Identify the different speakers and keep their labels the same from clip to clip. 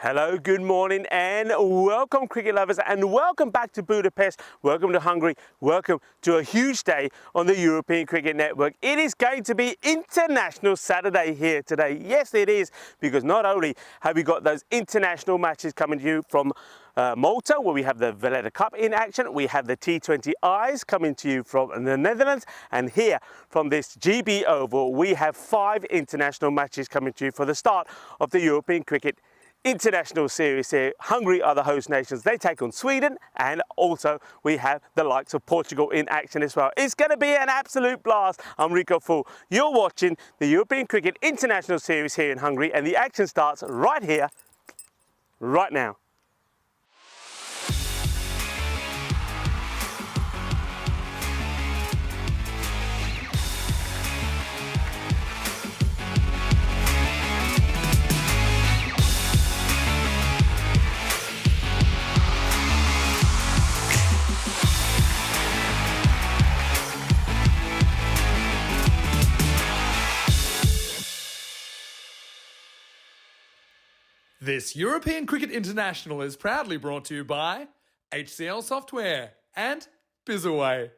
Speaker 1: Hello, good morning and welcome cricket lovers, and welcome back to Budapest, welcome to Hungary, welcome to a huge day on the European Cricket Network. It is going to be International Saturday here today. Yes, it is, because not only have we got those international matches coming to you from Malta, where we have the Valletta Cup in action, we have the T20 Eyes coming to you from the Netherlands, and here from this GB Oval we have 5 international matches coming to you for the start of the European Cricket International Series here. Hungary are the host nations. They take on Sweden, and also we have the likes of Portugal in action as well. It's going to be an absolute blast. I'm Rico Full. You're watching the European Cricket International Series here in Hungary, and the action starts right here, right now.
Speaker 2: This European Cricket International is proudly brought to you by HCL Software and Bizaway.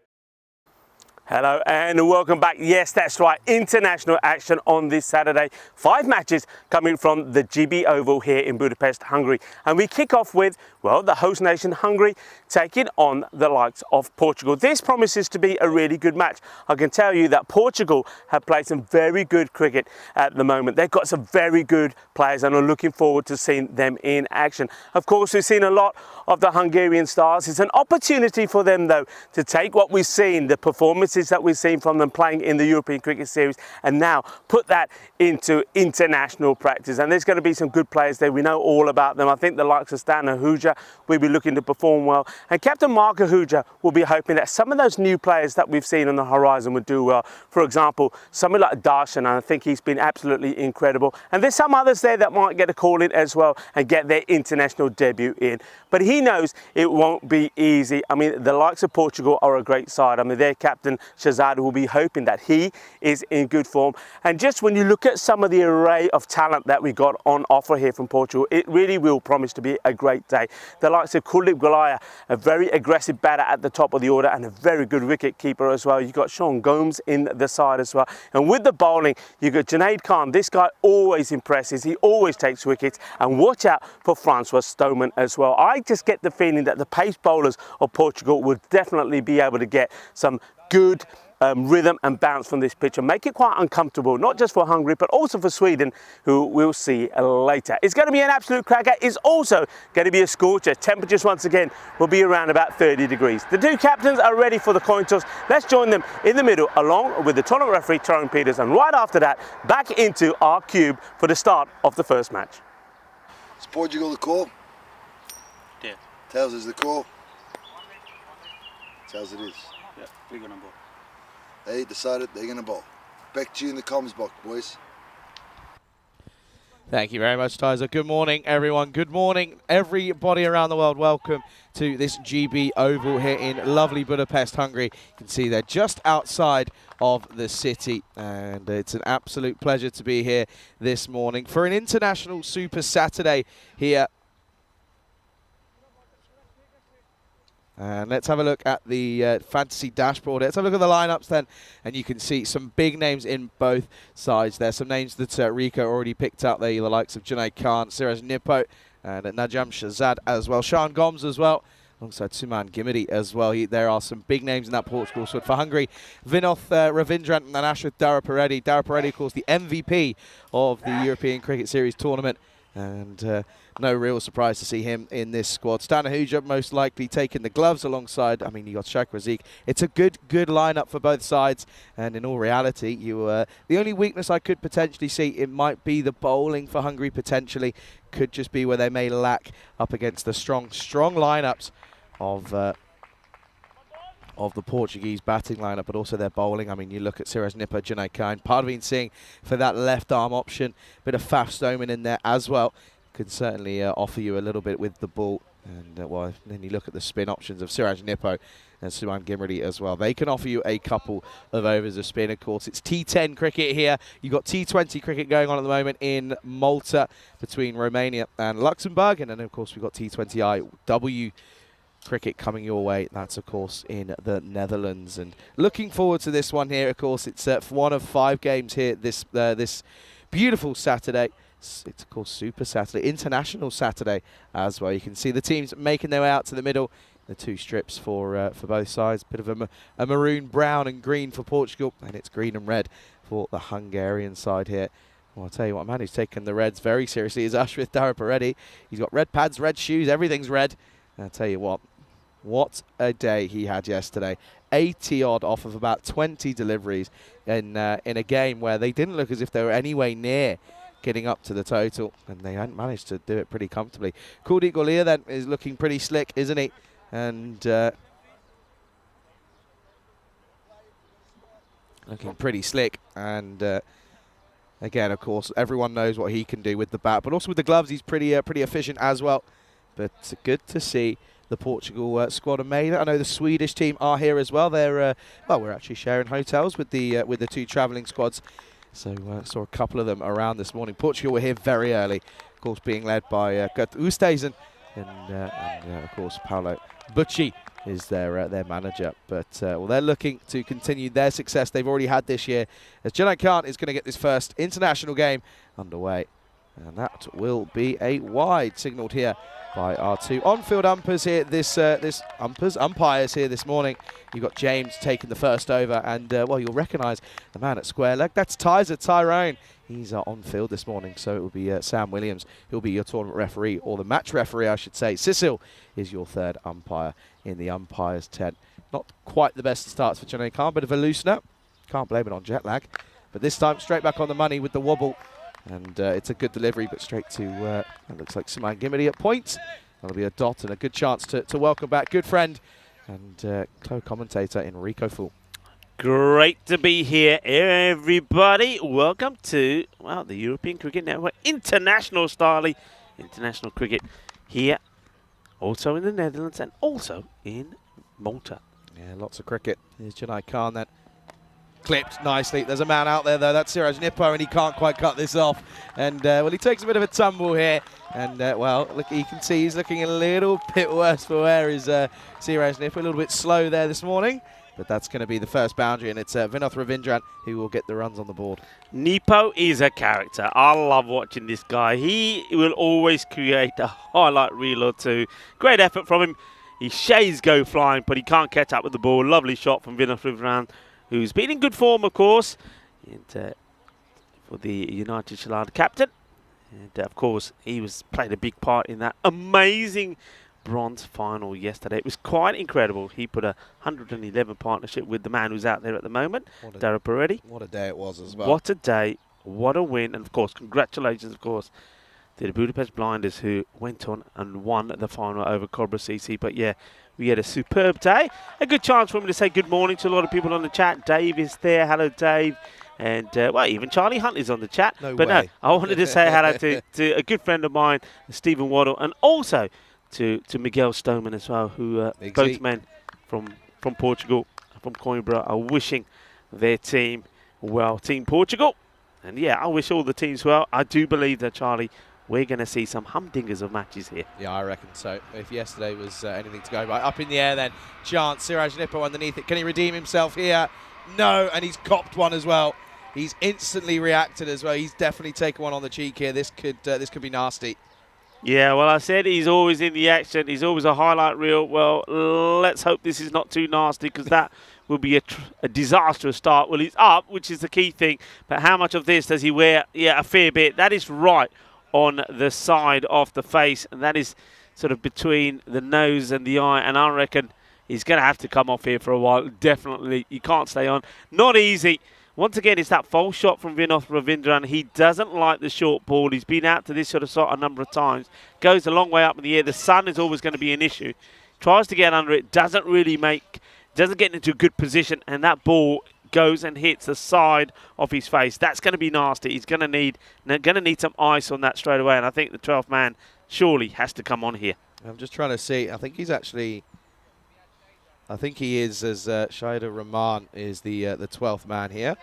Speaker 1: Hello and welcome back. Yes, that's right, international action on this Saturday. 5 matches coming from the GB Oval here in Budapest, Hungary. And we kick off with, well, the host nation Hungary taking on the likes of Portugal. This promises to be a really good match. I can tell you that Portugal have played some very good cricket at the moment. They've got some very good players and I'm looking forward to seeing them in action. Of course, we've seen a lot of the Hungarian stars. It's an opportunity for them, though, to take what we've seen, the performances that we've seen from them playing in the European Cricket Series, and now put that into international practice. And there's going to be some good players there. We know all about them. I think the likes of Stan Ahuja will be looking to perform well, and Captain Mark Ahuja will be hoping that some of those new players that we've seen on the horizon would do well. For example, someone like Darshan, I think he's been absolutely incredible, and there's some others there that might get a call in as well and get their international debut in. But he knows it won't be easy. I mean, the likes of Portugal are a great side. I mean, their captain Shahzad will be hoping that he is in good form. And just when you look at some of the array of talent that we got on offer here from Portugal, it really will promise to be a great day. The likes of Kuldeep Gulaya, a very aggressive batter at the top of the order and a very good wicket keeper as well. You've got Sean Gomes in the side as well. And with the bowling, you've got Junaid Khan. This guy always impresses. He always takes wickets. And watch out for Francois Stoneman as well. I just get the feeling that the pace bowlers of Portugal will definitely be able to get some good rhythm and bounce from this pitch and make it quite uncomfortable, not just for Hungary, but also for Sweden, who we'll see later. It's going to be an absolute cracker. It's also going to be a scorcher. Temperatures, once again, will be around about 30 degrees. The two captains are ready for the coin toss. Let's join them in the middle, along with the tournament referee, Tyrone Peters, and right after that, back into our cube for the start of the first match.
Speaker 3: Is Portugal the call?
Speaker 4: Yeah.
Speaker 3: Tells us the call. Tells it is.
Speaker 4: Yeah, we're gonna bowl.
Speaker 3: They decided they're going to bowl. Back to you in the comms box, boys.
Speaker 5: Thank you very much, Tyser. Good morning, everyone. Good morning, everybody around the world. Welcome to this GB Oval here in lovely Budapest, Hungary. You can see they're just outside of the city, and it's an absolute pleasure to be here this morning for an International Super Saturday here. And let's have a look at the fantasy dashboard. Let's have a look at the lineups then, and you can see some big names in both sides. There's some names that Rico already picked out there, the likes of Junaid Khan, Siraj Nippo, and Najam Shahzad as well. Sean Gomes as well, alongside Suman Gimidi as well. There are some big names in that Portugal squad. For Hungary, Vinoth Ravindran and Ashwith Darapareddy. Darapareddy, of course, the MVP of the European Cricket Series tournament. And no real surprise to see him in this squad. Stan Ahuja most likely taking the gloves alongside, I mean, you got Shakra Zeke. It's a good lineup for both sides. And in all reality, the only weakness I could potentially see, it might be the bowling for Hungary potentially. Could just be where they may lack up against the strong lineups of the Portuguese batting lineup, but also their bowling. I mean, you look at Siraj Nipper, Junaid Khan, Parveen Singh for that left arm option. Bit of Faf Stoneman in there as well. Could certainly offer you a little bit with the ball. And well, then you look at the spin options of Siraj Nippo and Suman Gimridi as well. They can offer you a couple of overs of spin. Of course, it's T10 cricket here. You've got T20 cricket going on at the moment in Malta between Romania and Luxembourg. And then, of course, we've got T20IW cricket coming your way. That's, of course, in the Netherlands. And looking forward to this one here. Of course, it's one of 5 games here this beautiful Saturday. It's, of course, Super Saturday, International Saturday as well. You can see the teams making their way out to the middle. The 2 strips for both sides. Bit of a maroon, brown and green for Portugal. And it's green and red for the Hungarian side here. Well, I'll tell you what, man, who's taken the reds very seriously is Ashwith Darapareddy. He's got red pads, red shoes, everything's red. And I'll tell you what a day he had yesterday. 80 odd off of about 20 deliveries in a game where they didn't look as if they were anywhere near getting up to the total, and they hadn't managed to do it pretty comfortably. Kuldeep Golia then is looking pretty slick, isn't he? And looking pretty slick. And again, of course, everyone knows what he can do with the bat, but also with the gloves, he's pretty efficient as well. But good to see the Portugal squad have made it. I know the Swedish team are here as well. They're well, we're actually sharing hotels with the 2 travelling squads. So saw a couple of them around this morning. Portugal were here very early, of course, being led by Gert Oosthuizen, and of course Paulo Bucci is their manager. But well, they're looking to continue their success they've already had this year, as Junaid Khan is going to get this first international game underway. And that will be a wide, signalled here by our 2 on-field umpires here. Umpires here this morning. You've got James taking the first over, and well, you'll recognise the man at square leg. That's Tyrone. He's on field this morning, so it will be Sam Williams. He'll be your tournament referee, or the match referee, I should say. Cecil is your 3rd umpire in the umpires' tent. Not quite the best starts for Junaid Khan, bit of a loosener. Can't blame it on jet lag, but this time straight back on the money with the wobble. And it's a good delivery, but straight to, it looks like Suman Gimidi at point. That'll be a dot and a good chance to welcome back good friend and co-commentator Enrico Fool.
Speaker 1: Great to be here, everybody. Welcome to, well, the European Cricket Network International style international cricket here, also in the Netherlands and also in Malta.
Speaker 5: Yeah, lots of cricket. Here's Junaid Khan then. Clipped nicely. There's a man out there, though. That's Siraj Nippo, and he can't quite cut this off. And, well, he takes a bit of a tumble here. And, well, look, you can see he's looking a little bit worse for wear, is Siraj Nippo. A little bit slow there this morning. But that's going to be the first boundary, and it's Vinoth Ravindran who will get the runs on the board.
Speaker 1: Nippo is a character. I love watching this guy. He will always create a highlight reel or 2. Great effort from him. His shades go flying, but he can't catch up with the ball. Lovely shot from Vinoth Ravindran. who's been in good form, of course, and for the United Shalad captain. And of course, he played a big part in that amazing bronze final yesterday. It was quite incredible. He put a 111 partnership with the man who's out there at the moment, Dara Peretti.
Speaker 5: What a day it was as well.
Speaker 1: What a day. What a win. And of course, congratulations, of course, to the Budapest Blinders who went on and won the final over Cobra CC. But yeah, we had a superb day. A good chance for me to say good morning to a lot of people on the chat. Dave is there. Hello, Dave. And, well, even Charlie Hunt is on the chat.
Speaker 5: No
Speaker 1: but
Speaker 5: way.
Speaker 1: no, I wanted to say hello to a good friend of mine, Stephen Waddle, and also to Miguel Stoneman as well, who both men from Portugal, from Coimbra, are wishing their team well, Team Portugal. And, yeah, I wish all the teams well. I do believe that, Charlie, we're going to see some humdingers of matches here.
Speaker 5: Yeah, I reckon so. If yesterday was anything to go by. Up in the air then, chance, Siraj Nippo underneath it. Can he redeem himself here? No, and he's copped one as well. He's instantly reacted as well. He's definitely taken one on the cheek here. This could be nasty.
Speaker 1: Yeah, well, I said he's always in the action. He's always a highlight reel. Well, let's hope this is not too nasty, because that will be a disastrous start. Well, he's up, which is the key thing. But how much of this does he wear? Yeah, a fair bit. That is right on the side of the face, and that is sort of between the nose and the eye. And I reckon he's going to have to come off here for a while. Definitely. He can't stay on. Not easy. Once again, it's that false shot from Vinoth Ravindran. He doesn't like the short ball. He's been out to this sort of shot a number of times. Goes a long way up in the air. The sun is always going to be an issue. Tries to get under it. Doesn't get into a good position. And that ball goes and hits the side of his face. That's going to be nasty. He's going to need some ice on that straight away. And I think the 12th man surely has to come on here.
Speaker 5: I'm just trying to see. I think he is, as Shaider Rahman is the 12th man here.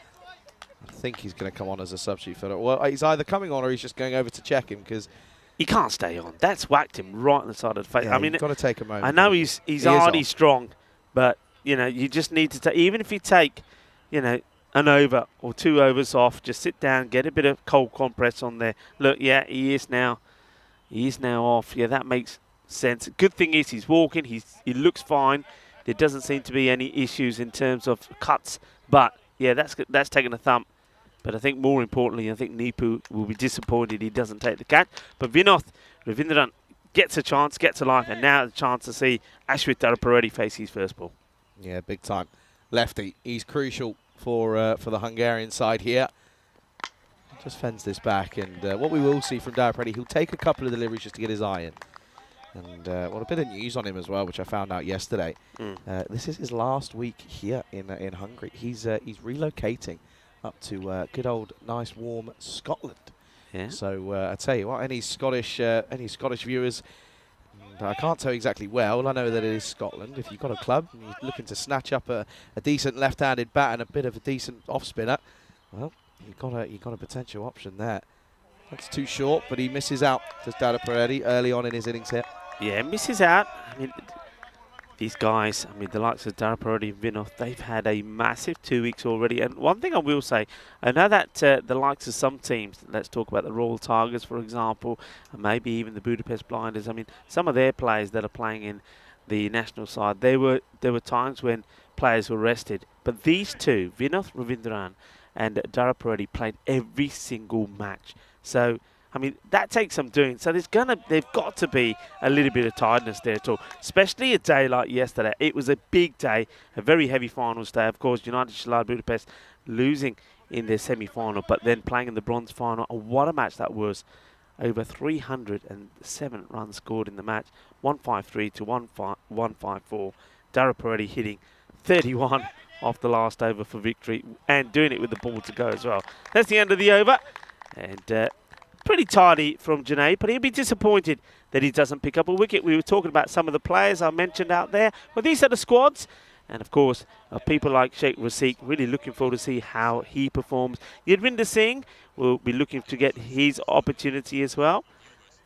Speaker 5: I think he's going to come on as a substitute for it. Well, he's either coming on or he's just going over to check him, because
Speaker 1: he can't stay on. That's whacked him right on the side of the face.
Speaker 5: yeah,
Speaker 1: I mean,
Speaker 5: you've got to take a moment.
Speaker 1: I know he's already strong, but you know, you just need to take. Even if you take, you know, an over or 2 overs off, just sit down, get a bit of cold compress on there. Look, yeah, he is now off. Yeah, that makes sense. Good thing is he's walking. He looks fine. There doesn't seem to be any issues in terms of cuts, but yeah, that's taken a thump. But I think more importantly, I think Nipu will be disappointed he doesn't take the catch. But Vinoth Ravindran gets a chance, gets a life, and now the chance to see Ashwit Darapareddy face his first ball.
Speaker 5: Yeah, big time. Lefty, he's crucial for the Hungarian side here. Just fends this back, and what we will see from Darapareddy, he'll take a couple of deliveries just to get his eye in. And well, a bit of news on him as well, which I found out yesterday. This is his last week here in Hungary. He's relocating up to good old, nice, warm Scotland.
Speaker 1: Yeah.
Speaker 5: So I tell you what, any Scottish viewers, I can't tell exactly well. I know that it is Scotland. If you've got a club and you're looking to snatch up a decent left-handed bat and a bit of a decent off spinner, well, you've got a potential option there. That's too short, but he misses out to Darapareddy early on in his innings here.
Speaker 1: Yeah, misses out. I mean, these guys, I mean, the likes of Darapareddy and Vinoth, they've had a massive 2 weeks already. And one thing I will say, I know that the likes of some teams, let's talk about the Royal Tigers, for example, and maybe even the Budapest Blinders. I mean, some of their players that are playing in the national side, there were times when players were rested. But these two, Vinoth Ravindran and Darapareddy, played every single match. So, I mean, that takes some doing. So they've got to be a little bit of tiredness there too, especially a day like yesterday. It was a big day, a very heavy finals day. Of course, United Shalad Budapest losing in their semi-final, but then playing in the bronze final. And what a match that was. Over 307 runs scored in the match, 153 to 154. Darapareddy hitting 31 off the last over for victory, and doing it with the ball to go as well. That's the end of the over. And pretty tidy from Janae, but he'll be disappointed that he doesn't pick up a wicket. We were talking about some of the players I mentioned out there. Well, these are the squads. And, of course, people like Sheikh Raseek, really looking forward to see how he performs. Yadvinder Singh will be looking to get his opportunity as well.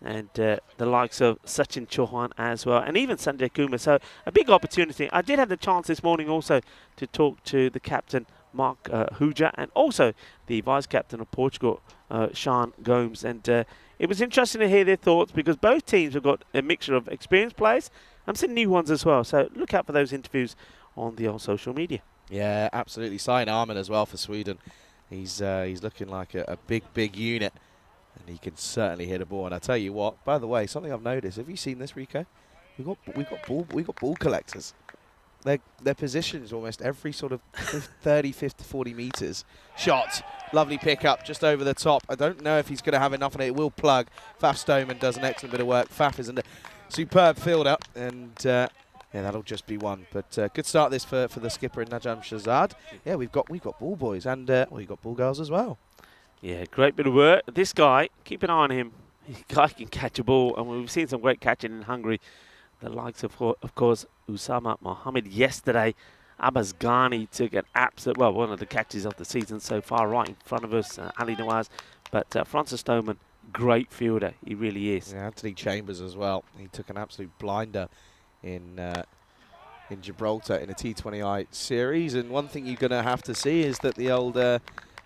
Speaker 1: And the likes of Sachin Chauhan as well. And even Sanjay Kumar. So, a big opportunity. I did have the chance this morning also to talk to the captain, Mark Huja, and also the vice-captain of Portugal, Sean Gomes. And it was interesting to hear their thoughts, because both teams have got a mixture of experienced players and some new ones as well. So look out for those interviews on the old social media.
Speaker 5: Yeah, absolutely. Sign Armin as well for Sweden. He's looking like a big unit, and he can certainly hit a ball. And I tell you what, by the way, something I've noticed. Have you seen this, Rico? We've got ball collectors. Their positions almost every sort of 30, 50, 40 meters. Shot, lovely pickup just over the top. I don't know if he's going to have enough on it. It will plug. Faf Stoneman does an excellent bit of work. Faf is a superb fielder, and yeah, that'll just be one. But good start this for the skipper in Najam Shazad. Yeah, we've got ball boys and we've got ball girls as well.
Speaker 1: Yeah, great bit of work. This guy, keep an eye on him. This guy can catch a ball, and we've seen some great catching in Hungary. The likes of course, Usama Mohammed yesterday. Abbas Ghani took an absolute, well, one of the catches of the season so far, right in front of us, Ali Nawaz. But Francis Stoneman, great fielder, he really is.
Speaker 5: Yeah, Anthony Chambers as well. He took an absolute blinder in Gibraltar in a T20I series. And one thing you're going to have to see is that the old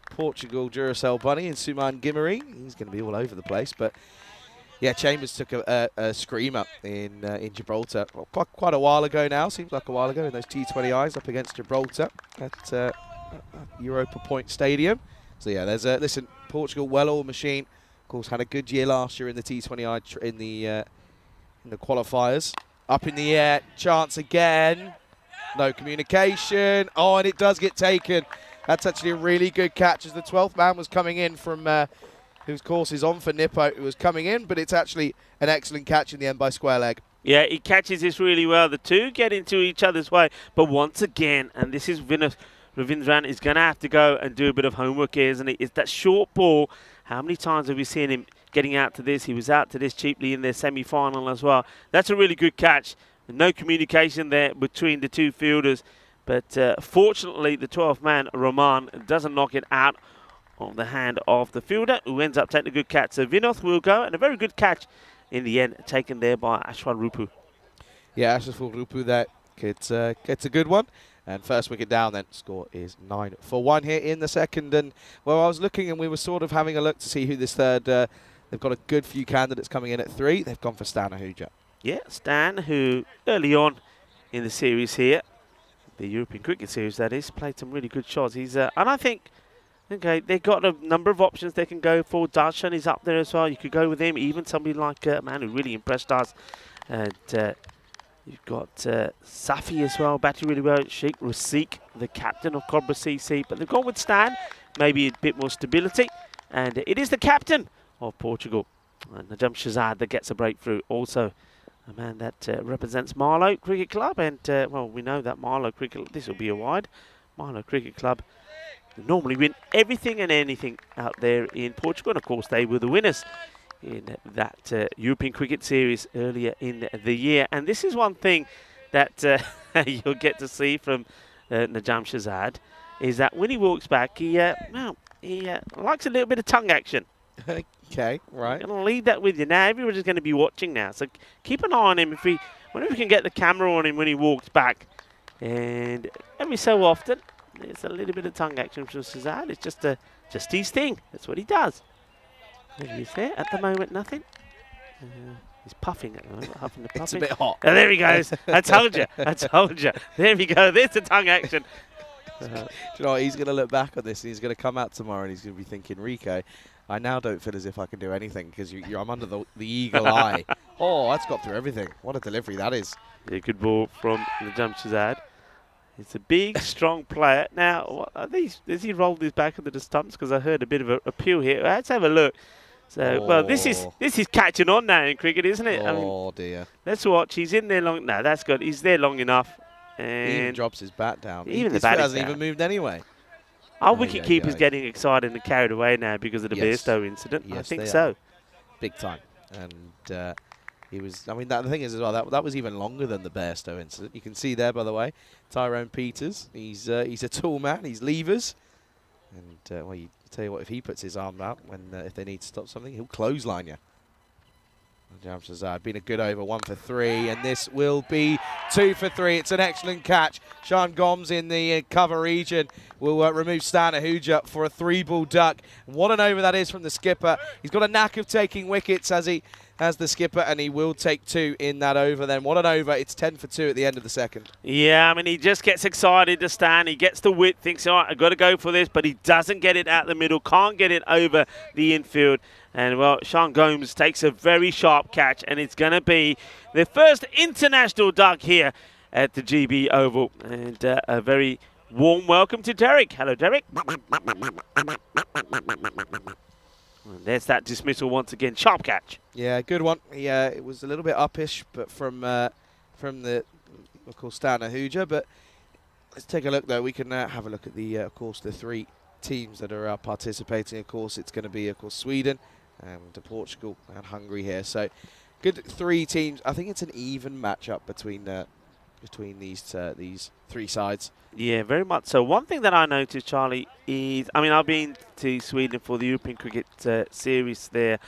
Speaker 5: Portugal Duracell bunny in Suman Gimari, he's going to be all over the place. But yeah, Chambers took a screamer in Gibraltar quite a while ago now. Seems like a while ago in those T20Is up against Gibraltar at Europa Point Stadium. So yeah, listen, Portugal, well-oiled machine. Of course, had a good year last year in the T20I in the qualifiers. Up in the air, chance again. No communication. Oh, and it does get taken. That's actually a really good catch as the 12th man was coming in from. Whose course is on for Nippo, who was coming in, but it's actually an excellent catch in the end by square leg.
Speaker 1: Yeah, he catches this really well. The two get into each other's way, but once again, and this is Ravindran is going to have to go and do a bit of homework here, isn't he? It's that short ball. How many times have we seen him getting out to this? He was out to this cheaply in their semi-final as well. That's a really good catch. No communication there between the two fielders, but fortunately, the 12th man, Roman, doesn't knock it out on the hand of the fielder, who ends up taking a good catch. So Vinoth will go, and a very good catch in the end, taken there by Ashwal Rupu.
Speaker 5: Yeah, Ashwal Rupu that gets a good one. And first wicket down then, score is 9 for 1 here in the second. And, well, I was looking and we were sort of having a look to see who this third, they've got a good few candidates coming in at 3. They've gone for Stan Ahuja. Yeah,
Speaker 1: Stan, who early on in the series here, the European Cricket Series that is, played some really good shots. He's, and I think, okay, they've got a number of options they can go for. Darshan is up there as well. You could go with him. Even somebody like a man who really impressed us. And you've got Safi as well, batting really well. Sheikh Rasik, the captain of Cobra CC. But they've gone with Stan, maybe a bit more stability. And it is the captain of Portugal, Najam Shazad, that gets a breakthrough. Also, a man that represents Marlow Cricket Club. And, well, we know that Marlow Cricket, this will be a wide. Marlow Cricket Club normally win everything and anything out there in Portugal. And of course, they were the winners in that European Cricket Series earlier in the year. And this is one thing that you'll get to see from Najam Shazad, is that when he walks back, he likes a little bit of tongue action.
Speaker 5: Okay, right.
Speaker 1: I'm going to leave that with you. Now, everybody's going to be watching now. So keep an eye on him. Whenever we can get the camera on him when he walks back. And every so often, there's a little bit of tongue action from Shazad. It's just his thing. That's what he does. There he is there. At the moment, nothing. He's puffing at the moment, huffing and puffing.
Speaker 5: It's a bit hot.
Speaker 1: Oh, there he goes. I told you. I told you. There we go. There's the tongue action.
Speaker 5: Do you know what? He's going to look back on this and he's going to come out tomorrow and he's going to be thinking, Rico, I now don't feel as if I can do anything because I'm under the eagle eye. Oh, that's got through everything. What a delivery that is.
Speaker 1: Yeah, good ball from Najam Shazad. It's a big, strong player. Now, what are these? Has he rolled his back into the stumps? Because I heard a bit of a appeal here. Let's have a look. So, well, this is catching on now in cricket, isn't it?
Speaker 5: Oh, dear.
Speaker 1: Let's watch. He's in there long. No, that's good. He's there long enough. And
Speaker 5: he even drops his bat down.
Speaker 1: Even
Speaker 5: his
Speaker 1: the bat
Speaker 5: hasn't even moved anyway.
Speaker 1: Our wicket-keeper's getting excited and carried away now because of the Bairstow incident.
Speaker 5: Yes,
Speaker 1: I think so.
Speaker 5: Big time. And he was, I mean, the thing is as well, that was even longer than the Bairstow incident. You can see there, by the way, Tyrone Peters. He's a tall man. He's levers. And, well, you tell you what, if he puts his arm out when if they need to stop something, he'll clothesline you. Najam Shazad been a good over, 1 for 3, and this will be 2 for 3. It's an excellent catch. Sean Gomes in the cover region will remove Stan Ahuja for a 3-ball duck. And what an over that is from the skipper. He's got a knack of taking wickets as he as the skipper, and he will take 2 in that over then. What an over. It's 10 for 2 at the end of the second.
Speaker 1: Yeah, I mean, he just gets excited to stand. He gets the width, thinks, all right, I've got to go for this, but he doesn't get it out the middle, can't get it over the infield. And, well, Sean Gomes takes a very sharp catch, and it's going to be the first international duck here at the GB Oval. And a very warm welcome to Derek. Hello, Derek. And there's that dismissal once again. Sharp catch.
Speaker 5: Yeah, good one. It was a little bit uppish, but from the, of course, Stan Ahuja. But let's take a look, though. We can have a look at the, of course, the 3 teams that are participating. Of course, it's going to be, of course, Sweden and Portugal and Hungary here. So, good 3 teams. I think it's an even matchup between these 3 sides.
Speaker 1: Yeah, very much so. One thing that I noticed, Charlie, is, I mean, I've been to Sweden for the European Cricket Series there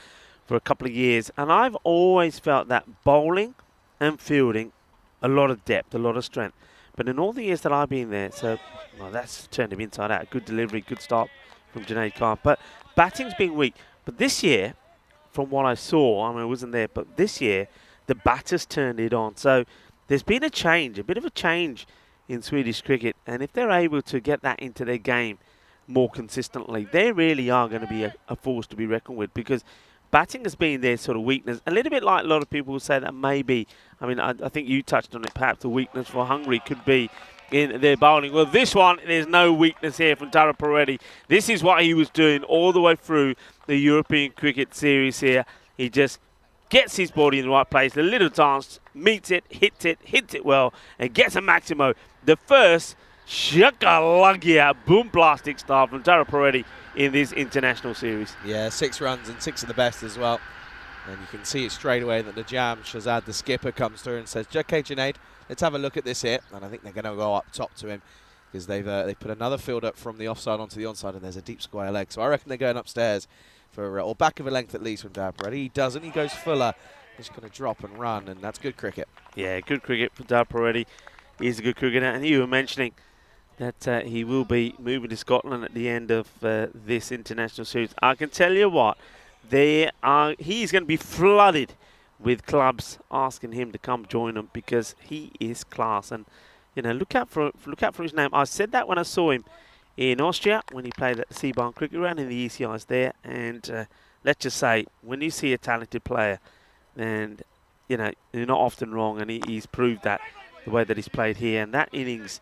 Speaker 1: for a couple of years, and I've always felt that bowling and fielding, a lot of depth, a lot of strength. But in all the years that I've been there, so well, that's turned him inside out. Good delivery, good start from Junaid Khan. But batting's been weak. But this year, from what I saw, I mean, I wasn't there, but this year, the batters turned it on. So there's been a change, a bit of a change in Swedish cricket, and if they're able to get that into their game more consistently, they really are going to be a force to be reckoned with, because batting has been their sort of weakness. A little bit like a lot of people will say that maybe, I mean, I think you touched on it, perhaps the weakness for Hungary could be in their bowling. Well, this one, there's no weakness here from Tara Paredes. This is what he was doing all the way through the European Cricket Series here. He just gets his body in the right place, a little dance, meets it, hits it well, and gets a Maximo. The first Shakalagia boom blasting start from Tara Paredes in this international series.
Speaker 5: Yeah, 6 runs and 6 of the best as well. And you can see it straight away that the jam, Shazad, the skipper, comes through and says, okay, Junaid, let's have a look at this here. And I think they're going to go up top to him, because they've put another field up from the offside onto the onside, and there's a deep square leg. So I reckon they're going upstairs for, or back of a length at least from Tara Paredes. He doesn't. He goes fuller. He's going to drop and run, and that's good cricket. Yeah,
Speaker 1: good cricket for Tara Paredes. He's a good cricketer, and you were mentioning that he will be moving to Scotland at the end of this international series. I can tell you what, he's going to be flooded with clubs asking him to come join them, because he is class. And you know, look out for his name. I said that when I saw him in Austria when he played at the Seabarn Cricket Ground in the ECIs there. And let's just say, when you see a talented player, and you know, you're not often wrong, and he's proved that the way that he's played here. And that innings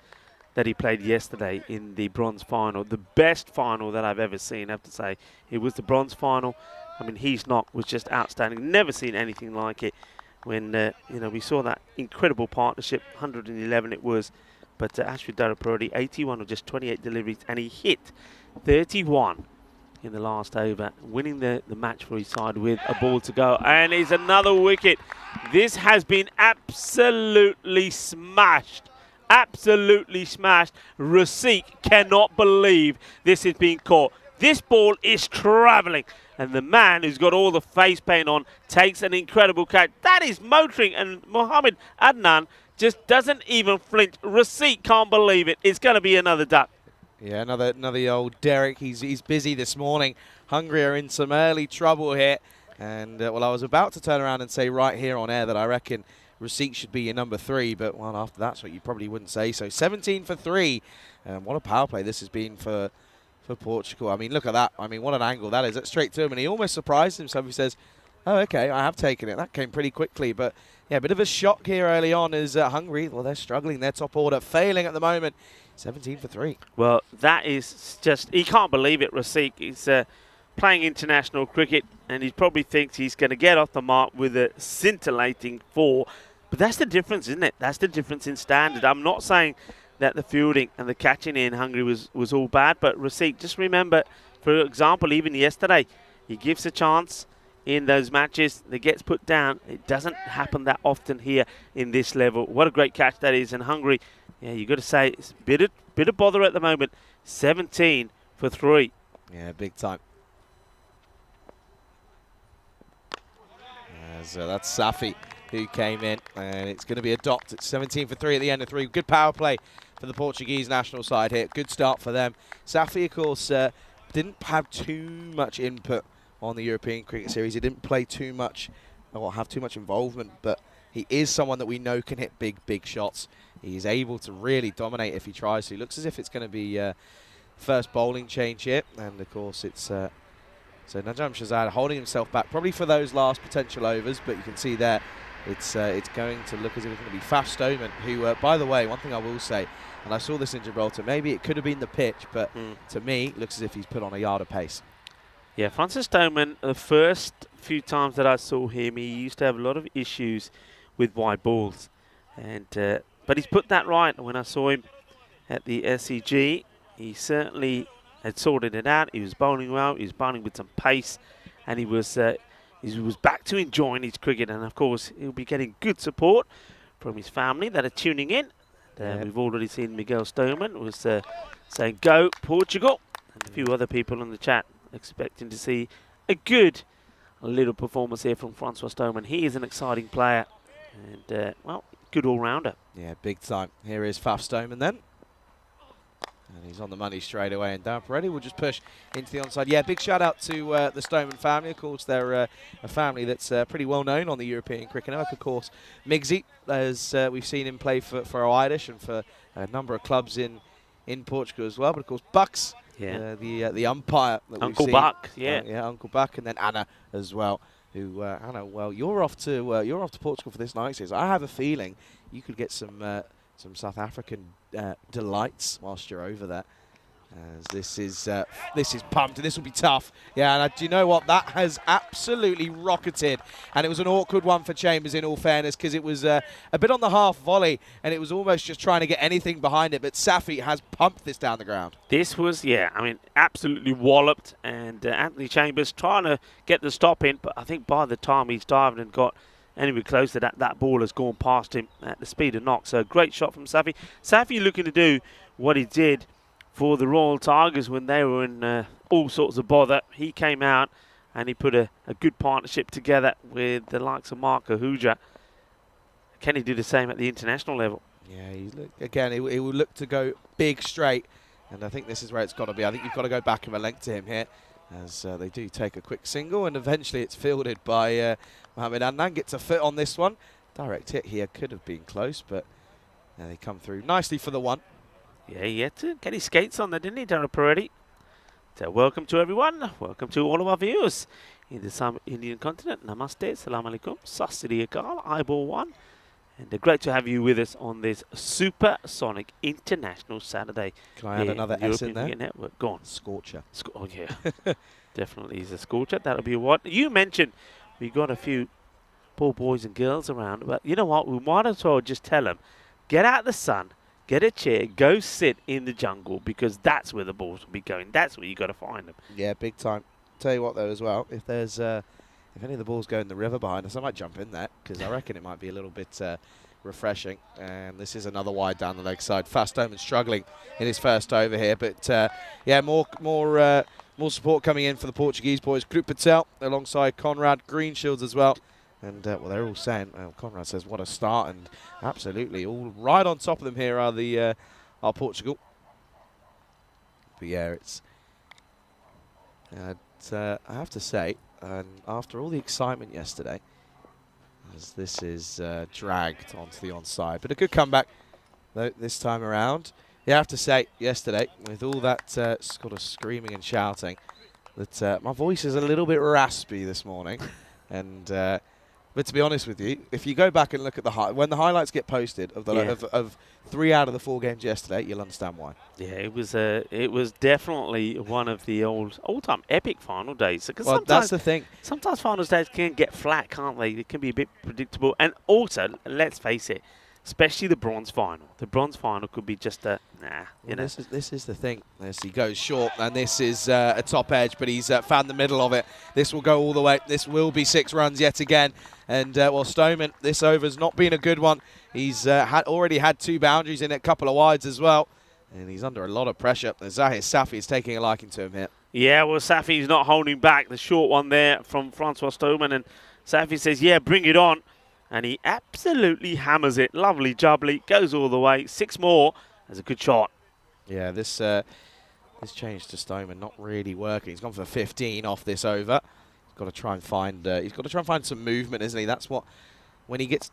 Speaker 1: that he played yesterday in the bronze final, the best final that I've ever seen, I have to say. It was the bronze final. I mean, his knock was just outstanding. Never seen anything like it. When you know, we saw that incredible partnership, 111 it was. But Ashwin Tara Paredes, 81 of just 28 deliveries, and he hit 31 in the last over, winning the match for his side with a ball to go. And it's another wicket. This has been absolutely smashed. Absolutely smashed. Rasik cannot believe this is being caught. This ball is travelling, and the man who's got all the face paint on takes an incredible catch. That is motoring, and Mohammed Adnan just doesn't even flinch. Rasik can't believe it. It's going to be another duck.
Speaker 5: Yeah, another old Derek. He's busy this morning. Hungary are in some early trouble here. And, well, I was about to turn around and say right here on air that I reckon Rasik should be your number 3. But, well, after that's what you probably wouldn't say. So 17 for 3. What a power play this has been for Portugal. I mean, look at that. I mean, what an angle that is. That's straight to him. And he almost surprised himself. He says, oh, okay, I have taken it. That came pretty quickly. But, yeah, a bit of a shock here early on as Hungary, well, they're struggling. Their top order failing at the moment. 17 for 3.
Speaker 1: Well, that is just, he can't believe it, Rasik. He's playing international cricket, and he probably thinks he's going to get off the mark with a scintillating 4. But that's the difference, isn't it? That's the difference in standard. I'm not saying that the fielding and the catching in Hungary was all bad, but Rasik, just remember, for example, even yesterday, he gives a chance in those matches that gets put down. It doesn't happen that often here in this level. What a great catch that is in Hungary. Yeah, you've got to say, it's a bit of bother at the moment. 17 for 3.
Speaker 5: Yeah, big time. So that's Safi who came in, and it's going to be a dot. It's 17 for 3 at the end of 3. Good power play for the Portuguese national side here. Good start for them. Safi, of course, didn't have too much input on the European Cricket Series. He didn't play too much or have too much involvement, but he is someone that we know can hit big shots. He's able to really dominate if he tries to. He looks as if it's going to be first bowling change here, and of course it's so Najam Shahzad holding himself back probably for those last potential overs, but you can see there it's going to look as if it's going to be Faf Stoneman, who by the way, one thing I will say, and I saw this in Gibraltar, maybe it could have been the pitch, but to me it looks as if he's put on a yard of pace.
Speaker 1: Yeah, Francis Stoneman, the first few times that I saw him, he used to have a lot of issues with wide balls, and but he's put that right. When I saw him at the SEG, he certainly had sorted it out. He was bowling well, he was bowling with some pace, and he was back to enjoying his cricket. And of course, he'll be getting good support from his family that are tuning in. We've already seen Miguel Stoneman was saying "Go Portugal," and a few other people in the chat expecting to see a good little performance here from Francois Stoneman. He is an exciting player and, well, good all-rounder.
Speaker 5: Yeah, big time. Here is Faf Stoneman then. And he's on the money straight away, and Dan Peretti will just push into the onside. Yeah, big shout-out to the Stoneman family. Of course, they're a family that's pretty well-known on the European Cricket Network. Of course, Migsy, as we've seen him play for Irish and for a number of clubs in Portugal as well. But, of course, Bucks, the umpire that
Speaker 1: Uncle
Speaker 5: we've seen.
Speaker 1: Buck, yeah.
Speaker 5: Yeah, Uncle Buck, and then Anna as well. Who Anna? Well, you're off to Portugal for this night. Says I have a feeling you could get some South African delights whilst you're over there. As this is pumped, and this will be tough. Yeah, and do you know what? That has absolutely rocketed, and it was an awkward one for Chambers, in all fairness, because it was a bit on the half volley, and it was almost just trying to get anything behind it. But Safi has pumped this down the ground.
Speaker 1: This was, absolutely walloped, and Anthony Chambers trying to get the stop in, but I think by the time he's dived and got anywhere close to that ball has gone past him at the speed of knock. So great shot from Safi. Safi looking to do what he did for the Royal Tigers when they were in all sorts of bother. He came out and he put a good partnership together with the likes of Mark Ahuja. Can he do the same at the international level?
Speaker 5: Yeah, he will look to go big straight, and I think this is where it's got to be. I think you've got to go back of a length to him here, as they do take a quick single, and eventually it's fielded by Mohamed Adnan. Gets a foot on this one. Direct hit here could have been close, but they come through nicely for the one.
Speaker 1: Yeah, he had to get his skates on there, didn't he, Darren Peretti? So welcome to everyone. Welcome to all of our viewers in the South Indian continent. Namaste, salam alaikum, sat sri akal, eyeball one. And great to have you with us on this Supersonic International Saturday.
Speaker 5: Can I add another S in there?
Speaker 1: Network. Go on.
Speaker 5: Scorcher.
Speaker 1: Oh, yeah. Definitely is a scorcher. That'll be what. You mentioned we got a few poor boys and girls around, but you know what? We might as well just tell them, get out the sun, get a chair, go sit in the jungle, because that's where the balls will be going. That's where you got to find them.
Speaker 5: Yeah, big time. Tell you what, though, as well, if there's if any of the balls go in the river behind us, I might jump in there, because I reckon it might be a little bit refreshing. And this is another wide down the leg side. Faf Stoneman struggling in his first over here, but yeah, more support coming in for the Portuguese boys. Group Patel alongside Conrad, Greenshields as well. And, well, they're all saying, Conrad says, what a start. And absolutely, all right on top of them here are Portugal. But, yeah, it's I have to say, after all the excitement yesterday, as this is dragged onto the onside. But a good comeback, though, this time around. Yeah, I have to say, yesterday, with all that sort of screaming and shouting, that my voice is a little bit raspy this morning. And but to be honest with you, if you go back and look at when the highlights get posted of the of 3 out of the 4 games yesterday, you'll understand why.
Speaker 1: Yeah, it was definitely one of the all-time epic final days.
Speaker 5: Well, that's the thing.
Speaker 1: Sometimes final days can get flat, can't they? They can be a bit predictable. And also, let's face it, especially the bronze final. The bronze final could be just a
Speaker 5: you know. This is the thing. As he goes short, and this is a top edge, but he's found the middle of it. This will go all the way. This will be 6 runs yet again. And well, Stoneman, this over's not been a good one. He's already had 2 boundaries in it, a couple of wides as well, and he's under a lot of pressure. Zahir Safi is taking a liking to him here.
Speaker 1: Yeah, well, Safi's not holding back. The short one there from Francois Stoneman, and Safi says, "Yeah, bring it on." And he absolutely hammers it. Lovely jubbly. Goes all the way. 6 more. That's a good shot.
Speaker 5: Yeah, this change to Stoneman not really working. He's gone for 15 off this over. He's got to try and find some movement, isn't he? That's what when he gets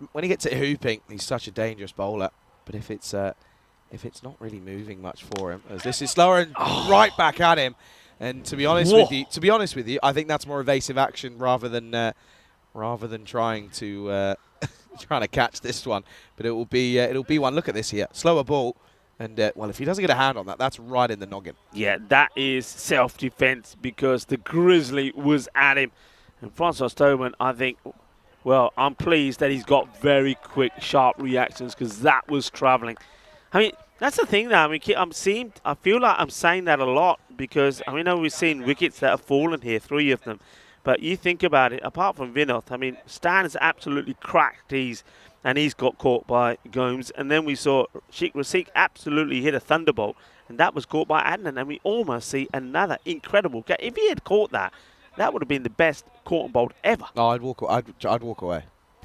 Speaker 5: it hooping, he's such a dangerous bowler. But if it's not really moving much for him, as this is slower and right back at him. And to be honest with you, I think that's more evasive action rather than trying to catch this one. But it'll be one. Look at this here, slower ball, and well, if he doesn't get a hand on that, that's right in the noggin.
Speaker 1: Yeah, that is self-defense because the Grizzly was at him, and Francois Stoneman, I think. Well, I'm pleased that he's got very quick, sharp reactions because that was travelling. I mean, that's the thing now. I mean, I feel like I'm saying that a lot because I know we've seen wickets that have fallen here, 3 of them. But you think about it, apart from Vinod, I mean, Stan has absolutely cracked these, and he's got caught by Gomes. And then we saw Sheikh Rasik absolutely hit a thunderbolt, and that was caught by Adnan. And we almost see another incredible catch. If he had caught that, that would have been the best caught and bowled ever.
Speaker 5: No, I'd walk away.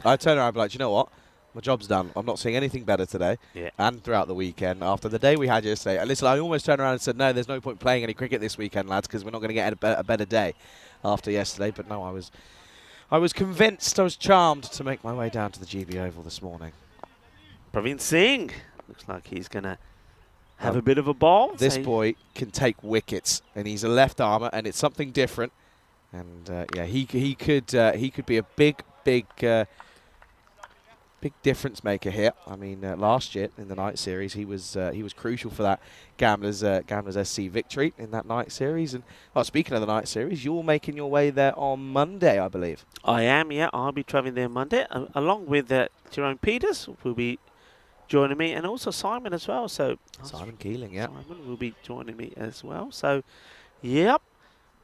Speaker 5: I'd turn around and be like, you know what? My job's done. I'm not seeing anything better today and throughout the weekend. After the day we had yesterday, and listen, I almost turned around and said, no, there's no point playing any cricket this weekend, lads, because we're not going to get a better day after yesterday. But no, I was convinced, I was charmed to make my way down to the GB Oval this morning.
Speaker 1: Praveen Singh looks like he's going to have a bit of a ball.
Speaker 5: This boy can take wickets, and he's a left armour, and it's something different. And yeah, he could be a big difference maker here. I mean, last year in the night series, he was crucial for that Gamblers SC victory in that night series. And well, speaking of the night series, you're making your way there on Monday, I believe.
Speaker 1: I am, yeah. I'll be travelling there Monday, along with Jerome Peters will be joining me, and also Simon as well. So
Speaker 5: Simon Keeling, yeah.
Speaker 1: Simon will be joining me as well. So, yep.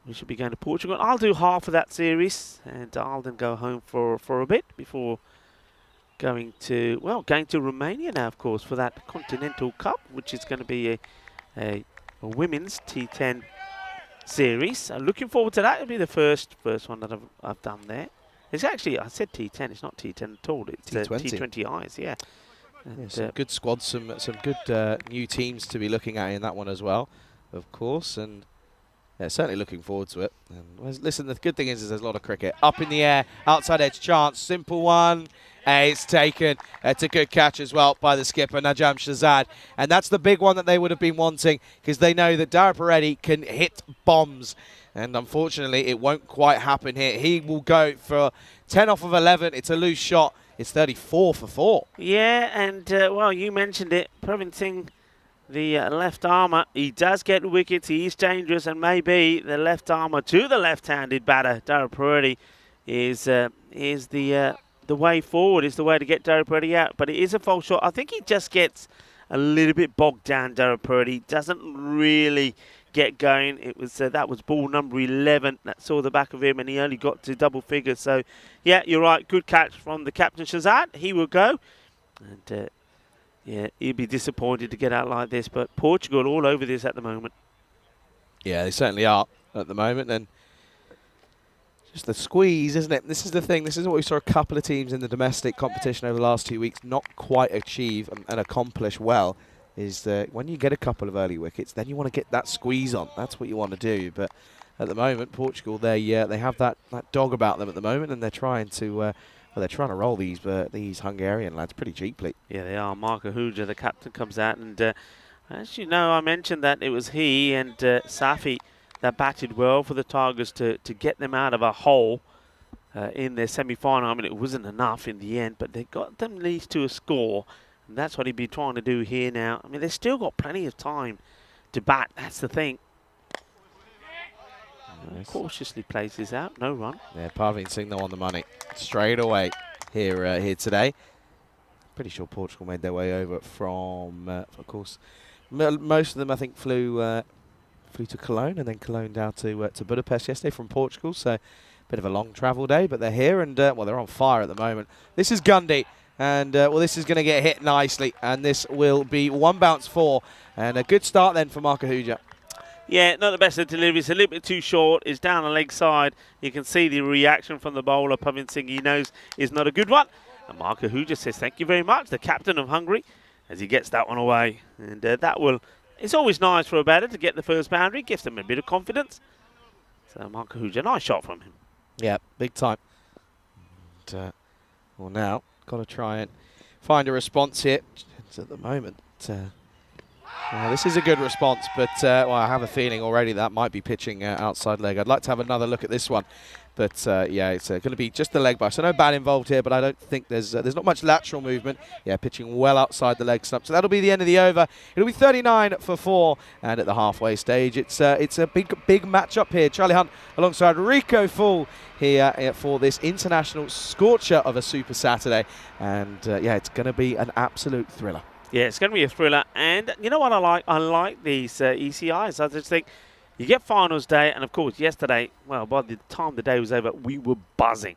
Speaker 1: We should be going to Portugal. I'll do half of that series, and I'll then go home for a bit before going to Romania now, of course, for that Continental Cup, which is going to be a women's T10 series. So looking forward to that. It'll be the first one that I've done there. It's actually, I said T10. It's not T10 at all. It's T20Is, yeah. And
Speaker 5: some good squads, some good new teams to be looking at in that one as well, of course, and. Yeah, certainly looking forward to it. And listen, the good thing is there's a lot of cricket. Up in the air, outside edge chance, simple one. It's taken. It's a good catch as well by the skipper, Najam Shahzad. And that's the big one that they would have been wanting because they know that Dara Paredes can hit bombs. And unfortunately, it won't quite happen here. He will go for 10 off of 11. It's a loose shot. It's 34 for 4.
Speaker 1: Yeah, and, well, you mentioned it. Praveen Singh, the left armour, he does get wickets, he is dangerous, and maybe the left armour to the left-handed batter, Dara Paredes, is the way forward, is the way to get Dara Paredes out. But it is a false shot. I think he just gets a little bit bogged down, Dara Paredes. He doesn't really get going. It was that was ball number 11 that saw the back of him, and he only got to double figures. So, yeah, you're right. Good catch from the captain, Shahzad. He will go. And yeah, he'd be disappointed to get out like this, but Portugal all over this at the moment.
Speaker 5: Yeah, they certainly are at the moment, and just the squeeze, isn't it? This is the thing. This is what we saw a couple of teams in the domestic competition over the last 2 weeks not quite achieve and accomplish well, is that when you get a couple of early wickets, then you want to get that squeeze on. That's what you want to do. But at the moment, Portugal, they have that dog about them at the moment, and they're trying to roll these Hungarian lads pretty cheaply.
Speaker 1: Yeah, they are. Mark Ahuja, the captain, comes out, and as you know, I mentioned that it was he and Safi that batted well for the Tigers to get them out of a hole in their semi-final. I mean, it wasn't enough in the end, but they got them at least to a score, and that's what he'd be trying to do here now. I mean, they've still got plenty of time to bat. That's the thing. Cautiously plays this out. No run.
Speaker 5: Yeah, Praveen Singh though on the money straight away here today. Pretty sure Portugal made their way over from, of course, most of them I think flew to Cologne and then Cologne down to Budapest yesterday from Portugal. So a bit of a long travel day, but they're here and well, they're on fire at the moment. This is Gundy, and well, this is going to get hit nicely, and this will be 1 bounce 4, and a good start then for Mark Ahuja.
Speaker 1: Yeah, not the best of deliveries. A little bit too short. It's down the leg side. You can see the reaction from the bowler. Praveen Singh, he knows is not a good one. And Mark Ahuja says thank you very much, the captain of Hungary, as he gets that one away. And that will... It's always nice for a batter to get the first boundary. Gives them a bit of confidence. So Mark Ahuja, nice shot from him.
Speaker 5: Yeah, big time. And, well, now, got to try and find a response here. At the moment, this is a good response, but well, I have a feeling already that might be pitching outside leg. I'd like to have another look at this one. But, yeah, it's going to be just the leg by. So no bat involved here, but I don't think there's not much lateral movement. Yeah, pitching well outside the leg stump. So that'll be the end of the over. It'll be 39 for 4. And at the halfway stage, it's a big matchup here. Charlie Hunt alongside Rico Full here for this international scorcher of a Super Saturday. And, yeah, it's going to be an absolute thriller.
Speaker 1: Yeah, it's going to be a thriller. And you know what I like? I like these ECIs. I just think you get finals day, and of course yesterday, well, by the time the day was over, we were buzzing.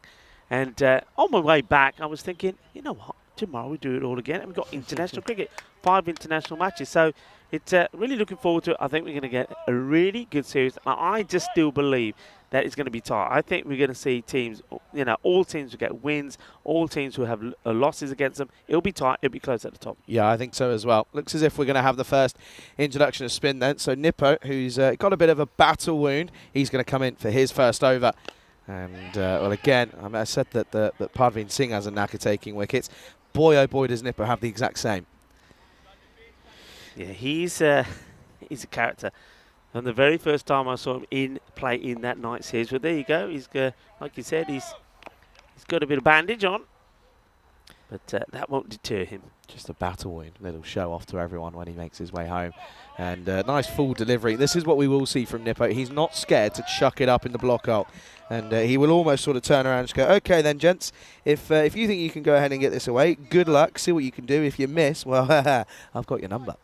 Speaker 1: And on my way back, I was thinking, you know what, tomorrow we do it all again. And we've got international cricket, 5 international matches. So it's really looking forward to it. I think we're going to get a really good series. And I just still believe that it's going to be tight. I think we're going to see teams, you know, all teams will get wins, all teams will have losses against them. It'll be tight, it'll be close at the top.
Speaker 5: Yeah, I think so as well. Looks as if we're going to have the first introduction of spin then. So Nippo, who's got a bit of a battle wound, he's going to come in for his first over. And, well, again, I said that Parveen Singh has a knack of taking wickets. Boy, oh boy, does Nippo have the exact same.
Speaker 1: Yeah, he's a character. And the very first time I saw him play in that night series, well, there you go. He's like you said, he's got a bit of bandage on, but that won't deter him.
Speaker 5: Just a battle wound, little show off to everyone when he makes his way home. And nice full delivery. This is what we will see from Nippo. He's not scared to chuck it up in the block hole. And he will almost sort of turn around and just go, okay then, gents, if you think you can go ahead and get this away, good luck, see what you can do. If you miss, well, I've got your number.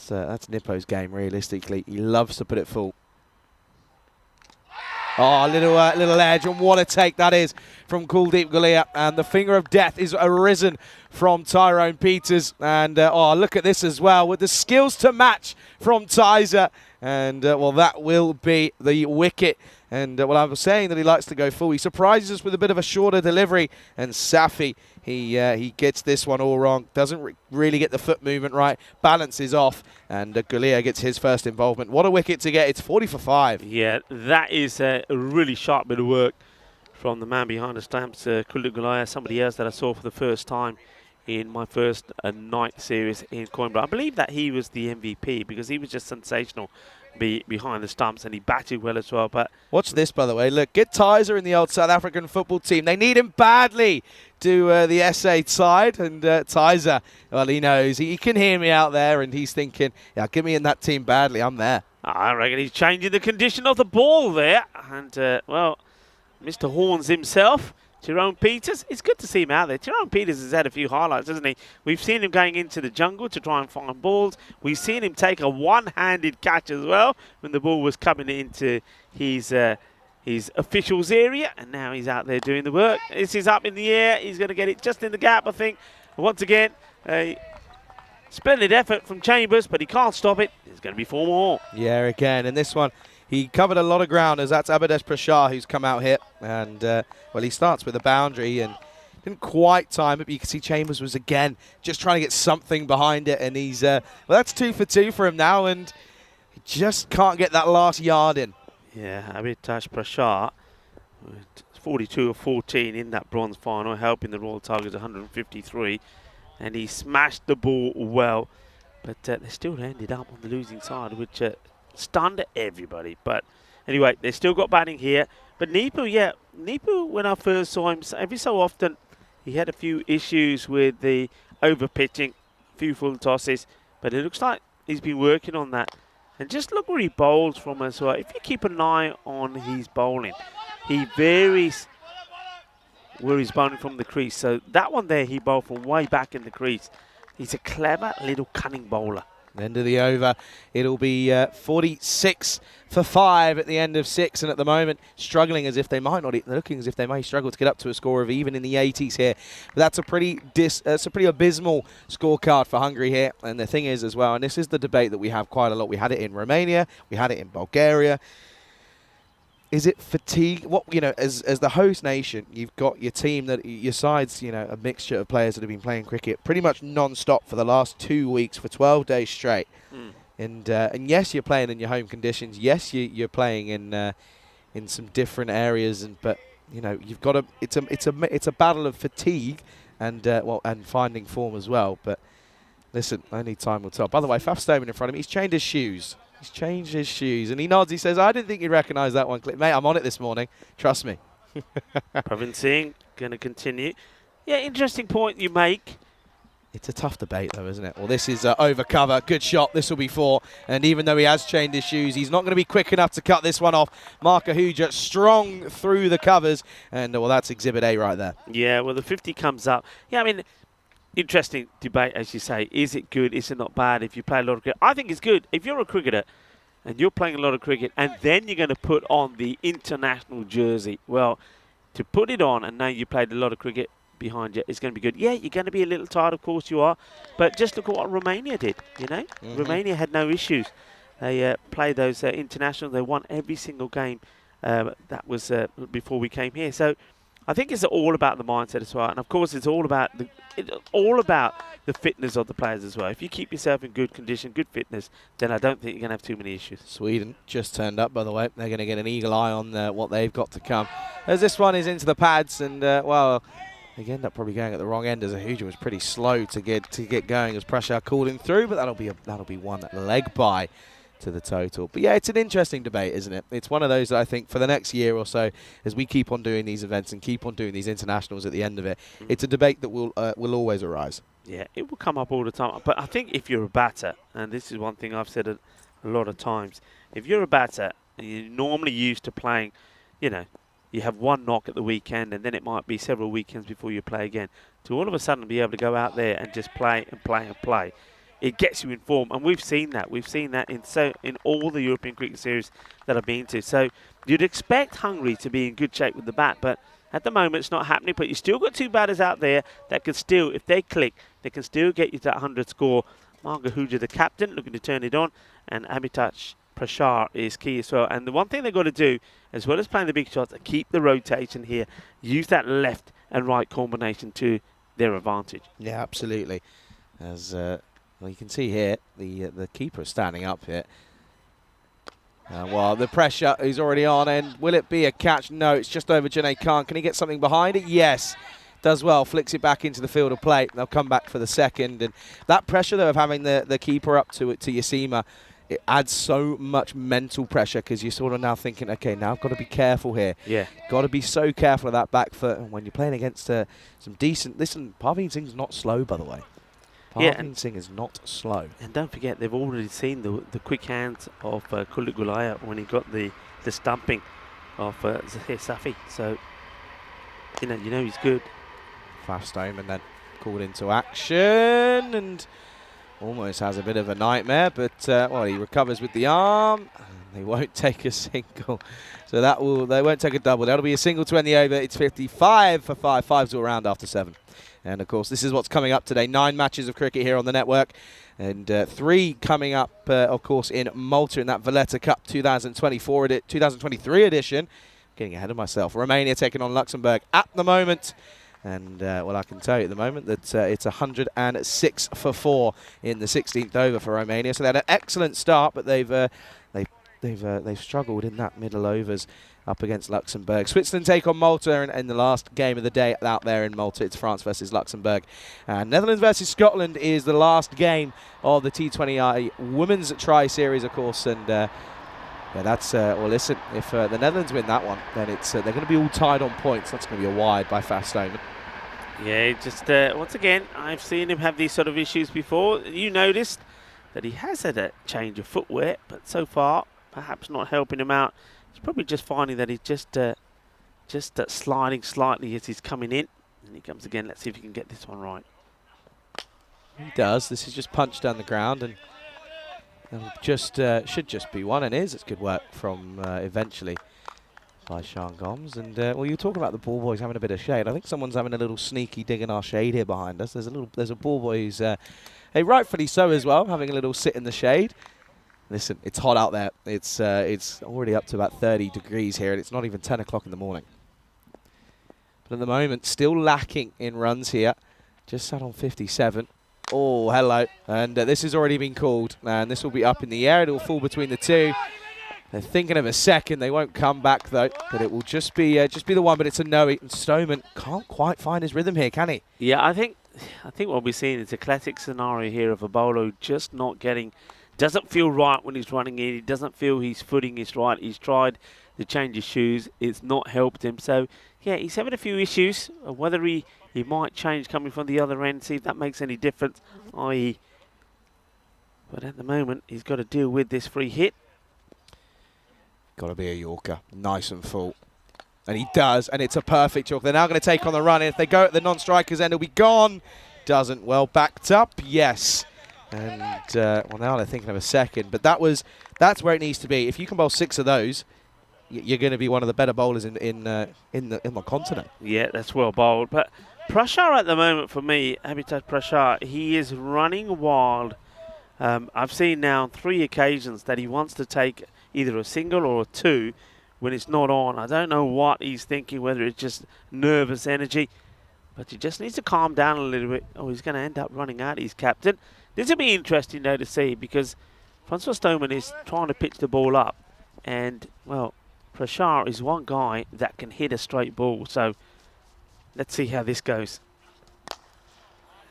Speaker 5: That's Nippo's game, realistically. He loves to put it full. Oh, little edge, and what a take that is from Kuldeep Gulia. And the finger of death is arisen from Tyrone Peters. And, oh, look at this as well, with the skills to match from Tizer. And, well, that will be the wicket. And, well, I was saying that he likes to go full. He surprises us with a bit of a shorter delivery. And Safi, he gets this one all wrong. Doesn't really get the foot movement right. Balance is off. And Gulia gets his first involvement. What a wicket to get. It's 40 for 5.
Speaker 1: Yeah, that is a really sharp bit of work from the man behind the stamps, Kuldeep Gulia, somebody else that I saw for the first time in my first night series in Coimbra. I believe that he was the MVP because he was just sensational behind the stumps, and he batted well as well. But
Speaker 5: watch this, by the way. Look, get Tizer in the old South African football team. They need him badly to the SA side. And Tizer, well, he knows. He can hear me out there, and he's thinking, yeah, get me in that team badly. I'm there.
Speaker 1: I reckon he's changing the condition of the ball there. And, well, Mr. Horns himself, Tyrone Peters, it's good to see him out there. Tyrone Peters has had a few highlights, hasn't he? We've seen him going into the jungle to try and find balls. We've seen him take a one-handed catch as well when the ball was coming into his officials area, and now he's out there doing the work. This is up in the air. He's going to get it just in the gap, I think. Once again, a splendid effort from Chambers, but he can't stop it. There's going to be 4 more.
Speaker 5: Yeah, again, and this one, he covered a lot of ground, as that's Abhilash Prashar who's come out here. And, well, he starts with a boundary and didn't quite time it, but you can see Chambers was, again, just trying to get something behind it. And he's, well, that's 2 for 2 for him now, and he just can't get that last yard in.
Speaker 1: Yeah, Abhilash Prashar, 42 of 14 in that bronze final, helping the Royal Tigers 153. And he smashed the ball well, but they still ended up on the losing side, which stunned everybody. But anyway, they still got batting here. But Nipu, yeah, Nipu, when I first saw him, every so often he had a few issues with the over pitching, a few full tosses, but it looks like he's been working on that. And just look where he bowls from as well. If you keep an eye on his bowling, he varies where he's bowling from the crease. So that one there, he bowled from way back in the crease. He's a clever little cunning bowler.
Speaker 5: End of the over. It'll be 46 for 5 at the end of 6, and at the moment struggling as if they might not. They're looking as if they may struggle to get up to a score of even in the 80s here. But that's a pretty abysmal scorecard for Hungary here. And the thing is as well, and this is the debate that we have quite a lot. We had it in Romania, we had it in Bulgaria. Is it fatigue? What, you know, as the host nation, you've got your team that your side's, you know, a mixture of players that have been playing cricket pretty much non-stop for the last 2 weeks for 12 days straight. And yes, you're playing in your home conditions. Yes, you're playing in in some different areas, but you know, you've got to. It's a battle of fatigue and and finding form as well. But listen, only time will tell. By the way, Faf Stoneman in front of me. He's changed his shoes. He's changed his shoes, and he nods. He says, "I didn't think you'd recognise that one, Clip. Mate, I'm on it this morning. Trust me."
Speaker 1: Pravin Singh going to continue. Yeah, interesting point you make.
Speaker 5: It's a tough debate, though, isn't it? Well, this is over cover. Good shot. This will be 4. And even though he has changed his shoes, he's not going to be quick enough to cut this one off. Mark Ahuja strong through the covers. And, well, that's Exhibit A right there.
Speaker 1: Yeah, well, the 50 comes up. Yeah, I mean, interesting debate, as you say. Is it good? Is it not bad if you play a lot of cricket? I think it's good. If you're a cricketer and you're playing a lot of cricket and then you're going to put on the international jersey, well, to put it on and know you played a lot of cricket behind you, it's going to be good. Yeah, you're going to be a little tired, of course you are, but just look at what Romania did, you know. Romania had no issues. They played those internationals. They won every single game. That was before we came here. So I think it's all about the mindset as well, and of course it's all about the fitness of the players as well. If you keep yourself in good condition, good fitness, then I don't think you're going to have too many issues.
Speaker 5: Sweden just turned up, by the way. They're going to get an eagle eye on what they've got to come. As this one is into the pads, and well, they end up probably going at the wrong end, as Ahuja was pretty slow to get going as pressure called him through, but that'll be one leg by to the total. But yeah, it's an interesting debate, isn't it? It's one of those that I think for the next year or so, as we keep on doing these events and keep on doing these internationals at the end of it, it's a debate that will always arise.
Speaker 1: Yeah, it will come up all the time. But I think if you're a batter, and this is one thing I've said a lot of times, if you're a batter and you're normally used to playing, you know, you have one knock at the weekend and then it might be several weekends before you play again, to all of a sudden be able to go out there and just play and play and play, it gets you in form. And we've seen that. We've seen that in all the European cricket series that I've been to. So you'd expect Hungary to be in good shape with the bat, but at the moment it's not happening. But you still got 2 batters out there that could still, if they click, they can still get you to that 100 score. Mark Ahuja, the captain, looking to turn it on, and Amitabh Prashar is key as well. And the one thing they've got to do, as well as playing the big shots, is keep the rotation here. Use that left and right combination to their advantage.
Speaker 5: Yeah, absolutely. As well, you can see here, the keeper is standing up here. Well, the pressure is already on, and will it be a catch? No, it's just over Junaid Khan. Can he get something behind it? Yes. Does well, flicks it back into the field of play. They'll come back for the second. And that pressure, though, of having the keeper up to Yasima, it adds so much mental pressure, because you're sort of now thinking, okay, now I've got to be careful here.
Speaker 1: Yeah.
Speaker 5: Got to be so careful of that back foot. And when you're playing against some decent... Listen, Parveen Singh's not slow, by the way. Parveen Singh is not slow.
Speaker 1: And don't forget, they've already seen the quick hands of Kuldeep Gulaya when he got the stumping of Zahir Safi. So, you know he's good.
Speaker 5: Faf Stoneman then called into action and almost has a bit of a nightmare, but well, he recovers with the arm. They won't take a single, so they won't take a double. That'll be a single to end the over. It's 55 for 5. 5's all round after 7. And of course, this is what's coming up today. 9 matches of cricket here on the network, and 3 coming up, of course, in Malta in that Valletta Cup 2023 edition. Getting ahead of myself. Romania taking on Luxembourg at the moment. And, well, I can tell you at the moment that it's 106 for 4 in the 16th over for Romania. So they had an excellent start, but they've struggled in that middle overs up against Luxembourg. Switzerland take on Malta in the last game of the day out there in Malta. It's France versus Luxembourg. And Netherlands versus Scotland is the last game of the T20I Women's Tri-Series, of course. And yeah, that's, well, listen, if the Netherlands win that one, then it's they're going to be all tied on points. That's going to be a wide by Faf Stoneman.
Speaker 1: Yeah, just once again, I've seen him have these sort of issues before. You noticed that he has had a change of footwear, but so far, perhaps not helping him out. He's probably just finding that he's just sliding slightly as he's coming in. And he comes again. Let's see if he can get this one right.
Speaker 5: He does. This is just punched down the ground, and just should just be one, and is. It's good work from eventually by Sean Gomes. And well, you're talking about the ball boys having a bit of shade. I think someone's having a little sneaky dig in our shade here behind us. There's a ball boy who's rightfully so as well, having a little sit in the shade. Listen, it's hot out there. It's already up to about 30 degrees here, and it's not even 10 o'clock in the morning. But at the moment, still lacking in runs here. Just sat on 57. Oh, hello. And this has already been called. And this will be up in the air. It will fall between the two. They're thinking of a second. They won't come back though, but it will just be the one. But it's a no. And Stoneman can't quite find his rhythm here, can he?
Speaker 1: Yeah, I think what we're seeing is a classic scenario here of a bowler just not getting, doesn't feel right when he's running in. He doesn't feel his footing is right. He's tried to change his shoes. It's not helped him. So, yeah, he's having a few issues. Whether he might change coming from the other end, see if that makes any difference, i.e. But at the moment, he's got to deal with this free hit.
Speaker 5: Got to be a Yorker. Nice and full. And he does, and it's a perfect Yorker. They're now going to take on the run. If they go at the non-strikers end, he'll be gone. Doesn't. Well, backed up, yes. And, well, now they're thinking of a second. But that's where it needs to be. If you can bowl 6 of those, you're going to be one of the better bowlers in the continent.
Speaker 1: Yeah, that's well bowled. But Prashar at the moment, for me, Habitat Prashar, he is running wild. I've seen now on 3 occasions that he wants to take either a single or a 2 when it's not on. I don't know what he's thinking, whether it's just nervous energy, but he just needs to calm down a little bit. Oh, he's going to end up running out, his captain. This will be interesting, though, to see, because Francois Stoneman is trying to pitch the ball up, and, well, Prashar is one guy that can hit a straight ball, so let's see how this goes.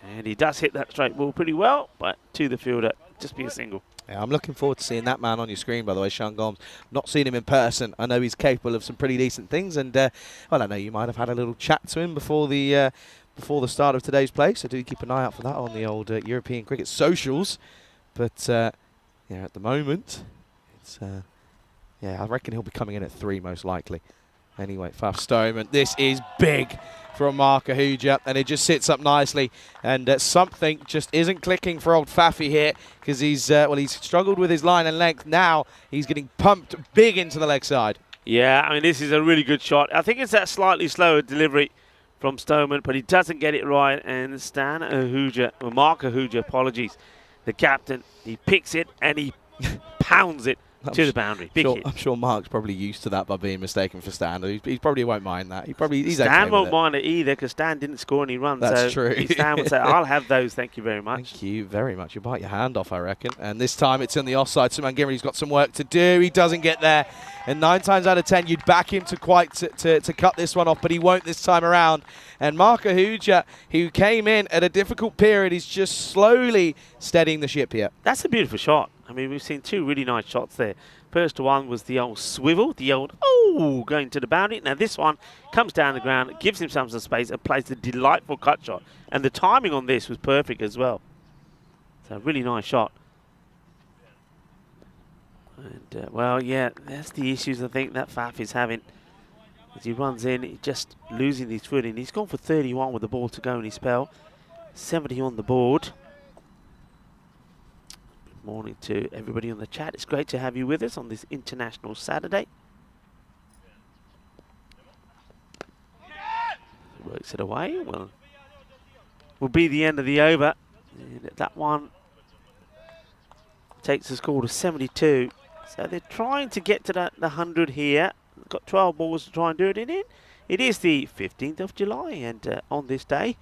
Speaker 1: And he does hit that straight ball pretty well, but to the fielder, just be a single.
Speaker 5: Yeah, I'm looking forward to seeing that man on your screen, by the way, Sean Gomes. Not seen him in person. I know he's capable of some pretty decent things, and well, I know you might have had a little chat to him before the start of today's play, so do keep an eye out for that on the old European cricket socials. But yeah, at the moment, it's yeah, I reckon he'll be coming in at 3 most likely. Anyway, Faf Stoneman, this is big from Mark Ahuja, and it just sits up nicely, and something just isn't clicking for old Faffy here, because he's struggled with his line and length. Now he's getting pumped big into the leg side.
Speaker 1: Yeah, I mean, this is a really good shot. I think it's that slightly slower delivery from Stoneman, but he doesn't get it right, and Mark Ahuja, apologies, the captain, he picks it and he pounds it to the boundary. Big hit.
Speaker 5: I'm sure Mark's probably used to that by being mistaken for Stan. He probably won't mind that. He's
Speaker 1: Stan
Speaker 5: okay
Speaker 1: won't
Speaker 5: with
Speaker 1: mind it either, because Stan didn't score any runs.
Speaker 5: That's true.
Speaker 1: Stan would say, I'll have those, thank you very much.
Speaker 5: Thank you very much. You'll bite your hand off, I reckon. And this time it's on the offside. Suman Gimri's got some work to do. He doesn't get there. And 9 times out of 10, you'd back him to cut this one off, but he won't this time around. And Mark Ahuja, who came in at a difficult period, is just slowly steadying the ship here.
Speaker 1: That's a beautiful shot. I mean, we've seen 2 really nice shots there. First one was the old swivel, the old, going to the boundary. Now this one comes down the ground, gives himself some space, and plays a delightful cut shot. And the timing on this was perfect as well. So, really nice shot. And, well, yeah, that's the issues I think that Faf is having. As he runs in, he's just losing his footing. He's gone for 31 with the ball to go in his spell. 70 on the board. Good morning to everybody on the chat. It's great to have you with us on this International Saturday. Works it away. Well, will be the end of the over. And that one takes the score to 72. So they're trying to get to the 100 here. Got 12 balls to try and do it in. It is the 15th of July, and on this day,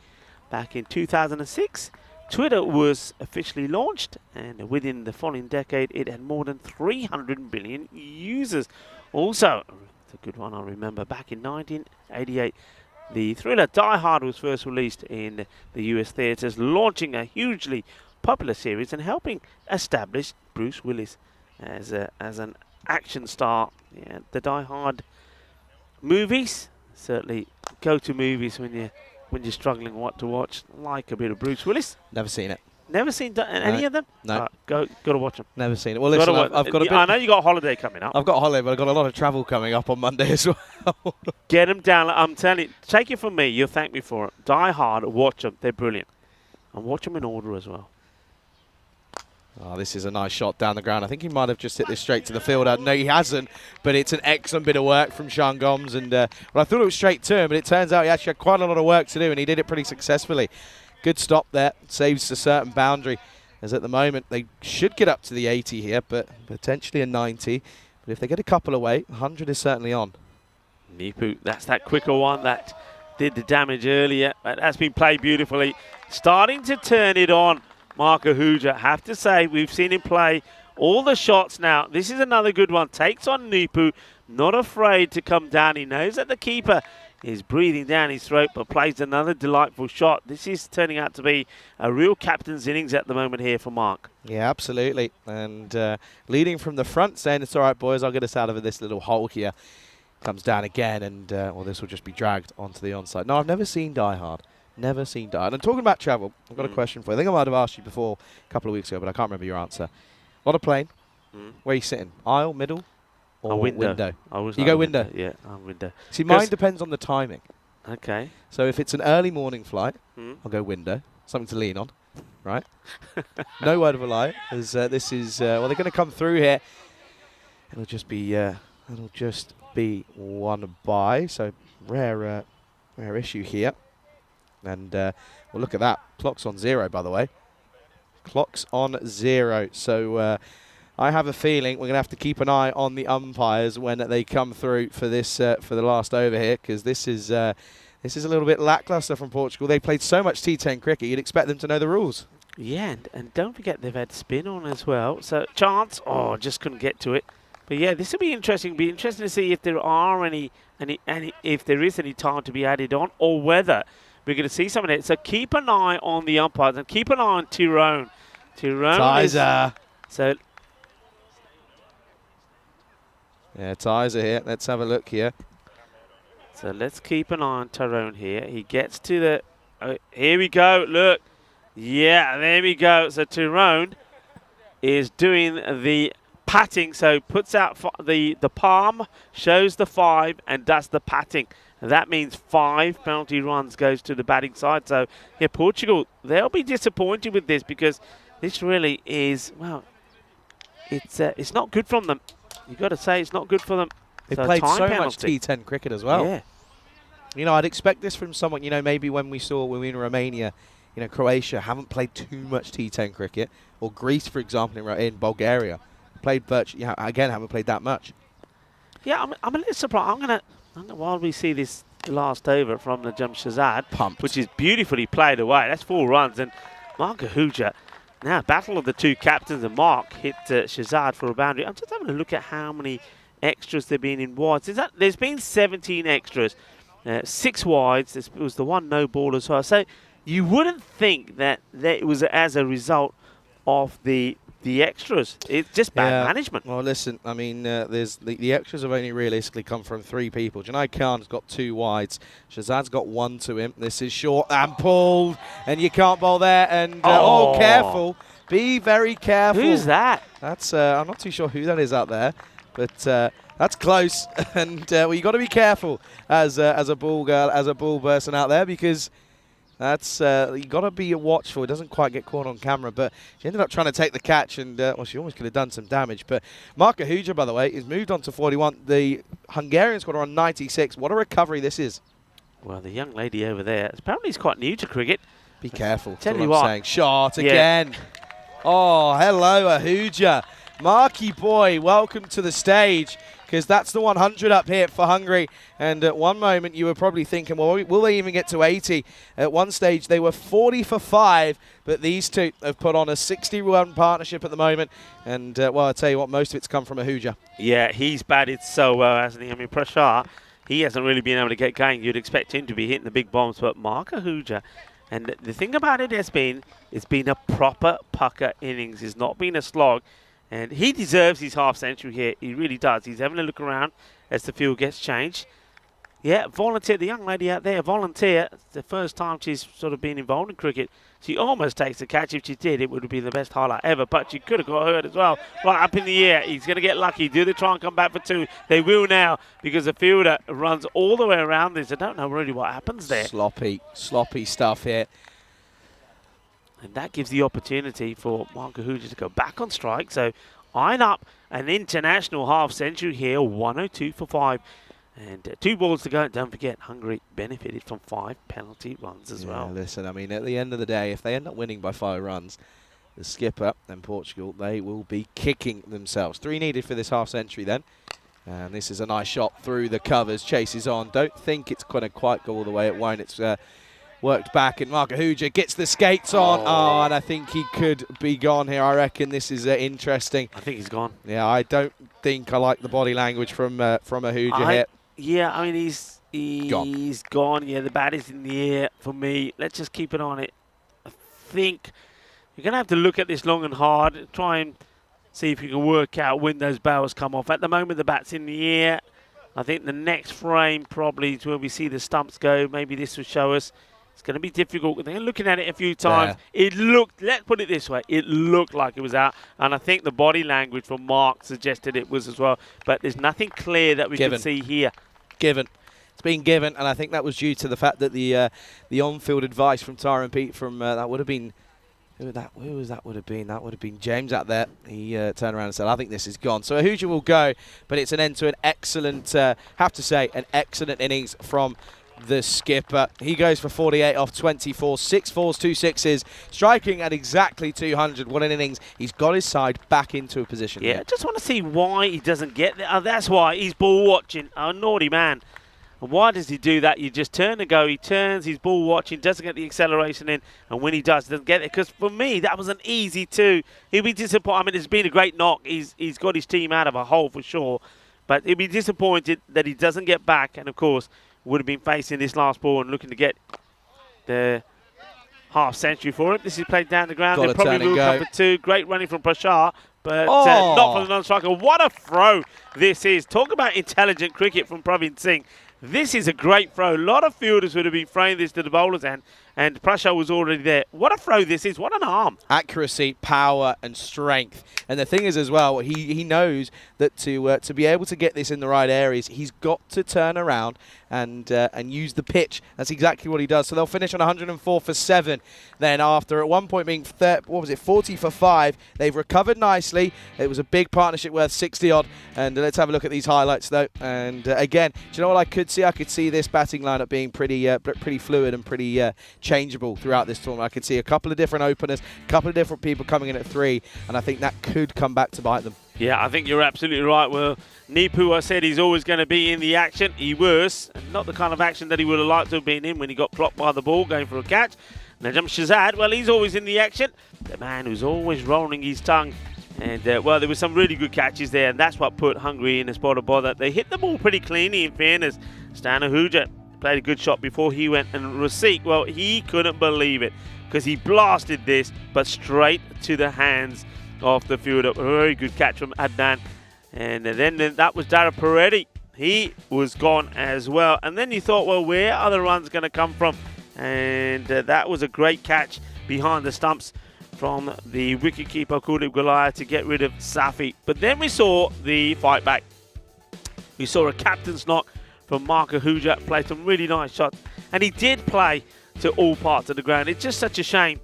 Speaker 1: back in 2006, Twitter was officially launched, and within the following decade, it had more than 300 billion users. Also, it's a good one I remember, back in 1988, the thriller Die Hard was first released in the US theatres, launching a hugely popular series and helping establish Bruce Willis as an action star. Yeah, the Die Hard movies, certainly go-to movies when you're struggling what to watch, like a bit of Bruce Willis.
Speaker 5: Never seen it.
Speaker 1: Never seen any of them?
Speaker 5: No.
Speaker 1: Got to watch them.
Speaker 5: Never seen it. Well, listen, I've got a bit.
Speaker 1: I know you got a holiday coming up.
Speaker 5: I've got a holiday, but I've got a lot of travel coming up on Monday as well.
Speaker 1: Get them down. I'm telling you, take it from me. You'll thank me for it. Die Hard, watch them. They're brilliant. And watch them in order as well.
Speaker 5: Oh, this is a nice shot down the ground. I think he might have just hit this straight to the fielder. No, he hasn't, but it's an excellent bit of work from Sean Gomes. And well, I thought it was straight to him, but it turns out he actually had quite a lot of work to do, and he did it pretty successfully. Good stop there. Saves a certain boundary, as at the moment they should get up to the 80 here, but potentially a 90. But if they get a couple away, 100 is certainly on.
Speaker 1: Nipu, that's that quicker one that did the damage earlier. But that's been played beautifully. Starting to turn it on. Mark Ahuja, have to say, we've seen him play all the shots now. This is another good one. Takes on Nupu, not afraid to come down. He knows that the keeper is breathing down his throat, but plays another delightful shot. This is turning out to be a real captain's innings at the moment here for Mark.
Speaker 5: Yeah, absolutely. And leading from the front, saying, it's all right, boys, I'll get us out of this little hole here. Comes down again, and well, this will just be dragged onto the onside. No, I've never seen Die Hard. Never seen Die Hard. And talking about travel, I've got a question for you. I think I might have asked you before a couple of weeks ago, but I can't remember your answer. On a plane, where are you sitting? Aisle, middle, or window? You go window?
Speaker 1: Yeah, I'm window.
Speaker 5: See, mine depends on the timing.
Speaker 1: Okay.
Speaker 5: So if it's an early morning flight, I'll go window. Something to lean on, right? No word of a lie. As this is, well, they're going to come through here. It'll just be one by. So rare issue here. And well, look at that. Clock's on 0, by the way. Clock's on 0. So I have a feeling we're going to have to keep an eye on the umpires when they come through for this for the last over here, because this is a little bit lackluster from Portugal. They played so much T10 cricket, you'd expect them to know the rules.
Speaker 1: Yeah, and don't forget they've had spin on as well. So chance, just couldn't get to it. But yeah, this will be interesting. Be interesting to see if there are any if there is any time to be added on, or whether we're going to see some of it. So keep an eye on the umpires and keep an eye on Tyrone.
Speaker 5: Tizer.
Speaker 1: So.
Speaker 5: Yeah, Tizer here. Let's have a look here.
Speaker 1: So let's keep an eye on Tyrone here. He gets to the... here we go. Look. Yeah, there we go. So Tyrone is doing the patting. So puts out the palm, shows the 5, and does the patting. And that means 5 penalty runs goes to the batting side. So, yeah, Portugal, they'll be disappointed with this, because this really is, well, it's not good from them. You've got to say it's not good for them.
Speaker 5: They played so much T10 cricket as well.
Speaker 1: Yeah.
Speaker 5: You know, I'd expect this from someone, you know, maybe when we were in Romania, you know, Croatia haven't played too much T10 cricket, or Greece, for example, in Bulgaria, played virtually, again, haven't played that much.
Speaker 1: Yeah, I'm a little surprised. While we see this last over from the Shahzad, which is beautifully played away, that's 4 runs, and Mark Ahuja, now battle of the 2 captains, and Mark hit Shahzad for a boundary. I'm just having a look at how many extras there have been in wides. There's been 17 extras, 6 wides. There was the 1 no ball as well. So you wouldn't think that it was as a result of the extras. It's just bad management.
Speaker 5: Well, listen, I mean, there's the extras have only realistically come from 3 people. Janai Khan's got 2 wides. Shahzad's got 1 to him. This is short and pulled, and you can't bowl there. And careful. Be very careful.
Speaker 1: Who's that?
Speaker 5: That's I'm not too sure who that is out there, but that's close. And well, you got to be careful as a ball girl, as a ball person out there, because that's you got to be watchful. It doesn't quite get caught on camera, but she ended up trying to take the catch, and well, she almost could have done some damage. But Mark Ahuja, by the way, is moved on to 41. The Hungarian squad are on 96. What a recovery this is.
Speaker 1: Well, the young lady over there, apparently is quite new to cricket.
Speaker 5: Be careful.
Speaker 1: Tell you
Speaker 5: what
Speaker 1: what.
Speaker 5: I'm saying. Shot again. Oh, hello, Ahuja. Marky boy, welcome to the stage, because that's the 100 up here for Hungary. And at one moment, you were probably thinking, well, will they even get to 80? At one stage, they were 40 for 5, but these two have put on a 60-run partnership at the moment. And, well, I'll tell you what, most of it's come from Ahuja.
Speaker 1: Yeah, he's batted so well, hasn't he? I mean, Prashar, he hasn't really been able to get going. You'd expect him to be hitting the big bombs, but Mark Ahuja, and the thing about it has been, it's been a proper pucker innings. It's not been a slog. And he deserves his half-century here. He really does. He's having a look around as the field gets changed. Yeah, volunteer. The young lady out there, volunteer. It's the first time she's sort of been involved in cricket. She almost takes the catch. If she did, it would have been the best highlight ever. But she could have got hurt as well. Right up in the air. He's going to get lucky. Do they try and come back for 2? They will now, because the fielder runs all the way around this. I don't know really what happens there.
Speaker 5: Sloppy stuff here.
Speaker 1: And that gives the opportunity for Mark Ahuja to go back on strike. So eyeing up an international half-century here, 102 for 5. And 2 balls to go. Don't forget, Hungary benefited from 5 penalty runs as well.
Speaker 5: Listen, I mean, at the end of the day, if they end up winning by 5 runs, the skipper and Portugal, they will be kicking themselves. 3 needed for this half-century then. And this is a nice shot through the covers. Chases on. Don't think it's going to quite go all the way. It won't. It's worked back, and Mark Ahuja gets the skates on. Oh, and I think he could be gone here. I reckon this is interesting.
Speaker 1: I think he's gone.
Speaker 5: Yeah, I don't think I like the body language from Ahuja here.
Speaker 1: Yeah, I mean, he's gone. Yeah, the bat is in the air for me. Let's just keep an eye on it. I think you're going to have to look at this long and hard, try and see if you can work out when those barrels come off. At the moment, the bat's in the air. I think the next frame probably is where we see the stumps go. Maybe this will show us. It's going to be difficult. They're looking at it a few times. Yeah. It looked, let's put it this way, it looked like it was out. And I think the body language from Mark suggested it was as well. But there's nothing clear that we can see here.
Speaker 5: Given. It's been given, and I think that was due to the fact that the on-field advice from Tara and Pete from that would have been, who was that would have been? That would have been James out there. He turned around and said, I think this is gone. So Ahuja will go, but it's an end to an excellent, have to say, an excellent innings from the skipper. He goes for 48 off 24, 6 fours, 2 sixes, striking at exactly 200. What an innings. He's got his side back into a position.
Speaker 1: Yeah, I just want to see why he doesn't get there. That's why he's ball watching. A naughty man. And why does he do that? You just turn and go. He turns, he's ball watching, doesn't get the acceleration in, and when he does, doesn't get it. Because for me, that was an easy two. He'll be disappointed. I mean, it's been a great knock. He's got his team out of a hole for sure. But he'll be disappointed that he doesn't get back. And, of course, would have been facing this last ball and looking to get the half century for it. This is played down the ground. They'll probably move up for 2. Great running from Prashar, but not for the non-striker. What a throw this is. Talk about intelligent cricket from Praveen Singh. This is a great throw. A lot of fielders would have been throwing this to the bowler's end, and Prashar was already there. What a throw this is. What an arm.
Speaker 5: Accuracy, power, and strength. And the thing is as well, he knows that to be able to get this in the right areas, he's got to turn around and use the pitch. That's exactly what he does. So they'll finish on 104 for 7. Then after at one point being 40 for 5, they've recovered nicely. It was a big partnership worth 60 odd. And let's have a look at these highlights though. And again, do you know what I could see? I could see this batting lineup being pretty fluid and pretty changeable throughout this tournament. I could see a couple of different openers, a couple of different people coming in at 3, and I think that could come back to bite them.
Speaker 1: Yeah, I think you're absolutely right. Well, Nipu, I said he's always going to be in the action. He was. Not the kind of action that he would have liked to have been in when he got clocked by the ball going for a catch. Najam Shazad, well, he's always in the action. The man who's always rolling his tongue. And, well, there were some really good catches there, and that's what put Hungary in a spot of bother. They hit the ball pretty cleanly, in fairness. Stan Ahuja played a good shot before he went, and Rasik, well, he couldn't believe it because he blasted this, but straight to the hands of the fielder. A very good catch from Adnan. And then that was Dara Peretti. He was gone as well. And then you thought, well, where are the runs going to come from? And that was a great catch behind the stumps from the wicketkeeper Kuldeep Goliath to get rid of Safi. But then we saw the fight back. We saw a captain's knock from Mark Ahuja, played some really nice shots. And he did play to all parts of the ground. It's just such a shame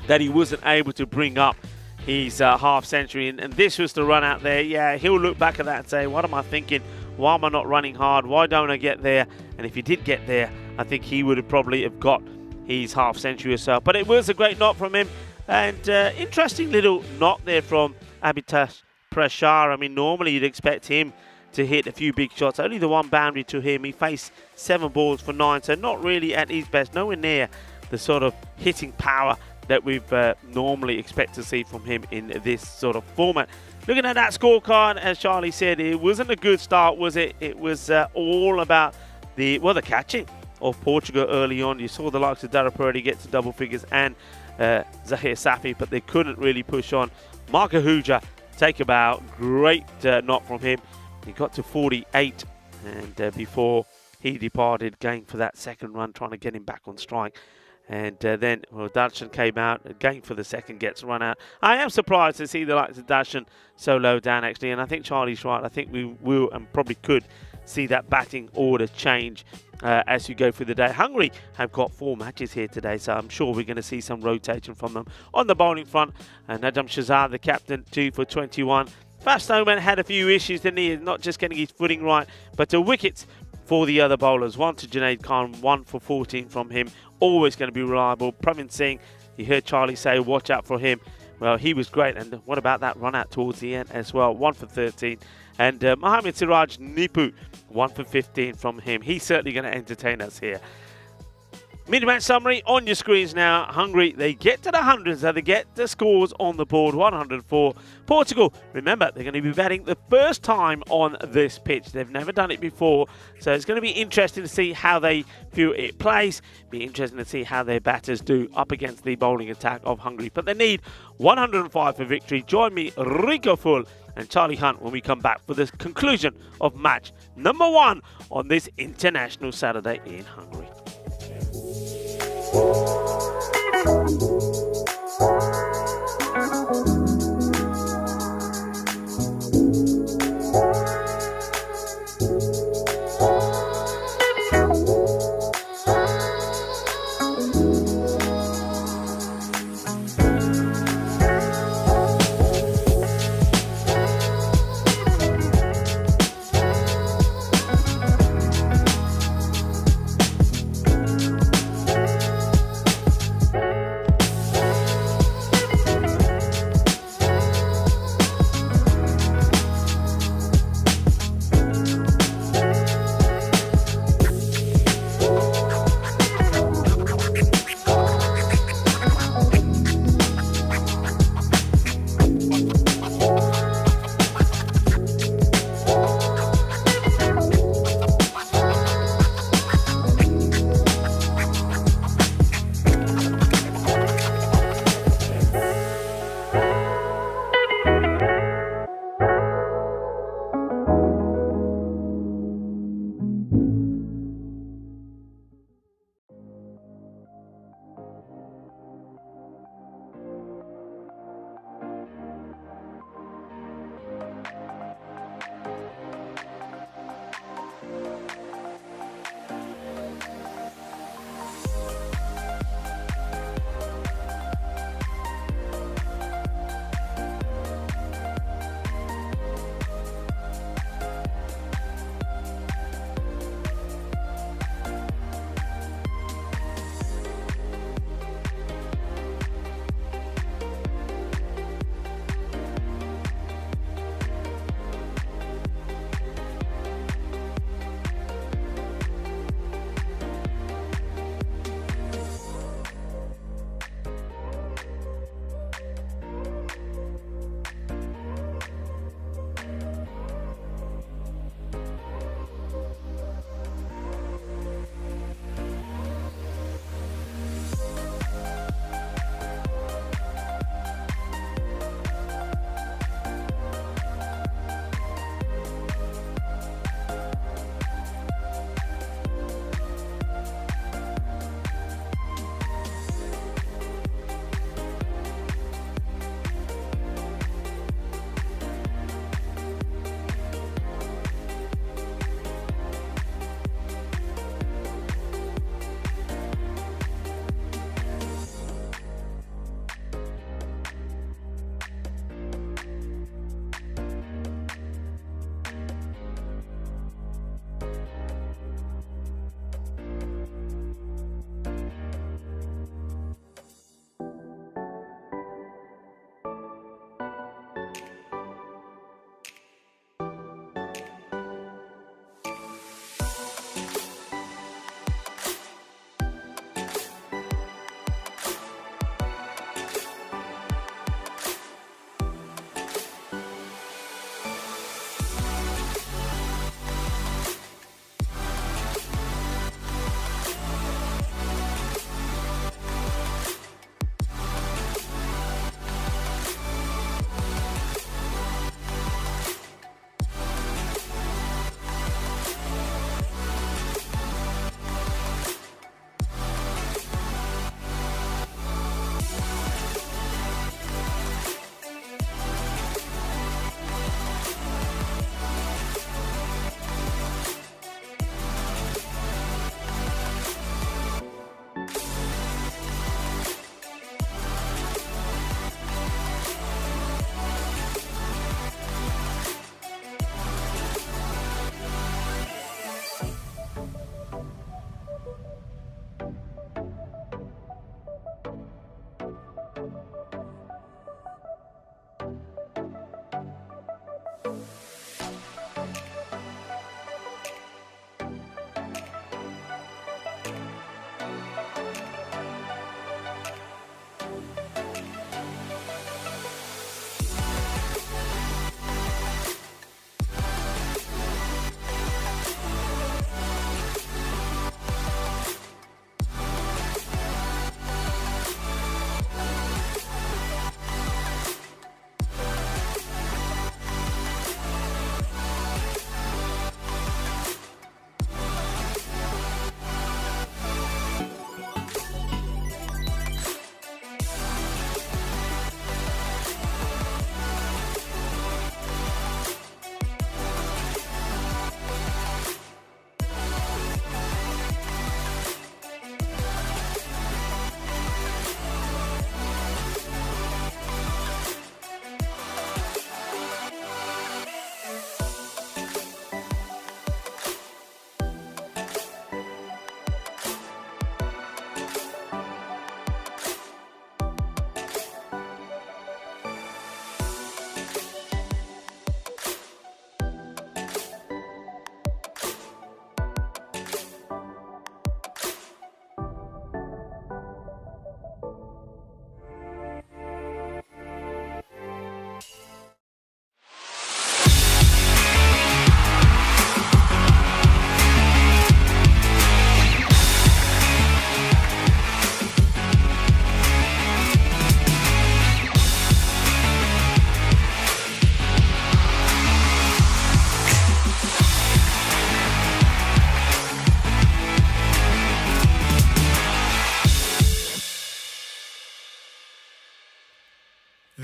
Speaker 1: that he wasn't able to bring up his half century. And this was the run out there. Yeah, he'll look back at that and say, what am I thinking? Why am I not running hard? Why don't I get there? And if he did get there, I think he would have probably have got his half century or so. But it was a great knock from him. And interesting little knock there from Abhitash Prashar. I mean, normally you'd expect him to hit a few big shots. Only the one boundary to him. He faced 7 balls for 9, so not really at his best. Nowhere near the sort of hitting power that we've normally expect to see from him in this sort of format. Looking at that scorecard, as Charlie said, it wasn't a good start, was it? It was all about the catching of Portugal early on. You saw the likes of Dara Peretti get to double figures and Zahir Safi, but they couldn't really push on. Mark Ahuja take about. Great knock from him. He got to 48, and before he departed, going for that second run, trying to get him back on strike. And then, well, Darshan came out, again for the second, gets run out. I am surprised to see the likes of Darshan so low down, actually, and I think Charlie's right. I think we will and probably could see that batting order change as you go through the day. Hungary have got 4 matches here today, so I'm sure we're going to see some rotation from them on the bowling front. And Najam Shazad, the captain, 2 for 21. Faf Snowman had a few issues, didn't he? Not just getting his footing right, but the wickets for the other bowlers. 1 to Junaid Khan, 1 for 14 from him. Always going to be reliable. Praveen Singh, you heard Charlie say, watch out for him. Well, he was great. And what about that run out towards the end as well? 1 for 13. And Mohammad Siraj Nipu, 1 for 15 from him. He's certainly going to entertain us here. Mid-match summary on your screens now. Hungary, they get to the hundreds, so they get the scores on the board, 104. Portugal, remember, they're going to be batting the first time on this pitch. They've never done it before, so it's going to be interesting to see how they feel it plays. Be interesting to see how their batters do up against the bowling attack of Hungary. But they need 105 for victory. Join me, Rico Full and Charlie Hunt, when we come back for the conclusion of match number 1 on this International Saturday in Hungary.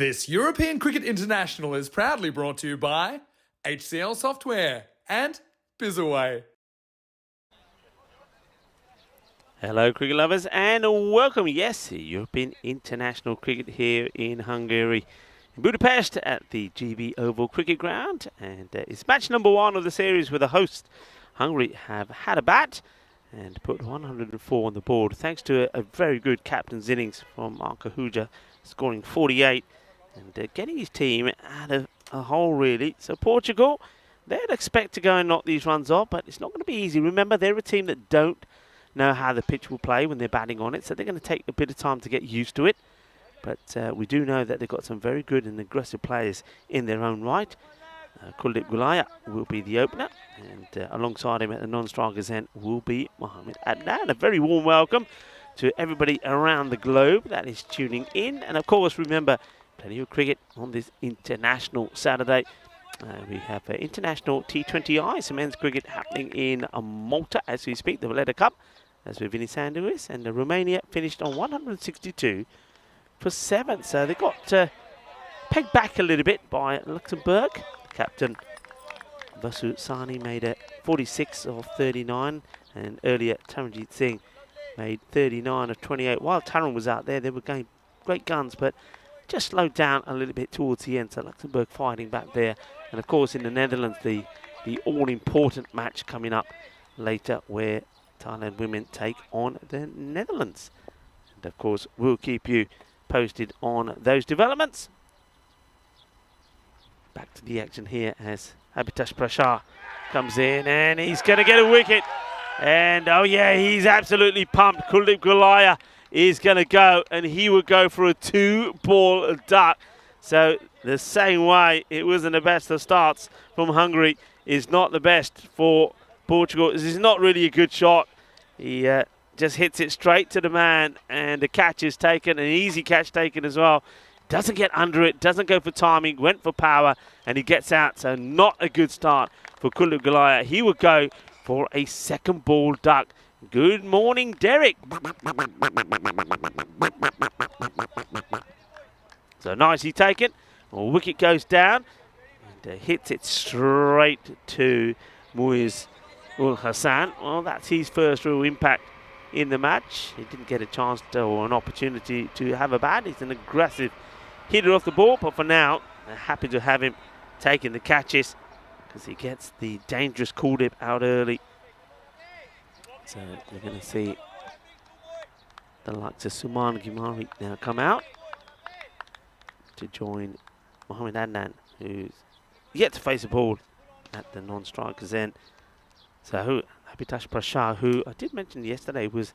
Speaker 2: This European Cricket International is proudly brought to you by HCL Software and Bizaway.
Speaker 1: Hello cricket lovers and welcome, yes, European International Cricket here in Hungary, in Budapest at the GB Oval Cricket Ground, and it's match number 1 of the series where the hosts, Hungary, have had a bat and put 104 on the board thanks to a very good captain's innings from Marco Huja, scoring 48 and getting his team out of a hole really. So Portugal, they'd expect to go and knock these runs off, but it's not going to be easy. Remember, they're a team that don't know how the pitch will play when they're batting on it, so they're going to take a bit of time to get used to it. But we do know that they've got some very good and aggressive players in their own right. Kuldip Gulaya will be the opener, and alongside him at the non-strikers end will be Mohamed Adnan. A very warm welcome to everybody around the globe that is tuning in, and of course remember, plenty of cricket on this international Saturday. We have international T20I, some men's cricket happening in Malta as we speak, the Valletta Cup, as with Vinny Sandewis, and Romania finished on 162 for 7. So they got pegged back a little bit by Luxembourg. Captain Vasu Sani made a 46 of 39, and earlier Taranjit Singh made 39 of 28. While Taran was out there, they were going great guns, but just slowed down a little bit towards the end. So Luxembourg fighting back there. And of course in the Netherlands, the all-important match coming up later where Thailand women take on the Netherlands. And of course we'll keep you posted on those developments. Back to the action here as Habitash Prashar comes in and he's going to get a wicket. And oh yeah, he's absolutely pumped. Kuldip Gulaya is going to go, and he would go for a 2-ball duck. So the same way it wasn't the best of starts from Hungary is not the best for Portugal. This is not really a good shot. He just hits it straight to the man, and the catch is taken, an easy catch taken as well. Doesn't get under it, doesn't go for timing, went for power, and he gets out. So not a good start for Kuldip Gulaya. He would go for a 2nd-ball duck. Good morning, Derek. So nicely taken. Well, wicket goes down and hits it straight to Muiz Ul Hassan. Well, that's his first real impact in the match. He didn't get a chance or an opportunity to have a bat. He's an aggressive hitter off the ball, but for now, they're happy to have him taking the catches because he gets the dangerous Kuldip out early. So we're going to see the likes of Suman Gimari now come out to join Mohamed Adnan, who's yet to face a ball at the non-strikers end. So Habitash Prashar, who I did mention yesterday, was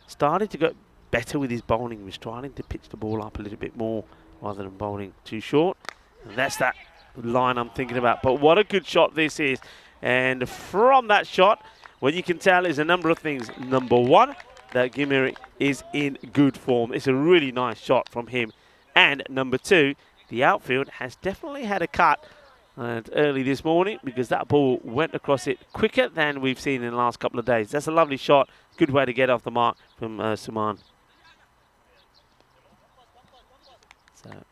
Speaker 1: starting to go better with his bowling. He was trying to pitch the ball up a little bit more rather than bowling too short. And that's that line I'm thinking about. But what a good shot this is. And from that shot, what you can tell is a number of things. Number 1, that Gimiri is in good form. It's a really nice shot from him. And number 2, the outfield has definitely had a cut early this morning because that ball went across it quicker than we've seen in the last couple of days. That's a lovely shot. Good way to get off the mark from Suman. So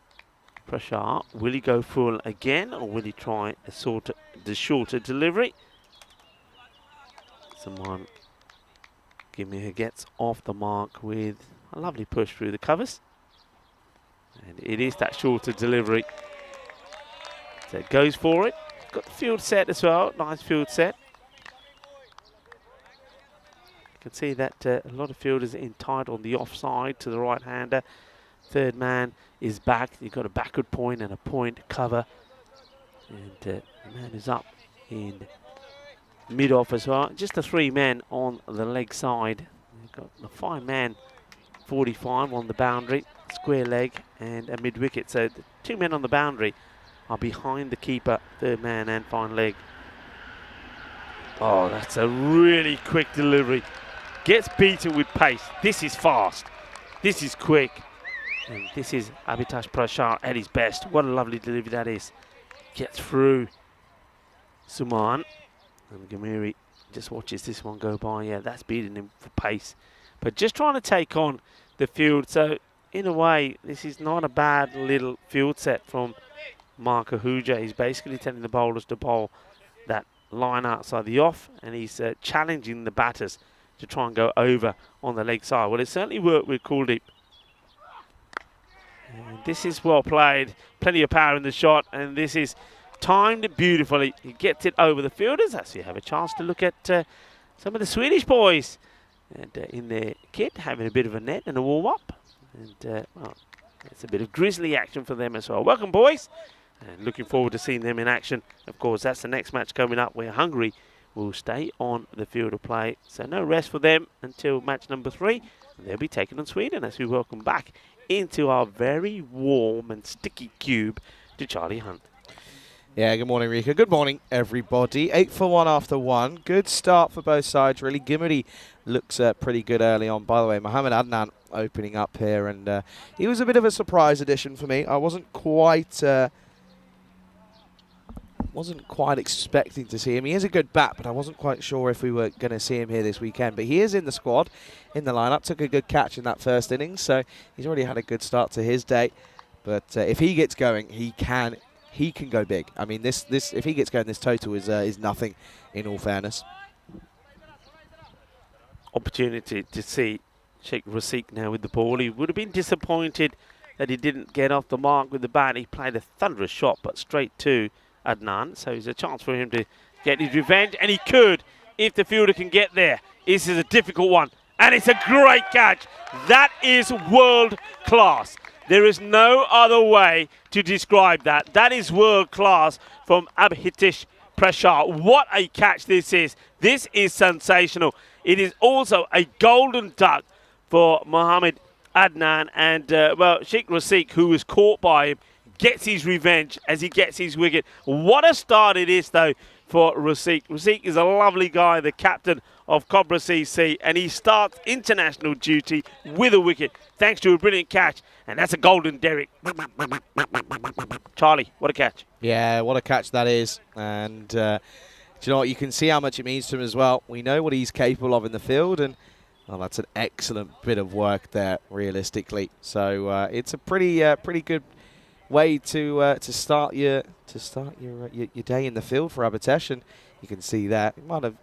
Speaker 1: Prashar, will he go full again or will he try the shorter delivery? Someone Gimir gets off the mark with a lovely push through the covers. And it is that shorter delivery. So it goes for it. Got the field set as well. Nice field set. You can see that a lot of fielders are in tight on the offside to the right-hander. Third man is back. You've got a backward point and a point cover. And the man is up in mid-off as well. Just the 3 men on the leg side. You've got the 5-man 45 on the boundary, square leg and a mid-wicket. So the 2 men on the boundary are behind the keeper, 3rd man and fine leg. Oh, that's a really quick delivery. Gets beaten with pace. This is fast. This is quick. And this is Habitash Prashar at his best. What a lovely delivery that is. Gets through Suman. And Gimiri just watches this one go by. Yeah, that's beating him for pace. But just trying to take on the field. So in a way, this is not a bad little field set from Marco Huja. He's basically telling the bowlers to bowl that line outside the off, and he's challenging the batters to try and go over on the leg side. Well, it certainly worked with Kuldeep. And this is well played. Plenty of power in the shot, and this is timed beautifully. He gets it over the fielders. As you have a chance to look at some of the Swedish boys and in their kit, having a bit of a net and a warm-up. And, well, it's a bit of grizzly action for them as well. Welcome, boys. And looking forward to seeing them in action. Of course, that's the next match coming up where Hungary will stay on the field of play. So no rest for them until match number 3. They'll be taking on Sweden as we welcome back into our very warm and sticky cube to Charlie Hunt.
Speaker 5: Yeah, good morning, Rika. Good morning, everybody. 8 for 1 after 1. Good start for both sides, really. Gimmerty looks pretty good early on. By the way, Mohamed Adnan opening up here, and he was a bit of a surprise addition for me. I wasn't quite expecting to see him. He is a good bat, but I wasn't quite sure if we were going to see him here this weekend. But he is in the squad, in the lineup. Took a good catch in that first innings, so he's already had a good start to his day. But if he gets going, he can go big. I mean, this if he gets going, this total is nothing, in all fairness.
Speaker 1: Opportunity to see Sheikh Rafiq now with the ball. He would have been disappointed that he didn't get off the mark with the bat. He played a thunderous shot, but straight to Adnan. So it's a chance for him to get his revenge, and he could if the fielder can get there. This is a difficult one, and it's a great catch. That is world class. There is no other way to describe that. That is world class from Abhitish Prashar. What a catch this is. This is sensational. It is also a golden duck for Mohamed Adnan. And, well, Sheikh Rafiq, who was caught by him, gets his revenge as he gets his wicket. What a start it is, though, for Rafiq. Rafiq is a lovely guy, the captain of Cobra CC, and he starts international duty with a wicket thanks to a brilliant catch, and that's a golden derrick. Charlie, what a catch.
Speaker 5: Yeah, what a catch that is. And do you know what? You can see how much it means to him as well. We know what he's capable of in the field, and well, that's an excellent bit of work there, realistically. So it's a pretty good way to start your day in the field for Abhitesh, and you can see that he might have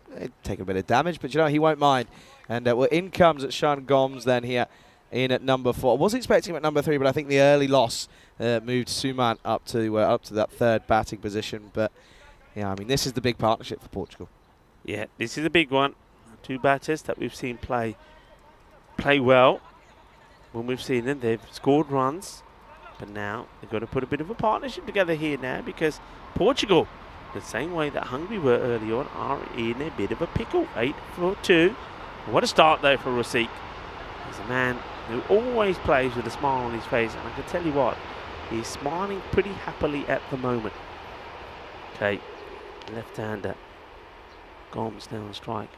Speaker 5: taken a bit of damage, but you know he won't mind. And well, in comes at Sean Gomes then here in at number 4. I was expecting him at number 3, but I think the early loss moved Suman up to that third batting position. But yeah, I mean, this is the big partnership for Portugal.
Speaker 1: Yeah, this is a big one. 2 batters that we've seen play well. When we've seen them, they've scored runs. But now they've got to put a bit of a partnership together here now, because Portugal, the same way that Hungary were early on, are in a bit of a pickle. 8 for 2. What a start, though, for Rafiq. He's a man who always plays with a smile on his face, and I can tell you what, he's smiling pretty happily at the moment. Okay, left-hander. Gomes now on strike.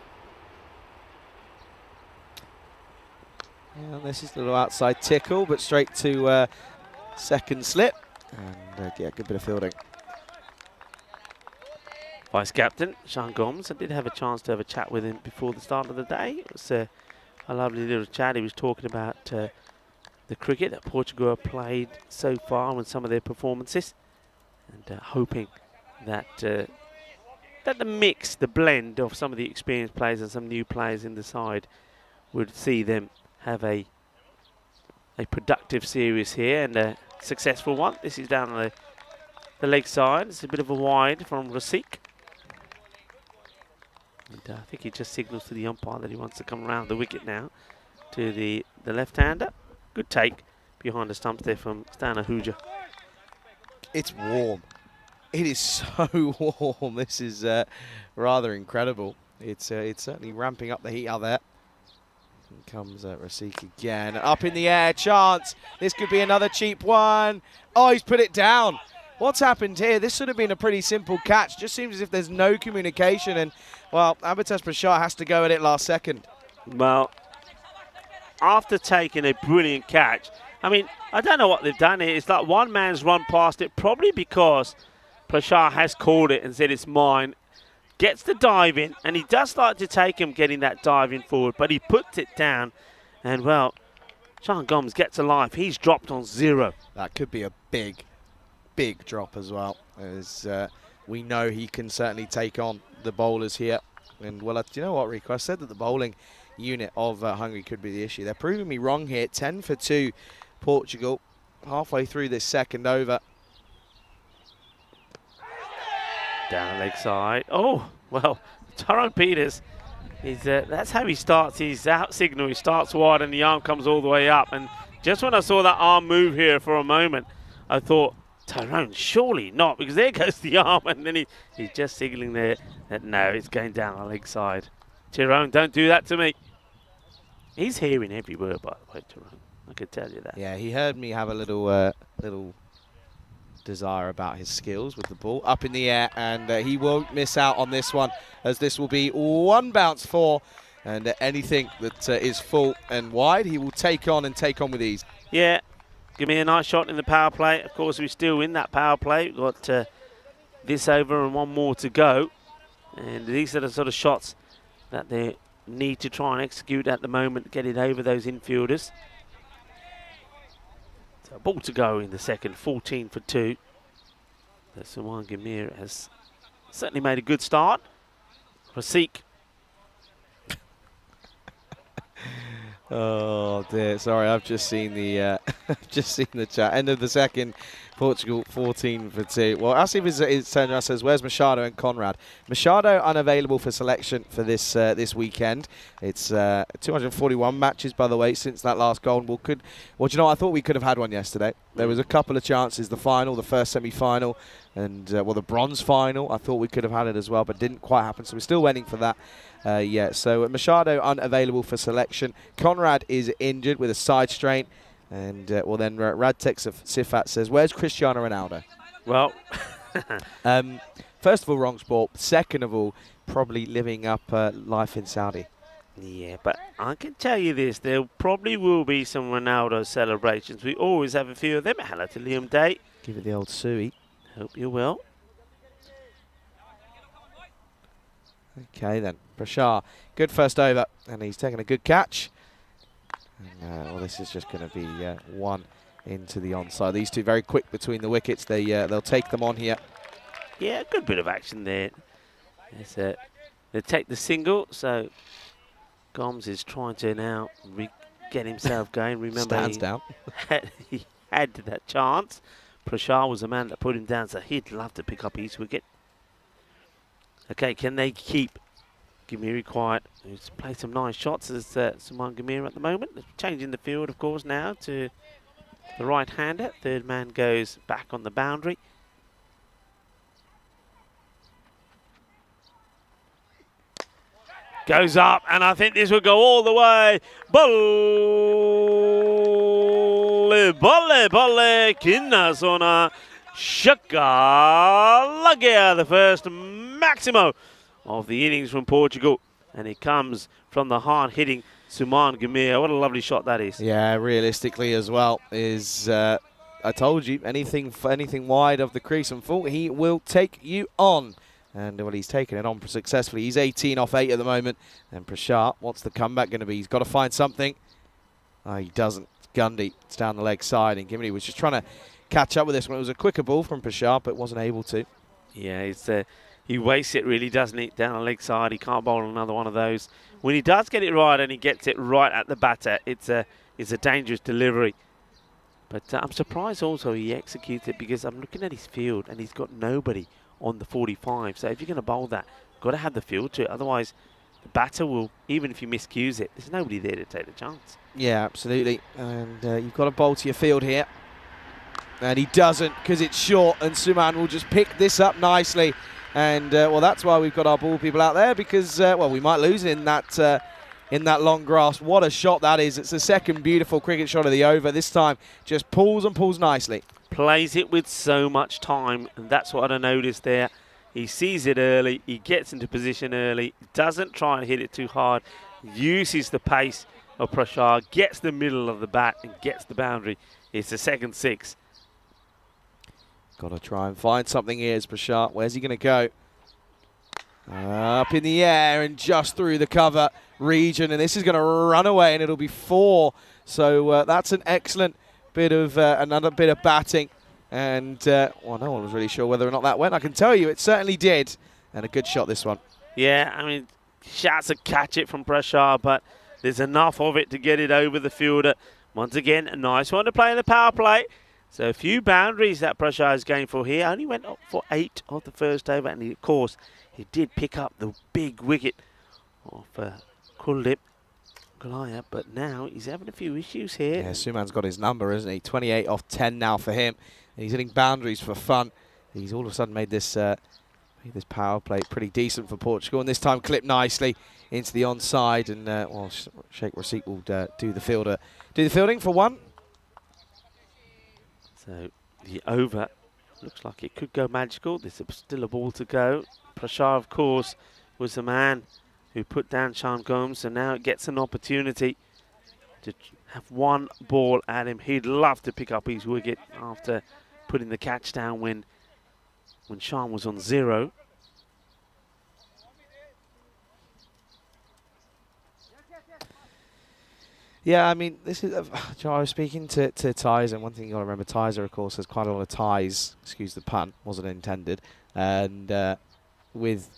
Speaker 5: Yeah, this is a little outside tickle, but straight to second slip, and yeah, good bit of fielding.
Speaker 1: Vice-captain, Sean Gomes. I did have a chance to have a chat with him before the start of the day. It was a lovely little chat. He was talking about the cricket that Portugal have played so far and some of their performances, and hoping that that the mix, the blend of some of the experienced players and some new players in the side would see them have a productive series here and a successful one. This is down the leg side. It's a bit of a wide from Rafiq. And I think he just signals to the umpire that he wants to come around the wicket now to the left-hander. Good take behind the stumps there from Stana Huja.
Speaker 5: It's warm. It is so warm. This is rather incredible. It's certainly ramping up the heat out there. Here comes Rafiq again. Up in the air, chance. This could be another cheap one. Oh, he's put it down. What's happened here? This should have been a pretty simple catch. Just seems as if there's no communication, and, well, Abhitesh Prashar has to go at it last second.
Speaker 1: Well, after taking a brilliant catch, I mean, I don't know what they've done here. It's like one man's run past it, probably because Prashar has called it and said it's mine. Gets the dive in, and he does like to take him getting that dive in forward, but he puts it down, and, well, Sean Gomes gets a life. He's dropped on 0.
Speaker 5: That could be a big drop as well, as we know he can certainly take on the bowlers here. And well, do you know what, Rico? I said that the bowling unit of Hungary could be the issue. They're proving me wrong here. 10 for 2, Portugal, halfway through this second over.
Speaker 1: Down leg side. Oh, well, Tyrone Peters, that's how he starts his out signal. He starts wide and the arm comes all the way up. And just when I saw that arm move here for a moment, I thought, Tyrone, surely not, because there goes the arm. And then he's just signaling there that no, it's going down the leg side. Tyrone, don't do that to me. He's hearing every word, by the way, Tyrone. I can tell you that.
Speaker 5: Yeah, he heard me have a little desire about his skills with the ball up in the air, and he won't miss out on this one, as this will be 1 bounce 4, and anything that is full and wide he will take on with ease.
Speaker 1: Yeah, give me a nice shot in the power play. Of course, we're still in that power play. We've got this over and 1 more to go, and these are the sort of shots that they need to try and execute at the moment, get it over those infielders. So ball to go in the second, 14 for 2. Suman Gamir has certainly made a good start. Rasik.
Speaker 5: Oh dear, sorry, I've just seen the chat. End of the second, Portugal 14 for 2. Well, I'll see if it's turned around. Says, where's Machado and Conrad? Machado unavailable for selection for this this weekend. It's 241 matches, by the way, since that last Golden Ball. Well, do you know, I thought we could have had one yesterday. There was a couple of chances. The final, the first semi-final, and the bronze final. I thought we could have had it as well, but didn't quite happen. So we're still waiting for that. So Machado unavailable for selection. Conrad is injured with a side strain. And then Radtek Sifat says, where's Cristiano Ronaldo?
Speaker 1: Well,
Speaker 5: first of all, wrong sport. Second of all, probably living up life in Saudi.
Speaker 1: Yeah, but I can tell you this, there probably will be some Ronaldo celebrations. We always have a few of them. Hello to Liam Day.
Speaker 5: Give it the old Suey.
Speaker 1: Hope you will.
Speaker 5: Okay then, Prashar, good first over, and he's taking a good catch. And, well, this is just going to be 1 into the onside. These two very quick between the wickets. They'll take them on here.
Speaker 1: Yeah, good bit of action there. They take the single, so Gomes is trying to now get himself going. Remember,
Speaker 5: stands down.
Speaker 1: He had that chance. Prashar was the man that put him down, so he'd love to pick up his wicket. Okay, can they keep Gamiri quiet? He's played some nice shots as Suman Gamir at the moment. Changing the field, of course, now to the right-hander. Third man goes back on the boundary. Goes up, and I think this will go all the way. Bolle, kinna sona. Shaka Lagia, the first Maximo of the innings from Portugal. And it comes from the hard-hitting Suman Gamir. What a lovely shot that is.
Speaker 5: Yeah, realistically as well, is I told you, anything wide of the crease and full, he will take you on. And well, he's taken it on successfully. He's 18 off 8 at the moment. And Prashar, what's the comeback going to be? He's got to find something. Oh, he doesn't. Gundy, it's down the leg side. And Gimli was just trying to catch up with this one. It was a quicker ball from Prashar, but wasn't able to.
Speaker 1: Yeah, he wastes it really, doesn't he? Down the leg side, he can't bowl another one of those. When he does get it right and he gets it right at the batter, it's a dangerous delivery. But I'm surprised also he executes it, because I'm looking at his field and he's got nobody on the 45. So if you're going to bowl that, you've got to have the field to it. Otherwise, the batter will, even if you miscues it, there's nobody there to take the chance.
Speaker 5: Yeah, absolutely. And you've got to bowl to your field here. And he doesn't, because it's short, and Suman will just pick this up nicely. And, well, that's why we've got our ball people out there, because, well, we might lose in that long grass. What a shot that is. It's the second beautiful cricket shot of the over. This time just pulls and pulls nicely.
Speaker 1: Plays it with so much time, and that's what I noticed there. He sees it early, he gets into position early, doesn't try and hit it too hard, uses the pace of Prashar, gets the middle of the bat and gets the boundary. It's the second 6.
Speaker 5: Got to try and find something here as Prashar. Where's he going to go? Up in the air and just through the cover region, and this is going to run away, and it'll be 4. So that's an excellent bit of another bit of batting, and well, no one was really sure whether or not that went. I can tell you it certainly did, and a good shot this one.
Speaker 1: Yeah, I mean, shots to catch it from Prashar, but there's enough of it to get it over the fielder. Once again, a nice one to play in the power play. So a few boundaries that Prashar is going for here. Only went up for 8 of the first over, and of course, he did pick up the big wicket of Kuldeep Goliath, but now he's having a few issues here.
Speaker 5: Yeah, Suman's got his number, isn't he? 28 off 10 now for him. And he's hitting boundaries for fun. He's all of a sudden made this power play pretty decent for Portugal, and this time clipped nicely into the onside, and well, Sheikh Rasit will do the fielding for 1.
Speaker 1: So the over looks like it could go magical. There's still a ball to go. Prashar, of course, was the man who put down Sean Gomes, so now it gets an opportunity to have 1 ball at him. He'd love to pick up his wicket after putting the catch down when Sean was on 0.
Speaker 5: Yeah, I mean, this is. I was speaking to Tyser, and one thing you got to remember, Tyser, of course, has quite a lot of ties. Excuse the pun, wasn't intended. And with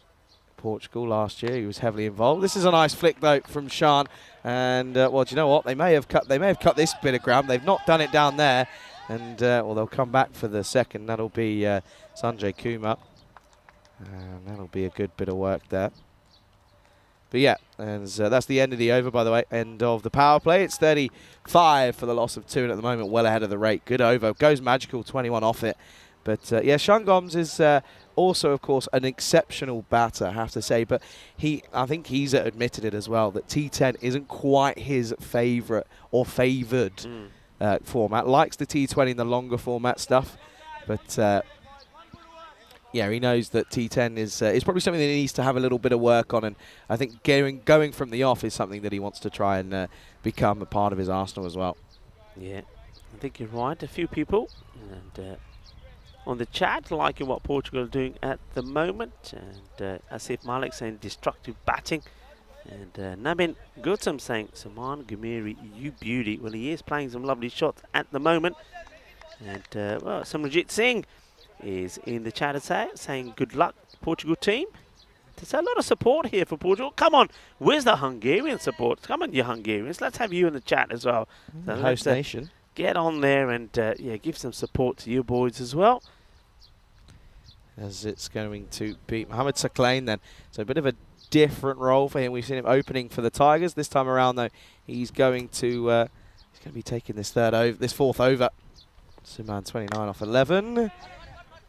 Speaker 5: Portugal last year, he was heavily involved. This is a nice flick though from Sean, and well, do you know what? They may have cut this bit of ground. They've not done it down there, and well, they'll come back for the second. That'll be Sanjay Kumar, and that'll be a good bit of work there. But yeah, and that's the end of the over, by the way. End of the power play. It's 35 for the loss of 2, and at the moment, well ahead of the rate. Good over. Goes magical, 21 off it. But yeah, Sean Gomes is also, of course, an exceptional batter, I have to say. But I think he's admitted it as well, that T10 isn't quite his favourite or favoured format. Likes the T20 and the longer format stuff. But yeah, he knows that T10 is probably something that he needs to have a little bit of work on, and I think going from the off is something that he wants to try and become a part of his arsenal as well.
Speaker 1: Yeah, I think you're right. A few people and on the chat liking what Portugal are doing at the moment, and Asif Malik saying destructive batting, and Nabin Gautam saying Saman Gumiri, you beauty. Well, he is playing some lovely shots at the moment, and well, Samrajit Singh is in the chat saying good luck Portugal team. There's a lot of support here for Portugal. Come on, where's the Hungarian support? Come on, you Hungarians. Let's have you in the chat as well. So
Speaker 5: host nation.
Speaker 1: Get on there and yeah, give some support to you boys as well.
Speaker 5: As it's going to be Mohamed Saklain then. So a bit of a different role for him. We've seen him opening for the Tigers. This time around though, he's going to be taking this 4th over. Suman 29 off 11.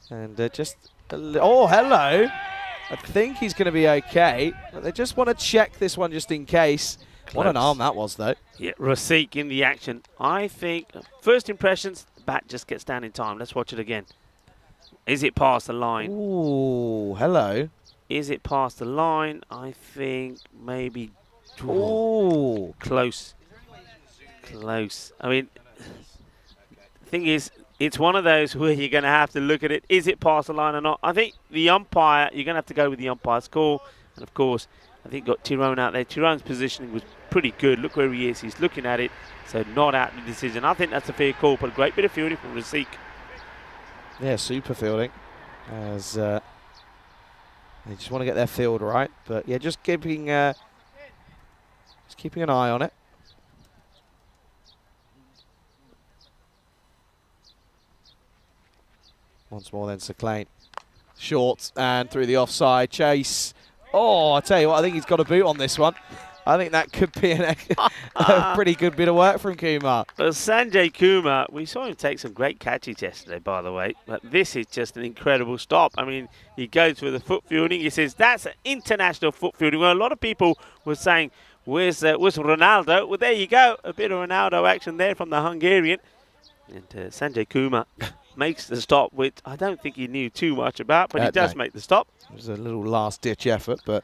Speaker 5: And oh, hello. I think he's going to be okay. But they just want to check this one just in case. Close. What an arm that was, though. Yeah,
Speaker 1: Rasit in the action. I think, first impressions, the bat just gets down in time. Let's watch it again. Is it past the line?
Speaker 5: Ooh, hello.
Speaker 1: Is it past the line? I think maybe.
Speaker 5: Ooh.
Speaker 1: Close. Close. I mean, the thing is, it's one of those where you're going to have to look at it. Is it past the line or not? I think the umpire, you're going to have to go with the umpire's call. And, of course, I think got Tyrone out there. Tyrone's positioning was pretty good. Look where he is. He's looking at it. So not out the decision. I think that's a fair call, but a great bit of fielding from Rasit.
Speaker 5: Yeah, super fielding. As they just want to get their field right. But, yeah, just keeping an eye on it. Once more then Saklain. Short and through the offside. Chase. Oh, I tell you what, I think he's got a boot on this one. I think that could be a pretty good bit of work from Kumar.
Speaker 1: Well, Sanjay Kumar, we saw him take some great catches yesterday, by the way. But this is just an incredible stop. I mean, he goes for the foot fielding. He says, that's an international foot fielding. Well, a lot of people were saying, where's Ronaldo? Well, there you go. A bit of Ronaldo action there from the Hungarian. And Sanjay Kumar makes the stop, which I don't think he knew too much about, but he does make the stop.
Speaker 5: It was a little last-ditch effort, but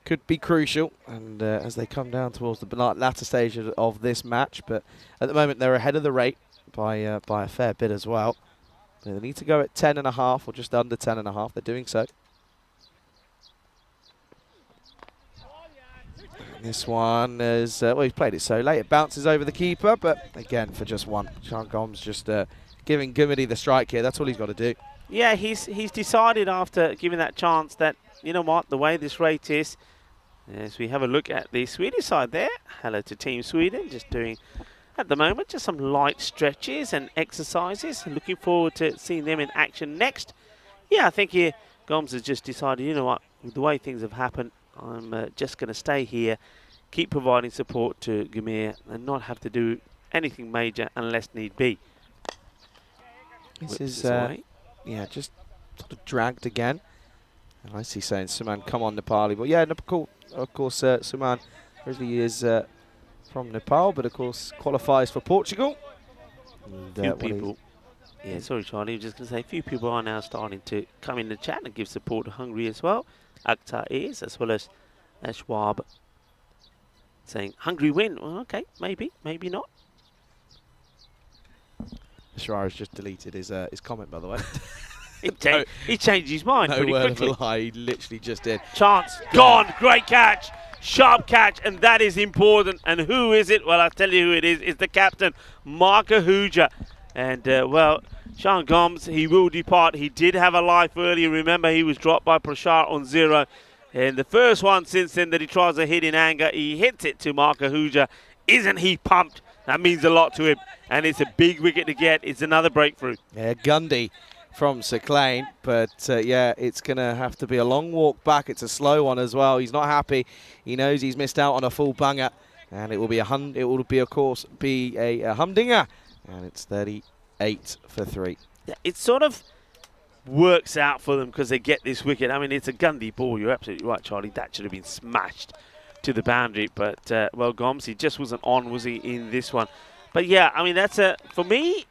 Speaker 5: could be crucial. And as they come down towards the latter stage of this match, but at the moment they're ahead of the rate by a fair bit as well. They need to go at 10.5 or just under 10.5. They're doing so. This one is, well, he's played it so late. It bounces over the keeper, but again, for just one. Sean Gomes just giving Gumity the strike here. That's all he's got to do.
Speaker 1: Yeah, he's decided after giving that chance that, you know what, the way this rate is, as we have a look at the Swedish side there. Hello to Team Sweden, just doing, at the moment, just some light stretches and exercises. Looking forward to seeing them in action next. Yeah, I think here Gomes has just decided, you know what, with the way things have happened, I'm just going to stay here, keep providing support to Gamir and not have to do anything major unless need be.
Speaker 5: This is, yeah, just sort of dragged again. And I see saying, Suman, come on, Nepali. But yeah, cool. Of course, Suman originally is from Nepal, but of course qualifies for Portugal. And,
Speaker 1: few people. Yeah, sorry, Charlie. I was just going to say, a few people are now starting to come in the chat and give support to Hungary as well. Akhtar is, as well as Schwab, saying Hungary win. Well, okay, maybe, maybe not.
Speaker 5: Shrar has just deleted his comment, by the way.
Speaker 1: He changed his mind
Speaker 5: No
Speaker 1: pretty
Speaker 5: word
Speaker 1: quickly.
Speaker 5: of a lie, he literally just did.
Speaker 1: Chance gone. Great catch. Sharp catch, and that is important. And who is it? Well, I'll tell you who it is. It's the captain, Marco Huja. And, well, Sean Gomes, he will depart. He did have a life earlier. Remember, he was dropped by Prashar on 0. And the first one since then that he tries to hit in anger, he hits it to Marco Huja. Isn't he pumped? That means a lot to him. And it's a big wicket to get. It's another breakthrough.
Speaker 5: Yeah, Gundy from Sir Clain, but yeah, it's going to have to be a long walk back. It's a slow one as well. He's not happy. He knows he's missed out on a full banger, and it will be of course, a humdinger, and it's 38 for 3.
Speaker 1: Yeah, it sort of works out for them because they get this wicket. I mean, it's a Gundy ball. You're absolutely right, Charlie. That should have been smashed to the boundary, but well, Gomes, he just wasn't on, was he, in this one? But yeah, I mean, that's for me,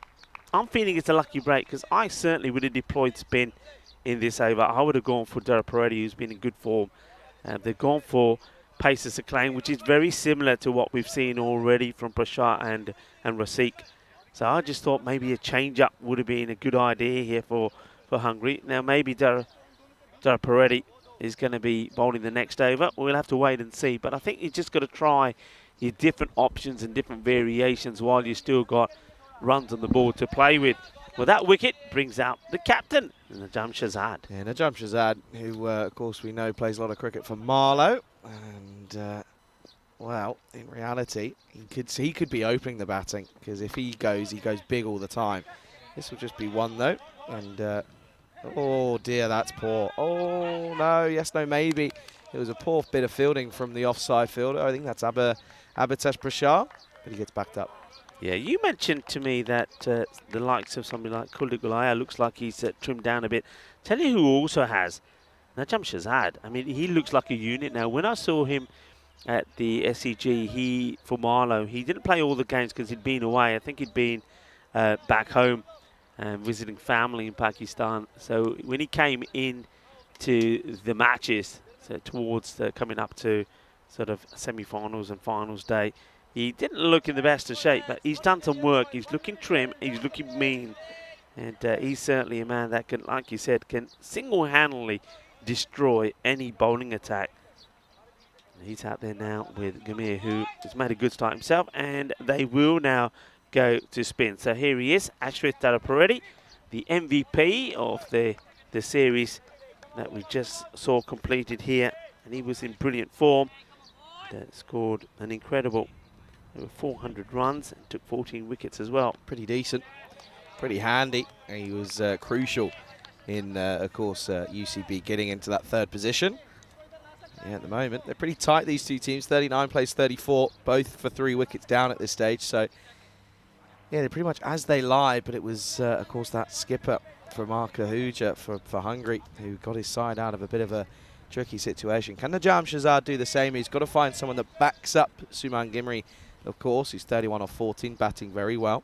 Speaker 1: I'm feeling it's a lucky break because I certainly would have deployed spin in this over. I would have gone for Dara Peretti, who's been in good form. They've gone for Paces Acclaim, which is very similar to what we've seen already from Prashar and Rasik. So I just thought maybe a change-up would have been a good idea here for Hungary. Now maybe Dara Peretti is going to be bowling the next over. We'll have to wait and see. But I think you just got to try your different options and different variations while you still got runs on the board to play with. Well, that wicket brings out the captain, Najam Shazad.
Speaker 5: Yeah, Najam Shazad, who, of course, we know plays a lot of cricket for Marlow. And, well, in reality, he could be opening the batting, because if he goes big all the time. This will just be one, though. And, oh, dear, that's poor. Oh, no, yes, no, maybe. It was a poor bit of fielding from the offside fielder. I think that's Abhitesh Prashar, but he gets backed up.
Speaker 1: Yeah, you mentioned to me that the likes of somebody like Kuldeep Gulaya looks like he's trimmed down a bit. Tell you who also has, Najam Shazad. I mean, he looks like a unit now. When I saw him at the SCG, for Marlow, he didn't play all the games because he'd been away. I think he'd been back home visiting family in Pakistan. So when he came in to the matches, so towards coming up to sort of semi-finals and finals day, he didn't look in the best of shape, but he's done some work. He's looking trim, he's looking mean, and he's certainly a man that can, like you said, can single-handedly destroy any bowling attack. And he's out there now with Gamir, who has made a good start himself, and they will now go to spin. So here he is, Ashraf Darapareddy, the MVP of the series that we just saw completed here, and he was in brilliant form. Scored an incredible over 400 runs and took 14 wickets as well.
Speaker 5: Pretty decent, pretty handy. And he was crucial in, of course, UCB getting into that third position. Yeah, at the moment, they're pretty tight, these two teams. 39 plays 34, both for 3 wickets down at this stage. So, yeah, they're pretty much as they lie, but it was, of course, that skipper for Marco Huja for Hungary who got his side out of a bit of a tricky situation. Can Najam Shazad do the same? He's got to find someone that backs up Suman Gimri, of course, who's 31 off 14, batting very well.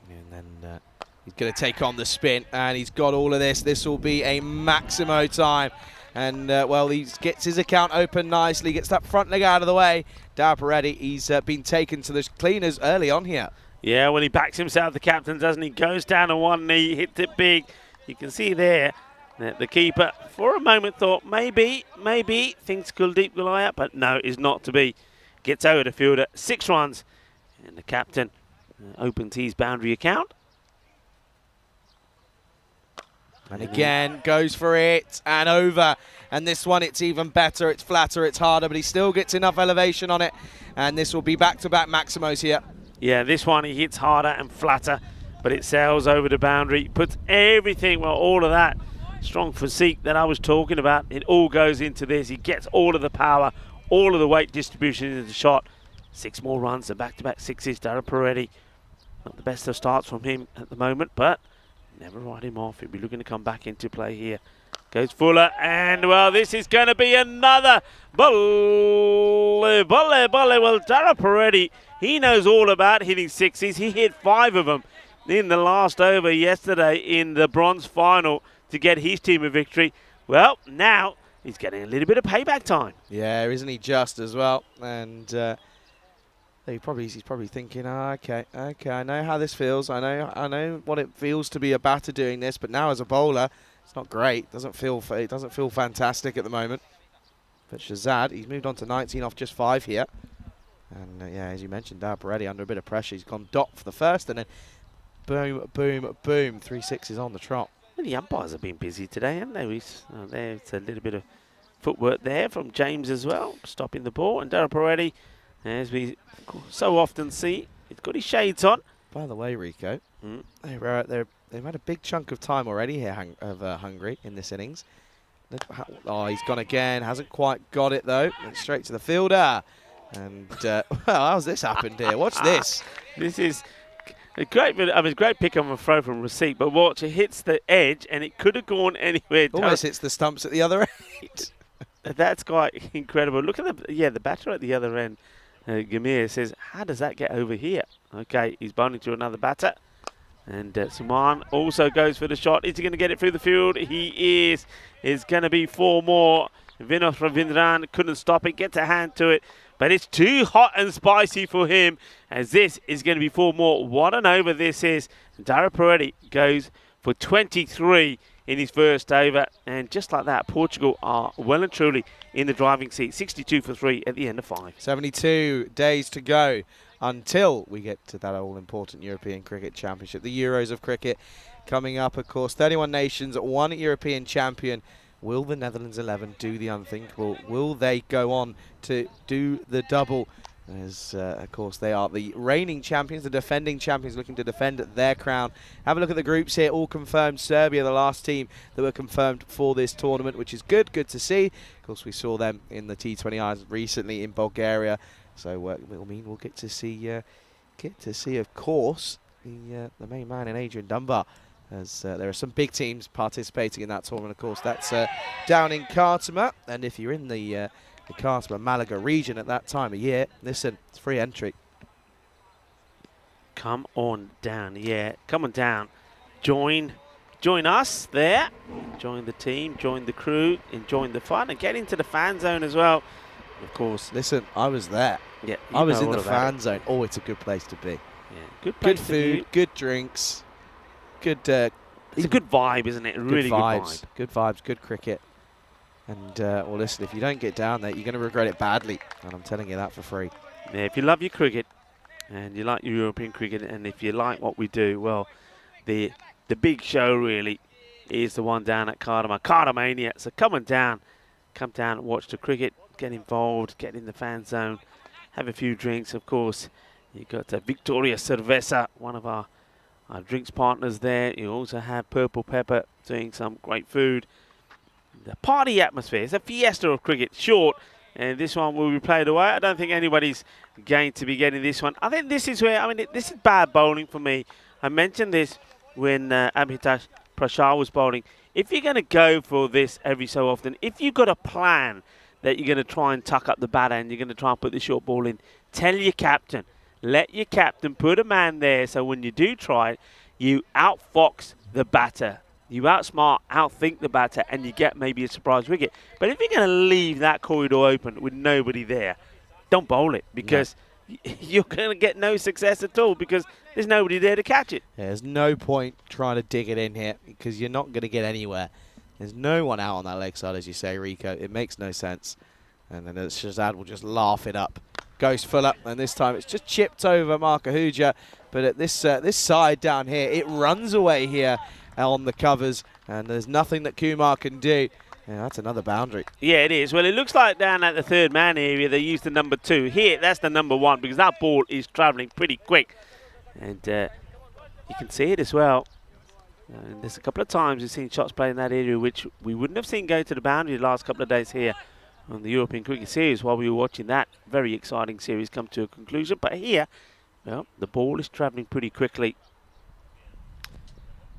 Speaker 5: And then he's going to take on the spin, and he's got all of this. This will be a Maximo time. And, well, he gets his account open nicely, gets that front leg out of the way. Darapareddy, he's been taken to the cleaners early on here.
Speaker 1: Yeah, well, he backs himself, the captain, doesn't he? Goes down on one knee, hits it big. You can see there, The keeper, for a moment, thought maybe things could deep Goliath, but no, is not to be. Gets over the fielder, 6 runs, and the captain opens his boundary account.
Speaker 5: And again, goes for it and over. And this one, it's even better. It's flatter, it's harder, but he still gets enough elevation on it. And this will be back-to-back Maximos here.
Speaker 1: Yeah, this one he hits harder and flatter, but it sails over the boundary. Puts everything, well, all of that strong physique that I was talking about, it all goes into this. He gets all of the power, all of the weight distribution into the shot. 6 more runs, the back-to-back sixes. Dara Peretti, not the best of starts from him at the moment, but never write him off. He'll be looking to come back into play here. Goes Fuller, and well, this is going to be another volley. Well, Dara Peretti, he knows all about hitting sixes. He hit 5 of them in the last over yesterday in the bronze final to get his team a victory. Well, now he's getting a little bit of payback time.
Speaker 5: Yeah, isn't he just as well? And he's probably thinking, okay, I know how this feels. I know what it feels to be a batter doing this, but now as a bowler, it's not great. It doesn't feel fantastic at the moment. But Shazad, he's moved on to 19 off just 5 here. And yeah, as you mentioned, Dara Peretti under a bit of pressure. He's gone dot for the first, and then boom, boom, boom. 3 sixes on the trot.
Speaker 1: Well, the umpires have been busy today, haven't they? There's a little bit of footwork there from James as well, stopping the ball. And Dara Peretti, as we so often see, he's got his shades on.
Speaker 5: By the way, Rico, they've had a big chunk of time already here of Hungary in this innings. Oh, he's gone again. Hasn't quite got it, though. Went straight to the fielder. And, well, how's this happened here? Watch this.
Speaker 1: This is a great pick on a throw from Receipt, but watch, it hits the edge, and it could have gone anywhere.
Speaker 5: Almost hits the stumps at the other end.
Speaker 1: That's quite incredible. Look at the batter at the other end. Gamir says, how does that get over here? Okay, he's bowling to another batter. And Suman also goes for the shot. Is he going to get it through the field? He is. It's going to be 4 more. Vinod Ravindran couldn't stop it, gets a hand to it. But it's too hot and spicy for him, as this is going to be 4 more. What an over this is. Dara Peretti goes for 23 in his first over. And just like that, Portugal are well and truly in the driving seat. 62 for 3 at the end of 5.
Speaker 5: 72 days to go until we get to that all-important European Cricket Championship. The Euros of cricket coming up, of course. 31 nations, 1 European champion. Will the Netherlands 11 do the unthinkable? Will they go on to do the double? As, of course, they are the reigning champions, the defending champions looking to defend their crown. Have a look at the groups here, all confirmed. Serbia, the last team that were confirmed for this tournament, which is good to see. Of course, we saw them in the T20Is recently in Bulgaria. So it'll mean we'll get to see, of course, the main man in Adrian Dunbar. As there are some big teams participating in that tournament, of course. That's down in Khartoum. And if you're in the Khartoum Malaga region at that time of year, listen, it's free entry.
Speaker 1: Come on down, yeah. Come on down. Join us there. Join the team, join the crew, enjoy the fun, and get into the fan zone as well. Of course.
Speaker 5: Listen, I was there.
Speaker 1: Yeah,
Speaker 5: I was in the fan zone. Oh, it's a good place to be.
Speaker 1: Yeah,
Speaker 5: good food, good drinks. Good.
Speaker 1: It's a good vibe, isn't it? Really good vibe.
Speaker 5: Good vibes, good cricket. And, well, listen, if you don't get down there, you're going to regret it badly. And I'm telling you that for free.
Speaker 1: Yeah, if you love your cricket and you like your European cricket and if you like what we do, well, the big show really is the one down at Cardamania. So come down and watch the cricket, get involved, get in the fan zone, have a few drinks, of course. You've got Victoria Cerveza, one of our drinks partners there. You also have Purple Pepper doing some great food. The party atmosphere. It's a fiesta of cricket. Short. And this one will be played away. I don't think anybody's going to be getting this one. I think this is where, this is bad bowling for me. I mentioned this when Abhitash Prashar was bowling. If you're going to go for this every so often, if you've got a plan that you're going to try and tuck up the batter and you're going to try and put the short ball in, tell your captain. Let your captain put a man there so when you do try it, you outfox the batter. You outsmart, outthink the batter, and you get maybe a surprise wicket. But if you're going to leave that corridor open with nobody there, don't bowl it because you're going to get no success at all because there's nobody there to catch it.
Speaker 5: Yeah, there's no point trying to dig it in here because you're not going to get anywhere. There's no one out on that leg side, as you say, Rico. It makes no sense. And then Shazad will just laugh it up. Goes full up, and this time it's just chipped over Markahuja. But at this side down here, it runs away here on the covers, and there's nothing that Kumar can do. Yeah, that's another boundary.
Speaker 1: Yeah, it is. Well, it looks like down at the third man area, they used the number 2. Here, that's the number 1, because that ball is travelling pretty quick. And you can see it as well. And there's a couple of times we've seen shots played in that area which we wouldn't have seen go to the boundary the last couple of days here on the European Cricket Series while we were watching that very exciting series come to a conclusion. But here, well, the ball is travelling pretty quickly.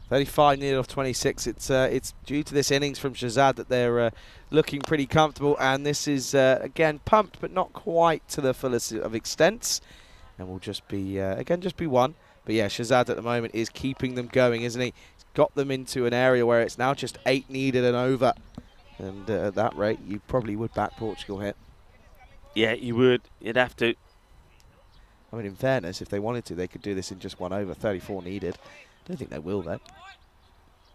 Speaker 5: 35 needed off 26. It's due to this innings from Shazad that they're looking pretty comfortable, and this is again pumped, but not quite to the fullest of extents, and will just be again just be 1. But yeah, Shazad at the moment is keeping them going, isn't he? He's got them into an area where it's now just 8 needed and over, and at that rate, you probably would back Portugal here.
Speaker 1: Yeah, you would. You'd have to.
Speaker 5: I mean, in fairness, if they wanted to, they could do this in just 1 over. 34 needed. I don't think they will, though.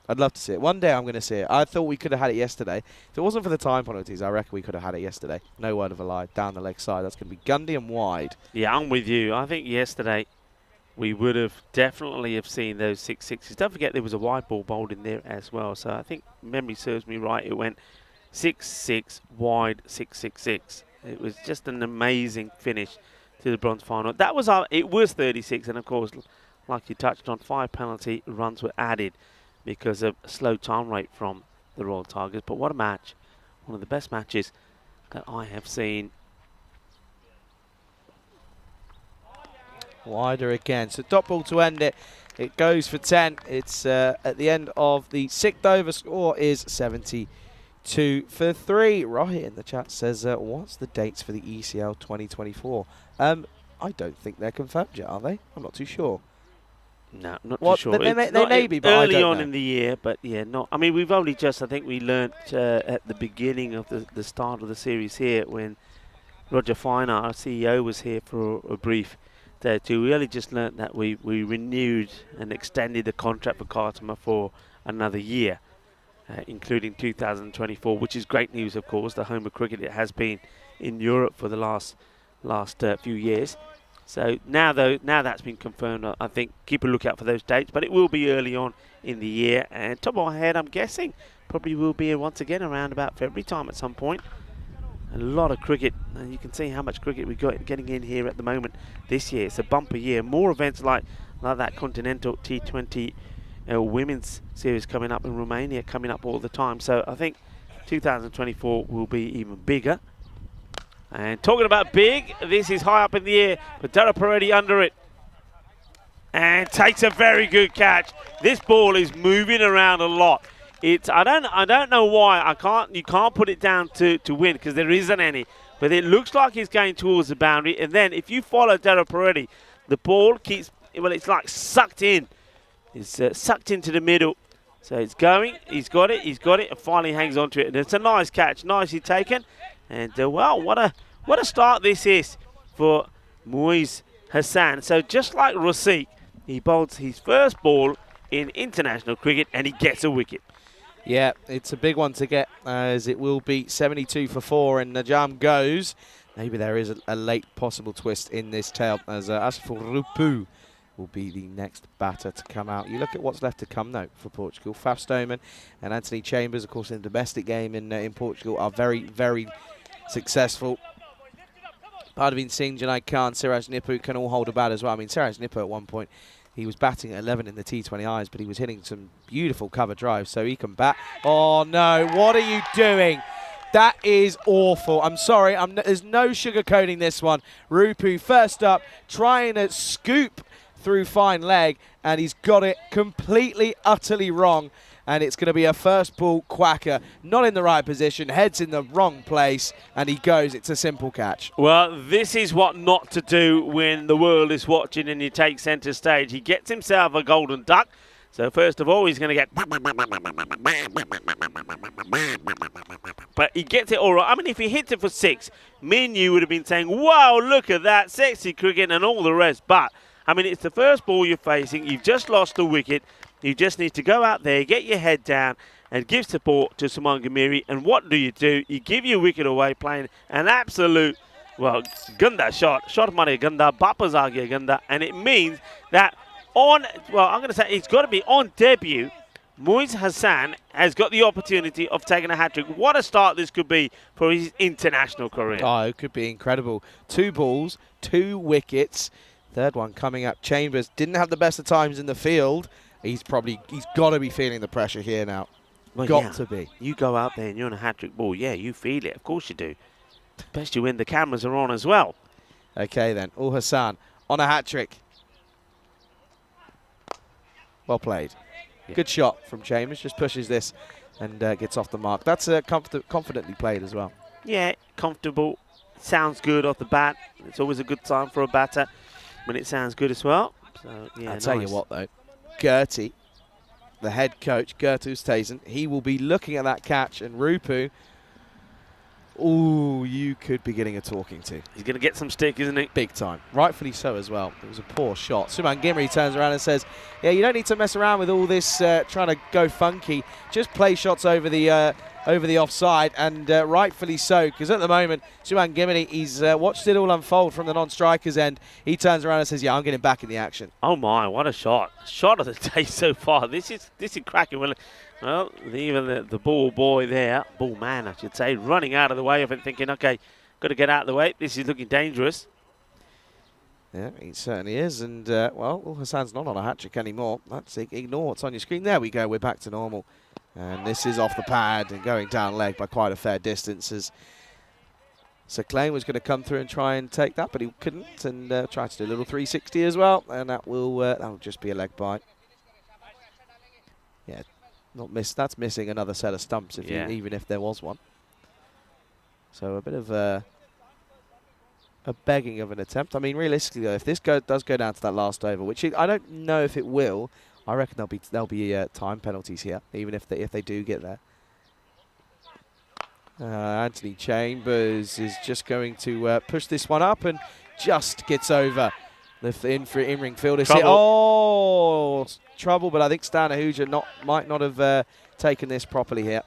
Speaker 5: I'd love to see it. One day I'm going to see it. I thought we could have had it yesterday. If it wasn't for the time penalties, I reckon we could have had it yesterday. No word of a lie. Down the leg side. That's going to be Gundy and wide.
Speaker 1: Yeah, I'm with you. I think yesterday we would have definitely have seen those 6-6s. Don't forget there was a wide ball bowled in there as well. So I think memory serves me right. It went 6-6, wide, 6-6-6. It was just an amazing finish to the bronze final. That was it was 36, and of course, like you touched on, 5 penalty runs were added because of a slow time rate from the Royal Tigers. But what a match. One of the best matches that I have seen.
Speaker 5: Wider again. So dot ball to end it. It goes for 10. It's at the end of the 6th over. Score is 72 for 3. Rohit in the chat says, what's the dates for the ECL 2024? I don't think they're confirmed yet, are they? I'm not too sure.
Speaker 1: No, not
Speaker 5: too
Speaker 1: sure.
Speaker 5: They may be, but
Speaker 1: early
Speaker 5: I don't
Speaker 1: on
Speaker 5: know.
Speaker 1: in the year, but yeah, not. I mean, we've only just, I think we learnt at the beginning of the start of the series here when Roger Finer, our CEO, was here for a brief there too. We only just learnt that we renewed and extended the contract for Cartama for another year, including 2024, which is great news, of course. The home of cricket, it has been in Europe for the last few years. So now that's been confirmed, I think keep a lookout for those dates, but it will be early on in the year. And top of my head, I'm guessing probably will be once again around about February time at some point. A lot of cricket, and you can see how much cricket we've got getting in here at the moment this year. It's a bumper year. More events like that Continental T20 women's series coming up in Romania, coming up all the time. So I think 2024 will be even bigger. And talking about big, this is high up in the air, but Dara Peretti under it. And takes a very good catch. This ball is moving around a lot. I don't know why. You can't put it down to win because there isn't any. But it looks like it's going towards the boundary. And then if you follow Dara Peretti, the ball keeps, well, it's like sucked in. It's sucked into the middle. So it's going. He's got it, and finally hangs on to it. And it's a nice catch, nicely taken. And well, what a start this is for Muiz Hassan. So just like Rasiq, he bowls his first ball in international cricket and he gets a wicket.
Speaker 5: Yeah, it's a big one to get, as it will be 72 for 4, and Najam goes. Maybe there is a late possible twist in this tale, as Asfal Rupu will be the next batter to come out. You look at what's left to come, though, for Portugal. Faf Stoneman and Anthony Chambers, of course, in the domestic game in Portugal, are very, very successful. Parveen Singh, Junaid Khan, Siraj Nippu can all hold a bat as well. I mean, Siraj Nippu at one point, he was batting at 11 in the T20Is, but he was hitting some beautiful cover drives, so he can bat. Oh, no, what are you doing? That is awful. I'm sorry, there's no sugarcoating this one. Rupu first up, trying to scoop through fine leg, and he's got it completely, utterly wrong. And it's going to be a first ball quacker, not in the right position, heads in the wrong place, and he goes. It's a simple catch.
Speaker 1: Well, this is what not to do when the world is watching and you take centre stage. He gets himself a golden duck. So first of all, he's going to get... But he gets it all right. I mean, if he hits it for 6, me and you would have been saying, wow, look at that, sexy cricket and all the rest. But, I mean, it's the first ball you're facing. You've just lost the wicket. You just need to go out there, get your head down, and give support to Suman Gamiri. And what do? You give your wicket away playing an absolute, well, gunda shot. Shot money gunda, Bapazagi gunda. And it means that I'm going to say it's got to be on debut. Muiz Hassan has got the opportunity of taking a hat-trick. What a start this could be for his international career.
Speaker 5: Oh, it could be incredible. 2 balls, 2 wickets. Third one coming up. Chambers didn't have the best of times in the field. He's got to be feeling the pressure here now.
Speaker 1: Well,
Speaker 5: got to be.
Speaker 1: You go out there and you're on a hat-trick ball. Yeah, you feel it. Of course you do. Especially when the cameras are on as well.
Speaker 5: Okay then. Ul Hassan on a hat-trick. Well played.
Speaker 1: Yeah.
Speaker 5: Good shot from Chambers. Just pushes this and gets off the mark. That's confidently played as well.
Speaker 1: Yeah, comfortable. Sounds good off the bat. It's always a good time for a batter when it sounds good as well. So, yeah,
Speaker 5: I'll tell you what, though. Gertie, the head coach, Gert Oosthuizen, he will be looking at that catch. And Rupu, ooh, you could be getting a talking to.
Speaker 1: He's going to get some stick, isn't he?
Speaker 5: Big time. Rightfully so as well. It was a poor shot. Suman Gimri turns around and says, yeah, you don't need to mess around with all this trying to go funky. Just play shots over the offside, and rightfully so, because at the moment, Suman Gimri, he's watched it all unfold from the non-striker's end. He turns around and says, yeah, I'm getting back in the action.
Speaker 1: Oh, my, what a shot. Shot of the day so far. This is cracking. Well, even the ball boy there, ball man, I should say, running out of the way of it, thinking, okay, got to get out of the way. This is looking dangerous.
Speaker 5: Yeah, he certainly is. And, well, Ul Hassan's not on a hat-trick anymore. That's ignore what's on your screen. There we go. We're back to normal. And this is off the pad and going down leg by quite a fair distance. So Klein was going to come through and try and take that, but he couldn't, and tried to do a little 360 as well. And that'll just be a leg bite. Yeah. That's missing another set of stumps, even if there was one. So a bit of a begging of an attempt. I mean, realistically, though, if this does go down to that last over, which I don't know if it will, I reckon there'll be time penalties here, even if they do get there. Anthony Chambers is just going to push this one up and just gets over. The in-ring fielder. Oh, trouble, but I think Stan Ahuja might not have taken this properly here.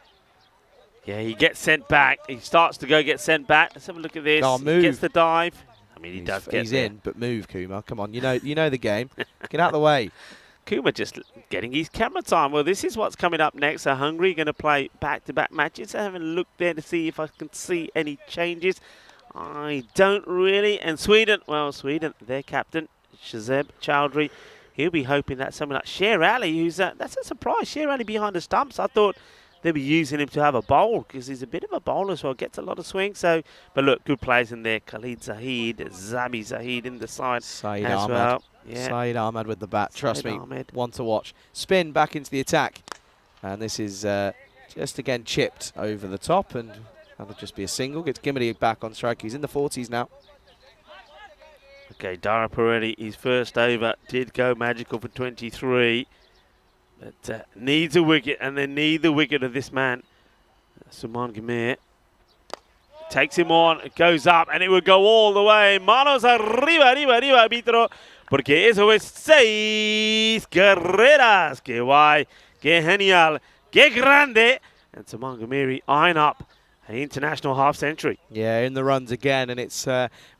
Speaker 1: Yeah, he gets sent back. He starts to get sent back. Let's have a look at this.
Speaker 5: Oh, move.
Speaker 1: He gets the dive. I mean, he does get
Speaker 5: He's
Speaker 1: there.
Speaker 5: in, but move, Kumar. Come on, you know the game. Get out of the way.
Speaker 1: Kumar just getting his camera time. Well, this is what's coming up next. So Hungary going to play back-to-back matches. I haven't looked there to see if I can see any changes. I don't really. And Sweden, their captain, Shazeb Chowdhury, he'll be hoping that someone like Sher Ali, who's that's a surprise. Sher Ali behind the stumps. I thought they'd be using him to have a bowl because he's a bit of a bowler, so gets a lot of swing. So, but look, good players in there. Khalid Zahid, Zabi Zahid in the side
Speaker 5: Saeed
Speaker 1: as
Speaker 5: Ahmed.
Speaker 1: well. Yeah.
Speaker 5: Saeed Ahmed with the bat. Trust
Speaker 1: Saeed
Speaker 5: me,
Speaker 1: Ahmed.
Speaker 5: one to watch. Spin back into the attack. And this is just again chipped over the top, and that'll just be a single. Gets Gimmerty back on strike. He's in the 40s now.
Speaker 1: Okay, Dara Peretti, his first over did go magical for 23. But needs a wicket, and they need the wicket of this man. Suman Gamir takes him on, it goes up, and it will go all the way. Manos arriba, arbitro. Porque eso es 6 carreras. Que guay, que genial, que grande. And Suman Gamiri eyeing up an international half-century.
Speaker 5: Yeah, in the runs again, and it's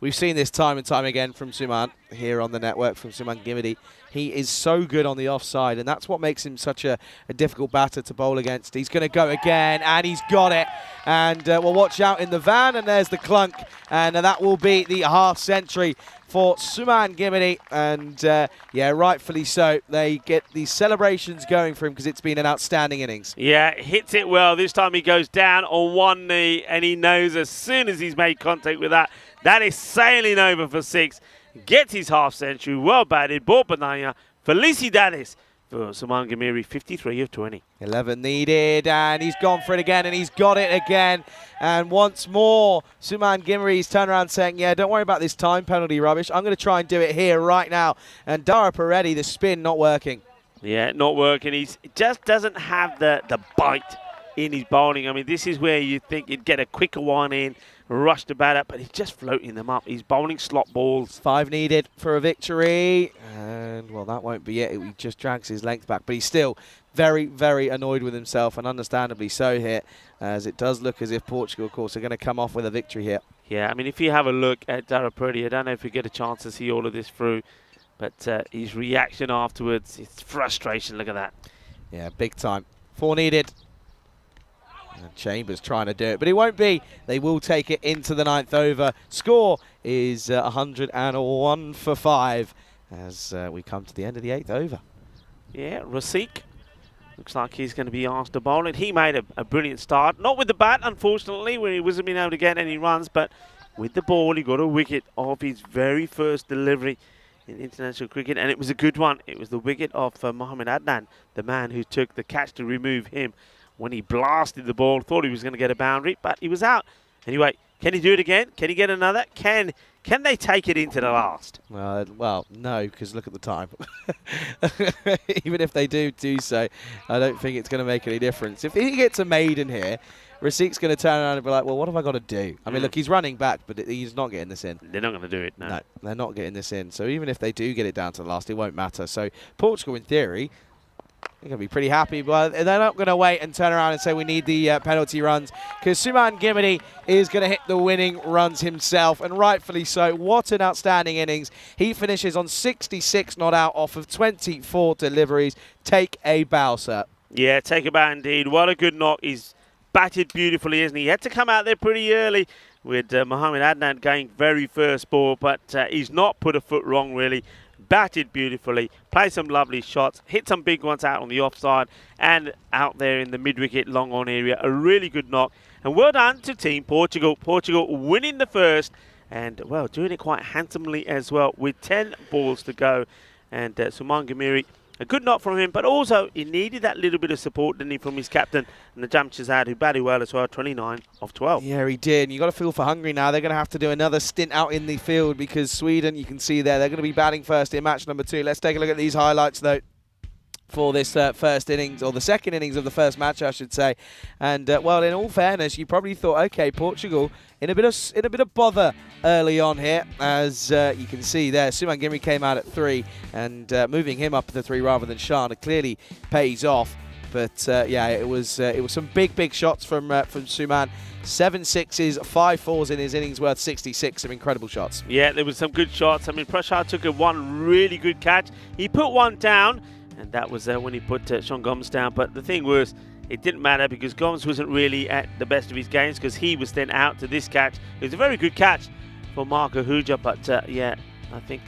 Speaker 5: we've seen this time and time again from Suman here on the network, from Suman Gimidi. He is so good on the offside, and that's what makes him such a difficult batter to bowl against. He's going to go again, and he's got it. And we'll watch out in the van, and there's the clunk, and that will be the half-century for Suman Gimidi. And, yeah, rightfully so. They get the celebrations going for him because it's been an outstanding innings.
Speaker 1: Yeah, hits it well. This time he goes down on one knee, and he knows as soon as he's made contact with that, that is sailing over for 6. Gets his half-century, well batted, ball banana, felicidades for Suman Gamiri, 53 of 20.
Speaker 5: 11 needed, and he's gone for it again, and he's got it again. And once more, Suman Gimri's turned around saying, yeah, don't worry about this time penalty rubbish. I'm going to try and do it here right now. And Dara Peretti, the spin not working.
Speaker 1: Yeah, not working. He just doesn't have the bite in his bowling. I mean, this is where you think you'd get a quicker one in, rush the batter, but he's just floating them up. He's bowling slot balls.
Speaker 5: 5 needed for a victory. And, well, that won't be it. He just drags his length back. But he's still very, very annoyed with himself, and understandably so here, as it does look as if Portugal, of course, are going to come off with a victory here.
Speaker 1: Yeah, I mean, if you have a look at Dara Purdy, I don't know if we get a chance to see all of this through, but his reaction afterwards, it's frustration. Look at that.
Speaker 5: Yeah, big time. 4 needed. And Chambers trying to do it, but it won't be. They will take it into the 9th over. Score is 101 for 5 as we come to the end of the 8th over.
Speaker 1: Yeah, Rasik looks like he's going to be asked to bowl it. He made a brilliant start. Not with the bat, unfortunately, where he wasn't being able to get any runs, but with the ball, he got a wicket off his very first delivery in international cricket, and it was a good one. It was the wicket of Mohamed Adnan, the man who took the catch to remove him when he blasted the ball. Thought he was going to get a boundary, but he was out. Anyway, can he do it again? Can he get another? Can they take it into the last?
Speaker 5: Well, no, because look at the time. Even if they do so, I don't think it's going to make any difference. If he gets a maiden here, Rasik's going to turn around and be like, well, what have I got to do? I mean, look, he's running back, but he's not getting this in.
Speaker 1: They're not going to do it, no.
Speaker 5: No, they're not getting this in. So even if they do get it down to the last, it won't matter. So Portugal, in theory, they're going to be pretty happy, but they're not going to wait and turn around and say we need the penalty runs, because Suman Gimini is going to hit the winning runs himself, and rightfully so. What an outstanding innings. He finishes on 66 not out off of 24 deliveries. Take a bow, sir. Yeah,
Speaker 1: take a bow indeed. What a good knock. He's batted beautifully, isn't he? He had to come out there pretty early with Mohamed Adnan going very first ball, but he's not put a foot wrong, really. Batted beautifully, played some lovely shots, hit some big ones out on the offside and out there in the mid-wicket long on area. A really good knock. And well done to Team Portugal. Portugal winning the first and, well, doing it quite handsomely as well with 10 balls to go. And Suman Gimiri, a good knock from him, but also he needed that little bit of support, didn't he, from his captain, Najam Shazad, who batted well as well, 29 of 12.
Speaker 5: Yeah, he did. And you got to feel for Hungary now. They're going to have to do another stint out in the field, because Sweden, you can see there, they're going to be batting first in match number 2. Let's take a look at these highlights, though, for this first innings, or the second innings of the first match, I should say. And well, in all fairness, you probably thought, okay, Portugal in a bit of bother early on here, as you can see there. Suman Gimri came out at 3, and moving him up to 3 rather than Shah clearly pays off. But yeah, it was some big shots from Suman. 7 sixes, 5 fours in his innings, worth 66. Some incredible shots. Yeah, there was some good shots. I mean, Prashad took one really good catch. He put one down, and that was when he put Sean Gomes down. But the thing was, it didn't matter, because Gomes wasn't really at the best of his games, because he was then out to this catch. It was a very good catch for Marco Huja, but yeah, I think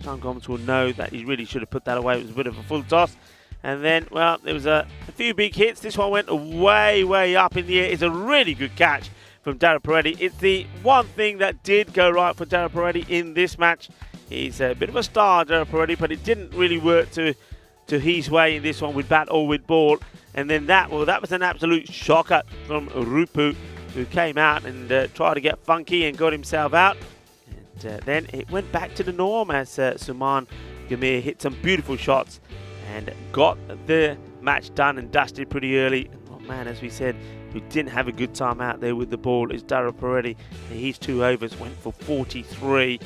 Speaker 5: Sean Gomes will know that he really should have put that away. It was a bit of a full toss. And then, well, there was a few big hits. This one went way up in the air. It's a really good catch from Dara Peretti. It's the one thing that did go right for Dara Peretti in this match. He's a bit of a star, Dara Peretti, but it didn't really work to his way in this one with bat or with ball. And then that was an absolute shocker from Rupu, who came out and tried to get funky and got himself out. And then it went back to the norm as Suman Gamir hit some beautiful shots and got the match done and dusted pretty early. Oh man, as we said, who didn't have a good time out there with the ball is Dara Peretti. His 2 overs went for 43.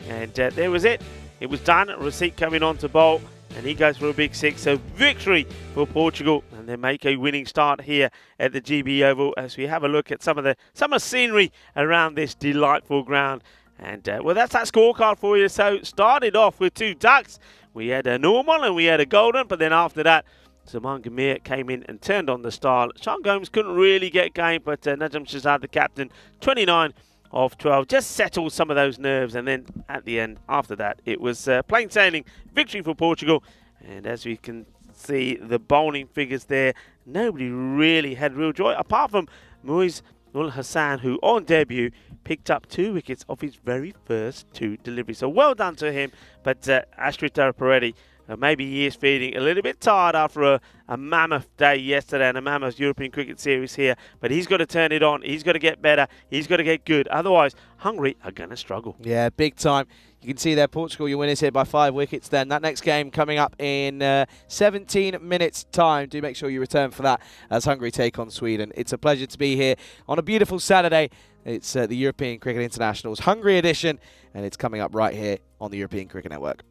Speaker 5: And there was it. It was done. Rasik coming on to bowl, and he goes for a big 6. So victory for Portugal, and they make a winning start here at the GB Oval as we have a look at some of the scenery around this delightful ground. And well, that's that scorecard for you. So started off with 2 ducks. We had a normal and we had a golden, but then after that, Suman Gamir came in and turned on the style. Sean Gomes couldn't really get game, but Najam Shazad, the captain, 29 of 12, just settled some of those nerves. And then at the end, after that, it was plain sailing victory for Portugal. And as we can see, the bowling figures there, nobody really had real joy, apart from Muiz Ul Hassan, who on debut picked up 2 wickets off his very first 2 deliveries. So well done to him. But Ashrit Dara Peretti
Speaker 1: Maybe he is feeling a little bit tired after a mammoth day yesterday and a mammoth European Cricket Series here. But he's got to turn it on. He's got to get better. He's got to get good. Otherwise, Hungary are going to struggle.
Speaker 5: Yeah, big time. You can see there, Portugal, your winners here by 5 wickets then. That next game coming up in 17 minutes' time. Do make sure you return for that as Hungary take on Sweden. It's a pleasure to be here on a beautiful Saturday. It's the European Cricket International's Hungary edition, and it's coming up right here on the European Cricket Network.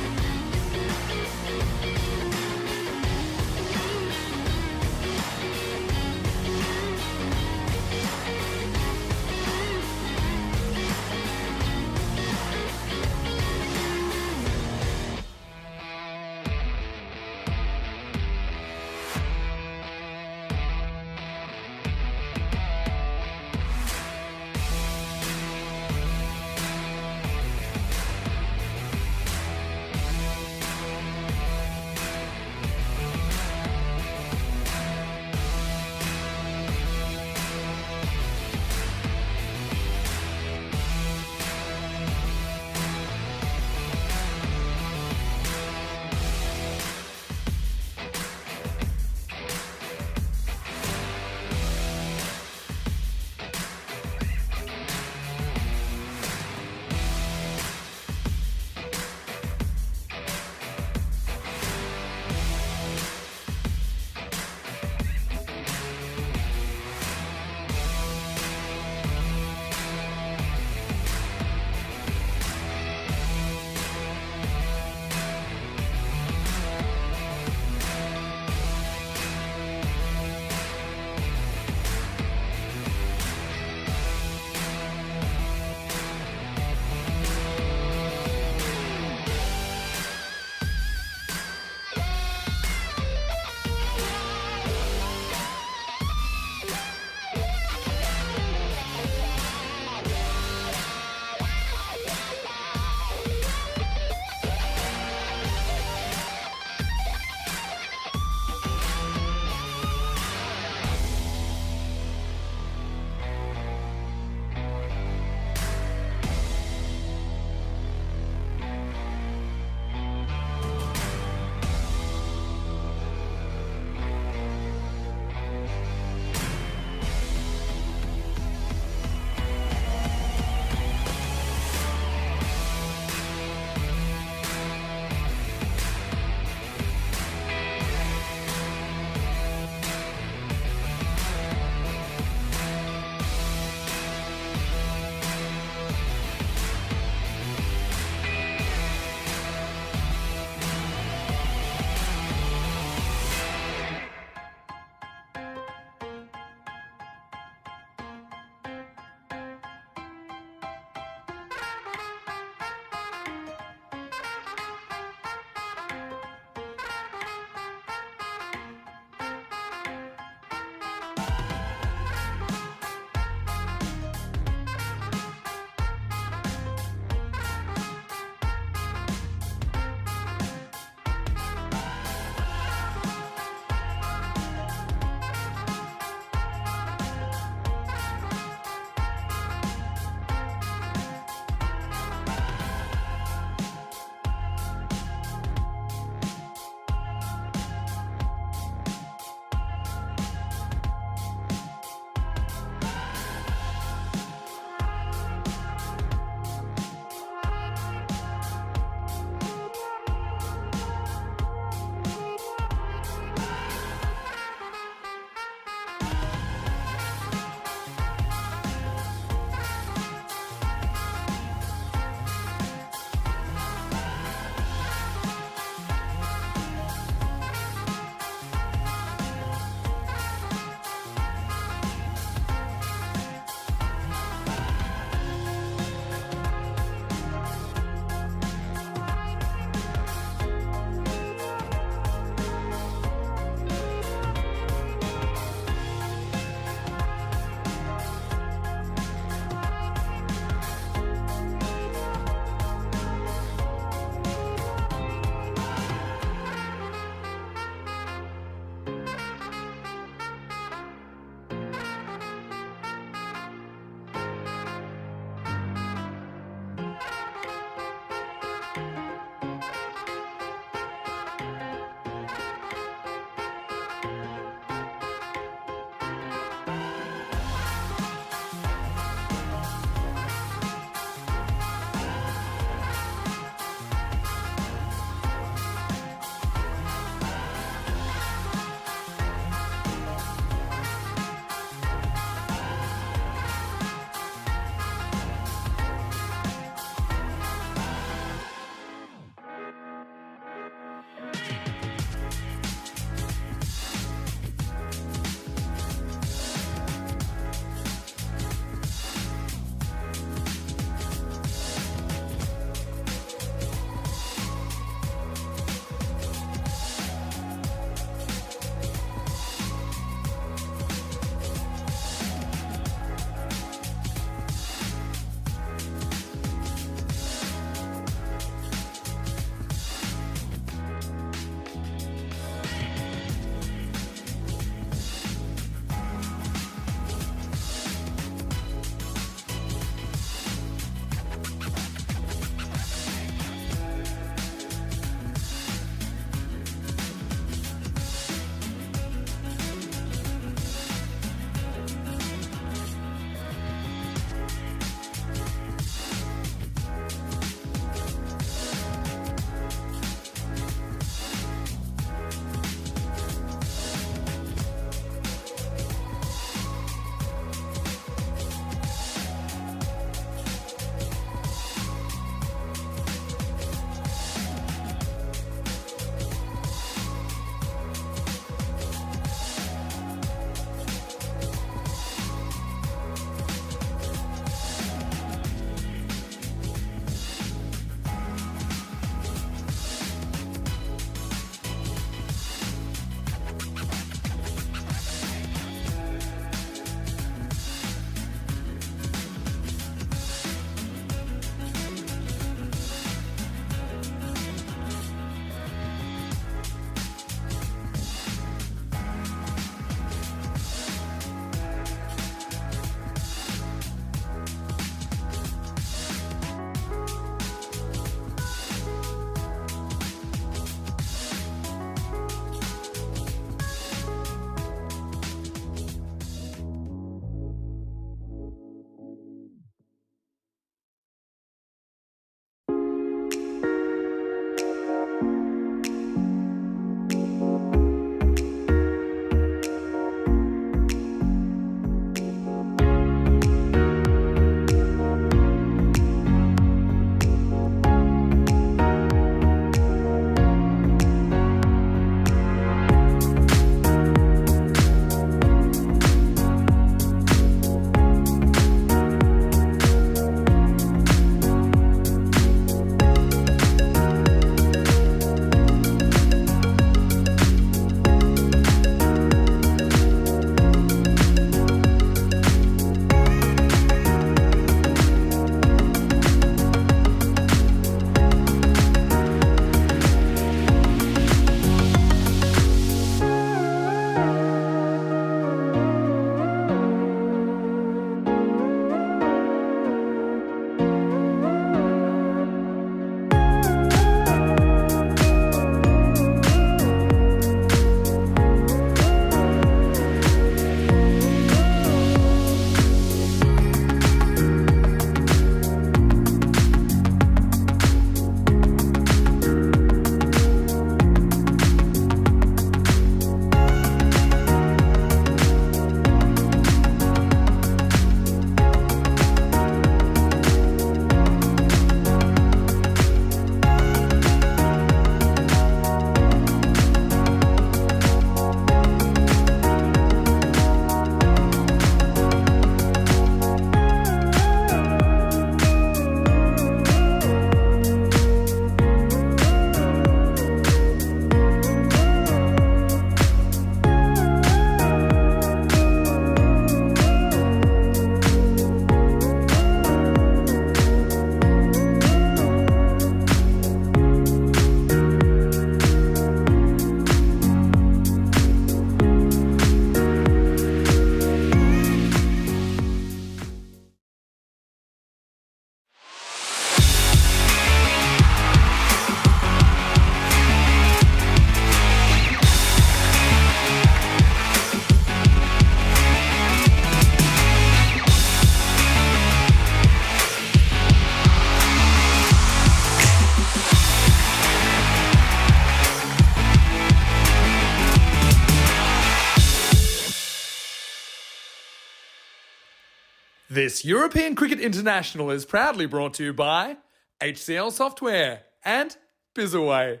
Speaker 2: This European Cricket International is proudly brought to you by HCL Software and Bizaway.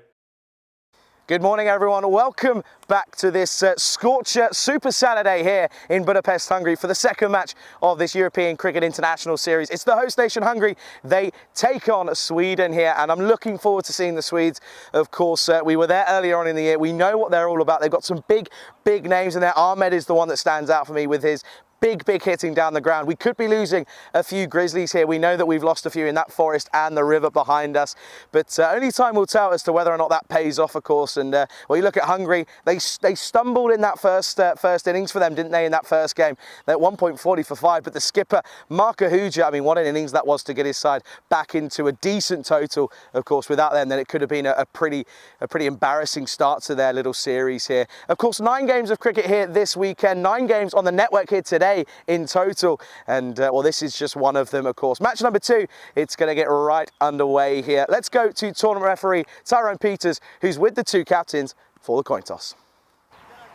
Speaker 6: Good morning, everyone. Welcome back to this Scorcher Super Saturday here in Budapest, Hungary for the second match of this European Cricket International Series. It's the host nation, Hungary. They take on Sweden here, and I'm looking forward to seeing the Swedes. Of course, we were there earlier on in the year. We know what they're all about. They've got some big names in there. Ahmed is the one that stands out for me with his big hitting down the ground. We could be losing a few Grizzlies here. We know that we've lost a few in that forest and the river behind us, but only time will tell as to whether or not that pays off, of course. And well, you look at Hungary, they stumbled in that first innings for them, didn't they, in that first game? They're at 1.40 for 5, but the skipper, Marko Huja, I mean, what an innings that was to get his side back into a decent total. Of course, without them, then it could have been a pretty embarrassing start to their little series here. Of course, 9 games of cricket here this weekend, 9 games on the network here today in total, and well, this is just one of them, of course. Match number 2, it's going to get right underway here. Let's go to tournament referee Tyrone Peters, who's with the 2 captains for the coin toss.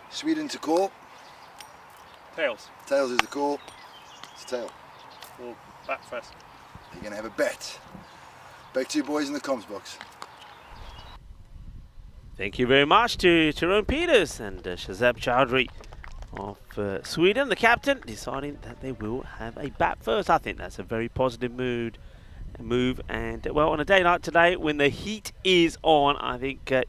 Speaker 3: Sweden to call.
Speaker 4: Tails.
Speaker 3: Tails is the call. It's tail.
Speaker 4: We'll bat first.
Speaker 3: You're going to have a bet. Back to you boys in the comms box.
Speaker 1: Thank you very much to Tyrone Peters and Shazab Chowdhury of Sweden, the captain, deciding that they will have a bat first. I think that's a very positive move, and well, on a day like today when the heat is on, I think I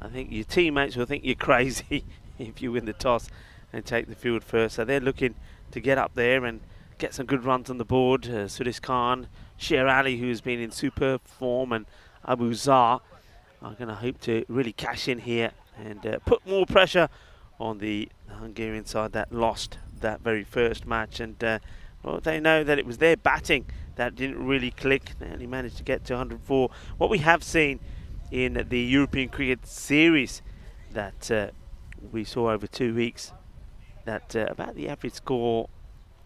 Speaker 1: think your teammates will think you're crazy if you win the toss and take the field first. So they're looking to get up there and get some good runs on the board. Sudis Khan, Sher Ali, who's been in superb form, and Abu Zar are going to hope to really cash in here and put more pressure on the Hungarian side that lost that very first match. And well, they know that it was their batting that didn't really click. They only managed to get to 104. What we have seen in the European Cricket Series that we saw over 2 weeks, that about the average score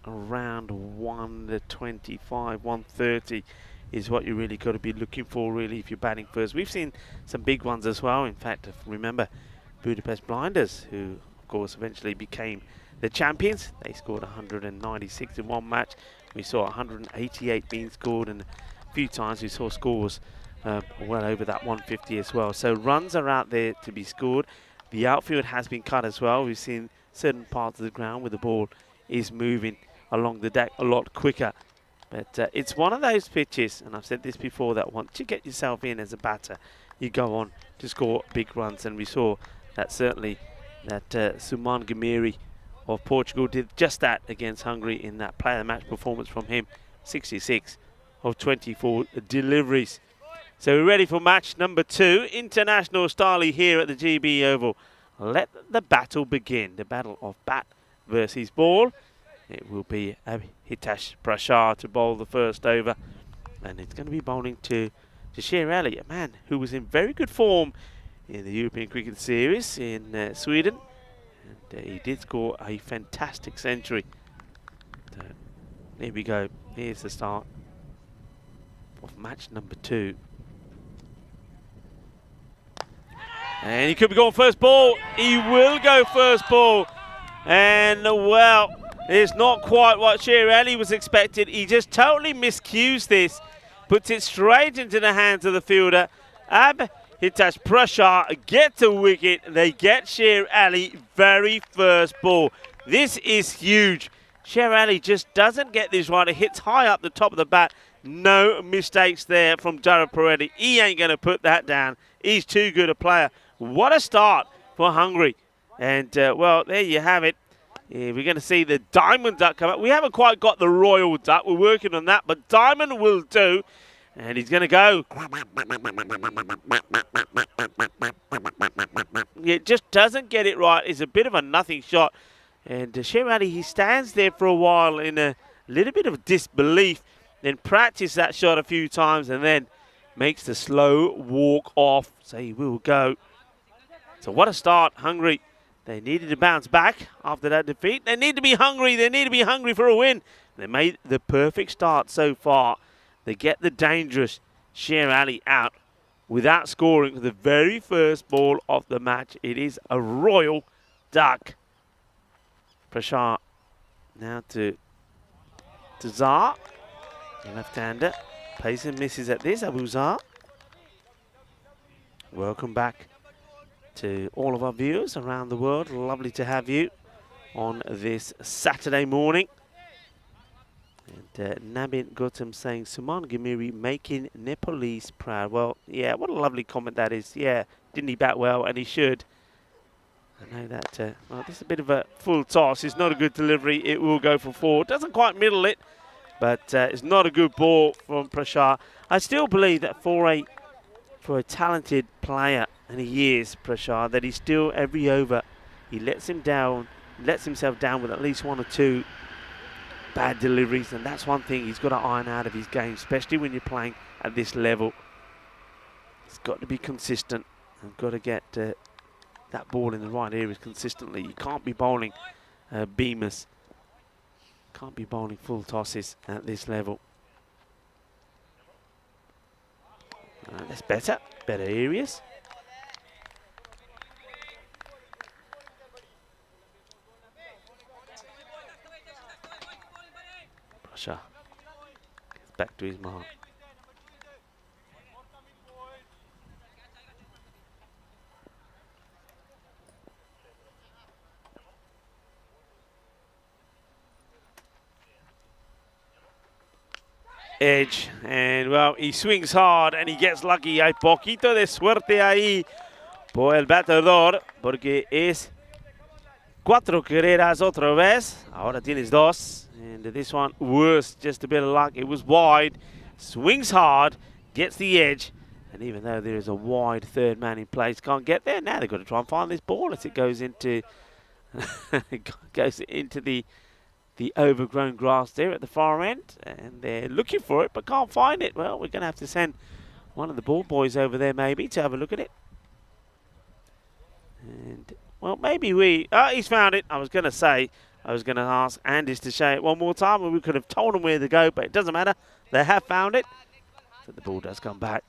Speaker 1: around 125, 130 is what you really got to be looking for, really, if you're batting first. We've seen some big ones as well. In fact, remember Budapest Blinders, who of course eventually became the champions. They scored 196 in one match. We saw 188 being scored, and a few times we saw scores well over that 150 as well. So runs are out there to be scored. The outfield has been cut as well. We've seen certain parts of the ground where the ball is moving along the deck a lot quicker. But it's one of those pitches, and I've said this before, that once you get yourself in as a batter, you go on to score big runs. And we saw that certainly that Suman Gamiri of Portugal did just that against Hungary in that player of the match performance from him. 66 of 24 deliveries. So we're ready for match number 2, international style here at the GB Oval. Let the battle begin. The battle of bat versus ball. It will be Hitesh Prashar to bowl the first over, and it's going to be bowling to Sher Ali, a man who was in very good form in the European Cricket Series in Sweden, and he did score a fantastic century. So, here we go. Here's the start of match number 2. And he could be going first ball. He will go first ball. And well, it's not quite what Sher Ali was expected. He just totally miscues this. Puts it straight into the hands of the fielder. Hitesh Prashar gets a wicket. They get Sher Ali very first ball. This is huge. Sher Ali just doesn't get this right. It hits high up the top of the bat. No mistakes there from Jara Paredes. He ain't going to put that down. He's too good a player. What a start for Hungary. And, well, there you have it. Yeah, we're going to see the Diamond Duck come up. We haven't quite got the Royal Duck. We're working on that, but Diamond will do. And he's going to go. It just doesn't get it right. It's a bit of a nothing shot. And Sher Ali, he stands there for a while in a little bit of disbelief, then practices that shot a few times and then makes the slow walk off. So he will go. So what a start, Hungary. They needed to bounce back after that defeat. They need to be hungry. They need to be hungry for a win. They made the perfect start so far. They get the dangerous Sher Ali out without scoring the very first ball of the match. It is a Royal Duck. Prashar now to to Zar. The left-hander. Pays and misses at this, Abu Zar. Welcome back to all of our viewers around the world. Lovely to have you on this Saturday morning. And Nabin Gautam saying, Suman Ghamiri making Nepalese proud. Well, yeah, what a lovely comment that is. Yeah, didn't he bat well? And he should. I know that, well, this is a bit of a full toss. It's not a good delivery. It will go for 4. Doesn't quite middle it, but it's not a good ball from Prashar. I still believe that for a talented player, and he is, Prashar, that he still, every over, he lets himself down with at least 1 or 2 bad deliveries, and that's one thing he's got to iron out of his game, especially when you're playing at this level. He's got to be consistent and got to get that ball in the right areas consistently. You can't be bowling beamers. Can't be bowling full tosses at this level. That's better. Better areas. Prashar gets back to his mark. Edge, and well, he swings hard and he gets lucky. Hay poquito de suerte ahí por el bateador, porque es 4 carreras otra vez. Ahora tienes 2, and this one worse, just a bit of luck. It was wide, swings hard, gets the edge, and even though there is a wide third man in place, can't get there. Now they've got to try and find this ball as it goes into the overgrown grass there at the far end, and they're looking for it but can't find it. Well, we're going to have to send one of the ball boys over there maybe to have a look at it. And, well, maybe he's found it. I was going to ask Andis to show it one more time, and we could have told him where to go, but it doesn't matter. They have found it. So the ball does come back.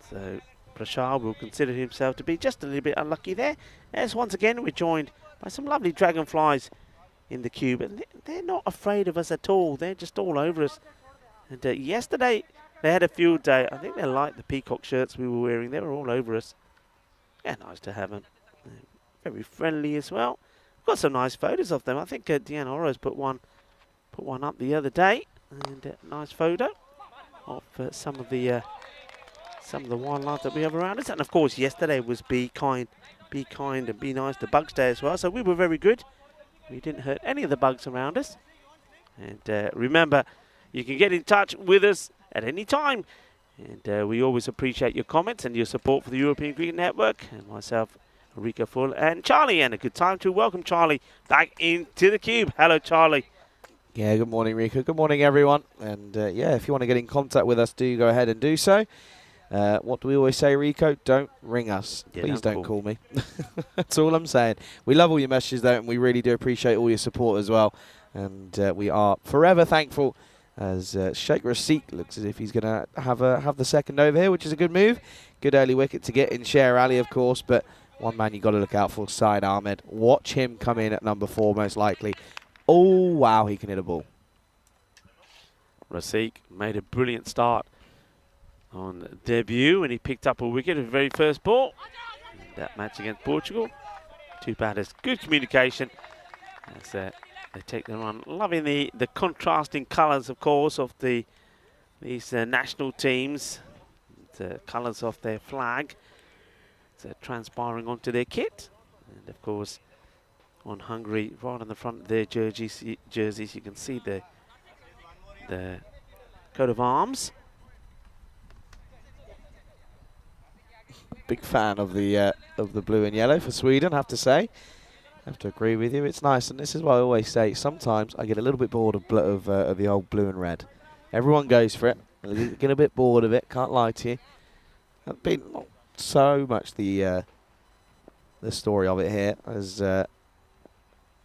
Speaker 1: So Prashar will consider himself to be just a little bit unlucky there. As once again, we're joined by some lovely dragonflies in the cube, and they're not afraid of us at all. They're just all over us. And yesterday they had a field day. I think they liked the peacock shirts we were wearing. They were all over us. Yeah, nice to have them. Very friendly as well. Got some nice photos of them. I think Deanne Oro's put one up the other day, and nice photo of some of the wildlife that we have around us. And of course, yesterday was Be Kind and Be Nice to Bugs Day as well. So we were very good. We didn't hurt any of the bugs around us. And remember, you can get in touch with us at any time. And we always appreciate your comments and your support for the European Cricket Network. And myself, Rico Full, and Charlie. And a good time to welcome Charlie back into the cube. Hello, Charlie.
Speaker 5: Yeah, good morning, Rico. Good morning, everyone. And yeah, if you want to get in contact with us, do go ahead and do so. What do we always say, Rico? Don't ring us.
Speaker 1: Yeah,
Speaker 5: Please don't call me. That's all I'm saying. We love all your messages, though, and we really do appreciate all your support as well. And we are forever thankful as Sheikh Rasik looks as if he's going to have the second over here, which is a good move. Good early wicket to get in Sher Ali, of course, but one man you've got to look out for, Syed Ahmed. Watch him come in at number 4, most likely. Oh, wow, he can hit a ball.
Speaker 1: Rasik made a brilliant start on debut when he picked up a wicket at the very first ball. And that match against Portugal. 2 batters, good communication as they take the run. Loving the contrasting colours, of course, of these national teams. The colours of their flag. It's transpiring onto their kit. And of course, on Hungary, right on the front of their jerseys, you can see the coat of arms.
Speaker 5: Big fan of the blue and yellow for Sweden, I have to say. I have to agree with you. It's nice, and this is what I always say. Sometimes I get a little bit bored of the old blue and red. Everyone goes for it. I get a bit bored of it. Can't lie to you. I've been not so much the story of it here as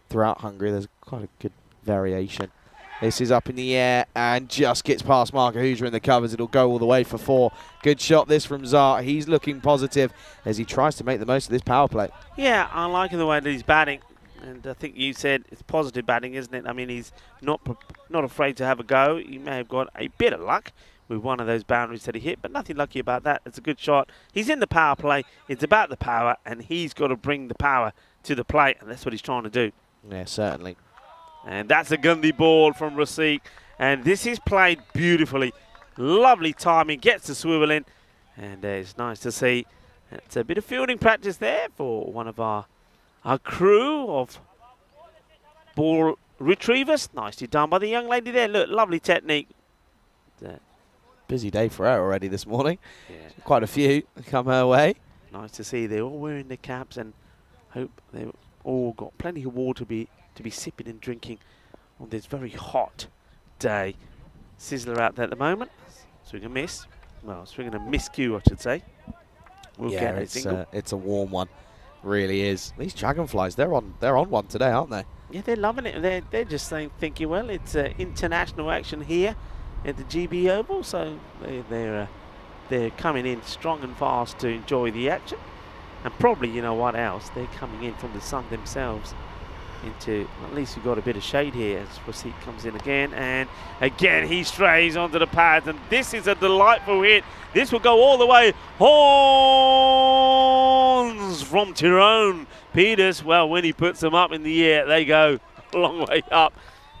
Speaker 5: throughout Hungary. There's quite a good variation. This is up in the air and just gets past Mark Ahuja in the covers. It'll go all the way for 4. Good shot this from Zar. He's looking positive as he tries to make the most of this power play.
Speaker 1: Yeah, I'm liking the way that he's batting. And I think you said it's positive batting, isn't it? I mean, he's not afraid to have a go. He may have got a bit of luck with one of those boundaries that he hit, but nothing lucky about that. It's a good shot. He's in the power play. It's about the power, and he's got to bring the power to the plate, and that's what he's trying to do.
Speaker 5: Yeah, certainly.
Speaker 1: And that's a Gandhi ball from Rasik. And this is played beautifully. Lovely timing, gets the swivel in. And it's nice to see. It's a bit of fielding practice there for one of our crew of ball retrievers. Nicely done by the young lady there. Look, lovely technique.
Speaker 5: Busy day for her already this morning.
Speaker 1: Yeah.
Speaker 5: Quite a few come her way.
Speaker 1: Nice to see they're all wearing their caps, and hope they've all got plenty of water to be sipping and drinking on this very hot day. Sizzler out there at the moment. Swing and miss. Well, swing and a miscue, I should say. We'll
Speaker 5: Yeah,
Speaker 1: get a single.
Speaker 5: it's a warm one. Really is. These dragonflies, they're on one today, aren't they?
Speaker 1: Yeah, they're loving it. They're just thinking, well, it's international action here at the GB Oval, so they're coming in strong and fast to enjoy the action. And probably, you know what else, they're coming in from the sun themselves into, at least we've got a bit of shade here as Rasik comes in again, and again he strays onto the pads, and this is a delightful hit. This will go all the way. Horns from Tyrone Peters. Well, when he puts them up in the air, they go a long way up.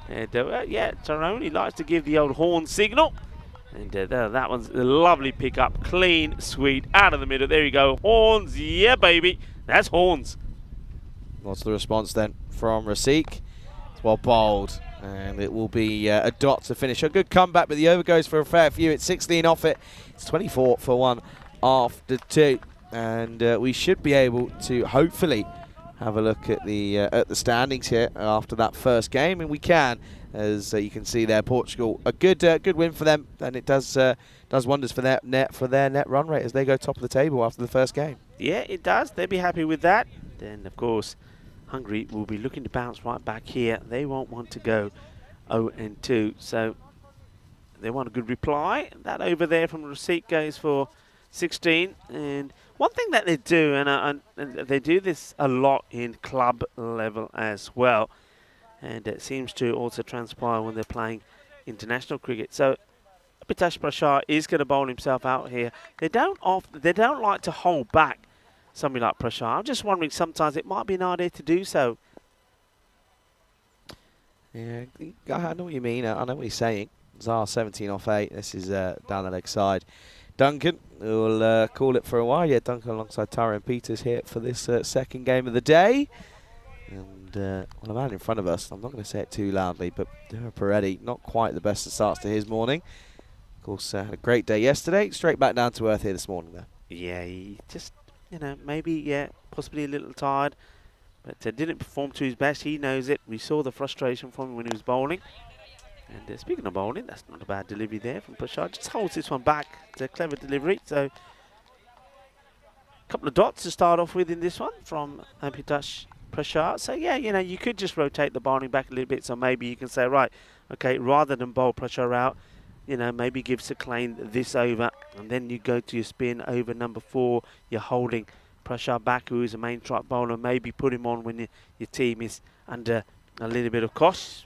Speaker 1: And yeah, Tyrone, he likes to give the old horn signal. And that one's a lovely pickup, clean, sweet, out of the middle. There you go, horns, yeah, baby, that's horns.
Speaker 5: What's the response then from Rasik? It's well bowled, and it will be a dot to finish. A good comeback, but the over goes for a fair few. It's 16 off it. It's 24 for 1 after 2, and we should be able to hopefully have a look at the standings here after that first game, and we can, as you can see there, Portugal, a good win for them, and it does wonders for their net run rate as they go top of the table after the first game. Yeah,
Speaker 1: it does. They'll be happy with that. Then, of course, Hungary will be looking to bounce right back here. They won't want to go 0-2, so they want a good reply. That over there from Rasik goes for 16. And one thing that they do, and they do this a lot in club level as well, and it seems to also transpire when they're playing international cricket. So Abhitash Prashar is going to bowl himself out here. They don't like to hold back somebody like Prashar. I'm just wondering, sometimes it might be an idea to do so.
Speaker 5: Yeah, I know what you mean. I know what he's saying. Zar 17 off 8. This is down the leg side. Duncan will call it for a while. Yeah, Duncan alongside Tyrone Peters here for this second game of the day. And well, a man in front of us, I'm not going to say it too loudly, but Peretti, not quite the best of starts to his morning. Of course, had a great day yesterday. Straight back down to earth here this morning, though.
Speaker 1: Yeah, he just, maybe, possibly a little tired, but didn't perform to his best. He knows it. We saw the frustration from him when he was bowling. And speaking of bowling, that's not a bad delivery there from Prashar. Just holds this one back. It's a clever delivery. So, a couple of dots to start off with in this one from Abhitash Prashar. So, yeah, you could just rotate the bowling back a little bit. So, maybe you can say, right, okay, rather than bowl Prashar out, maybe give Saqlain this over. And then you go to your spin over number 4. You're holding Prashar back, who is a main strike bowler. Maybe put him on when your team is under a little bit of cost.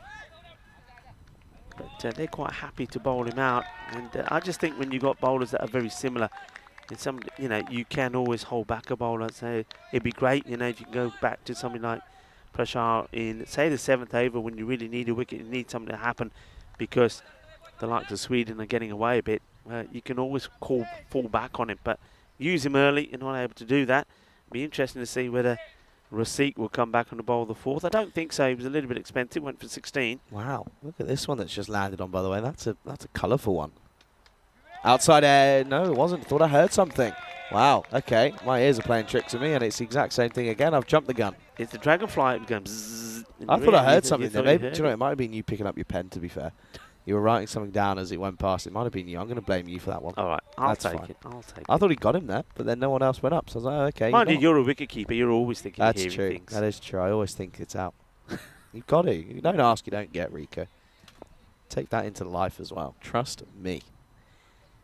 Speaker 1: But they're quite happy to bowl him out, and I just think when you've got bowlers that are very similar, you can always hold back a bowler. So it'd be great, if you can go back to something like Prashar in, say, the 7th over when you really need a wicket, you need something to happen, because the likes of Sweden are getting away a bit. You can always fall back on him, but use him early. You're not able to do that. It'd be interesting to see whether Rasik will come back on the bowl the 4th. I don't think so. He was a little bit expensive. Went for 16.
Speaker 5: Wow, look at this one that's just landed on, by the way. That's a colourful one. Outside air. No, it wasn't. Thought I heard something. Wow, okay. My ears are playing tricks on me, and it's the exact same thing again. I've jumped the gun.
Speaker 1: It's the dragonfly. It was going bzzz.
Speaker 5: I thought I heard something there. Maybe, do you know, it might have been you picking up your pen, to be fair. You were writing something down as it went past. It might have been you. I'm going to blame you for that one.
Speaker 1: All right, I'll take it.
Speaker 5: I thought he got him there, but then no one else went up. So I was like, oh, okay.
Speaker 1: Mind you, you're a wicket keeper. You're always thinking of hearing
Speaker 5: true.
Speaker 1: things.
Speaker 5: That is true. I always think it's out. You've got to. You don't ask, you don't get, Rico. Take that into life as well. Trust me.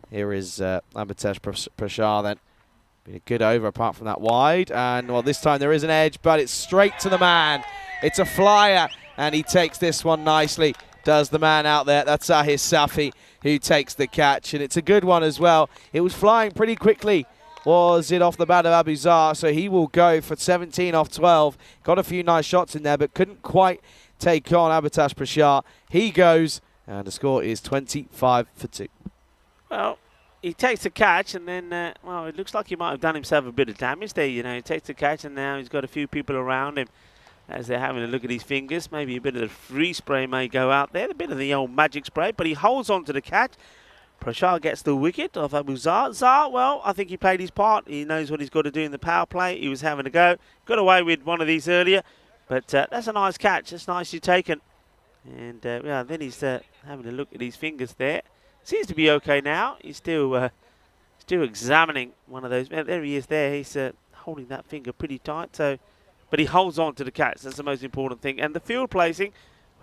Speaker 5: Here is Abhitash Prashar then. Been a good over apart from that wide. And, well, this time there is an edge, but it's straight to the man. It's a flyer, and he takes this one nicely. Does the man out there. That's Ahir Safi who takes the catch, and it's a good one as well. It was flying pretty quickly. Was it off the bat of Abu Zar? So he will go for 17 off 12. Got a few nice shots in there, but couldn't quite take on Abatash Prashar. He goes, and the score is 25 for 2.
Speaker 1: Well, he takes the catch, and then, well, it looks like he might have done himself a bit of damage there. You know, he takes the catch, and now he's got a few people around him as they're having a look at his fingers. Maybe a bit of the free spray may go out there, a bit of the old magic spray, but he holds on to the catch. Prashar gets the wicket off Abu Zar. Zar, well, I think he played his part. He knows what he's got to do in the power play. He was having a go. Got away with one of these earlier, but that's a nice catch. That's nicely taken. And yeah, then he's having a look at his fingers there. Seems to be okay now. He's still examining one of those. There he is there. He's holding that finger pretty tight. So, but he holds on to the catch. That's the most important thing. And the field placing,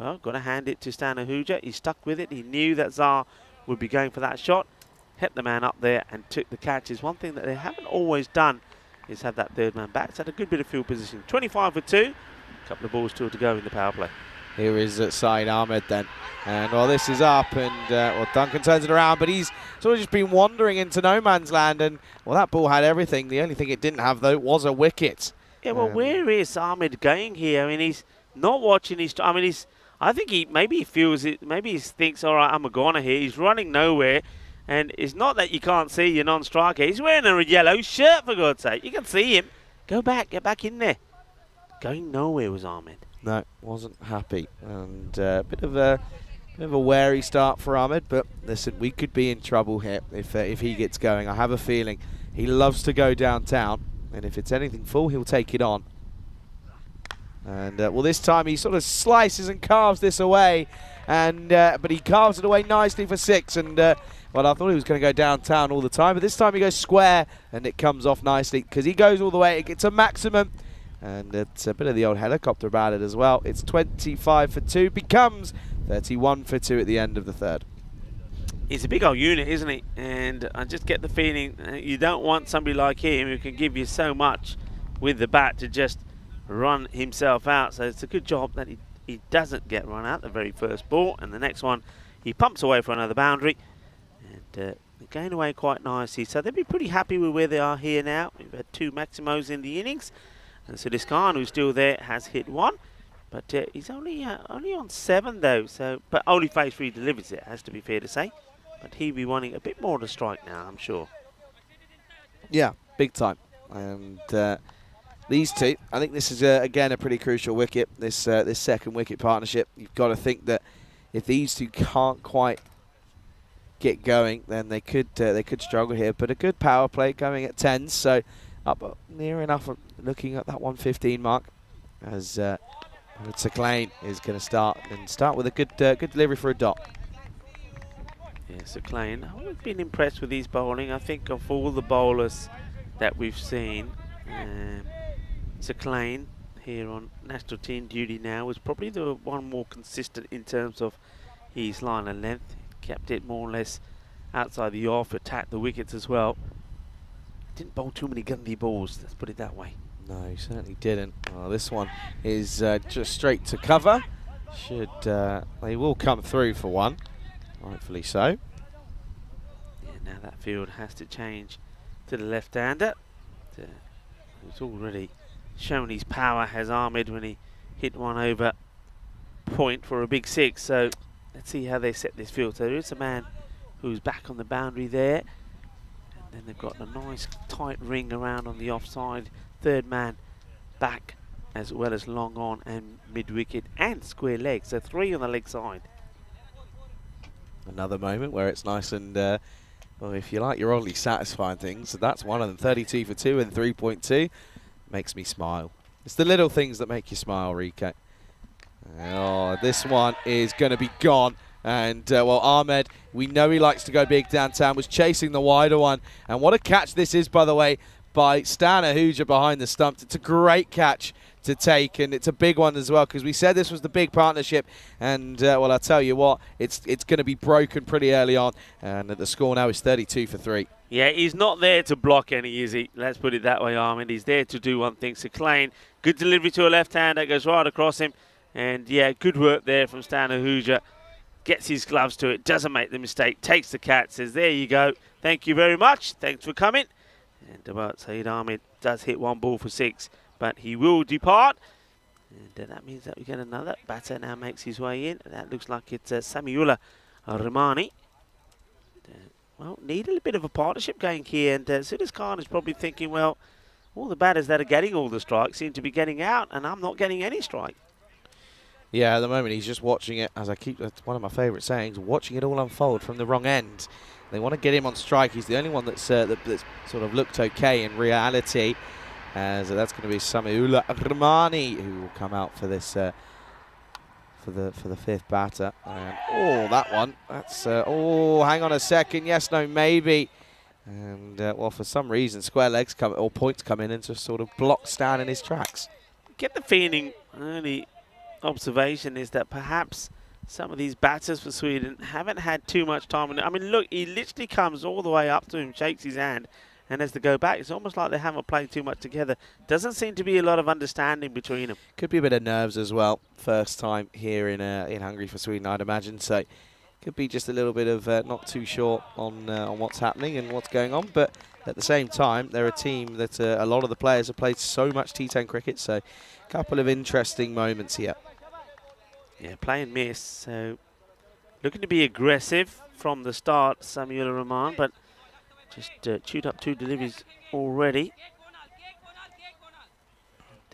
Speaker 1: well, got to hand it to Stan Ahuja. He stuck with it. He knew that Zar would be going for that shot. Hit the man up there and took the catches. One thing that they haven't always done is have that third man back. It's had a good bit of field position. 25 for 2. A couple of balls still to go in the power play.
Speaker 5: Here is Saeed Ahmed then. And well, this is up, and well, Duncan turns it around, but he's sort of just been wandering into no man's land, and well, that ball had everything. The only thing it didn't have, though, was a wicket.
Speaker 1: Yeah, well, where is Ahmed going here? I mean, he's not watching his... I mean, I think maybe he feels it. Maybe he thinks, all right, I'm a goner here. He's running nowhere, and it's not that you can't see your non-striker. He's wearing a yellow shirt, for God's sake. You can see him. Go back, get back in there. Going nowhere was Ahmed.
Speaker 5: No, wasn't happy, and a bit of a wary start for Ahmed. But listen, we could be in trouble here if he gets going. I have a feeling he loves to go downtown, and if it's anything full, he'll take it on. And well, this time he sort of slices and carves this away, and but he carves it away nicely for 6. And well, I thought he was going to go downtown all the time, but this time he goes square, and it comes off nicely because he goes all the way. It gets a maximum. And it's a bit of the old helicopter about it as well. It's 25 for 2, becomes 31 for 2 at the end of the third.
Speaker 1: He's a big old unit, isn't he? And I just get the feeling you don't want somebody like him who can give you so much with the bat to just run himself out. So it's a good job that he doesn't get run out the very first ball. And the next one, he pumps away for another boundary. And they're going away quite nicely. So they'll be pretty happy with where they are here now. We've had 2 Maximos in the innings. And so this Khan, who's still there, has hit 1, but he's only on 7 though. So, but only phase 3 delivers it, has to be fair to say. But he'll be wanting a bit more to strike now, I'm sure.
Speaker 5: Yeah, big time. And these two, I think this is again a pretty crucial wicket. This second wicket partnership. You've got to think that if these two can't quite get going, then they could struggle here. But a good power play going at 10, so up near enough. Looking at that 115 mark, as Saklayne is going to start with a good delivery for a dot.
Speaker 1: Yeah, Saklayne, I've been impressed with his bowling. I think of all the bowlers that we've seen, Saklayne here on national team duty now is probably the one more consistent in terms of his line of length. Kept it more or less outside the off, attacked the wickets as well. Didn't bowl too many gundy balls, let's put it that way.
Speaker 5: No, he certainly didn't. Well, this one is just straight to cover. They will come through for one, rightfully so.
Speaker 1: Yeah, now that field has to change to the left-hander. He's already shown his power, has Ahmed, when he hit one over point for a big 6. So let's see how they set this field. So there is a man who's back on the boundary there. And then they've got a nice tight ring around on the offside. Third man back, as well as long on and mid-wicket and square leg. So 3 on the leg side.
Speaker 5: Another moment where it's nice and, well, if you like your oddly satisfying things, so that's one of them. 32 for 2 and 3.2. Makes me smile. It's the little things that make you smile, Rico. Oh, this one is going to be gone. And, well, Ahmed, we know he likes to go big downtown, was chasing the wider one. And what a catch this is, by the way. by Stan Ahuja behind the stumps. It's a great catch to take, and it's a big one as well, because we said this was the big partnership, and well, I'll tell you what, it's going to be broken pretty early on, and the score now is 32 for 3.
Speaker 1: Yeah, he's not there to block any, is he? Let's put it that way, Armin. He's there to do one thing. So Klein, good delivery to a left hand that goes right across him, and yeah, good work there from Stan Ahuja. Gets his gloves to it, doesn't make the mistake, takes the catch, says, there you go, thank you very much, thanks for coming. And well, Saeed Ahmed does hit 1 ball for 6, but he will depart. And that means that we get another batter now makes his way in. That looks like it's Samiullah Rahmani. Well, need a little bit of a partnership going here. And Sudas Khan is probably thinking, well, all the batters that are getting all the strikes seem to be getting out, and I'm not getting any strike.
Speaker 5: Yeah, at the moment he's just watching it, as that's one of my favourite sayings, watching it all unfold from the wrong end. They want to get him on strike. He's the only one that's sort of looked okay in reality. As that's going to be Samiullah Rahmani who will come out for this for the 5th batter. And that one. That's hang on a second. Yes, no, maybe. And well, for some reason, square legs come or points come in and just sort of block Stan in his tracks.
Speaker 1: Get the feeling, early observation is that perhaps some of these batters for Sweden haven't had too much time. I mean, look, he literally comes all the way up to him, shakes his hand, and as they go back, it's almost like they haven't played too much together. Doesn't seem to be a lot of understanding between them.
Speaker 5: Could be a bit of nerves as well. First time here in Hungary for Sweden, I'd imagine. So could be just a little bit of not too sure on what's happening and what's going on. But at the same time, they're a team that a lot of the players have played so much T10 cricket. So a couple of interesting moments here.
Speaker 1: Yeah, play and miss. So looking to be aggressive from the start, Samiullah Rahman, but just chewed up 2 deliveries already.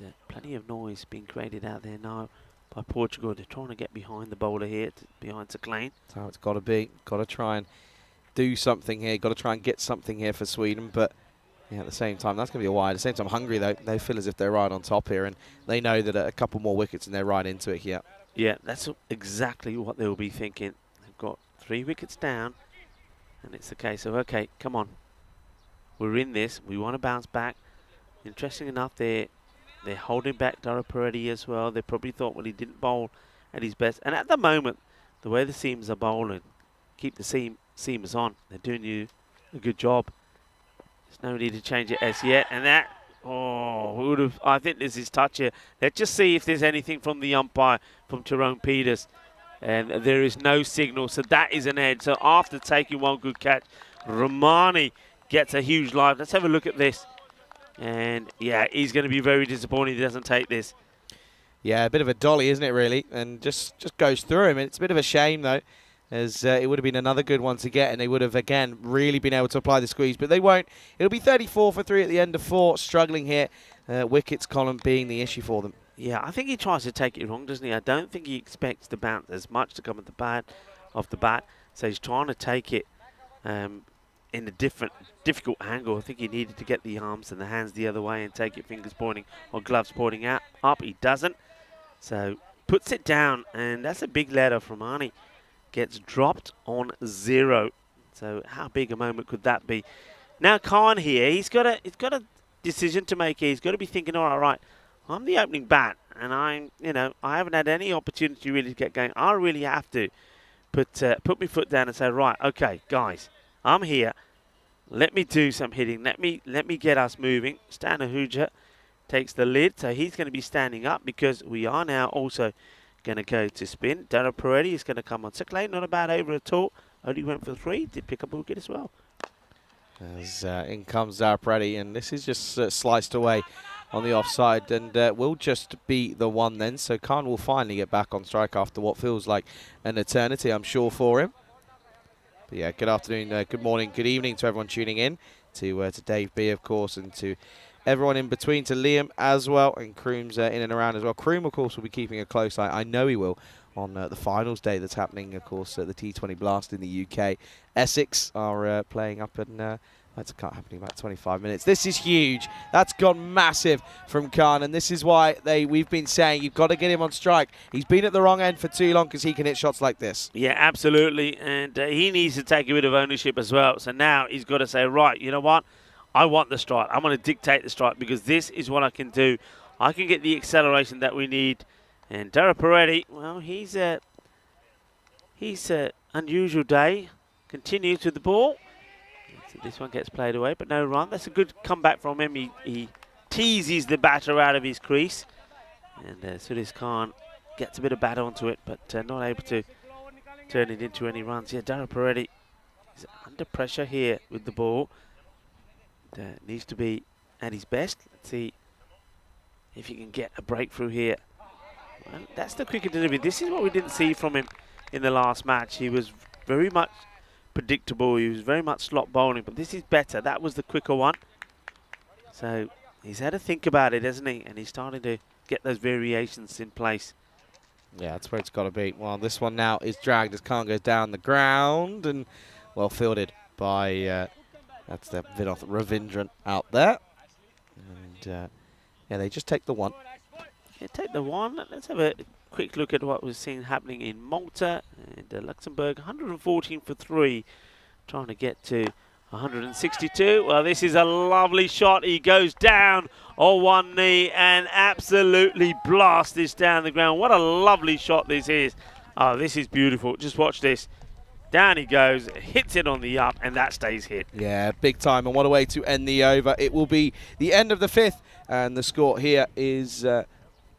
Speaker 1: And, plenty of noise being created out there now by Portugal. They're trying to get behind the bowler here, behind Klein.
Speaker 5: That's how it's got to be. Got to try and do something here. Got to try and get something here for Sweden. But yeah, at the same time, that's going to be a wide. At the same time, Hungary, though, they feel as if they're right on top here. And they know that a couple more wickets and they're right into it here.
Speaker 1: Yeah, that's exactly what they'll be thinking. They've got 3 wickets down. And it's the case of, okay, come on. We're in this. We want to bounce back. Interesting enough, they're holding back Dara Peretti as well. They probably thought, well, he didn't bowl at his best. And at the moment, the way the seamers are bowling, keep the seamers on. They're doing you a good job. There's no need to change it as yet. And that, I think this is touch here. Let's just see if there's anything from the umpire, from Tyrone Peters. And there is no signal, so that is an edge. So after taking 1 good catch, Rahmani gets a huge live. Let's have a look at this. And yeah, he's going to be very disappointed he doesn't take this.
Speaker 5: Yeah, a bit of a dolly, isn't it, really? And just goes through him. It's a bit of a shame, though, as it would have been another good one to get, and they would have, again, really been able to apply the squeeze. But they won't. It'll be 34 for 3 at the end of 4, struggling here. Wickets column being the issue for them.
Speaker 1: Yeah, I think he tries to take it wrong, doesn't he? I don't think he expects the bounce as much to come off the bat. So he's trying to take it in a difficult angle. I think he needed to get the arms and the hands the other way and take it fingers pointing or gloves pointing up. He doesn't. So puts it down, and that's a big letter from Arnie. Gets dropped on 0. So how big a moment could that be? Now Khan here, he's got a decision to make here. He's got to be thinking, all right, I'm the opening bat, and I haven't had any opportunity really to get going. I really have to put my foot down and say, right, okay, guys, I'm here. Let me do some hitting. Let me get us moving. Stan Ahuja takes the lead, so he's going to be standing up because we are now also going to go to spin. Dara Peretti is going to come on. Klein, not a bad over at all. Only went for 3. Did pick up a wicket as well.
Speaker 5: As in comes Dara Peretti, and this is just sliced away on the offside, and will just be the one then. So Khan will finally get back on strike after what feels like an eternity, I'm sure, for him. But yeah, good afternoon, good morning, good evening to everyone tuning in, to Dave B, of course, and to everyone in between, to Liam as well, and Kroom's in and around as well. Kroom, of course, will be keeping a close eye. I know he will on the finals day that's happening, of course, at the T20 Blast in the UK. Essex are playing up in... That's happening in about 25 minutes. This is huge. That's gone massive from Khan, and this is why we've been saying you've got to get him on strike. He's been at the wrong end for too long because he can hit shots like this.
Speaker 1: Yeah, absolutely, and he needs to take a bit of ownership as well. So now he's got to say, right, you know what? I want the strike. I'm going to dictate the strike because this is what I can do. I can get the acceleration that we need. And Dara Peretti, well, he's a unusual day. Continues with the ball. So this one gets played away, but no run. That's a good comeback from him. He teases the batter out of his crease. And Sulis Khan gets a bit of batter onto it, but not able to turn it into any runs. Yeah, Dara Peretti is under pressure here with the ball. Needs to be at his best. Let's see if he can get a breakthrough here. Well, that's the cricket delivery. This is what we didn't see from him in the last match. He was very much predictable. He was very much slot bowling, but this is better. That was the quicker one. So he's had to think about it, hasn't he? And he's starting to get those variations in place.
Speaker 5: Yeah, that's where it's got to be. Well, this one now is dragged as Khan goes down the ground and well fielded by, that's the Vinod Ravindran out there. And yeah, they just take the one.
Speaker 1: Yeah, take the one. Let's have a quick look at what we're seeing happening in Malta and Luxembourg. 114 for 3, trying to get to 162. Well, this is a lovely shot. He goes down on one knee and absolutely blasts this down the ground. What a lovely shot this is. Oh, this is beautiful. Just watch this. Down he goes, hits it on the up, and that stays hit.
Speaker 5: Yeah, big time. And what a way to end the over. It will be the end of the 5th, and the score here is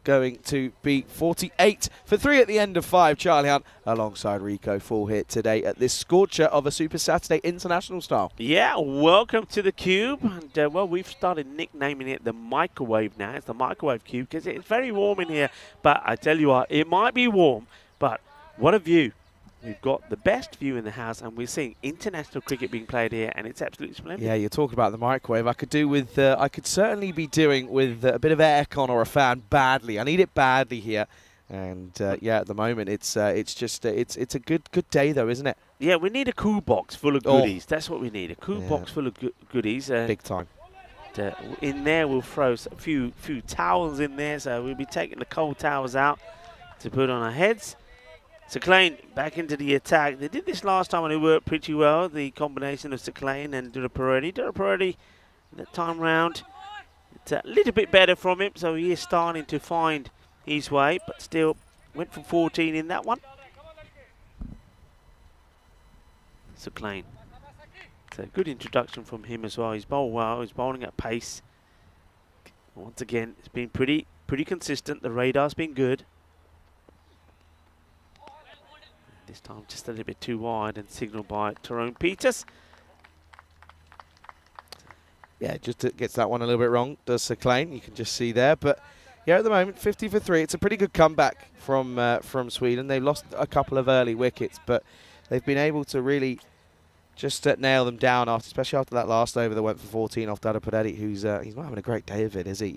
Speaker 5: going to be 48 for 3 at the end of 5. Charlie Hunt alongside Rico full hit today at this scorcher of a Super Saturday international style.
Speaker 1: Yeah, welcome to the Cube. And well, we've started nicknaming it the microwave now. It's the microwave cube because it's very warm in here. But I tell you what, it might be warm, but what a view. We've got the best view in the house, and we're seeing international cricket being played here, and it's absolutely splendid.
Speaker 5: Yeah, you're talking about the microwave. I could do with, I could certainly be doing with a bit of aircon or a fan badly. I need it badly here, and yeah, at the moment it's just it's a good day though, isn't it?
Speaker 1: Yeah, we need a cool box full of goodies. That's what we need. A cool box full of goodies.
Speaker 5: Big time.
Speaker 1: In there, we'll throw a few towels in there, so we'll be taking the cold towels out to put on our heads. Saqlain back into the attack. They did this last time and it worked pretty well, the combination of Saqlain and Dara Peretti. Dara Peretti, that time round, it's a little bit better from him, so he is starting to find his way, but still went for 14 in that one. Saqlain. It's a good introduction from him as well. He's bowled well, he's bowling at pace. Once again, it's been pretty consistent. The radar's been good. This time just a little bit too wide and signalled by Tyrone Peters.
Speaker 5: Yeah, just gets that one a little bit wrong, does Saqlain. You can just see there. But yeah, at the moment, 50 for 3. It's a pretty good comeback from Sweden. They lost a couple of early wickets, but they've been able to really just nail them down, especially after that last over that went for 14 off Dara Peretti, who's he's not having a great day of it, is he?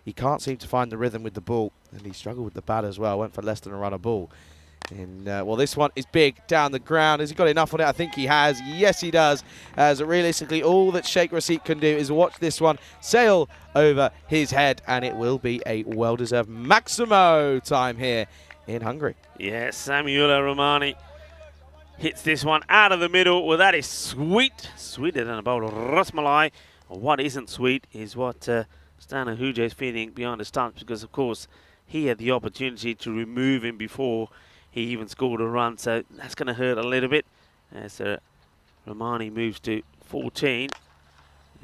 Speaker 5: He can't seem to find the rhythm with the ball, and he struggled with the bat as well. Went for less than a run a ball. And well, this one is big down the ground. Has he got enough on it? I think he has. Yes, he does. As realistically, all that Sheikh Rashid can do is watch this one sail over his head, and it will be a well-deserved Maximo time here in Hungary.
Speaker 1: Yes, Samuel Romani hits this one out of the middle. Well, that is sweet. Sweeter than a bowl of rasmalai. What isn't sweet is what Stan Ahuja is feeling behind the stumps, because, of course, he had the opportunity to remove him before he even scored a run, so that's going to hurt a little bit as Romani moves to 14.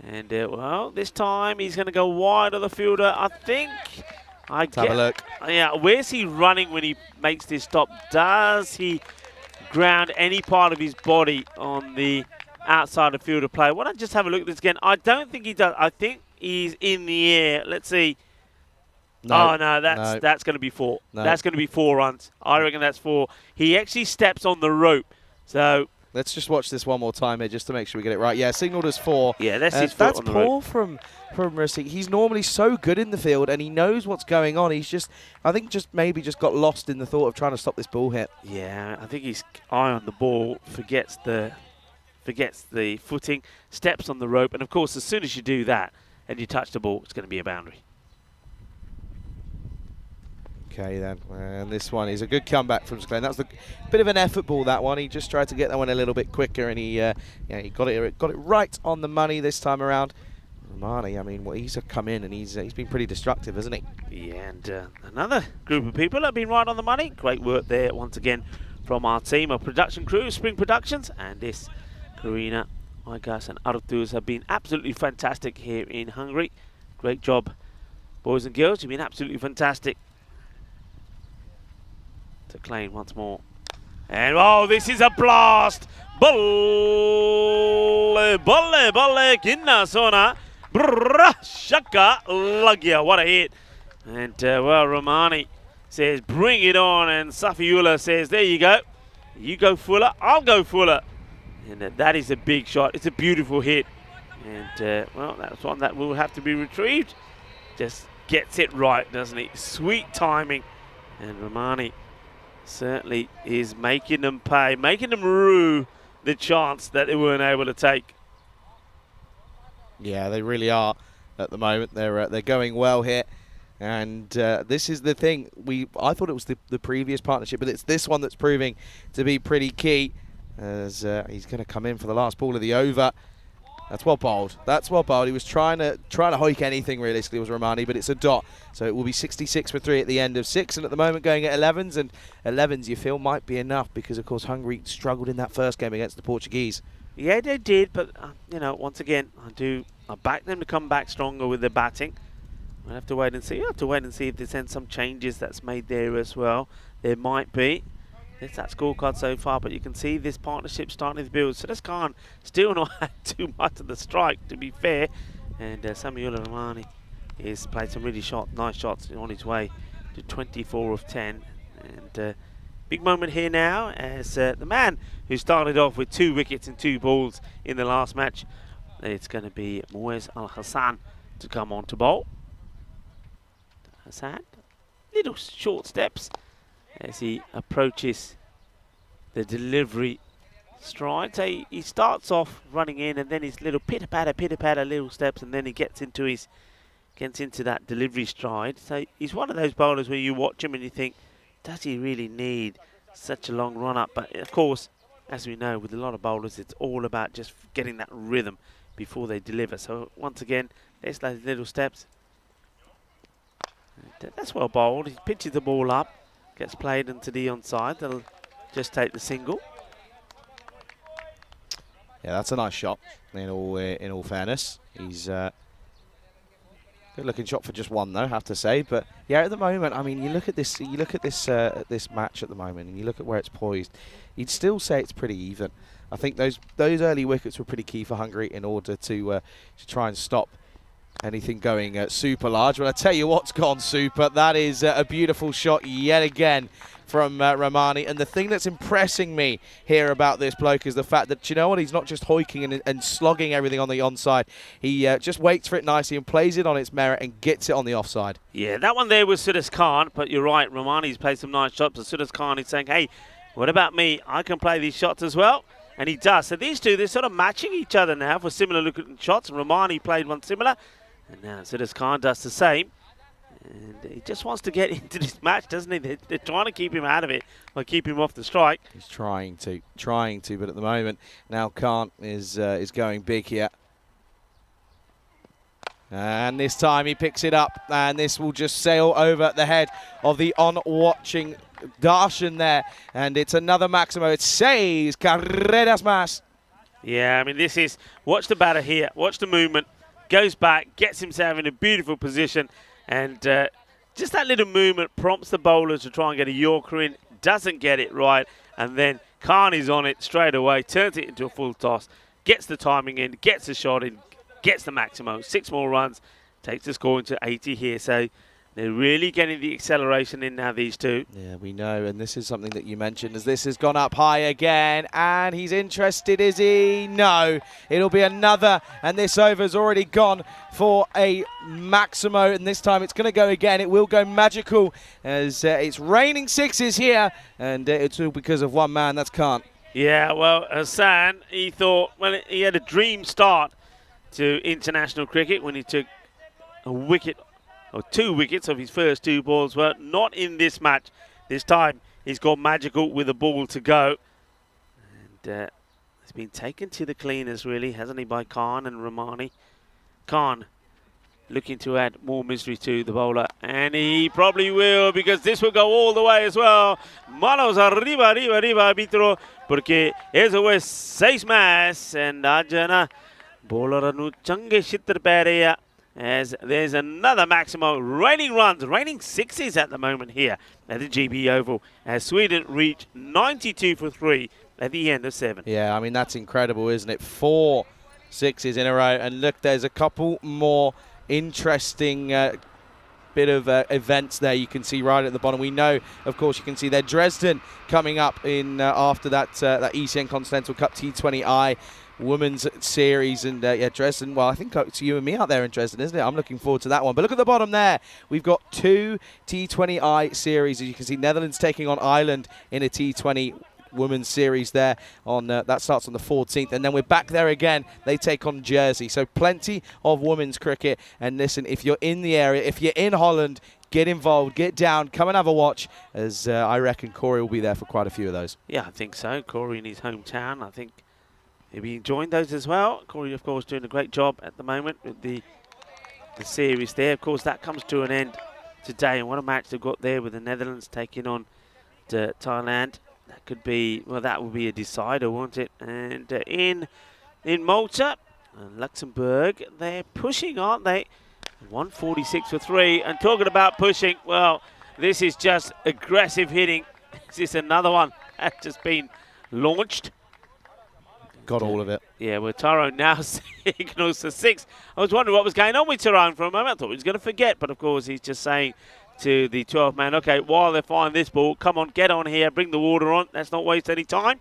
Speaker 1: And, well, this time he's going to go wide of the fielder, I think.
Speaker 5: Let's have a look.
Speaker 1: Yeah, where's he running when he makes this stop? Does he ground any part of his body on the outside of fielder play? Why don't I just have a look at this again? I don't think he does. I think he's in the air. Let's see. No, oh, no, that's going to be 4. No. That's going to be 4 runs. I reckon that's 4. He actually steps on the rope. So
Speaker 5: let's just watch this one more time here just to make sure we get it right. Yeah, signalled as 4.
Speaker 1: Yeah, that's his foot on the rope.
Speaker 5: That's poor from Rashid. He's normally so good in the field and he knows what's going on. He's just, I think, maybe got lost in the thought of trying to stop this ball hit.
Speaker 1: Yeah, I think his eye on the ball, forgets the footing, steps on the rope, and of course, as soon as you do that and you touch the ball, it's going to be a boundary.
Speaker 5: Okay then, and this one is a good comeback from Glenn. That's a bit of an effort ball, that one. He just tried to get that one a little bit quicker, and he got it right on the money this time around. Romani, I mean, well, he's come in and he's been pretty destructive, hasn't he?
Speaker 1: Yeah, and another group of people have been right on the money. Great work there once again from our team of production crew, Spring Productions, and this Karina, Igas and Arturs have been absolutely fantastic here in Hungary. Great job, boys and girls. You've been absolutely fantastic. To Klein once more. And oh, this is a blast! Bolle, kinna sona. Shaka lagya. What a hit. And well, Romani says, bring it on. And Safiula says, there you go. You go fuller, I'll go fuller. And that is a big shot. It's a beautiful hit. And well, that's one that will have to be retrieved. Just gets it right, doesn't he? Sweet timing. And Romani certainly is making them pay, making them rue the chance that they weren't able to take.
Speaker 5: Yeah, they really are at the moment. They're going well here, and this is the thing. I thought it was the previous partnership, but it's this one that's proving to be pretty key. As he's going to come in for the last ball of the over. That's well bowled. That's well bowled. He was trying to hoik anything realistically, was Romani, but it's a dot. So it will be 66 for 3 at the end of 6, and at the moment going at 11s, and 11s you feel might be enough because of course Hungary struggled in that first game against the Portuguese.
Speaker 1: Yeah, they did, but you know, once again, I back them to come back stronger with their batting. We'll have to wait and see. You have to wait and see if there's some changes that's made there as well. There might be. It's that scorecard so far, but you can see this partnership starting to build. So this Khan still not had too much of the strike, to be fair. And Samuel Romani is played some really nice shots on his way to 24 of 10. And big moment here now as the man who started off with 2 wickets and 2 balls in the last match. It's going to be Muez Al Hassan to come on to bowl. Hassan, little short steps as he approaches the delivery stride. So he starts off running in, and then his little pitter patter little steps, and then he gets into that delivery stride. So he's one of those bowlers where you watch him and you think, does he really need such a long run up? But of course, as we know, with a lot of bowlers, it's all about just getting that rhythm before they deliver. So once again, there's those little steps. That's well bowled. He pitches the ball up, gets played into the onside. They'll just take the single.
Speaker 5: Yeah, that's a nice shot. In all fairness, he's good looking shot for just one, though, I have to say. But yeah, at the moment, I mean, you look at this this match at the moment, and you look at where it's poised. You'd still say it's pretty even. I think those early wickets were pretty key for Hungary in order to try and stop anything going super large. Well, I tell you what's gone super. That is a beautiful shot yet again from Romani. And the thing that's impressing me here about this bloke is the fact that, you know what, he's not just hoiking and slogging everything on the onside. He just waits for it nicely and plays it on its merit and gets it on the offside. Yeah,
Speaker 1: that one there was Sudas Khan, but you're right, Romani's played some nice shots, and Sudas Khan is saying, hey, what about me? I can play these shots as well. And he does. So these two, they're sort of matching each other now for similar looking shots. And Romani played one similar. And now Sudas Khan does the same. And he just wants to get into this match, doesn't he? They're trying to keep him out of it or keep him off the strike.
Speaker 5: He's trying to, but at the moment, now Khan is going big here. And this time he picks it up, and this will just sail over the head of the on-watching Darshan there. And it's another Maximo. It says carreras más.
Speaker 1: Yeah, I mean, this is, watch the batter here, watch the movement. Goes back, gets himself in a beautiful position, and just that little movement prompts the bowlers to try and get a Yorker in. Doesn't get it right, and then Khan is on it straight away, turns it into a full toss, gets the timing in, gets the shot in, gets the maximum. 6 more runs, takes the score into 80 here. So they're really getting the acceleration in now, these two.
Speaker 5: Yeah, we know, and this is something that you mentioned, as this has gone up high again, and he's interested, is he? No, it'll be another, and this over's already gone for a Maximo, and this time it's going to go again. It will go magical, as it's raining sixes here, and it's all because of one man, that's Khan.
Speaker 1: Yeah, well, Hassan, he thought, well, he had a dream start to international cricket when he took a wicket or 2 wickets of his first 2 balls. Well, not in this match. This time he's got Magical with a ball to go. And it's been taken to the cleaners, really, hasn't he, by Khan and Romani. Khan looking to add more misery to the bowler, and he probably will, because this will go all the way as well. Manos arriba, arriba, arriba, arbitro, porque eso es 6 más, and Ajana bowler nu change shitr pareya, as there's another maximum raining runs, raining 6s at the moment here at the GB Oval, as Sweden reach 92 for 3 at the end of 7.
Speaker 5: Yeah, I mean, that's incredible, isn't it? 4 6s in a row, and look, there's a couple more interesting bit of events there you can see right at the bottom. We know, of course, you can see there Dresden coming up in after that that ECN Continental Cup T20I Women's Series, and yeah, Dresden, well, I think it's you and me out there in Dresden, isn't it? I'm looking forward to that one. But look at the bottom there. We've got 2 T20I series. As you can see, Netherlands taking on Ireland in a T20 Women's Series there on that starts on the 14th, and then we're back there again. They take on Jersey, so plenty of women's cricket. And listen, if you're in the area, if you're in Holland, get involved, get down, come and have a watch, as I reckon Corey will be there for quite a few of those.
Speaker 1: Yeah, I think so. Corey in his hometown, I think he'll be enjoying those as well. Corey, of course, doing a great job at the moment with the series there. Of course, that comes to an end today, and what a match they've got there with the Netherlands taking on Thailand. That could be, well, that would be a decider, won't it? And in Malta and Luxembourg, they're pushing, aren't they? 146 for 3. And talking about pushing, well, this is just aggressive hitting. This is another one that's just been launched.
Speaker 5: Got all of it.
Speaker 1: Yeah, well, Tyrone now signals to 6. I was wondering what was going on with Tyrone for a moment. I thought he was going to forget, but of course he's just saying to the 12th man, okay, while they're flying this ball, come on, get on here, bring the water on. Let's not waste any time.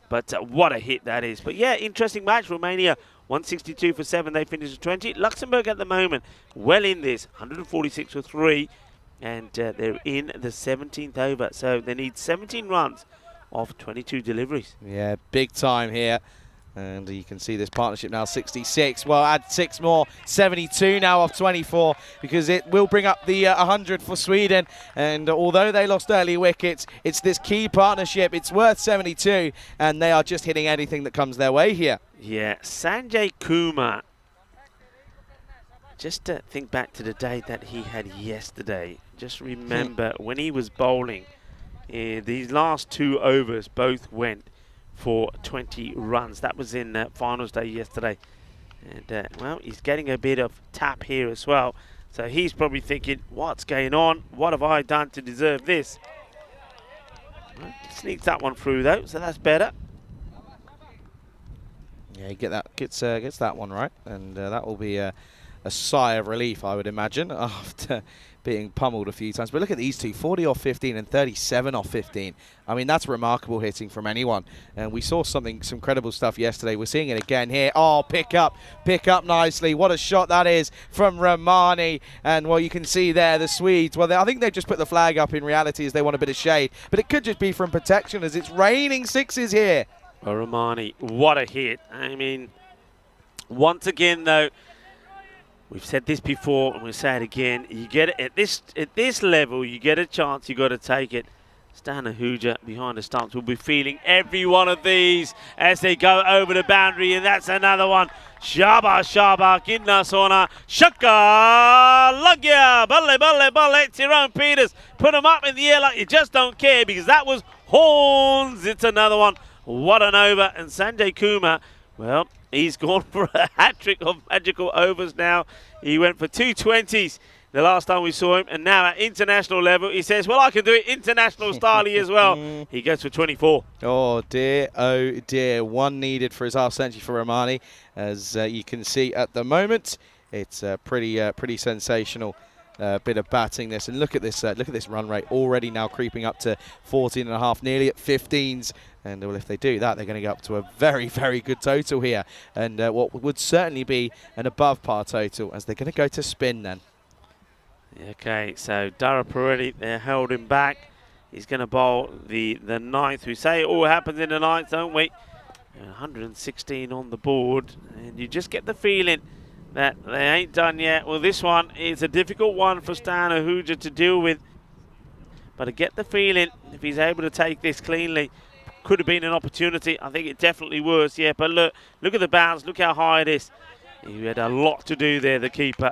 Speaker 1: But what a hit that is. But yeah, interesting match. Romania 162 for 7. They finished at 20. Luxembourg at the moment, well in this, 146 for 3. And they're in the 17th over. So they need 17 runs off 22 deliveries.
Speaker 5: Yeah, big time here. And you can see this partnership now 66. Well, add 6 more, 72 now off 24, because it will bring up the 100 for Sweden. And although they lost early wickets, it's this key partnership. It's worth 72, and they are just hitting anything that comes their way here.
Speaker 1: Yeah, Sanjay Kumar. Just to think back to the day that he had yesterday. Just remember when he was bowling, these last 2 overs both went for 20 runs. That was in finals day yesterday. And, well, he's getting a bit of tap here as well. So he's probably thinking, what's going on? What have I done to deserve this? Well, sneaks that one through, though, so that's better.
Speaker 5: Yeah, he gets that one right. And that will be a sigh of relief, I would imagine, after being pummeled a few times. But look at these two, 40 off 15 and 37 off 15. I mean, that's remarkable hitting from anyone. And we saw some incredible stuff yesterday. We're seeing it again here. Oh, pick up nicely. What a shot that is from Romani. And, well, you can see there the Swedes. Well, I think they've just put the flag up in reality as they want a bit of shade. But it could just be from protection as it's raining 6s here.
Speaker 1: Well, Romani, what a hit. I mean, once again, though, we've said this before, and we'll say it again. You get it at this level. You get a chance. You got to take it. Stan Ahuja behind the stumps will be feeling every one of these as they go over the boundary, and that's another one. Shaba, Kinna Sona, Shaka, Lagya, Balle, Tyrone Peters. Put them up in the air like you just don't care, because that was horns. It's another one. What an over. And Sanjay Kumar, well, he's gone for a hat-trick of magical overs now. He went for 2 20s the last time we saw him, and now at international level, he says, well, I can do it international style as well. He goes for 24.
Speaker 5: Oh dear. 1 needed for his half century for Romani. As you can see at the moment, it's pretty sensational bit of batting this. And look at this run rate already now creeping up to 14.5, nearly at 15s. And well, if they do that, they're going to get up to a very, very good total here. And what would certainly be an above par total, as they're going to go to spin then.
Speaker 1: Okay, so Dara Pirelli, they're held him back. He's going to bowl the 9th. We say it all happens in the 9th, don't we? 116 on the board. And you just get the feeling that they ain't done yet. Well, this one is a difficult one for Stan Ahuja to deal with. But I get the feeling if he's able to take this cleanly, could have been an opportunity. I think it definitely was, yeah. But look at the bounce. Look how high it is. He had a lot to do there, the keeper.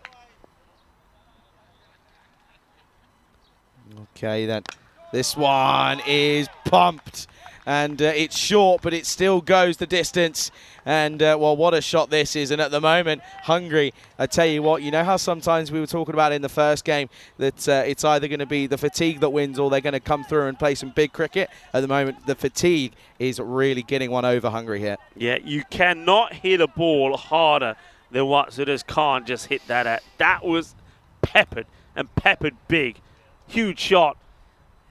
Speaker 5: Okay, then. This one is pumped. And it's short, but it still goes the distance. And, well, what a shot this is. And at the moment, Hungary, I tell you what, you know how sometimes we were talking about in the first game that it's either going to be the fatigue that wins or they're going to come through and play some big cricket? At the moment, the fatigue is really getting one over Hungary here. Yeah,
Speaker 1: you cannot hit a ball harder than what Sudas Khan just hit that at. That was peppered, and peppered big. Huge shot.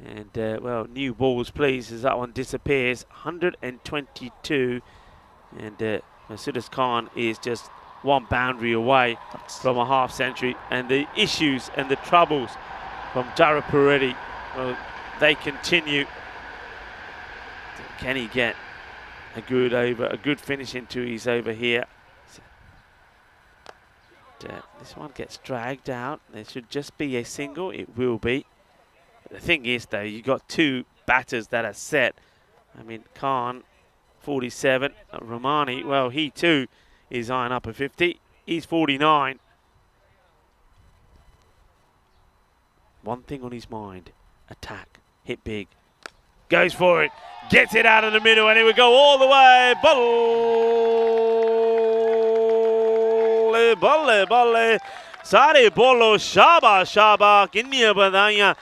Speaker 1: And, well, new balls, please, as that one disappears. 122. And Sudas Khan is just one boundary away from a half century. And the issues and the troubles from Jarapareddy, well, they continue. Can he get a good over, a good finish into his over here? This one gets dragged out. There should just be a single. It will be. The thing is, though, you got two batters that are set. I mean, Khan, 47. Romani, well, he too is eyeing up a 50. He's 49. One thing on his mind, attack, hit big. Goes for it, gets it out of the middle, and it would go all the way. Balle. Sare bolo shaba. Kinya badanya.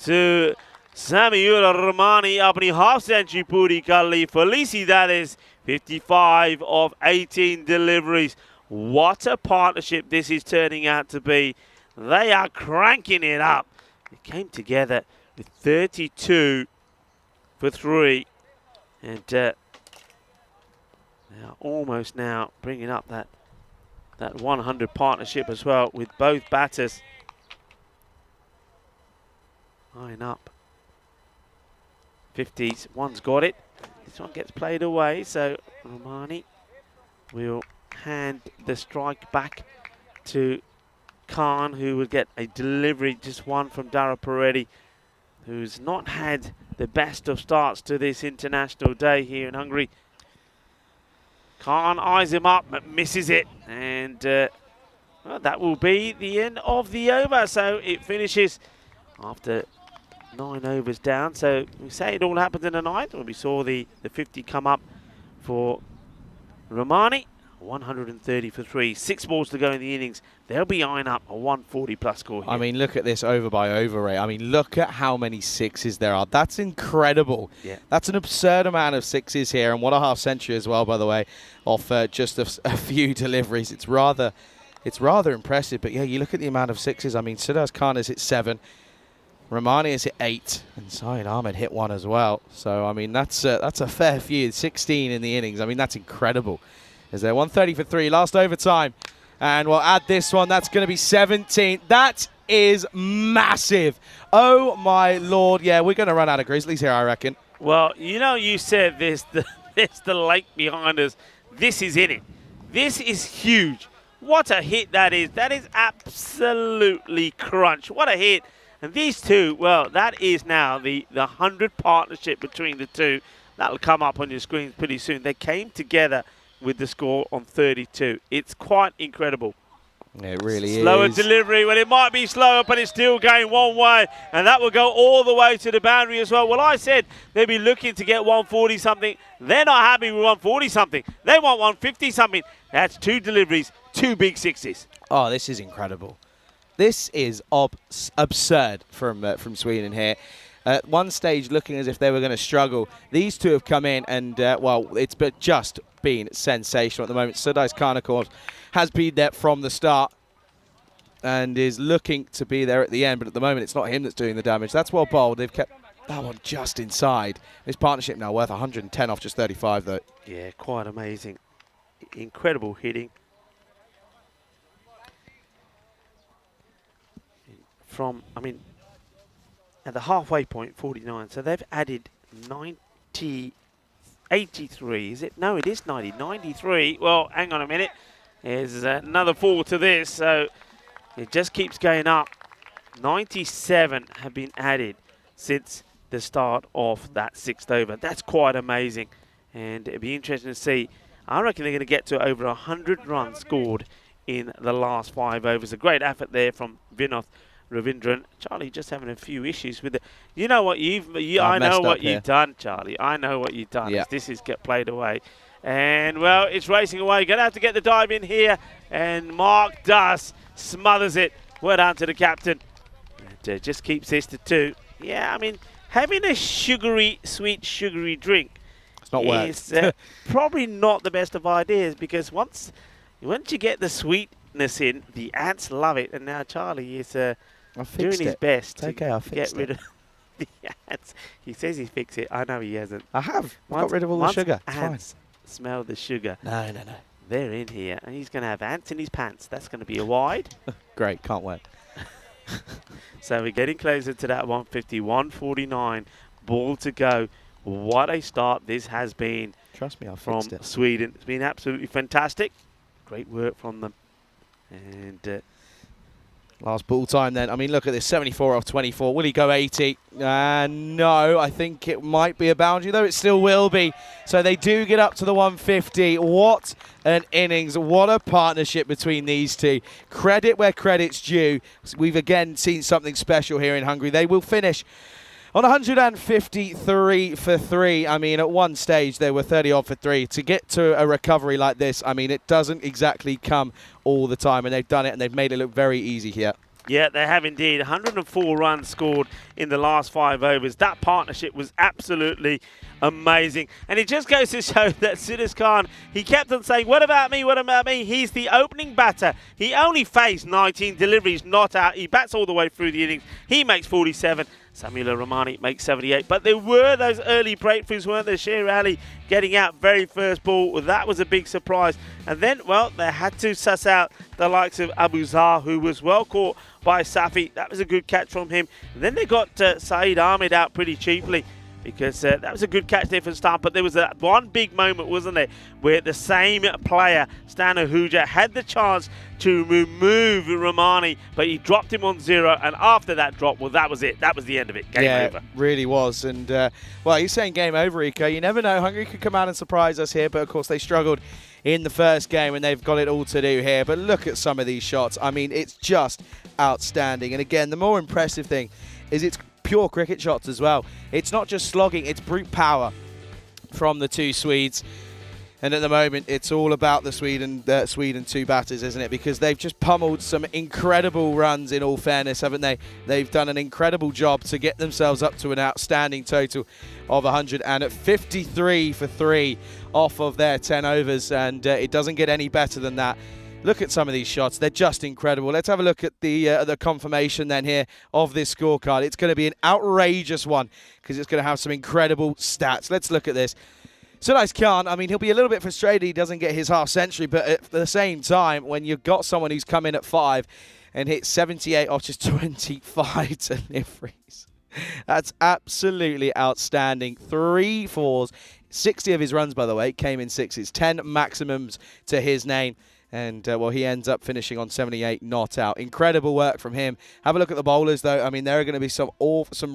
Speaker 1: To Samuel Romani, apni half century puri kalli. Felicidades, 55 of 18 deliveries. What a partnership this is turning out to be. They are cranking it up. It came together with 32 for 3. And they are almost now bringing up that 100 partnership as well with both batters. Line up. 50s. One's got it. This one gets played away. So Romani will hand the strike back to Khan, who would get a delivery, just one from Jarapareddy, who's not had the best of starts to this international day here in Hungary. Khan eyes him up, but misses it. And well, that will be the end of the over. So it finishes after 9 overs down. So we say it all happened in the night when we saw the 50 come up for Romani. 130 for 3. 6 balls to go in the innings. They'll be eyeing up a 140 plus score here.
Speaker 5: I mean, look at this over by over rate. I mean, look at how many sixes there are. That's incredible.
Speaker 1: Yeah.
Speaker 5: That's an absurd amount of sixes here. And what a half century as well, by the way, off just a few deliveries. It's rather impressive. But yeah, you look at the amount of sixes. I mean, Sudas Khan has hit 7. Romani has hit 8, and Syed Ahmed hit 1 as well. So, I mean, that's a fair few. 16 in the innings. I mean, that's incredible. Is there 130 for 3, last overtime. And we'll add this one. That's going to be 17. That is massive. Oh, my Lord. Yeah, we're going to run out of Grizzlies here, I reckon.
Speaker 1: Well, you know, you said there's the lake behind us. This is in it. This is huge. What a hit that is. That is absolutely crunch. What a hit. And these two, well, that is now the 100 partnership between the two. That'll come up on your screen pretty soon. They came together with the score on 32. It's quite incredible.
Speaker 5: It really is.
Speaker 1: Slower delivery. Well, it might be slower, but it's still going one way. And that will go all the way to the boundary as well. Well, I said they'd be looking to get 140-something. They're not happy with 140-something. They want 150-something. That's 2 deliveries, 2 big sixes.
Speaker 5: Oh, this is incredible. This is absurd from Sweden here. At one stage, looking as if they were going to struggle. These two have come in and, well, it's just been sensational at the moment. Sudas Khan, of course, has been there from the start and is looking to be there at the end. But at the moment, it's not him that's doing the damage. That's well bowled. They've kept that one just inside. This partnership now worth 110 off just 35, though.
Speaker 1: Yeah, quite amazing. Incredible hitting. From, I mean, at the halfway point, 49. So they've added 83. Is it? No, it is 90. 93. Well, hang on a minute. There's another 4 to this, so it just keeps going up. 97 have been added since the start of that 6th over. That's quite amazing, and it'd be interesting to see. I reckon they're going to get to over 100 runs scored in the last 5 overs. A great effort there from Vinoth Ravindran. Charlie just having a few issues with it. You know what I know what you've done, Charlie. I know what you've done.
Speaker 5: Yeah.
Speaker 1: As this is get played away. And, well, it's racing away. Going to have to get the dive in here. And Mark does. Smothers it. Well done to the captain. And just keeps this to 2. Yeah, I mean, having a sweet sugary drink
Speaker 5: It's not
Speaker 1: is probably not the best of ideas, because once you get the sweetness in, the ants love it. And now Charlie is doing his best to get rid of the ants. He says he fixed it. I know he hasn't.
Speaker 5: I have. I got rid of all the sugar. It's fine.
Speaker 1: Ants smell the sugar.
Speaker 5: No.
Speaker 1: They're in here, and he's going to have ants in his pants. That's going to be a wide.
Speaker 5: Great, can't wait.
Speaker 1: So we're getting closer to that 150, 149 ball to go. What a start this has been.
Speaker 5: Trust me, I
Speaker 1: from
Speaker 5: fixed it.
Speaker 1: Sweden. It's been absolutely fantastic. Great work from them. And
Speaker 5: last ball time then. I mean, look at this, 74 off 24. Will he go 80? No, I think it might be a boundary, though it still will be. So they do get up to the 150. What an innings. What a partnership between these two. Credit where credit's due. We've again seen something special here in Hungary. They will finish on 153 for 3. I mean, at one stage, they were 30 odd for 3. To get to a recovery like this, I mean, it doesn't exactly come all the time, and they've done it, and they've made it look very easy here.
Speaker 1: yeah, they have indeed. 104 runs scored in the last 5 overs. That partnership was absolutely amazing. And it just goes to show that Siddharth Khan, he kept on saying, what about me, what about me? He's the opening batter. He only faced 19 deliveries, not out. He bats all the way through the innings. He makes 47. Samuel Romani makes 78. But there were those early breakthroughs, weren't there? Sher Ali getting out very first ball. That was a big surprise. And then, well, they had to suss out the likes of Abu Zar, who was well caught by Safi. That was a good catch from him. And then they got Saeed Ahmed out pretty cheaply, because that was a good catch there for Stan. But there was one big moment, wasn't there, where the same player, Stan Ahuja, had the chance to remove Romani, but he dropped him on 0. And after that drop, well, that was it. That was the end of it. Game over.
Speaker 5: It really was. And, well, you're saying game over, Rico. You never know. Hungary could come out and surprise us here, but, of course, they struggled in the first game, and they've got it all to do here. But look at some of these shots. I mean, it's just outstanding. And, again, the more impressive thing is it's pure cricket shots as well. It's not just slogging, it's brute power from the two Swedes. And at the moment, it's all about the Sweden 2 batters, isn't it? Because they've just pummeled some incredible runs, in all fairness, haven't they? They've done an incredible job to get themselves up to an outstanding total of 153 for 3 off of their 10 overs. And it doesn't get any better than that. Look at some of these shots. They're just incredible. Let's have a look at the confirmation then here of this scorecard. It's going to be an outrageous one, because it's going to have some incredible stats. Let's look at this. Siddharth Khan, I mean, he'll be a little bit frustrated he doesn't get his half century, but at the same time, when you've got someone who's come in at 5 and hit 78 off just 25 deliveries, that's absolutely outstanding. 3 fours, 60 of his runs, by the way, came in 6s, 10 maximums to his name. And, well, he ends up finishing on 78 not out. Incredible work from him. Have a look at the bowlers, though. I mean, there are going to be some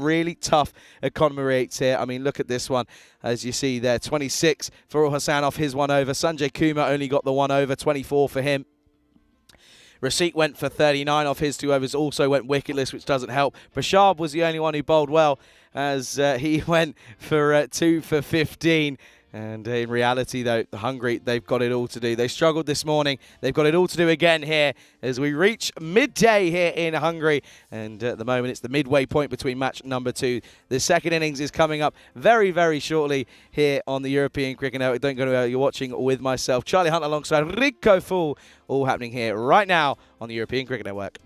Speaker 5: really tough economy rates here. I mean, look at this one. As you see there, 26 for Hassan off his 1 over. Sanjay Kumar only got the 1 over, 24 for him. Rasit went for 39 off his 2 overs, also went wicketless, which doesn't help. Prashad was the only one who bowled well, as he went for 2 for 15. And in reality, though, Hungary, they've got it all to do. They struggled this morning. They've got it all to do again here as we reach midday here in Hungary. And at the moment, it's the midway point between match number 2. The second innings is coming up very, very shortly here on the European Cricket Network. Don't go anywhere. You're watching with myself, Charlie Hunt, alongside Rico Fool, all happening here right now on the European Cricket Network.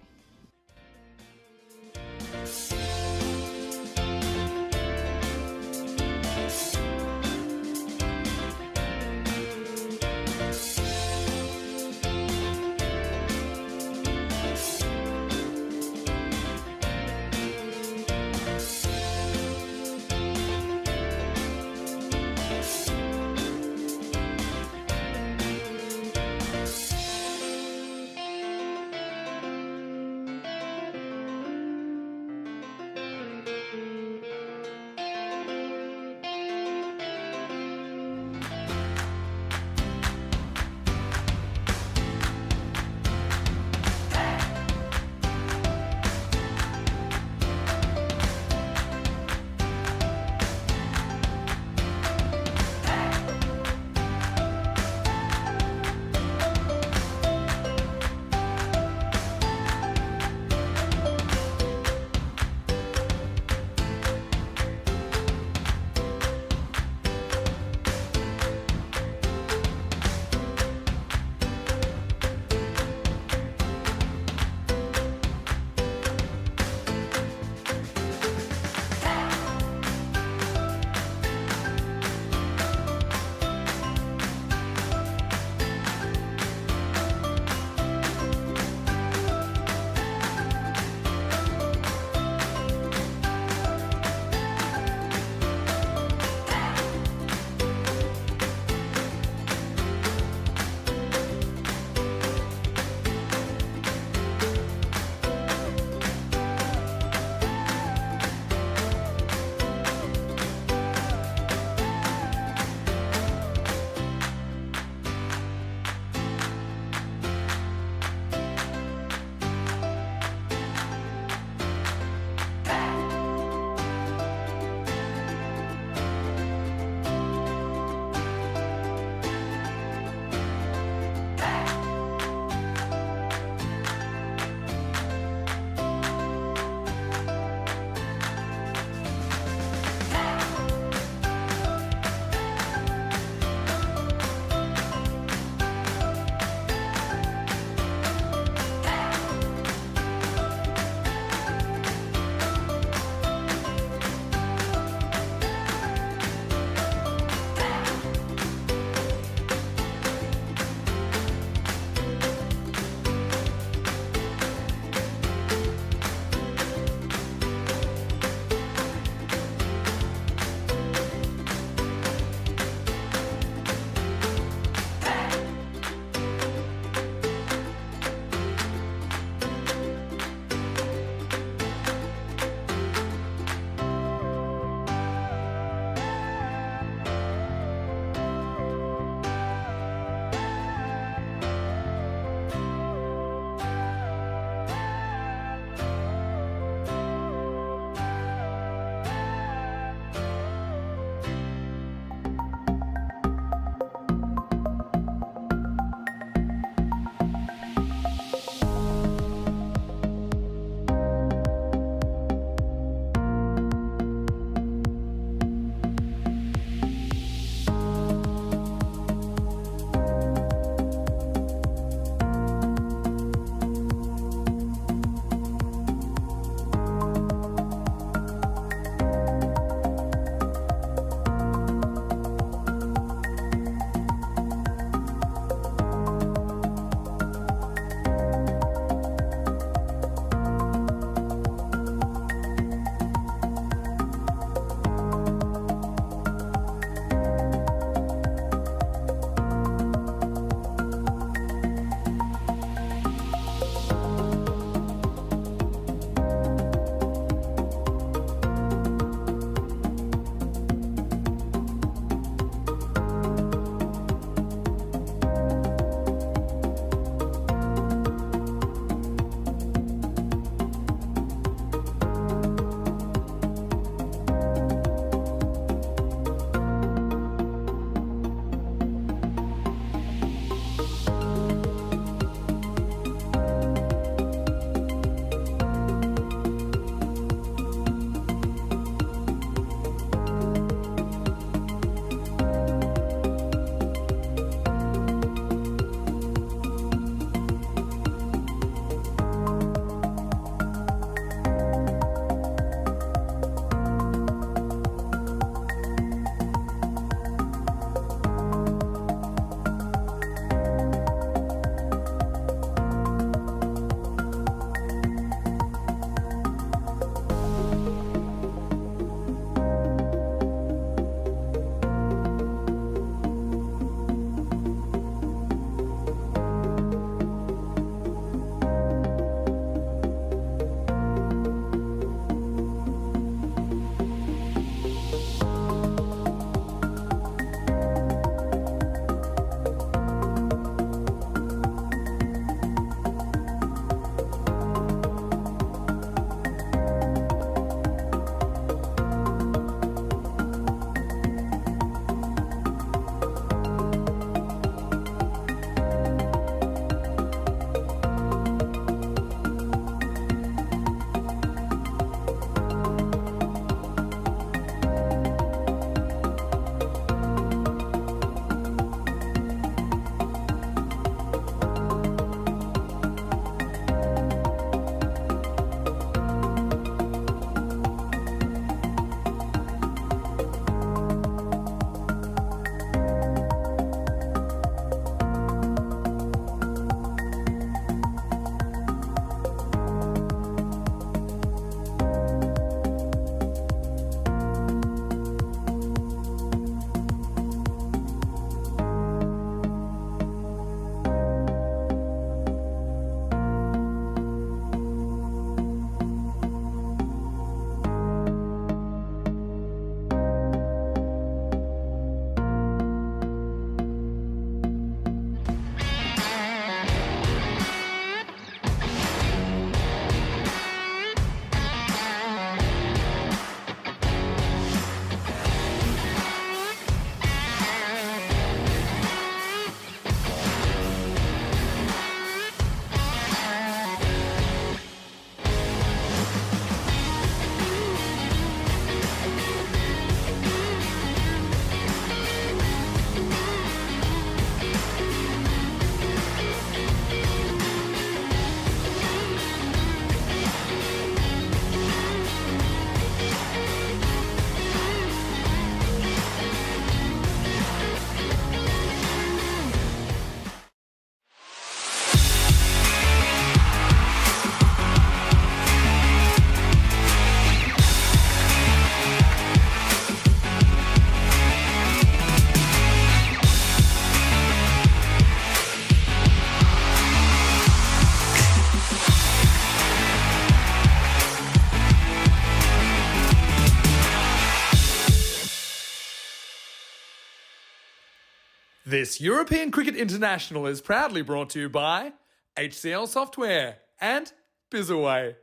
Speaker 2: This European Cricket International is proudly brought to you by HCL Software and Bizaway.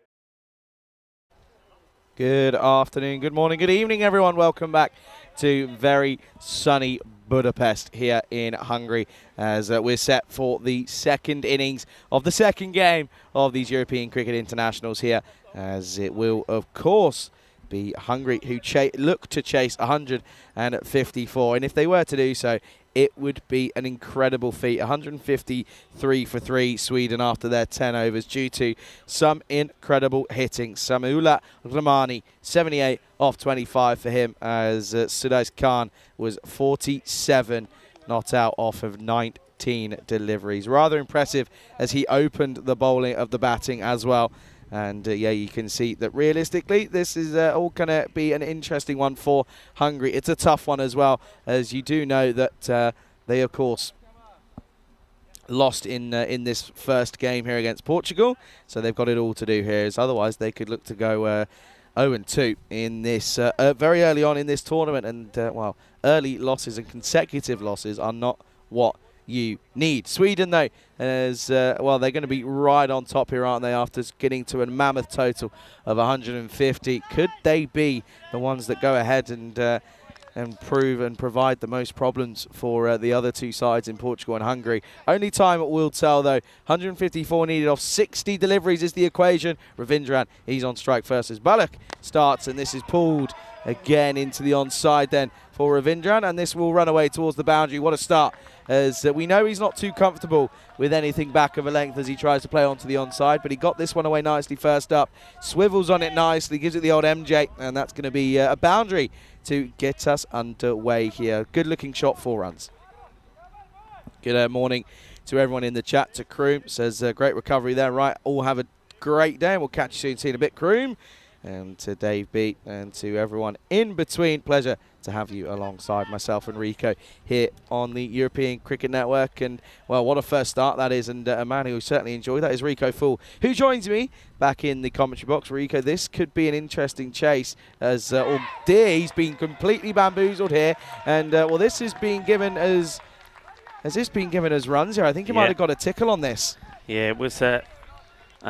Speaker 5: Good afternoon, good morning, good evening, everyone. Welcome back to very sunny Budapest here in Hungary as we're set for the second innings of the second game of these European Cricket Internationals here, as it will, of course, be Hungary who look to chase 154. And if they were to do so, it would be an incredible feat. 153 for 3 Sweden after their 10 overs due to some incredible hitting. Samula Ramani, 78 off 25 for him, as Sudais Khan was 47 not out off of 19 deliveries. Rather impressive as he opened the bowling of the batting as well. And yeah, you can see that realistically this is all going to be an interesting one for Hungary. It's a tough one as well, as you do know that they, of course, lost in this first game here against Portugal. So they've got it all to do here, as otherwise they could look to go 0-2 in this very early on in this tournament. And, well, early losses and consecutive losses are not what you need. Sweden, though, as well, they're going to be right on top here, aren't they, after getting to a mammoth total of 150. Could they be the ones that go ahead and prove and provide the most problems for the other two sides in Portugal and Hungary? Only time will tell, though. 154 needed off 60 deliveries is the equation. Ravindran, he's on strike first as Bullock starts, and this is pulled again into the onside then for Ravindran, and this will run away towards the boundary. What a start, as we know he's not too comfortable with anything back of a length as he tries to play onto the onside, but he got this one away nicely first up, swivels on it nicely, gives it the old MJ, and that's going to be a boundary to get us underway here. Good looking shot, 4 runs. Good morning to everyone in the chat. To Kroom says great recovery there. Right, all have a great day, and we'll catch you soon. See you in a bit, Kroom. And to Dave B, and to everyone in between, pleasure to have you alongside myself and Rico here on the European Cricket Network. And, well, what a first start that is, and a man who certainly enjoyed that is Rico Fool, who joins me back in the commentary box. Rico, this could be an interesting chase, as, oh dear, he's been completely bamboozled here. And, well, this is being given as runs here? I think he might have got a tickle on this.
Speaker 1: Yeah, it was a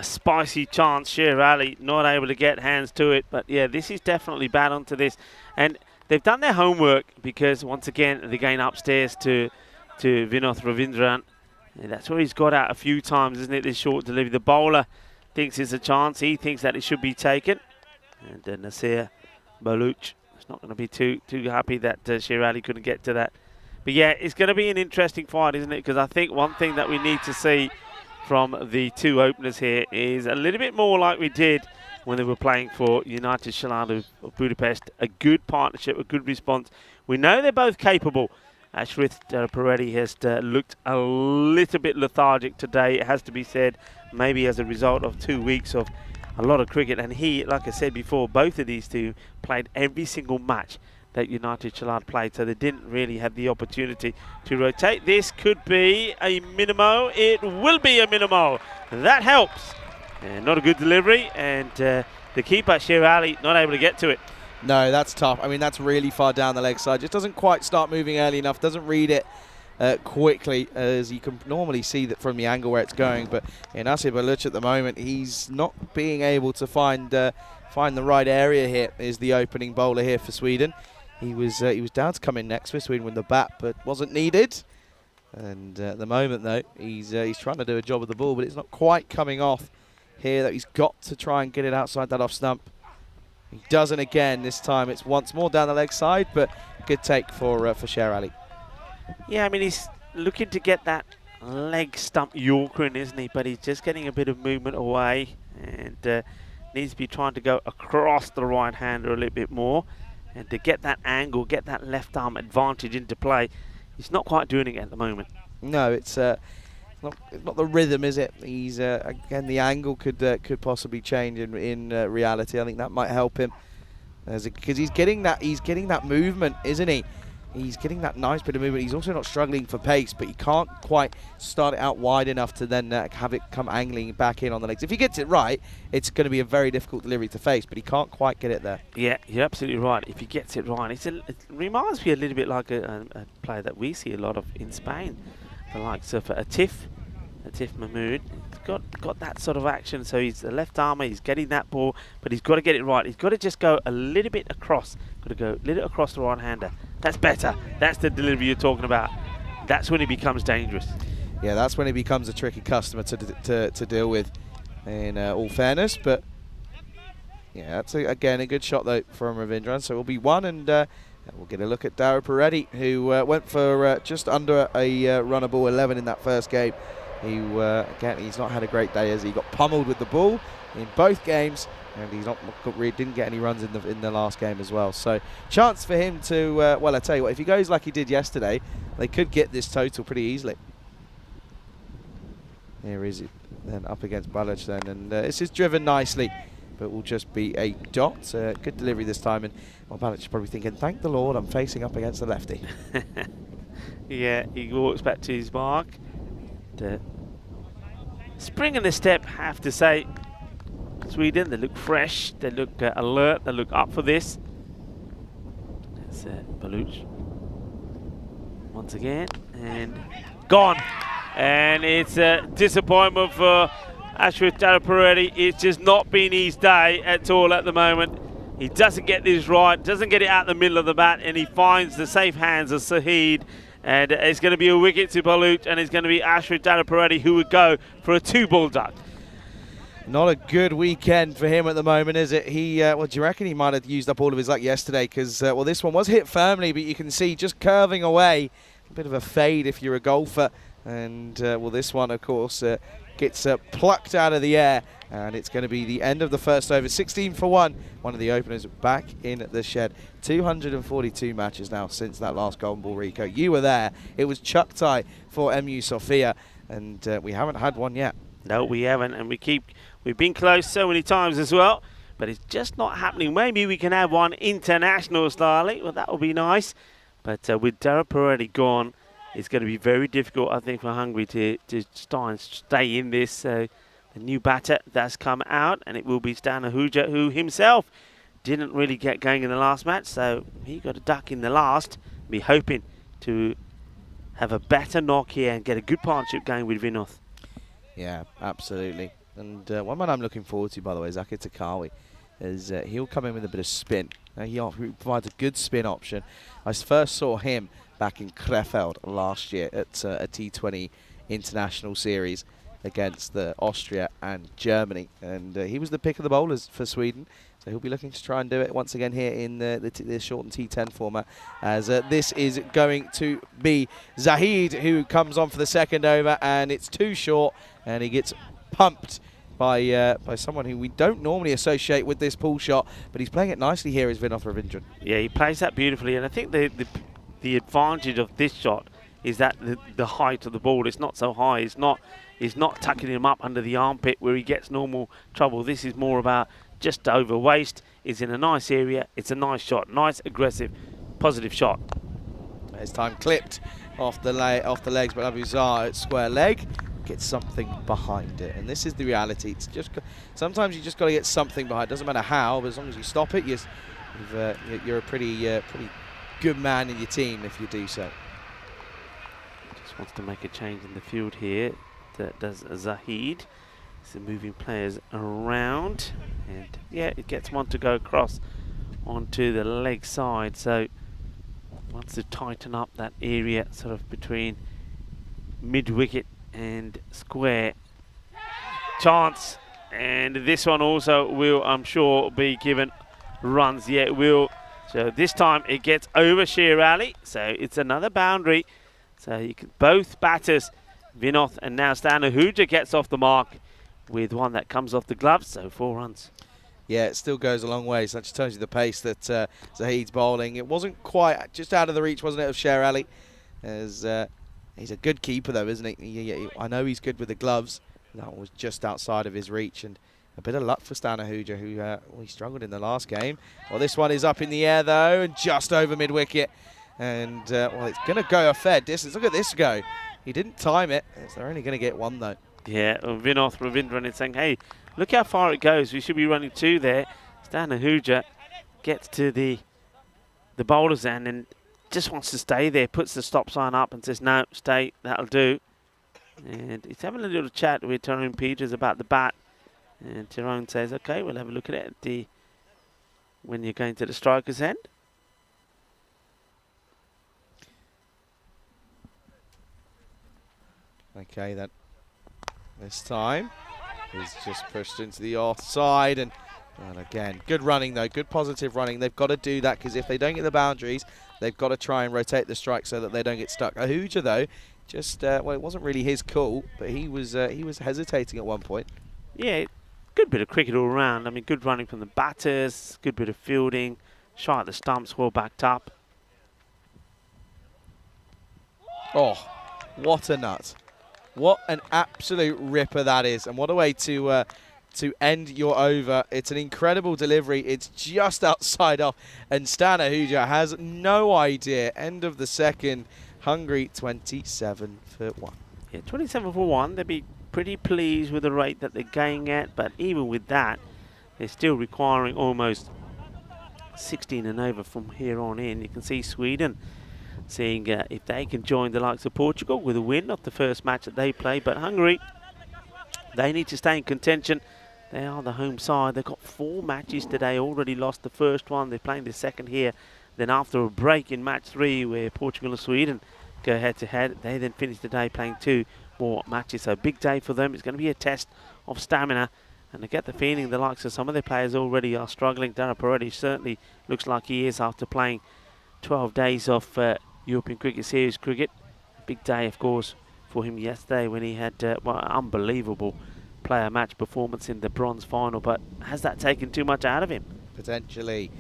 Speaker 1: spicy chance. Sher Ali not able to get hands to it, but yeah, this is definitely bad onto this, and they've done their homework, because once again they're going upstairs to Vinoth Ravindran, and that's where he's got out a few times, isn't it? This short delivery. The bowler thinks it's a chance. He thinks that it should be taken, and Nasir Baluch is not going to be too happy that Sher Ali couldn't get to that. But yeah, it's going to be an interesting fight, isn't it? Because I think one thing that we need to see from the two openers here is a little bit more like we did when they were playing for United Shalad of Budapest. A good partnership, a good response. We know they're both capable. Shrith Peretti has looked a little bit lethargic today, it has to be said, maybe as a result of 2 weeks of a lot of cricket. And he, like I said before, both of these two played every single match that United Shalad played, so they didn't really have the opportunity to rotate. This could be a minimo. It will be a minimo. That helps. And not a good delivery, and the keeper, Sher Ali, not able to get to it.
Speaker 5: No, that's tough. I mean, that's really far down the leg side. Just doesn't quite start moving early enough. Doesn't read it quickly, as you can normally see that from the angle where it's going. But in Nasir Baluch at the moment, he's not being able to find the right area here. Is the opening bowler here for Sweden. He was down to come in next for Sweden with the bat, but wasn't needed. And at the moment, though, he's trying to do a job with the ball, but it's not quite coming off here. That he's got to try and get it outside that off stump. He doesn't again. This time it's once more down the leg side, but good take for Sher Ali.
Speaker 1: Yeah, I mean, he's looking to get that leg stump Yorker in, isn't he? But he's just getting a bit of movement away, and needs to be trying to go across the right hander a little bit more. And to get that angle, get that left arm advantage into play, he's not quite doing it at the moment.
Speaker 5: No, it's not the rhythm, is it? He's again, the angle could possibly change in reality. I think that might help him, because he's getting that movement, isn't he? he's getting that nice bit of movement. He's also not struggling for pace, but he can't quite start it out wide enough to then have it come angling back in on the legs. If he gets it right, it's going to be a very difficult delivery to face, but he can't quite get it there.
Speaker 1: Yeah, you're absolutely right. If he gets it right, it reminds me a little bit like a player that we see a lot of in Spain, the likes of Atif Mahmoud. He's got that sort of action, so he's a left armer, he's getting that ball, but he's got to get it right. He's got to just go a little bit across, got to go a little across the right-hander. That's better. That's the delivery you're talking about. That's when he becomes dangerous.
Speaker 5: Yeah, that's when he becomes a tricky customer to deal with, in all fairness. But yeah, that's again a good shot though from Ravindran. So it will be one, and we'll get a look at Dara Peretti, who went for just under a runnable 11 in that first game. Again, he's not had a great day as he got pummeled with the ball in both games, and he's didn't get any runs in the last game as well. So chance for him to, well, I tell you what, if he goes like he did yesterday, they could get this total pretty easily. Here is it then up against Balic then, and this is driven nicely, but will just be a dot. Good delivery this time, and well, Balic is probably thinking, thank the Lord I'm facing up against the lefty.
Speaker 1: Yeah, he walks back to his mark. Spring in the step, have to say. Sweden, they look fresh, they look alert, they look up for this. That's Baluch once again, and gone. And it's a disappointment for Ashwith Dalaparetti. It's just not been his day at all at the moment. He doesn't get this right, doesn't get it out the middle of the bat, and he finds the safe hands of Sahid. And it's going to be a wicket to Baluch, and it's going to be Ashwith Dalaparetti who would go for a 2-ball duck.
Speaker 5: Not a good weekend for him at the moment, is it? Well, do you reckon he might have used up all of his luck yesterday? Because, well, this one was hit firmly, but you can see just curving away. A bit of a fade if you're a golfer. And, well, this one, of course, gets plucked out of the air. And it's going to be the end of the first over. 16 for 1. One of the openers back in the shed. 242 matches now since that last golden ball, Rico. You were there. It was chuck tie for MU Sofia. And we haven't had one yet.
Speaker 1: No, we haven't. And we've been close so many times as well. But it's just not happening. Maybe we can have one international style. Well, that would be nice. But with Dara Peretti gone, it's going to be very difficult, I think, for Hungary to try and stay in this. The new batter that's come out, and it will be Stan Ahuja, who himself didn't really get going in the last match. So he got a duck in the last. Be hoping to have a better knock here and get a good partnership going with Vinoth.
Speaker 5: Yeah, absolutely. And one man I'm looking forward to, by the way, is Aki Takawi. Is he'll come in with a bit of spin. He provides a good spin option. I first saw him back in Krefeld last year at a T20 international series against Austria and Germany. And he was the pick of the bowlers for Sweden. So he'll be looking to try and do it once again here in the shortened T10 format. As this is going to be Zahid who comes on for the second over, and it's too short, and he gets pumped by someone who we don't normally associate with this pull shot, but he's playing it nicely here is Vinoth Ravindran. Yeah,
Speaker 1: he plays that beautifully, and I think the advantage of this shot is that the height of the ball is not so high. It's not tucking him up under the armpit where he gets normal trouble. This is more about just over waist. It's in a nice area. It's a nice shot, nice, aggressive, positive shot.
Speaker 5: This time clipped off the legs, but Abuzar at square leg gets something behind it, and this is the reality. It's just sometimes you just got to get something behind. It doesn't matter how, but as long as you stop it, you're a pretty good man in your team if you do so.
Speaker 1: Just wants to make a change in the field here. That does Zahid. So moving players around, and yeah, it gets one to go across onto the leg side. So wants to tighten up that area sort of between mid wicket and square. Chance, and this one also will, I'm sure, be given runs. Yeah, it will. So this time it gets over Sher Ali, so it's another boundary. So you can both batters, Vinoth and now Stan Ahuja, gets off the mark with one that comes off the gloves, so 4 runs.
Speaker 5: Yeah, it still goes a long way, so that just tells you the pace that Zahid's bowling. It wasn't quite just out of the reach, wasn't it, of Sher Ali? As he's a good keeper, though, isn't he? I know he's good with the gloves. That was just outside of his reach, and a bit of luck for Stan Ahuja, who he struggled in the last game. Well, this one is up in the air, though, and just over mid-wicket. And, well, it's going to go a fair distance. Look at this go. He didn't time it. They're only going to get one, though.
Speaker 1: Yeah, Vinoth Ravindran is saying, hey, look how far it goes. We should be running 2 there. Stan Ahuja gets to the bowler's end and just wants to stay there, puts the stop sign up and says, no, stay, that'll do. And he's having a little chat with Tyrone Peters about the bat. And Tyrone says, okay, we'll have a look at it when you're going to the striker's end.
Speaker 5: Okay, then. This time, he's just pushed into the offside. And again, good running, though. Good positive running. They've got to do that because if they don't get the boundaries, they've got to try and rotate the strike so that they don't get stuck. Ahuja, though, just, well, it wasn't really his call, but he was hesitating at one point.
Speaker 1: Yeah, good bit of cricket all around. I mean, good running from the batters, good bit of fielding, shot at the stumps, well backed up.
Speaker 5: Oh, what a nut. What an absolute ripper that is. And what a way to end your over. It's an incredible delivery. It's just outside off. And Stan Ahuja has no idea. End of the second. Hungary 27 for 1.
Speaker 1: Yeah, 27 for 1. They'd be pretty pleased with the rate that they're going at. But even with that, they're still requiring almost 16 and over from here on in. You can see Sweden seeing if they can join the likes of Portugal with a win, not the first match that they play, but Hungary, they need to stay in contention. They are the home side. They've got 4 matches today, already lost the first one. They're playing the second here. Then after a break in match 3 where Portugal and Sweden go head to head, they then finish the day playing 2 more matches. So a big day for them. It's going to be a test of stamina. And I get the feeling the likes of some of their players already are struggling. Dara Paredes certainly looks like he is after playing 12 days of European Cricket Series cricket. A big day, of course, for him yesterday when he had well, unbelievable player match performance in the bronze final. But has that taken too much out of him?
Speaker 5: Potentially,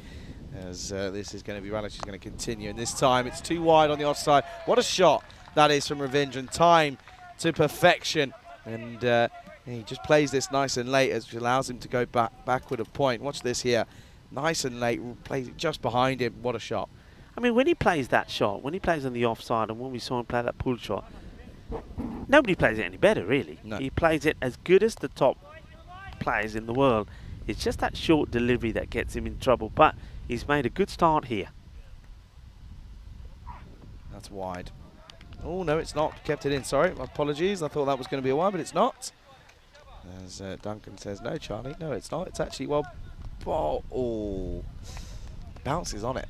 Speaker 5: as this is going to be run, she's going to continue. And this time it's too wide on the offside. What a shot that is from Ravindran. Time to perfection. And he just plays this nice and late, which allows him to go backward a point. Watch this here. Nice and late, plays it just behind him. What a shot.
Speaker 1: I mean, when he plays that shot, when he plays on the offside, and when we saw him play that pull shot, nobody plays it any better, really.
Speaker 5: No.
Speaker 1: He plays it as good as the top players in the world. It's just that short delivery that gets him in trouble, but he's made a good start here.
Speaker 5: That's wide. Oh, no, it's not. Kept it in. Sorry, my apologies. I thought that was going to be a wide, but it's not. As Duncan says, no, Charlie. No, it's not. It's actually, well, oh, bounces on it.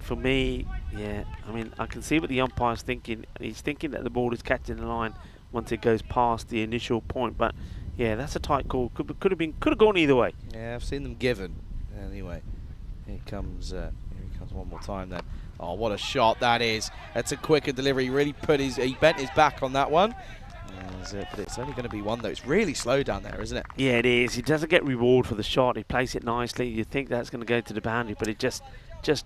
Speaker 1: For me, yeah, I mean, I can see what the umpire's thinking. He's thinking that the ball is catching the line once it goes past the initial point, but yeah, that's a tight call. Could have gone either way.
Speaker 5: Yeah, I've seen them given. Anyway, here he comes one more time then. Oh, what a shot that is. That's a quicker delivery. He bent his back on that one. But it's only going to be one, though. It's really slow down there, isn't it?
Speaker 1: Yeah, it is. He doesn't get reward for the shot. He plays it nicely. You think that's going to go to the boundary, but it just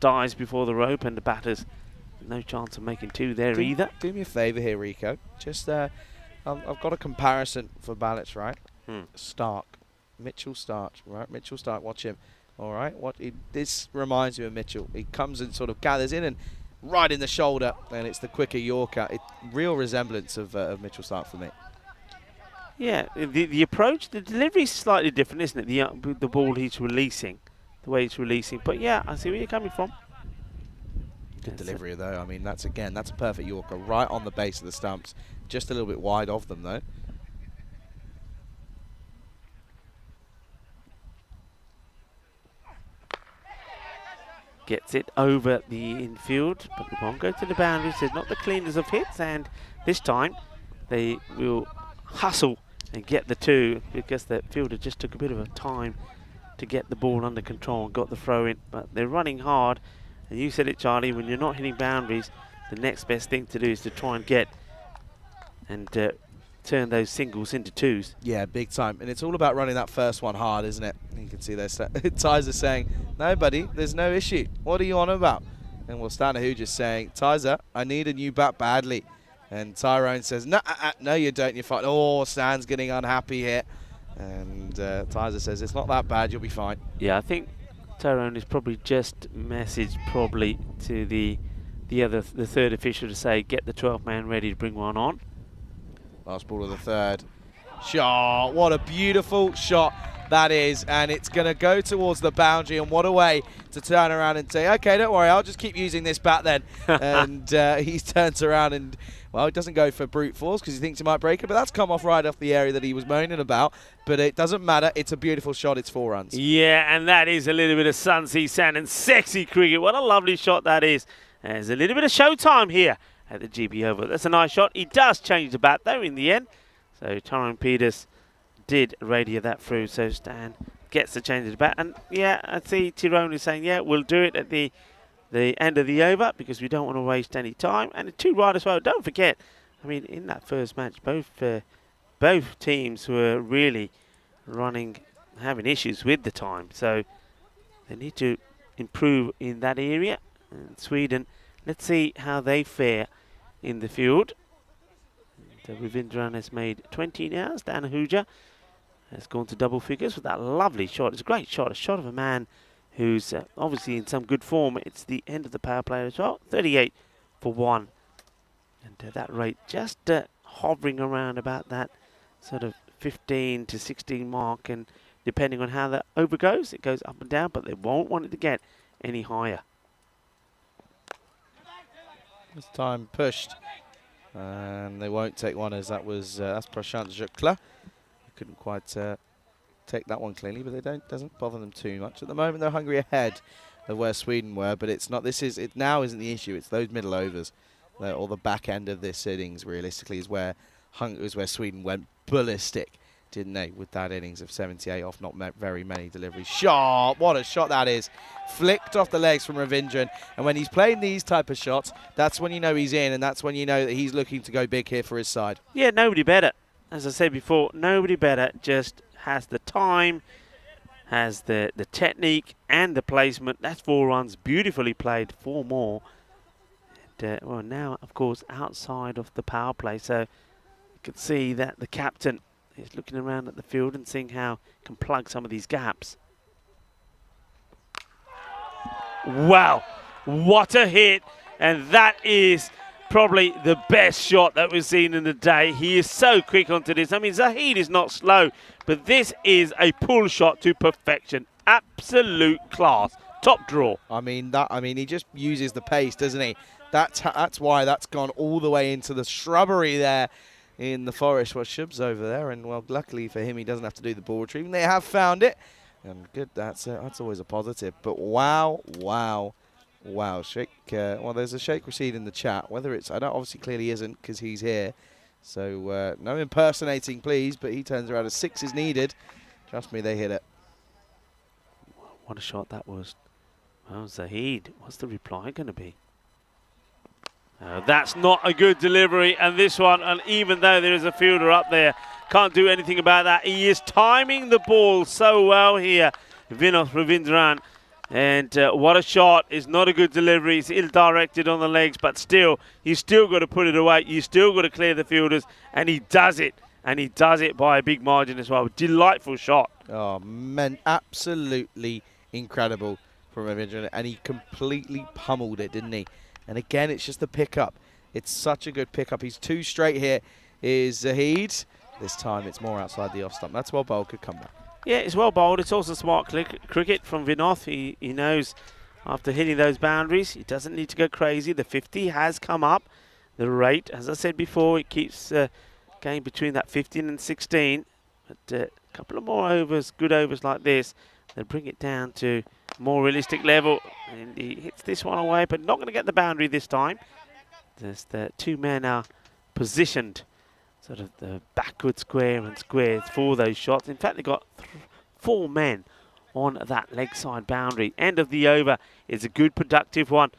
Speaker 1: dies before the rope, and the batters, no chance of making 2 there either.
Speaker 5: Do me a favour here, Rico. Just, I've got a comparison for ballots, right? Mitchell Stark, right? Mitchell Stark, watch him. All right, this reminds me of Mitchell. He comes and sort of gathers in and right in the shoulder, and it's the quicker Yorker. Real resemblance of Mitchell Stark for me.
Speaker 1: Yeah, the approach, the delivery is slightly different, isn't it? The ball he's releasing, the way he's releasing. But yeah, I see where you're coming from.
Speaker 5: Good delivery, though. I mean, that's a perfect Yorker right on the base of the stumps. Just a little bit wide of them, though.
Speaker 1: Gets it over the infield, but it won't go to the boundaries. There's not the cleaners of hits, and this time they will hustle and get the 2 because the fielder just took a bit of a time to get the ball under control and got the throw in. But they're running hard, and you said it, Charlie, when you're not hitting boundaries, the next best thing to do is to try and get and turn those singles into 2s.
Speaker 5: Yeah, big time. And it's all about running that first one hard, isn't it? You can see there, Tyza saying, no, buddy, there's no issue. What are you on about? And well, Stan Ahuja's saying, Tyza, I need a new bat badly. And Tyrone says, no, no, you don't. You're fine. Oh, Stan's getting unhappy here. And Tyza says, it's not that bad. You'll be fine.
Speaker 1: Yeah, I think Tyrone is probably just messaged to the the third official to say, get the 12th man ready to bring one on.
Speaker 5: Last ball of the third. Shot. What a beautiful shot that is. And it's going to go towards the boundary. And what a way to turn around and say, okay, don't worry, I'll just keep using this bat then. And he turns around and, well, he doesn't go for brute force because he thinks he might break it. But that's come off right off the area that he was moaning about. But it doesn't matter. It's a beautiful shot. It's 4 runs.
Speaker 1: Yeah, and that is a little bit of sun, sea, sand, and sexy cricket. What a lovely shot that is. There's a little bit of showtime here at the GB Oval. That's a nice shot. He does change the bat, though, in the end. So Tyrone Peters did radio that through. So Stan gets the change of the bat. And, yeah, I see Tyrone is saying, yeah, we'll do it at the end of the over because we don't want to waste any time. And 2 right as well. Don't forget, I mean, in that first match, both teams were really having issues with the time. So they need to improve in that area. And Sweden, let's see how they fare in the field. Ravindran has made 20 now. Stan Ahuja has gone to double figures with that lovely shot. It's a great shot, a shot of a man who's obviously in some good form. It's the end of the power play as well. 38 for 1. And that rate just hovering around about that sort of 15 to 16 mark. And depending on how the over goes, it goes up and down, but they won't want it to get any higher.
Speaker 5: This time pushed. And they won't take one as that's Prashant Jukla. Couldn't quite take that one cleanly, but doesn't bother them too much. At the moment, they're Hungary ahead of where Sweden were, but it's not. It now isn't the issue. It's those middle overs, or the back end of this innings. Realistically, is where Sweden went ballistic, didn't they? With that innings of 78 off not very many deliveries. Shot! What a shot that is! Flicked off the legs from Ravindran, and when he's playing these type of shots, that's when you know he's in, and that's when you know that he's looking to go big here for his side.
Speaker 1: Yeah, nobody better. As I said before, nobody better. Just has the time, has the technique and the placement. That's 4 runs, beautifully played. 4 more. And, well, now, of course, outside of the power play. So you can see that the captain is looking around at the field and seeing how he can plug some of these gaps. Wow, what a hit. And that is probably the best shot that we've seen in the day. He is so quick onto this. I mean, Zahid is not slow, but this is a pull shot to perfection. Absolute class. Top draw.
Speaker 5: I mean, he just uses the pace, doesn't he? That's why that's gone all the way into the shrubbery there in the forest. Well, Shub's over there, and, well, luckily for him, he doesn't have to do the ball retrieving. They have found it. And good, that's always a positive. But wow. Sheikh, well, there's a Sheikh Rashid in the chat. Whether it's, I don't, obviously clearly isn't because he's here. So no impersonating, please. But he turns around as 6 is needed. Trust me, they hit it.
Speaker 1: What a shot that was. Well, Zahid, what's the reply going to be? That's not a good delivery. And this one, and even though there is a fielder up there, can't do anything about that. He is timing the ball so well here, Vinod Ravindran. And what a shot. It's not a good delivery. It's ill-directed on the legs, but still, you've still got to put it away. You've still got to clear the fielders, and he does it. And he does it by a big margin as well. Delightful shot.
Speaker 5: Oh, man, absolutely incredible from Ravindran. And he completely pummeled it, didn't he? And again, it's just the pickup. It's such a good pickup. He's 2 straight here, is Zahid. This time it's more outside the off stump. That's well bowled, could come back. Yeah,
Speaker 1: it's well bowled. It's also smart cricket from Vinod. He knows after hitting those boundaries, he doesn't need to go crazy. The 50 has come up. The rate, as I said before, it keeps going between that 15 and 16. But a couple of more overs, good overs like this, they bring it down to a more realistic level. And he hits this one away, but not going to get the boundary this time. There's the 2 men are positioned sort of the backward square and squares for those shots. In fact, they've got 4 men on that leg side boundary. End of the over is a good productive one.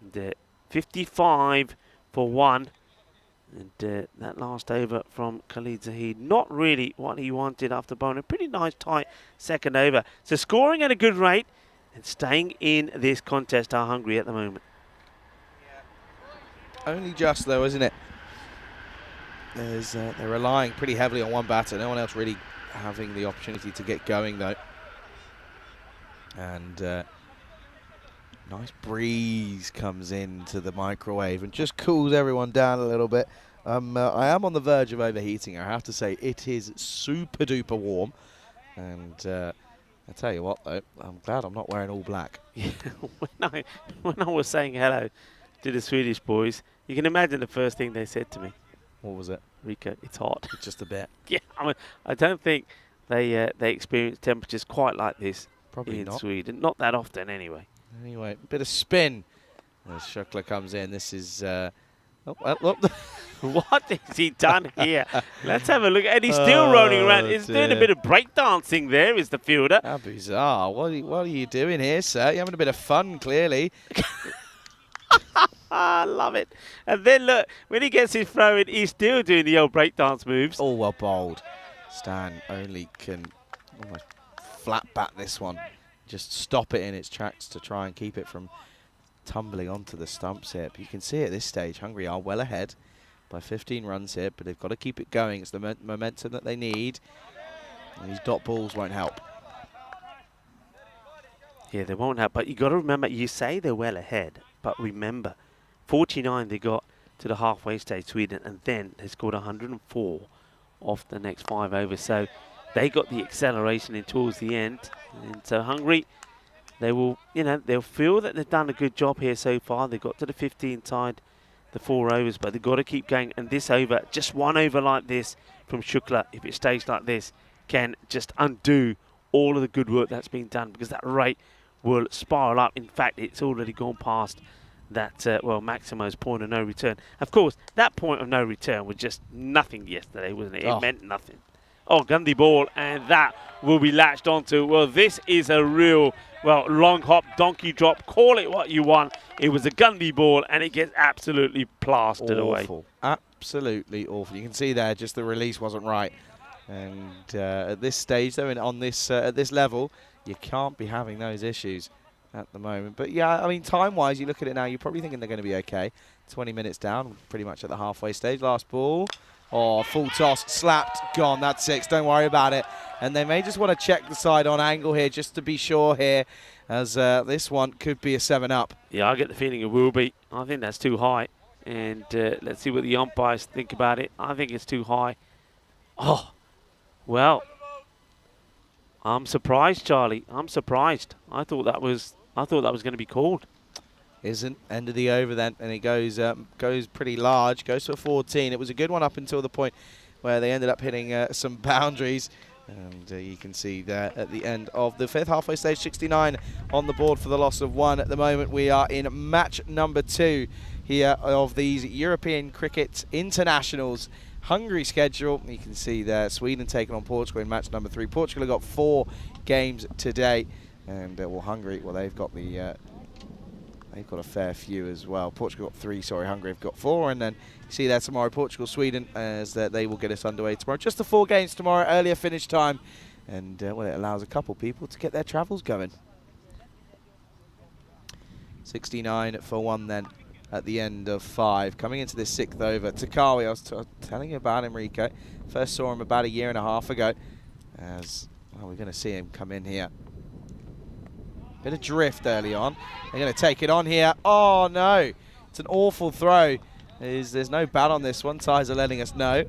Speaker 1: And, 55 for 1. And that last over from Khalid Zahid, not really what he wanted after bowling a pretty nice tight second over. So scoring at a good rate and staying in this contest are Hungary at the moment.
Speaker 5: Only just though, isn't it? They're relying pretty heavily on one batter. No one else really having the opportunity to get going though. And Nice breeze comes into the microwave and just cools everyone down a little bit. I am on the verge of overheating. I have to say, it is super duper warm. And I tell you what, though, I'm glad I'm not wearing all black.
Speaker 1: Yeah, when I was saying hello to the Swedish boys, you can imagine the first thing they said to me.
Speaker 5: What was it?
Speaker 1: Rico, it's hot.
Speaker 5: Just a bit.
Speaker 1: Yeah, I mean, I don't think they experience temperatures quite like this
Speaker 5: Probably
Speaker 1: in
Speaker 5: not.
Speaker 1: Sweden. Not that often, anyway.
Speaker 5: Anyway, bit of spin as Schukler comes in. This is...
Speaker 1: What has he done here? Let's have a look. And he's still rolling around. He's doing a bit of breakdancing there, is the fielder.
Speaker 5: How bizarre. What are you doing here, sir? You're having a bit of fun, clearly.
Speaker 1: I love it. And then look, when he gets his throw in, he's still doing the old breakdance moves.
Speaker 5: All well bowled. Stan only can almost flat bat this one. Just stop it in its tracks to try and keep it from tumbling onto the stumps here. But you can see at this stage, Hungary are well ahead by 15 runs here, but they've got to keep it going. It's the momentum that they need. And these dot balls won't help.
Speaker 1: Yeah, they won't help. But you got to remember, you say they're well ahead, but remember, 49 they got to the halfway stage, Sweden, and then they scored 104 off the next 5 overs. So they got the acceleration in towards the end. And so Hungary, they will, they'll feel that they've done a good job here so far. They got to the 15 side, the 4 overs, but they've got to keep going. And this over, just 1 over like this from Schukler, if it stays like this, can just undo all of the good work that's been done, because that rate will spiral up. In fact, it's already gone past that, Maximo's point of no return. Of course, that point of no return was just nothing yesterday, wasn't it? It meant nothing. Oh, Gundy ball, and that will be latched onto. Well, this is a real, long hop, donkey drop, call it what you want. It was a Gundy ball, and it gets absolutely plastered away.
Speaker 5: Absolutely awful. You can see there, just the release wasn't right. And at this stage, though, and on this at this level, you can't be having those issues at the moment. But yeah, I mean, time-wise, you look at it now, you're probably thinking they're going to be okay. 20 minutes down, pretty much at the halfway stage. Last ball. Oh, full toss, slapped, gone. That's 6. Don't worry about it. And they may just want to check the side on angle here, just to be sure here, as this one could be a 7-up.
Speaker 1: Yeah, I get the feeling it will be. I think that's too high. And let's see what the umpires think about it. I think it's too high. Oh, well, I'm surprised, Charlie. I'm surprised. I thought that was going to be called.
Speaker 5: Isn't. End of the over then, and it goes pretty large. Goes to a 14. It was a good one up until the point where they ended up hitting some boundaries. And you can see there at the end of the 5th halfway stage, 69 on the board for the loss of 1. At the moment, we are in match number 2 here of these European Cricket Internationals. Hungary schedule, you can see there, Sweden taking on Portugal in match number 3. Portugal have got 4 games today, and Hungary, they've got the they've got a fair few as well. Portugal got 3, sorry, Hungary have got 4, and then you see there tomorrow, Portugal, Sweden, as they will get us underway tomorrow. Just the 4 games tomorrow, earlier finish time, and it allows a couple people to get their travels going. 69 for 1 then at the end of 5. Coming into this 6th over, Takawi, I was telling you about him, Rico. First saw him about a year and a half ago, as we're going to see him come in here. Bit of drift early on. They're going to take it on here. Oh, no. It's an awful throw. There's no bat on this one. Ties are letting us know.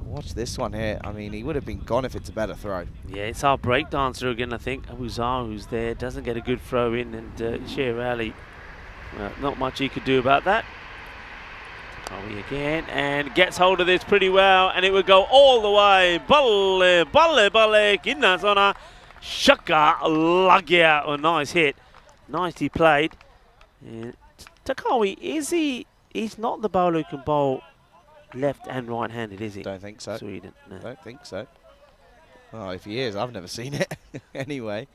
Speaker 5: Watch this one here. I mean, he would have been gone if it's a better throw.
Speaker 1: Yeah, it's our breakdancer again, I think. Abuzar, who's there, doesn't get a good throw in. And Sher Ali, not much he could do about that. Takawi again, and gets hold of this pretty well. And it would go all the way. Balle, balle, balle, Kinnazona. Shaka Lagia, a nice hit. Nicely played. And Takawi, he's not the bowler who can bowl left and right-handed, is he?
Speaker 5: Don't think so.
Speaker 1: Sweden. No.
Speaker 5: Don't think so. Oh, if he is, I've never seen it. Anyway.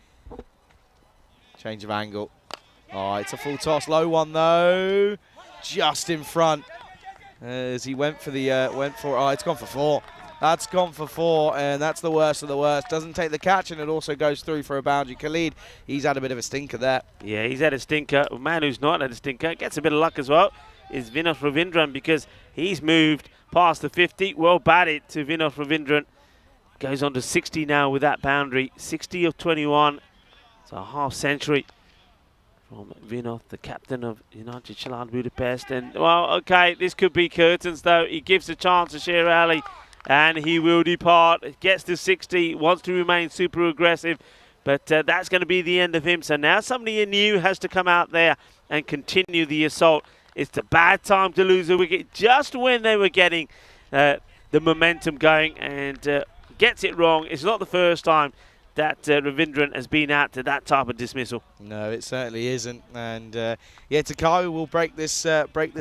Speaker 5: Change of angle. Oh, it's a full toss. Low one, though. Just in front. As he went for the, oh, it's gone for 4. That's gone for 4, and that's the worst of the worst. Doesn't take the catch, and it also goes through for a boundary. Khalid, he's had a bit of a stinker there.
Speaker 1: Yeah, he's had a stinker. A man who's not had a stinker, gets a bit of luck as well, is Vinod Ravindran, because he's moved past the 50. Well batted to Vinod Ravindran. Goes on to 60 now with that boundary. 60 of 21. It's a half century. from Vinod, the captain of United Chalad Budapest. And, well, okay, this could be curtains, though. He gives a chance to Sher Ali, and he will depart. Gets to 60, wants to remain super aggressive, but that's going to be the end of him. So now somebody new has to come out there and continue the assault. It's the bad time to lose a wicket just when they were getting the momentum going, and gets it wrong. It's not the first time that Ravindran has been out to that type of dismissal.
Speaker 5: No, it certainly isn't. And yeah, Takawi will break this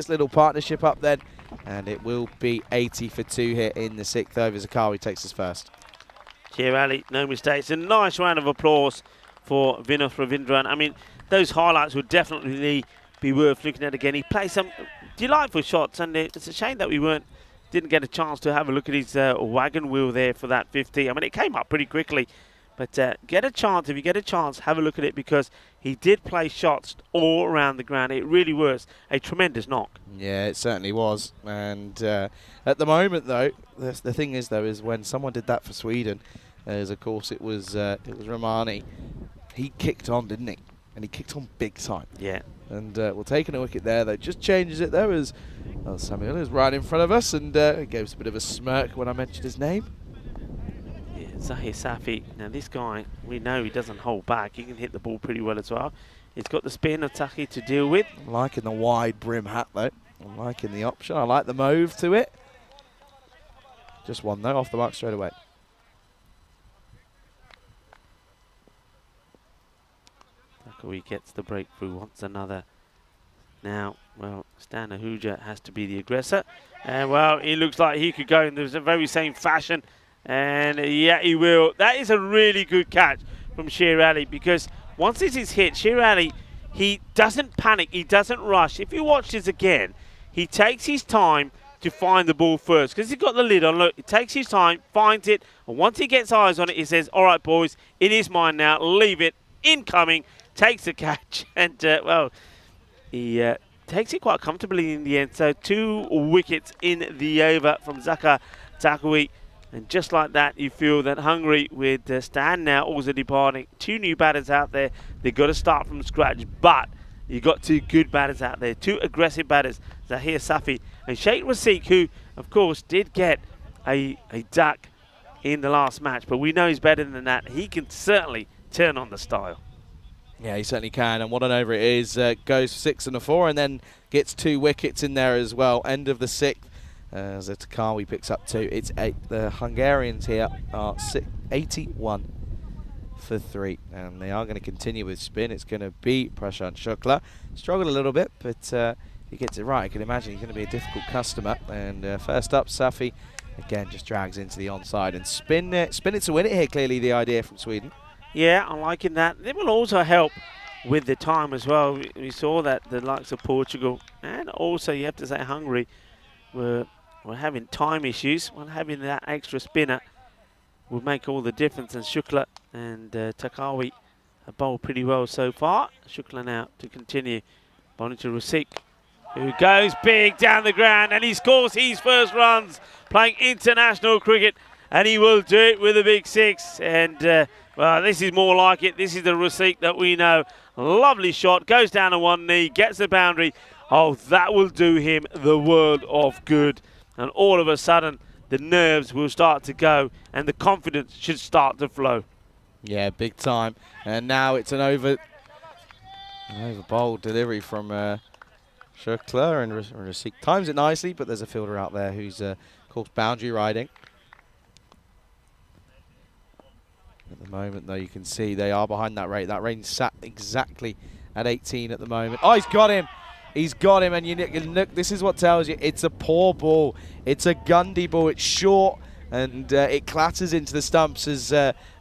Speaker 5: little partnership up then, and it will be 80 for 2 here in the 6th over. Zakawi takes us first.
Speaker 1: Sher Ali, no mistakes. A nice round of applause for Vinod Ravindran. I mean, those highlights would definitely be worth looking at again. He played some delightful shots, and it's a shame that we didn't get a chance to have a look at his wagon wheel there for that 50. I mean, it came up pretty quickly. But get a chance, if you get a chance, have a look at it, because he did play shots all around the ground. It really was a tremendous knock.
Speaker 5: Yeah, it certainly was. And at the moment, though, the thing is, though, is when someone did that for Sweden, as of course it was Romani, he kicked on, didn't he? And he kicked on big time.
Speaker 1: Yeah. And
Speaker 5: we're taking a wicket there, though. Just changes it, though, as Samuel is right in front of us, and he gave us a bit of a smirk when I mentioned his name.
Speaker 1: Zahir Safi, now this guy, we know he doesn't hold back. He can hit the ball pretty well as well. He's got the spin of Taki to deal with.
Speaker 5: I'm liking the wide brim hat, though. I'm liking the option. I like the move to it. Just one, though, off the mark straight away.
Speaker 1: Taki gets the breakthrough, wants another. Now, well, Stan Ahuja has to be the aggressor. And, well, he looks like he could go in the very same fashion. And yeah, he will. That is a really good catch from Sher Ali, because once this is hit, Sher Ali, he doesn't panic, he doesn't rush. If you watch this again, he takes his time to find the ball first, because he's got the lid on. Look, he takes his time, finds it, and once he gets eyes on it, he says, all right, boys, it is mine now, leave it, incoming, takes the catch, and, well, he takes it quite comfortably in the end. So 2 wickets in the over from Zaka Takawi. And just like that, you feel that Hungary, with Stan now also departing, 2 new batters out there. They've got to start from scratch, but you've got 2 good batters out there, 2 aggressive batters, Zahir Safi and Sheikh Rasik, who, of course, did get a duck in the last match, but we know he's better than that. He can certainly turn on the style.
Speaker 5: Yeah, he certainly can, and what an over it is. Goes 6 and a 4, and then gets 2 wickets in there as well. End of the 6th. As Takawi picks up 2, it's 8. The Hungarians here are 81 for 3, and they are going to continue with spin. It's going to be Prashant Shukla. Struggled a little bit, but he gets it right. I can imagine he's going to be a difficult customer. And first up, Safi again just drags into the onside and spin it to win it here. Clearly, the idea from Sweden.
Speaker 1: Yeah, I'm liking that. It will also help with the time as well. We saw that the likes of Portugal, and also you have to say Hungary, were having time issues. Well, having that extra spinner will make all the difference. And Shukla and Takawi have bowled pretty well so far. Shukla now to continue. Bowling to Rasik, who goes big down the ground, and he scores his first runs playing international cricket, and he will do it with a big 6. And well, this is more like it. This is the Rasik that we know. Lovely shot, goes down on one knee, gets the boundary. Oh, that will do him the world of good. And all of a sudden, the nerves will start to go and the confidence should start to flow.
Speaker 5: Yeah, big time. And now it's an over bowled delivery from Shukla, and Rasik times it nicely, but there's a fielder out there who's, of course, boundary riding. At the moment, though, you can see they are behind that rate. That range sat exactly at 18 at the moment. Oh, he's got him. He's got him, and you look, this is what tells you it's a poor ball. It's a Gundy ball. It's short, and it clatters into the stumps as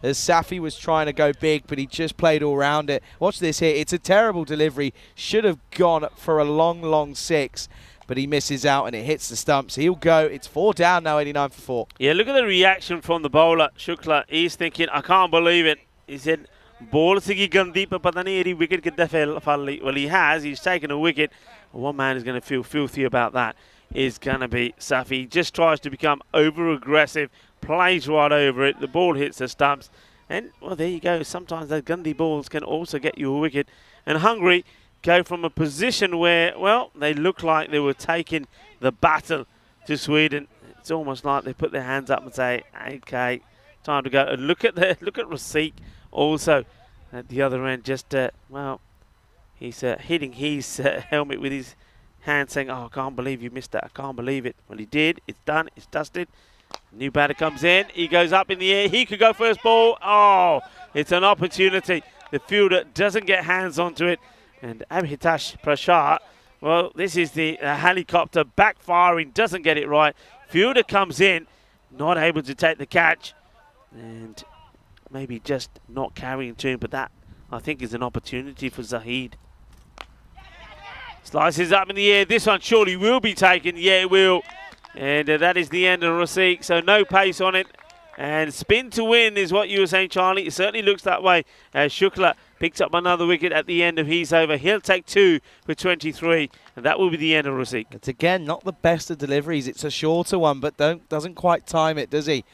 Speaker 5: Safi was trying to go big, but he just played all around it. Watch this here. It's a terrible delivery. Should have gone for a long, long 6, but he misses out, and it hits the stumps. He'll go. It's 4 down now, 89 for 4.
Speaker 1: Yeah, look at the reaction from the bowler, Shukla. He's thinking, I can't believe it. He said, ball sigi gandhi pa pata nahi eri wicket kidda falli. Well, he has. He's taken a wicket. One man is going to feel filthy about that is going to be Safi. He just tries to become over-aggressive, plays right over it. The ball hits the stumps. And, well, there you go. Sometimes those Gundy balls can also get you a wicket. And Hungary go from a position where, well, they look like they were taking the battle to Sweden. It's almost like they put their hands up and say, okay, time to go. And look at Rasik also at the other end. Just, well, he's hitting his helmet with his hand saying, oh, I can't believe you missed that. I can't believe it. Well, he did. It's done. It's dusted. New batter comes in. He goes up in the air. He could go first ball. Oh, it's an opportunity. The fielder doesn't get hands onto it. And Abhitash Prashar, well, this is the helicopter backfiring. Doesn't get it right. Fielder comes in. Not able to take the catch. And maybe just not carrying to him. But that, I think, is an opportunity for Zahid. Slices up in the air. This one surely will be taken. Yeah, it will. And that is the end of Rasik. So no pace on it. And spin to win is what you were saying, Charlie. It certainly looks that way. Shukla picks up another wicket at the end of his over. He'll take 2 for 23. And that will be the end of Rasik.
Speaker 5: It's again not the best of deliveries. It's a shorter one, but doesn't quite time it, does he?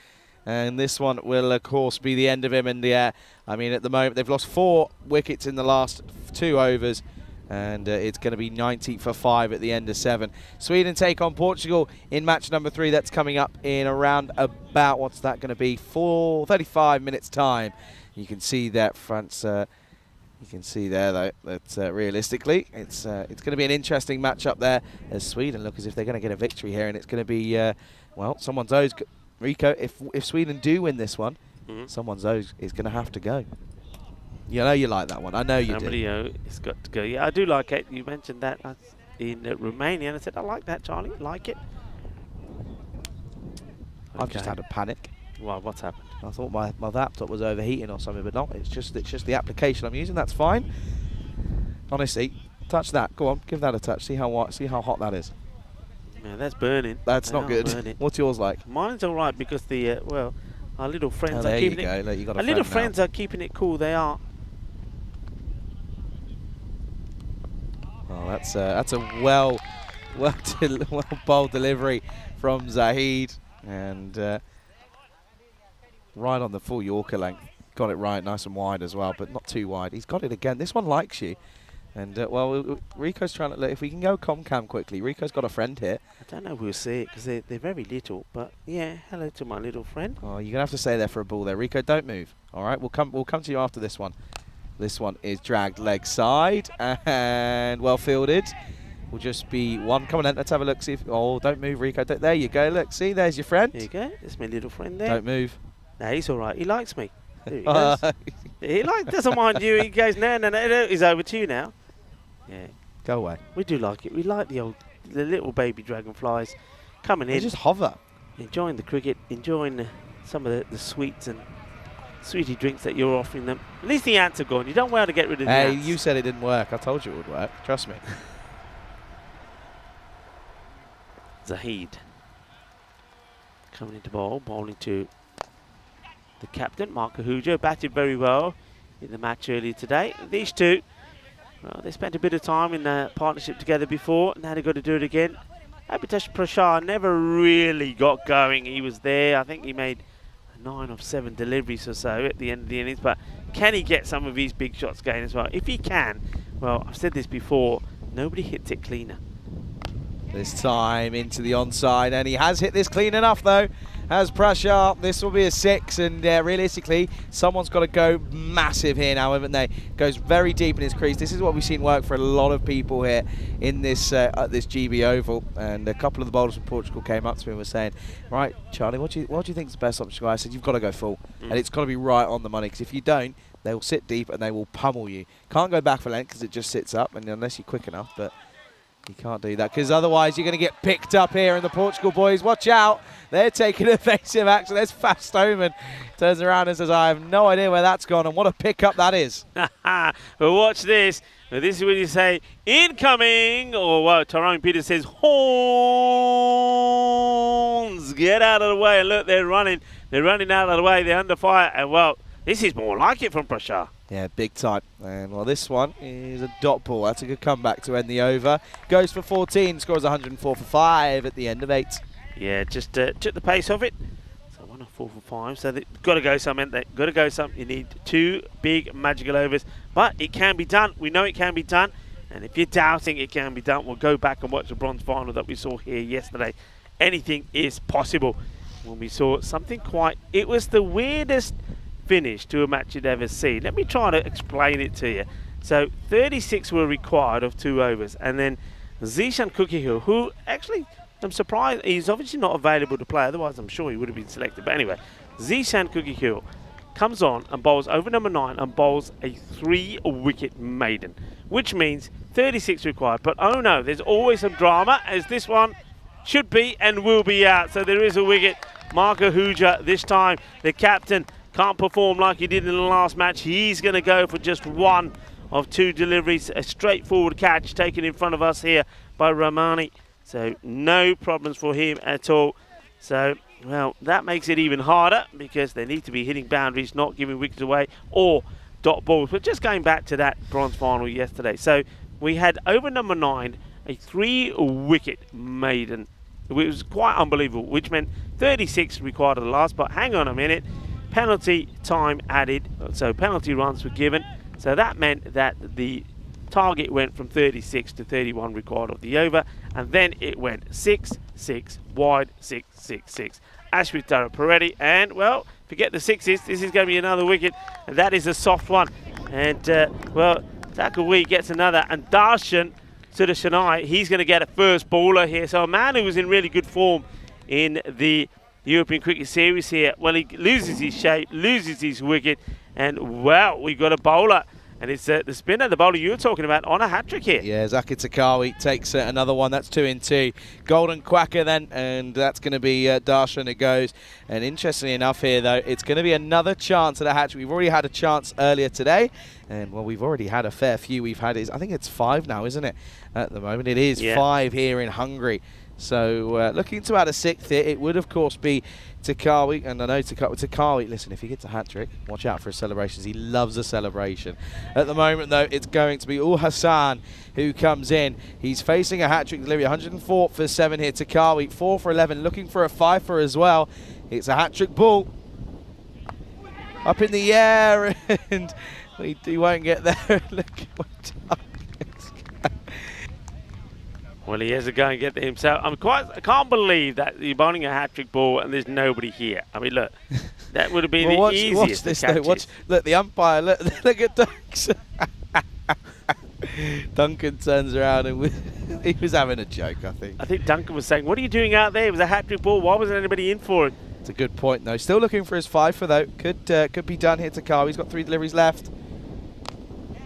Speaker 5: And this one will, of course, be the end of him in the air. I mean, at the moment, they've lost 4 wickets in the last 2 overs. And it's going to be 90 for 5 at the end of 7. Sweden take on Portugal in match number 3. That's coming up in around about, what's that going to be, 35 minutes time. You can see that France, you can see there though that realistically it's going to be an interesting match up there as Sweden look as if they're going to get a victory here, and it's going to be well, someone's O's. Rico, if Sweden do win this one, someone's O's is going to have to go. You know you like that one. I know you do.
Speaker 1: Somebody has got to go. Yeah, I do like it. You mentioned that in Romania, and I said, I like that, Charlie. Like it.
Speaker 5: I've just had a panic.
Speaker 1: Well, what's happened?
Speaker 5: I thought my laptop was overheating or something, but not. It's just the application I'm using. That's fine. Honestly, touch that. Go on, give that a touch. See how hot that is.
Speaker 1: Yeah, that's burning.
Speaker 5: That's
Speaker 1: They
Speaker 5: not
Speaker 1: are
Speaker 5: good.
Speaker 1: burning.
Speaker 5: What's yours like?
Speaker 1: Mine's all right because the well, our little friends
Speaker 5: there
Speaker 1: are
Speaker 5: you
Speaker 1: keeping
Speaker 5: go.
Speaker 1: it.
Speaker 5: Look, you got a
Speaker 1: Our little
Speaker 5: friend
Speaker 1: friends are keeping it cool. They are.
Speaker 5: Oh, that's a well bowled delivery from Zahid, and right on the full Yorker length. Got it right, nice and wide as well, but not too wide. He's got it again. This one likes you. And, well, Rico's trying to... If we can go com-cam quickly. Rico's got a friend here.
Speaker 1: I don't know if we'll see it because they're very little. But, yeah, hello to my little friend.
Speaker 5: Oh, you're going to have to stay there for a ball there. Rico, don't move. All right, we'll come to you after this one. This one is dragged leg side and well fielded. Will just be one. Come on then, let's have a look. See if... Oh, don't move, Rico. There you go. Look, see, there's your friend.
Speaker 1: There you go. That's my little friend there.
Speaker 5: Don't move.
Speaker 1: No, he's all right. He likes me. There he goes. He doesn't mind you. He goes, no, he's over to you now. Yeah.
Speaker 5: Go away.
Speaker 1: We do like it. We like the little baby dragonflies coming
Speaker 5: They
Speaker 1: in.
Speaker 5: just hover.
Speaker 1: Enjoying the cricket, enjoying some of the sweets and sweetie drinks that you're offering them. At least the ants are gone. You don't want to get rid of the
Speaker 5: Hey,
Speaker 1: ants.
Speaker 5: you said it didn't work. I told you it would work. Trust me.
Speaker 1: Zahid coming into bowling to the captain, Mark Ahuja, batted very well in the match earlier today. These two, well, they spent a bit of time in the partnership together before. Now they've got to do it again. Abhitash Prashar never really got going. He was there. I think he made 9 of 7 deliveries or so at the end of the innings. But can he get some of these big shots going as well? If he can, well, I've said this before, nobody hits it cleaner.
Speaker 5: This time into the onside, and he has hit this clean enough though. As Prashar, this will be a 6, and realistically, someone's got to go massive here now, haven't they? Goes very deep in his crease. This is what we've seen work for a lot of people here in this this GB Oval. And a couple of the bowlers from Portugal came up to me and were saying, "Right, Charlie, what do you think is the best option?" I said, "You've got to go full, and it's got to be right on the money. Because if you don't, they will sit deep and they will pummel you. Can't go back for length because it just sits up, and unless you're quick enough, but." You can't do that because otherwise you're going to get picked up here. And the Portugal boys, watch out. They're taking evasive action. There's Faf Stoneman. Turns around and says, I have no idea where that's gone. And what a pickup that is.
Speaker 1: Well, watch this. Now, this is when you say incoming. Or well, Tyrone Peters says horns. Get out of the way. And look, they're running. They're running out of the way. They're under fire. And well, this is more like it from Prashar.
Speaker 5: Yeah, big time. And well, this one is a dot ball. That's a good comeback to end the over. Goes for 14, scores 104 for 5 at the end of 8.
Speaker 1: Yeah, just took the pace off it. So 1 off 4 for 5. So they've got to go something. They've got to go something. You need 2 big magical overs. But it can be done. We know it can be done. And if you're doubting it can be done, we'll go back and watch the bronze final that we saw here yesterday. Anything is possible. When we saw something quite... It was the weirdest finish to a match you'd ever seen. Let me try to explain it to you. So 36 were required of 2 overs. And then Zishan Kukihill, who actually... I'm surprised he's obviously not available to play, otherwise I'm sure he would have been selected. But anyway, Zishan Kukihill comes on and bowls over number 9 and bowls a 3-wicket maiden, which means 36 required. But oh no, there's always some drama, as this one should be and will be out. So there is a wicket. Mark Ahuja, this time the captain, can't perform like he did in the last match. He's going to go for just 1 of 2 deliveries. A straightforward catch taken in front of us here by Ramani. So no problems for him at all. So, well, that makes it even harder because they need to be hitting boundaries, not giving wickets away or dot balls. But just going back to that bronze final yesterday. So we had over number 9, a 3-wicket maiden. It was quite unbelievable, which meant 36 required at the last. But hang on a minute, penalty time added. So penalty runs were given. So that meant that the target went from 36 to 31 required of the over, and then it went 6, 6, wide, 6, 6, 6. Ashwith Paretti, and well, forget the 6s, this is going to be another wicket, and that is a soft one. And well, Takawi gets another, and Darshan Sudashanai, he's going to get a first bowler here. So a man who was in really good form in the European Cricket Series here, well, he loses his shape, loses his wicket, and well, we've got a bowler. And it's the spinner, the bowler you were talking about, on a hat-trick here.
Speaker 5: Yeah, Zaki Takawi takes another one. That's 2 in 2. Golden Quacker then, and that's going to be Darshan it goes. And interestingly enough here, though, it's going to be another chance at a hat-trick. We've already had a chance earlier today. And, well, we've already had a fair few. We've had, I think it's 5 now, isn't it? At the moment, it is 5 here in Hungary. So looking to add a 6th here, it would, of course, be Takawi. And I know Takawi, listen, if he gets a hat-trick, watch out for his celebrations. He loves a celebration. At the moment, though, it's going to be Ul Hassan who comes in. He's facing a hat-trick delivery, 104 for 7 here. Takawi, 4 for 11, looking for a 5 for as well. It's a hat-trick ball. Up in the air, and he won't get there. Look what time.
Speaker 1: Well, he has to go and get there himself. I can't believe that you're bowling a hat-trick ball and there's nobody here. I mean, look, that would have been
Speaker 5: well,
Speaker 1: the easiest
Speaker 5: watch this,
Speaker 1: of catches.
Speaker 5: Look, the umpire, look at Duncan. Duncan turns around and he was having a joke, I think.
Speaker 1: I think Duncan was saying, what are you doing out there? It was a hat-trick ball. Why wasn't anybody in for it?
Speaker 5: It's a good point, though. Still looking for his 5 for, though. Could be done here to Carl. He's got 3 deliveries left.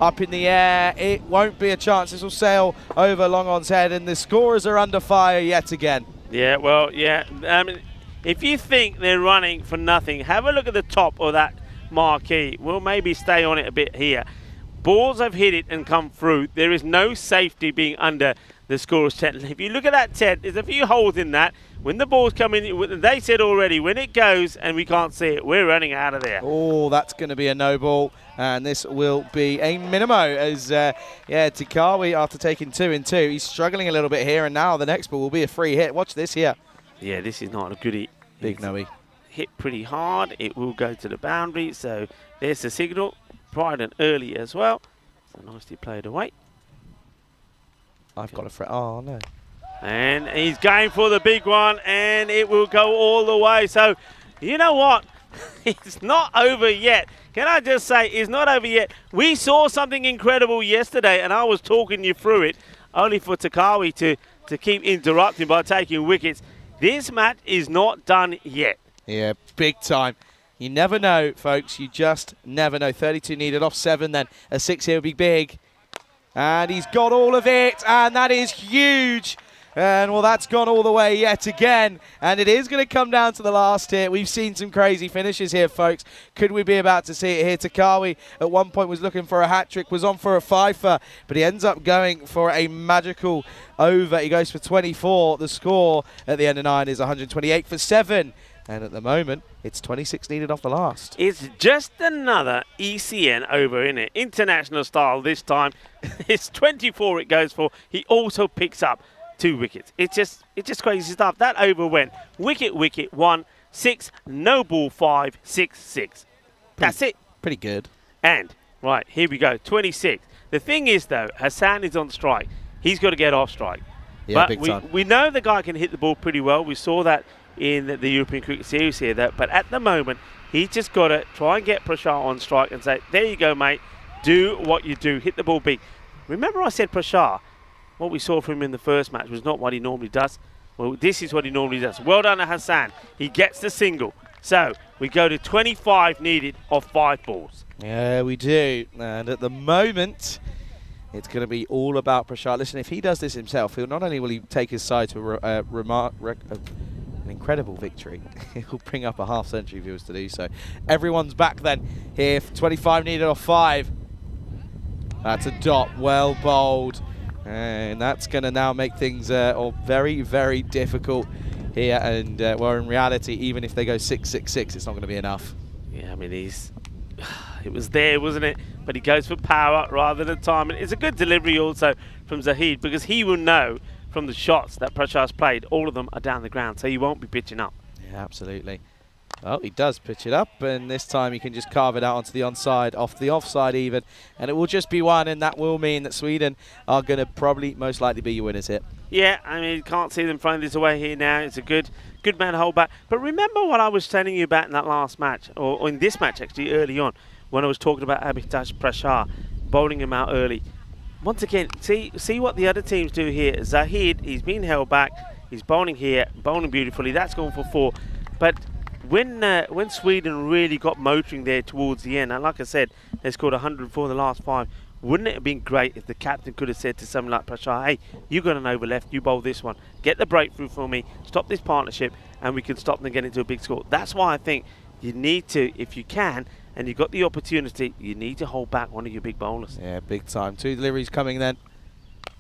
Speaker 5: Up in the air, it won't be a chance. This will sail over long on's head, and the scorers are under fire yet again.
Speaker 1: Yeah, well, yeah. I mean, if you think they're running for nothing, have a look at the top of that marquee. We'll maybe stay on it a bit here. Balls have hit it and come through. There is no safety being under the scorer's tent. If you look at that tent, there's a few holes in that. When the ball's coming, they said already, when it goes and we can't see it, we're running out of there.
Speaker 5: Oh, that's going to be a no ball. And this will be a minimo as, Takawi, after taking 2 in 2, he's struggling a little bit here. And now the next ball will be a free hit. Watch this here.
Speaker 1: Yeah, this is not a goodie.
Speaker 5: Big no-y.
Speaker 1: Hit pretty hard. It will go to the boundary. So there's the signal. Bright and early as well. So nicely played away.
Speaker 5: I've got a threat. Oh, no.
Speaker 1: And he's going for the big one, and it will go all the way. So, you know what? It's not over yet. Can I just say, it's not over yet. We saw something incredible yesterday, and I was talking you through it, only for Takawi to keep interrupting by taking wickets. This match is not done yet.
Speaker 5: Yeah, big time. You never know, folks. You just never know. 32 needed off 7 then. A 6 here would be big. And he's got all of it, and that is huge. And, well, that's gone all the way yet again. And it is going to come down to the last hit. We've seen some crazy finishes here, folks. Could we be about to see it here? Takawi at one point was looking for a hat-trick, was on for a 5-fer, but he ends up going for a magical over. He goes for 24. The score at the end of 9 is 128 for 7. And at the moment, it's 26 needed off the last.
Speaker 1: It's just another ECN over, isn't it? International style this time. It's 24 it goes for. He also picks up 2 wickets. It's just crazy stuff. That over went wicket, 1, 6, no ball 5, 6, 6. That's it.
Speaker 5: Pretty good.
Speaker 1: And, right, here we go, 26. The thing is, though, Hassan is on strike. He's got to get off strike.
Speaker 5: Yeah,
Speaker 1: but
Speaker 5: big time.
Speaker 1: we know the guy can hit the ball pretty well. We saw that in the European Cricket Series here. But at the moment, he's just got to try and get Prashar on strike and say, there you go, mate. Do what you do. Hit the ball big. Remember I said Prashar, what we saw from him in the first match was not what he normally does. Well, this is what he normally does. Well done to Hassan. He gets the single. So we go to 25 needed of 5 balls.
Speaker 5: Yeah, we do. And at the moment, it's going to be all about Prashar. Listen, if he does this himself, he'll not only will he take his side to an incredible victory, he'll bring up a half-century viewers to do so. Everyone's back then here for 25 needed off 5. That's a dot, well bowled. And that's going to now make things very, very difficult here. And, well, in reality, even if they go 6-6-6, it's not going to be enough.
Speaker 1: Yeah, I mean, it was there, wasn't it? But he goes for power rather than time. And it's a good delivery also from Zahid, because he will know from the shots that Prashar's played, all of them are down the ground, so he won't be pitching up.
Speaker 5: Yeah, absolutely. Well, he does pitch it up, and this time he can just carve it out onto the onside, off the offside even, and it will just be 1, and that will mean that Sweden are going to probably most likely be your winners here.
Speaker 1: Yeah, I mean, you can't see them throwing this away here now. It's a good man to hold back. But remember what I was telling you about in that last match, or in this match actually early on, when I was talking about Abhitash Prashar, bowling him out early. Once again, see what the other teams do here. Zahid, he's been held back. He's bowling here, bowling beautifully. That's gone for 4. But when Sweden really got motoring there towards the end, and like I said, they scored 104 in the last 5, wouldn't it have been great if the captain could have said to someone like Prashar, hey, you got an over left, you bowl this one, get the breakthrough for me, stop this partnership, and we can stop them getting to a big score. That's why I think you need to, if you can, and you've got the opportunity, you need to hold back one of your big bowlers.
Speaker 5: Yeah, big time. 2 deliveries coming then.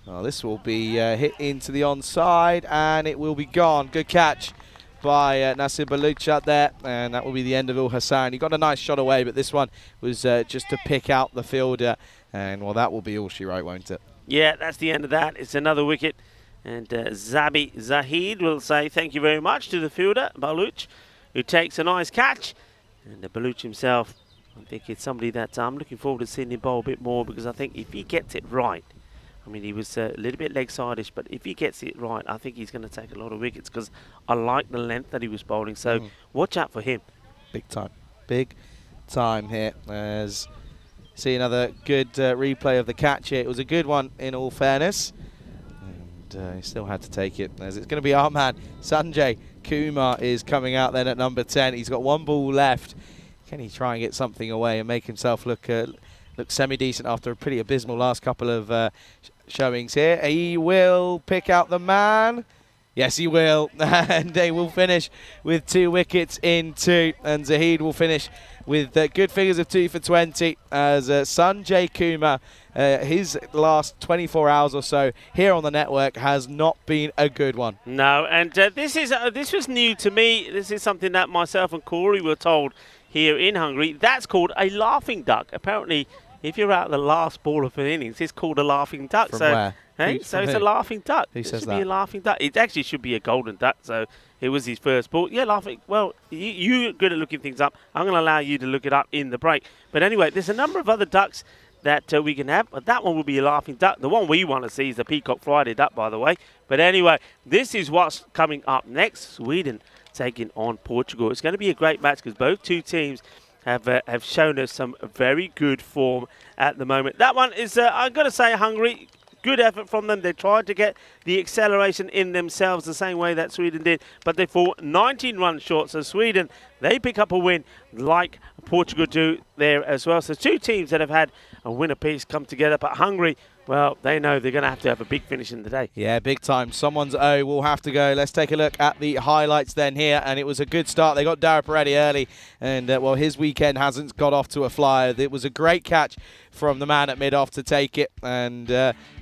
Speaker 5: Well, this will be hit into the onside, and it will be gone. Good catch by Nasir Baluch out there, and that will be the end of Ul Hassan. He got a nice shot away, but this one was just to pick out the fielder, and well, that will be all she wrote, won't it?
Speaker 1: Yeah, that's the end of that. It's another wicket, and Zabi Zahid will say thank you very much to the fielder, Baluch, who takes a nice catch, and Baluch himself, I think it's somebody that I'm looking forward to seeing him bowl a bit more, because I think if he gets it right, I mean, he was a little bit leg-side-ish, but if he gets it right, I think he's going to take a lot of wickets, because I like the length that he was bowling. So watch out for him. Big time.
Speaker 5: Big time here. As see another good replay of the catch here. It was a good one in all fairness. And he still had to take it, as it's going to be our man. Sanjay Kumar is coming out then at number 10. He's got 1 ball left. Can he try and get something away and make himself look semi-decent after a pretty abysmal last couple of showings here? He will pick out the man. Yes, he will. And they will finish with 2 wickets in 2. And Zahid will finish with good figures of 2 for 20 as Sanjay Kumar, his last 24 hours or so here on the network has not been a good one.
Speaker 1: No, and this was new to me. This is something that myself and Corey were told here in Hungary. That's called a laughing duck. Apparently, if you're out the last ball of an innings, it's called a laughing duck.
Speaker 5: From
Speaker 1: so,
Speaker 5: where?
Speaker 1: Hey, so it's a laughing duck.
Speaker 5: Who says
Speaker 1: it should
Speaker 5: that?
Speaker 1: be a laughing duck. It actually should be a golden duck. So it was his first ball. Yeah, laughing. Well, you're good at looking things up. I'm going to allow you to look it up in the break. But anyway, there's a number of other ducks that we can have. But that one will be a laughing duck. The one we want to see is the Peacock Friday duck, by the way. But anyway, this is what's coming up next. Sweden taking on Portugal. It's going to be a great match because both 2 teams have shown us some very good form at the moment. That one is, I've got to say, Hungary. Good effort from them. They tried to get the acceleration in themselves the same way that Sweden did, but they fall 19 runs short. So Sweden, they pick up a win like Portugal do there as well. So 2 teams that have had a win apiece come together, but Hungary, well, they know they're going to have a big finish in the day.
Speaker 5: Yeah, big time. Someone's O will have to go. Let's take a look at the highlights then here. And it was a good start. They got Dara Peretti early. And, well, his weekend hasn't got off to a flyer. It was a great catch from the man at mid-off to take it. And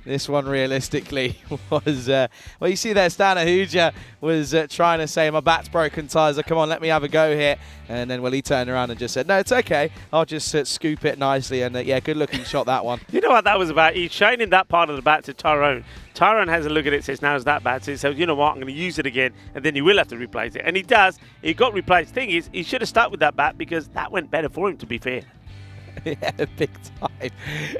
Speaker 5: this one realistically was, well, you see there, Stan Ahuja was trying to say, my bat's broken, Tizer. Come on, let me have a go here. And then, well, he turned around and just said, no, it's okay. I'll just scoop it nicely. And, yeah, good-looking shot, that one.
Speaker 1: You know what that was about? He's showing pointing that part of the bat to Tyrone. Tyrone has a look at it, says, now's that bat. So he says, you know what, I'm going to use it again, and then he will have to replace it. And he does. He got replaced. Thing is, he should have started with that bat because that went better for him, to be fair.
Speaker 5: Yeah, big time.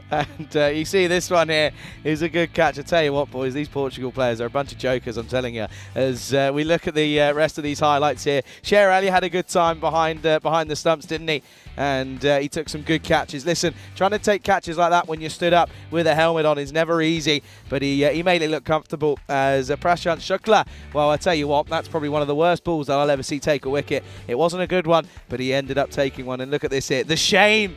Speaker 5: And you see this one here is a good catch. I tell you what, boys, these Portugal players are a bunch of jokers, I'm telling you. As we look at the rest of these highlights here, Sher Ali had a good time behind the stumps, didn't he? And he took some good catches. Listen, trying to take catches like that when you're stood up with a helmet on is never easy, but he made it look comfortable. As Prashant Shukla, well, I tell you what, that's probably one of the worst balls that I'll ever see take a wicket. It wasn't a good one, but he ended up taking one. And look at this here. The shame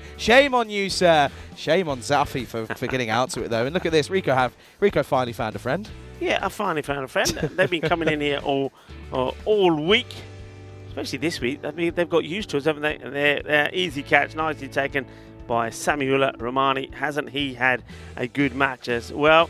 Speaker 5: on you, sir. Shame on Zafi for getting out to it, though. And look at this. Rico finally found a friend.
Speaker 1: Yeah, I finally found a friend. They've been coming in here all week. Especially this week. I mean, they've got used to us, haven't they? And they're easy catch, nicely taken by Samuel Romani. Hasn't he had a good match as well?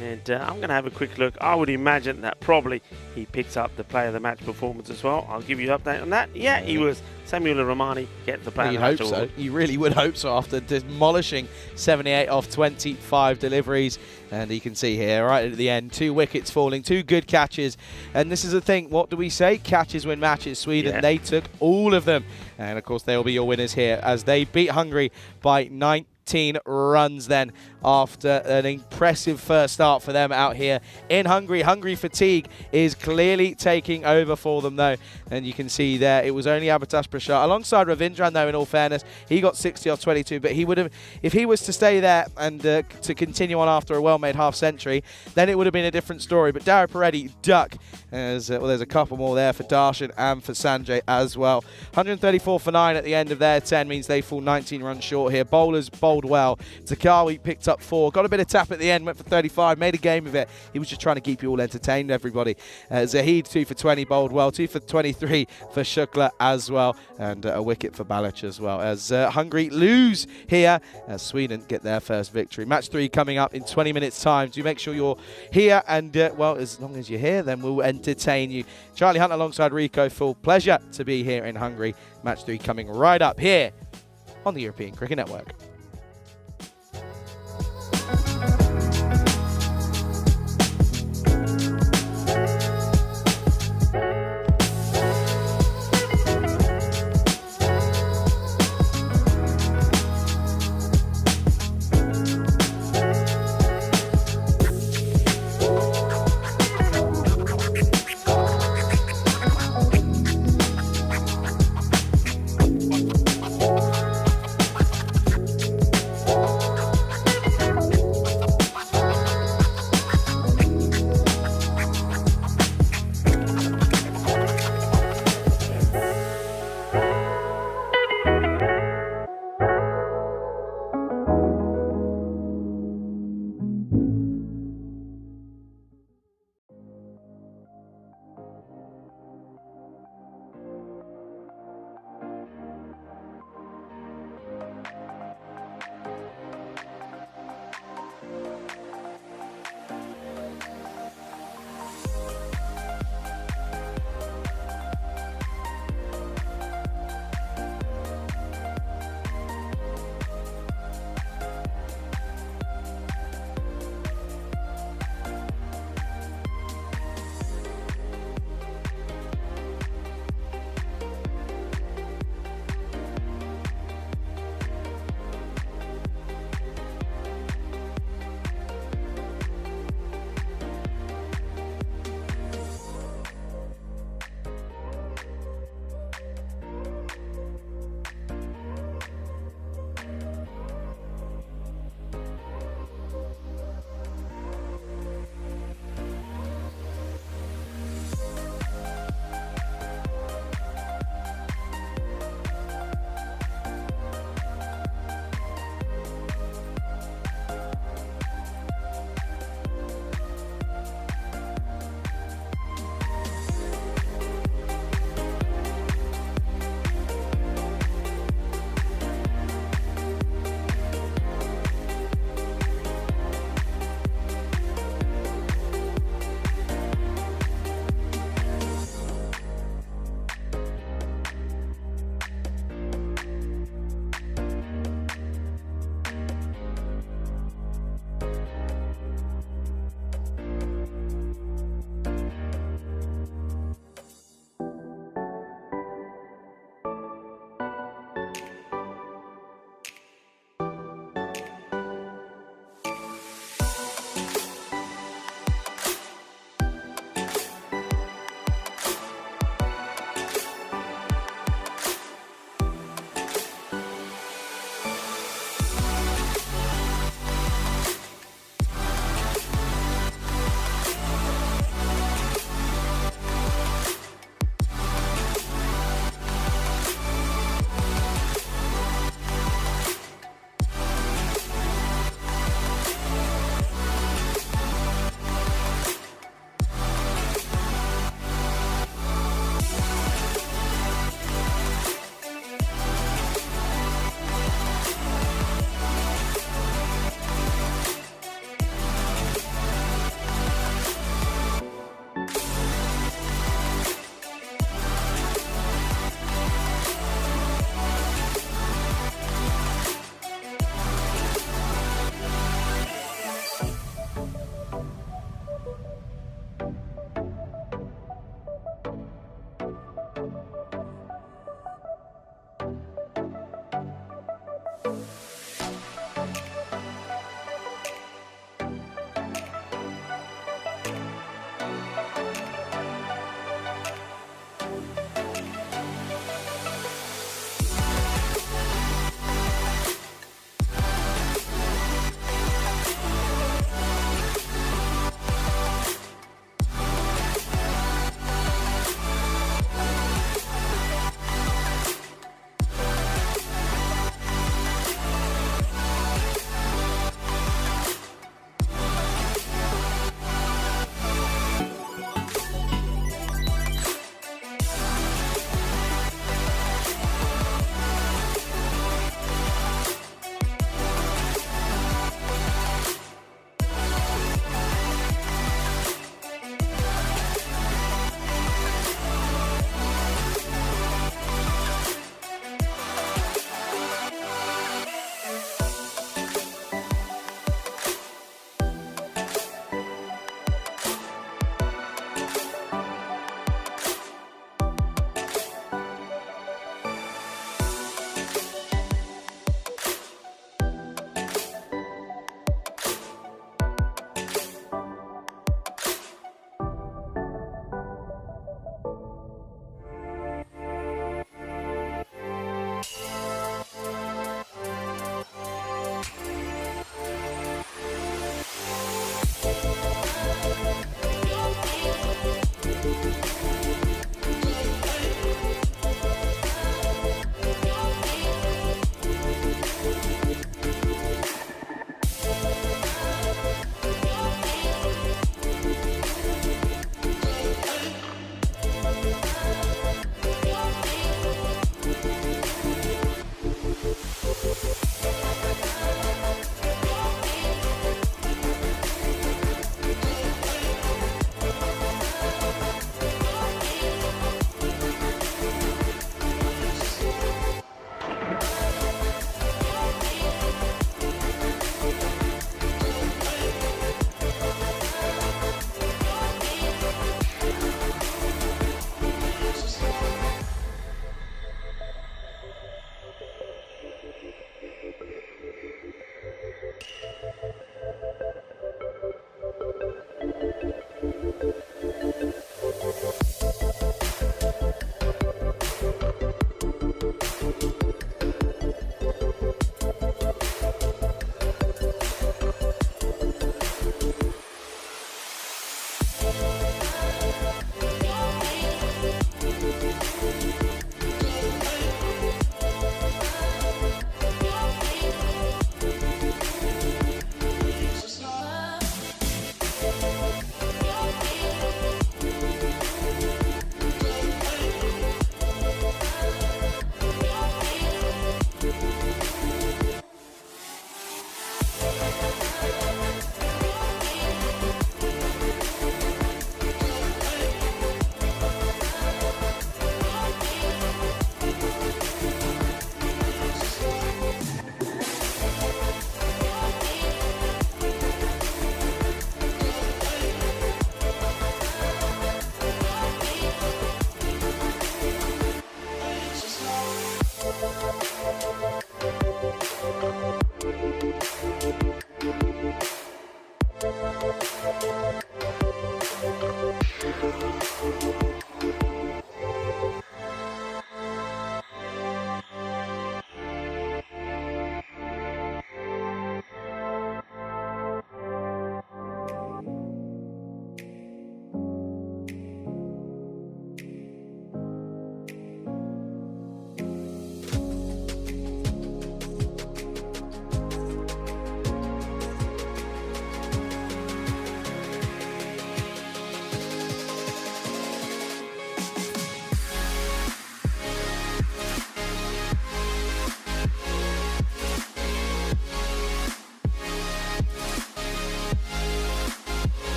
Speaker 1: And I'm going to have a quick look. I would imagine that probably he picks up the player of the match performance as well. I'll give you an update on that. Yeah, he was. Samuel Romani gets the player of the match award.
Speaker 5: So. You really would hope so after demolishing 78 off 25 deliveries. And you can see here, right at the end, 2 wickets falling, 2 good catches. And this is the thing, what do we say? Catches win matches. Sweden, They took all of them. And, of course, they will be your winners here as they beat Hungary by 19 runs then after an impressive first start for them out here in Hungary. Hungary fatigue is clearly taking over for them, though. And you can see there, it was only Abhitash Prashant alongside Ravindran, though, in all fairness. He got 60 off 22, but he would have, if he was to stay there and to continue on after a well-made half-century, then it would have been a different story. But Dara Paredes duck, as well, there's a couple more there for Darshan and for Sanjay as well. 134 for 9 at the end of their 10 means they fall 19 runs short here. Bowlers bowled well. Takawi picked up 4, got a bit of tap at the end, went for 35, made a game of it. He was just trying to keep you all entertained, everybody. Zahid 2 for 20, bowled well. 2 for 23 for Shukla as well, and a wicket for Balic as well. As Hungary lose here, as Sweden get their first victory. Match 3 coming up in 20 minutes time. Do make sure you're here, and well, as long as you're here, then we'll entertain you. Charlie Hunt alongside Rico, full pleasure to be here in Hungary. Match 3 coming right up here on the European Cricket Network.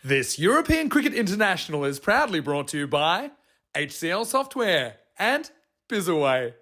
Speaker 2: This European Cricket International is proudly brought to you by HCL Software and Bizaway.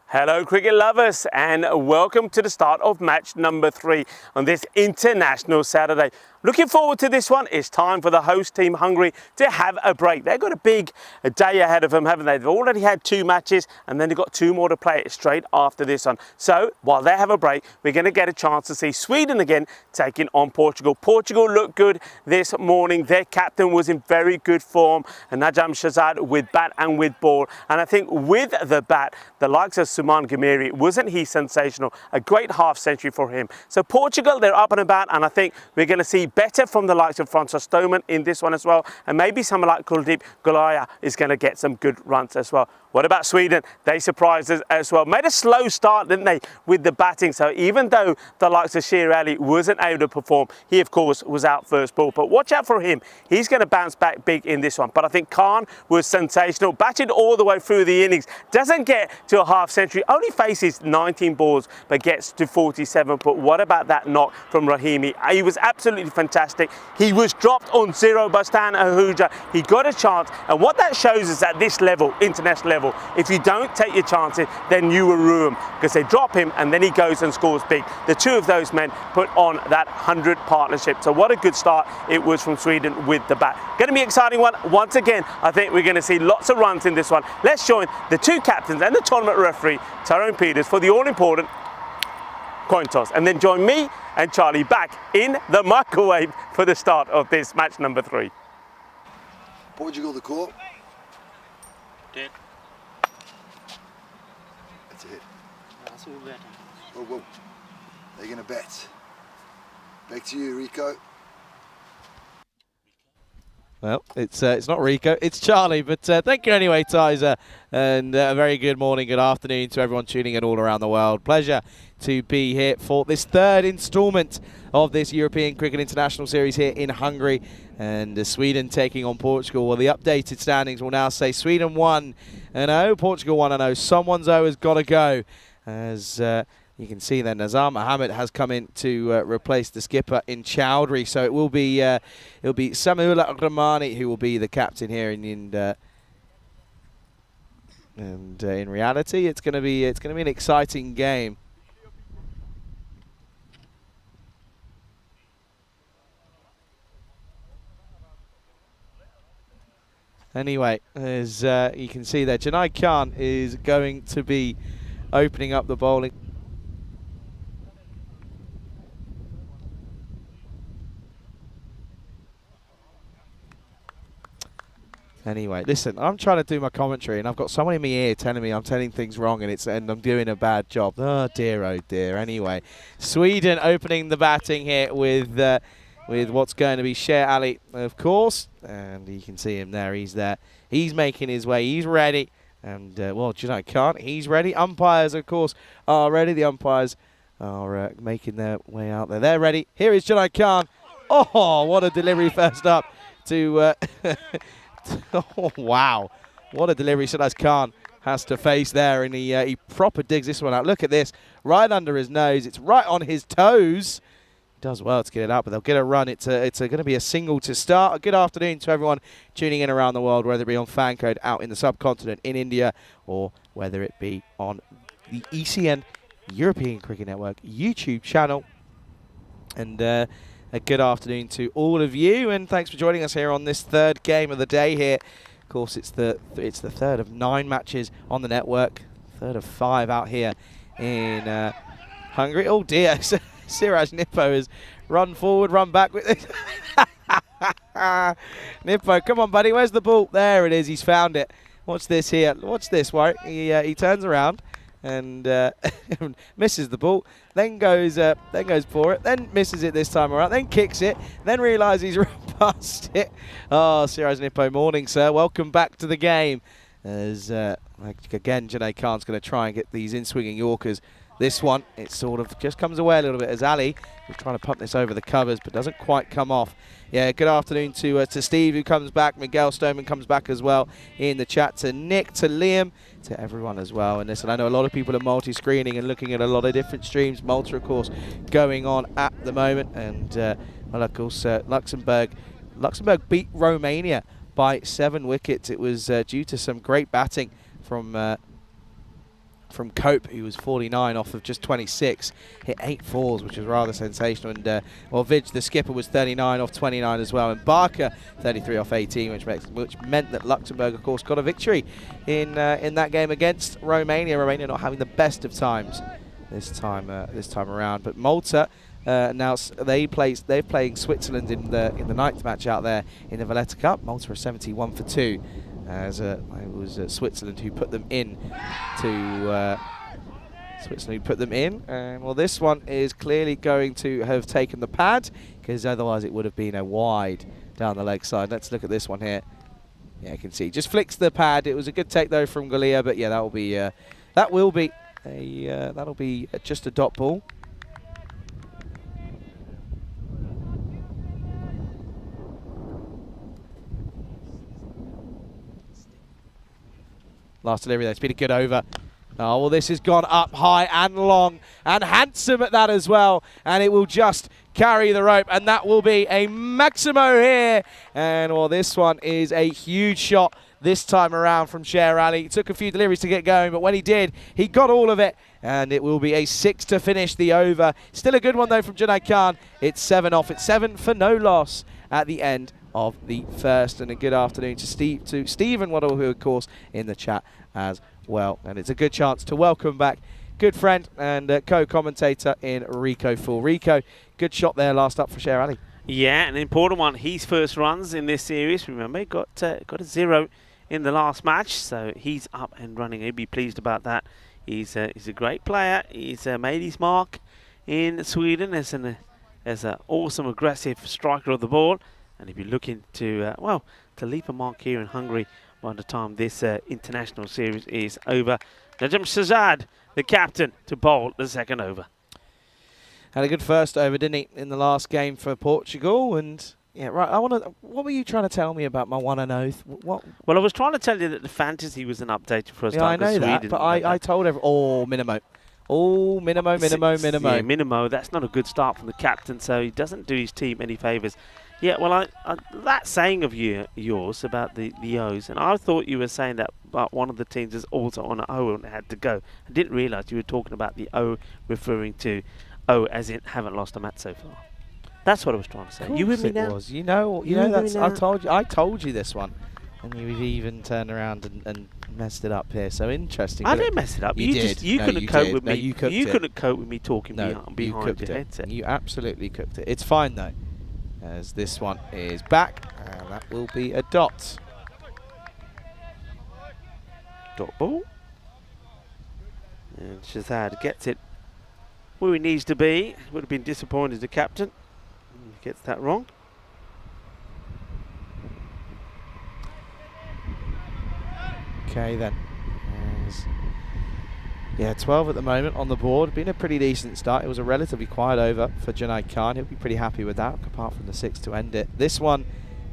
Speaker 1: Hello cricket lovers and welcome to the start of match number 3 on this international Saturday. Looking forward to this one. It's time for the host team Hungary to have a break. They've got a big day ahead of them, haven't they? They've already had 2 matches and then they've got 2 more to play straight after this one. So while they have a break, we're going to get a chance to see Sweden again taking on Portugal. Portugal looked good this morning. Their captain was in very good form, and Najam Shazad with bat and with ball. And I think with the bat, the likes of Suman Gamiri, wasn't he sensational? A great half century for him. So Portugal, they're up and about, and I think we're going to see better from the likes of Francois Stoneman in this one as well, and maybe someone like Kuldeep Golaya is going to get some good runs as well. What about Sweden? They surprised us as well. Made a slow start, didn't they, with the batting? So even though the likes of Sher Ali wasn't able to perform, he of course was out first ball. But watch out for him. He's going to bounce back big in this one. But I think Khan was sensational. Batted all the way through the innings. Doesn't get to a half century. Only faces 19 balls, but gets to 47. But what about that knock from Rahimi? He was absolutely fantastic. He was dropped on 0 by Stan Ahuja. He got a chance. And what that shows is at this level, international level, if you don't take your chances, then you will ruin, because they drop him and then he goes and scores big. The 2 of those men put on that 100 partnership. So what a good start it was from Sweden with the bat. Going to be an exciting one. Once again, I think we're going to see lots of runs in this one. Let's join the 2 captains and the tournament referee, Tyrone Peters, for the all-important coin toss. And then join me and Charlie back in the microwave for the start of this match number 3.
Speaker 3: Portugal the call.
Speaker 4: Dead.
Speaker 3: That's a hit. Whoa, whoa. They're going to bat. Back to you, Rico.
Speaker 5: Well, it's not Rico, it's Charlie, but thank you anyway, Tizer, and a very good morning, good afternoon to everyone tuning in all around the world. Pleasure to be here for this 3rd instalment of this European Cricket International Series here in Hungary, and Sweden taking on Portugal. Well, the updated standings will now say Sweden 1-0, Portugal 1-0. Someone's O has got to go, as you can see then Nazar Mohammed has come in to replace the skipper in Chowdhury. So it will be Samuel Rahmani who will be the captain here, and in reality it's going to be an exciting game. Anyway, as you can see there, Junaid Khan is going to be opening up the bowling. Anyway, listen, I'm trying to do my commentary and I've got someone in my ear telling me I'm telling things wrong and I'm doing a bad job. Oh dear. Anyway, Sweden opening the batting here with what's going to be Sher Ali, of course, and you can see him there. He's there. He's making his way. He's ready. And, well, Junaid Khan, he's ready. Umpires, of course, are ready. The umpires are making their way out there. They're ready. Here is Junaid Khan. Oh, what a delivery first up to... oh, wow. What a delivery Junaid Khan has to face there, and he proper digs this one out. Look at this. Right under his nose. It's right on his toes. Does well to get it out, but they'll get a run. It's going to be a single to start. Good afternoon to everyone tuning in around the world, whether it be on fan code out in the subcontinent in India, or whether it be on the ECN European Cricket Network YouTube channel. And a good afternoon to all of you, and thanks for joining us here on this 3rd game of the day here. Of course, it's the 3rd of 9 matches on the network, 3rd of 5 out here in Hungary. Oh dear. Siraj Nippo has run forward, run back with it. Nippo, come on, buddy. Where's the ball? There it is. He's found it. Watch this here. Watch this, Warwick. He turns around and misses the ball. Then goes for it. Then misses it this time around. Then kicks it. Then realises he's run past it. Oh, Siraj Nippo, morning, sir. Welcome back to the game. As again, Junaid Khan's going to try and get these in-swinging Yorkers. This one, it sort of just comes away a little bit as Ali is trying to pump this over the covers, but doesn't quite come off. Yeah, good afternoon to Steve, who comes back. Miguel Stoneman comes back as well in the chat. To Nick, to Liam, to everyone as well. And listen, I know a lot of people are multi-screening and looking at a lot of different streams. Malta, of course, going on at the moment. And, Well, of course, Luxembourg beat Romania by 7 wickets. It was due to some great batting from Cope, who was 49 off of just 26, hit 8 fours, which was rather sensational. And Vij, the skipper, was 39 off 29 as well, and Barker 33 off 18, which meant that Luxembourg, of course, got a victory in that game against Romania. Romania not having the best of times this time around, but Malta. Now they're playing Switzerland in the 9th match out there in the Valletta Cup. Malta are 71 for 2. As it was Switzerland who put them in and well, this one is clearly going to have taken the pad, because otherwise it would have been a wide down the leg side. Let's look at this one here. Yeah, you can see just flicks the pad. It was a good take though from Galia, but yeah, that'll be just a dot ball. Last delivery there. It's been a good over. Oh, well, this has gone up high and long and handsome at that as well. And it will just carry the rope. And that will be a Maximo here. And, well, this one is a huge shot this time around from Sher Ali. It took a few deliveries to get going, but when he did, he got all of it. And it will be a 6 to finish the over. Still a good one, though, from Junaid Khan. It's 7 off. It's 7 for no loss at the end of the first. And a good afternoon to Stephen Waddle, who, of course, in the chat as well. And it's a good chance to welcome back good friend and co-commentator in Rico Full. Rico, good shot there last up for Sher Ali.
Speaker 1: Yeah, an important one. His first runs in this series, remember, got a 0 in the last match, so he's up and running. He'll be pleased about that. He's a great player. He's made his mark in Sweden as an awesome, aggressive striker of the ball, and he'll be looking to leave a mark here in Hungary by the time this international series is over. Najam Shazad, the captain, to bowl the second over.
Speaker 5: Had a good first over, didn't he, in the last game for Portugal? And yeah, right. What were you trying to tell me about my 1-0? What?
Speaker 1: Well, I was trying to tell you that the fantasy was an update for us.
Speaker 5: Yeah, I know that, but I told everyone. Minimo. Minimo.
Speaker 1: Yeah, Minimo. That's not a good start from the captain, so he doesn't do his team any favours. Yeah, well, that saying of yours about the O's, and I thought you were saying that but one of the teams is also on an O and had to go. I didn't realise you were talking about the O referring to O as in haven't lost a match so far. That's what I was trying to say. You with me now?
Speaker 5: Was. You know that's. I told you this one, and you would even turn around and messed it up here. So interesting.
Speaker 1: I didn't mess it up.
Speaker 5: You did.
Speaker 1: You couldn't cope with me.
Speaker 5: You
Speaker 1: couldn't cope with me talking behind your headset.
Speaker 5: You absolutely cooked it. It's fine though, as this one is back, and that will be a dot.
Speaker 1: Dot ball. And Shazad gets it where he needs to be. Would have been disappointed, the captain. He gets that wrong.
Speaker 5: Okay then. Yeah, 12 at the moment on the board. Been a pretty decent start. It was a relatively quiet over for Junaid Khan. He'll be pretty happy with that, apart from the 6 to end it. This one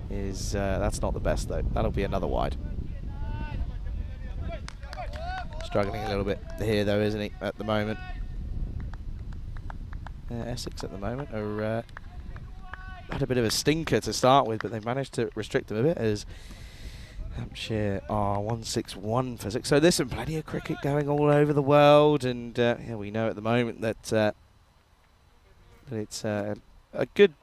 Speaker 5: is, that's not the best though. That'll be another wide. Struggling a little bit here though, isn't he, at the moment. Essex at the moment are had a bit of a stinker to start with, but they've managed to restrict them a bit as Hampshire are 161 for 6. So there's some plenty of cricket going all over the world, and yeah, we know at the moment that it's a good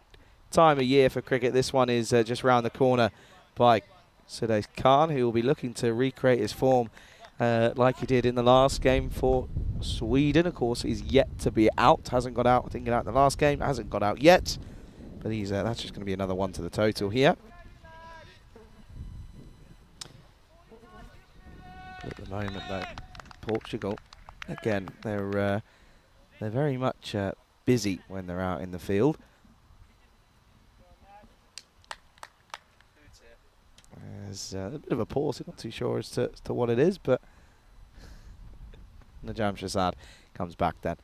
Speaker 5: time of year for cricket. This one is just round the corner by Sudesh Khan, who will be looking to recreate his form like he did in the last game for Sweden. Of course, he's yet to be out. Hasn't got out. Didn't get out in the last game. Hasn't got out yet. But he's that's just going to be another 1 to the total here. But at the moment, though, Portugal, again, they're very much busy when they're out in the field. There's a bit of a pause. I'm not too sure as to what it is, but Najam Shazad comes back then.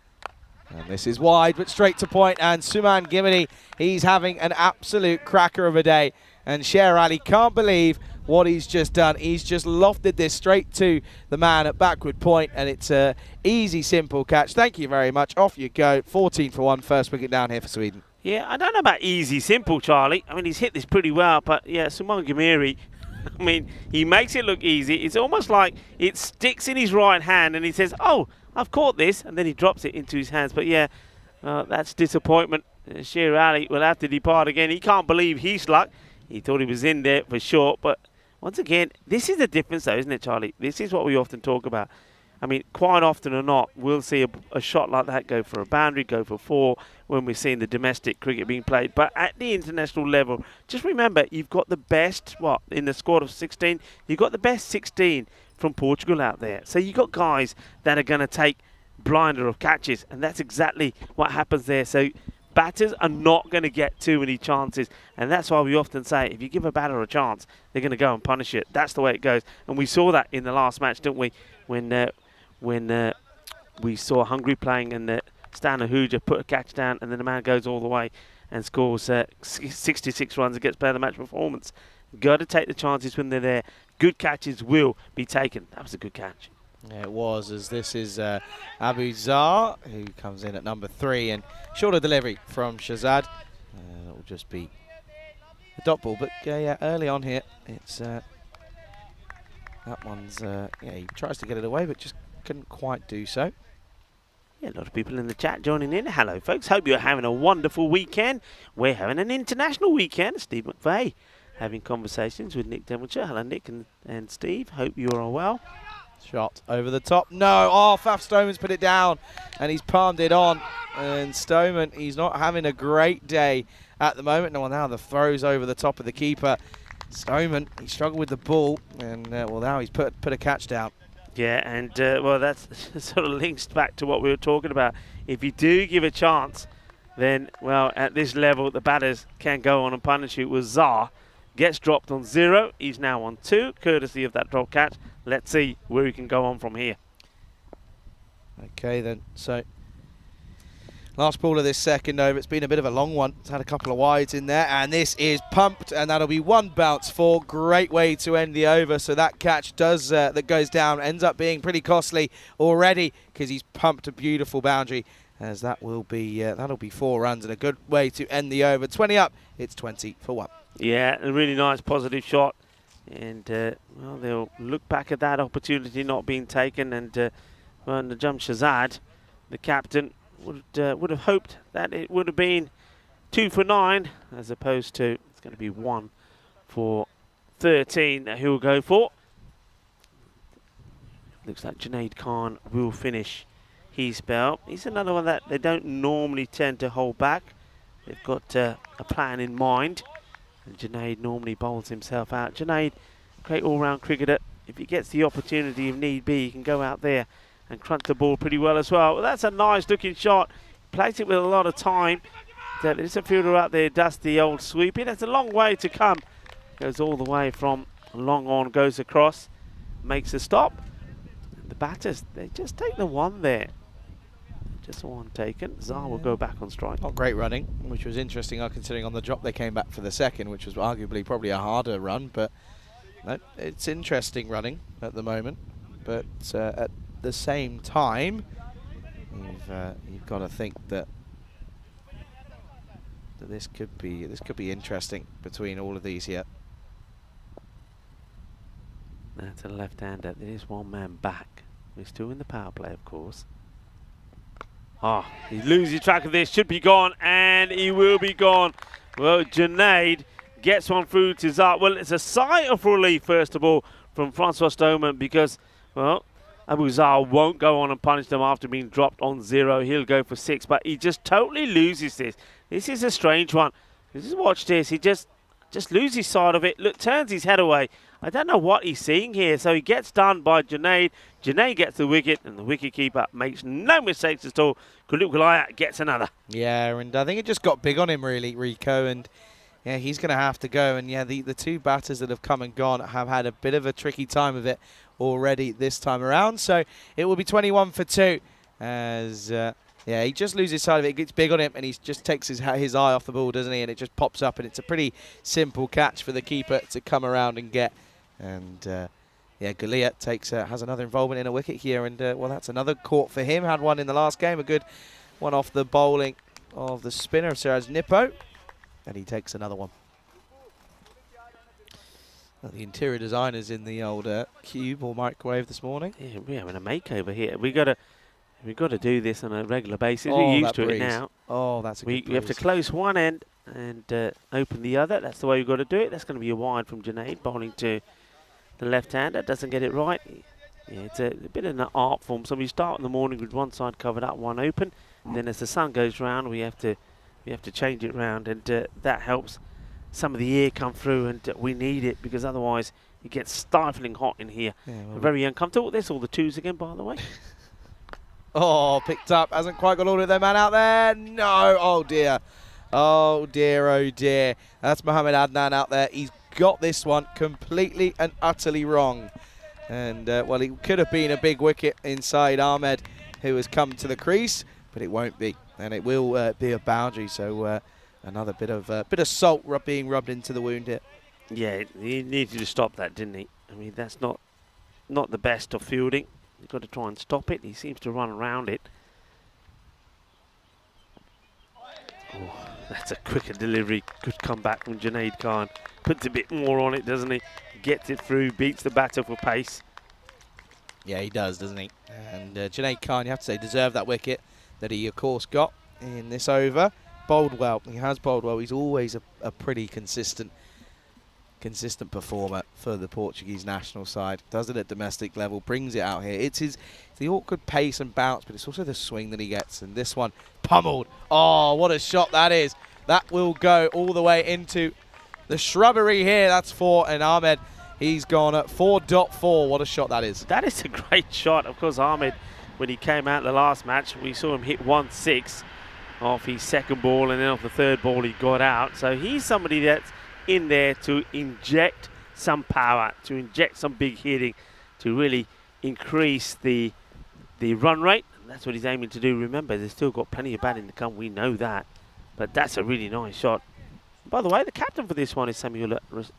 Speaker 5: And this is wide, but straight to point. And Suman Gimini, he's having an absolute cracker of a day. And Sher Ali can't believe what he's just done. He's just lofted this straight to the man at backward point, and it's a easy, simple catch. Thank you very much. Off you go. 14 for 1. First wicket down here for Sweden.
Speaker 1: Yeah, I don't know about easy, simple, Charlie. I mean, he's hit this pretty well, but yeah, Suman Gamiri, I mean, he makes it look easy. It's almost like it sticks in his right hand and he says, oh, I've caught this, and then he drops it into his hands. But yeah, that's disappointment. Sher Ali will have to depart again. He can't believe his luck. He thought he was in there for sure, but once again, this is the difference though, isn't it, Charlie? This is what we often talk about. I mean, quite often or not, we'll see a shot like that go for a boundary, go for 4 when we're seeing the domestic cricket being played. But at the international level, just remember, you've got the best, in the squad of 16, you've got the best 16 from Portugal out there. So you've got guys that are going to take blinder of catches, and that's exactly what happens there. So batters are not going to get too many chances, and that's why we often say if you give a batter a chance, they're going to go and punish it. That's the way it goes, and we saw that in the last match, didn't we? When we saw Hungary playing and Stan Ahuja put a catch down, and then the man goes all the way and scores 66 runs and gets player of the match performance. Got to take the chances when they're there. Good catches will be taken. That was a good catch.
Speaker 5: Yeah, it was, as this is Abu Zar, who comes in at number 3, and shorter delivery from Shazad. It will just be a dot ball, but yeah, early on here, it's that one's yeah, he tries to get it away, but just couldn't quite do so.
Speaker 1: Yeah, a lot of people in the chat joining in. Hello, folks. Hope you're having a wonderful weekend. We're having an international weekend. Steve McVeigh having conversations with Nick Devonshire. Hello, Nick and Steve. Hope you are well.
Speaker 5: Shot over the top. No. Oh, Faf Stoneman's put it down, and he's palmed it on. And Stoneman, he's not having a great day at the moment. No, now the throws over the top of the keeper. Stoneman, he struggled with the ball, and well, now he's put a catch down.
Speaker 1: Yeah, and well, that's sort of links back to what we were talking about. If you do give a chance, then, well, at this level, the batters can go on and punish you. With Zar gets dropped on 0. He's now on 2, courtesy of that drop catch. Let's see where he can go on from here.
Speaker 5: Okay, then. So, last ball of this second over. It's been a bit of a long one. It's had a couple of wides in there, and this is pumped, and that'll be 1 bounce for. Great way to end the over. So that catch does that goes down ends up being pretty costly already, because he's pumped a beautiful boundary. As that will be that'll be 4 runs and a good way to end the over. 20 up. It's 20 for 1.
Speaker 1: Yeah, a really nice positive shot, and well, they'll look back at that opportunity not being taken, and well, Najam Shazad, the captain, would have hoped that it would have been 2 for 9 as opposed to it's going to be 1 for 13 that he'll go for. Looks like Junaid Khan will finish his spell. He's another one that they don't normally tend to hold back. They've got a plan in mind, and Junaid normally bowls himself out. Junaid, great all-round cricketer. If he gets the opportunity, if need be, he can go out there and crunch the ball pretty well as well. Well, that's a nice looking shot. Plays it with a lot of time. There's a fielder out there, does the old sweep. That's a long way to come. Goes all the way from long on, goes across, makes a stop. And the batters, they just take the 1 there. Just 1 taken. Zar will go back on strike.
Speaker 5: Not great running, which was interesting considering on the drop they came back for the second, which was arguably probably a harder run, but no, it's interesting running at the moment. But at the same time, you've got to think that this could be interesting between all of these here.
Speaker 1: That's a left-hander. There is 1 man back. We're still in the power play, of course. Oh, he loses track of this. Should be gone, and he will be gone. Well, Junaid gets 1 through to Zar. Well, it's a sigh of relief, first of all, from Francois Stoneman, because, well, Abu Zar won't go on and punish them after being dropped on 0. He'll go for 6, but he just totally loses this. This is a strange one. Just watch this. He just loses sight of it. Look, turns his head away. I don't know what he's seeing here. So he gets done by Junaid. Junaid gets the wicket, and the wicketkeeper makes no mistakes at all. Kuluk Kulaya gets another.
Speaker 5: Yeah, and I think it just got big on him, really, Rico. And yeah, he's going to have to go. And yeah, the 2 batters that have come and gone have had a bit of a tricky time of it already this time around. So it will be 21 for 2 as yeah, he just loses sight of it. It gets big on him, and he just takes his eye off the ball, doesn't he? And it just pops up, and it's a pretty simple catch for the keeper to come around and get. And yeah, Galia has another involvement in a wicket here, and well, that's another caught for him. Had 1 in the last game, a good one off the bowling of the spinner of Siraj Nippo, and he takes another one. The interior designers in the old cube or microwave this morning.
Speaker 1: Yeah, we're having a makeover here. We got to do this on a regular basis.
Speaker 5: Oh,
Speaker 1: we're used
Speaker 5: that
Speaker 1: to
Speaker 5: breeze.
Speaker 1: it now.
Speaker 5: Oh, that's a good
Speaker 1: We have to
Speaker 5: breeze.
Speaker 1: close one end and open the other. That's the way we've got to do it. That's going to be a wide from Junaid, bowling to the left-hander. Doesn't get it right. Yeah, it's a bit of an art form. So we start in the morning with one side covered up, one open. And then as the sun goes round, we have to change it round, and that helps some of the air come through, and we need it because otherwise it gets stifling hot in here.
Speaker 5: Yeah, well,
Speaker 1: Very uncomfortable. There's all the twos again, by the way.
Speaker 5: oh, picked up. Hasn't quite got all of their man out there. No. Oh, dear. Oh, dear. Oh, dear. That's Mohammed Adnan out there. He's got this one completely and utterly wrong. And, well, it could have been a big wicket inside Ahmed, who has come to the crease, but it won't be. And it will be a boundary. So another bit of salt being rubbed into the wound here.
Speaker 1: Yeah, he needed to stop that, didn't he? I mean, that's not the best of fielding. You've got to try and stop it. He seems to run around it. Oh, that's a quicker delivery. Good comeback from Junaid Khan. Puts a bit more on it, doesn't he? Gets it through, beats the batter for pace.
Speaker 5: Yeah, he does, doesn't he? And Junaid Khan, you have to say, deserved that wicket that he, of course, got in this over. Bowled well. He has bowled well. He's always a pretty consistent performer for the Portuguese national side. Does it at domestic level, brings it out here. It's the awkward pace and bounce, but it's also the swing that he gets. And this one, pummeled. Oh, what a shot that is. That will go all the way into the shrubbery here. That's 4, and Ahmed, he's gone at 4.4. What a shot that is.
Speaker 1: That is a great shot. Of course, Ahmed, when he came out the last match, we saw him hit 1-6 off his second ball, and then off the third ball he got out. So he's somebody that's in there to inject some power, to inject some big hitting, to really increase the run rate. And that's what he's aiming to do. Remember, they've still got plenty of batting to come. We know that. But that's a really nice shot. By the way, the captain for this one is Samuel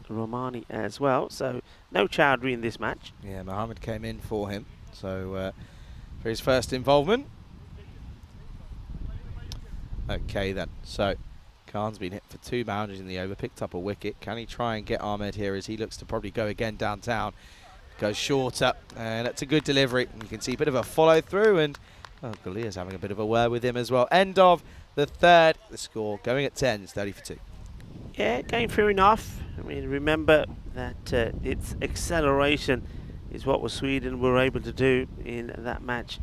Speaker 1: Romani as well. So no Chowdhury in this match.
Speaker 5: Yeah, Mohammed came in for him. So for his first involvement. Okay then, so Khan's been hit for 2 boundaries in the over, picked up a wicket. Can he try and get Ahmed here as he looks to probably go again downtown? Goes shorter, and that's a good delivery. And you can see a bit of a follow through, and Galia's having a bit of a word with him as well. End of the third, the score going at 10, it's 30 for 2.
Speaker 1: Yeah, going through enough. I mean, remember that its acceleration is what Sweden were able to do in that match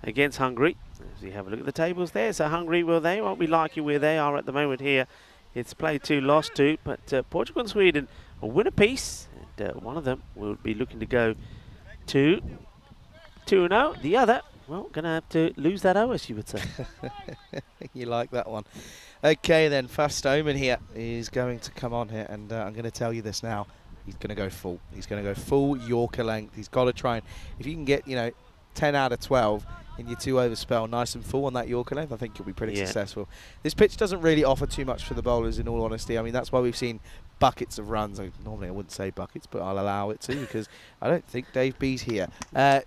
Speaker 1: against Hungary. As we have a look at the tables there, so Hungary, well, they won't be liking where they are at the moment here. It's played 2, lost 2, but Portugal and Sweden will win a piece, and one of them will be looking to go to 2-0. The other, well, going to have to lose that O, as you would say.
Speaker 5: You like that one. Okay then, Fast Omen here is going to come on here, and I'm going to tell you this now. He's going to go full. He's going to go full Yorker length. He's got to try and, if you can get, 10 out of 12 in your 2 over spell, nice and full on that Yorker length, I think you'll be pretty successful. This pitch doesn't really offer too much for the bowlers, in all honesty. I mean, that's why we've seen buckets of runs. Normally I wouldn't say buckets, but I'll allow it to because I don't think Dave B's here.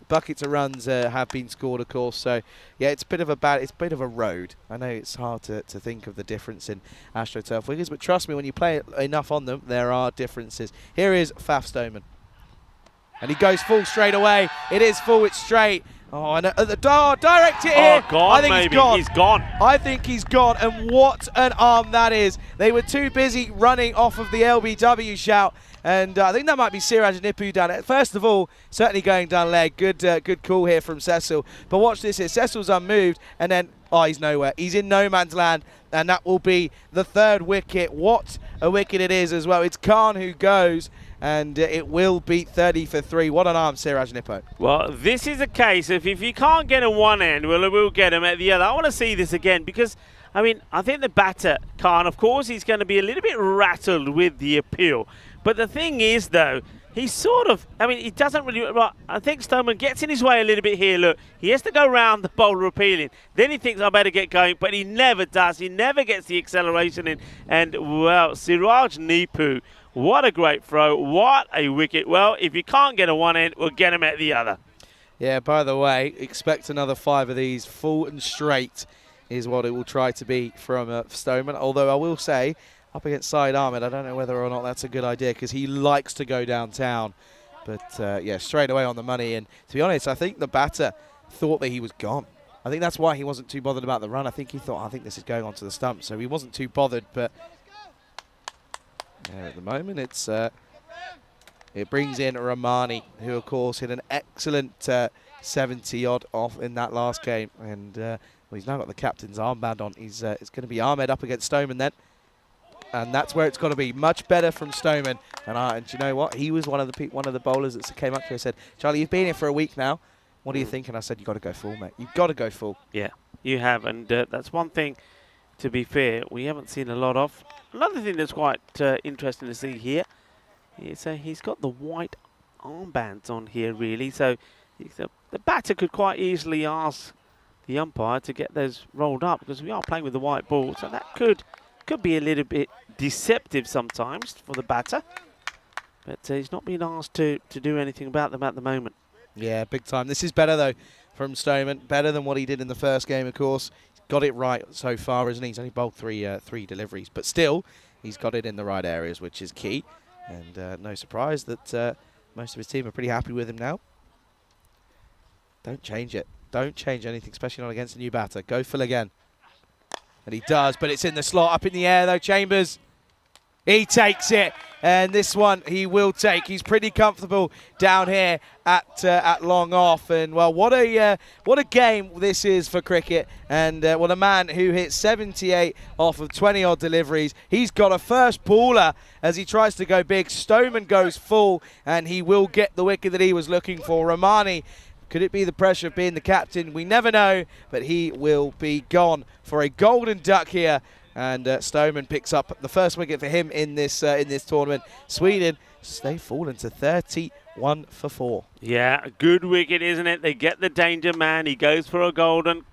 Speaker 5: Buckets of runs have been scored, of course. So yeah, it's a bit of a road. I know it's hard to think of the difference in AstroTurf wickets, but trust me, when you play enough on them, there are differences. Here is Faf Stoneman. And he goes full straight away. It is full, it's straight. Oh, and direct it here.
Speaker 1: Oh, gone,
Speaker 5: I think
Speaker 1: maybe.
Speaker 5: he's gone.
Speaker 1: He's gone.
Speaker 5: I think he's gone, and what an arm that is. They were too busy running off of the LBW shout, and I think that might be Siraj Nippu down it. First of all, certainly going down leg. Good call here from Cecil. But watch this here. Cecil's unmoved, and then, he's nowhere. He's in no man's land, and that will be the 3rd wicket. What a wicket it is as well. It's Khan who goes, and it will be 30 for 3. What an arm, Siraj Nippo.
Speaker 1: Well, this is a case of if you can't get him one end, we'll get him at the other. I want to see this again because, I mean, I think the batter, Khan, of course, he's going to be a little bit rattled with the appeal. But the thing is, though, he's sort of, I mean, he doesn't really, well, I think Stoneman gets in his way a little bit here. Look, he has to go round the bowler appealing. Then he thinks, I better get going, but he never does. He never gets the acceleration in. And, well, Siraj Nippu, what a great throw. What a wicket. Well, if you can't get a one end, we'll get him at the other.
Speaker 5: Yeah, by the way, expect another 5 of these full and straight is what it will try to be from Stoneman. Although I will say, up against Saeed Ahmed, I don't know whether or not that's a good idea because he likes to go downtown. But yeah, straight away on the money. And to be honest, I think the batter thought that he was gone. I think that's why he wasn't too bothered about the run. I think he thought, I think this is going onto the stump. So he wasn't too bothered. But yeah, at the moment, it brings in Rahmani, who, of course, hit an excellent 70-odd off in that last game. And well, he's now got the captain's armband on. It's going to be Ahmed up against Stoneman then. And that's where it's got to be. Much better from Stoneman. And you know what? He was one of the bowlers that came up here and said, Charlie, you've been here for a week now. What do you think? And I said, you've got to go full, mate. You've got to go full.
Speaker 1: Yeah, you have. And that's one thing, to be fair, we haven't seen a lot of. Another thing that's quite interesting to see here is he's got the white armbands on here, really. So the batter could quite easily ask the umpire to get those rolled up because we are playing with the white ball. So that could be a little bit deceptive sometimes for the batter. But he's not been asked to do anything about them at the moment.
Speaker 5: Yeah, big time. This is better, though, from Stoneman. Better than what he did in the first game, of course. He's got it right so far, isn't he? He's only bowled three deliveries. But still, he's got it in the right areas, which is key. And no surprise that most of his team are pretty happy with him now. Don't change it. Don't change anything, especially not against a new batter. Go full again. And he does, but it's in the slot. Up in the air, though, Chambers. He takes it. And this one he will take. He's pretty comfortable down here at long off. And well, what a game this is for cricket. And what a man who hit 78 off of 20-odd deliveries. He's got a first bowler as he tries to go big. Stoneman goes full, and he will get the wicket that he was looking for. Rahmani, could it be the pressure of being the captain? We never know, but he will be gone for a golden duck here. And Stoneman picks up the first wicket for him in this tournament. Sweden, they've fallen to 31 for 4.
Speaker 1: Yeah, a good wicket, isn't it? They get the danger man. He goes for a golden.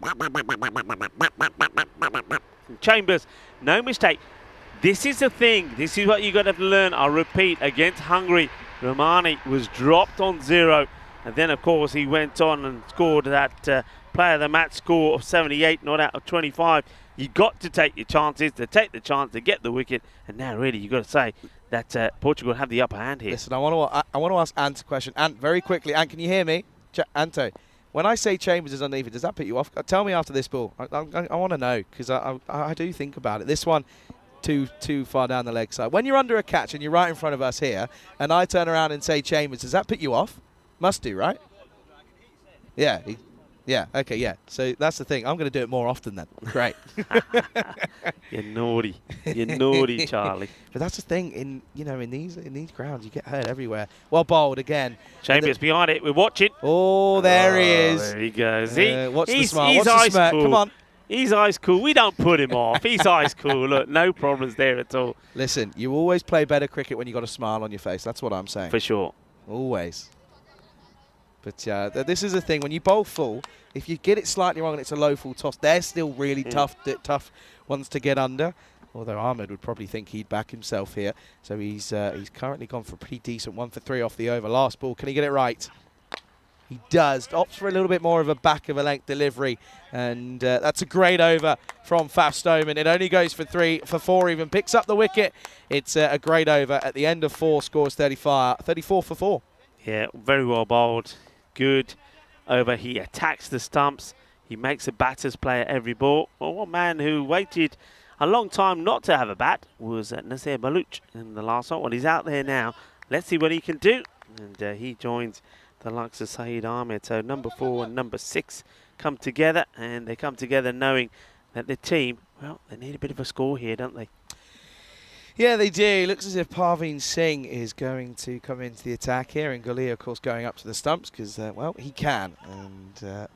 Speaker 1: Chambers, no mistake. This is the thing. This is what you got to learn. I'll repeat, against Hungary, Rahmani was dropped on 0. And then, of course, he went on and scored that player of the match score of 78, not out of 25. You've got to take your chances, to take the chance to get the wicket. And now, really, you've got to say that Portugal have the upper hand here.
Speaker 5: Listen, I want to ask Ant a question. Ant, very quickly. Ant, can you hear me? Anto, when I say Chambers is uneven, does that put you off? Tell me after this ball. I want to know, because I do think about it. This one, too far down the leg side. When you're under a catch and you're right in front of us here, and I turn around and say Chambers, does that put you off? Must do, right? Yeah. Yeah, okay, yeah. So that's the thing. I'm going to do it more often then. Great.
Speaker 1: You're naughty. You're naughty, Charlie.
Speaker 5: But that's the thing. In these grounds, you get hurt everywhere. Well bowled again.
Speaker 1: Chambers behind it. We're watching.
Speaker 5: Oh, there he is.
Speaker 1: There he goes.
Speaker 5: Watch the smile.
Speaker 1: He's
Speaker 5: Watch the
Speaker 1: ice
Speaker 5: smirk.
Speaker 1: cool.
Speaker 5: Come on.
Speaker 1: He's ice cool. We don't put him off. He's ice cool. Look, no problems there at all.
Speaker 5: Listen, you always play better cricket when you've got a smile on your face. That's what I'm saying.
Speaker 1: For sure.
Speaker 5: Always. But this is the thing. When you bowl full, if you get it slightly wrong and it's a low full toss, they're still really tough ones to get under. Although Ahmed would probably think he'd back himself here. So he's currently gone for a pretty decent 1 for 3 off the over. Last ball, can he get it right? He does. Opts for a little bit more of a back of a length delivery. And that's a great over from Faf Stoneman. It only goes for 4 even. Picks up the wicket. It's a great over. At the end of 4, scores 34 for 4.
Speaker 1: Yeah, very well bowled. Good over. He attacks the stumps. He makes the batters play at every ball. Well, one man who waited a long time not to have a bat was Nasir Baluch in the last one. Well, he's out there now. Let's see what he can do. And he joins the likes of Saeed Ahmed. So number 4 and number 6 come together. And they come together knowing that the team, well, they need a bit of a score here, don't they?
Speaker 5: Yeah, they do. Looks as if Parveen Singh is going to come into the attack here. And Galia, of course, going up to the stumps because, well, he can. And,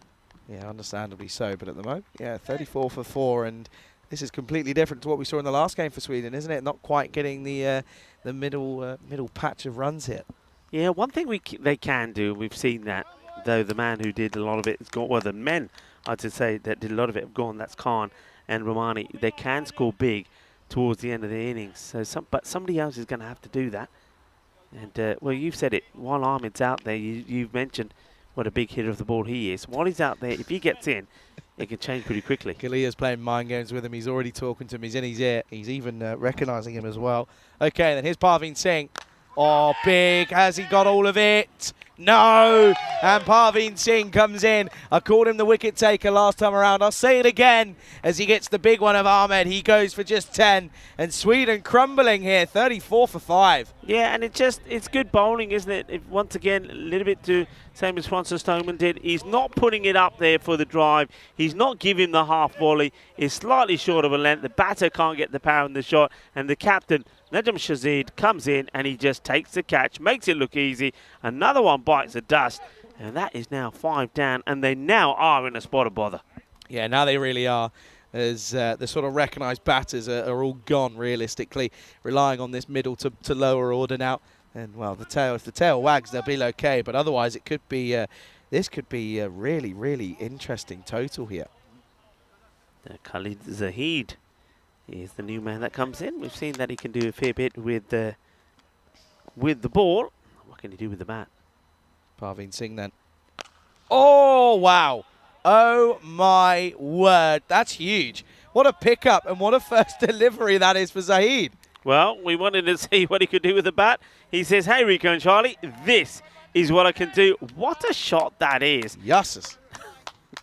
Speaker 5: yeah, understandably so. But at the moment, yeah, 34 for 4. And this is completely different to what we saw in the last game for Sweden, isn't it? Not quite getting the middle patch of runs here.
Speaker 1: Yeah, one thing they can do, we've seen that, though the man who did a lot of it has gone, well, the men, I'd say, that did a lot of it have gone, that's Khan and Rahmani. They can score big towards the end of the innings. So but somebody else is going to have to do that. And, well, you've said it. While Ahmed's out there, you've mentioned what a big hitter of the ball he is. While he's out there, if he gets in, it can change pretty quickly.
Speaker 5: Kalia's playing mind games with him. He's already talking to him. He's in his ear. He's even recognising him as well. Okay, then here's Parveen Singh. Oh, big. Has he got all of it? No! And Parveen Singh comes in. I called him the wicket taker last time around. I'll say it again as he gets the big one of Ahmed. He goes for just 10. And Sweden crumbling here, 34 for 5.
Speaker 1: Yeah, and it's good bowling, isn't it? Once again, a little bit too, same as Francis Stoneman did. He's not putting it up there for the drive. He's not giving the half volley. It's slightly short of a length. The batter can't get the power in the shot. And the captain, Najam Shazid, comes in and he just takes the catch, makes it look easy. Another one bites the dust. And that is now 5 down. And they now are in a spot of bother.
Speaker 5: Yeah, now they really are. As the sort of recognised batters are all gone, realistically, relying on this middle to lower order now. And, well, if the tail wags, they'll be okay. But otherwise, it could be this could be a really, really interesting total here.
Speaker 1: Khalid Zahid is the new man that comes in. We've seen that he can do a fair bit with the ball. What can he do with the bat?
Speaker 5: Parveen Singh then. Oh, wow. Oh, my word. That's huge. What a pickup and what a first delivery that is for Zahid.
Speaker 1: Well, we wanted to see what he could do with the bat. He says, hey, Rico and Charlie, this is what I can do. What a shot that is.
Speaker 5: Yasses.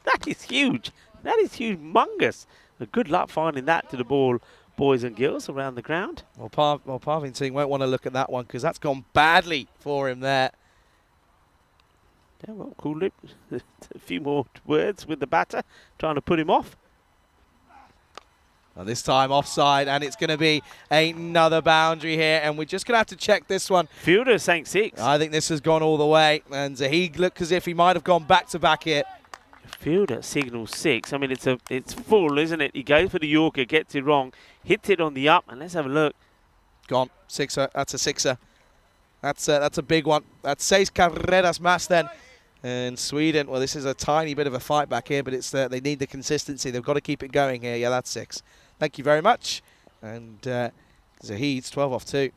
Speaker 1: That is huge. That is humongous. Good luck finding that to the ball, boys and girls, around the ground.
Speaker 5: Well, Parveen Singh won't want to look at that one because that's gone badly for him there.
Speaker 1: Yeah, well, cool it. A few more words with the batter, trying to put him off.
Speaker 5: Well, this time offside, and it's going to be another boundary here, and we're just going to have to check this one.
Speaker 1: Fielder saying 6.
Speaker 5: I think this has gone all the way, and Zahid looked as if he might have gone back-to-back here.
Speaker 1: Fielder signals 6. I mean, it's full, isn't it? He goes for the Yorker, gets it wrong, hits it on the up, and let's have a look.
Speaker 5: Gone. Sixer. That's a sixer. That's a big one. That's 6 carreras más then. And Sweden, well, this is a tiny bit of a fight back here, but it's they need the consistency. They've got to keep it going here. Yeah, that's 6. Thank you very much. And Zahid's 12 off 2.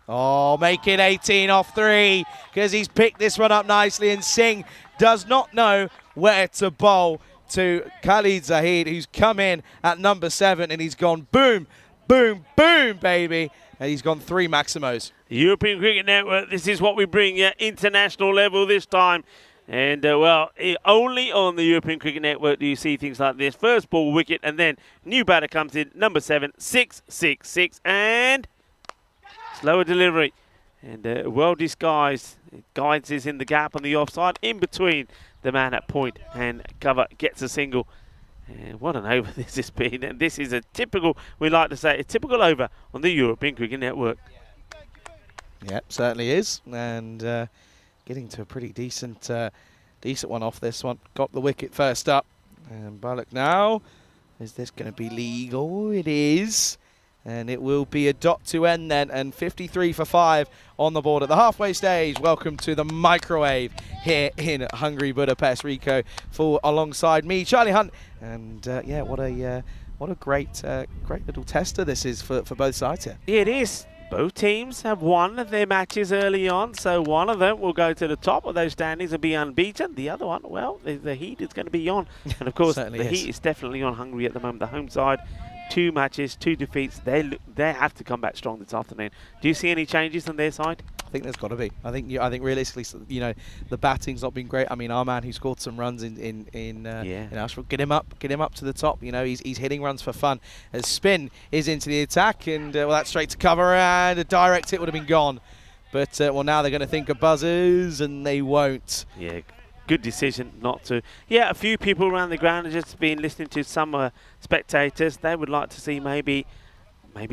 Speaker 5: Oh, make it 18 off 3 because he's picked this one up nicely. And Singh does not know where to bowl to Khalid Zahid, who's come in at number 7, and he's gone boom, boom, boom, baby. And he's gone 3 Maximos.
Speaker 1: European Cricket Network, this is what we bring you, international level this time. And, well, only on the European Cricket Network do you see things like this. First ball, wicket, and then new batter comes in, number 7, 6, 6, 6, and slower delivery. And well disguised. Guides is in the gap on the offside, in between the man at point and cover, gets a single. And what an over this has been. And this is a typical, we like to say, a typical over on the European Cricket Network.
Speaker 5: Yep, certainly is. And getting to a pretty decent one off this one. Got the wicket first up. And Bullock now. Is this going to be legal? It is. And it will be a dot to end then. And 53 for 5 on the board at the halfway stage. Welcome to the microwave here in Hungary, Budapest. Rico alongside me, Charlie Hunt. And yeah, what a great little tester this is for both sides here.
Speaker 1: It is. Both teams have won their matches early on, so one of them will go to the top of those standings and be unbeaten. The other one, well, the heat is going to be on. And of course, the heat is definitely on Hungary at the moment. The home side, 2 matches, 2 defeats. They have to come back strong this afternoon. Do you see any changes on their side?
Speaker 5: I think there's got to be. I think realistically, you know, the batting's not been great. I mean, our man who scored some runs in Asheville, get him up to the top. You know, he's hitting runs for fun. As spin is into the attack, and well, that's straight to cover, and a direct hit would have been gone. But well, now they're going to think of buzzers, and they won't.
Speaker 1: Yeah. Good decision not to. Yeah, a few people around the ground have just been listening to some spectators. They would like to see maybe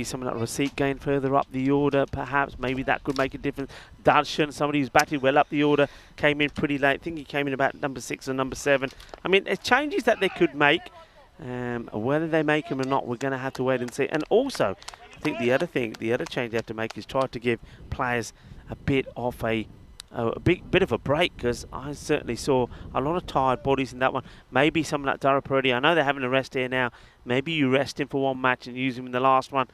Speaker 1: someone like Rasik going further up the order, perhaps. Maybe that could make a difference. Darshan, somebody who's batted well up the order, came in pretty late. I think he came in about number 6 or number 7. I mean, there's changes that they could make. Whether they make them or not, we're going to have to wait and see. And also, I think the other change they have to make is try to give players a bit of a bit of a break, because I certainly saw a lot of tired bodies in that one. Maybe someone like Dara Parodi, I know they're having a rest here now. Maybe you rest him for one match and use him in the last one.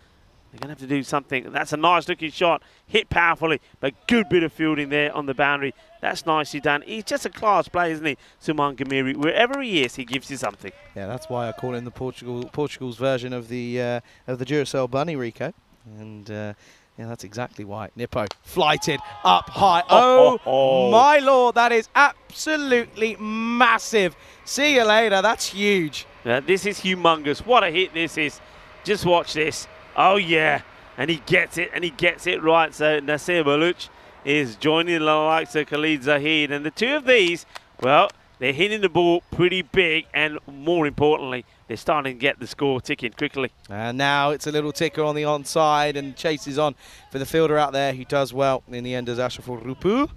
Speaker 1: They're going to have to do something. That's a nice looking shot. Hit powerfully, but good bit of fielding there on the boundary. That's nicely done. He's just a class player, isn't he, Suman Gamiri? Wherever he is, he gives you something.
Speaker 5: Yeah, that's why I call him the Portugal's version of the Duracell bunny, Rico. And yeah, that's exactly why. Nippo flighted up high. Oh, my lord, that is absolutely massive. See you later. That's huge.
Speaker 1: This is humongous. What a hit this is. Just watch this. Oh, yeah. And he gets it right. So Nasser Baluch is joining the likes of Khalid Zahid. And the two of these, well, they're hitting the ball pretty big. And more importantly, they're starting to get the score ticking quickly.
Speaker 5: And now it's a little ticker on the onside and chases on for the fielder out there who does well. In the end, as Ashraful Rupu.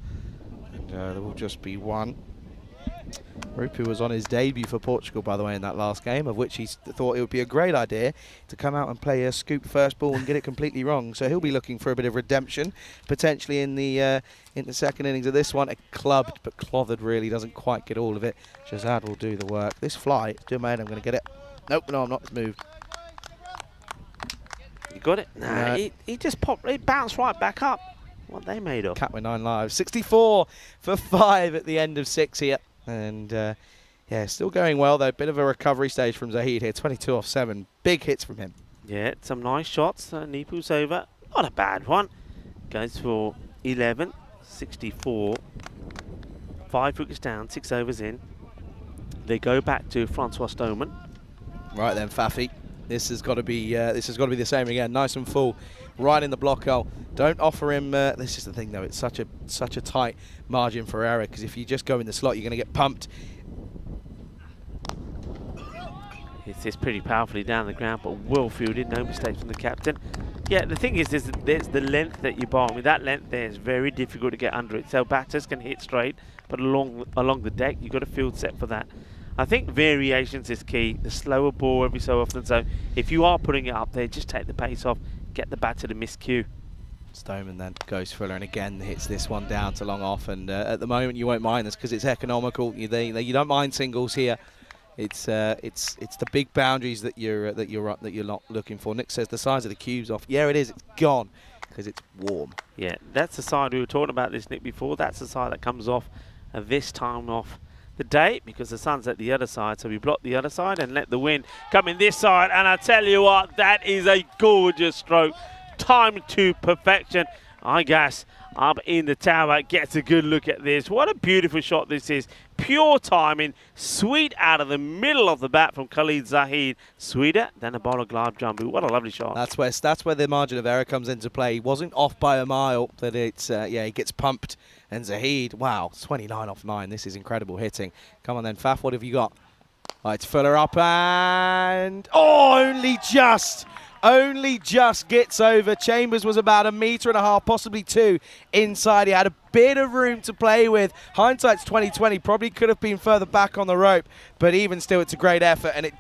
Speaker 5: And there will just be one. Rupu was on his debut for Portugal, by the way, in that last game, of which he thought it would be a great idea to come out and play a scoop first ball and get it completely wrong. So he'll be looking for a bit of redemption, potentially in the second innings of this one. It clubbed, but clothered really, doesn't quite get all of it. Shazad will do the work. This fly, I'm going to get it. Nope, no, I'm not. It's moved.
Speaker 1: You got it? Nah, he just popped, it bounced right back up. What they made of?
Speaker 5: Cat with 9 lives. 64 for 5 at the end of 6 here. And yeah, still going well though. Bit of a recovery stage from Zahid here. 22 off 7. Big hits from him.
Speaker 1: Yeah, some nice shots. Nipu's over. Not a bad one. Goes for 11. 64. 5 wickets down. 6 overs in. They go back to Francois Stoneman.
Speaker 5: Right then, Fafi. This has got to be the same again. Nice and full, right in the block hole. Don't offer him. This is the thing though. It's such a tight margin for error, because if you just go in the slot, you're going to get pumped.
Speaker 1: It's pretty powerfully down the ground, but well fielded. No mistakes from the captain. Yeah, the thing is there's the length that you bowl. I mean, that length there is very difficult to get under it. So batters can hit straight, but along the deck, you've got a field set for that. I think variations is key. The slower ball every so often. So if you are putting it up there, just take the pace off. Get the batter to miscue.
Speaker 5: Stoneman then goes fuller and again hits this one down to long off. And at the moment you won't mind this because it's economical. You don't mind singles here. It's the big boundaries that you're not looking for. Nick says the size of the cube's off. Yeah, it is. It's gone because it's warm.
Speaker 1: Yeah, that's the side we were talking about this, Nick, before. That's the side that comes off this time off the day, because the sun's at the other side, so we block the other side and let the wind come in this side. And I tell you what, that is a gorgeous stroke, timed to perfection. I guess up in the tower gets a good look at this. What a beautiful shot this is. Pure timing, sweet out of the middle of the bat from Khalid Zahid. Sweeter than a bowl of Glab Jumbo. What a lovely shot.
Speaker 5: That's where the margin of error comes into play. He wasn't off by a mile, but it's he gets pumped. And Zahid, wow, 29 off 9. This is incredible hitting. Come on then, Faf, what have you got? Right, it's Fuller up and only just gets over. Chambers was about 1.5 meters, possibly 2 inside. He had a bit of room to play with. Hindsight's 20/20, probably could have been further back on the rope, but even still, it's a great effort, and it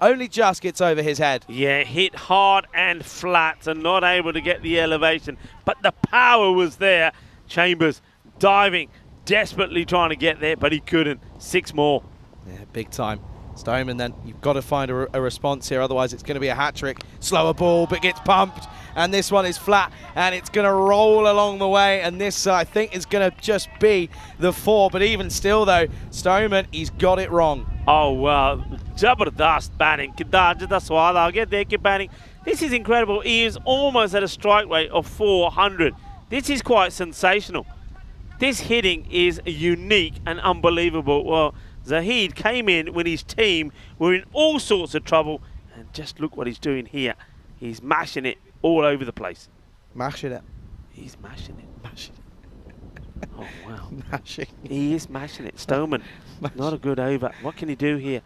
Speaker 5: only just gets over his head.
Speaker 1: Yeah, hit hard and flat and not able to get the elevation, but the power was there. Chambers diving, desperately trying to get there, but he couldn't. 6 more.
Speaker 5: Yeah, big time. Stoneman then, you've got to find a response here, otherwise it's going to be a hat-trick. Slower ball, but gets pumped, and this one is flat, and it's going to roll along the way, and this, I think, is going to just be the 4, but even still, though, Stoneman, he's got it wrong.
Speaker 1: Oh, well, Jabardast batting. This is incredible. He is almost at a strike rate of 400. This is quite sensational. This hitting is unique and unbelievable. Well, Zahid came in when his team were in all sorts of trouble, and just look what he's doing here. He's mashing it all over the place.
Speaker 5: Mashing it.
Speaker 1: He's mashing it.
Speaker 5: Mashing it.
Speaker 1: Oh, wow.
Speaker 5: Mashing.
Speaker 1: He is mashing it. Stoneman, not a good over. What can he do here?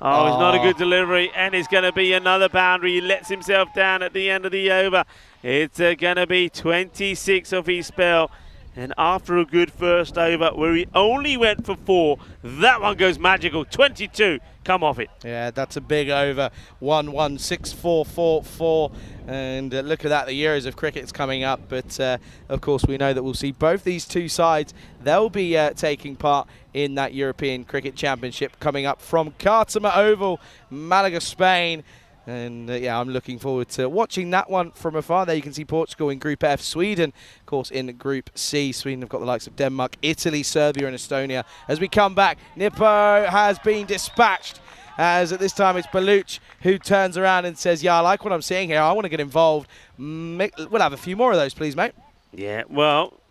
Speaker 1: Oh, it's not a good delivery, and it's going to be another boundary. He lets himself down at the end of the over. It's going to be 26 of his spell. And after a good first over where he only went for 4, that one goes magical. 22, come off it.
Speaker 5: Yeah, that's a big over. 1-1, 6-4, 4-4. And look at that, the Euros of cricket's coming up. But, of course, we know that we'll see both these two sides. They'll be taking part in that European Cricket Championship coming up from Cartama Oval, Malaga, Spain. And yeah, I'm looking forward to watching that one from afar. There you can see Portugal in Group F, Sweden, of course, in Group C. Sweden have got the likes of Denmark, Italy, Serbia and Estonia. As we come back, Nippo has been dispatched, as at this time it's Baluch who turns around and says, yeah, I like what I'm seeing here. I want to get involved. We'll have a few more of those, please, mate.
Speaker 1: Yeah, well,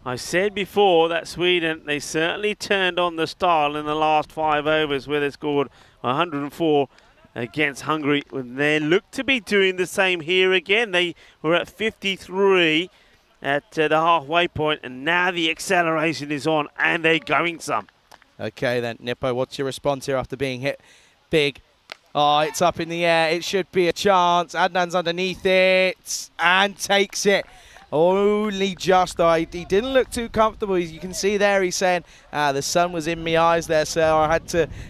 Speaker 1: I said before that Sweden, they certainly turned on the style in the last 5 overs where they scored 104 against Hungary. They look to be doing the same here again. They were at 53 at the halfway point, and now the acceleration is on, and they're going some.
Speaker 5: Okay then, Nippo, what's your response here after being hit big? Oh, it's up in the air. It should be a chance. Adnan's underneath it and takes it. Only just, though. He didn't look too comfortable. As you can see there, he's saying, the sun was in my eyes there, so I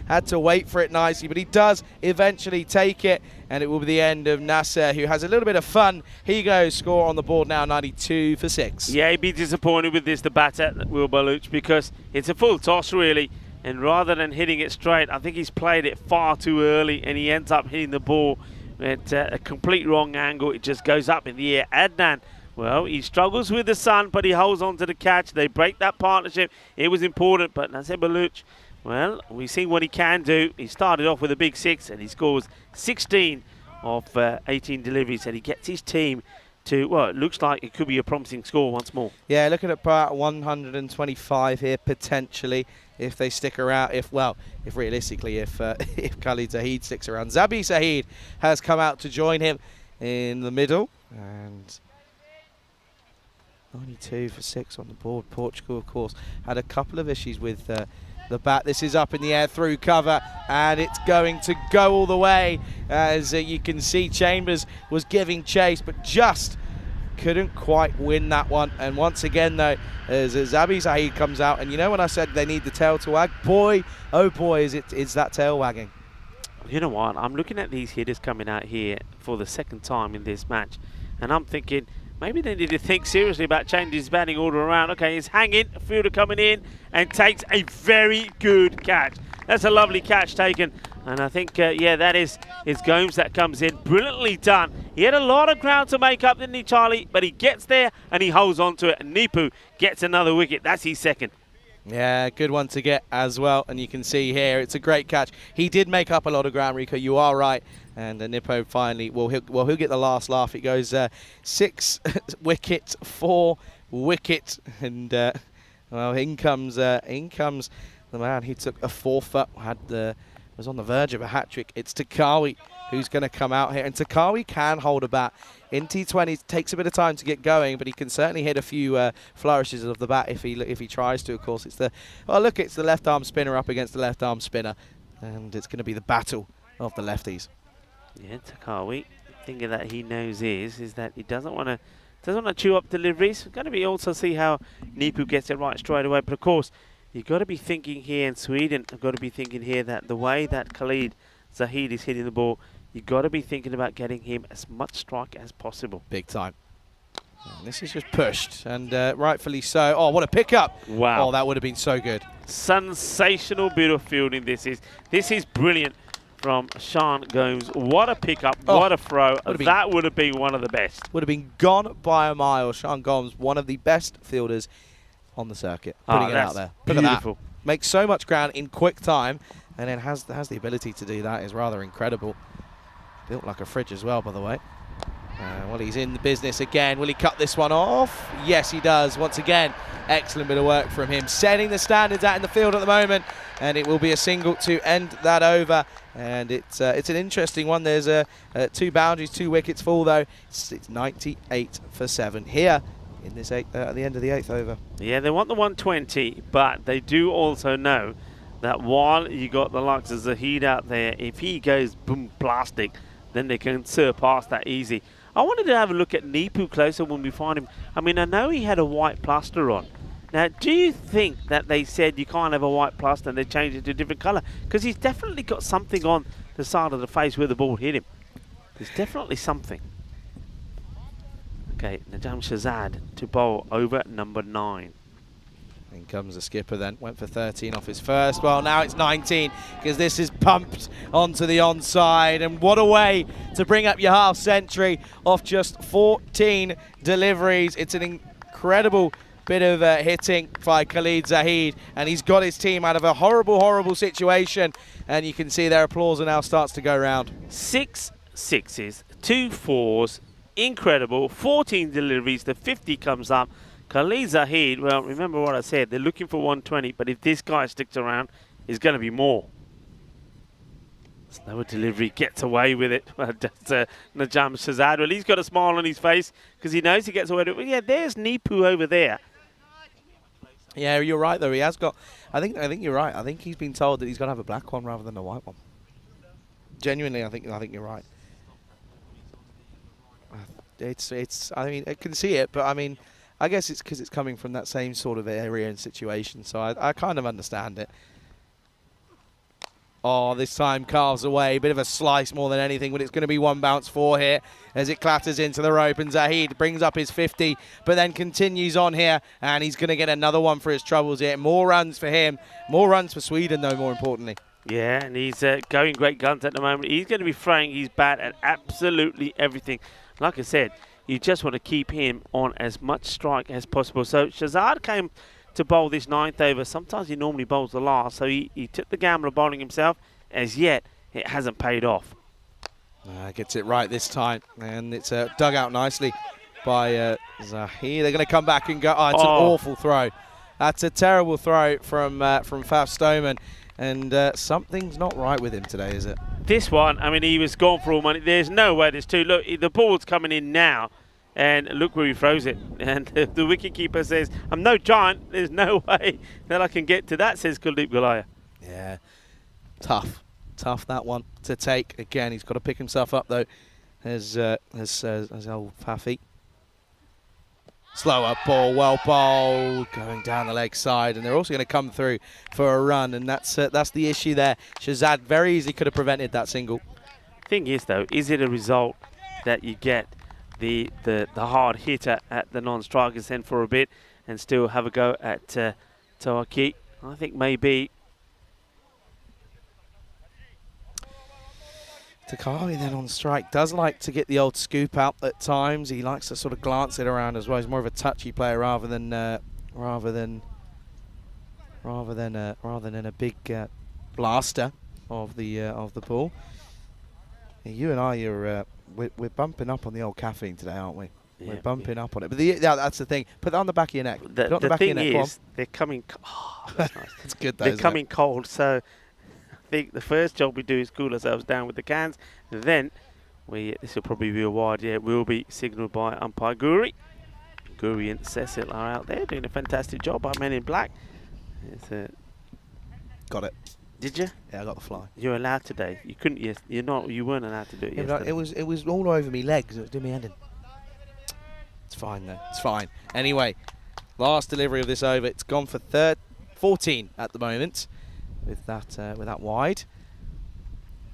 Speaker 5: had to wait for it nicely. But he does eventually take it, and it will be the end of Nasser, who has a little bit of fun. Here you go, score on the board now, 92 for 6.
Speaker 1: Yeah, he'd be disappointed with this, the batter, Will Baluch, because it's a full toss, really. And rather than hitting it straight, I think he's played it far too early, and he ends up hitting the ball at a complete wrong angle. It just goes up in the air. Adnan, well, he struggles with the sun, but he holds on to the catch. They break that partnership. It was important, but Nasser Baluch, well, we've seen what he can do. He started off with a big 6, and he scores 16 of 18 deliveries, and he gets his team to, well, it looks like it could be a promising score once more.
Speaker 5: Yeah, looking at about 125 here, potentially, if they stick around. If realistically, if Khalid Zahid sticks around. Zabi Zahid has come out to join him in the middle, and 92 for 6 on the board. Portugal, of course, had a couple of issues with the bat. This is up in the air through cover, and it's going to go all the way. As you can see, Chambers was giving chase, but just couldn't quite win that one. And once again, though, as Zabi Zahid comes out, and you know when I said they need the tail to wag? Boy, oh boy, is that tail wagging.
Speaker 1: You know what? I'm looking at these hitters coming out here for the second time in this match, and I'm thinking, maybe they need to think seriously about changing his batting order around. Okay, he's hanging, a fielder coming in and takes a very good catch. That's a lovely catch taken. And I think, yeah, that is Gomes that comes in. Brilliantly done. He had a lot of ground to make up, didn't he, Charlie? But he gets there and he holds on to it. And Nipu gets another wicket. That's his second.
Speaker 5: Yeah, good one to get as well. And you can see here, it's a great catch. He did make up a lot of ground, Rico. You are right. And Nippo finally, he'll get the last laugh. It goes 6 wicket, 4 wicket, and well, in comes the man. He took a 4-foot, was on the verge of a hat trick. It's Takawi who's going to come out here, and Takawi can hold a bat. In T20, it takes a bit of time to get going, but he can certainly hit a few flourishes of the bat if he tries to. Of course, it's the left arm spinner up against the left arm spinner, and it's going to be the battle of the lefties.
Speaker 1: Yeah, Takawi, the thing that he knows is that he doesn't want to chew up deliveries. We've got to be also see how Nipu gets it right straight away. But of course, you've got to be thinking here in Sweden. I've got to be thinking here that the way that Khalid Zahid is hitting the ball, you've got to be thinking about getting him as much strike as possible.
Speaker 5: Big time. And this is just pushed, and rightfully so. Oh, what a pickup!
Speaker 1: Wow.
Speaker 5: Oh, that would have been so good.
Speaker 1: Sensational bit of fielding. This is brilliant from Sean Gomes. What a pickup, what a throw. That would have been one of the best.
Speaker 5: Would have been gone by a mile. Sean Gomes, one of the best fielders on the circuit. Putting it out there. Look at that. Makes so much ground in quick time, and then has the ability to do that. Is rather incredible. Built like a fridge as well, by the way. Well, he's in the business again. Will he cut this one off? Yes, he does. Once again, excellent bit of work from him. Setting the standards out in the field at the moment, and it will be a single to end that over. And it's an interesting one. There's 2 boundaries, 2 wickets full, though. It's 98 for 7 here in this at the end of the 8th over.
Speaker 1: Yeah, they want the 120, but they do also know that while you got the likes of Zahid out there, if he goes boom plastic, then they can surpass that easy. I wanted to have a look at Nipu closer when we find him. I mean, I know he had a white plaster on. Now, do you think that they said you can't have a white plaster and they changed it to a different colour? Because he's definitely got something on the side of the face where the ball hit him. There's definitely something. Okay, Najam Shazad to bowl over number 9.
Speaker 5: In comes the skipper then, went for 13 off his first. Well, now it's 19 because this is pumped onto the onside. And what a way to bring up your half century off just 14 deliveries. It's an incredible bit of hitting by Khalid Zahid, and he's got his team out of a horrible, horrible situation. And you can see their applause now starts to go round.
Speaker 1: 6 sixes, 2 fours, incredible. 14 deliveries, the 50 comes up. Khalid Zahid, well, remember what I said, they're looking for 120, but if this guy sticks around, it's going to be more. Slower delivery, gets away with it. Najam Shahzad, well, he's got a smile on his face because he knows he gets away with it. Well, yeah, there's Nipu over there.
Speaker 5: Yeah, you're right, though. He has got, I think you're right. I think he's been told that he's going to have a black one rather than a white one. Genuinely, I think you're right. I mean, I can see it, but I mean, I guess it's because it's coming from that same sort of area and situation, so I kind of understand it. Oh, this time carves away. Bit of a slice more than anything, but it's going to be 1 bounce 4 here as it clatters into the rope, and Zahid brings up his 50, but then continues on here, and he's going to get another one for his troubles here. More runs for him. More runs for Sweden, though, more importantly.
Speaker 1: Yeah, and he's going great guns at the moment. He's going to be throwing his bat at absolutely everything. Like I said, you just want to keep him on as much strike as possible. So Shahzad came to bowl this 9th over. Sometimes he normally bowls the last, so he took the gamble of bowling himself. As yet, it hasn't paid off.
Speaker 5: Gets it right this time, and it's dug out nicely by Zahid. They're going to come back and go, oh, it's an awful throw. That's a terrible throw from Faf Stoneman, and something's not right with him today, is it?
Speaker 1: This one, I mean, he was gone for all money. There's no way there's two. Look, the ball's coming in now, and look where he throws it. And the wicketkeeper says, I'm no giant. There's no way that I can get to that, says Kuldeep Gulaya.
Speaker 5: Yeah, tough that one to take. Again, he's got to pick himself up, though, as old Fafi. Slower ball, well bowled, going down the leg side, and they're also going to come through for a run, and that's the issue there. Shahzad very easily could have prevented that single. Thing is, though, is it a result that you get the hard hitter at the non-striker send for a bit and still have a go at Tawaki? I think maybe. Takari then on strike does like to get the old scoop out at times. He likes to sort of glance it around as well. He's more of a touchy player rather than a big blaster of the ball. You and I we're bumping up on the old caffeine today, aren't we? Yeah, we're bumping up on it. But that's the thing. Put that on the back of your neck. The thing is, they're coming. Oh, that's nice. It's good though. They're coming cold, so. I think the first job we do is cool ourselves down with the cans. Then this will probably be a wide. Yeah, will be signalled by umpire Guri. Guri and Cecil are out there doing a fantastic job. Our men in black. Got it. Did you? Yeah, I got the fly. You're allowed today. You couldn't. Yes, you're not. You weren't allowed to do it. Yeah, yesterday. It was all over me legs. It was doing me head in. It's fine though. It's fine. Anyway, last delivery of this over. It's gone for 14 at the moment. With that wide.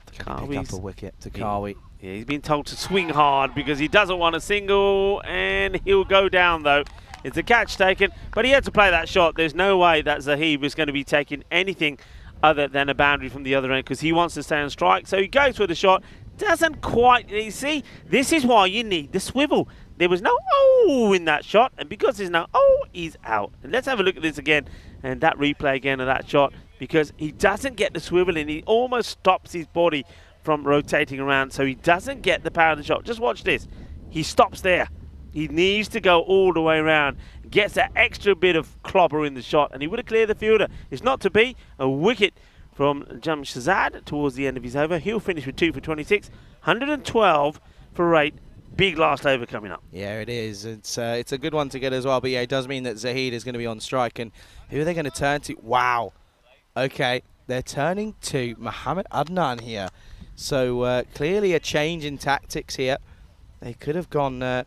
Speaker 5: Pick up a wicket to Kawi. Yeah, he's been told to swing hard because he doesn't want a single, and he'll go down though. It's a catch taken, but he had to play that shot. There's no way that Zahid was going to be taking anything other than a boundary from the other end because he wants to stay on strike. So he goes for the shot. Doesn't quite. You see, this is why you need the swivel. There was no in that shot, and because there's no he's out. And let's have a look at this again, and that replay again of that shot. Because he doesn't get the swivel in, he almost stops his body from rotating around, so he doesn't get the power of the shot. Just watch this. He stops there. He needs to go all the way around. Gets that extra bit of clobber in the shot, and he would have cleared the fielder. It's not to be. A wicket from Najam Shahzad towards the end of his over. He'll finish with 2 for 26. 112 for 8. Big last over coming up. Yeah, it is. It's a good one to get as well, but yeah, it does mean that Zahid is going to be on strike, and who are they going to turn to? Wow. Okay, they're turning to Mohammad Adnan here. So clearly a change in tactics here. They could have gone, I'm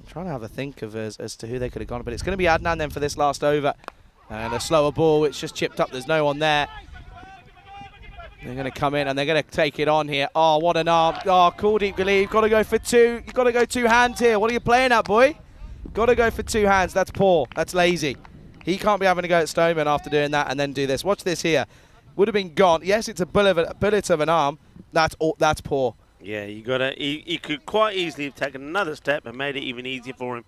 Speaker 5: trying to have a think of as to who they could have gone, but it's going to be Adnan then for this last over. And a slower ball, it's just chipped up, there's no one there. They're going to come in and they're going to take it on here. Oh, what an arm. Oh, Kuldeep Ghali, you've got to go for 2. You've got to go 2 hands here. What are you playing at, boy? Got to go for 2 hands. That's poor. That's lazy. He can't be having a go at Stoneman after doing that and then do this. Watch this here. Would have been gone. Yes, it's a bullet of an arm. That's poor.
Speaker 1: Yeah, you gotta. He could quite easily have taken another step and made it even easier for him.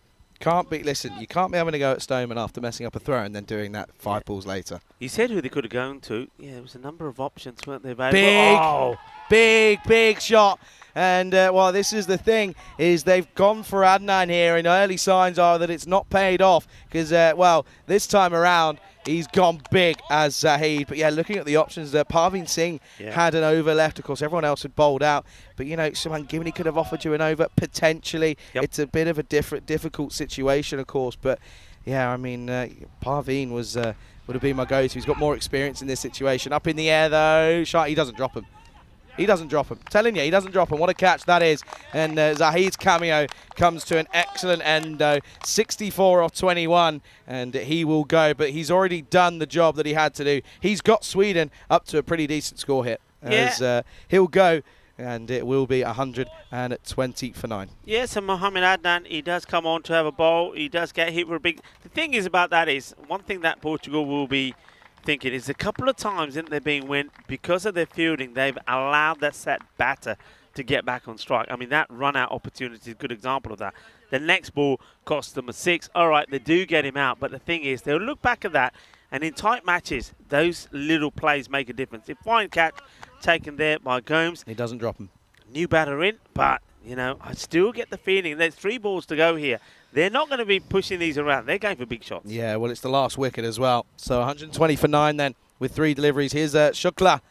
Speaker 5: Listen, you can't be having a go at Stoneman after messing up a throw and then doing that 5 balls later.
Speaker 1: You said who they could have gone to. Yeah, there was a number of options, weren't there, available?
Speaker 5: Big shot. And, well, this is the thing, is they've gone for Adnan here, and early signs are that it's not paid off because, well, this time around, he's gone big as Zahid. But, yeah, looking at the options, Parveen Singh had an over left. Of course, everyone else had bowled out. But, you know, Suman Gimini could have offered you an over, potentially.
Speaker 1: Yep.
Speaker 5: It's a bit of a difficult situation, of course. But, yeah, I mean, Parveen would have been my go-to. He's got more experience in this situation. Up in the air, though. He doesn't drop him. He doesn't drop him. Telling you, he doesn't drop him. What a catch that is. And Zahid's cameo comes to an excellent end, though. 64 off 21, and he will go. But he's already done the job that he had to do. He's got Sweden up to a pretty decent score hit. As he'll go, and it will be 120 for 9.
Speaker 1: Yeah, so Mohamed Adnan, he does come on to have a bowl. He does get hit with a big... The thing is about that is, one thing that Portugal will be thinking is a couple of times in their being win, because of their fielding, they've allowed that set batter to get back on strike. I mean, that run-out opportunity is a good example of that. The next ball cost them a 6. All right, they do get him out, but the thing is, they'll look back at that, and in tight matches, those little plays make a difference. If fine catch taken there by Gomes.
Speaker 5: He doesn't drop him.
Speaker 1: New batter in, but, you know, I still get the feeling there's 3 balls to go here. They're not going to be pushing these around. They're going for big shots.
Speaker 5: Yeah, well, it's the last wicket as well. So 120 for 9 then with 3 deliveries. Here's Shukla.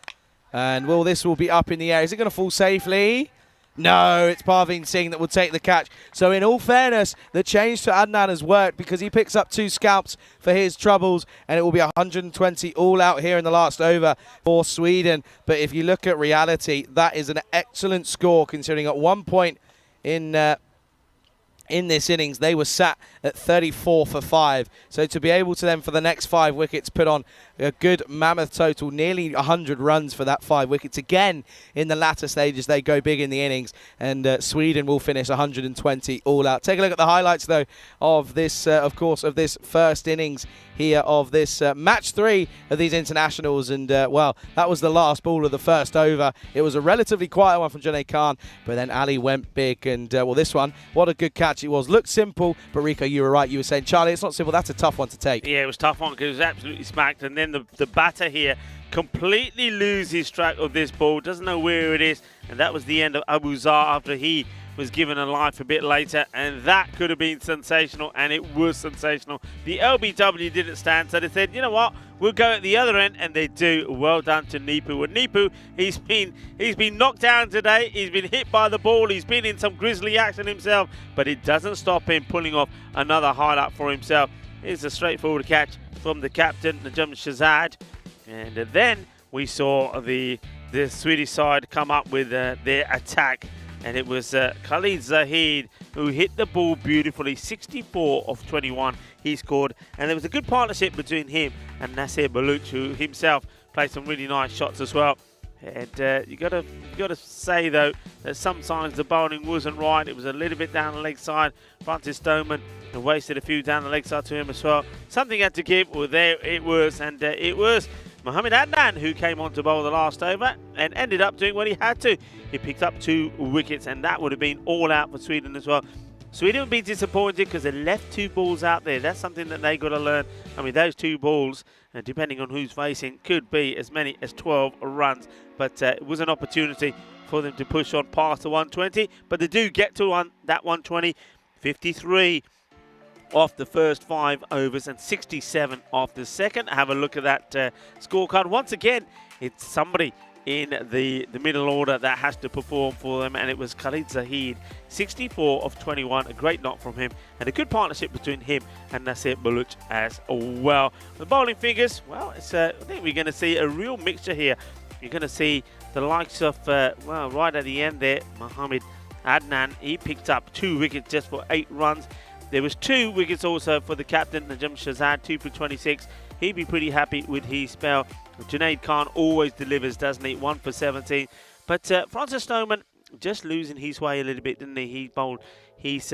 Speaker 5: And, well, this will be up in the air. Is it going to fall safely? No, it's Parveen Singh that will take the catch. So, in all fairness, the change to Adnan has worked because he picks up 2 scalps for his troubles, and it will be 120 all out here in the last over for Sweden. But if you look at reality, that is an excellent score considering at one point in this innings, they were sat at 34 for 5. So to be able to then, for the next 5 wickets, put on a good mammoth total, nearly 100 runs for that 5 wickets. Again, in the latter stages, they go big in the innings, and Sweden will finish 120 all out. Take a look at the highlights, though, of this, of course, of this first innings here of this match 3 of these internationals. And, well, that was the last ball of the first over. It was a relatively quiet one from Junaid Khan, but then Ali went big. And, well, this one, what a good catch it was. Looked simple, but Rico, you were right. You were saying, Charlie, it's not simple. That's a tough one to take.
Speaker 1: Yeah, it was a tough one because it was absolutely smacked. And then the batter here completely loses track of this ball, doesn't know where it is. And that was the end of Abu Zar after he was given a life a bit later, and that could have been sensational, and it was sensational. The LBW didn't stand, so they said, you know what, we'll go at the other end, and they do. Well done to Nipu. And Nipu, he's been knocked down today, he's been hit by the ball, he's been in some grisly action himself, but it doesn't stop him pulling off another highlight for himself. Here's a straightforward catch from the captain, Najam Shazad, and then we saw the Swedish side come up with their attack. And it was Khalid Zahid who hit the ball beautifully. 64 of 21 he scored. And there was a good partnership between him and Nasir Baluch, who himself played some really nice shots as well. And you got to say, though, that sometimes the bowling wasn't right. It was a little bit down the leg side. Francis Stoneman wasted a few down the leg side to him as well. Something had to give. Well, there it was. And it was Mohamed Adnan who came on to bowl the last over and ended up doing what he had to. He picked up 2 wickets, and that would have been all out for Sweden as well. Sweden would be disappointed because they left 2 balls out there. That's something that they got to learn. I mean, those 2 balls, depending on who's facing, could be as many as 12 runs. But it was an opportunity for them to push on past the 120. But they do get to that 120. 53 off the first 5 overs and 67 off the second. Have a look at that scorecard. Once again, it's somebody in the middle order that has to perform for them, and it was Khalid Zahid, 64 of 21, a great knock from him, and a good partnership between him and Nasir Baluch as well. The bowling figures, well, it's I think we're going to see a real mixture here. You're going to see the likes of, well, right at the end there, Mohamed Adnan, he picked up 2 wickets just for 8 runs. There was 2 wickets also for the captain, Najam Shazad, 2 for 26. He'd be pretty happy with his spell. Junaid Khan always delivers, doesn't he? 1 for 17. But Francis Stoneman just losing his way a little bit, didn't he? He bowled his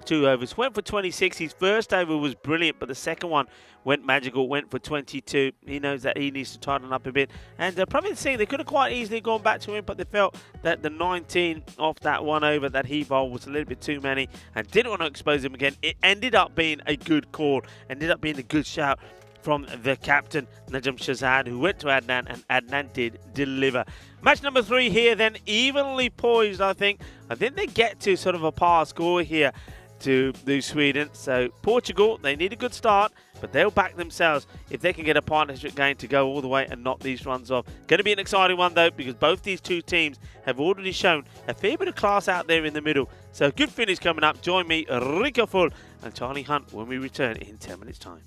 Speaker 1: 2 overs. Went for 26. His first over was brilliant, but the second one went magical, went for 22. He knows that he needs to tighten up a bit. And probably seeing they could have quite easily gone back to him, but they felt that the 19 off that one over that he bowled was a little bit too many and didn't want to expose him again. It ended up being a good call, ended up being a good shout from the captain, Najam Shahzad, who went to Adnan, and Adnan did deliver. Match number 3 here, then evenly poised, I think. I think they get to sort of a par score here to do Sweden. So Portugal, they need a good start, but they'll back themselves if they can get a partnership game to go all the way and knock these runs off. Going to be an exciting one, though, because both these two teams have already shown a fair bit of class out there in the middle. So good finish coming up. Join me, Rico Full and Charlie Hunt, when we return in 10 minutes' time.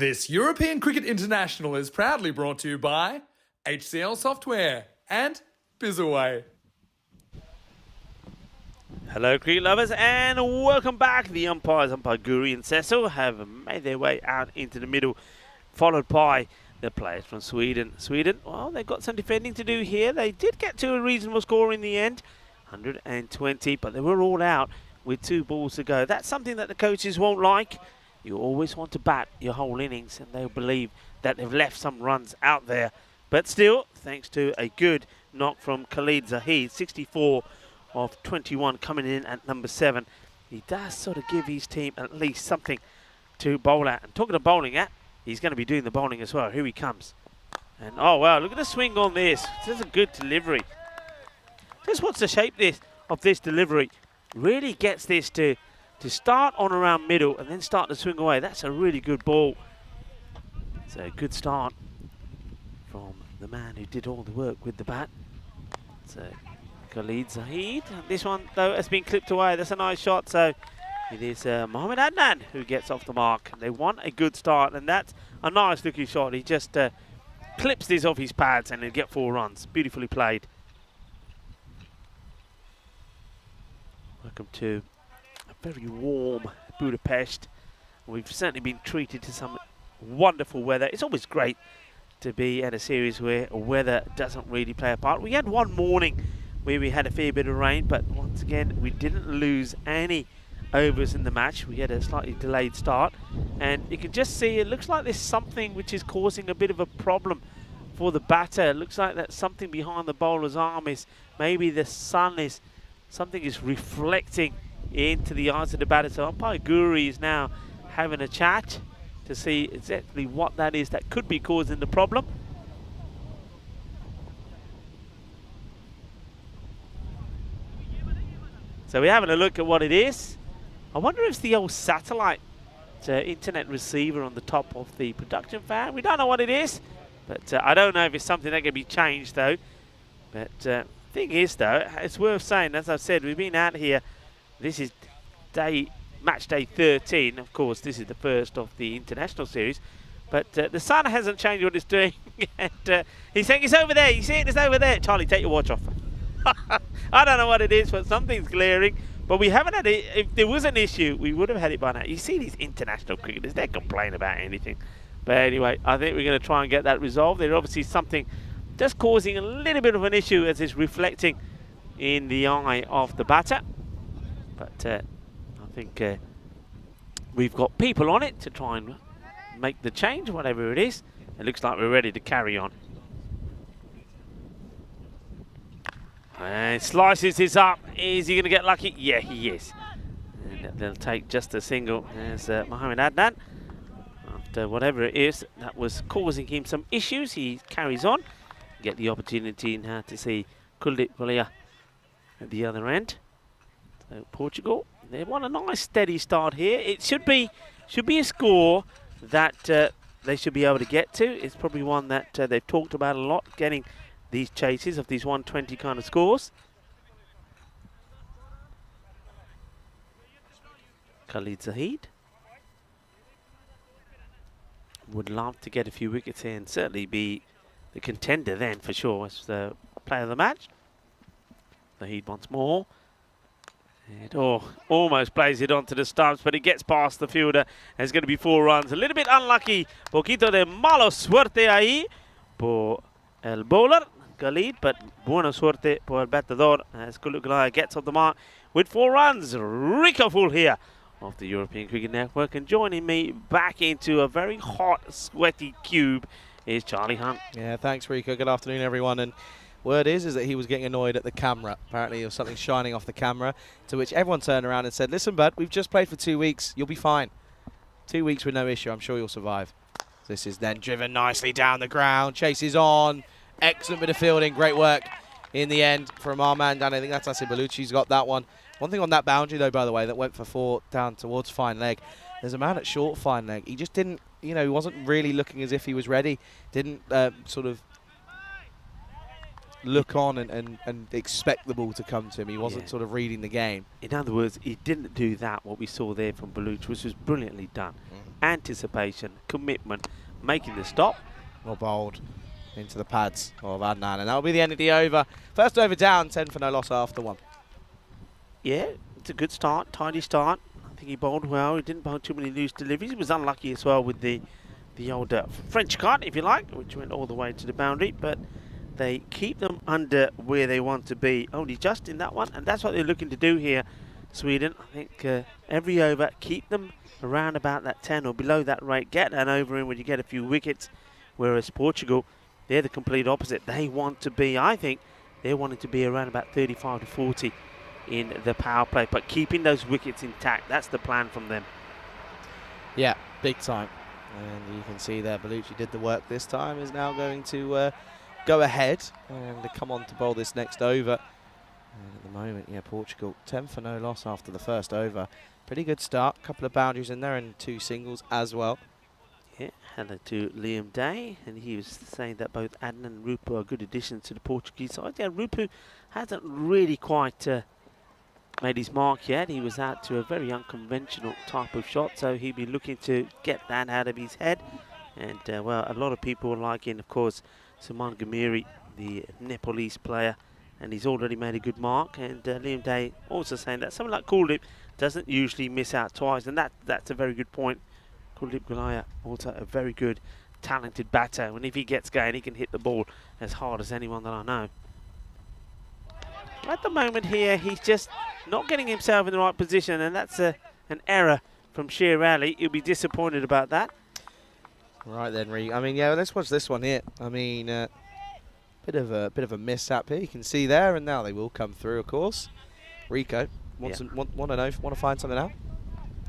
Speaker 2: This European Cricket International is proudly brought to you by HCL Software and Bizaway.
Speaker 1: Hello cricket lovers and welcome back. The umpires, umpire Guri and Cecil, have made their way out into the middle, followed by the players from Sweden. Sweden, well, they've got some defending to do here. They did get to a reasonable score in the end, 120, but they were all out with 2 balls to go. That's something that the coaches won't like. You always want to bat your whole innings, and they'll believe that they've left some runs out there. But still, thanks to a good knock from Khalid Zahid, 64 of 21 coming in at number 7. He does sort of give his team at least something to bowl at. And talking of bowling at, he's going to be doing the bowling as well. Here he comes. And oh wow, look at the swing on this. This is a good delivery. Just watch the shape of this delivery. Really gets this to start on around middle and then start to swing away. That's a really good ball. It's a good start from the man who did all the work with the bat. So Khalid Zahid. This one, though, has been clipped away. That's a nice shot. So it is Mohamed Adnan who gets off the mark. They want a good start, and that's a nice looking shot. He just clips this off his pads and he'll get 4 runs. Beautifully played. Welcome to a very warm Budapest. We've certainly been treated to some wonderful weather. It's always great to be at a series where weather doesn't really play a part. We had one morning where we had a fair bit of rain, but once again we didn't lose any overs in the match. We had a slightly delayed start, and you can just see it looks like there's something which is causing a bit of a problem for the batter. It looks like that something behind the bowler's arm is maybe the sun is something is reflecting into the eyes of the batter. So umpire Guri is now having a chat to see exactly what that is that could be causing the problem. So we're having a look at what it is. I wonder if it's the old satellite internet receiver on the top of the production fan. We don't know what it is, but I don't know if it's something that can be changed though. But thing is though, it's worth saying, as I've said, we've been out here. This is match day 13. Of course, this is the first of the international series. But the sun hasn't changed what it's doing. And he's saying it's over there. You see it? It's over there. Charlie, take your watch off. I don't know what it is, but something's glaring. But we haven't had it. If there was an issue, we would have had it by now. You see these international cricketers, they complain about anything. But anyway, I think we're going to try and get that resolved. There's obviously something just causing a little bit of an issue as it's reflecting in the eye of the batter. But I think we've got people on it to try and make the change, whatever it is. It looks like we're ready to carry on. And slices this up. Is he going to get lucky? Yeah, he is. And they'll take just a single as Mohamed Adnan. After whatever it is that was causing him some issues, he carries on. Get the opportunity now to see Kulit Valia at the other end. So Portugal, they want a nice steady start here. It should be a score that they should be able to get to. It's probably one that they've talked about a lot, getting these chases of these 120 kind of scores. Khalid Zahid would love to get a few wickets here and certainly be the contender then for sure as the player of the match. Zahid once more. And almost plays it onto the stumps, but it gets past the fielder. And it's going to be 4 runs. A little bit unlucky. Poquito de malo suerte ahí por el bowler, Khalid, but buena suerte por el bateador as Kuluk gets off the mark with 4 runs. Rico Full here of the European Cricket Network. And joining me back into a very hot, sweaty cube is Charlie Hunt.
Speaker 5: Yeah, thanks, Rico. Good afternoon, everyone. And word is that he was getting annoyed at the camera. Apparently there was something shining off the camera, to which everyone turned around and said, listen, bud, we've just played for 2 weeks. You'll be fine. 2 weeks with no issue. I'm sure you'll survive. This is then driven nicely down the ground. Chases on. Excellent bit of fielding. Great work in the end from our man down. I think that's Asif Baluchi's got that one. One thing on that boundary, though, by the way, that went for 4 down towards fine leg. There's a man at short fine leg. He just didn't, you know, he wasn't really looking as if he was ready. Didn't sort of look on and expect the ball to come to him. He wasn't sort of reading the game.
Speaker 1: In other words, he didn't do that, what we saw there from Baluch, which was brilliantly done. Anticipation, commitment, making the stop.
Speaker 5: Well bowled into the pads of Adnan, and that'll be the end of the over. First over down, 10 for no loss after 1.
Speaker 1: Yeah, it's a good start, tidy start. I think he bowled well. He didn't bowl too many loose deliveries. He was unlucky as well with the old French cut, if you like, which went all the way to the boundary, but they keep them under where they want to be, only just in that one, and that's what they're looking to do here, Sweden. I think every over, keep them around about that 10 or below that rate, get an over in when you get a few wickets, whereas Portugal, they're the complete opposite. They want to be, I think, they're wanting to be around about 35 to 40 in the power play, but keeping those wickets intact, that's the plan from them.
Speaker 5: Yeah, big time. And you can see there, Baluchi did the work this time, is now going to go ahead and come on to bowl this next over. And at the moment, yeah, Portugal 10 for no loss after the first over. Pretty good start, couple of boundaries in there and 2 singles as well.
Speaker 1: Yeah, hello to Liam Day, and he was saying that both Adnan and Rupu are good additions to the Portuguese side. Yeah, Rupu hasn't really quite made his mark yet. He was out to a very unconventional type of shot, so he'll be looking to get that out of his head. And well, a lot of people are liking, of course, Suman Gamiri, the Nepalese player, and he's already made a good mark. And Liam Day also saying that someone like Kuldeep doesn't usually miss out twice, and that's a very good point. Kuldeep Gulaya, also a very good, talented batter, and if he gets going, he can hit the ball as hard as anyone that I know. At the moment here, he's just not getting himself in the right position, and that's an error from Sher Ali. He'll be disappointed about that.
Speaker 5: Right then, I mean, yeah, let's watch this one here. I mean, bit of a mishap here. You can see there, and now they will come through, of course. Rico want to find something out.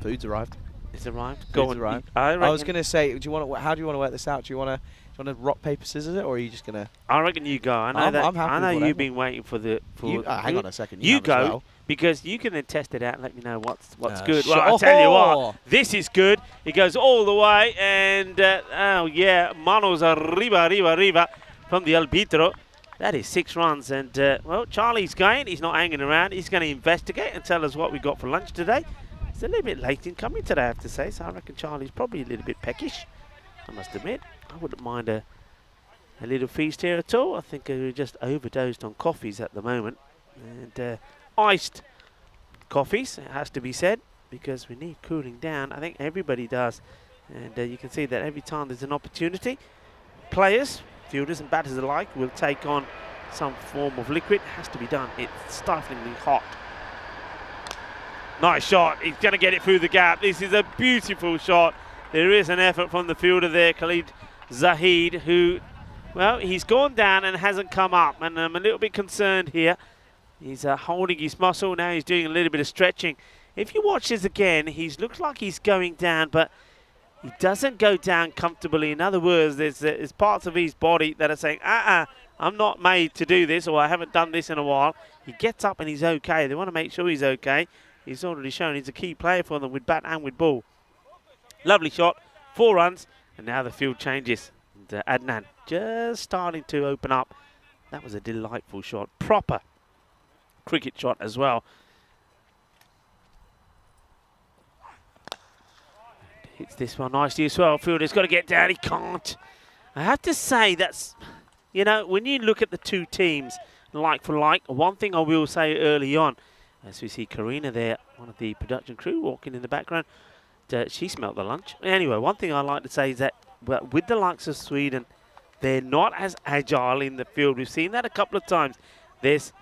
Speaker 5: Food's arrived.
Speaker 1: It's arrived. Go on.
Speaker 5: Arrived. I was going to say, how do you want to work this out? Do you want to rock paper scissors it, or are you just going to?
Speaker 1: I reckon you go. I know
Speaker 5: I'm happy
Speaker 1: I know
Speaker 5: with
Speaker 1: you've been waiting for the.
Speaker 5: Hang on a second.
Speaker 1: You go,
Speaker 5: as well.
Speaker 1: because you can then test it out and let me know what's good.
Speaker 5: Sure.
Speaker 1: Well, I tell you what, this is good. It goes all the way, and oh yeah, manos arriba from the arbitro. That is 6 runs, and well, Charlie's going. He's not hanging around. He's going to investigate and tell us what we got for lunch today. It's a little bit late in coming today, I have to say, so I reckon Charlie's probably a little bit peckish, I must admit. I wouldn't mind a little feast here at all. I think we're just overdosed on coffees at the moment, and iced coffees, it has to be said, because we need cooling down. I think everybody does, and you can see that every time there's an opportunity, players, fielders and batters alike will take on some form of liquid. It has to be done. It's stiflingly hot. Nice shot. He's going to get it through the gap. This is a beautiful shot. There is an effort from the fielder there, Khalid Zahid, who, well, he's gone down and hasn't come up, and I'm a little bit concerned here. He's holding his muscle. Now he's doing a little bit of stretching. If you watch this again, he looks like he's going down, but he doesn't go down comfortably. In other words, there's parts of his body that are saying, I'm not made to do this, or I haven't done this in a while. He gets up and he's okay. They want to make sure he's okay. He's already shown he's a key player for them with bat and with ball. Lovely shot, 4 runs, and now the field changes. And Adnan just starting to open up. That was a delightful shot, proper cricket shot as well. Hits this one nicely as well. Fielder's got to get down, he can't. I have to say that's, you know, when you look at the two teams, like for like, one thing I will say early on, as we see Karina there, one of the production crew walking in the background, she smelt the lunch. Anyway, one thing I like to say is that with the likes of Sweden, they're not as agile in the field. We've seen that a couple of times. There's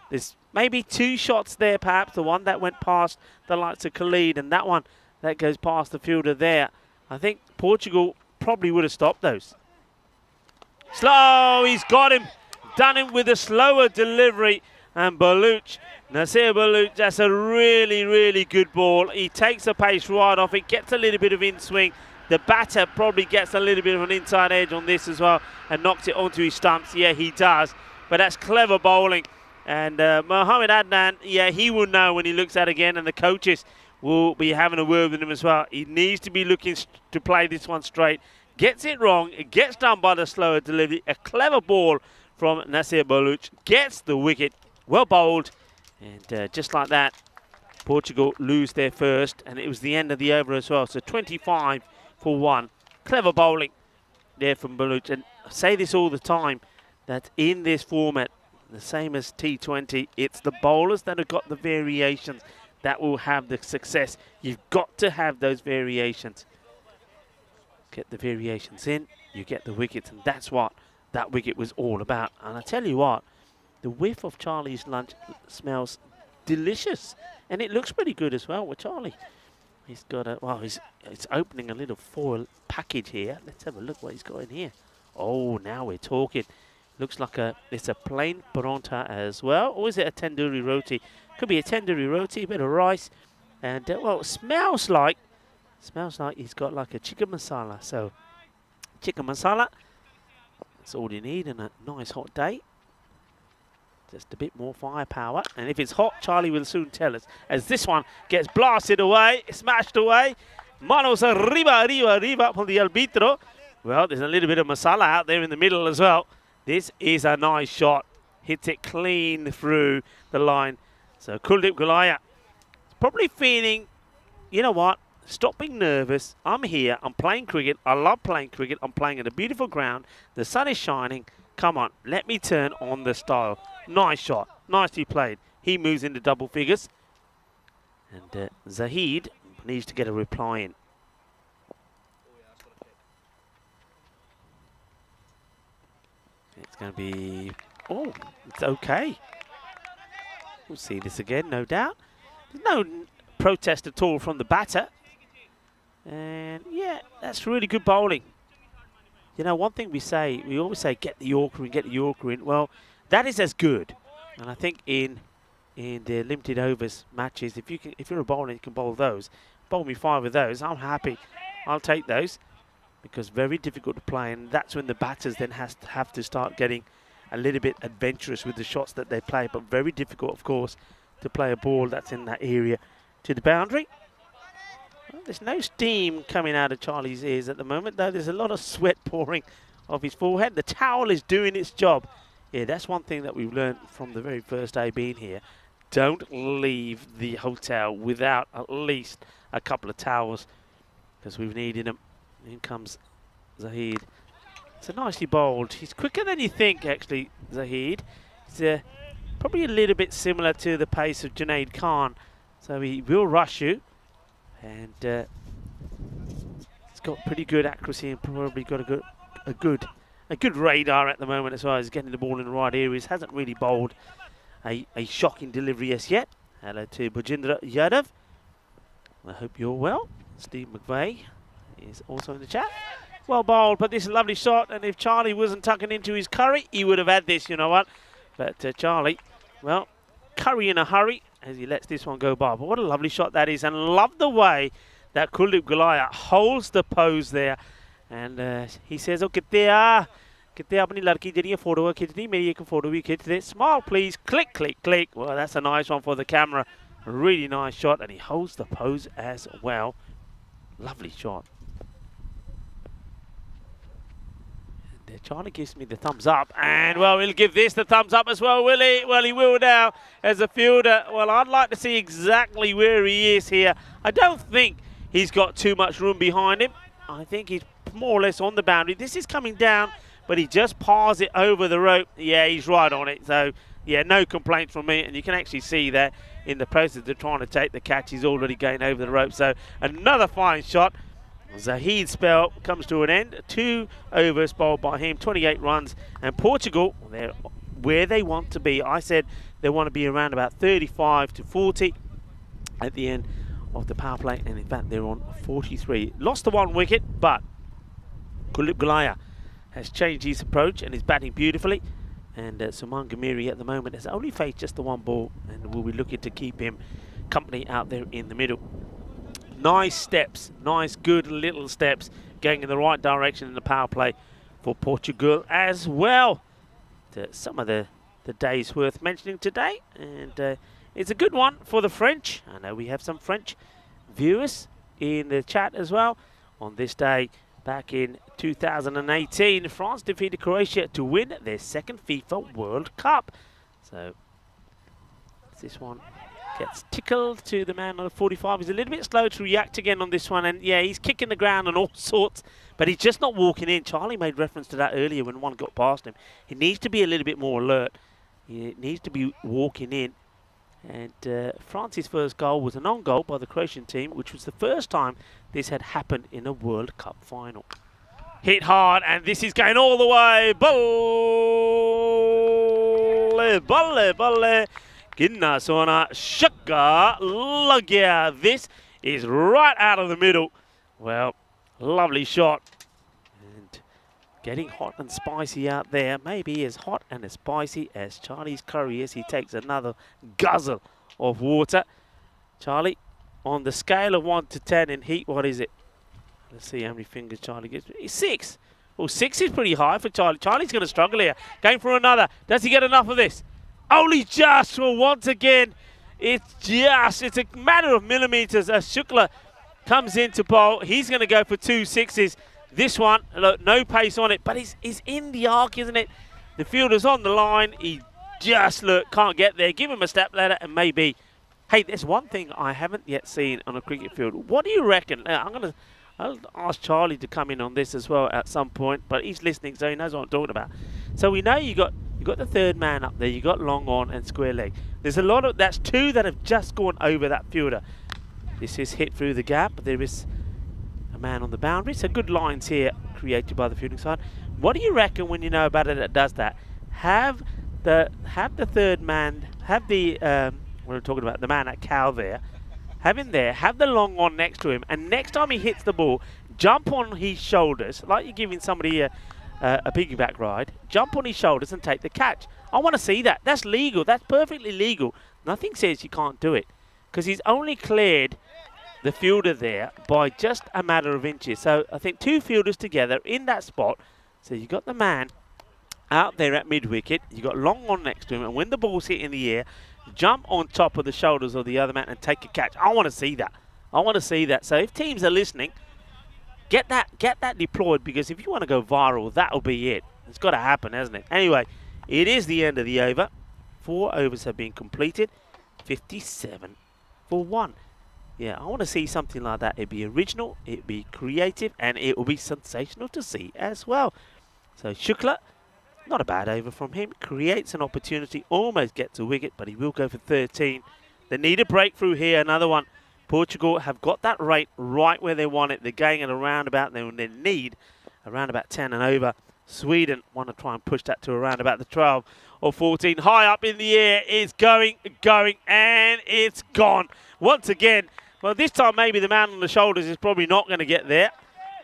Speaker 1: maybe 2 shots there, perhaps. The one that went past the likes of Khalid, and that one that goes past the fielder there. I think Portugal probably would have stopped those. Slow, he's got him. Done him with a slower delivery. And Baluch, Nasir Baluch, that's a really, really good ball. He takes the pace right off. It gets a little bit of in-swing. The batter probably gets a little bit of an inside edge on this as well and knocks it onto his stumps. Yeah, he does. But that's clever bowling. And Mohamed Adnan, yeah, he will know when he looks at it again, and the coaches will be having a word with him as well. He needs to be looking to play this one straight. Gets it wrong. It gets done by the slower delivery. A clever ball from Nasir Baluch gets the wicket. Well bowled. And just like that, Portugal lose their first. And it was the end of the over as well. So 25 for 1. Clever bowling there from Baluch. And I say this all the time, that in this format, the same as T20, it's the bowlers that have got the variations that will have the success. You've got to have those variations. Get the variations in, you get the wickets, and that's what that wicket was all about. And I tell you what, the whiff of Charlie's lunch smells delicious, and it looks pretty good as well with Charlie. He's got a, well, he's opening a little foil package here. Let's have a look what he's got in here. Oh, now we're talking. Looks like it's a plain paronta as well. Or is it a tandoori roti? Could be a tandoori roti, a bit of rice. And, well, it smells like he's got like a chicken masala. So, chicken masala, that's all you need in a nice hot day. Just a bit more firepower. And if it's hot, Charlie will soon tell us. As this one gets blasted away, smashed away. Manos arriba, arriba, arriba from the arbitro. Well, there's a little bit of masala out there in the middle as well. This is a nice shot. Hits it clean through the line. So Kuldeep Gulaya is probably feeling, you know what, stop being nervous. I'm here. I'm playing cricket. I love playing cricket. I'm playing in a beautiful ground. The sun is shining. Come on, let me turn on the style. Nice shot. Nicely played. He moves into double figures. And Zahid needs to get a reply in. It's going to be, oh, it's okay. We'll see this again, no doubt. There's no protest at all from the batter. And yeah, that's really good bowling. You know, one thing we always say, get the Yorker in, get the Yorker in. Well, that is as good. And I think in the limited overs matches, if you're a bowler and you can bowl those, bowl me 5 of those, I'm happy. I'll take those. Because very difficult to play, and that's when the batters then have to start getting a little bit adventurous with the shots that they play. But very difficult, of course, to play a ball that's in that area to the boundary. Well, there's no steam coming out of Charlie's ears at the moment, though. There's a lot of sweat pouring off his forehead. The towel is doing its job. Yeah, that's one thing that we've learned from the very first day being here. Don't leave the hotel without at least a couple of towels, because we've needed them. In comes Zahid. It's a nicely bowled. He's quicker than you think, actually, Zahid. He's probably a little bit similar to the pace of Junaid Khan. So he will rush you. And he's got pretty good accuracy and probably got a good radar at the moment as well as getting the ball in the right areas. Hasn't really bowled a shocking delivery as yet. Hello to Bajendra Yadav. I hope you're well. Steve McVeigh is also in the chat. Well bowled, but this is a lovely shot, and if Charlie wasn't tucking into his curry, he would have had this, you know what. But Charlie, well, curry in a hurry as he lets this one go by. But what a lovely shot that is, and love the way that Kuldeep Gulaya holds the pose there. And he says, oh, kitte apni ladki jehdi photo khicni, meri ek photo bhi khich de. Smile please, click, click, click. Well, that's a nice one for the camera. A really nice shot, and he holds the pose as well. Lovely shot. Charlie gives me the thumbs up, and well, he'll give this the thumbs up as well, will he? Well, he will now as a fielder. Well, I'd like to see exactly where he is here. I don't think he's got too much room behind him. I think he's more or less on the boundary. This is coming down, but he just pars it over the rope. Yeah, he's right on it. So, yeah, no complaints from me, and you can actually see that in the process of trying to take the catch, he's already going over the rope. So, another fine shot. Zahid's spell comes to an end. 2 overs bowled by him, 28 runs. And Portugal, they're where they want to be. I said they want to be around about 35 to 40 at the end of the power play. And in fact, they're on 43. Lost the 1 wicket, but Kuldeep Gulaya has changed his approach and is batting beautifully. And Suman Gamiri at the moment has only faced just the 1 ball and will be looking to keep him company out there in the middle. Nice steps, nice good little steps going in the right direction in the power play for Portugal as well. Some of the days worth mentioning today, and it's a good one for the French. I know we have some French viewers in the chat as well on this day back in 2018, France defeated Croatia to win their second FIFA World Cup. So this one gets tickled to the man on the 45. He's a little bit slow to react again on this one, and yeah, he's kicking the ground and all sorts, but he's just not walking in. Charlie made reference to that earlier when one got past him. He needs to be a little bit more alert. He needs to be walking in. And France's first goal was an own goal by the Croatian team, which was the first time this had happened in a World Cup final. Hit hard, and this is going all the way. Balle, balle, balle. Ginnasona, Shaka, Lagia. This is right out of the middle. Well, lovely shot. And getting hot and spicy out there. Maybe as hot and as spicy as Charlie's curry is. He takes another guzzle of water. Charlie, on the scale of 1 to 10 in heat, what is it? Let's see how many fingers Charlie gets. It's 6. Well, 6 is pretty high for Charlie. Charlie's going to struggle here. Going for another. Does he get enough of this? Only just. Well, once again, it's a matter of millimeters as Shukla comes into bowl. He's going to go for 2 6s. This one, look, no pace on it, but he's in the arc, isn't it? The fielder's on the line. He just, look, can't get there. Give him a step ladder and maybe. Hey, there's one thing I haven't yet seen on a cricket field. What do you reckon? I'll ask Charlie to come in on this as well at some point, but he's listening, so he knows what I'm talking about. So we know you got the third man up there. You got long on and square leg. There's a lot of that's 2 that have just gone over that fielder. This is hit through the gap, but there is a man on the boundary. So good lines here created by the fielding side. What do you reckon when you know about it that does that? Have the third man, have the what I'm talking about, the man at cow there. Have him there, have the long on next to him, and next time he hits the ball, jump on his shoulders, like you're giving somebody a piggyback ride, jump on his shoulders and take the catch. I want to see that. That's legal. That's perfectly legal. Nothing says you can't do it, because he's only cleared the fielder there by just a matter of inches. So I think 2 fielders together in that spot. So you got the man out there at mid-wicket, you got long on next to him, and when the ball's hit in the air, jump on top of the shoulders of the other man and take a catch. I want to see that. I want to see that. So if teams are listening, get that deployed, because if you want to go viral, that'll be it. It's got to happen, hasn't it? Anyway, it is the end of the over. 4 overs have been completed. 57 for 1. Yeah, I want to see something like that. It'd be original, it'd be creative, and it will be sensational to see as well. So Shukla, not a bad over from him. Creates an opportunity, almost gets a wicket, but he will go for 13. They need a breakthrough here, another one. Portugal have got that rate right where they want it. They're going at around about, they need around about 10 and over. Sweden want to try and push that to around about the 12 or 14. High up in the air, it's going, and it's gone. Once again, well, this time maybe the man on the shoulders is probably not going to get there.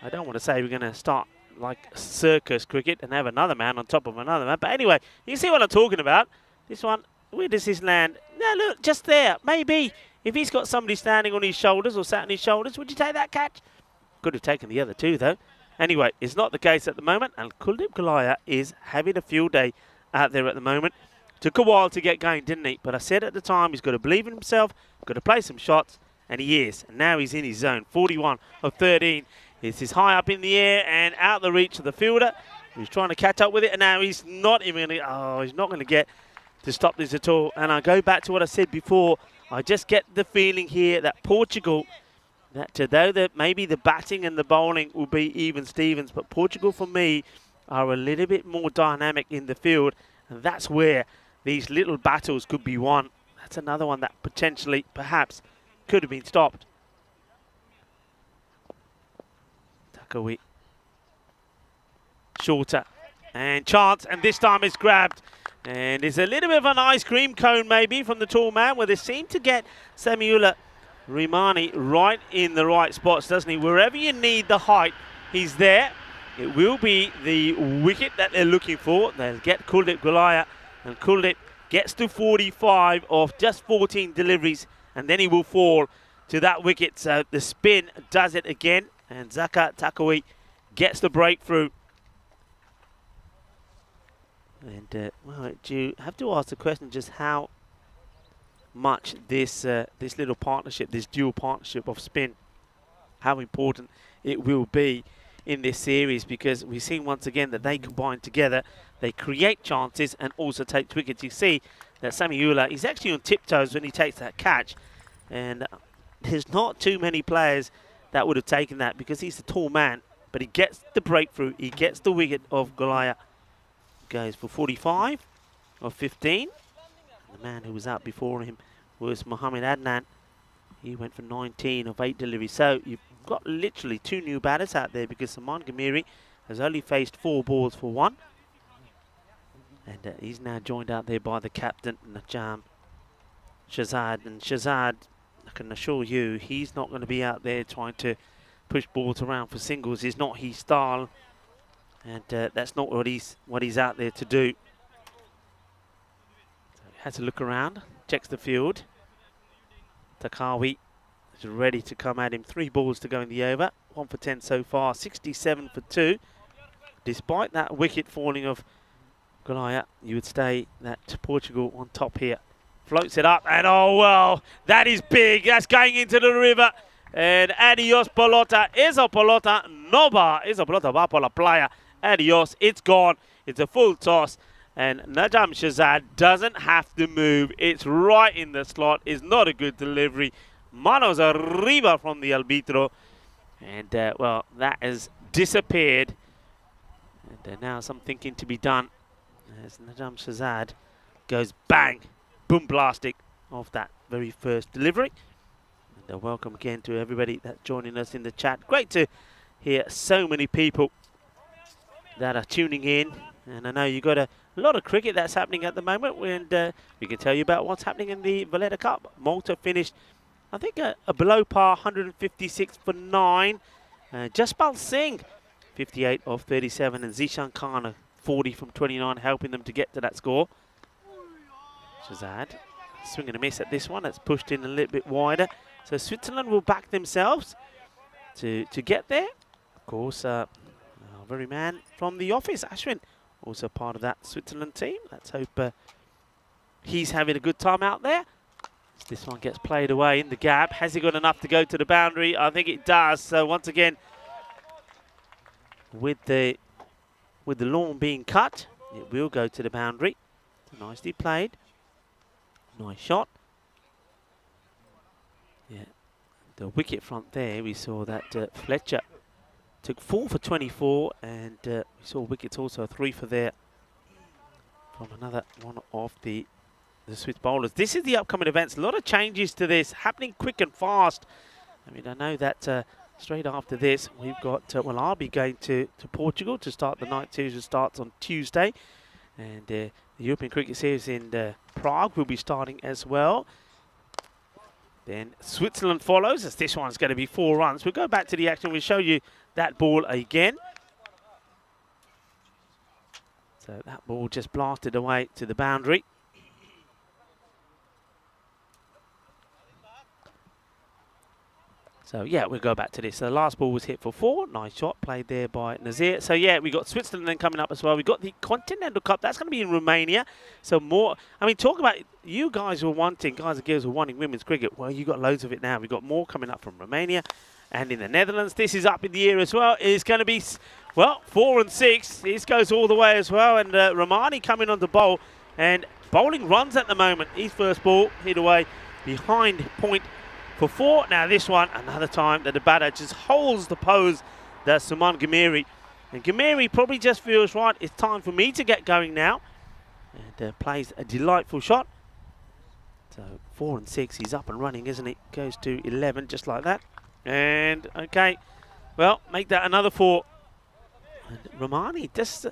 Speaker 1: I don't want to say we're going to start like circus cricket and have another man on top of another man. But anyway, you can see what I'm talking about. This one, where does this land? No, look, just there. Maybe if he's got somebody standing on his shoulders or sat on his shoulders, would you take that catch? Could have taken the other 2, though. Anyway, it's not the case at the moment, and Kuldeep Gulaya is having a field day out there at the moment. Took a while to get going, didn't he? But I said at the time, he's got to believe in himself, got to play some shots, and he is. And now he's in his zone. 41 of 13. This is high up in the air and out the reach of the fielder. He's trying to catch up with it, and now he's not even going to, he's not going to get to stop this at all. And I go back to what I said before. I just get the feeling here that Portugal, that though that maybe the batting and the bowling will be even Stevens, but Portugal for me are a little bit more dynamic in the field, and that's where these little battles could be won. That's another one that potentially, perhaps, could have been stopped. Takawi. Shorter. And chance, and this time it's grabbed. And it's a little bit of an ice cream cone maybe from the tall man, where they seem to get Samuela Rimani right in the right spots, doesn't he? Wherever you need the height, he's there. It will be the wicket that they're looking for. They'll get Kuldeep Gulaya, and Kuldeep gets to 45 off just 14 deliveries, and then he will fall to that wicket. So the spin does it again, and Zaka Takawi gets the breakthrough. And well, do you have to ask the question just how much this this little partnership, this dual partnership of spin, how important it will be in this series, because we've seen once again that they combine together, they create chances and also take wickets. You see that Sami Ula, he's actually on tiptoes when he takes that catch, and there's not too many players that would have taken that because he's a tall man, but he gets the breakthrough, he gets the wicket of Goliath. Goes for 45 of 15. The man who was out before him was Mohammed Adnan. He went for 19 of 8 deliveries. So you've got literally 2 new batters out there because Saman Ghamiri has only faced 4 balls for 1. And he's now joined out there by the captain, Najam Shahzad. And Shahzad, I can assure you, he's not going to be out there trying to push balls around for singles. It's not his style. And that's not what he's out there to do. So he has a look around, checks the field. Takawi is ready to come at him. 3 balls to go in the over. 1 for 10 so far. 67 for 2. Despite that wicket falling of Goliath, you would say that Portugal on top here. Floats it up, and oh well, that is big. That's going into the river. And adios pelota. Esa pelota no va. Esa pelota va por la playa. Adios, it's gone. It's a full toss. And Najam Shahzad doesn't have to move. It's right in the slot. It's not a good delivery. Manos arriba from the arbitro. And, well, that has disappeared. And now some thinking to be done as Najam Shahzad goes bang, boom blastic off that very first delivery. And welcome again to everybody that's joining us in the chat. Great to hear so many people that are tuning in, and I know you got a lot of cricket that's happening at the moment, and we can tell you about what's happening in the Valletta Cup. Malta finished, I think, a below par 156 for 9. Jaspal Singh 58 of 37, and Zishan Khan 40 from 29, helping them to get to that score. Shahzad swing and a miss at this one. That's pushed in a little bit wider, so Switzerland will back themselves to get there. Of course, our very man from the office, Ashwin, also part of that Switzerland team. Let's hope he's having a good time out there. This one gets played away in the gap. Has he got enough to go to the boundary? I think it does. So once again, with the lawn being cut, it will go to the boundary. Nicely played. Nice shot. Yeah, the wicket front there, we saw that Fletcher took 4 for 24, and we saw wickets also 3 for there from another one of the Swiss bowlers. This is the upcoming events. A lot of changes to this, happening quick and fast. I mean, I know that straight after this, we've got, well, I'll be going to Portugal to start the night series, which starts on Tuesday. And the European Cricket Series in Prague will be starting as well. Then Switzerland follows, as this one's going to be 4 runs. We'll go back to the action. We'll show you that ball again. So that ball just blasted away to the boundary. So yeah, we'll go back to this. So the last ball was hit for 4. Nice shot played there by Nazir. So yeah, we got Switzerland then coming up as well. We got the Continental Cup. That's going to be in Romania. So more, I mean, talk about, you guys were wanting, guys and girls were wanting women's cricket. Well, you got loads of it now. We've got more coming up from Romania and in the Netherlands. This is up in the air as well. It's going to be, well, 4 and 6. This goes all the way as well. And Romani coming on to bowl, and bowling runs at the moment. His first ball hit away behind point for 4. Now this one, another time that the batter just holds the pose. That's Suman Ghamiri. And Ghamiri probably just feels, right, it's time for me to get going now. And plays a delightful shot. So 4 and 6, he's up and running, isn't he? Goes to 11, just like that. And, okay, well, make that another 4. And Romani just,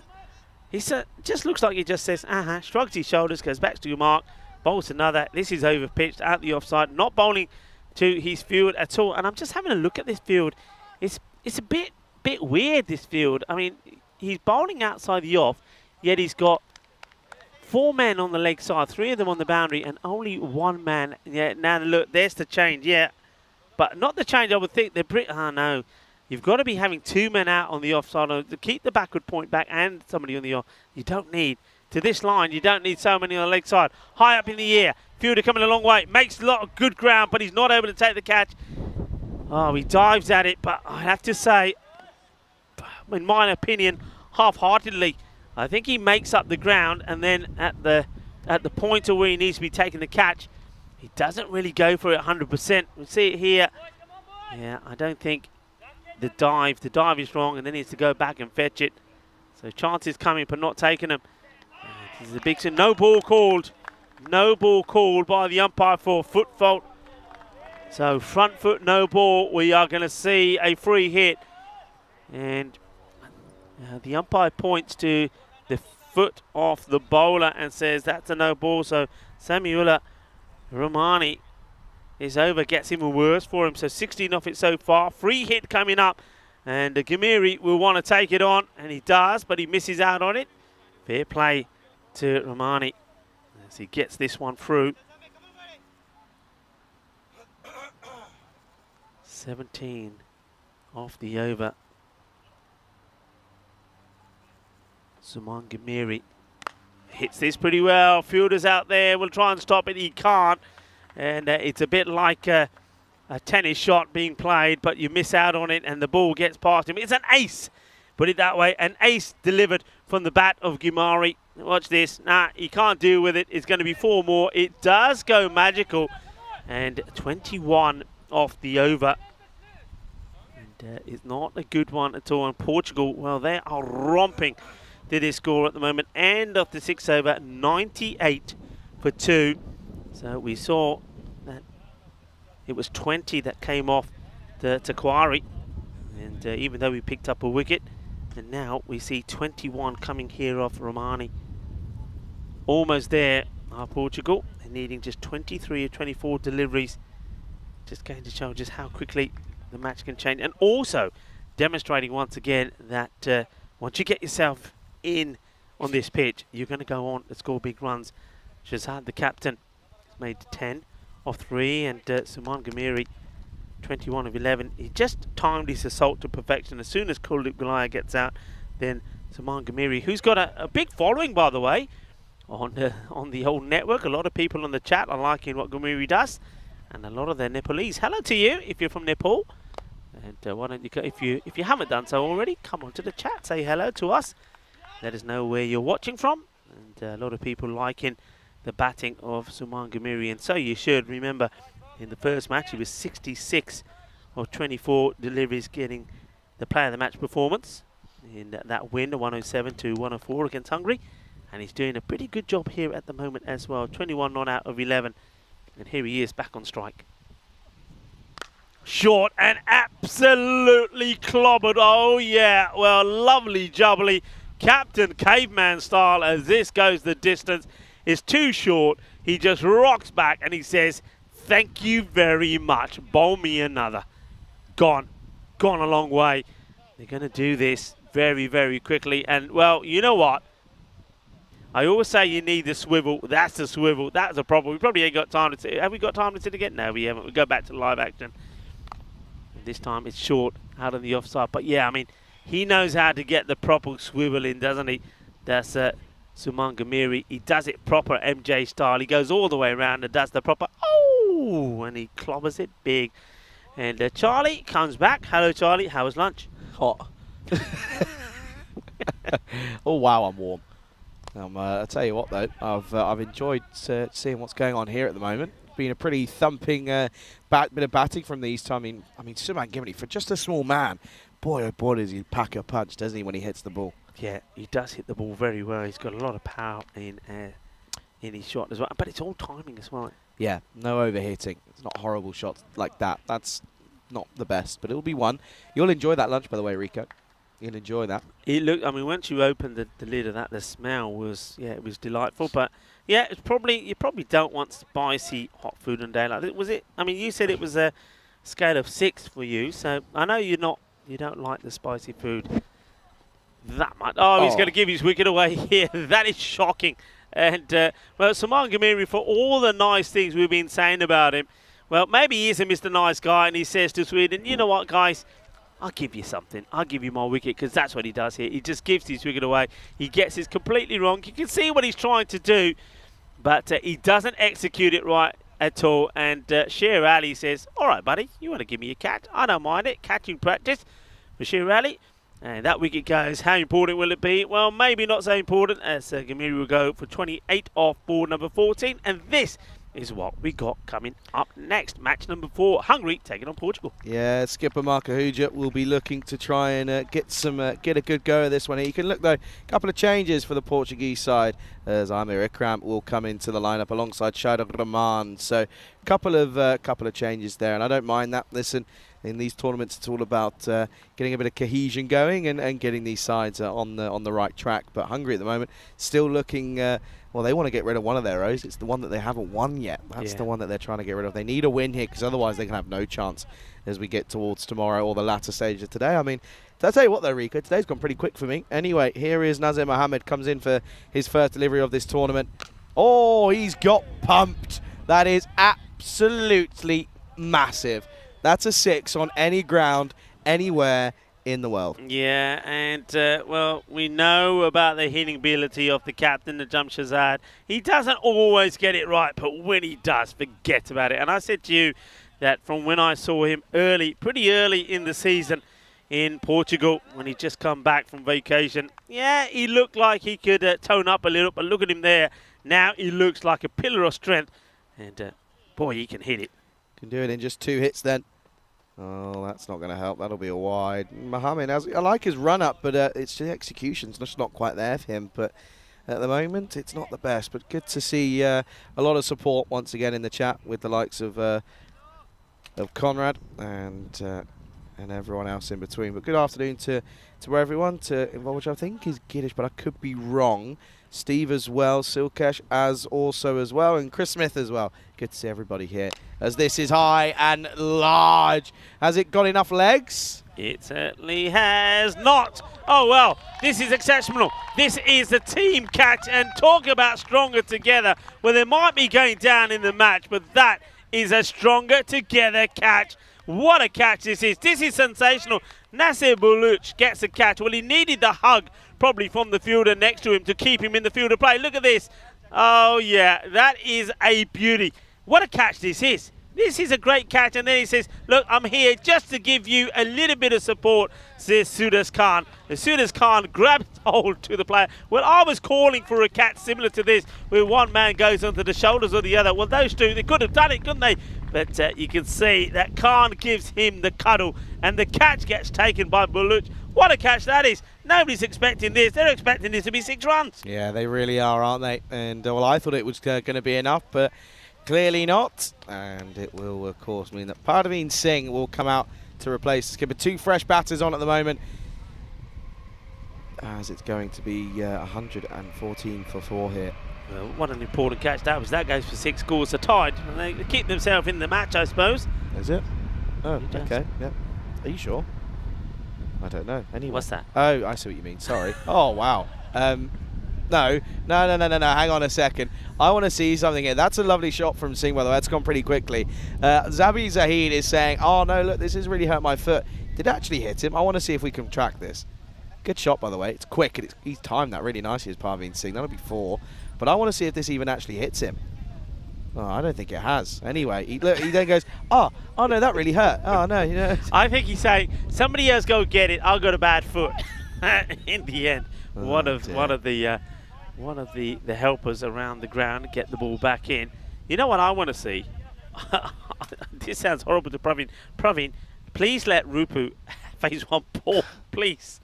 Speaker 1: just looks like he just says, shrugs his shoulders, goes back to your mark, bowls another. This is over pitched, out the offside, not bowling to his field at all. And I'm just having a look at this field. It's a bit weird, this field. I mean, he's bowling outside the off, yet he's got 4 men on the leg side, 3 of them on the boundary, and only 1 man. Yeah, now look, there's the change, yeah. But not the change I would think. Oh no, you've got to be having 2 men out on the offside to keep the backward point back and somebody on the off. You don't need, to this line, you don't need so many on the leg side. High up in the air. Fielder coming a long way, makes a lot of good ground, but he's not able to take the catch. Oh, he dives at it, but I have to say, in my opinion, half-heartedly. I think he makes up the ground, and then at the point where he needs to be taking the catch, he doesn't really go for it 100%. We see it here. Yeah, I don't think the dive is wrong, and then he needs to go back and fetch it. So chances coming, but not taking them. This is a big sin. No ball called. No ball called by the umpire for foot fault. So front foot, no ball. We are going to see a free hit. And the umpire points to the foot off the bowler and says that's a no ball. So Samuela Romani is over, gets him worse for him. So 16 off it so far. Free hit coming up. And Gamiri will want to take it on. And he does, but he misses out on it. Fair play to Romani as he gets this one through. 17 off the over. Suman Gamiri hits this pretty well. Fielder's out there, will try and stop it. He can't. And it's a bit like a tennis shot being played, but you miss out on it and the ball gets past him. It's an ace, put it that way. An ace delivered from the bat of Gimari. Watch this. Nah, he can't deal with it. It's going to be 4 more. It does go magical. And 21 off the over. And it's not a good one at all. And Portugal, well, they are romping to this score at the moment. End of the 6th over, 98 for 2. So we saw that it was 20 that came off to Kwari. And even though we picked up a wicket, and now we see 21 coming here off Romani. Almost there are Portugal. They're needing just 23 or 24 deliveries. Just going to show just how quickly the match can change. And also demonstrating once again that once you get yourself in on this pitch, you're going to go on to score big runs. Shazad, the captain, has made 10 off 3. And Suman Gamiri, 21 of 11. He just timed his assault to perfection. As soon as Kuldeep Gulaya gets out, then Suman Gamiri, who's got a big following, by the way, on the old network. A lot of people on the chat are liking what Gamiri does, and a lot of their Nepalese. Hello to you if you're from Nepal, and why don't you, if you haven't done so already, come onto the chat, say hello to us, let us know where you're watching from. And a lot of people liking the batting of Suman Gamiri, and so you should. Remember, in the first match he was 66 of 24 deliveries, getting the player of the match performance in that win, 107 to 104 against Hungary. And he's doing a pretty good job here at the moment as well. 21 not out of 11. And here he is back on strike. Short and absolutely clobbered. Oh, yeah. Well, lovely jubbly. Captain Caveman style as this goes the distance. Is too short. He just rocks back and he says, thank you very much. Bowl me another. Gone. Gone a long way. They're going to do this very, very quickly. And, well, you know what? I always say you need the swivel. That's the swivel. That's a problem. We probably ain't got time to sit. Have we got time to sit again? No, we haven't. We go back to live action. And this time it's short, out on the offside. But yeah, I mean, he knows how to get the proper swivel in, doesn't he? That's Suman Gamiri. He does it proper MJ style. He goes all the way around and does the proper, oh, and he clobbers it big. And Charlie comes back. Hello, Charlie. How was lunch?
Speaker 5: Hot. Oh, wow, I'm warm. I'll tell you what, though, I've enjoyed seeing what's going on here at the moment. Been a pretty thumping bit of batting from these. I mean, Suman Gamiri, for just a small man, boy, oh boy, does he pack a punch, doesn't he, when he hits the ball?
Speaker 1: Yeah, he does hit the ball very well. He's got a lot of power in his shot as well. But it's all timing as well.
Speaker 5: Yeah, no overhitting. It's not horrible shots like that. That's not the best, but it'll be one. You'll enjoy that lunch, by the way, Rico. You'll enjoy that.
Speaker 1: It looked, I mean, once you opened the lid of that, the smell was, yeah, it was delightful. But yeah, it's probably, you probably don't want spicy hot food on a day like this. Was it? I mean, you said it was a scale of 6 for you, so I know you don't like the spicy food that much. Oh, he's going to give his wicket away here. That is shocking. And well, Suman Gamiri, for all the nice things we've been saying about him, well, maybe he is a Mr. Nice Guy, and he says to Sweden, you know what, guys? I'll give you something. I'll give you my wicket, because that's what he does here. He just gives his wicket away. He gets it completely wrong. You can see what he's trying to do, but he doesn't execute it right at all. And Sher Ali says, all right, buddy, you want to give me a catch? I don't mind it. Catching practice for Sher Ali. And that wicket goes. How important will it be? Well, maybe not so important, as Gamiri will go for 28 off ball number 14. And this is what we got coming up next. Match number 4, Hungary taking on Portugal.
Speaker 5: Yeah, skipper Marco Huja will be looking to try and get a good go at this one. He can look, though, a couple of changes for the Portuguese side, as Amir Ikram will come into the lineup alongside Shadar Rahman. So couple of changes there, and I don't mind that. Listen, in these tournaments, it's all about getting a bit of cohesion going and getting these sides on the right track. But Hungary at the moment still looking. Well, they want to get rid of one of their O's. It's the one that they haven't won yet. That's the one that they're trying to get rid of. They need a win here, because otherwise they can have no chance as we get towards tomorrow or the latter stage of today. I mean, I'll tell you what though, Rico, today's gone pretty quick for me. Anyway, here is Nazir Mohammed, comes in for his first delivery of this tournament. Oh, he's got pumped. That is absolutely massive. That's a 6 on any ground, anywhere in the world.
Speaker 1: Yeah, and well, we know about the hitting ability of the captain, the Jamshazad. He doesn't always get it right, but when he does, forget about it. And I said to you that from when I saw him pretty early in the season in Portugal, when he just come back from vacation, yeah, he looked like he could tone up a little, but look at him there. Now he looks like a pillar of strength, and boy, he can hit it.
Speaker 5: Can do it in just 2 hits then. Oh, that's not going to help. That'll be a wide. Mohammed, I like his run-up, but it's the execution's just not quite there for him. But at the moment, it's not the best. But good to see a lot of support once again in the chat with the likes of Conrad and everyone else in between. But good afternoon to everyone, which I think is Giddish, but I could be wrong. Steve as well, Silkesh as well, and Chris Smith as well. Good to see everybody here, as this is high and large. Has it got enough legs?
Speaker 1: It certainly has not. Oh, well, this is exceptional. This is the team catch, and talk about stronger together. Well, they might be going down in the match, but that is a stronger together catch. What a catch this is. This is sensational. Nasser Buluc gets a catch. Well, he needed the hug probably from the fielder next to him to keep him in the field of play. Look at this. Oh, yeah, that is a beauty. What a catch this is. This is a great catch. And then he says, look, I'm here just to give you a little bit of support, says Sudas Khan. As Sudas Khan grabs hold to the player. Well, I was calling for a catch similar to this, where one man goes onto the shoulders of the other. Well, those two, they could have done it, couldn't they? But you can see that Khan gives him the cuddle, and the catch gets taken by Buluc. What a catch that is. Nobody's expecting this. They're expecting this to be 6 runs.
Speaker 5: Yeah, they really are, aren't they? And, well, I thought it was going to be enough, but clearly not. And it will, of course, mean that Parveen Singh will come out to replace the skipper. 2 fresh batters on at the moment, as it's going to be 114 for 4 here.
Speaker 1: Well, what an important catch that was. That goes for 6 scores. They're tied. And they keep themselves in the match, I suppose.
Speaker 5: Is it? Oh, okay. Yeah. Are you sure? I don't know. Anyway.
Speaker 1: What's that?
Speaker 5: Oh, I see what you mean. Sorry. Oh, wow. No. Hang on a second. I want to see something here. That's a lovely shot from Singh, by the way. That's gone pretty quickly. Zabi Zahid is saying, oh, no, look, this has really hurt my foot. Did it actually hit him? I want to see if we can track this. Good shot, by the way. It's quick. And he's timed that really nicely as Parveen Singh. That'll be 4. But I want to see if this even actually hits him. Oh, I don't think it has. Anyway, he then goes, oh no, that really hurt. Oh no, you know.
Speaker 1: I think he's saying somebody else go get it. I've got a bad foot. In the end, one of the helpers around the ground get the ball back in. You know what I want to see? This sounds horrible to Praveen. Praveen, please let Rupu face one ball, please,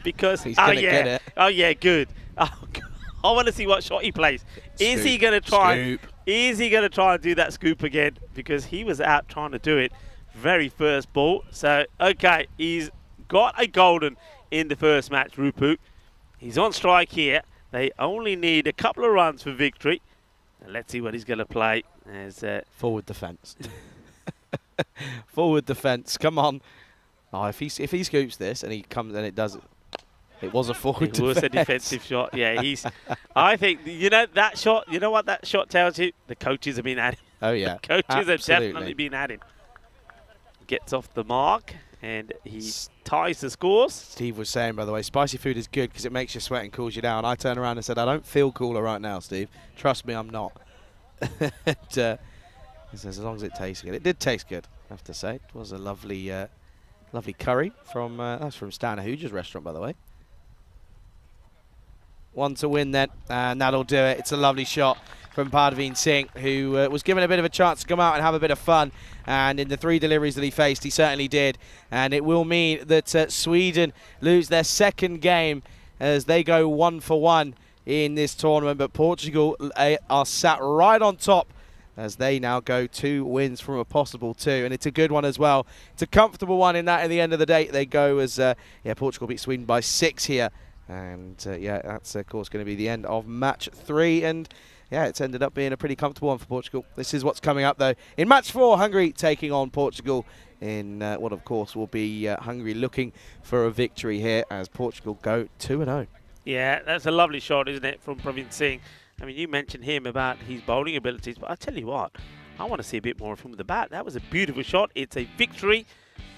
Speaker 1: because
Speaker 5: he's gonna get it.
Speaker 1: Oh yeah, good. Oh, God. I want to see what shot he plays. Is he going to try?
Speaker 5: Scoop.
Speaker 1: Is he going to try and do that scoop again? Because he was out trying to do it very first ball. So, okay, he's got a golden in the first match, Rupu. He's on strike here. They only need a couple of runs for victory. And let's see what he's going to play. As
Speaker 5: forward defence. Forward defence. Come on. Oh, if he scoops this and he comes and it does it. It was a forward defense. It was
Speaker 1: a defensive shot. Yeah, I think, you know, that shot, you know what that shot tells you? The coaches have been at him.
Speaker 5: Oh, yeah.
Speaker 1: The coaches have definitely been at him. Gets off the mark, and he ties the scores.
Speaker 5: Steve was saying, by the way, spicy food is good because it makes you sweat and cools you down. I turned around and said, I don't feel cooler right now, Steve. Trust me, I'm not. He says, as long as it tastes good. It did taste good, I have to say. It was a lovely Lovely curry from, that's from Stan Hooger's restaurant, by the way. 1 to win then, and that'll do it. It's a lovely shot from Parveen Singh, who was given a bit of a chance to come out and have a bit of fun. And in the 3 deliveries that he faced, he certainly did. And it will mean that Sweden lose their second game as they go 1 for 1 in this tournament. But Portugal are sat right on top as they now go 2 wins from a possible 2. And it's a good one as well. It's a comfortable one in that at the end of the day. They go as, Portugal beat Sweden by 6 here. And, that's, of course, going to be the end of match 3. And, it's ended up being a pretty comfortable one for Portugal. This is what's coming up, though. In match 4, Hungary taking on Portugal in what, of course, will be Hungary looking for a victory here as Portugal go 2-0.
Speaker 1: Yeah, that's a lovely shot, isn't it, from Praveen Singh? I mean, you mentioned him about his bowling abilities, but I tell you what, I want to see a bit more of him with the bat. That was a beautiful shot. It's a victory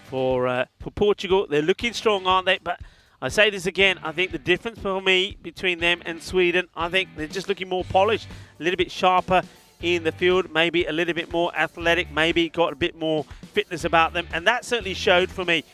Speaker 1: for Portugal. They're looking strong, aren't they? But I say this again, I think the difference for me between them and Sweden, I think they're just looking more polished, a little bit sharper in the field, maybe a little bit more athletic, maybe got a bit more fitness about them, and that certainly showed for me.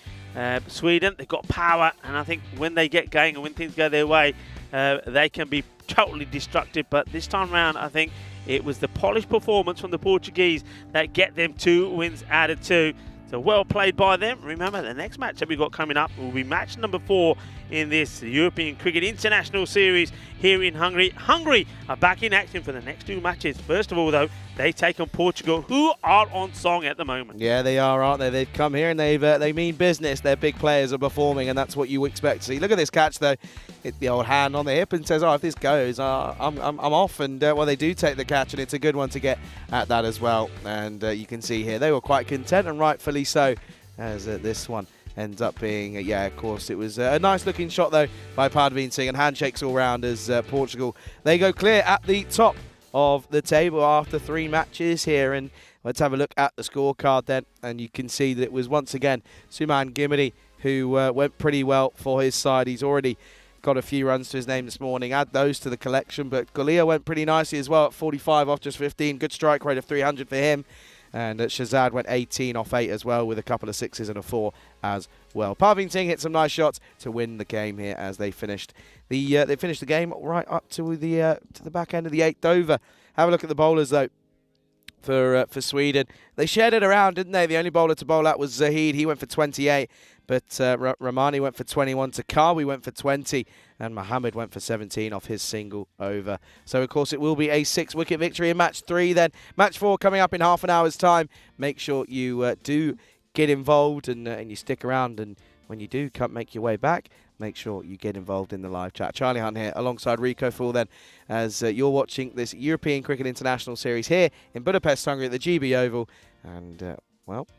Speaker 1: Sweden, they've got power, and I think when they get going and when things go their way, they can be totally destructive. But this time round, I think it was the polished performance from the Portuguese that get them 2 wins out of 2. So well played by them. Remember, the next match that we've got coming up will be match number 4 in this European Cricket International Series here in Hungary. Hungary are back in action for the next 2 matches. First of all, though, they take on Portugal, who are on song at the moment.
Speaker 5: Yeah, they are, aren't they? They've come here and they mean business. Their big players are performing, and that's what you expect to see. Look at this catch, though. Hit the old hand on the hip and says, if this goes, I'm off. And, they do take the catch, and it's a good one to get at that as well. And you can see here, they were quite content, and rightfully so, as this one ends up being, of course, it was a nice-looking shot, though, by Parveen Singh, and handshakes all round as Portugal, they go clear at the top of the table after 3 matches here. And let's have a look at the scorecard then, and you can see that it was once again Suman Gimity who went pretty well for his side. He's already got a few runs to his name this morning. Add those to the collection, but Galia went pretty nicely as well at 45 off just 15. Good strike rate of 300 for him. And Shazad went 18 off 8 as well, with a couple of 6s and a 4 as well. Parveen Singh hit some nice shots to win the game here as they finished the game right up to the back end of the 8th over. Have a look at the bowlers though for Sweden. They shared it around, didn't they? The only bowler to bowl out was Zahid. He went for 28, but Ramani went for 21. Takawi went for 20. And Mohammed went for 17 off his single over. So, of course, it will be a 6-wicket victory in match 3 then. Match 4 coming up in half an hour's time. Make sure you do get involved and you stick around. And when you do make your way back, make sure you get involved in the live chat. Charlie Hunt here alongside Rico Full then as you're watching this European Cricket International Series here in Budapest, Hungary at the GB Oval. And,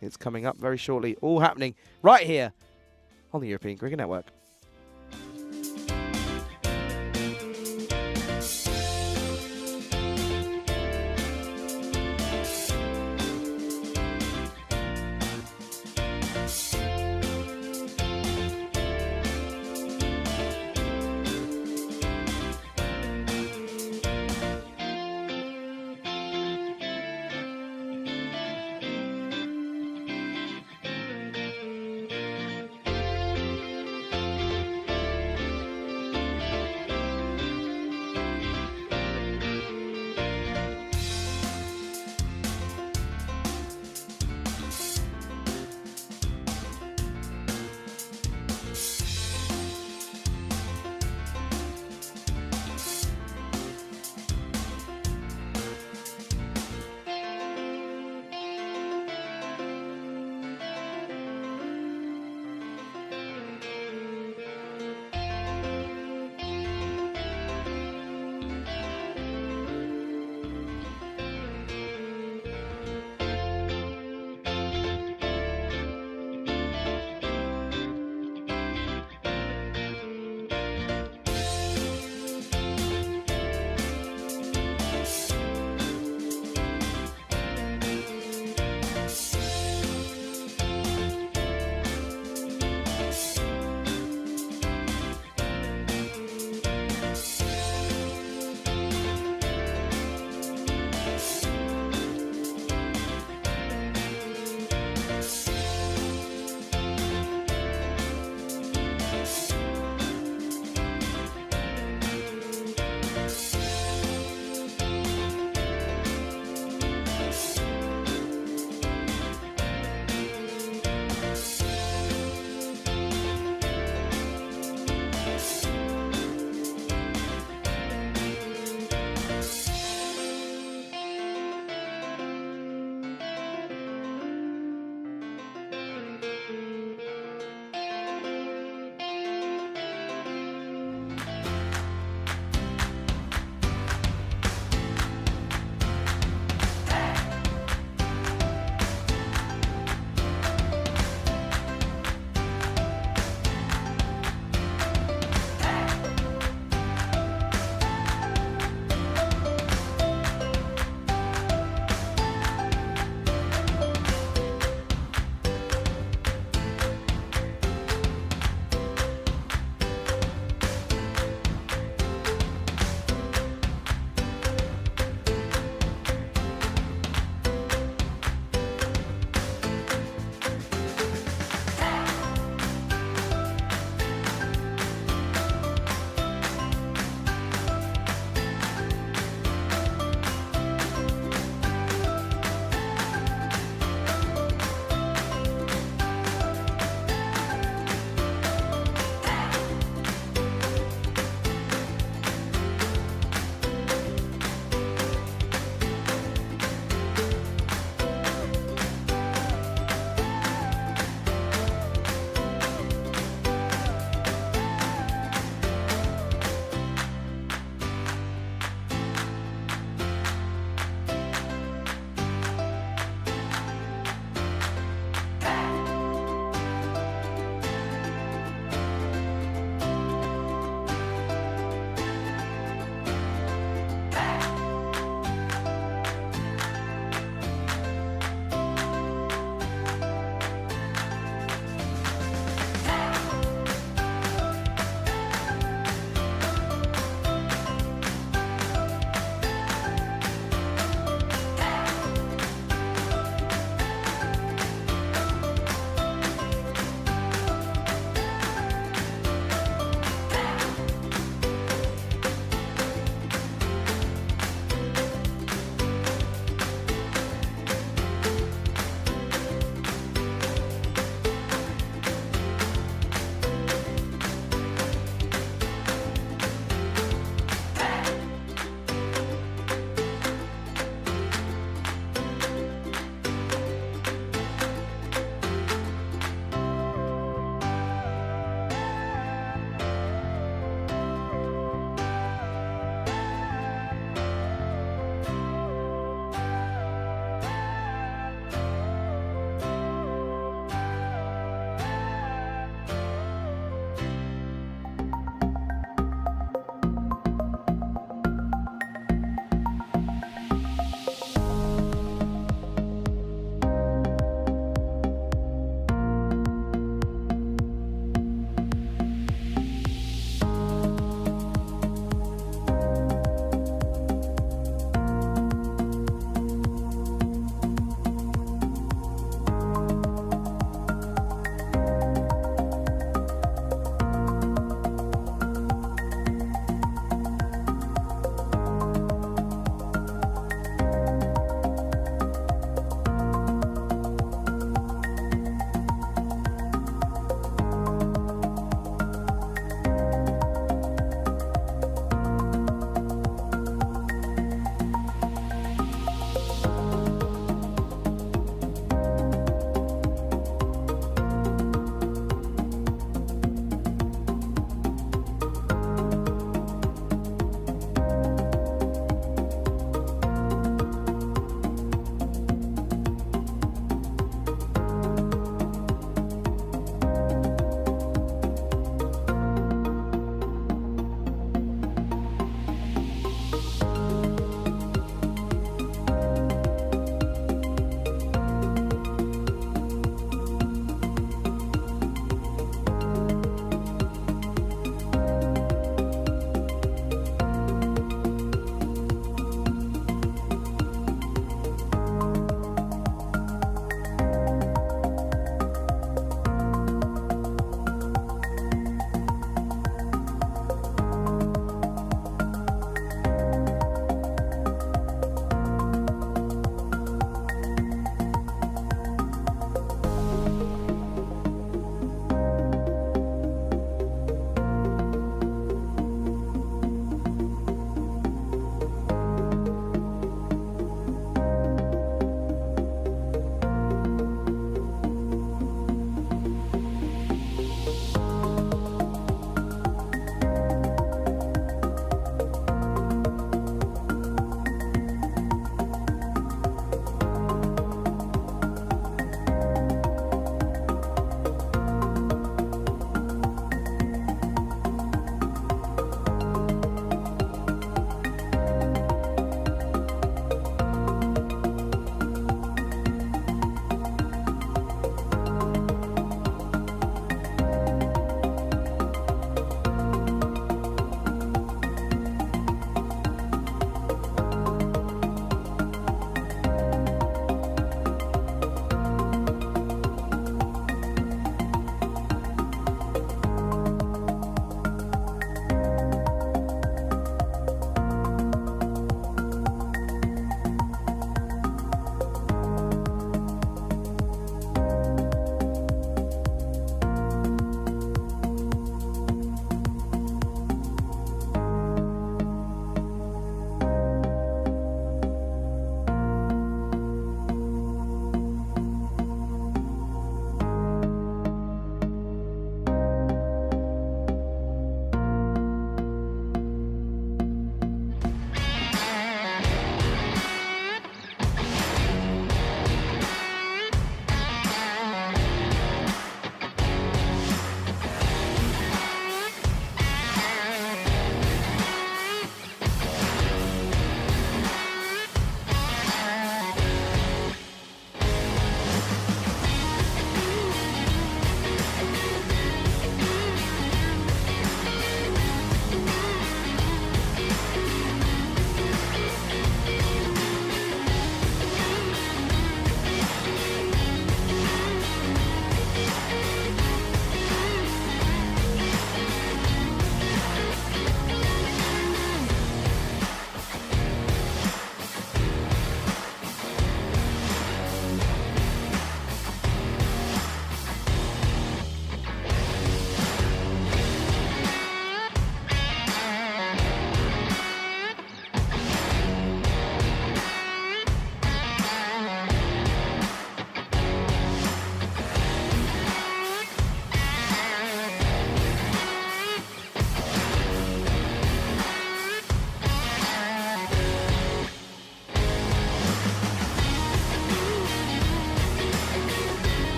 Speaker 5: it's coming up very shortly. All happening right here on the European Cricket Network.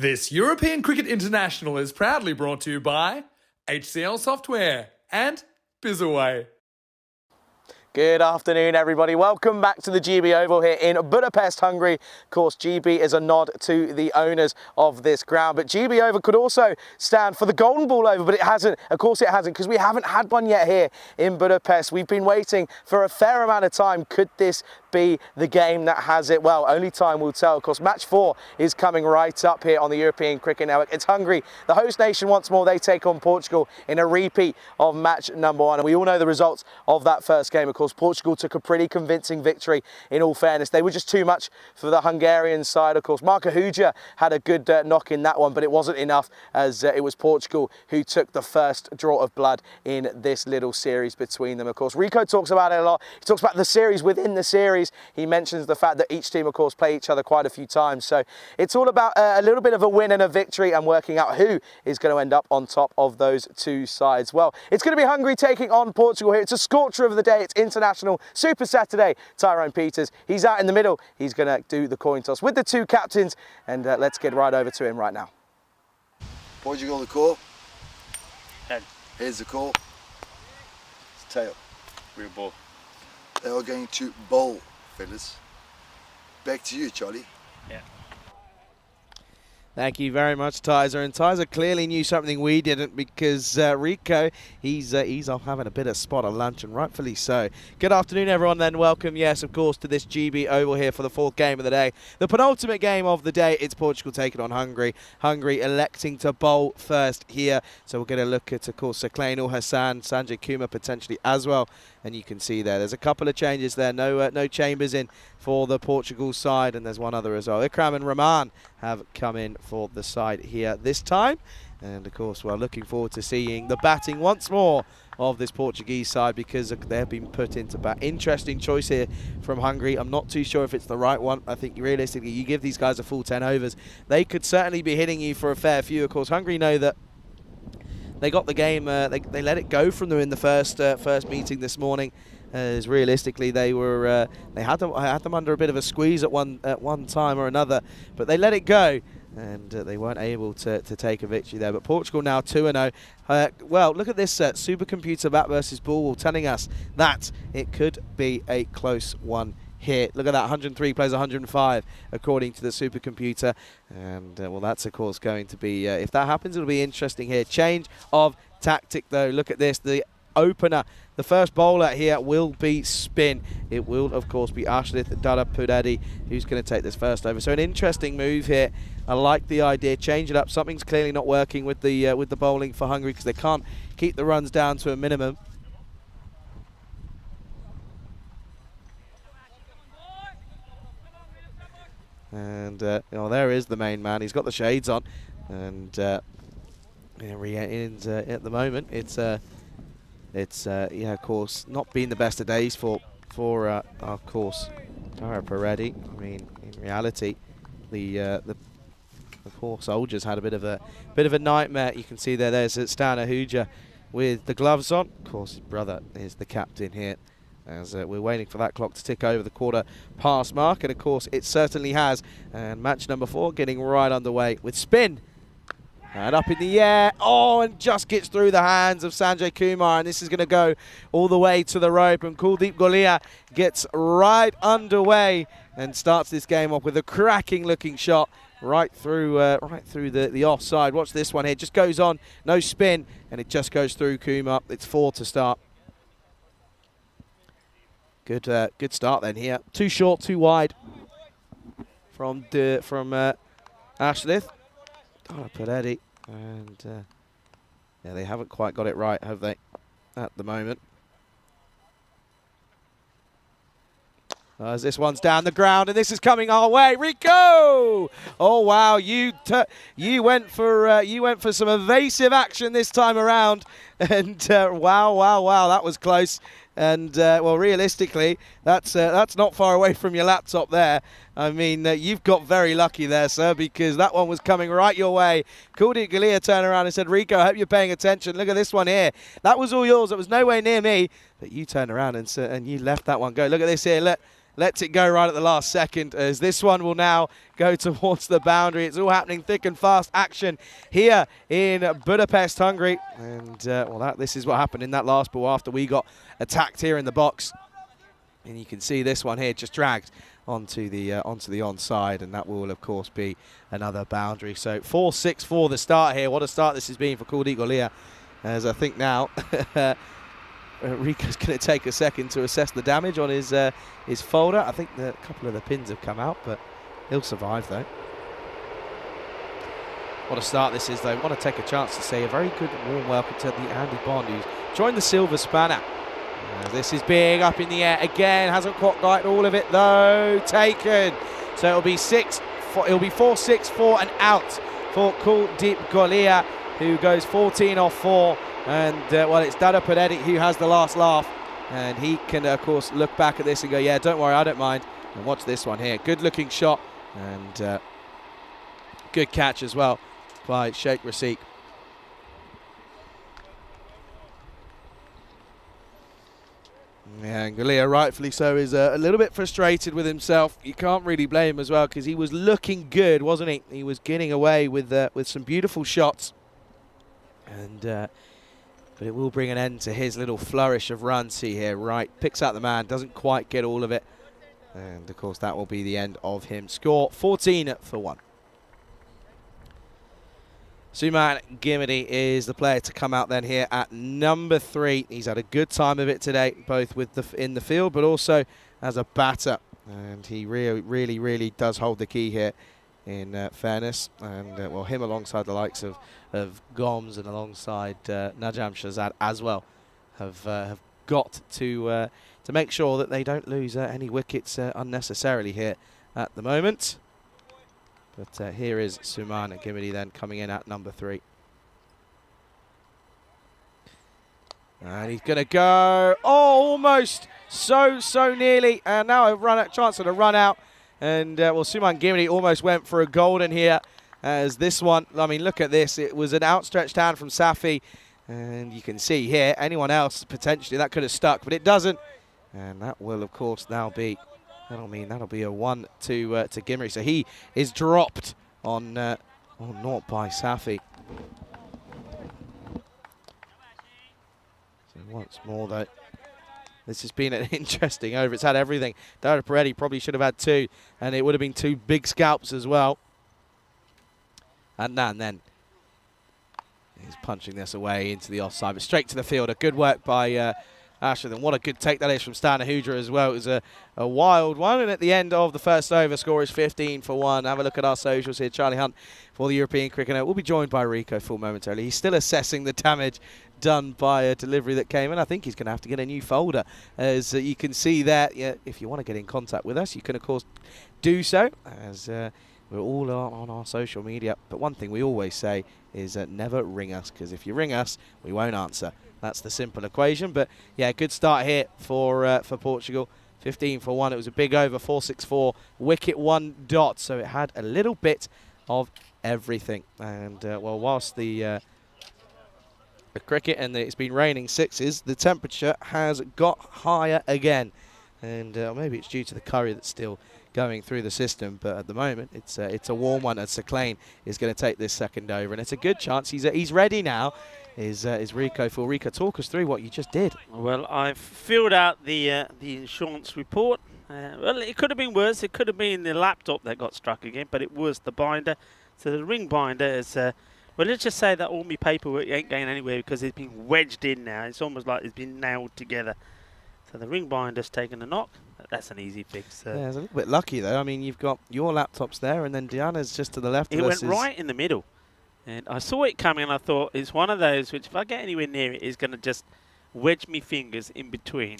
Speaker 2: This European Cricket International is proudly brought to you by HCL Software and Bizaway.
Speaker 6: Good afternoon, everybody. Welcome back to the GB Oval here in Budapest, Hungary. Of course, GB is a nod to the owners of this ground, but GB Oval could also stand for the Golden Ball Oval, but it hasn't. Of course, it hasn't, because we haven't had one yet here in Budapest. We've been waiting for a fair amount of time. Could this be the game that has it? Well, only time will tell. Of course, match 4 is coming right up here on the European Cricket Network. It's Hungary, the host nation once more. They take on Portugal in a repeat of match number 1, and we all know the results of that first game. Of course, Portugal took a pretty convincing victory, in all fairness. They were just too much for the Hungarian side. Of course, Marco Huja had a good knock in that one, but it wasn't enough, as it was Portugal who took the first draw of blood in this little series between them. Of course, Rico talks about it a lot. He talks about the series within the series. He mentions the fact that each team, of course, play each other quite a few times. So it's all about a little bit of a win and a victory, and working out who is going to end up on top of those two sides. Well, it's going to be Hungary taking on Portugal here. It's a scorcher of the day. It's international Super Saturday. Tyrone Peters, he's out in the middle. He's going to do the coin toss with the two captains, and let's get right over to him right now.
Speaker 3: Portugal the call.
Speaker 4: Head.
Speaker 3: Here's the call. It's tail.
Speaker 4: Real ball.
Speaker 3: They are going to bowl, fellas. Back to you, Charlie.
Speaker 4: Yeah.
Speaker 5: Thank you very much, Tyser. And Tyser clearly knew something we didn't, because Rico, he's off having a bit of spot of lunch, and rightfully so. Good afternoon, everyone, then welcome, yes, of course, to this GB Oval here for the 4th game of the day. The penultimate game of the day. It's Portugal taking on Hungary. Hungary electing to bowl first here. So we're going to look at, of course, Klein Hassan, Sanjay Kumar potentially as well. And you can see there's a couple of changes there. No Chambers in for the Portugal side, and there's one other as well. Ikram and Rahman have come in for the side here this time. And of course, we're looking forward to seeing the batting once more of this Portuguese side, because they've been put into bat. Interesting choice here from Hungary. I'm not too sure if it's the right one. I think realistically, you give these guys a full 10 overs, they could certainly be hitting you for a fair few. Of course, Hungary know that they got the game, they let it go from them in the first meeting this morning, as realistically they were they had them under a bit of a squeeze at one time or another, but they let it go, and they weren't able to take a victory there. But Portugal now 2-0. Well, look at this supercomputer bat versus ball telling us that it could be a close one here. Look at that, 103 plays 105 according to the supercomputer, and well, that's of course going to be, if that happens, it'll be interesting here. Change of tactic though. Look at this, the opener, the first bowler here will be spin. It will of course be Ashlith Darapudadi who's going to take this first over. So an interesting move here. I like the idea, change it up. Something's clearly not working with the bowling for Hungary, because they can't keep the runs down to a minimum. And there is the main man. He's got the shades on, and at the moment it's yeah, of course, not been the best of days for of course Tara Paredes. I mean, in reality, the poor soldiers had a bit of a nightmare. You can see there's Stana Huja with the gloves on. Of course, his brother is the captain here, as we're waiting for that clock to tick over the quarter-past mark, and of course it certainly has. And match number 4 getting right underway with spin. And up in the air, and just gets through the hands of Sanjay Kumar, and this is going to go all the way to the rope, and Kuldeep Golia gets right underway and starts this game off with a cracking-looking shot right through the offside. Watch this one here, just goes on, no spin, and it just goes through Kumar. It's 4 to start. Good start then here. Too short, too wide from Ashlith. Paredes, and yeah, they haven't quite got it right, have they, at the moment? As this one's down the ground, and this is coming our way. Rico! Oh wow, you went for some evasive action this time around, and wow, that was close. And well, realistically, that's not far away from your laptop there. I mean, you've got very lucky there, sir, because that one was coming right your way. Kuldeep Golia turned around and said, Rico, I hope you're paying attention. Look at this one here. That was all yours. It was nowhere near me. But you turned around and you left that one go. Look at this here. Look. lets it go right at the last second, as this one will now go towards the boundary. It's all happening thick and fast action here in Budapest, Hungary. And, well, this is what happened in that last ball after we got attacked here in the box. And you can see this one here just dragged onto the onside, and that will, of course, be another boundary. So 4-6 for the start here. What a start this has been for Kuldeep Golia, as I think now Rico's going to take a second to assess the damage on his folder. I think a couple of the pins have come out, but he'll survive, though. What a start this is, though. I want to take a chance to say a very good warm welcome to the Andy Bond, who's joined the Silver Spanner. This is big up in the air again. Hasn't quite got all of it, though. Taken. So it'll be 4-6-4 and out for Kuldeep Golia, who goes 14 off 4. And, well, it's Dada Padetic who has the last laugh. And he can, of course, look back at this and go, yeah, don't worry, I don't mind. And watch this one here. Good-looking shot. And good catch as well by Sheikh Rasik. Yeah, and Golia, rightfully so, is a little bit frustrated with himself. You can't really blame him as well, because he was looking good, wasn't he? He was getting away with some beautiful shots. And but it will bring an end to his little flourish of runs here. Right, picks out the man, doesn't quite get all of it. And, of course, that will be the end of him. Score 14-1. Suman Gimidi is the player to come out then here at number 3. He's had a good time of it today, both with in the field, but also as a batter. And he really does hold the key here, in fairness. And, well, him alongside the likes of Gomes and alongside Najam Shahzad as well have got to make sure that they don't lose any wickets unnecessarily here at the moment. But here is Suman Gimidi then coming in at number 3. And he's going to go, almost, so nearly. And now a chance of a run out. And, well, Suman Gimidi almost went for a golden here, as this one, I mean, look at this. It was an outstretched hand from Safi. And you can see here, anyone else, potentially, that could have stuck, but it doesn't. And that will, of course, now be... That'll be a 1 to Gimri. So he is dropped on naught by Safi. So once more, though, this has been an interesting over. It's had everything. Dada Peretti probably should have had 2, and it would have been 2 big scalps as well. And then he's punching this away into the offside, but straight to the fielder. Good work by Ashton. And what a good take that is from Stan Ahudra as well. It was a wild one. And at the end of the first over, score is 15-1. Have a look at our socials here. Charlie Hunt for the European Cricket Network. We'll be joined by Rico full momentarily. He's still assessing the damage done by a delivery that came in. I think he's going to have to get a new folder. As you can see there, yeah, if you want to get in contact with us, you can, of course, do so, as we're all on our social media. But one thing we always say is never ring us, because if you ring us, we won't answer. That's the simple equation. But, yeah, good start here for Portugal. 15-1. It was a big over, 4-6-4. Wicket 1 dot. So it had a little bit of everything. And, well, whilst the cricket and it's been raining 6s, the temperature has got higher again. And maybe it's due to the curry that's still going through the system, but at the moment it's a warm one, as Sir Clain is going to take this second over, and it's a good chance. He's ready now. Is Rico for Rico? Talk us through what you just did.
Speaker 4: Well, I've filled out the insurance report. Well, it could have been worse. It could have been the laptop that got struck again, but it was the binder. So the ring binder is, well, let's just say that all my paperwork ain't going anywhere because it's been wedged in now. It's almost like it's been nailed together. So the ring binder's taken a knock. That's an easy fix.
Speaker 5: Yeah, it's a little bit lucky, though. I mean, you've got your laptops there, and then Diana's just to the left of us.
Speaker 4: It went right in the middle. And I saw it coming, and I thought, it's one of those which, if I get anywhere near it, it's going to just wedge me fingers in between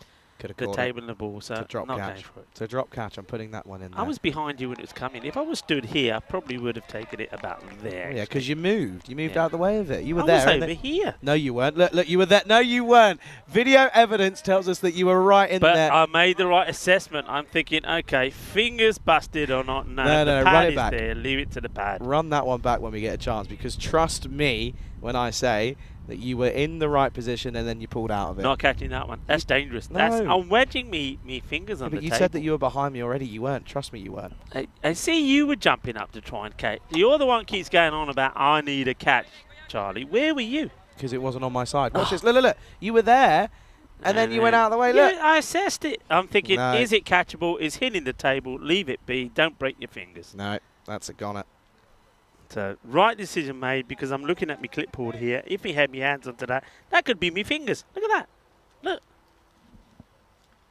Speaker 4: the table and the ball. So
Speaker 5: to drop
Speaker 4: not
Speaker 5: catch.
Speaker 4: going for it.
Speaker 5: To drop catch, I'm putting that one in there.
Speaker 4: I was behind you when it was coming. If I was stood here, I probably would have taken it about there.
Speaker 5: Yeah, because you moved. You moved out of the way of it. You were
Speaker 4: I
Speaker 5: there.
Speaker 4: was over here.
Speaker 5: No, you weren't. Look, you were there. No, you weren't. Video evidence tells us that you were right in there.
Speaker 4: But I made the right assessment. I'm thinking, okay, fingers busted or not. No,
Speaker 5: the
Speaker 4: pad
Speaker 5: run it
Speaker 4: is
Speaker 5: back.
Speaker 4: there. Leave it to the pad.
Speaker 5: Run that one back when we get a chance, because trust me, when I say that you were in the right position and then you pulled out of it.
Speaker 4: Not catching that one. That's dangerous.
Speaker 5: No.
Speaker 4: That's, I'm wedging me fingers on the
Speaker 5: But you
Speaker 4: table.
Speaker 5: said that you were behind me already. You weren't. Trust me, you weren't.
Speaker 4: I see you were jumping up to try and catch. You're the one keeps going on about, I need a catch, Charlie. Where were you?
Speaker 5: Because it wasn't on my side. Watch this. Look, look, look. You were there, and then you went out of the way.
Speaker 4: Yeah,
Speaker 5: Look.
Speaker 4: I assessed it. I'm thinking,
Speaker 5: No.
Speaker 4: is it catchable? Is hitting the table? Leave it be. Don't break your fingers.
Speaker 5: No, that's a goner.
Speaker 4: So, right decision made, because I'm looking at my clipboard here. If he had my hands onto that, that could be my fingers. Look at that. Look.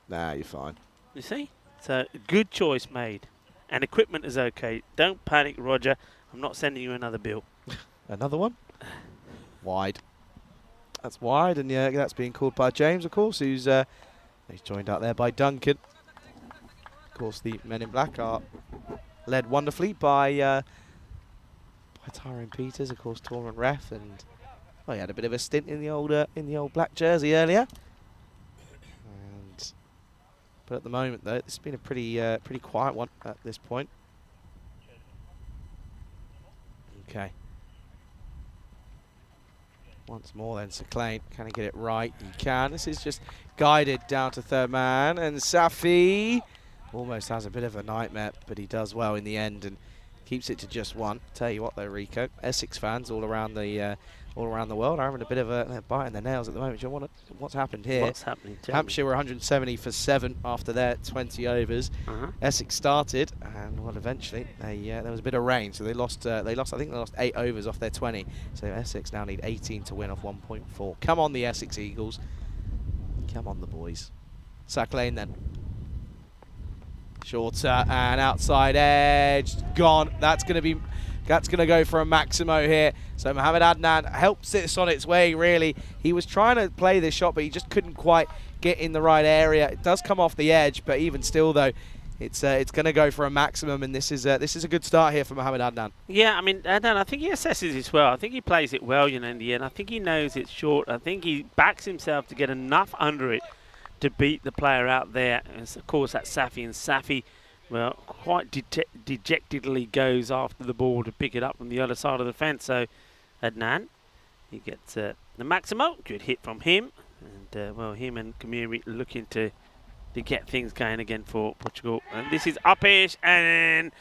Speaker 5: Nah, you're fine.
Speaker 4: You see? So, good choice made. And equipment is okay. Don't panic, Roger. I'm not sending you another bill.
Speaker 5: Another one? Wide. That's wide, and yeah, that's being called by James, of course, who's he's joined out there by Duncan. Of course, the men in black are led wonderfully by Tyrone Peters, of course, tournament ref, and he had a bit of a stint in the old black jersey earlier. But at the moment, though, it's been a pretty quiet one at this point. Okay. Once more then, Saclane, can he get it right? He can. This is just guided down to third man, and Safi almost has a bit of a nightmare, but he does well in the end and keeps it to just one. Tell you what though, Rico, Essex fans all around the world are having a bit of a bite in their nails at the moment. Do you know what's happened here?
Speaker 4: What's happening?
Speaker 5: Hampshire were 170 for 7 after their 20 overs. Essex started, and well, eventually there was a bit of rain, so they lost. I think they lost 8 overs off their 20. So Essex now need 18 to win off 1.4. Come on, the Essex Eagles. Come on, the boys. Saclane then. Shorter and outside edge, gone. That's going to go for a Maximo here. So Mohamed Adnan helps this on its way, really. He was trying to play this shot, but he just couldn't quite get in the right area. It does come off the edge, but even still, though, it's going to go for a maximum, and this is a good start here for Mohamed Adnan.
Speaker 4: Yeah, I mean, Adnan, I think he assesses it well. I think he plays it well, in the end. I think he knows it's short. I think he backs himself to get enough under it to beat the player out there. And of course, that's Safi, and Safi, well, quite dejectedly goes after the ball to pick it up from the other side of the fence. So Adnan, he gets the Maximo. Good hit from him. And, well, him and Kamiri looking to get things going again for Portugal. And this is up-ish, and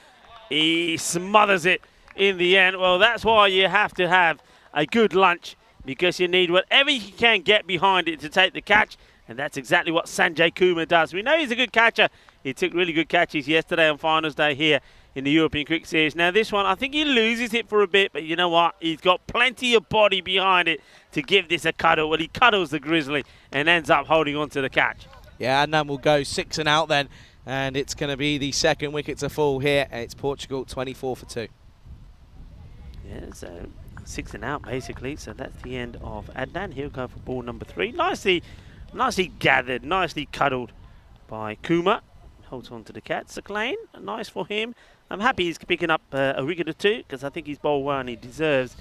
Speaker 4: he smothers it in the end. Well, that's why you have to have a good lunch, because you need whatever you can get behind it to take the catch. And that's exactly what Sanjay Kumar does. We know he's a good catcher. He took really good catches yesterday on finals day here in the European Cricket Series. Now this one, I think he loses it for a bit, but you know what? He's got plenty of body behind it to give this a cuddle. Well, he cuddles the Grizzly and ends up holding on to the catch.
Speaker 5: Yeah, and then we'll go 6 and out then. And it's going to be the second wicket to fall here. And it's Portugal 24 for 2.
Speaker 4: Yeah, so 6 and out basically. So that's the end of Adnan. He'll go for ball number 3. Nicely gathered, nicely cuddled by Kumar. Holds on to the cat. Saclane, nice for him. I'm happy he's picking up a wicket or 2, because I think he's bowled well and he deserves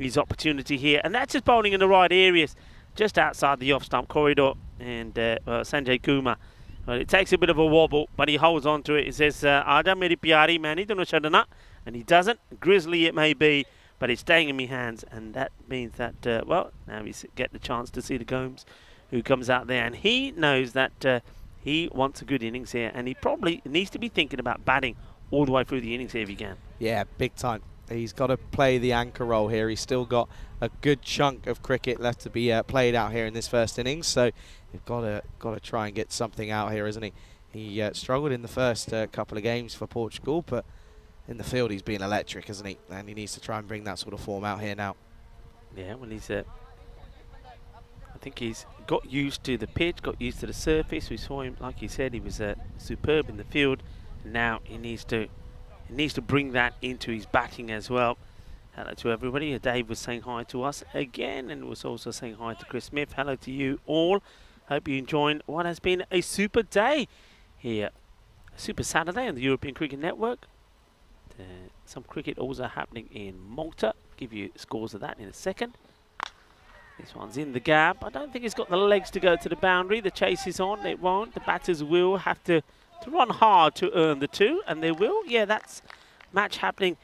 Speaker 4: his opportunity here. And that's just bowling in the right areas, just outside the off-stump corridor. And Sanjay Kumar, well, it takes a bit of a wobble, but he holds on to it. He says, Aja meri pyari mani dono chadana. And he doesn't. Grizzly it may be, but it's staying in my hands. And that means that, well, now we get the chance to see the Gomes, who comes out there, and he knows that he wants a good innings here, and he probably needs to be thinking about batting all the way through the innings here if he can.
Speaker 5: Yeah, big time. He's got to play the anchor role here. He's still got a good chunk of cricket left to be played out here in this first innings, so you've got to try and get something out here, isn't he? He struggled in the first couple of games for Portugal, but in the field he's been electric, isn't he? And he needs to try and bring that sort of form out here now.
Speaker 4: Yeah, well, he's I think he's got used to the pitch, got used to the surface. We saw him, like he said, he was superb in the field. Now he needs to bring that into his batting as well. Hello to everybody. Dave was saying hi to us again, and was also saying hi to Chris Smith. Hello to you all. Hope you enjoyed what has been a super day here. A super Saturday on the European Cricket Network. Some cricket also happening in Malta. Give you scores of that in a second. This one's in the gap. I don't think it's got the legs to go to the boundary. The chase is on. It won't. The batters will have to run hard to earn the 2, and they will. Yeah, that's match happening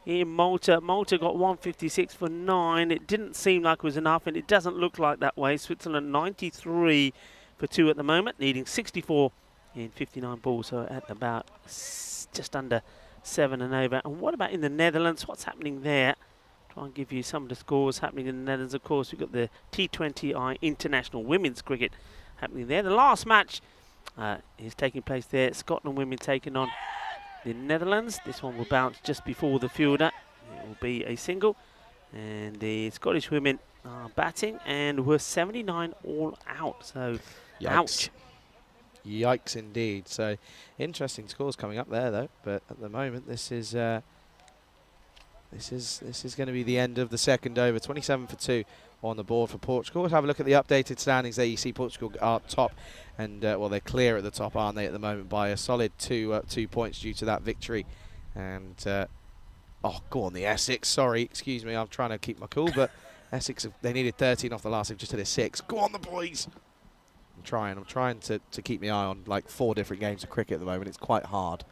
Speaker 4: in Malta. Malta got 156 for 9. It didn't seem like it was enough, and it doesn't look like that way. Switzerland 93 for 2 at the moment, needing 64 in 59 balls, so at about just under 7 and over. And what about in the Netherlands? What's happening there? Try and give you some of the scores happening in the Netherlands. Of course, we've got the T20I International Women's Cricket happening there. The last match is taking place there. Scotland women taking on the Netherlands. This one will bounce just before the fielder. It will be a single. And the Scottish women are batting, and we're 79 all out. So,
Speaker 5: Yikes.
Speaker 4: ouch.
Speaker 5: Yikes indeed. So interesting scores coming up there though. But at the moment, this is going to be the end of the second over. 27 for 2 on the board for Portugal. Let's have a look at the updated standings there. You see Portugal are top, and well, they're clear at the top, aren't they, at the moment, by a solid 2 points due to that victory. And oh, go on the Essex. Sorry, excuse me. I'm trying to keep my cool, but Essex, they needed 13 off the last. They've just hit a 6. Go on the boys. I'm trying to keep my eye on like 4 different games of cricket at the moment. It's quite hard.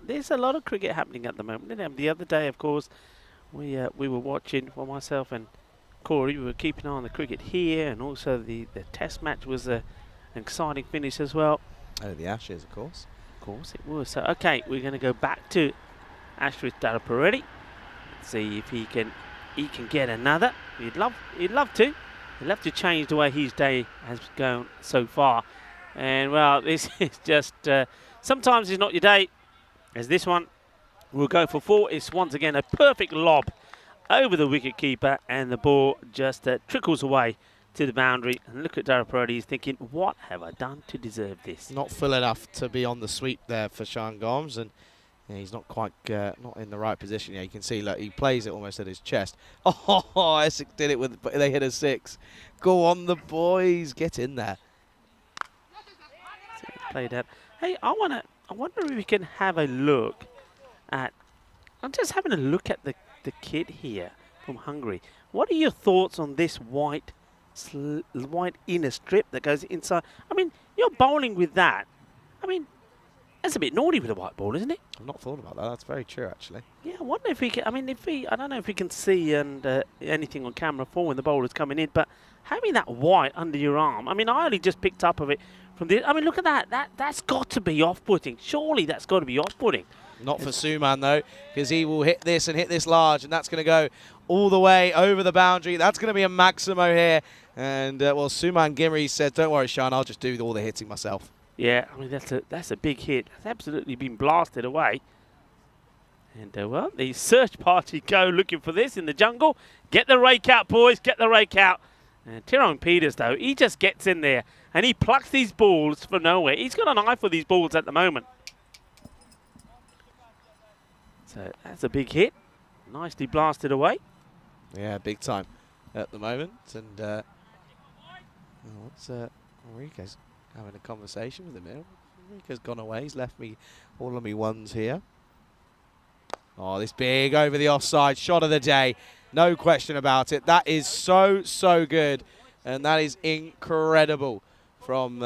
Speaker 4: There's a lot of cricket happening at the moment. The other day, of course, we were watching, for myself and Corey, we were keeping an eye on the cricket here, and also the test match was an exciting finish as well.
Speaker 5: Oh, the Ashes, of course.
Speaker 4: Of course it was. So, okay, we're going to go back to Ashwin Darapareddy. See if he can get another. He'd love to. He'd love to change the way his day has gone so far. And, well, this is just... sometimes it's not your day, as this one will go for 4. It's once again a perfect lob over the wicket keeper, and the ball just trickles away to the boundary. And look at Darapareddy, he's thinking, what have I done to deserve this?
Speaker 5: Not full enough to be on the sweep there for Sean Gomes, and yeah, he's not quite not in the right position. Yeah, you can see, look, he plays it almost at his chest. Oh, Essex did it with, they hit a 6. Go on the boys, get in there.
Speaker 4: Played out. Hey, I wonder if we can have a look at. I'm just having a look at the kit here from Hungary. What are your thoughts on this white inner strip that goes inside? I mean, you're bowling with that. I mean, that's a bit naughty with a white ball, isn't it?
Speaker 5: I've not thought about that. That's very true, actually.
Speaker 4: Yeah, I wonder if we can. I mean, I don't know if we can see anything on camera for when the bowler's coming in, but having that white under your arm. I mean, I only just picked up of it from this. I mean, look at that. That's got to be off-putting. Surely that's got to be off-putting.
Speaker 5: Not for Suman, though, because he will hit this and hit this large, and that's going to go all the way over the boundary. That's going to be a Maximo here. And, well, Suman Gimri said, don't worry, Sean, I'll just do all the hitting myself.
Speaker 4: Yeah, I mean, that's a big hit. It's absolutely been blasted away. And, well, the search party go looking for this in the jungle. Get the rake out, boys. Get the rake out. And Tyrone Peters, though, he just gets in there and he plucks these balls for nowhere. He's got an eye for these balls at the moment. So that's a big hit. Nicely blasted away.
Speaker 5: Yeah, big time at the moment. And what's Enrique's having a conversation with him here. Enrique's gone away. He's left me all of me ones here. Oh, this big over the offside shot of the day. No question about it. That is so good. And that is incredible from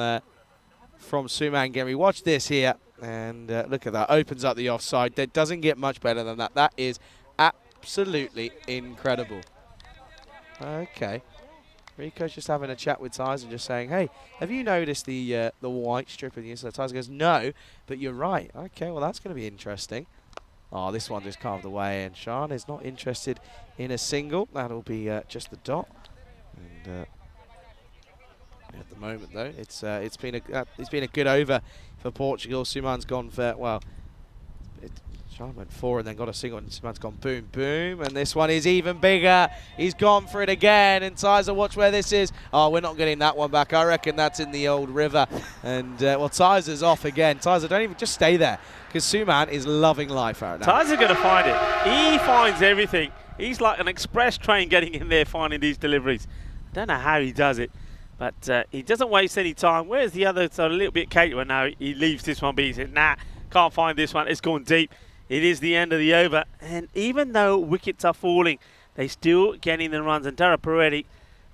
Speaker 5: Suman Gimri. Watch this here. And look at that. Opens up the offside. That doesn't get much better than that. That is absolutely incredible. Okay. Rico's just having a chat with Tyson and just saying, hey, have you noticed the white strip in the inside? Tyson goes, no, but you're right. Okay, well, that's going to be interesting. Oh, this one just carved away, and Sean is not interested in a single. That'll be just the dot. And at the moment, though, it's been a good over for Portugal. Suman's gone for, well, Sean went 4 and then got a single, and Suman's gone boom, boom, and this one is even bigger. He's gone for it again, and Tyser, watch where this is. Oh, we're not getting that one back. I reckon that's in the old river. And, well, Tyser's off again. Tyser, don't even, just stay there, because Suman is loving life right now.
Speaker 4: Tyser's going to find it. He finds everything. He's like an express train getting in there, finding these deliveries. I don't know how he does it, but he doesn't waste any time. Where's the other? So a little bit caterer now. He leaves this one, but he said, nah, can't find this one. It's gone deep. It is the end of the over. And even though wickets are falling, they still getting the runs. And Darapareddy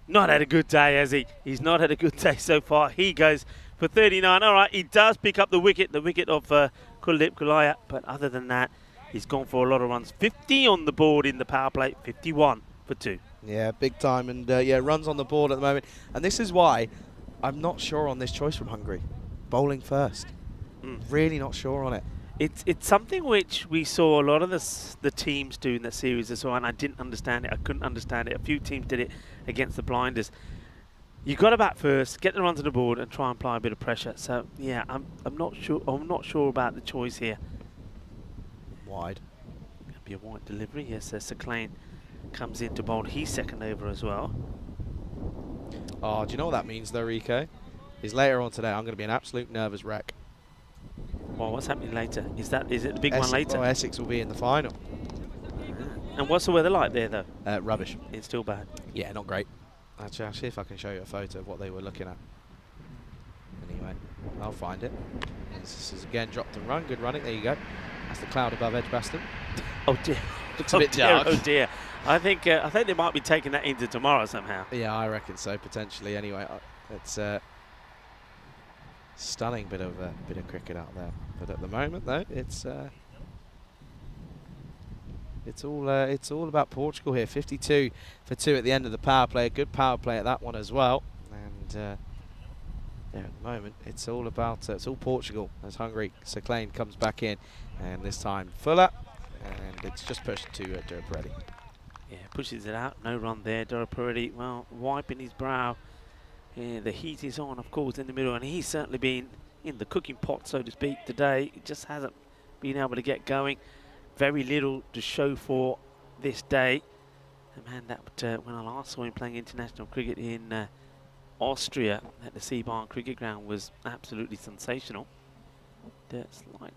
Speaker 4: not had a good day, has he? He's not had a good day so far. He goes for 39. All right, he does pick up the wicket of Kuldeep Kulaya. But other than that, He's gone for a lot of runs. 50 on the board in the power play, 51 for 2.
Speaker 5: Yeah, big time, and yeah, runs on the board at the moment. And this is why I'm not sure on this choice from Hungary. Bowling first. Really not sure on it.
Speaker 4: It's something which we saw a lot of the teams do in the series as well, and I didn't understand it. I couldn't understand it. A few teams did it against the blinders. You got to bat first, get the runs on the board, and try and apply a bit of pressure. So yeah, I'm not sure. I'm not sure about the choice here.
Speaker 5: Wide.
Speaker 4: Gonna be a wide delivery. Yes, Seclain comes in to bowl. He's second over as well.
Speaker 5: Oh, do you know what that means though, Rico? Is later on today I'm going to be an absolute nervous wreck.
Speaker 4: Well, what's happening later? Is it the big one
Speaker 5: Essex,
Speaker 4: later?
Speaker 5: oh, Essex will be in the final.
Speaker 4: And what's the weather like there though?
Speaker 5: Rubbish.
Speaker 4: It's still bad.
Speaker 5: Yeah, not great. Actually, I'll see if I can show you a photo of what they were looking at. Anyway, I'll find it. This is again dropped and run. Good running. There you go. That's the cloud above Edgbaston.
Speaker 4: Oh dear.
Speaker 5: Looks a bit dark.
Speaker 4: Oh dear. I think they might be taking that into tomorrow somehow.
Speaker 5: Yeah, I reckon so potentially. Anyway, it's stunning bit of cricket out there. But at the moment, though, it's all about Portugal here. 52 for 2 at the end of the power play. A good power play at that one as well. And yeah, at the moment, it's all about it's all Portugal as Hungary. Seclain comes back in, and this time Fuller, and it's just pushed to Duraparetti.
Speaker 4: Yeah, pushes it out. No run there. Duraparetti, well, wiping his brow. Yeah, the heat is on, of course, in the middle, and he's certainly been in the cooking pot, so to speak, today. He just hasn't been able to get going. Very little to show for this day. And man, that when I last saw him playing international cricket in Austria at the Seabarn Cricket Ground was absolutely sensational. Slight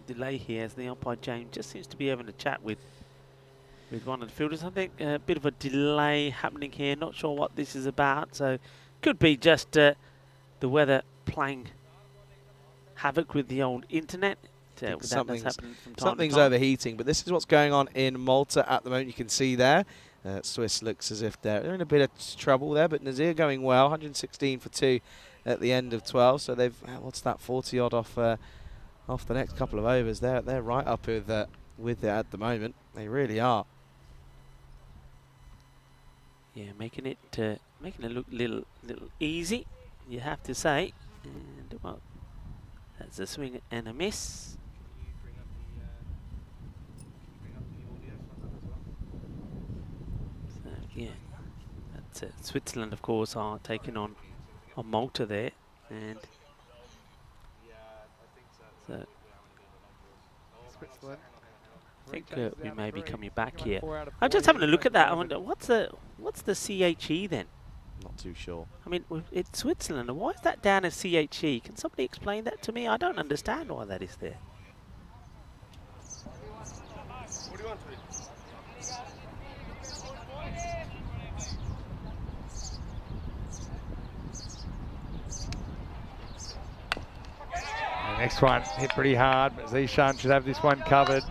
Speaker 4: delay here as the umpire James just seems to be having a chat with one of the fielders. I think a bit of a delay happening here. Not sure what this is about. So could be just the weather playing havoc with the old internet.
Speaker 5: Something's overheating, but this is what's going on in Malta at the moment. You can see there, Swiss looks as if they're in a bit of trouble there, but Nazir going well, 116 for 2 at the end of 12. So they've what's that, 40 odd off the next couple of overs. They're right up with it at the moment. They really are.
Speaker 4: Yeah, making it look little easy, you have to say. And well, that's a swing and a miss. So yeah, that's it. Switzerland, of course, are taking on Malta there, and so I think we may be coming back here. I'm just having a look at that. I wonder what's the CHE then?
Speaker 5: Not too sure.
Speaker 4: I mean, it's Switzerland. Why is that down as CHE? Can somebody explain that to me? I don't understand why that is there.
Speaker 1: What do you want to eat?
Speaker 7: Next one hit pretty hard, but Zishan should have this one covered.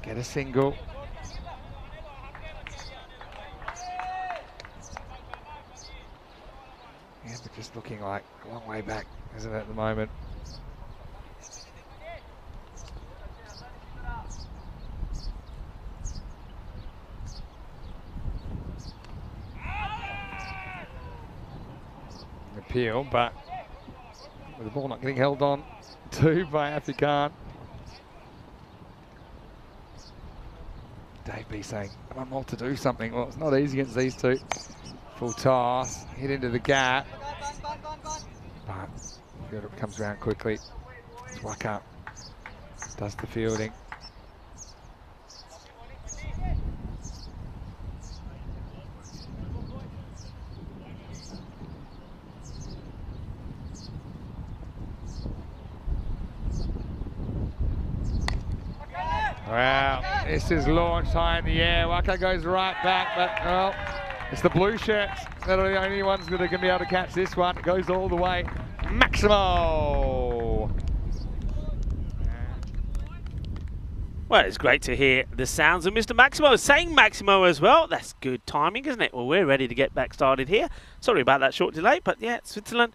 Speaker 7: Get a single. Yeah, but just looking like a long way back, isn't it, at the moment? Appeal, but with the ball not getting held on to by Afrikaan. Dave B saying, I want Malta to do something. Well, it's not easy against these two. Full toss, hit into the gap. But fielder comes around quickly. Swaka does the fielding. Wow, this is launched high in the air. Waka goes right back, but well, it's the blue shirts that are the only ones that are going to be able to catch this one. It goes all the way. Maximo!
Speaker 4: Well, it's great to hear the sounds of Mr. Maximo saying Maximo as well. That's good timing, isn't it? Well, we're ready to get back started here. Sorry about that short delay, but yeah, Switzerland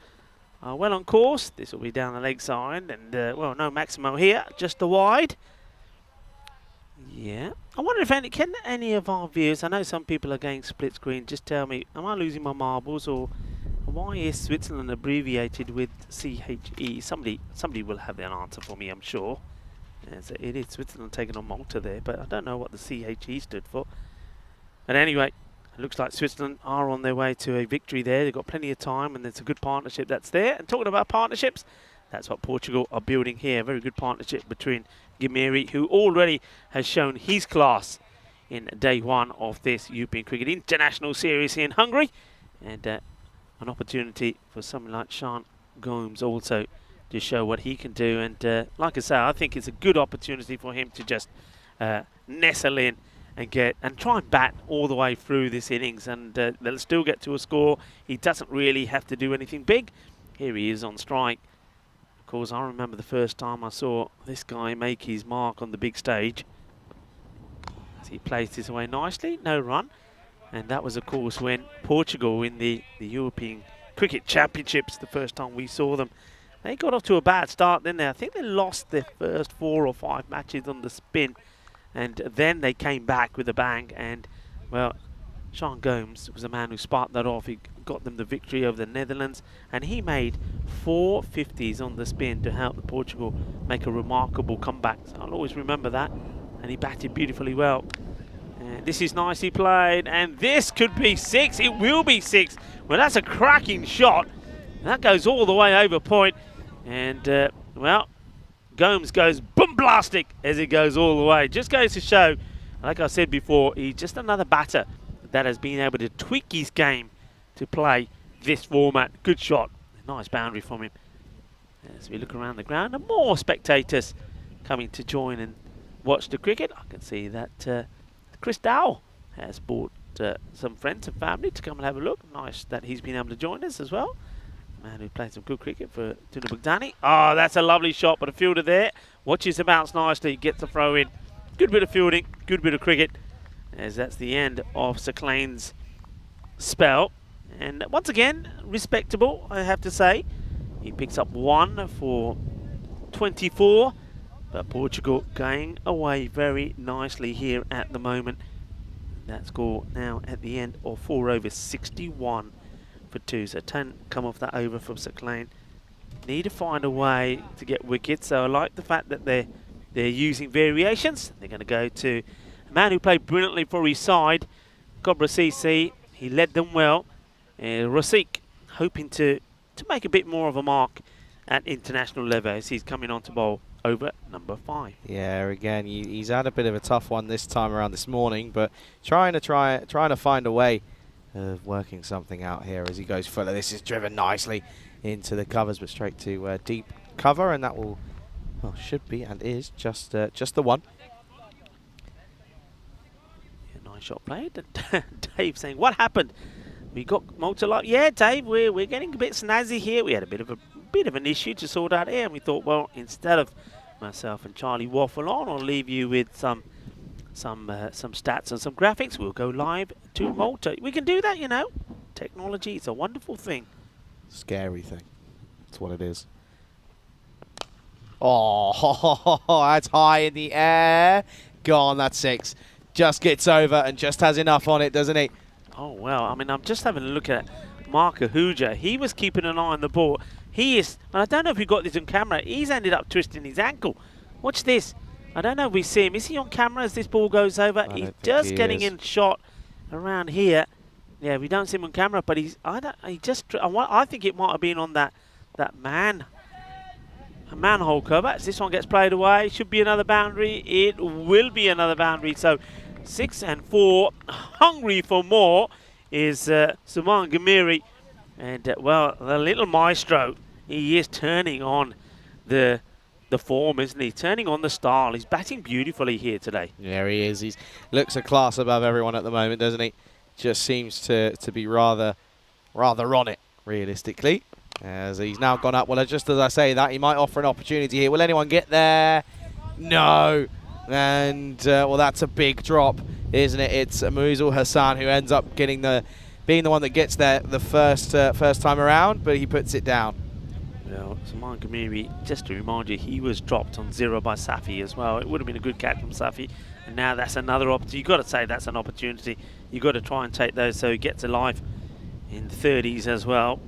Speaker 4: are well on course. This will be down the leg side, and well, no Maximo here, just the wide. Yeah, I wonder if can any of our viewers, I know some people are going split screen, just tell me, am I losing my marbles, or why is Switzerland abbreviated with CHE? Somebody will have an answer for me, I'm sure. So it is Switzerland taking on Malta there, but I don't know what the CHE stood for. But anyway, it looks like Switzerland are on their way to a victory there. They've got plenty of time, and there's a good partnership that's there. And talking about partnerships, that's what Portugal are building here. A very good partnership between Gimiri, who already has shown his class in day one of this European Cricket International Series here in Hungary. And an opportunity for someone like Sean Gomes also to show what he can do. And like I say, I think it's a good opportunity for him to just nestle in and try and bat all the way through this innings, and they'll still get to a score. He doesn't really have to do anything big. Here he is on strike. Of course, I remember the first time I saw this guy make his mark on the big stage. As he placed his away nicely, no run. And that was, of course, when Portugal in the European Cricket Championships, the first time we saw them, they got off to a bad start, didn't they? I think they lost their first 4 or 5 matches on the spin. And then they came back with a bang, and, well, Sean Gomes was the man who sparked that off. He got them the victory over the Netherlands, and he made 4 50s on the spin to help the Portugal make a remarkable comeback. So I'll always remember that, and he batted beautifully well. And this is nicely played, and this could be 6. It will be 6. Well, that's a cracking shot. That goes all the way over point, and, well, Gomes goes boom-blastic as it goes all the way. Just goes to show, like I said before, he's just another batter that has been able to tweak his game to play this format. Good shot. Nice boundary from him. As we look around the ground, and more spectators coming to join and watch the cricket. I can see that Chris Dowell has brought some friends and family to come and have a look. Nice that he's been able to join us as well. Man who played some good cricket for Tuna Bugdani. Oh, that's a lovely shot, but a fielder there watches the bounce nicely, gets a throw in. Good bit of fielding, good bit of cricket, as that's the end of Sir Clane's spell. And once again, respectable, I have to say. He picks up 1 for 24, but Portugal going away very nicely here at the moment. That score now at the end of 4 overs, 61 for 2. So 10 come off that over from Sir Clane. Need to find a way to get wickets, so I like the fact that they're using variations. They're going to go to a man who played brilliantly for his side, Cobra CC. He led them well. Rosique hoping to make a bit more of a mark at international level as he's coming on to bowl over number 5.
Speaker 5: Yeah, again, he's had a bit of a tough one this time around this morning, but trying to find a way of working something out here as he goes fuller. This is driven nicely into the covers, but straight to deep cover, and that will, well, should be and is just the one.
Speaker 4: Yeah, nice shot played. Dave saying, "What happened? We got Malta like." Yeah, Dave, we're getting a bit snazzy here. We had a bit of an issue to sort out here, and we thought, well, instead of myself and Charlie waffle on, I'll leave you with some stats and some graphics. We'll go live to Malta. We can do that, you know. Technology is a wonderful thing.
Speaker 5: Scary thing. That's what it is. Oh, that's high in the air. Gone, that's 6. Just gets over and just has enough on it, doesn't he?
Speaker 4: Oh, well, I mean, I'm just having a look at Mark Ahuja. He was keeping an eye on the ball. He is, and I don't know if we got this on camera, he's ended up twisting his ankle. Watch this. I don't know if we see him. Is he on camera as this ball goes over? He's just getting in shot around here. Yeah, we don't see him on camera, but I think it might have been on that manhole cover. As this one gets played away, should be another boundary. It will be another boundary. So 6 and 4, hungry for more is Suman Gimiri. And, well, the little maestro, he is turning on the form, isn't he? Turning on the style. He's batting beautifully here today.
Speaker 5: Yeah, he is. He looks a class above everyone at the moment, doesn't he? Just seems to be rather on it, realistically. As he's now gone up. Well, just as I say that, he might offer an opportunity here. Will anyone get there? No. And, well, that's a big drop, isn't it? It's Muizul Hassan who ends up being the one that gets there the first time around, but he puts it down.
Speaker 4: Well, Saman Gamiri, just to remind you, he was dropped on 0 by Safi as well. It would have been a good catch from Safi, and now that's another opportunity. You've got to say that's an opportunity. You've got to try and take those so he gets alive in 30s as well.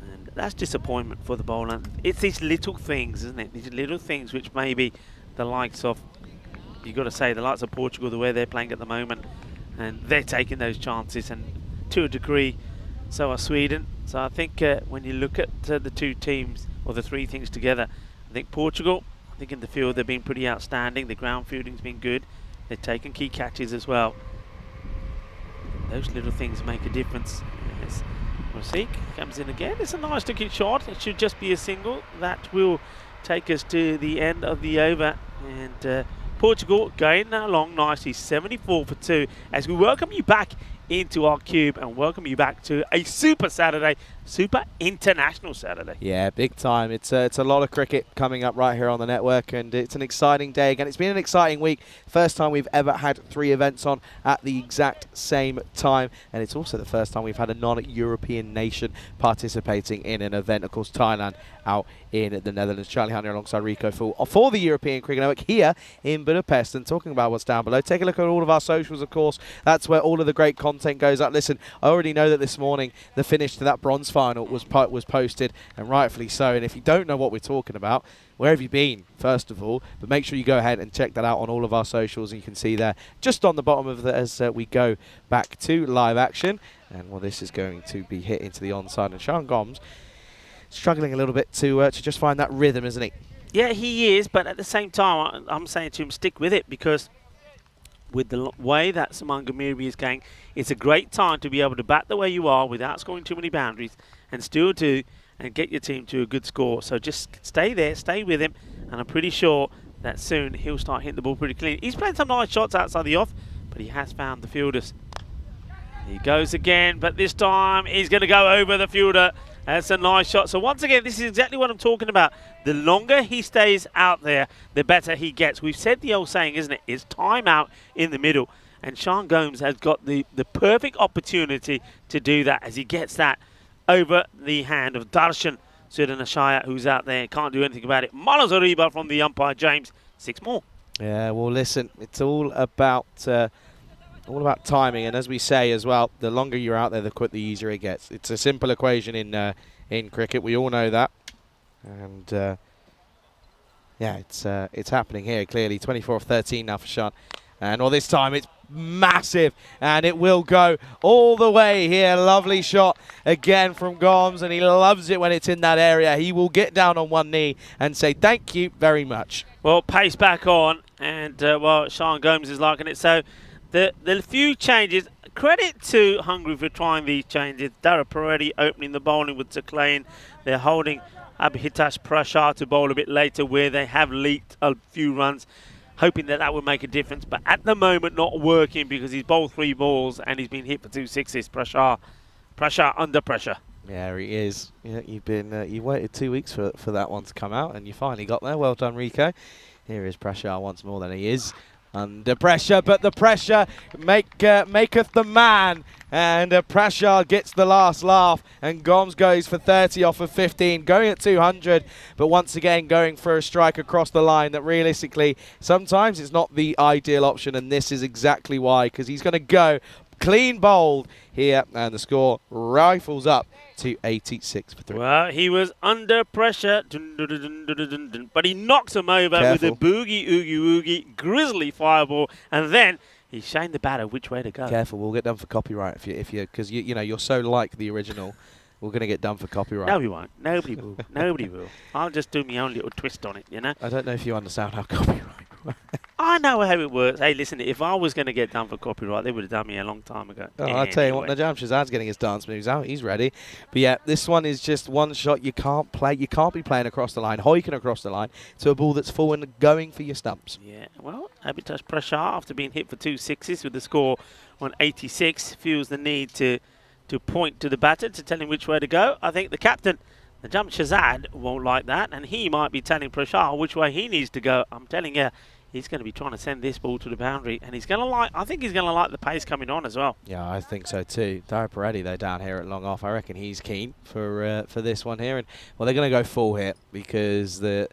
Speaker 4: And that's disappointment for the bowler. It's these little things, isn't it? These little things which maybe the likes of, you've got to say, the likes of Portugal, the way they're playing at the moment, and they're taking those chances, and to a degree, so are Sweden. So I think when you look at the two teams, or the three things together, I think Portugal, I think in the field they've been pretty outstanding. The ground fielding's been good. They've taken key catches as well. Those little things make a difference. Yes. Rosique comes in again. It's a nice looking shot. It should just be a single. That will take us to the end of the over. And Portugal going along nicely, 74 for 2, as we welcome you back into our cube and welcome you back to a Super Saturday, Super International Saturday.
Speaker 5: Yeah, big time. It's a lot of cricket coming up right here on the network, and it's an exciting day again. It's been an exciting week. First time we've ever had 3 events on at the exact same time, and it's also the first time we've had a non-European nation participating in an event. Of course, Thailand out in the Netherlands. Charlie Hunter alongside Rico for the European Cricket Network here in Budapest. And talking about what's down below, take a look at all of our socials, of course. That's where all of the great content goes up. Listen, I already know that this morning the finish to that bronze final was posted, and rightfully so. And if you don't know what we're talking about, where have you been, first of all? But make sure you go ahead and check that out on all of our socials. And you can see there just on the bottom of it as we go back to live action. And well, this is going to be hit into the onside, and Sean Gomes struggling a little bit to just find that rhythm, isn't he?
Speaker 4: Yeah, he is, but at the same time, I'm saying to him, stick with it, because with the way that Saman Gamiri is going, it's a great time to be able to bat the way you are without scoring too many boundaries and still do and get your team to a good score. So just stay there, stay with him, and I'm pretty sure that soon he'll start hitting the ball pretty clean. He's playing some nice shots outside the off, but he has found the fielders. He goes again, but this time he's going to go over the fielder. That's a nice shot. So once again, this is exactly what I'm talking about. The longer he stays out there, the better he gets. We've said the old saying, isn't it? It's time out in the middle. And Sean Gomes has got the perfect opportunity to do that as he gets that over the hand of Darshan Sudanashaya, who's out there. Can't do anything about it. Manos Ariba from the umpire, James. 6 more.
Speaker 5: Yeah, well, listen, it's all about timing, and as we say as well, the longer you're out there, the easier it gets. It's a simple equation in cricket. We all know that, and yeah, it's happening here clearly. 24 of 13 now for Sean, and all this time it's massive, and it will go all the way here. Lovely shot again from Gomes, and he loves it when it's in that area. He will get down on one knee and say thank you very much.
Speaker 4: Well, pace back on, and well, Sean Gomes is liking it. So the few changes, credit to Hungary for trying these changes. Dara Peretti opening the bowling with Zaklain. They're holding Abhitash Prashar to bowl a bit later, where they have leaked a few runs, hoping that would make a difference. But at the moment, not working, because he's bowled 3 balls and he's been hit for 2 sixes. Prashar under pressure.
Speaker 5: Yeah, he is. Yeah, you waited 2 weeks for that one to come out, and you finally got there. Well done, Rico. Here is Prashar once more. Then he is under pressure, but the pressure maketh the man, and Prashar gets the last laugh, and Gomes goes for 30 off of 15, going at 200, but once again going for a strike across the line that realistically sometimes it's not the ideal option, and this is exactly why, because he's going to go clean bowled here, and the score rifles up to 86 for 3.
Speaker 4: Well, he was under pressure, but he knocks him over with a boogie, oogie, oogie, grizzly fireball, and then he's showing the batter which way to go.
Speaker 5: Careful, we'll get done for copyright if you because you know you're so like the original. We're going to get done for copyright.
Speaker 4: No, we won't. Nobody will. Nobody will. I'll just do my own little twist on it, you know.
Speaker 5: I don't know if you understand how copyright works.
Speaker 4: I know how it works. Hey, listen, if I was going to get done for copyright, they would have done me a long time ago.
Speaker 5: Oh, I'll tell you what, Najam Shazad's getting his dance moves out. He's ready. But yeah, this one is just one shot. You can't play. You can't be playing across the line, hoiking across the line to a ball that's full and going for your stumps.
Speaker 4: Yeah, well, Abhitash Prashar, after being hit for 2 sixes with the score on 86, feels the need to point to the batter to tell him which way to go. I think the captain, Najam Shazad, won't like that, and he might be telling Prashar which way he needs to go. I'm telling you, he's going to be trying to send this ball to the boundary, and he's going to like. I think he's going to like the pace coming on as well.
Speaker 5: Yeah, I think so too. Dario Peretti, though, down here at long off, I reckon he's keen for this one here. And well, they're going to go full here because the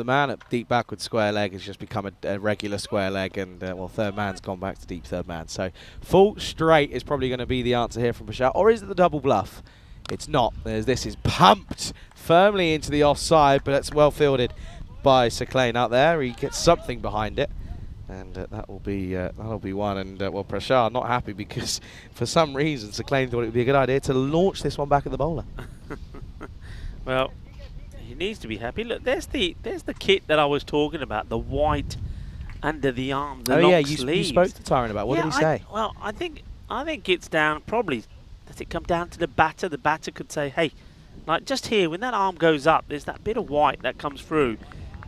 Speaker 5: man at deep backward square leg has just become a regular square leg, and well, third man's gone back to deep third man. So full straight is probably going to be the answer here from Bashar, or is it the double bluff? It's not. This is pumped firmly into the offside, but it's well fielded by Seclain out there. He gets something behind it, and that'll be one. And well, Prashad not happy because for some reason Seclain thought it would be a good idea to launch this one back at the bowler.
Speaker 4: Well, he needs to be happy. Look, there's the kit that I was talking about, the white under the arm, the long sleeves.
Speaker 5: You spoke to Tyron about. What did he say?
Speaker 4: Well, I think it's down. Probably does it come down to the batter? The batter could say, hey, like just here when that arm goes up, there's that bit of white that comes through,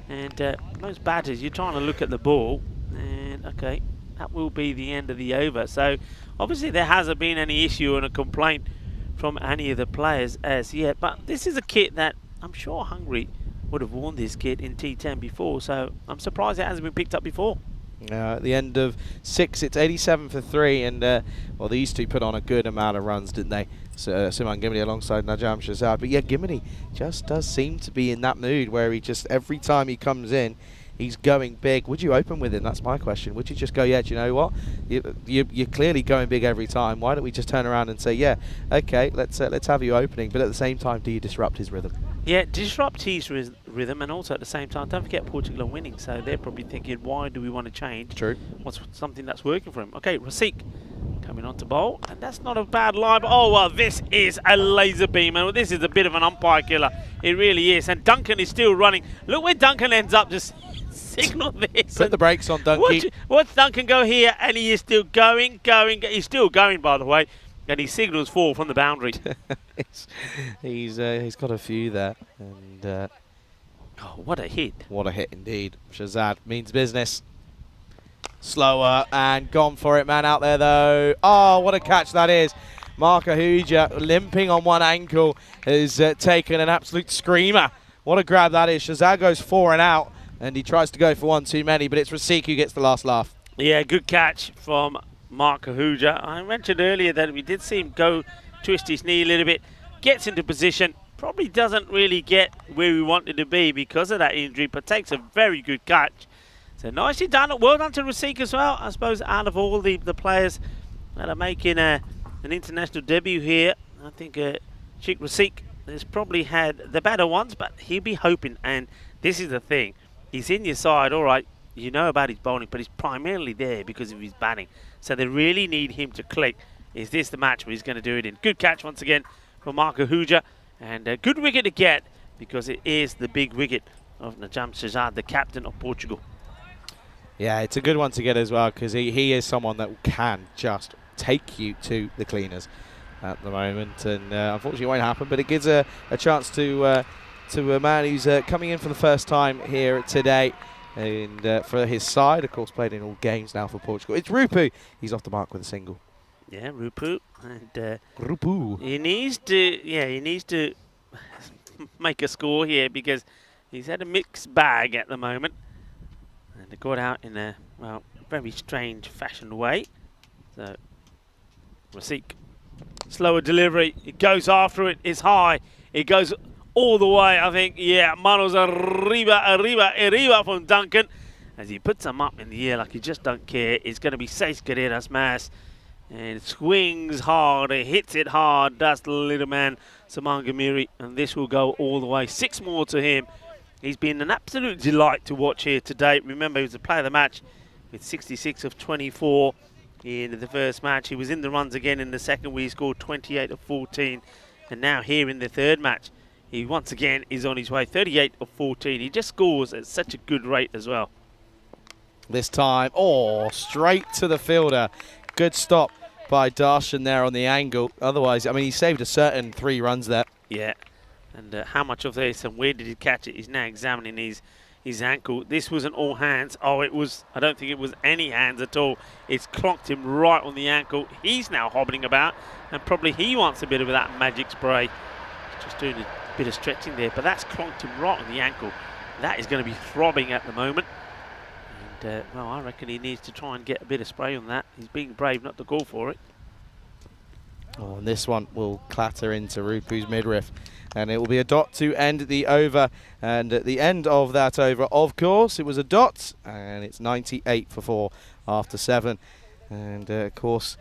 Speaker 4: and most batters, you're trying to look at the ball, and okay, that will be the end of the over. So obviously there hasn't been any issue and a complaint from any of the players as yet, but this is a kit that I'm sure Hungary would have worn this kit in T10 before, so I'm surprised it hasn't been picked up before.
Speaker 5: At the end of 6, it's 87 for 3, and well, these two put on a good amount of runs, didn't they? So, Simon Gimini alongside Najam Shahzad. But yeah, Gimini just does seem to be in that mood where he just, every time he comes in, he's going big. Would you open with him? That's my question. Would you just go, yeah, do you know what? You're clearly going big every time. Why don't we just turn around and say, yeah, okay, let's have you opening. But at the same time, do you disrupt his rhythm? Yeah,
Speaker 4: disrupt his rhythm, and also at the same time, don't forget Portugal are winning, so they're probably thinking, why do we want to change?
Speaker 5: True.
Speaker 4: What's something that's working for him? Okay, Rasik coming on to bowl, and that's not a bad line, but oh, well, this is a laser beam, and this is a bit of an umpire killer. It really is, and Duncan is still running. Look where Duncan ends up, just signal this.
Speaker 5: Put the brakes on, Duncan.
Speaker 4: Watch Duncan go here, and he is still going. He's still going, by the way. And he signals 4 from the boundary.
Speaker 5: he's got a few there, and
Speaker 4: oh, what a hit!
Speaker 5: What a hit indeed. Shahzad means business. Slower and gone for it, man out there though. Oh, what a catch that is! Marco Huja limping on one ankle has taken an absolute screamer. What a grab that is! Shahzad goes 4 and out, and he tries to go for one too many, but it's Rasik who gets the last laugh.
Speaker 4: Yeah, good catch from Mark Kahuja. I mentioned earlier that we did see him go twist his knee a little bit, gets into position, probably doesn't really get where we wanted to be because of that injury, but takes a very good catch. So nicely done. Well done to Rasik as well. I suppose out of all the players that are making an international debut here, I think Sheikh Rasik has probably had the better ones, but he'll be hoping, and this is the thing, he's in your side, all right, you know about his bowling, but he's primarily there because of his batting. So they really need him to click. Is this the match where he's going to do it in? Good catch once again from Marco Huja. And a good wicket to get because it is the big wicket of Najam Shahzad, the captain of Portugal.
Speaker 5: Yeah, it's a good one to get as well because he is someone that can just take you to the cleaners at the moment. And unfortunately it won't happen, but it gives a chance to a man who's coming in for the first time here today. And for his side, of course, played in all games now for Portugal. It's Rupu. He's off the mark with a single.
Speaker 4: Yeah, Rupu. And
Speaker 5: Rupu.
Speaker 4: He needs to make a score here because he's had a mixed bag at the moment. And they got out in a, well, very strange fashion way. So, Rasik. Slower delivery. It goes after it. It's high. It goes all the way, I think. Yeah, manos arriba from Duncan. As he puts them up in the air like he just don't care. It's going to be seis carreras más. And it swings hard. It hits it hard. That's the little man, Saman Gamiri. And this will go all the way. 6 more to him. He's been an absolute delight to watch here today. Remember, he was the player of the match with 66 of 24 in the first match. He was in the runs again in the second where he scored 28 of 14. And now here in the third match, he once again is on his way, 38 of 14. He just scores at such a good rate as well.
Speaker 5: This time, oh, straight to the fielder. Good stop by Darshan there on the angle. Otherwise, I mean, he saved a certain 3 runs there.
Speaker 4: Yeah, and how much of this and where did he catch it? He's now examining his ankle. This wasn't all hands. Oh, it was, I don't think it was any hands at all. It's clocked him right on the ankle. He's now hobbling about, and probably he wants a bit of that magic spray. Just doing a bit of stretching there, but that's clonked him right on the ankle. That is going to be throbbing at the moment. well, I reckon he needs to try and get a bit of spray on that. He's being brave not to go for it.
Speaker 5: Oh, and this one will clatter into Rupu's midriff, and it will be a dot to end the over. And at the end of that over, of course, it was a dot, and it's 98 for 4 after 7. And of course,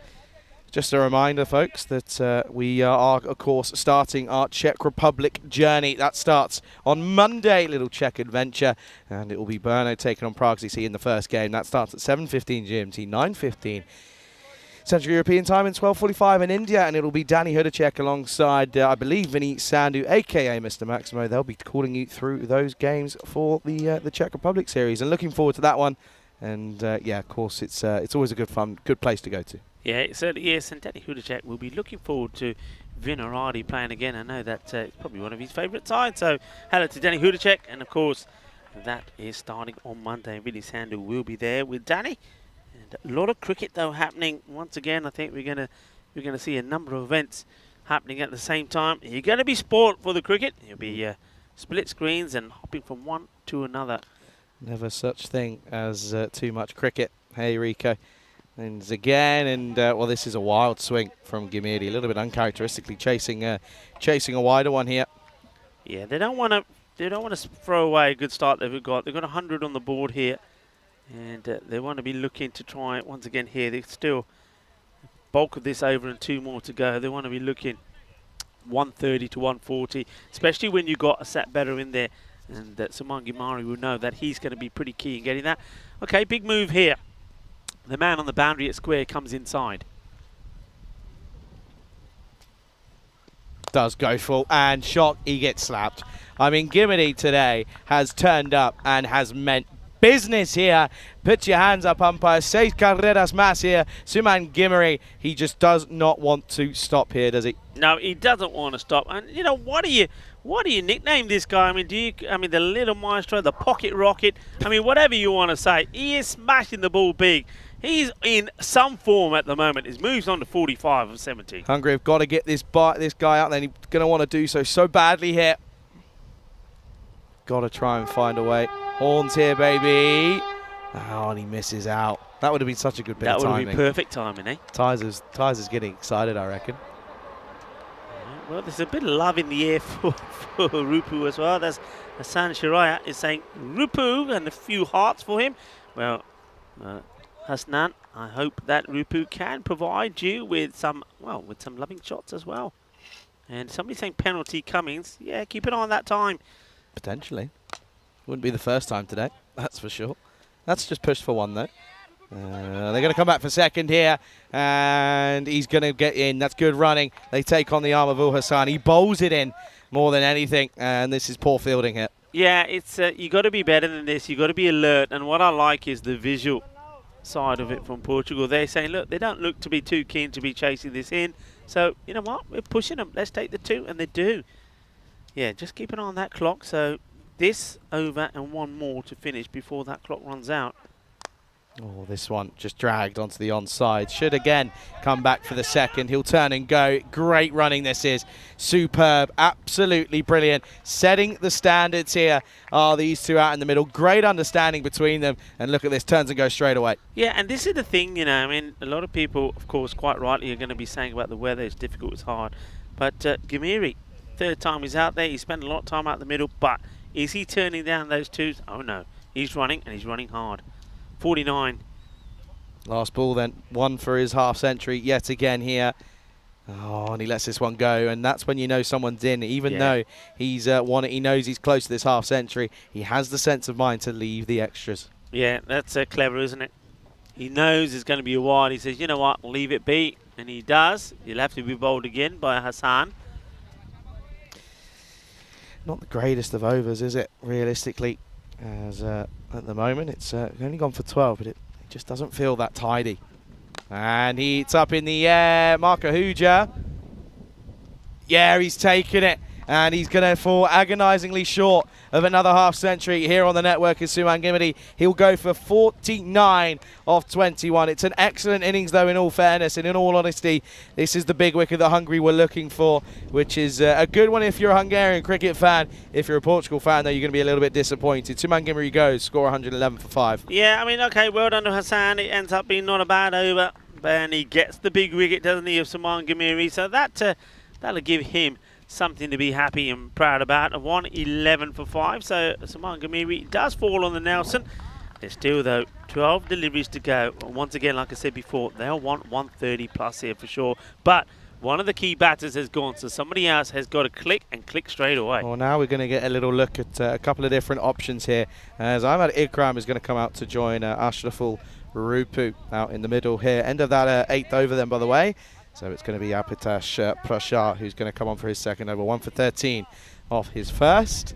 Speaker 5: just a reminder, folks, that we are, of course, starting our Czech Republic journey. That starts on Monday, little Czech adventure, and it will be Brno taking on Prague ECI in the first game. That starts at 7:15 GMT, 9:15 Central European time, and 12:45 in India, and it'll be Danny Hudacek alongside, I believe, Vinny Sandu, aka Mr. Maximo. They'll be calling you through those games for the Czech Republic series, and looking forward to that one. And yeah, of course, it's always a good place to go to.
Speaker 4: Yeah, it certainly is. And Danny Hudacek will be looking forward to Vinaradi playing again. I know that it's probably one of his favourite sides. So hello to Danny Hudacek, and of course, that is starting on Monday. Vinny Sandu will be there with Danny. And a lot of cricket though happening once again. I think we're gonna see a number of events happening at the same time. You're gonna be spoilt for the cricket. You'll be split screens and hopping from one to another.
Speaker 5: Never such thing as too much cricket. Hey, Rico. And again, and well, this is a wild swing from Gimiri, a little bit uncharacteristically chasing a wider one here.
Speaker 4: Yeah, they don't want to throw away a good start they've got. They've got 100 on the board here, and they want to be looking to try it once again here. They still bulk of this over and 2 more to go. They want to be looking 130 to 140, especially when you got a set better in there, and Saman Gimari will know that he's going to be pretty key in getting that. Okay, big move here. The man on the boundary at square comes inside.
Speaker 5: Does go full, and shock, he gets slapped. I mean, Gimiri today has turned up and has meant business here. Put your hands up, umpire. Seis carreras más here. Suman Gimiri, he just does not want to stop here, does he?
Speaker 4: No, he doesn't want to stop. And you know, what do you nickname this guy? I mean, the little maestro, the pocket rocket? I mean, whatever you want to say. He is smashing the ball big. He's in some form at the moment. His move's on to 45 of 70.
Speaker 5: Hungary have got to get this guy out there. He's going to want to do so badly here. Got to try and find a way. Horns here, baby. Oh, and he misses out. That would have been such a good bit of timing.
Speaker 4: That would have been perfect timing, eh?
Speaker 5: Tyzer's getting excited, I reckon.
Speaker 4: Well, there's a bit of love in the air for Rupu as well. There's Hassan Shiraya is saying Rupu and a few hearts for him. Well, Hasnan, I hope that Rupu can provide you with some loving shots as well. And somebody saying penalty Cummings. Yeah, keep an eye on that time.
Speaker 5: Potentially. Wouldn't be the first time today, that's for sure. That's just pushed for one, though. They're going to come back for second here, and he's going to get in. That's good running. They take on the arm of Ul Hassan. He bowls it in more than anything, and this is poor fielding here.
Speaker 4: Yeah, it's you got to be better than this. You got to be alert, and what I like is the visual side of it from Portugal. They're saying, look, they don't look to be too keen to be chasing this in. So, you know what? We're pushing them. Let's take the 2, and they do. Yeah, just keep an eye on that clock. So this over and 1 more to finish before that clock runs out.
Speaker 5: Oh, this one just dragged onto the onside. Should again come back for the second. He'll turn and go. Great running this is. Superb. Absolutely brilliant. Setting the standards here are these two out in the middle. Great understanding between them. And look at this. Turns and goes straight away.
Speaker 4: Yeah, and this is the thing, you know. I mean, a lot of people, of course, quite rightly are going to be saying about the weather. It's difficult. It's hard. But Gimiri, 3rd time he's out there. He spent a lot of time out the middle. But is he turning down those 2s? Oh, no. He's running, and he's running hard. 49.
Speaker 5: Last ball then, 1 for his half century yet again here. Oh, and he lets this one go, and that's when you know someone's in. Even though he's won it, he knows he's close to this half century. He has the sense of mind to leave the extras.
Speaker 4: Yeah, that's clever, isn't it? He knows it's going to be a wide. He says, you know what, leave it be. And he does. He'll have to be bowled again by Hassan.
Speaker 5: Not the greatest of overs, is it, realistically? As at the moment, it's only gone for 12, but it just doesn't feel that tidy. And it's up in the air. Marco Huja. Yeah, he's taken it. and he's going to fall agonisingly short of another half century here on the network as Suman Gimity. He'll go for 49 off 21. It's an excellent innings, though, in all fairness, and in all honesty, this is the big wicket that Hungary were looking for, which is a good one if you're a Hungarian cricket fan. If you're a Portugal fan, though, you're going to be a little bit disappointed. Suman Gimity goes, score 111 for 5.
Speaker 4: Yeah, I mean, okay, well done to Hassan. It ends up being not a bad over, and he gets the big wicket, doesn't he, of Suman Gimity? So that'll give him something to be happy and proud about. A 111 for 5. So Suman Gimity does fall on the Nelson. There's still, though, 12 deliveries to go. Once again, like I said before, they'll want 130 plus here for sure. But one of the key batters has gone, so somebody else has got to click and click straight away.
Speaker 5: Well, now we're going to get a little look at a couple of different options here, as Ahmad Ikram is going to come out to join Ashraful Rupu out in the middle here. End of that 8th over then, by the way. So it's going to be Apitash Prashar who's going to come on for his second over. 1 for 13 off his first.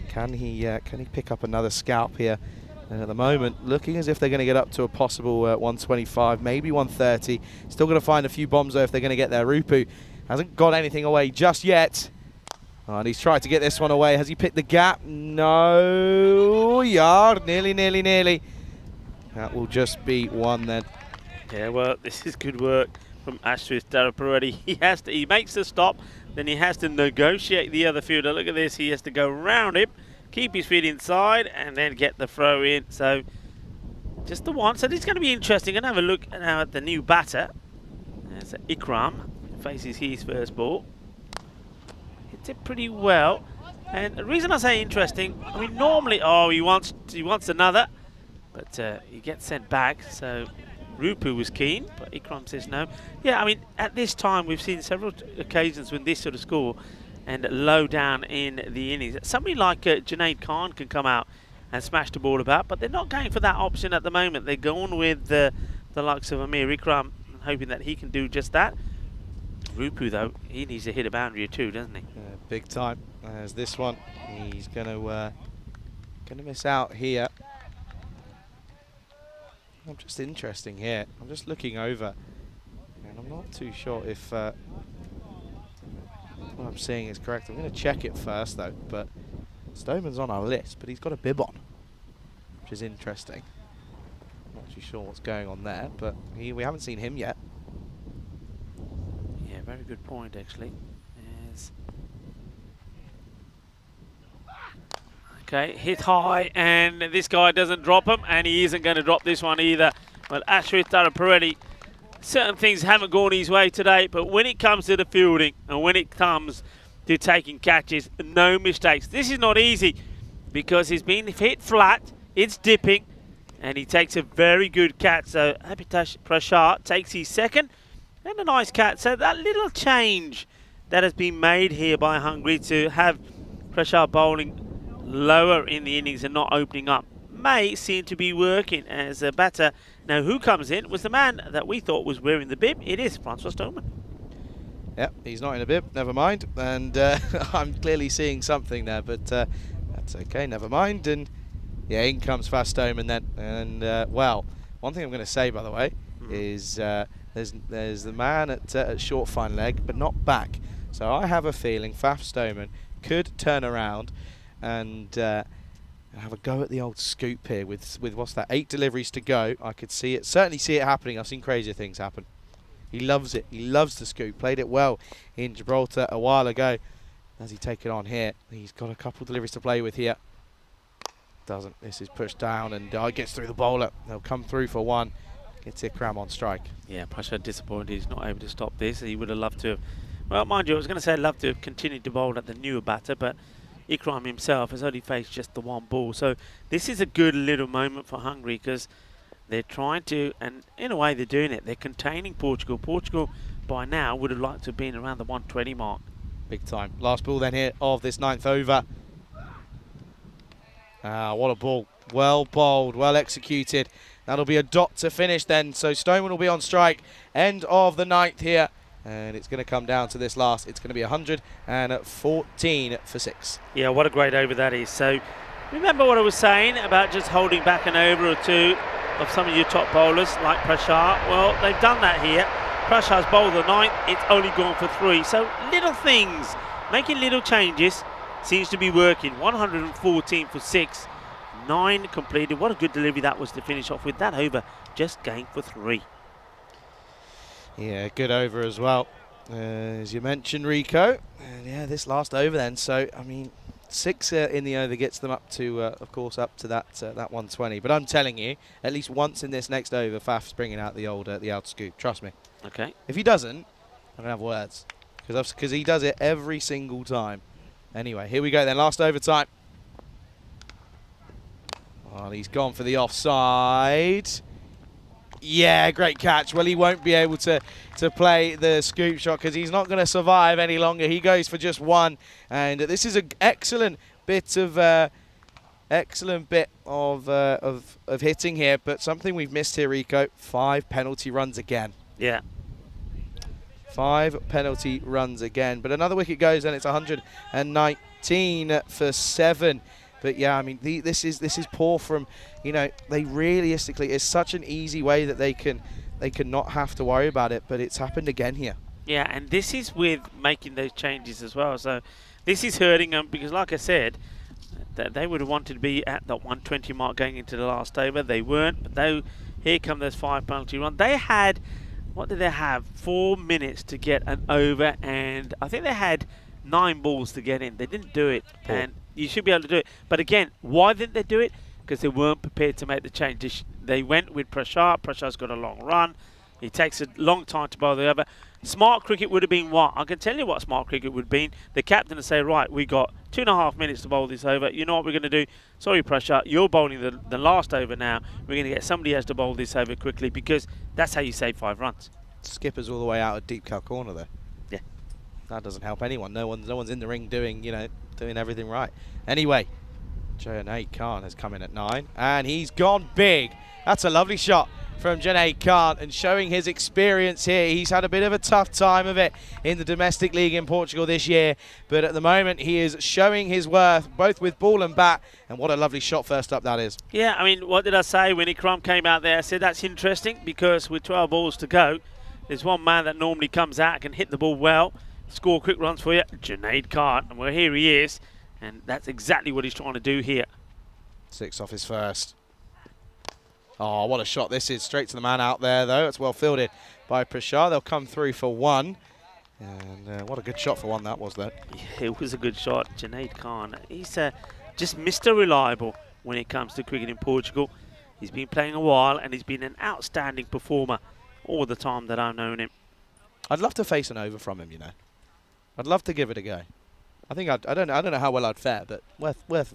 Speaker 5: Can he pick up another scalp here? And at the moment, looking as if they're going to get up to a possible 125, maybe 130. Still going to find a few bombs, though, if they're going to get there. Rupu hasn't got anything away just yet. Oh, and he's tried to get this one away. Has he picked the gap? No. Yard. Nearly. That will just be one then.
Speaker 4: Yeah, well, this is good work from Ashraf Daraparedi. He makes the stop, then he has to negotiate the other fielder. Look at this. He has to go round him, keep his feet inside, and then get the throw in. So just the one. So this is going to be interesting. And have a look now at the new batter. There's Ikram, faces his first ball. Hits it pretty well. And the reason I say interesting, I mean, normally, he wants another, but he gets sent back. So Rupu was keen, but Ikram says no. Yeah, I mean, at this time, we've seen several occasions when this sort of score and low down in the innings. Somebody like Junaid Khan can come out and smash the ball about, but they're not going for that option at the moment. They're going with the likes of Amir Ikram, hoping that he can do just that. Rupu, though, he needs to hit a boundary or two, doesn't he?
Speaker 5: Big time. As this one, he's going to miss out here. I'm just interesting here. I'm just looking over, and I'm not too sure if what I'm seeing is correct. I'm going to check it first, though. But Stoneman's on our list, but he's got a bib on, which is interesting. Not too sure what's going on there, but we haven't seen him yet.
Speaker 4: Yeah, very good point, actually. Okay, hit high, and this guy doesn't drop him, and he isn't going to drop this one either. Well, Ashraf Daraparedi, certain things haven't gone his way today, but when it comes to the fielding and when it comes to taking catches, no mistakes. This is not easy because he's been hit flat, it's dipping, and he takes a very good catch. So Apitash Prashar takes his second, and a nice catch. So that little change that has been made here by Hungary to have Prashar bowling lower in the innings and not opening up may seem to be working as a batter. Now, who comes in was the man that we thought was wearing the bib. It is Francois Stoneman.
Speaker 5: Yep, he's not in a bib, never mind. And I'm clearly seeing something there, but that's okay, never mind. And yeah, in comes Fast Stoneman then. And well, one thing I'm going to say, by the way, is there's the man at short fine leg, but not back. So I have a feeling Faf Stoneman could turn around and have a go at the old scoop here with what's that, 8 deliveries to go. I could see it, certainly see it happening. I've seen crazier things happen. He loves it. He loves the scoop. Played it well in Gibraltar a while ago. Does he take it on here? He's got a couple deliveries to play with here. Doesn't. This is pushed down and gets through the bowler. They'll come through for one. Gets Ikram on strike. Yeah,
Speaker 4: Pasha disappointed he's not able to stop this. He would have loved to have, well, mind you, I was going to say love to have continued to bowl at the newer batter, but Ikram himself has only faced just the one ball. So this is a good little moment for Hungary because they're trying to, and in a way they're doing it, they're containing Portugal. Portugal by now would have liked to have been around the 120 mark.
Speaker 5: Big time. Last ball then here of this 9th over. What a ball. Well bowled, well executed. That'll be a dot to finish then. So Stoneman will be on strike. End of the 9th here. And it's going to come down to this last. It's going to be 114 for 6.
Speaker 4: Yeah, what a great over that is. So remember what I was saying about just holding back an over or two of some of your top bowlers like Prashar? Well, they've done that here. Prashar's bowled the 9th. It's only gone for 3. So little things making little changes seems to be working. 114 for 6, 9 completed. What a good delivery that was to finish off with that over. Just going for 3.
Speaker 5: Yeah, good over as well, as you mentioned, Rico. And yeah, this last over then. So, I mean, 6 in the over gets them up to, of course, up to that 120. But I'm telling you, at least once in this next over, Faf's bringing out the old scoop. Trust me. Okay. If he doesn't, I'm going to have words. Because he does it every single time. Anyway, here we go then. Last overtime. Well, he's gone for the offside. Yeah, great catch. Well, he won't be able to play the scoop shot because he's not going to survive any longer. He goes for just 1, and this is an excellent bit of hitting here. But something we've missed here, Rico. 5 penalty runs again.
Speaker 4: Yeah.
Speaker 5: 5 penalty runs again. But another wicket goes, and it's 119 for 7. But yeah, I mean, this is poor from, you know, they realistically, it's such an easy way that they can not have to worry about it, but it's happened again here.
Speaker 4: Yeah, and this is with making those changes as well. So this is hurting them because, like I said, that they would have wanted to be at the 120 mark going into the last over. They weren't, but here come those 5 penalty runs. They had, what did they have? 4 minutes to get an over, and I think they had 9 balls to get in. They didn't do it, and you should be able to do it. But again, why didn't they do it? Because they weren't prepared to make the change. They went with Prashad. Prashad's got a long run. He takes a long time to bowl the over. Smart cricket would have been what? I can tell you what smart cricket would have been. The captain would say, right, we got 2.5 minutes to bowl this over. You know what we're going to do? Sorry, Prashad, you're bowling the last over now. We're going to get somebody else to bowl this over quickly because that's how you save 5 runs.
Speaker 5: Skipper's all the way out of deep cow corner there.
Speaker 4: Yeah.
Speaker 5: That doesn't help anyone. No one's in the ring doing everything right. Anyway, Junaid Khan has come in at 9, and he's gone big. That's a lovely shot from Junaid Khan, and showing his experience here. He's had a bit of a tough time of it in the domestic league in Portugal this year, but at the moment he is showing his worth both with ball and bat, and what a lovely shot first up that is.
Speaker 4: Yeah, I mean, what did I say when Ikram came out there? I said that's interesting because with 12 balls to go, there's one man that normally comes out, can hit the ball well, score quick runs for you, Junaid Khan, and well, here he is, and that's exactly what he's trying to do here.
Speaker 5: 6 off his first. Oh, what a shot this is. Straight to the man out there, though. It's well fielded by Prashad. They'll come through for 1. And what a good shot for 1 that was, though.
Speaker 4: Yeah, it was a good shot. Junaid Khan, he's just Mr. Reliable when it comes to cricket in Portugal. He's been playing a while, and he's been an outstanding performer all the time that I've known him.
Speaker 5: I'd love to face an over from him, you know. I'd love to give it a go. I think I don't know how well I'd fare, but worth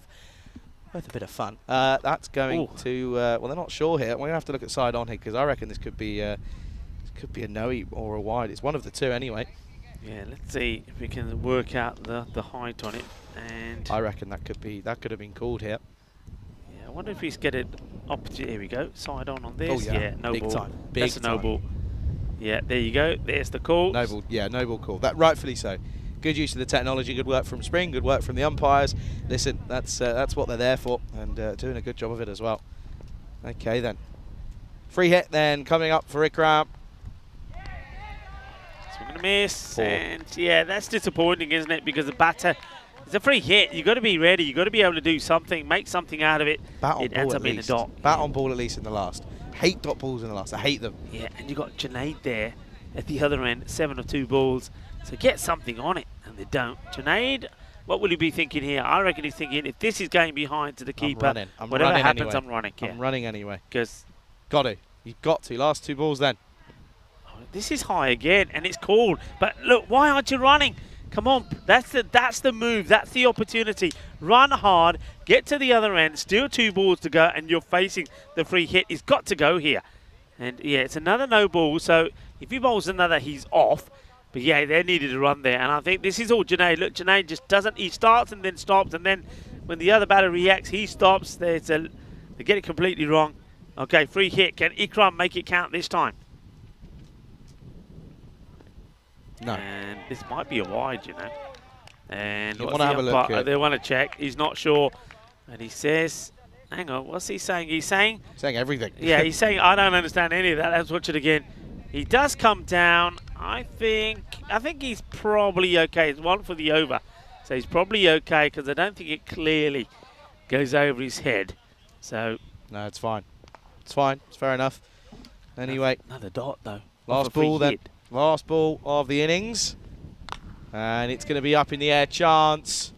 Speaker 5: a bit of fun. That's going to well, they're not sure here. We're gonna have to look at side on here because I reckon this could be a no or a wide. It's one of the two anyway.
Speaker 4: Yeah, let's see if we can work out the height on it. And
Speaker 5: I reckon that could have been called here.
Speaker 4: Yeah, I wonder if he's get it opposite. Here we go, side on this.
Speaker 5: Oh yeah,
Speaker 4: no
Speaker 5: big
Speaker 4: ball.
Speaker 5: time.
Speaker 4: That's a no ball. Yeah, there you go. There's the call.
Speaker 5: No ball. Yeah, no ball call. That rightfully so. Good use of the technology, good work from Spring, good work from the umpires. Listen, that's what they're there for, and doing a good job of it as well. Okay then. Free hit then coming up for Ikram.
Speaker 4: Swing and a miss, and yeah, that's disappointing, isn't it? Because the batter, it's a free hit. You've got to be ready. You've got to be able to do something, make something out of it.
Speaker 5: Bat on
Speaker 4: it
Speaker 5: ball
Speaker 4: ends
Speaker 5: at
Speaker 4: up being
Speaker 5: least.
Speaker 4: a dot.
Speaker 5: Bat on ball at least in the last. Hate dot balls in the last. I hate them.
Speaker 4: Yeah, and you've got Junaid there at the other end, 7 of 2 balls. So get something on it, and they don't. Junaid, what will he be thinking here? I reckon he's thinking, if this is going behind to the keeper, whatever happens,
Speaker 5: anyway.
Speaker 4: I'm running. Yeah.
Speaker 5: I'm running anyway.
Speaker 4: Because
Speaker 5: got to. You've got to. Last 2 balls then.
Speaker 4: Oh, this is high again, and it's called. But look, why aren't you running? Come on, that's the move. That's the opportunity. Run hard, get to the other end, still 2 balls to go, and you're facing the free hit. He's got to go here. And yeah, it's another no ball. So if he bowls another, he's off. But yeah, they needed a run there, and I think this is all Junaid. Look, Junaid just doesn't. He starts and then stops, and then when the other batter reacts, he stops. They get it completely wrong. Okay, free hit. Can Ikram make it count this time?
Speaker 5: No.
Speaker 4: And this might be a wide, you know. And
Speaker 5: you want to have a look at.
Speaker 4: They want to check. He's not sure, and he says, "Hang on, what's he saying?" He's saying
Speaker 5: everything.
Speaker 4: Yeah, he's saying, "I don't understand any of that." Let's watch it again. He does come down. I think he's probably okay. It's 1 for the over. So he's probably okay because I don't think it clearly goes over his head. So
Speaker 5: No, it's fine. It's fine. It's fair enough. Anyway,
Speaker 4: another dot though.
Speaker 5: last ball then. Last ball of the innings. And it's going to be up in the air. Chance.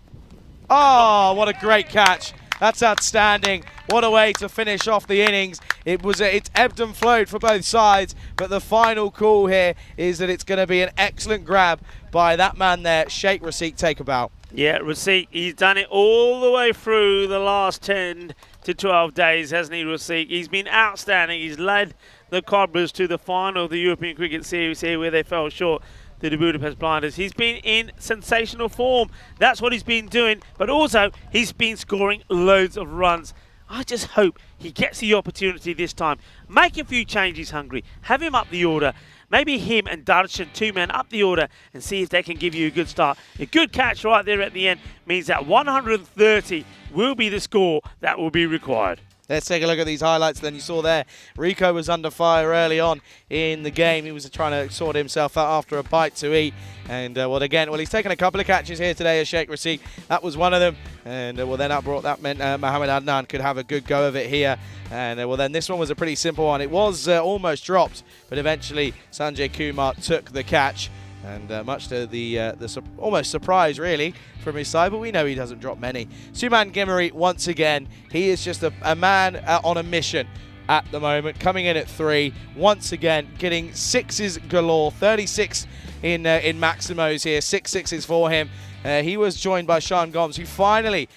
Speaker 5: Oh, what a great catch. That's outstanding. What a way to finish off the innings. It's ebbed and flowed for both sides, but the final call here is that it's going to be an excellent grab by that man there. Sheikh Rasik, take a bow.
Speaker 4: Yeah, Rasik, he's done it all the way through the last 10 to 12 days, hasn't he, Rasik? He's been outstanding. He's led the Cobblers to the final of the European Cricket Series here where they fell short to the Budapest Blinders. He's been in sensational form. That's what he's been doing, but also he's been scoring loads of runs. I just hope he gets the opportunity this time. Make a few changes, Hungary. Have him up the order. Maybe him and Darshan, 2 men up the order, and see if they can give you a good start. A good catch right there at the end means that 130 will be the score that will be required.
Speaker 5: Let's take a look at these highlights then. You saw there, Rico was under fire early on in the game. He was trying to sort himself out after a bite to eat. And, he's taken a couple of catches here today as Sheikh Rasik. That was one of them. And, that meant Mohamed Adnan could have a good go of it here. And, then this one was a pretty simple one. It was almost dropped, but eventually Sanjay Kumar took the catch. And much to the almost surprise, really, from his side, but we know he doesn't drop many. Suman Gimmery, once again, he is just a man on a mission at the moment, coming in at 3, once again, getting 6s galore, 36 in Maximos here, 6 6s for him. He was joined by Sean Gomes, who finally,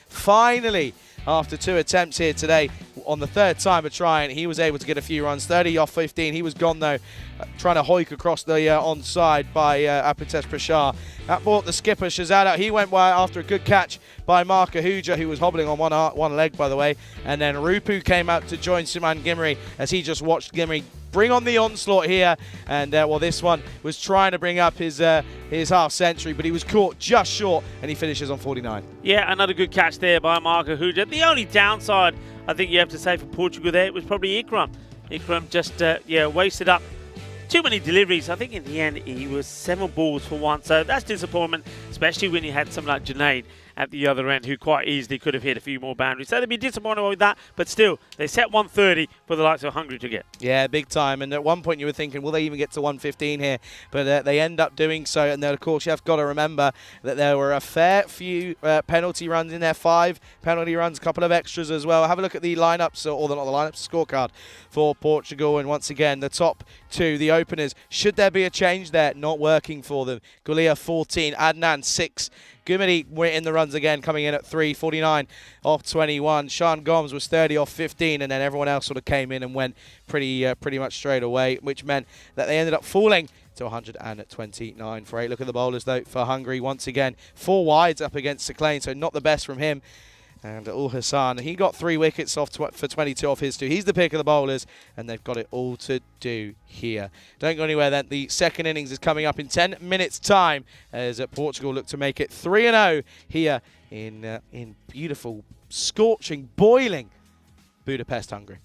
Speaker 5: after 2 attempts here today, on the 3rd time of trying, he was able to get a few runs. 30 off 15. He was gone, though, trying to hoik across the onside by Apitesh Prashar. That brought the skipper, Shahzad, he went wide after a good catch by Mark Ahuja, who was hobbling on one leg, by the way. And then Rupu came out to join Suman Gimmery as he just watched Gimmery bring on the onslaught here. And, this one was trying to bring up his half century, but he was caught just short, and he finishes on 49.
Speaker 4: Yeah, another good catch there by Mark Ahuja. The only downside, I think you have to say, for Portugal there, it was probably Ikram. Ikram just, wasted up too many deliveries. I think in the end he was 7 balls for 1, so that's disappointment, especially when you had someone like Junaid at the other end who quite easily could have hit a few more boundaries. So they'd be disappointed with that, but still, they set 130 for the likes of Hungary to get.
Speaker 5: Yeah, big time. And at one point you were thinking, will they even get to 115 here? But they end up doing so. And then, of course, you've got to remember that there were a fair few penalty runs in there, 5 penalty runs, a couple of extras as well. Have a look at the lineups, or not the lineups, scorecard for Portugal. And once again, the top 2, the openers. Should there be a change there? Not working for them. Gulia 14, Adnan 6. Gumidi went in the runs again, coming in at 3, 49 off 21. Sean Gomes was 30 off 15, and then everyone else sort of came in and went pretty much straight away, which meant that they ended up falling to 129 for 8. Look at the bowlers, though, for Hungary. Once again, 4 wides up against Seclane, so not the best from him. And Ul Hassan, he got 3 wickets off for 22 off his 2. He's the pick of the bowlers, and they've got it all to do here. Don't go anywhere then. The second innings is coming up in 10 minutes' time as Portugal look to make it 3-0 here in beautiful, scorching, boiling Budapest, Hungary.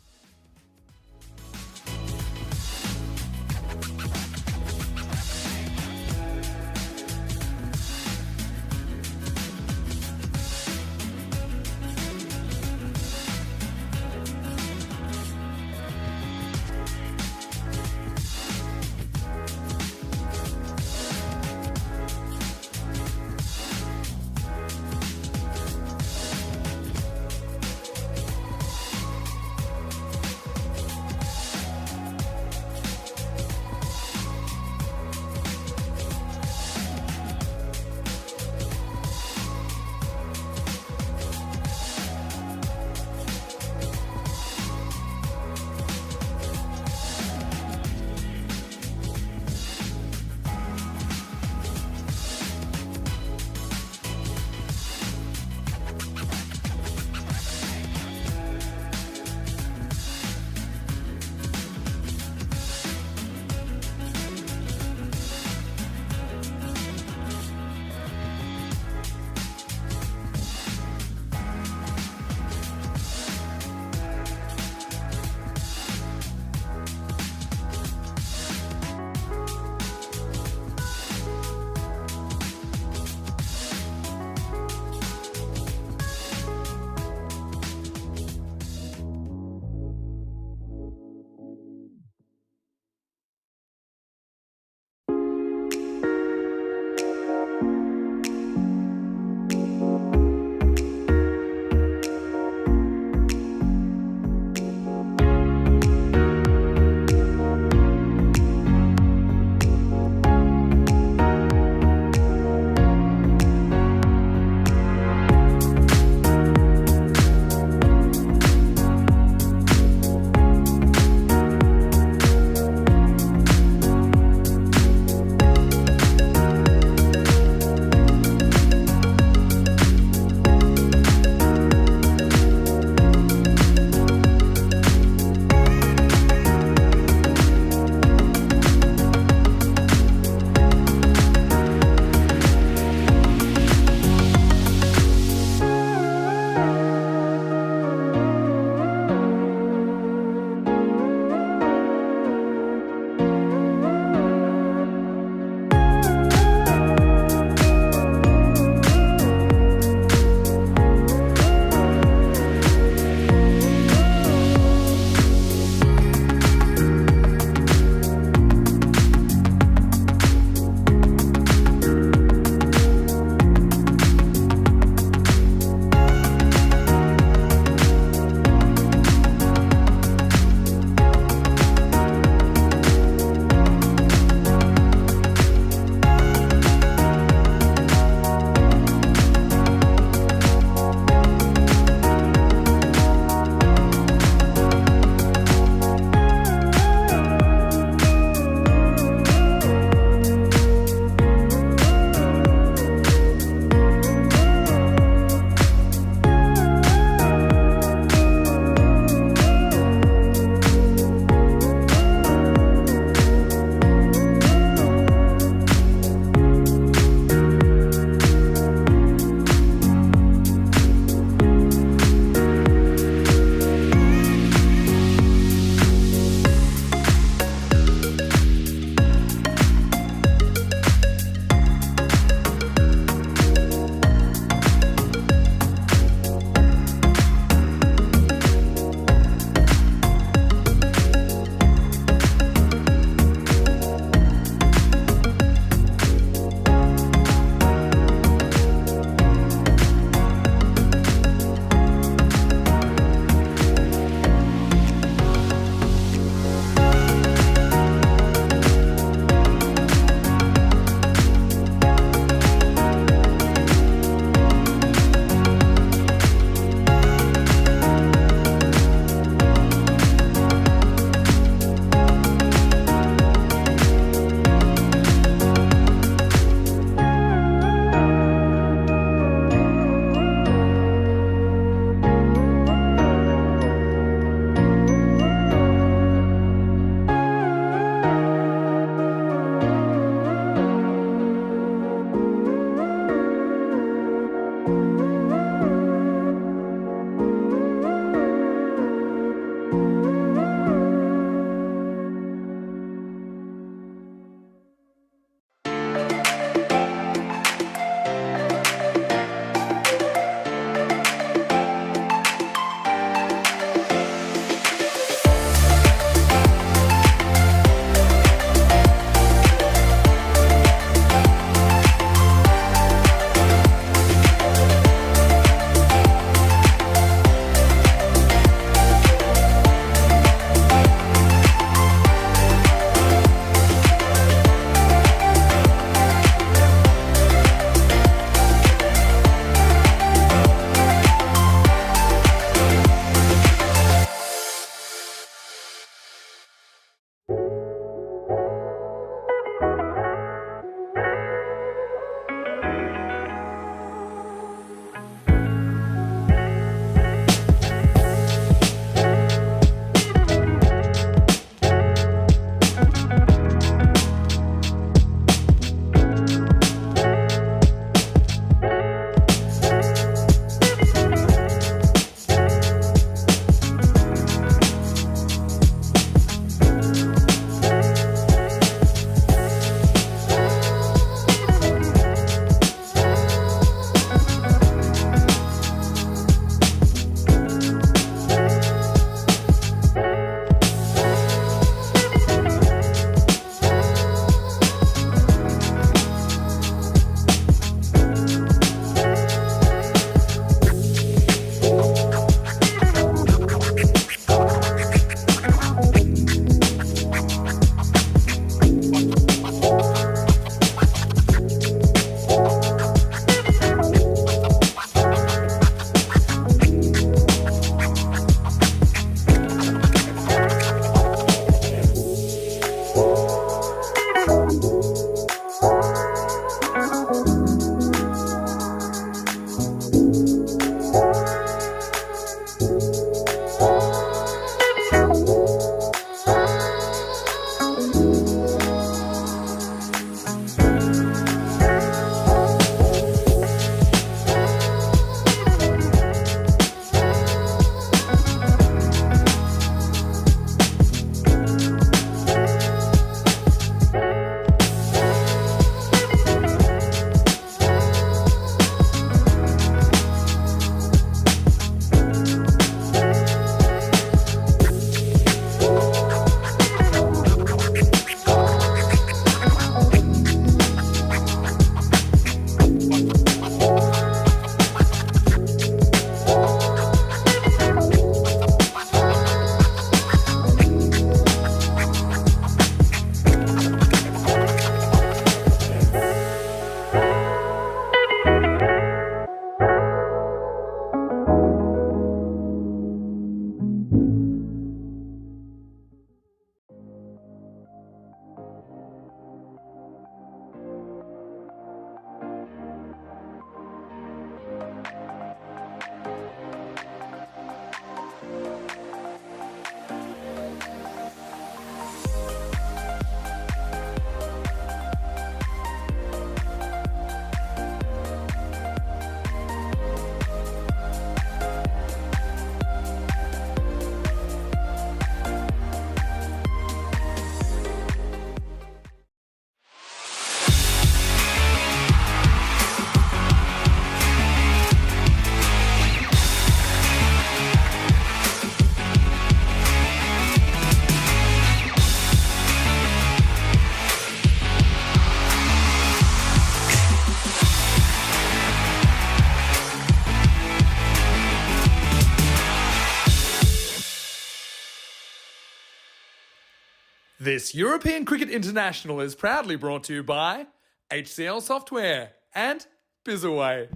Speaker 2: This European Cricket International is proudly brought to you by HCL Software and Bizaway.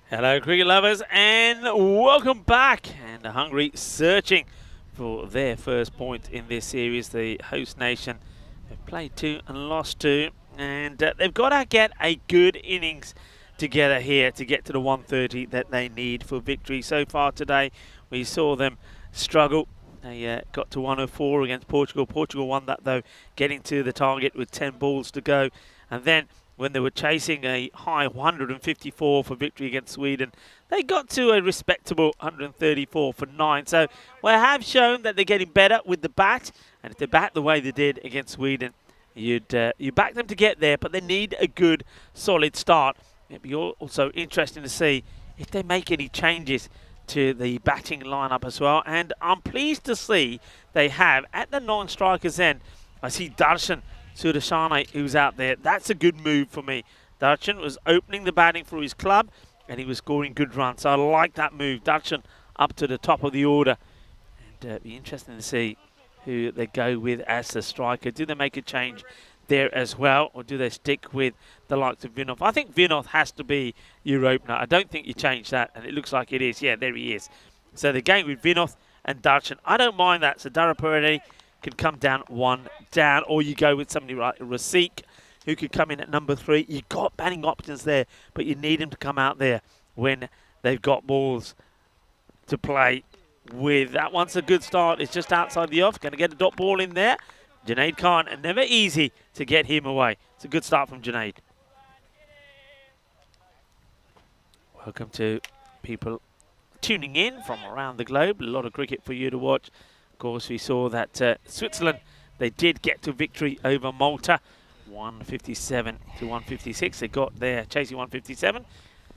Speaker 4: Hello, cricket lovers, and welcome back. And Hungary searching for their first point in this series. The host nation have played 2 and lost 2, and they've got to get a good innings together here to get to the 130 that they need for victory. So far today, we saw them struggle. They got to 104 against Portugal. Portugal won that, though, getting to the target with 10 balls to go. And then when they were chasing a high 154 for victory against Sweden, they got to a respectable 134 for 9. So we have shown that they're getting better with the bat. And if they bat the way they did against Sweden, you back them to get there, but they need a good, solid start. It'd be also interesting to see if they make any changes to the batting lineup as well. And I'm pleased to see they have, at the 9 strikers end, I see Darshan Sudashane who's out there. That's a good move for me. Darshan was opening the batting for his club and he was scoring good runs. So I like that move. Darshan up to the top of the order. And it'd be interesting to see who they go with as the striker. Do they make a change there as well, or do they stick with the likes of Vinod? I think Vinod has to be your opener. I don't think you change that, and it looks like it is. Yeah, there he is. So the game with Vinod and Darshan, I don't mind that. So Daraparedi can come down 1 down, or you go with somebody like Rasik, who could come in at number 3. You've got batting options there, but you need him to come out there when they've got balls to play with. That one's a good start. It's just outside the off. Going to get a dot ball in there. Junaid Khan, and never easy to get him away. It's a good start from Junaid. Welcome to people tuning in from around the globe. A lot of cricket for you to watch. Of course, we saw that Switzerland, they did get to victory over Malta. 157 to 156. They got there chasing 157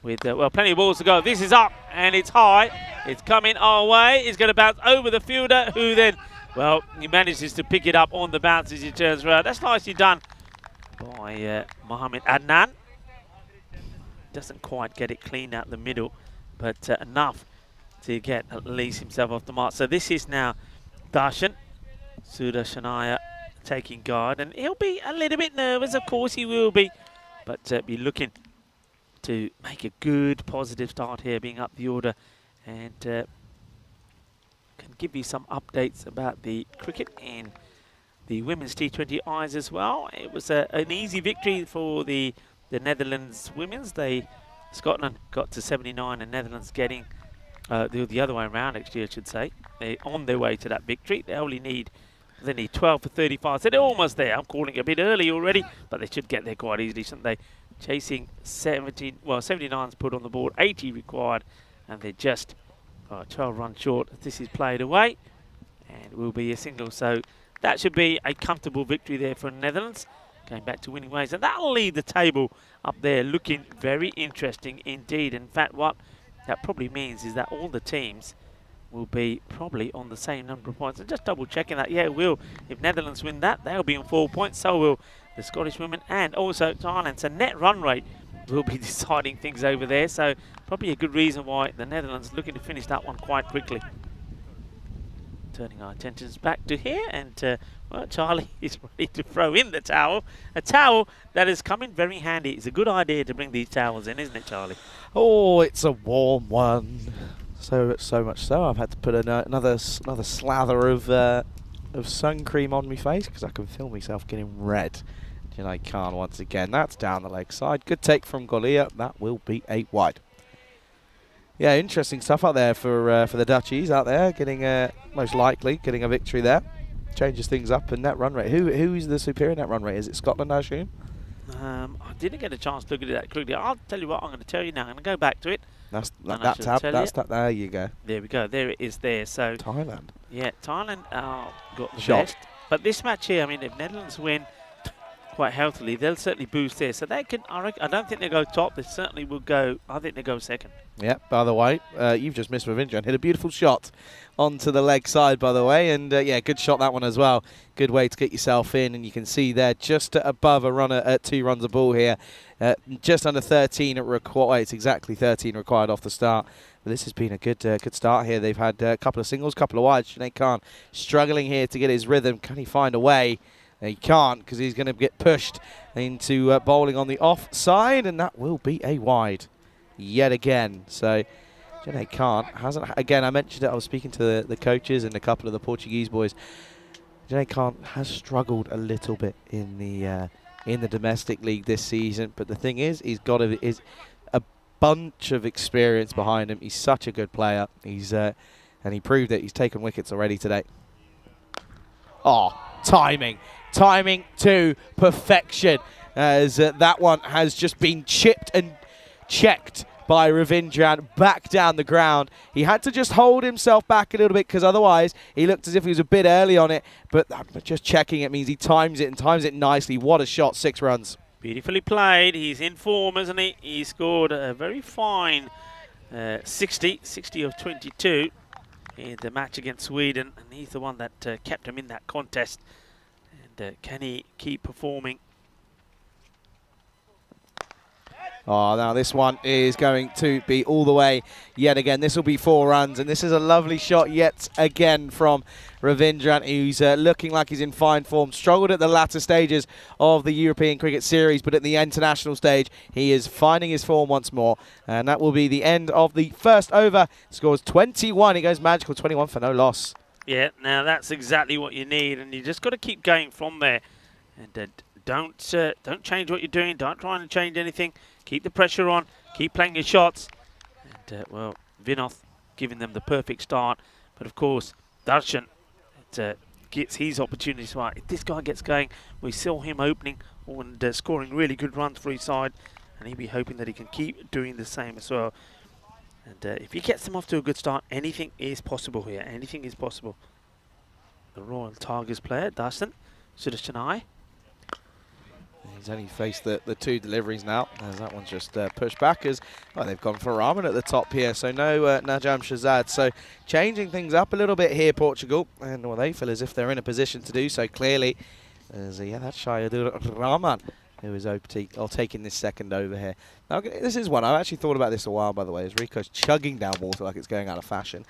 Speaker 4: with, well, plenty of balls to go. This is up, and it's high. It's coming our way. It's going to bounce over the fielder, who then, well, he manages to pick it up on the bounce as he turns around. That's nicely done by Mohamed Adnan. Doesn't quite get it clean out the middle, but enough to get at least himself off the mark. So this is now Darshan Sudashanaya taking guard, and he'll be a little bit nervous, of course he will be, but be looking to make a good positive start here, being up the order, and can give you some updates about the cricket in the women's T20Is as well. It was an easy victory for the Netherlands women's. Scotland got to 79 and Netherlands getting the other way around, actually, I should say. They're on their way to that victory. They need 12 for 35, so they're almost there. I'm calling it a bit early already, but they should get there quite easily, shouldn't they? Chasing 79's put on the board, 80 required, and they're just 12 runs short. This is played away and will be a single, so that should be a comfortable victory there for Netherlands, going back to winning ways, and that'll leave the table up there looking very interesting indeed. In fact, what that probably means is that all the teams will be probably on the same number of points. And just double checking that, yeah, it will. If Netherlands win that, they'll be on 4 points, so will the Scottish women and also Thailand. So net run rate will be deciding things over there, so probably a good reason why the Netherlands looking to finish that one quite quickly. Turning our attentions back to here, and well, Charlie is ready to throw in the towel. A towel that has come in very handy. It's a good idea to bring these towels in, isn't it, Charlie?
Speaker 5: Oh, it's a warm one. So much so, I've had to put another slather of sun cream on my face because I can feel myself getting red. I can't once again. That's down the leg side. Good take from Golia. That will be 8 wide. Yeah, interesting stuff out there for the Dutchies out there, getting most likely getting a victory there. Changes things up in net run rate. Who is the superior net run rate? Is it Scotland, I assume?
Speaker 4: I didn't get a chance to look at that quickly. I'll tell you what, I'm going to tell you now. I'm going to go back to it.
Speaker 5: That tab. There you go.
Speaker 4: There we go. There it is there. So
Speaker 5: Thailand.
Speaker 4: Yeah, Thailand got the best. But this match here, I mean, if Netherlands win quite healthily, they'll certainly boost there. So they can, I don't think they'll go top. They certainly will go, I think they'll go second.
Speaker 5: Yeah, by the way, you've just missed Ravindran and hit a beautiful shot onto the leg side, by the way. And yeah, good shot that one as well. Good way to get yourself in. And you can see there just above a runner at 2 runs a ball here. Just under 13 required. It's exactly 13 required off the start. But this has been a good start here. They've had a couple of singles, couple of wides. Sinead Khan struggling here to get his rhythm. Can he find a way? He can't, because he's going to get pushed into bowling on the offside, and that will be a wide yet again. So Sinead Khan hasn't, again, I mentioned it, I was speaking to the coaches and a couple of the Portuguese boys. Sinead Khan has struggled a little bit in the domestic league this season, but the thing is, he's got a bunch of experience behind him. He's such a good player. And he proved it. He's taken wickets already today. Oh, timing to perfection, as that one has just been chipped and checked by Ravindran back down the ground. He had to just hold himself back a little bit, because otherwise he looked as if he was a bit early on it, but just checking it means he times it, and times it nicely. What a shot, 6 runs.
Speaker 4: Beautifully played. He's in form, isn't he? He scored a very fine 60 of 22 in the match against Sweden, and he's the one that kept him in that contest. And can he keep performing?
Speaker 5: Oh, now this one is going to be all the way yet again. This will be 4 runs, and this is a lovely shot yet again from Ravindran, who's looking like he's in fine form. Struggled at the latter stages of the European Cricket Series, but at the international stage, he is finding his form once more. And that will be the end of the first over. Scores 21. He goes magical, 21 for no loss.
Speaker 4: Yeah, now that's exactly what you need, and you just got to keep going from there. And don't change what you're doing. Don't try and change anything. Keep the pressure on. Keep playing your shots. And, well, Vinoth giving them the perfect start. But, of course, Darshan gets his opportunities right. If this guy gets going, we saw him opening and scoring really good runs for his side. And he'll be hoping that he can keep doing the same as well. And if he gets them off to a good start, anything is possible here. Anything is possible. The Royal Tigers player, Darshan Sudashanai.
Speaker 5: He's only faced the 2 deliveries now, as that one's just pushed back, as well, they've gone for Rahman at the top here, so no Najam Shazad. So changing things up a little bit here, Portugal, and well, they feel as if they're in a position to do so clearly. As that's Shayadur Rahman, who is taking this second over here. Now, this is one, I've actually thought about this a while, by the way, as Rico's chugging down water like it's going out of fashion.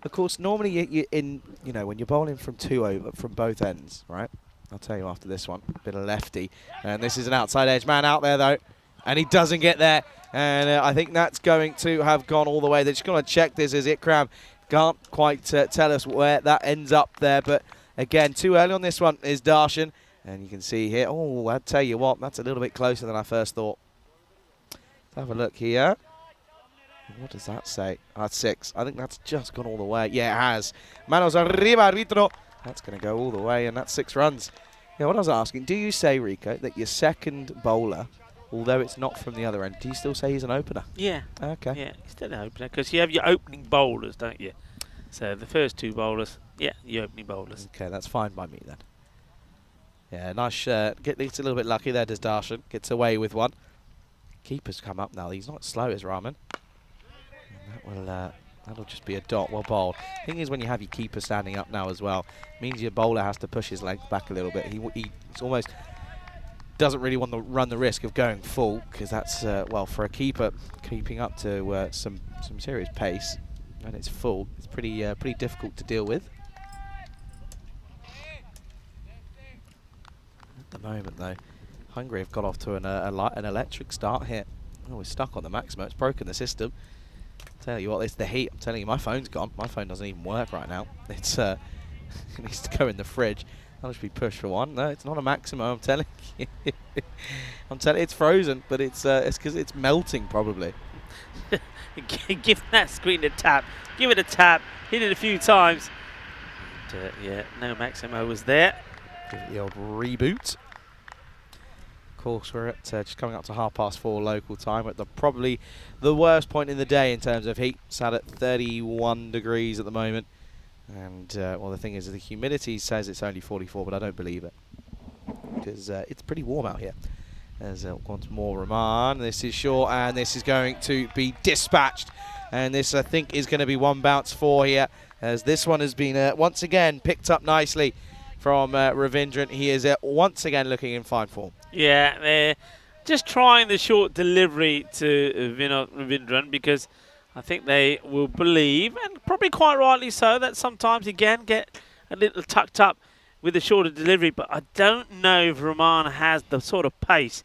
Speaker 5: Of course, normally when you're bowling from 2 over, from both ends, right? I'll tell you after this one. Bit of lefty. And this is an outside edge man out there, though. And he doesn't get there. And I think that's going to have gone all the way. They're just going to check this as Ikram can't quite tell us where that ends up there. But again, too early on this one is Darshan. And you can see here. Oh, I'll tell you what. That's a little bit closer than I first thought. Let's have a look here. What does that say? That's 6. I think that's just gone all the way. Yeah, it has. Manos arriba, arbitro. That's going to go all the way, and that's 6 runs. Yeah, what I was asking, do you say, Rico, that your second bowler, although it's not from the other end, do you still say he's an opener?
Speaker 4: Yeah.
Speaker 5: Okay.
Speaker 4: Yeah, he's still an opener, because you have your opening bowlers, don't you? So the first 2 bowlers, yeah, your opening bowlers.
Speaker 5: Okay, that's fine by me then. Yeah, nice. Gets a little bit lucky there, does Darshan. Gets away with one. Keeper's come up now. He's not slow as Rahman. And that will... That'll just be a dot, well bowled. Thing is, when you have your keeper standing up now as well, means your bowler has to push his length back a little bit. He almost doesn't really want to run the risk of going full, because that's, well, for a keeper, keeping up to some serious pace, and it's full. It's pretty difficult to deal with. At the moment, though, Hungary have got off to an electric start here. Oh, we're stuck on the maximum. It's broken the system. Tell you what, it's the heat. I'm telling you, my phone's gone. My phone doesn't even work right now. It's it needs to go in the fridge. That'll just be pushed for one. No, it's not a maximum. I'm telling you. I'm telling you, it's frozen, but it's because it's melting probably.
Speaker 4: Give that screen a tap. Give it a tap. Hit it a few times. And, yeah, no Maximo was there.
Speaker 5: Give it the old reboot. Of course, we're at just coming up to 4:30 local time. At probably the worst point in the day in terms of heat. Sat at 31 degrees at the moment. And, well, the thing is, the humidity says it's only 44, but I don't believe it. Because it's pretty warm out here. As once more Rahman. This is short, and this is going to be dispatched. And this, I think, is going to be 1 bounce 4 here. As this one has been, once again, picked up nicely from Ravindran. He is once again looking in fine form.
Speaker 4: Yeah, they're just trying the short delivery to Ravindran, because I think they will believe, and probably quite rightly so, that sometimes he can get a little tucked up with the shorter delivery, but I don't know if Rahman has the sort of pace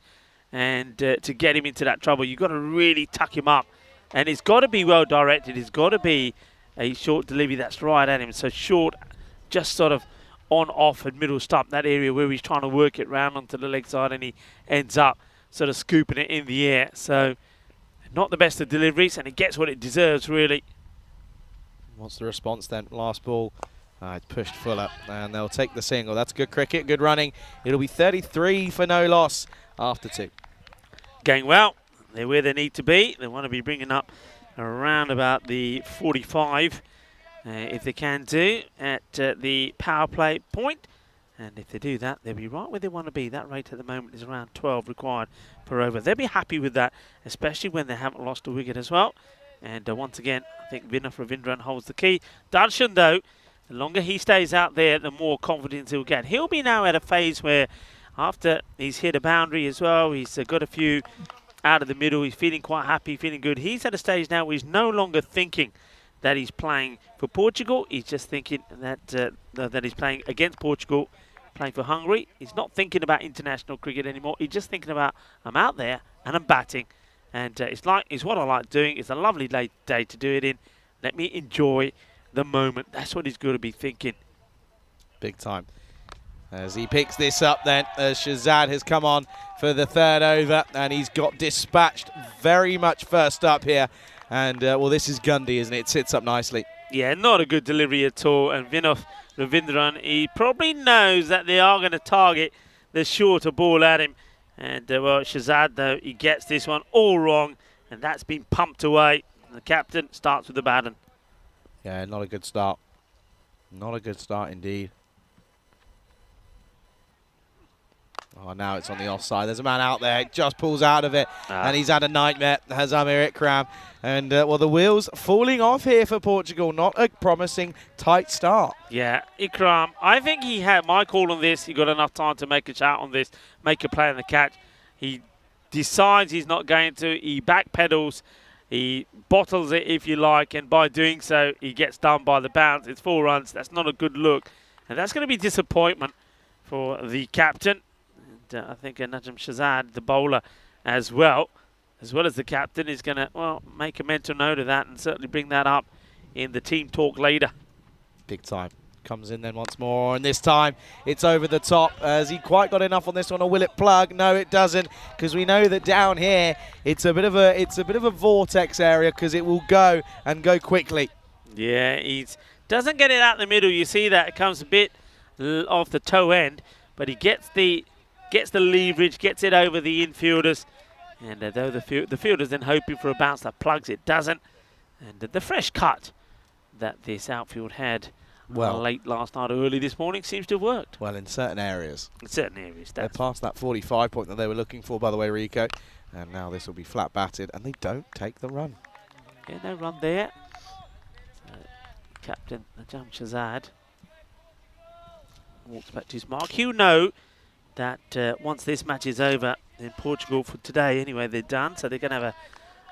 Speaker 4: and to get him into that trouble. You've got to really tuck him up, and it's got to be well directed. It's got to be a short delivery that's right at him. So short, just sort of on, off, and middle stump, that area where he's trying to work it round onto the leg side, and he ends up sort of scooping it in the air. So not the best of deliveries, and it gets what it deserves, really.
Speaker 5: What's the response then? Last ball. It's pushed full up, and they'll take the single. That's good cricket, good running. It'll be 33 for no loss after 2.
Speaker 4: Going well. They're where they need to be. They want to be bringing up around about the 45, if they can do, at the power play point. And if they do that, they'll be right where they want to be. That rate at the moment is around 12 required per over. They'll be happy with that, especially when they haven't lost a wicket as well. And once again, I think Ravindran holds the key. Darshan, though, the longer he stays out there, the more confidence he'll get. He'll be now at a phase where, after he's hit a boundary as well, he's got a few out of the middle, he's feeling quite happy, feeling good. He's at a stage now where he's no longer thinking that he's playing for Portugal. He's just thinking that that he's playing against Portugal, playing for Hungary. He's not thinking about international cricket anymore. He's just thinking about, I'm out there and I'm batting. And it's what I like doing. It's a lovely day to do it in. Let me enjoy the moment. That's what he's going to be thinking.
Speaker 5: Big time. As he picks this up then, as Shahzad has come on for the 3rd over, and he's got dispatched very much first up here. And, well, this is Gundy, isn't it? It sits up nicely.
Speaker 4: Yeah, not a good delivery at all. And Ravindran, he probably knows that they are going to target the shorter ball at him. And, well, Shahzad, though, he gets this one all wrong, and that's been pumped away. And the captain starts with the baton.
Speaker 5: Yeah, not a good start. Not a good start indeed. Oh, now it's on the offside. There's a man out there. Just pulls out of it. And he's had a nightmare, has Amir Ikram. And, well, the wheels falling off here for Portugal. Not a promising, tight start.
Speaker 4: Yeah, Ikram, I think he had my call on this. He got enough time to make a shot on this, make a play on the catch. He decides he's not going to. He backpedals. He bottles it, if you like. And by doing so, he gets done by the bounce. It's 4 runs. That's not a good look. And that's going to be disappointment for the captain. I think Najm Shahzad, the bowler, as well as the captain, is going to, well, make a mental note of that and certainly bring that up in the team talk later.
Speaker 5: Big time. Comes in then once more, and this time it's over the top. Has he quite got enough on this one, or will it plug? No, it doesn't, because we know that down here it's a bit of a vortex area, because it will go and go quickly.
Speaker 4: Yeah, he doesn't get it out the middle. You see that it comes a bit off the toe end, but he gets the leverage, gets it over the infielders, and though the fielders then hoping for a bounce that plugs, it doesn't. And the fresh cut that this outfield had late last night or early this morning seems to have worked.
Speaker 5: Well, in certain areas.
Speaker 4: In certain areas.
Speaker 5: They're past that 45 point that they were looking for, by the way, Rico. And now this will be flat batted, and they don't take the run.
Speaker 4: Yeah, no run there. So, Captain Najm Shahzad walks back to his mark. You know that once this match is over in Portugal for today, anyway, they're done. So they're going to have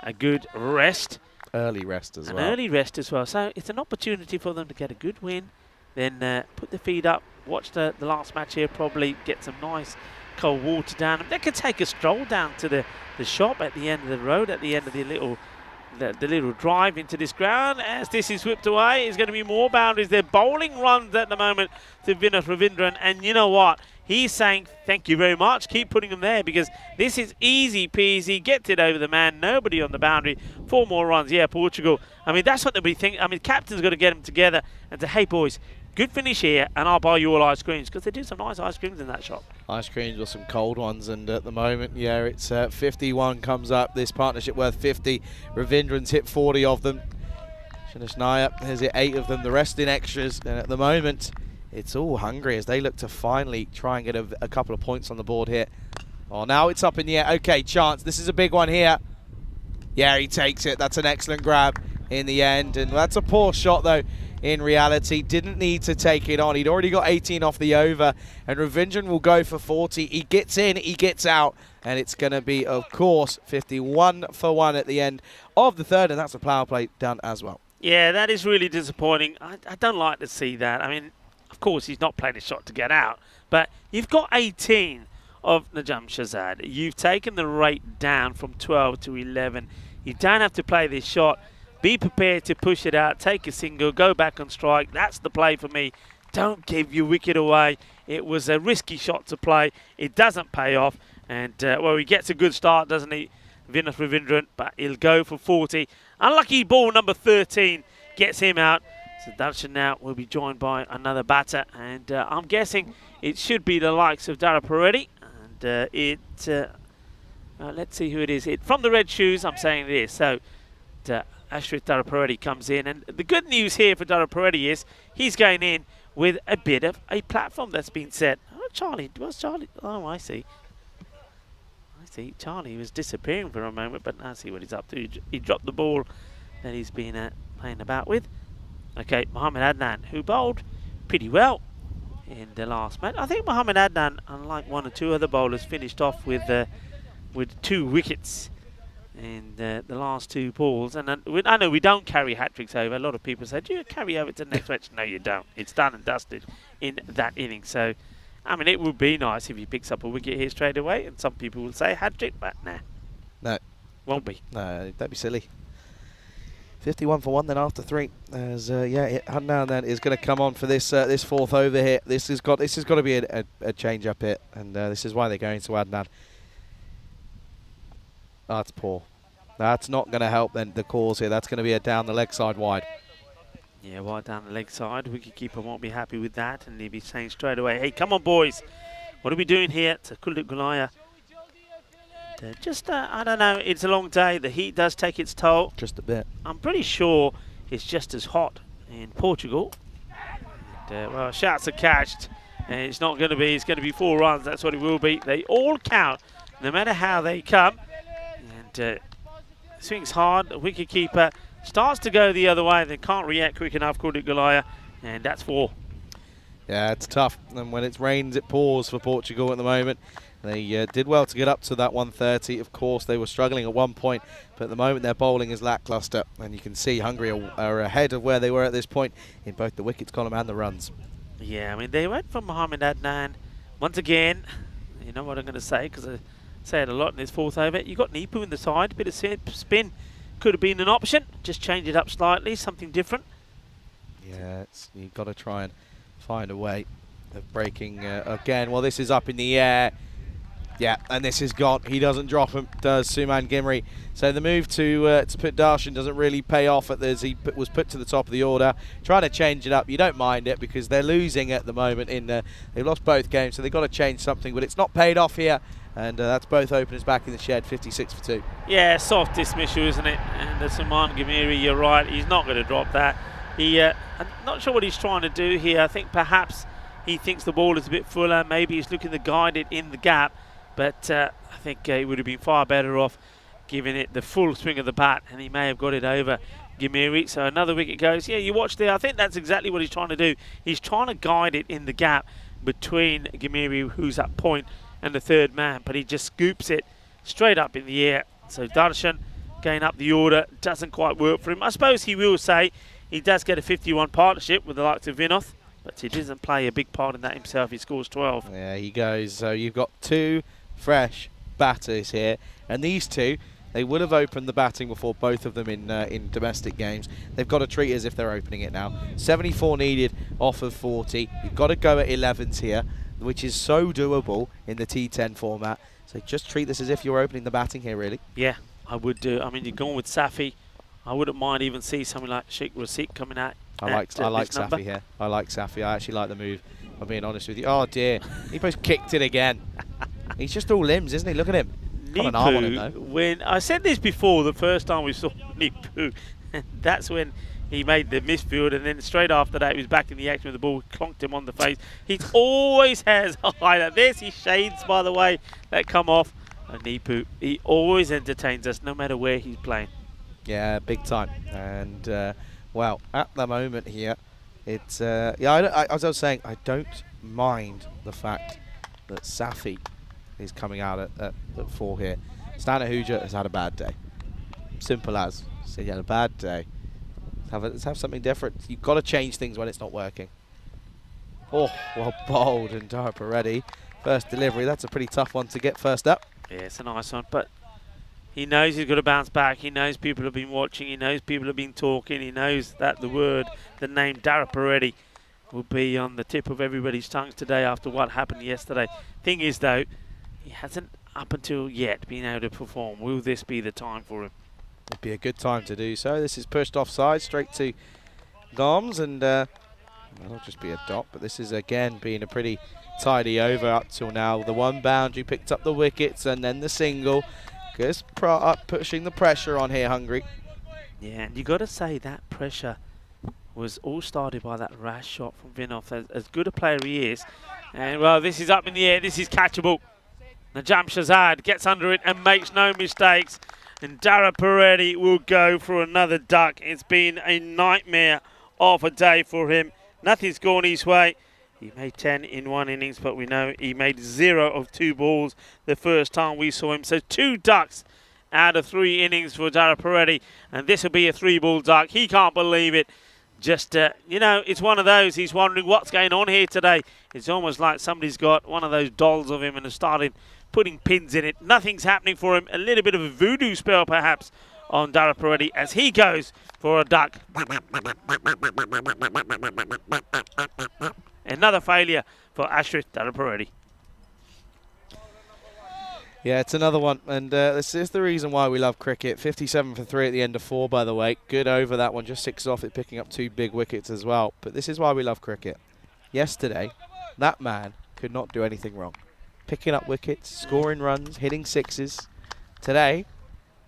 Speaker 4: a good rest.
Speaker 5: Early rest as well.
Speaker 4: An early rest as well. So it's an opportunity for them to get a good win, then put their feet up, watch the last match here, probably get some nice cold water down. They could take a stroll down to the shop at the end of the road, at the end of the little drive into this ground. As this is whipped away, there's going to be more boundaries. They're bowling runs at the moment to Ravindran, and you know what? He's saying, thank you very much, keep putting them there, because this is easy peasy, gets it over the man, nobody on the boundary, 4 more runs. Yeah, Portugal. I mean, that's what they'll be thinking. I mean, captain's got to get them together and say, hey, boys, good finish here, and I'll buy you all ice creams, because they do some nice ice creams in that shop. Ice creams
Speaker 5: or some cold ones, and at the moment, yeah, it's 51 comes up. This partnership worth 50. Ravindran's hit 40 of them. Shanish Nayak has hit 8 of them, the rest in extras, and at the moment, it's all Hungary as they look to finally try and get a couple of points on the board here. Oh, now it's up in the air. Okay, chance. This is a big one here. Yeah, he takes it. That's an excellent grab in the end. And that's a poor shot, though. in reality. Didn't need to take it on. He'd already got 18 off the over, and Ravindran will go for 40. He gets in, he gets out, and it's going to be, of course, 51 for 1 at the end of the third, and that's a power play done as well.
Speaker 4: Yeah, that is really disappointing. I don't like to see that. I mean, of course, he's not playing a shot to get out, but you've got 18 of Najam Shahzad. You've taken the rate down from 12 to 11. You don't have to play this shot. Be prepared to push it out, take a single, go back on strike. That's the play for me. Don't give your wicket away. It was a risky shot to play. It doesn't pay off. And, well, he gets a good start, doesn't he, Vinod Ravindran, but he'll go for 40. Unlucky ball number 13 gets him out. So Darshan now will be joined by another batter. And I'm guessing it should be the likes of Dara Paredes. And let's see who it is. From the red shoes, I'm saying it is. So Ashraf Dara Paredes comes in. And the good news here for Dara Paredes is he's going in with a bit of a platform that's been set. Oh, Charlie. What's Charlie? Oh, I see. See, Charlie was disappearing for a moment, but I see what he's up to. He dropped the ball that he's been playing about with. Okay, Mohamed Adnan, who bowled pretty well in the last match. I think Mohamed Adnan, unlike one or two other bowlers, finished off with 2 wickets in the last 2 balls. And I know we don't carry hat-tricks over. A lot of people say, do you carry over to the next match? No, you don't. It's done and dusted in that inning. So, I mean, it would be nice if he picks up a wicket here straight away, and some people will say hat-trick, but nah.
Speaker 5: No.
Speaker 4: Won't be.
Speaker 5: No, don't be silly. 51 for 1 then after 3. As Adnan then is going to come on for this this 4th over here. This has got to be a change up hit, and this is why they're going to Adnan. That's poor. That's not going to help then the cause here. That's going to be a down the leg side wide.
Speaker 4: Yeah, wide down the leg side. Wicketkeeper won't be happy with that, and he'll be saying straight away, hey, come on, boys. What are we doing here? It's a Kuldeep Gulaya. I don't know, it's a long day. The heat does take its toll.
Speaker 5: Just a bit.
Speaker 4: I'm pretty sure it's just as hot in Portugal. And, well, shots are catched, and it's not going to be. It's going to be 4 runs. That's what it will be. They all count, no matter how they come. And swings hard. The wicketkeeper starts to go the other way, then can't react quick enough, Kuldeep Gulaya, and that's 4.
Speaker 5: Yeah, it's tough. And when it rains, it pours for Portugal at the moment. They did well to get up to that 130. Of course, they were struggling at one point, but at the moment their bowling is lackluster. And you can see Hungary are ahead of where they were at this point in both the wickets column and the runs.
Speaker 4: Yeah, I mean, they went for Mohamed Adnan. Once again, you know what I'm going to say, because I say it a lot in this 4th over. You got Nipu in the side, a bit of spin. Could have been an option. Just change it up slightly, something different.
Speaker 5: Yeah, you've got to try and find a way of breaking again. Well, this is up in the air. Yeah, and this is gone. He doesn't drop him, does Suman Gimri. So the move to put Darshan doesn't really pay off as he was put to the top of the order. Trying to change it up. You don't mind it because they're losing at the moment. They've lost both games, so they've got to change something. But it's not paid off here. And that's both openers back in the shed, 56 for 2.
Speaker 4: Yeah, soft dismissal, isn't it? And Suman Gimri, you're right. He's not going to drop that. I'm not sure what he's trying to do here. I think perhaps he thinks the ball is a bit fuller. Maybe he's looking to guide it in the gap. But I think he would have been far better off giving it the full swing of the bat, and he may have got it over Gimiri. So another wicket goes. Yeah, you watch there. I think that's exactly what he's trying to do. He's trying to guide it in the gap between Gimiri, who's at point, and the 3rd man. But he just scoops it straight up in the air. So Darshan going up the order doesn't quite work for him. I suppose he will say he does get a 51 partnership with the likes of Vinoth, but he doesn't play a big part in that himself. He scores 12.
Speaker 5: Yeah, he goes. So you've got 2 fresh batters here, and these 2, they would have opened the batting before, both of them in domestic games. They've got to treat it as if they're opening it now. 74 needed off of 40. You've got to go at 11s here, which is so doable in the T10 format. So just treat this as if you're opening the batting here, really.
Speaker 4: Yeah, I would do. I mean, you're going with Safi. I wouldn't mind even see something like Sheikh Rasid coming out.
Speaker 5: I like Safi here. I like Safi. I actually like the move, if I'm being honest with you. Oh dear, he both kicked it again. He's just all limbs, isn't he? Look at him. Got an arm on him, though.
Speaker 4: When I said this before, the first time we saw Nipu, that's when he made the misfield, and then straight after that, he was back in the action with the ball, clonked him on the face. He always has a highlight. There's his shades, by the way, that come off. And Nipu, he always entertains us, no matter where he's playing.
Speaker 5: Yeah, big time. And, well, at the moment here, It's yeah. As I was saying, I don't mind the fact that Safi is coming out at 4 here. Stana Huja has had a bad day. Simple as. So he had a bad day. Let's have something different. You've got to change things when it's not working. Oh, well bowled and Darp already. First delivery. That's a pretty tough one to get first up.
Speaker 4: Yeah, it's a nice one, but he knows he's got to bounce back. He knows people have been watching. He knows people have been talking. He knows that the name Dara Peretti will be on the tip of everybody's tongues today after what happened yesterday. Thing is, though, he hasn't up until yet been able to perform. Will this be the time for him?
Speaker 5: It'd be a good time to do so. This is pushed offside straight to Goms, and that'll just be a dot. But this is again being a pretty tidy over up till now. The one boundary picked up the wickets, and then the single. Just pushing the pressure on here, Hungary.
Speaker 4: Yeah, and you got to say that pressure was all started by that rash shot from Vinov. As good a player he is, and well, this is up in the air. This is catchable. Najam Shazad gets under it and makes no mistakes. And Dara Peretti will go for another duck. It's been a nightmare of a day for him. Nothing's gone his way. He made 10 in one innings, but we know he made 0 of 2 balls the first time we saw him. So 2 ducks out of 3 innings for Dara Peretti. And this will be a 3-ball duck. He can't believe it. Just, you know, it's one of those. He's wondering what's going on here today. It's almost like somebody's got one of those dolls of him and has started putting pins in it. Nothing's happening for him. A little bit of a voodoo spell, perhaps, on Dara Peretti as he goes for a duck. Another failure for Ashraf Dara Peretti.
Speaker 5: Yeah, it's another one, and this is the reason why we love cricket. 57 for 3 at the end of 4, by the way. Good over that one, just 6 off it, picking up 2 big wickets as well. But this is why we love cricket. Yesterday, that man could not do anything wrong. Picking up wickets, scoring runs, hitting sixes. Today,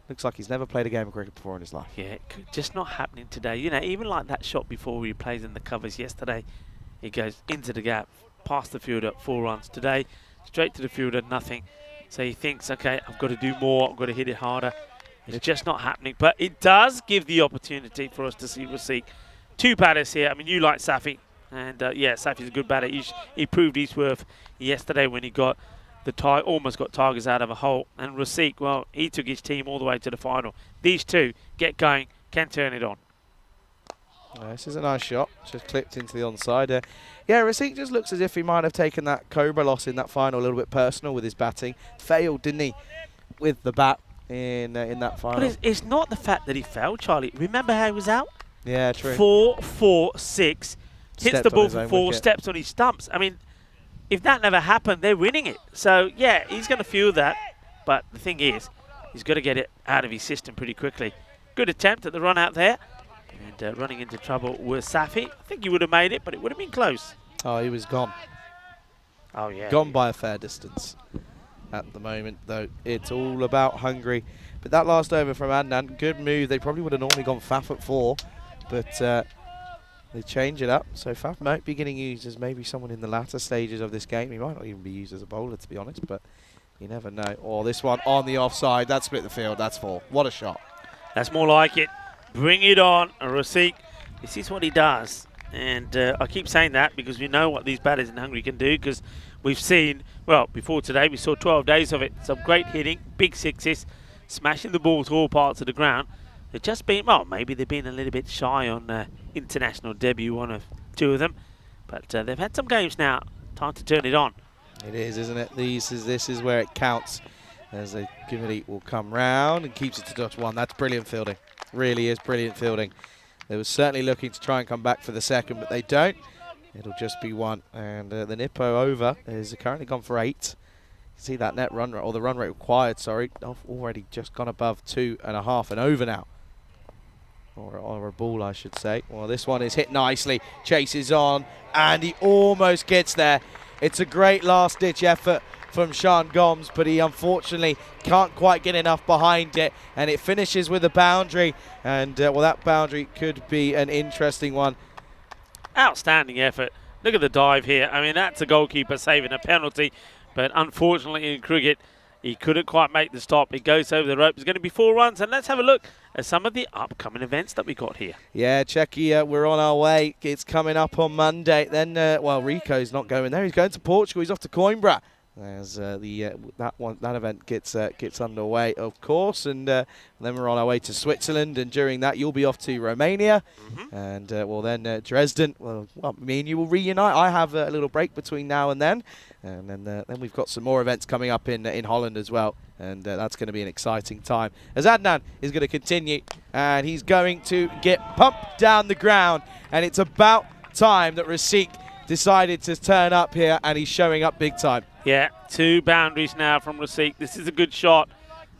Speaker 5: looks like he's never played a game of cricket before in his life.
Speaker 4: Yeah, just not happening today. You know, even like that shot before he plays in the covers yesterday, he goes into the gap, past the fielder, 4 runs. Today, straight to the fielder, nothing. So he thinks, okay, I've got to do more, I've got to hit it harder. It's just not happening. But it does give the opportunity for us to see Raseek. 2 batters here. I mean, you like Safi. And yeah, Safi's a good batter. He proved his worth yesterday when he got almost got Tigers out of a hole. And Raseek, well, he took his team all the way to the final. These 2 get going, can turn it on.
Speaker 5: This is a nice shot, just clipped into the onside. Yeah, Raseek just looks as if he might have taken that Cobra loss in that final a little bit personal with his batting. Failed, didn't he, with the bat in that final.
Speaker 4: But it's not the fact that he fell, Charlie. Remember how he was out?
Speaker 5: Yeah, true.
Speaker 4: 4-4-6, hits the ball for 4,
Speaker 5: wicket.
Speaker 4: steps on his stumps. I mean, if that never happened, they're winning it. So, yeah, he's going to feel that. But the thing is, he's got to get it out of his system pretty quickly. Good attempt at the run out there. And running into trouble with Safi. I think he would have made it, but it would have been close.
Speaker 5: Oh, he was gone.
Speaker 4: Oh, yeah.
Speaker 5: Gone by a fair distance. At the moment, though, it's all about Hungary. But that last over from Adnan, good move. They probably would have normally gone Faf at 4, but they change it up. So Faf might be getting used as maybe someone in the latter stages of this game. He might not even be used as a bowler, to be honest, but you never know. Oh, this one on the offside. That split the field. That's 4. What a shot.
Speaker 4: That's more like it. Bring it on, Raseek. This is what he does. And I keep saying that because we know what these batters in Hungary can do, because we've seen, well, before today, we saw 12 days of it. Some great hitting, big sixes, smashing the ball to all parts of the ground. They've just been, well, maybe they've been a little bit shy on international debut, 1 or 2 of them. But they've had some games now. Time to turn it on.
Speaker 5: It is, isn't it? This is where it counts. As a Gimmery will come round and keeps it to just 1. That's brilliant fielding. Really is brilliant fielding. They were certainly looking to try and come back for the second, but they don't. It'll just be 1. And the Nippo over is currently gone for 8. You can see that net run rate, or the run rate required, sorry, already just gone above 2.5 and over now. Or a ball, I should say. Well, this one is hit nicely. Chases on, and he almost gets there. It's a great last-ditch effort from Sean Gomes, but he unfortunately can't quite get enough behind it, and it finishes with a boundary, and well, that boundary could be an interesting one.
Speaker 4: Outstanding effort. Look at the dive here. I mean, that's a goalkeeper saving a penalty, but unfortunately in cricket, he couldn't quite make the stop. It goes over the rope. It's going to be 4 runs, and let's have a look as some of the upcoming events that we got here.
Speaker 5: Yeah, Czechia, we're on our way. It's coming up on Monday. Then, well, Rico's not going there. He's going to Portugal. He's off to Coimbra. As that event gets underway, of course, and then we're on our way to Switzerland, and during that you'll be off to Romania, and well then Dresden. Well, me and you will reunite. I have a little break between now and then then we've got some more events coming up in Holland as well, and that's going to be an exciting time. As Adnan is going to continue, and he's going to get pumped down the ground, and it's about time that Rasik decided to turn up here, and he's showing up big time.
Speaker 4: Yeah, 2 boundaries now from Rasik. This is a good shot.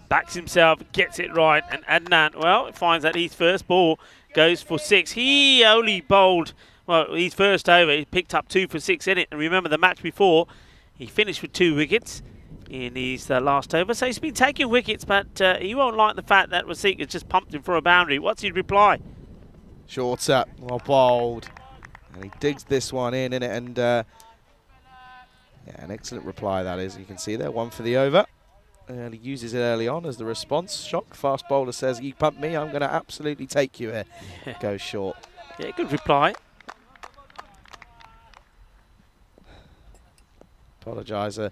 Speaker 4: Backs himself, gets it right, and Adnan, well, finds that his first ball goes for 6. He only bowled, well, his first over, he picked up 2 for 6 in it. And remember the match before, he finished with 2 wickets in his last over. So he's been taking wickets, but he won't like the fact that Rasik has just pumped him for a boundary. What's his reply?
Speaker 5: Shorter, well bowled. And he digs this one in, innit? And yeah, an excellent reply that is. You can see there, 1 for the over. And he uses it early on as the response. Shock, fast bowler says, you pump me, I'm going to absolutely take you here. Yeah. Goes short.
Speaker 4: Yeah, good reply.
Speaker 5: Apologise for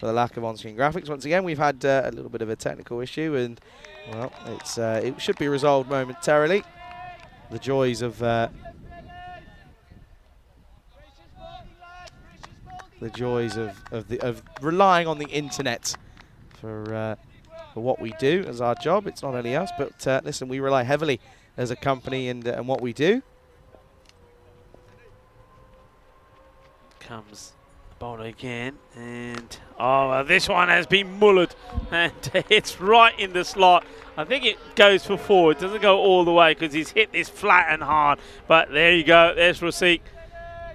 Speaker 5: the lack of on-screen graphics. Once again, we've had a little bit of a technical issue, and, well, it should be resolved momentarily. The joys of... the joys of relying on the internet for what we do as our job. It's not only us, but listen, we rely heavily as a company and what we do.
Speaker 4: Comes the bowler again, and oh, this one has been mullered, and it's right in the slot. I think it goes for 4. It doesn't go all the way because he's hit this flat and hard. But there you go. There's Rasik.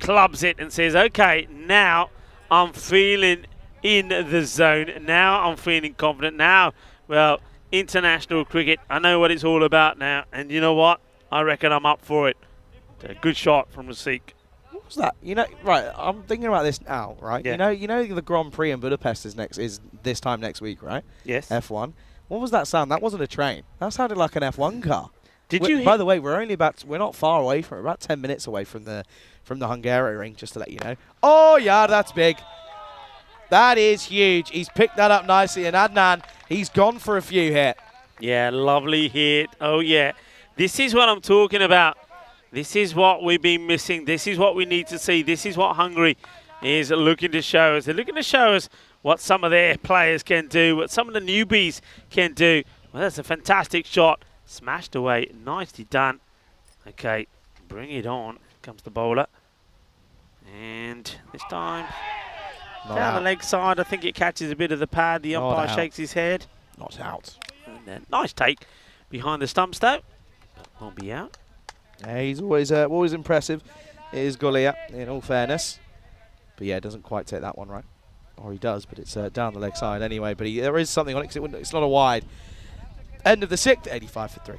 Speaker 4: Clubs it and says, okay, now I'm feeling in the zone. Now I'm feeling confident. Now, well, international cricket, I know what it's all about now. And you know what? I reckon I'm up for it. A good shot from Rasik.
Speaker 5: What was that? You know, right, I'm thinking about this now, right?
Speaker 4: Yeah.
Speaker 5: You know the Grand Prix in Budapest is this time next week, right?
Speaker 4: Yes.
Speaker 5: F1. What was that sound? That wasn't a train. That sounded like an F1 car.
Speaker 4: Did you?
Speaker 5: By the way, we're not far away from it. We're about 10 minutes away from the Hungary ring, just to let you know. Oh yeah, that's big. That is huge. He's picked that up nicely, and Adnan, he's gone for a few here.
Speaker 4: Yeah, lovely hit. Oh yeah, this is what I'm talking about. This is what we've been missing. This is what we need to see. This is what Hungary is looking to show us. They're looking to show us what some of their players can do, what some of the newbies can do. Well, that's a fantastic shot. Smashed away. Nicely done. Okay, bring it on. Comes the bowler. And this time, down the leg side, I think it catches a bit of the pad. The umpire shakes his head.
Speaker 5: Not out.
Speaker 4: And then, nice take behind the stumps, though. Won't be out.
Speaker 5: Yeah, he's always impressive. It is Gulia, in all fairness. But yeah, doesn't quite take that one right. Or he does, but it's down the leg side anyway. But there is something on it because it's not a wide. End of the 6th, 85 for 3.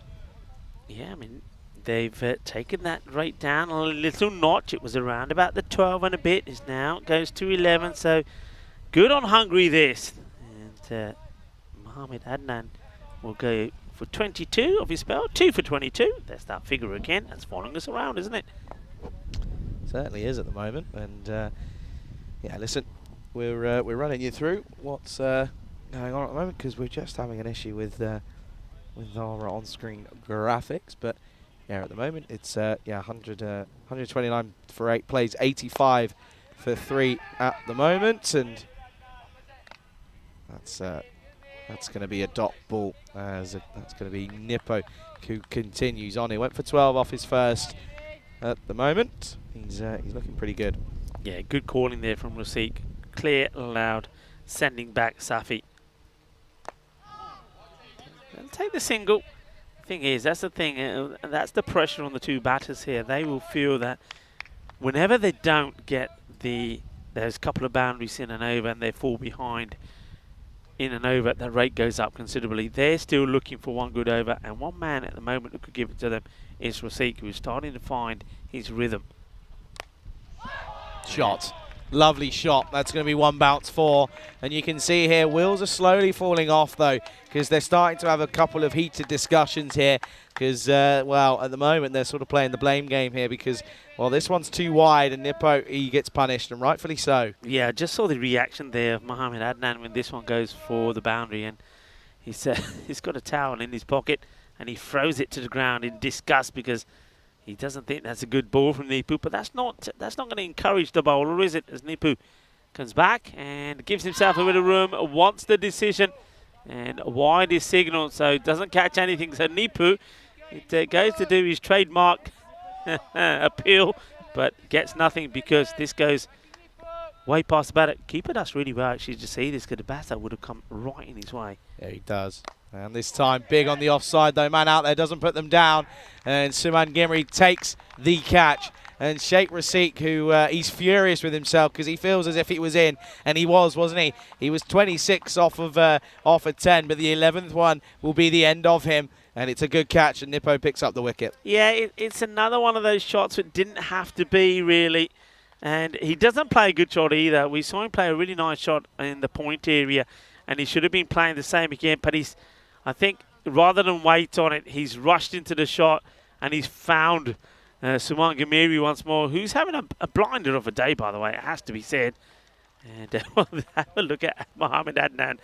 Speaker 4: Yeah, I mean, they've taken that rate down a little notch. It was around about the 12 and a bit. Is now goes to 11. So good on Hungary this. And Mohamed Adnan will go for 22 of his spell. 2 for 22. There's that figure again. That's following us around, isn't it?
Speaker 5: Certainly is at the moment. And yeah, listen, we're running you through what's going on at the moment because we're just having an issue with our on-screen graphics. But yeah, at the moment it's 129 for 8, plays 85 for 3 at the moment, and that's going to be a dot ball. That's going to be Nippo who continues on. He went for 12 off his first at the moment. He's looking pretty good.
Speaker 4: Yeah, good calling there from Rasik. Clear, loud, sending back Safi. They'll take the single. Thing is, that's the thing. That's the pressure on the 2 batters here. They will feel that whenever they don't get there's a couple of boundaries in and over and they fall behind in and over, the rate goes up considerably. They're still looking for one good over, and one man at the moment who could give it to them is Rasik, who's starting to find his rhythm.
Speaker 5: Shot. Lovely shot. That's going to be one bounce four. And you can see here, wheels are slowly falling off, though, because they're starting to have a couple of heated discussions here. Because, well, at the moment, they're sort of playing the blame game here because, well, this one's too wide, and Nippo, he gets punished, and rightfully so.
Speaker 4: Yeah, I just saw the reaction there of Mohamed Adnan when this one goes for the boundary. And he's got a towel in his pocket, and he throws it to the ground in disgust because he doesn't think that's a good ball from Nipu, but that's not going to encourage the bowler, is it? As Nipu comes back and gives himself a bit of room, wants the decision, and wide is signal, so doesn't catch anything. So Nipu, it goes to do his trademark appeal, but gets nothing because this goes way past the batter. Keeper does really well actually to see this, because the batter would have come right in his way.
Speaker 5: Yeah, he does. And this time, big on the offside, though. Man out there doesn't put them down. And Suman Gimri takes the catch. And Sheikh Rasik, who he's furious with himself because he feels as if he was in. And he was, wasn't he? He was 26 off of 10, but the 11th one will be the end of him. And it's a good catch, and Nippo picks up the wicket.
Speaker 4: Yeah, it's another one of those shots that didn't have to be, really. And he doesn't play a good shot either. We saw him play a really nice shot in the point area, and he should have been playing the same again, but I think rather than wait on it, he's rushed into the shot, and he's found Suman Gimiri once more, who's having a blinder of a day, by the way, it has to be said. And have a look at Mohamed Adnan.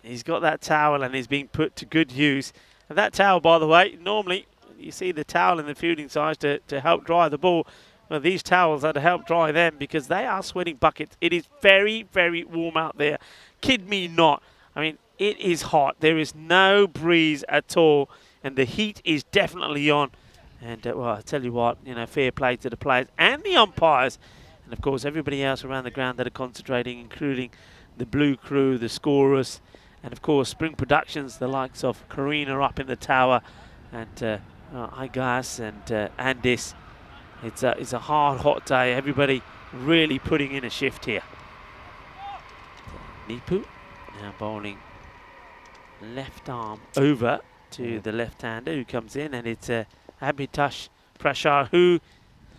Speaker 4: He's got that towel, and he's being put to good use. And that towel, by the way, normally you see the towel in the fielding sides to help dry the ball. Well, these towels are to help dry them because they are sweating buckets. It is very, very warm out there. Kid me not. I mean, it is hot. There is no breeze at all, and the heat is definitely on. And, well, I tell you what, fair play to the players and the umpires, and, of course, everybody else around the ground that are concentrating, including the blue crew, the scorers, and, of course, Spring Productions, the likes of Karina up in the tower, and Igas and Andis. It's a hard, hot day. Everybody really putting in a shift here. Nipu now bowling left arm over to the left-hander who comes in, and it's Abhitash Prashar, who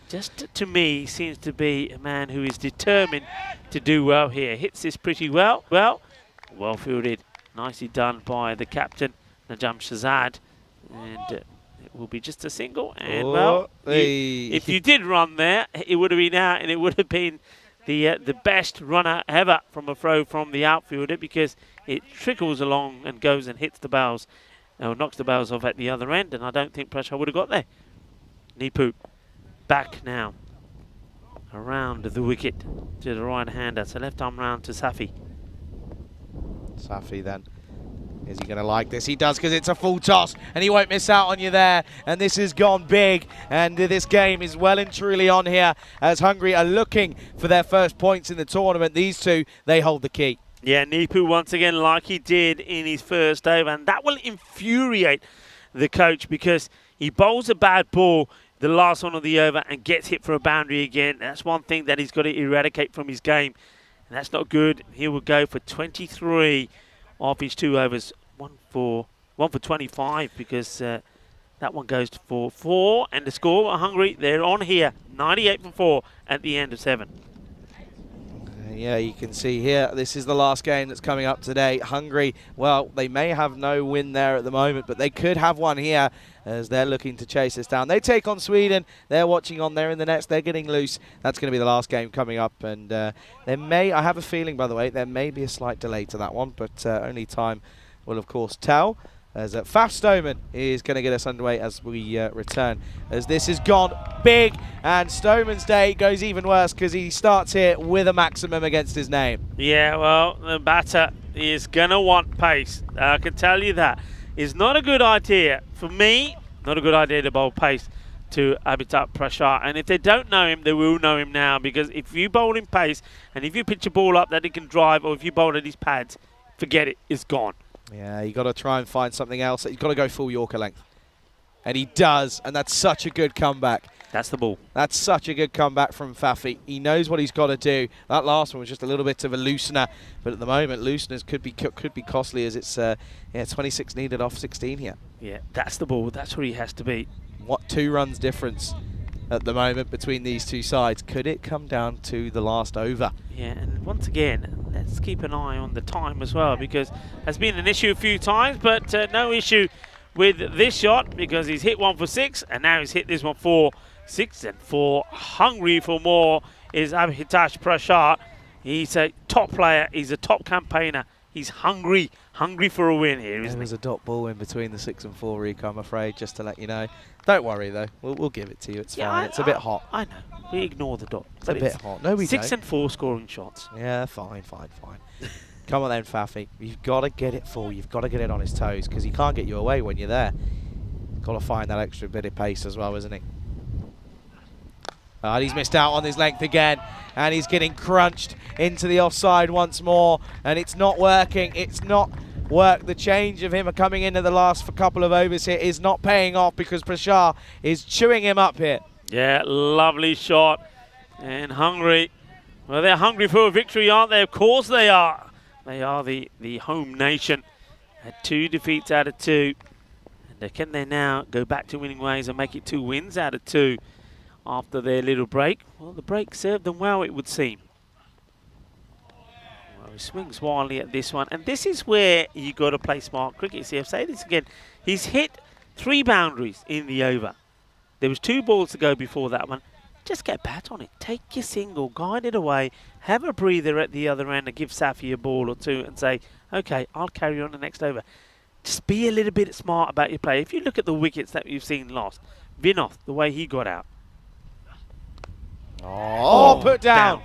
Speaker 4: just to me seems to be a man who is determined to do well here. Hits this pretty well. Well fielded. Nicely done by the captain, Najam Shahzad. And it will be just a single. And, if you did run there, it would have been out, and it would have been the best runner ever from a throw from the outfielder, because it trickles along and goes and hits the bails, or knocks the bails off at the other end, and I don't think Pressure would have got there. Nipu back now around the wicket to the right-hander, so left arm round to Safi.
Speaker 5: Safi then. Is he going to like this? He does, because it's a full toss, and he won't miss out on you there. And this has gone big, and this game is well and truly on here as Hungary are looking for their first points in the tournament. These two, they hold the key.
Speaker 4: Yeah, Nipu once again, like he did in his first over, and that will infuriate the coach because he bowls a bad ball, the last one of the over, and gets hit for a boundary again. That's one thing that he's got to eradicate from his game, and that's not good. He will go for 23 off his 2 overs, one for 25, because that one goes for 4, and the score Hungary, they're on here, 98 for 4 at the end of 7.
Speaker 5: Yeah, you can see here, this is the last game that's coming up today. Hungary, well, they may have no win there at the moment, but they could have one here as they're looking to chase this down. They take on Sweden. They're watching on there in the nets. They're getting loose. That's going to be the last game coming up. And there may, I have a feeling, by the way, there may be a slight delay to that one, but only time will, of course, tell. As Faf Stoneman is going to get us underway as we return. As this has gone big, and Stoneman's day goes even worse because he starts here with a maximum against his name.
Speaker 4: Yeah, well, the batter is going to want pace. I can tell you that. It's not a good idea. For me, not a good idea to bowl pace to Abhitash Prashar. And if they don't know him, they will know him now, because if you bowl him pace, and if you pitch a ball up that he can drive, or if you bowl at his pads, forget it, it's gone.
Speaker 5: Yeah, you got to try and find something else. You've got to go full Yorker length. And he does, and that's such a good comeback.
Speaker 4: That's the ball.
Speaker 5: That's such a good comeback from Fafi. He knows what he's got to do. That last one was just a little bit of a loosener, but at the moment, looseners could be costly, as it's 26 needed off 16 here.
Speaker 4: Yeah, that's the ball. That's where he has to be.
Speaker 5: What, 2 runs difference at the moment between these two sides. Could it come down to the last over?
Speaker 4: Yeah, and once again, let's keep an eye on the time as well, because has been an issue a few times, but no issue with this shot, because he's hit one for 6, and now he's hit this one for 6. And for Hungary for more is Abhitash Prashar. He's a top player, he's a top campaigner, he's hungry for a win here, isn't he?
Speaker 5: There's a dot ball in between the 6 and 4 Rico, I'm afraid, just to let you know. Don't worry though, we'll give it to you, it's fine. It's a bit hot.
Speaker 4: I know, we ignore the dot.
Speaker 5: It's a bit hot. No, we
Speaker 4: 6
Speaker 5: don't.
Speaker 4: and 4 scoring shots.
Speaker 5: Yeah, fine. Come on then, Fafi. You've got to get it full. You've got to get it on his toes, because he can't get you away when you're there. Got to find that extra bit of pace as well, isn't he? And he's missed out on his length again, and he's getting crunched into the offside once more, and it's not working. It's not worked. The change of him coming into the last couple of overs here is not paying off, because Prashar is chewing him up here.
Speaker 4: Yeah, lovely shot. And Hungary, well, they're hungry for a victory, aren't they? Of course they are. They are the home nation. Had 2 defeats out of 2. And can they now go back to winning ways and make it 2 wins out of 2 after their little break? Well, the break served them well, it would seem. Well, he swings wildly at this one. And this is where you got to play smart cricket. See, I'll say this again. He's hit 3 boundaries in the over. There was 2 balls to go before that one. Just get bat on it. Take your single, guide it away, have a breather at the other end and give Safi a ball or 2 and say, okay, I'll carry on the next over. Just be a little bit smart about your play. If you look at the wickets that you've seen lost, Vinoth, the way he got out.
Speaker 5: Oh, put down.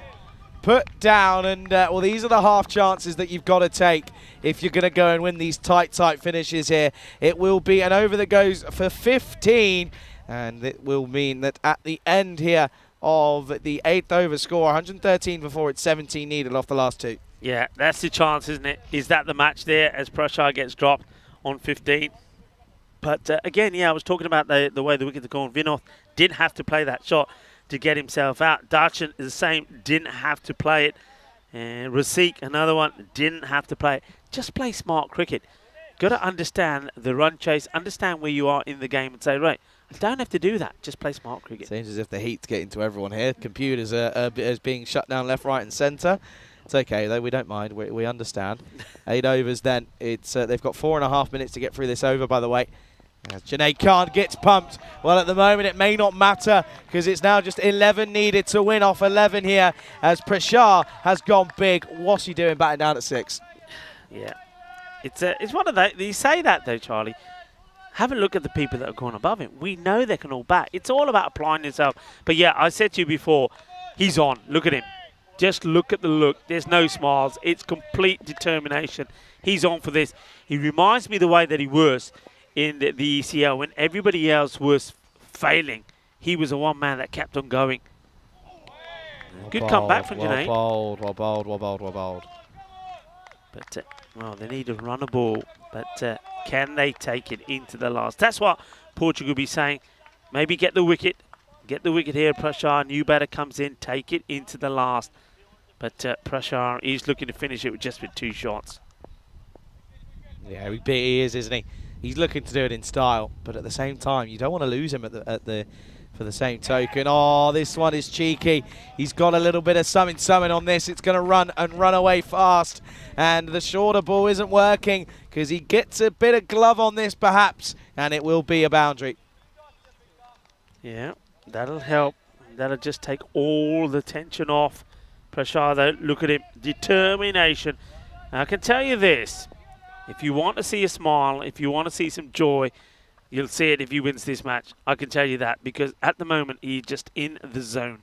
Speaker 5: Put down, and well, these are the half chances that you've got to take if you're going to go and win these tight finishes here. It will be an over that goes for 15. And it will mean that at the end here of the 8th over score, 113 before it's 17 needed off the last 2.
Speaker 4: Yeah, that's the chance, isn't it? Is that the match there as Prashar gets dropped on 15? But again, yeah, I was talking about the way the wickets are gone. Vinoth didn't have to play that shot to get himself out. Darshan is the same, didn't have to play it. And Rasik, another one, didn't have to play it. Just play smart cricket. Got to understand the run chase, understand where you are in the game and say, right, I don't have to do that. Just play smart cricket.
Speaker 5: Seems as if the heat's getting to everyone here. Computers are being shut down left, right and centre. It's okay, though. We don't mind. We understand. 8 overs then. It's they've got 4.5 minutes to get through this over, by the way. As Junaid Khan gets pumped. Well, at the moment, it may not matter, because it's now just 11 needed to win off 11 here, as Prashar has gone big. What's he doing batting down at 6?
Speaker 4: Yeah. It's one of those. You say that, though, Charlie. Have a look at the people that have gone above him. We know they can all bat. It's all about applying yourself. But yeah, I said to you before, he's on. Look at him. Just look at the look. There's no smiles. It's complete determination. He's on for this. He reminds me the way that he was in the ECI when everybody else was failing. He was the one man that kept on going. Good comeback from Junaid.
Speaker 5: Well bowled.
Speaker 4: But, well, they need to run a ball. But can they take it into the last? That's what Portugal will be saying. Maybe get the wicket. Get the wicket here. Prashar, new batter comes in. Take it into the last. But Prashar is looking to finish it with 2 shots.
Speaker 5: Yeah, he is, isn't he? He's looking to do it in style. But at the same time, you don't want to lose him for the same token. Oh, this one is cheeky. He's got a little bit of something on this. It's going to run away fast. And the shorter ball isn't working, because he gets a bit of glove on this perhaps, and it will be a boundary.
Speaker 4: Yeah, that'll help. That'll just take all the tension off Prashar, though. Look at him. Determination. I can tell you this. If you want to see a smile, if you want to see some joy, you'll see it if he wins this match. I can tell you that, because at the moment, he's just in the zone.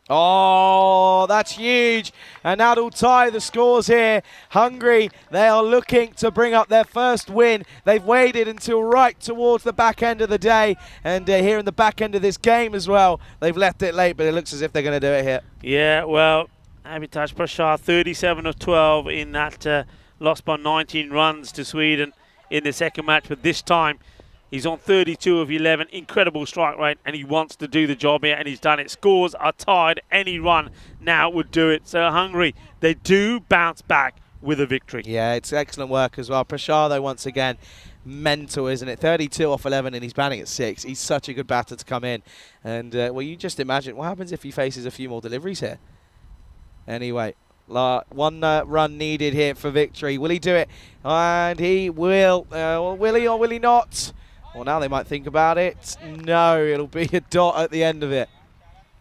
Speaker 5: Oh, that's huge. And that'll tie the scores here. Hungary, they are looking to bring up their first win. They've waited until right towards the back end of the day. And here in the back end of this game as well, they've left it late, but it looks as if they're going to do it here.
Speaker 4: Yeah, well, Abhitash Prashar, 37 of 12 in that loss by 19 runs to Sweden in the second match. But this time, he's on 32 of 11, incredible strike rate, and he wants to do the job here, and he's done it. Scores are tied. Any run now would do it. So Hungary, they do bounce back with a victory.
Speaker 5: Yeah, it's excellent work as well. Prashar, though, once again, mental, isn't it? 32 off 11 and he's batting at 6. He's such a good batter to come in. And, well, you just imagine what happens if he faces a few more deliveries here. Anyway, one run needed here for victory. Will he do it? And he will. Will he or will he not? Well, now they might think about it. No, it'll be a dot at the end of it.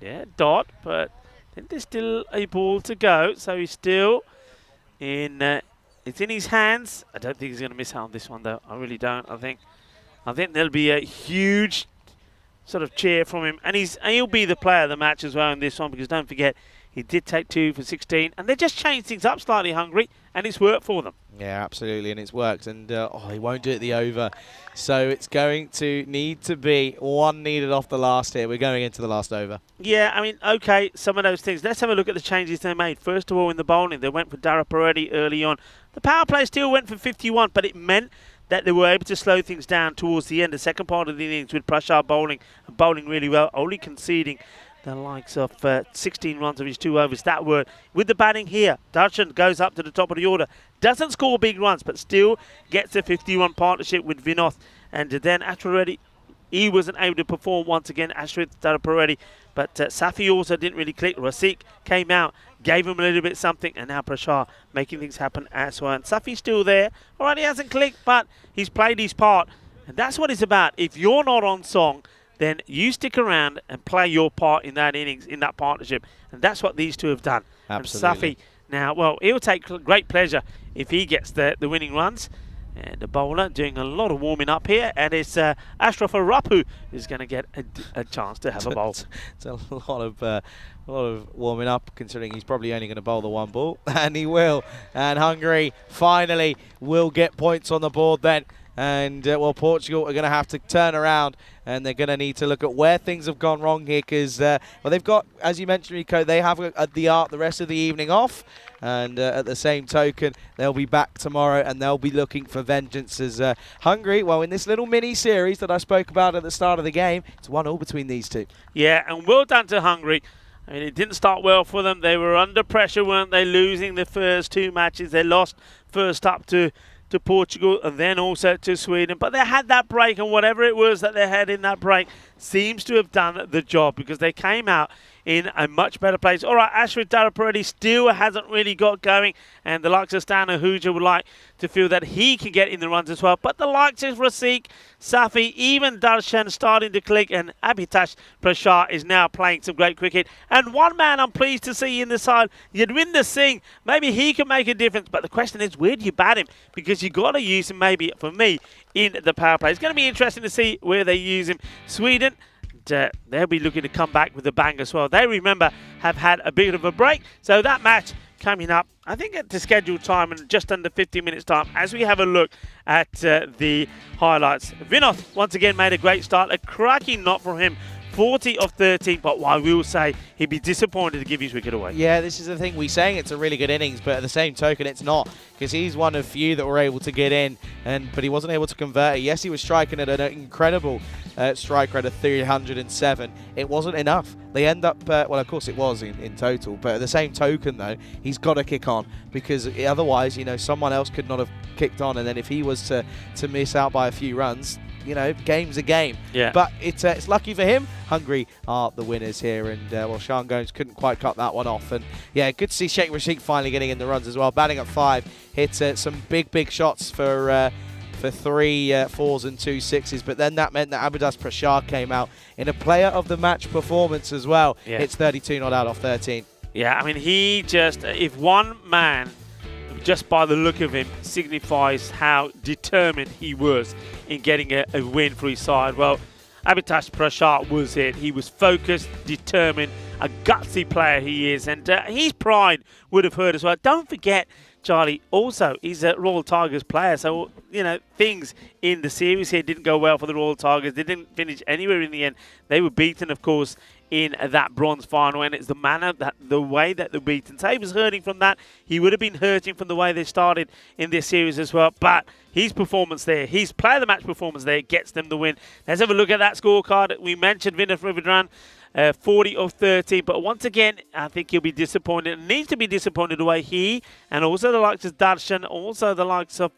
Speaker 4: Yeah, dot, but I think there's still a ball to go, so he's still in. It's in his hands. I don't think he's going to miss out on this one, though. I really don't. I think there'll be a huge sort of cheer from him, and he'll be the player of the match as well in this one, because don't forget, he did take 2 for 16, and they just changed things up slightly, Hungary, and it's worked for them.
Speaker 5: Yeah, absolutely, and it's worked. And he won't do it the over. So it's going to need to be one needed off the last here. We're going into the last over.
Speaker 4: Yeah, I mean, okay, some of those things. Let's have a look at the changes they made. First of all, in the bowling, they went for Dara Peretti early on. The power play still went for 51, but it meant that they were able to slow things down towards the end, the second part of the innings, with Prashar bowling really well, only conceding the likes of 16 runs of his 2 overs. That word. With the batting here, Darshan goes up to the top of the order. Doesn't score big runs, but still gets a 51 partnership with Vinoth. And then Ashwin, he wasn't able to perform once again, Ashwin Darapareddy. But Safi also didn't really click. Rasik came out, gave him a little bit something, and now Prashar making things happen as well. And Safi's still there. All right, he hasn't clicked, but he's played his part. And that's what it's about. If you're not on song, then you stick around and play your part in that innings, in that partnership. And that's what these two have done.
Speaker 5: Absolutely.
Speaker 4: And Safi, now, well, he'll take great pleasure if he gets the winning runs. And the bowler doing a lot of warming up here. And it's Ashraf Arapu who's going to get a chance to have a bowl.
Speaker 5: It's a lot of warming up, considering he's probably only going to bowl the one ball. And he will. And Hungary finally will get points on the board then. And, well, Portugal are going to have to turn around, and they're going to need to look at where things have gone wrong here, because, well, they've got, as you mentioned, Rico, they have the rest of the evening off. And at the same token, they'll be back tomorrow, and they'll be looking for vengeance as Hungary, well, in this little mini-series that I spoke about at the start of the game, it's 1-1 between these two.
Speaker 4: Yeah, and well done to Hungary. I mean, it didn't start well for them. They were under pressure, weren't they, losing the first 2 matches. They lost first up to Portugal and then also to Sweden, but they had that break, and whatever it was that they had in that break seems to have done the job, because they came out in a much better place. All right, Ashwin Darapareddy still hasn't really got going, and the likes of Stan Ahuja would like to feel that he can get in the runs as well. But the likes of Rasik, Safi, even Darshan starting to click, and Abhitash Prashar is now playing some great cricket. And one man I'm pleased to see in the side, Yadwinder Singh. Maybe he can make a difference, but the question is, where do you bat him? Because you've got to use him, maybe, for me, in the power play. It's going to be interesting to see where they use him. Sweden, they'll be looking to come back with a bang as well. They, remember, have had a bit of a break. So that match coming up, I think at the scheduled time, in just under 15 minutes time, as we have a look at the highlights. Vinoth once again made a great start. A cracking knock from him. 40 of 13, but I will say he'd be disappointed to give his wicket away. Yeah,
Speaker 5: this is the thing. We're saying it's a really good innings, but at the same token, it's not, because he's one of few that were able to get in, but he wasn't able to convert it. Yes, he was striking at an incredible strike rate of 307. It wasn't enough. They end up, well, of course it was in total, but at the same token, though, he's got to kick on, because otherwise, you know, someone else could not have kicked on, and then if he was to miss out by a few runs, you know, game's a game.
Speaker 4: Yeah.
Speaker 5: But it's lucky for him. Hungary are the winners here, and well, Sean Gomes couldn't quite cut that one off. And yeah, good to see Sheikh Rashid finally getting in the runs as well. Batting at 5, hit some big shots for 3 4s and 2 6s. But then that meant that Abhidas Prashar came out in a player of the match performance as well.
Speaker 4: Yeah.
Speaker 5: It's 32 not out off 13.
Speaker 4: Yeah, I mean, he just, if one man, just by the look of him, signifies how determined he was in getting a win for his side. Well, Abhitash Prashar was it. He was focused, determined, a gutsy player he is, and his pride would have hurt as well. Don't forget, Charlie, also, he's a Royal Tigers player, so, you know, things in the series here didn't go well for the Royal Tigers. They didn't finish anywhere in the end. They were beaten, of course, in that bronze final, and it's the way that they're beaten. So he was hurting from that. He would have been hurting from the way they started in this series as well, but his performance there, his player of the match performance there, gets them the win. Let's have a look at that scorecard. We mentioned Vinoth Rivadran, 40 of 13, but once again, I think he'll be disappointed. Needs to be disappointed the way he, and also the likes of Darshan, also the likes of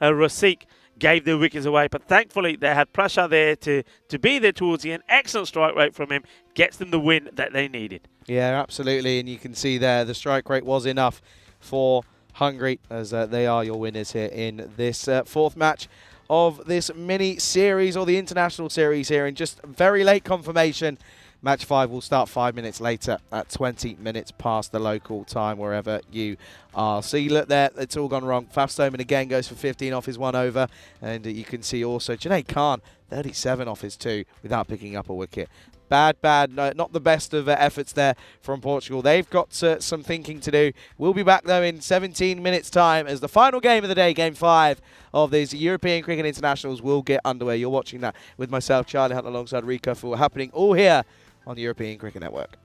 Speaker 4: Rasik, gave the wickets away. But thankfully, they had pressure there to be there towards the end. Excellent strike rate from him. Gets them the win that they needed.
Speaker 5: Yeah, absolutely. And you can see there the strike rate was enough for Hungary, as they are your winners here in this fourth match of this mini series, or the international series here. And just very late confirmation, match 5 will start 5 minutes later at 20 minutes past the local time, wherever you are. So you look there, it's all gone wrong. Faf Stoneman again goes for 15 off his 1 over. And you can see also Junaid Khan, 37 off his 2 without picking up a wicket. Bad, no, not the best of efforts there from Portugal. They've got some thinking to do. We'll be back, though, in 17 minutes' time as the final game of the day, Game 5 of these European Cricket Internationals, will get underway. You're watching that with myself, Charlie Hunt, alongside Rico, for happening all here on the European Cricket Network.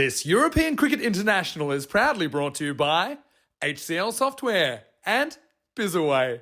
Speaker 2: This European Cricket International is proudly brought to you by HCL Software and Bizaway.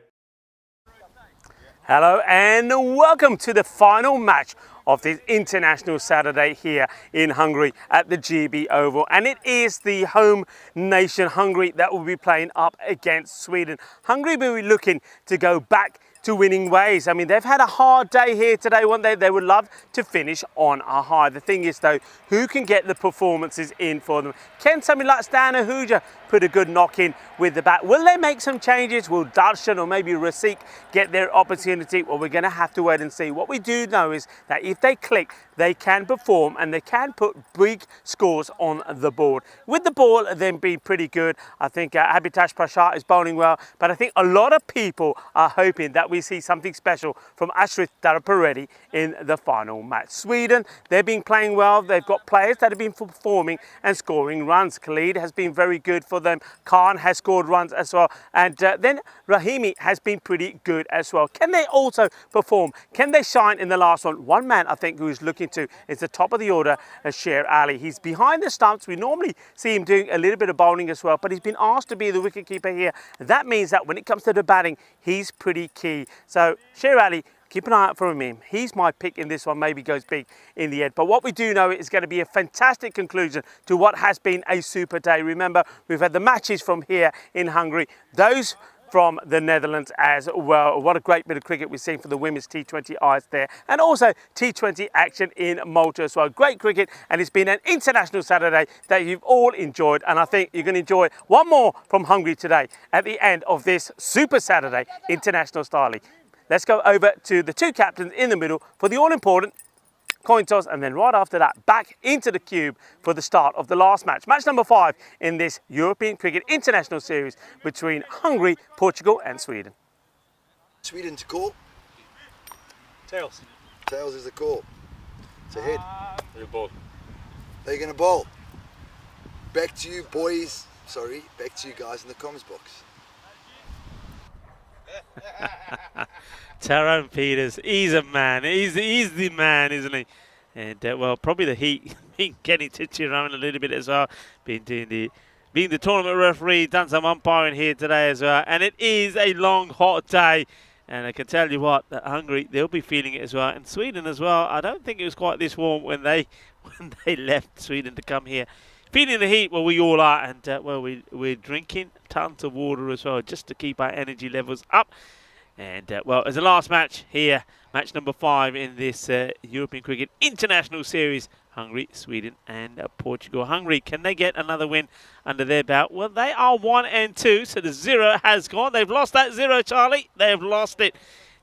Speaker 1: Hello and welcome to the final match of this International Saturday here in Hungary at the GB Oval, and it is the home nation Hungary that will be playing up against Sweden. Hungary will be looking to go back to winning ways. I mean, they've had a hard day here today, won't they? They would love to finish on a high. The thing is though, who can get the performances in for them? Can somebody like Stan Ahuja put a good knock in with the bat? Will they make some changes? Will Darshan or maybe Rasik get their opportunity? Well, we're going to have to wait and see. What we do know is that if they click, they can perform and they can put big scores on the board. With the ball then be pretty good. I think Abhitash Prasad is bowling well, but I think a lot of people are hoping that we see something special from Ashrit Darapareddy in the final match. Sweden, they've been playing well. They've got players that have been performing and scoring runs. Khalid has been very good for them. Khan has scored runs as well. And then Rahimi has been pretty good as well. Can they also perform? Can they shine in the last one? One man I think who is looking to is the top of the order, Sher Ali. He's behind the stumps. We normally see him doing a little bit of bowling as well, but he's been asked to be the wicketkeeper here. That means that when it comes to the batting, he's pretty key. So Sher Ali, keep an eye out for him. He's my pick in this one, maybe goes big in the end. But what we do know is going to be a fantastic conclusion to what has been a super day. Remember, we've had the matches from here in Hungary, those from the Netherlands as well. What a great bit of cricket we've seen for the women's T20 eyes there. And also T20 action in Malta as well. Great cricket, and it's been an international Saturday that you've all enjoyed. And I think you're going to enjoy one more from Hungary today at the end of this Super Saturday international styling. Let's go over to the two captains in the middle for the all-important coin toss, and then right after that, back into the cube for the start of the last match. Match number 5 in this European Cricket International Series between Hungary, Portugal and Sweden.
Speaker 3: Sweden to call.
Speaker 1: Tails.
Speaker 3: Tails is the call. It's a head.
Speaker 1: Your ball.
Speaker 3: They're going to bowl. Back to you boys. Sorry, back to you guys in the comments box.
Speaker 4: Tyrone Peters, he's a man. He's the man, isn't he? And well, probably the heat getting to around a little bit as well. Being the tournament referee, done some umpiring here today as well. And it is a long, hot day. And I can tell you what, that Hungary, they'll be feeling it as well. And Sweden as well. I don't think it was quite this warm when they left Sweden to come here. Feeling the heat, well, we all are. And well, we're drinking tons of water as well, just to keep our energy levels up. And well, as the last match here, match number 5 in this European Cricket International Series, Hungary, Sweden and Portugal. Hungary, can they get another win under their belt? Well, they are 1 and 2, so the 0 has gone. They've lost that 0, Charlie. They've lost it.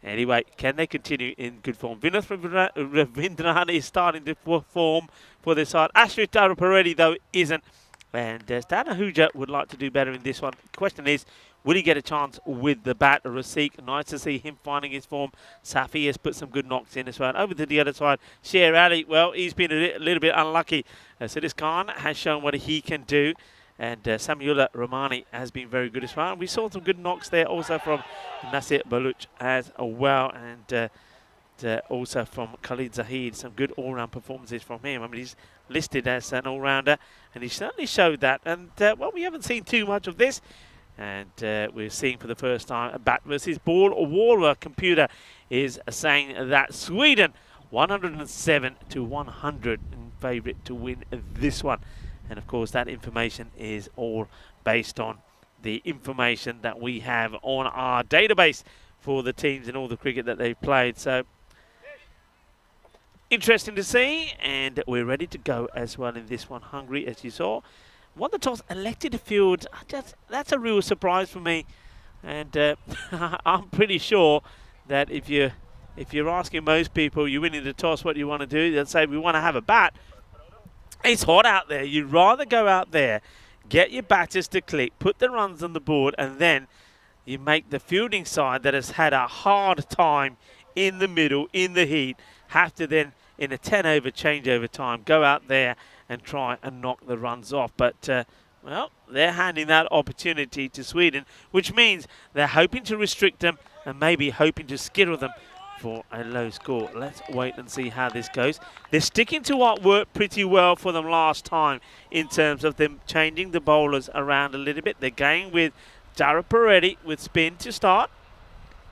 Speaker 4: Anyway, can they continue in good form? Vinath Ravindran is starting to perform for this side. Ashrit Darapareddy, though, isn't. And Stan Ahuja would like to do better in this one. The question is, will he get a chance with the bat? Rasik, nice to see him finding his form. Safi has put some good knocks in as well. Over to the other side, Sher Ali, well, he's been a little bit unlucky. Sidis Khan has shown what he can do. And Samulla Romani has been very good as well. And we saw some good knocks there also from Nasir Baluch as well. And also from Khalid Zahid, some good all-round performances from him. I mean, he's listed as an all-rounder, and he certainly showed that. And, well, we haven't seen too much of this. And we're seeing for the first time a bat versus ball. Waller computer is saying that Sweden 107 to 100 in favourite to win this one. And of course that information is all based on the information that we have on our database for the teams and all the cricket that they've played. So interesting to see, and we're ready to go as well in this one. Hungary, as you saw, won the toss, elected to field. That's a real surprise for me, and I'm pretty sure that if you're asking most people, you're winning the toss, what do you want to do? They'll say we want to have a bat. It's hot out there. You'd rather go out there, get your batters to click, put the runs on the board, and then you make the fielding side that has had a hard time in the middle, in the heat, have to then, in a 10-over changeover time, go out there and try and knock the runs off. But, well, they're handing that opportunity to Sweden, which means they're hoping to restrict them and maybe hoping to skittle them for a low score. Let's wait and see how this goes. They're sticking to what worked pretty well for them last time in terms of them changing the bowlers around a little bit. They're going with Dara Peretti with spin to start.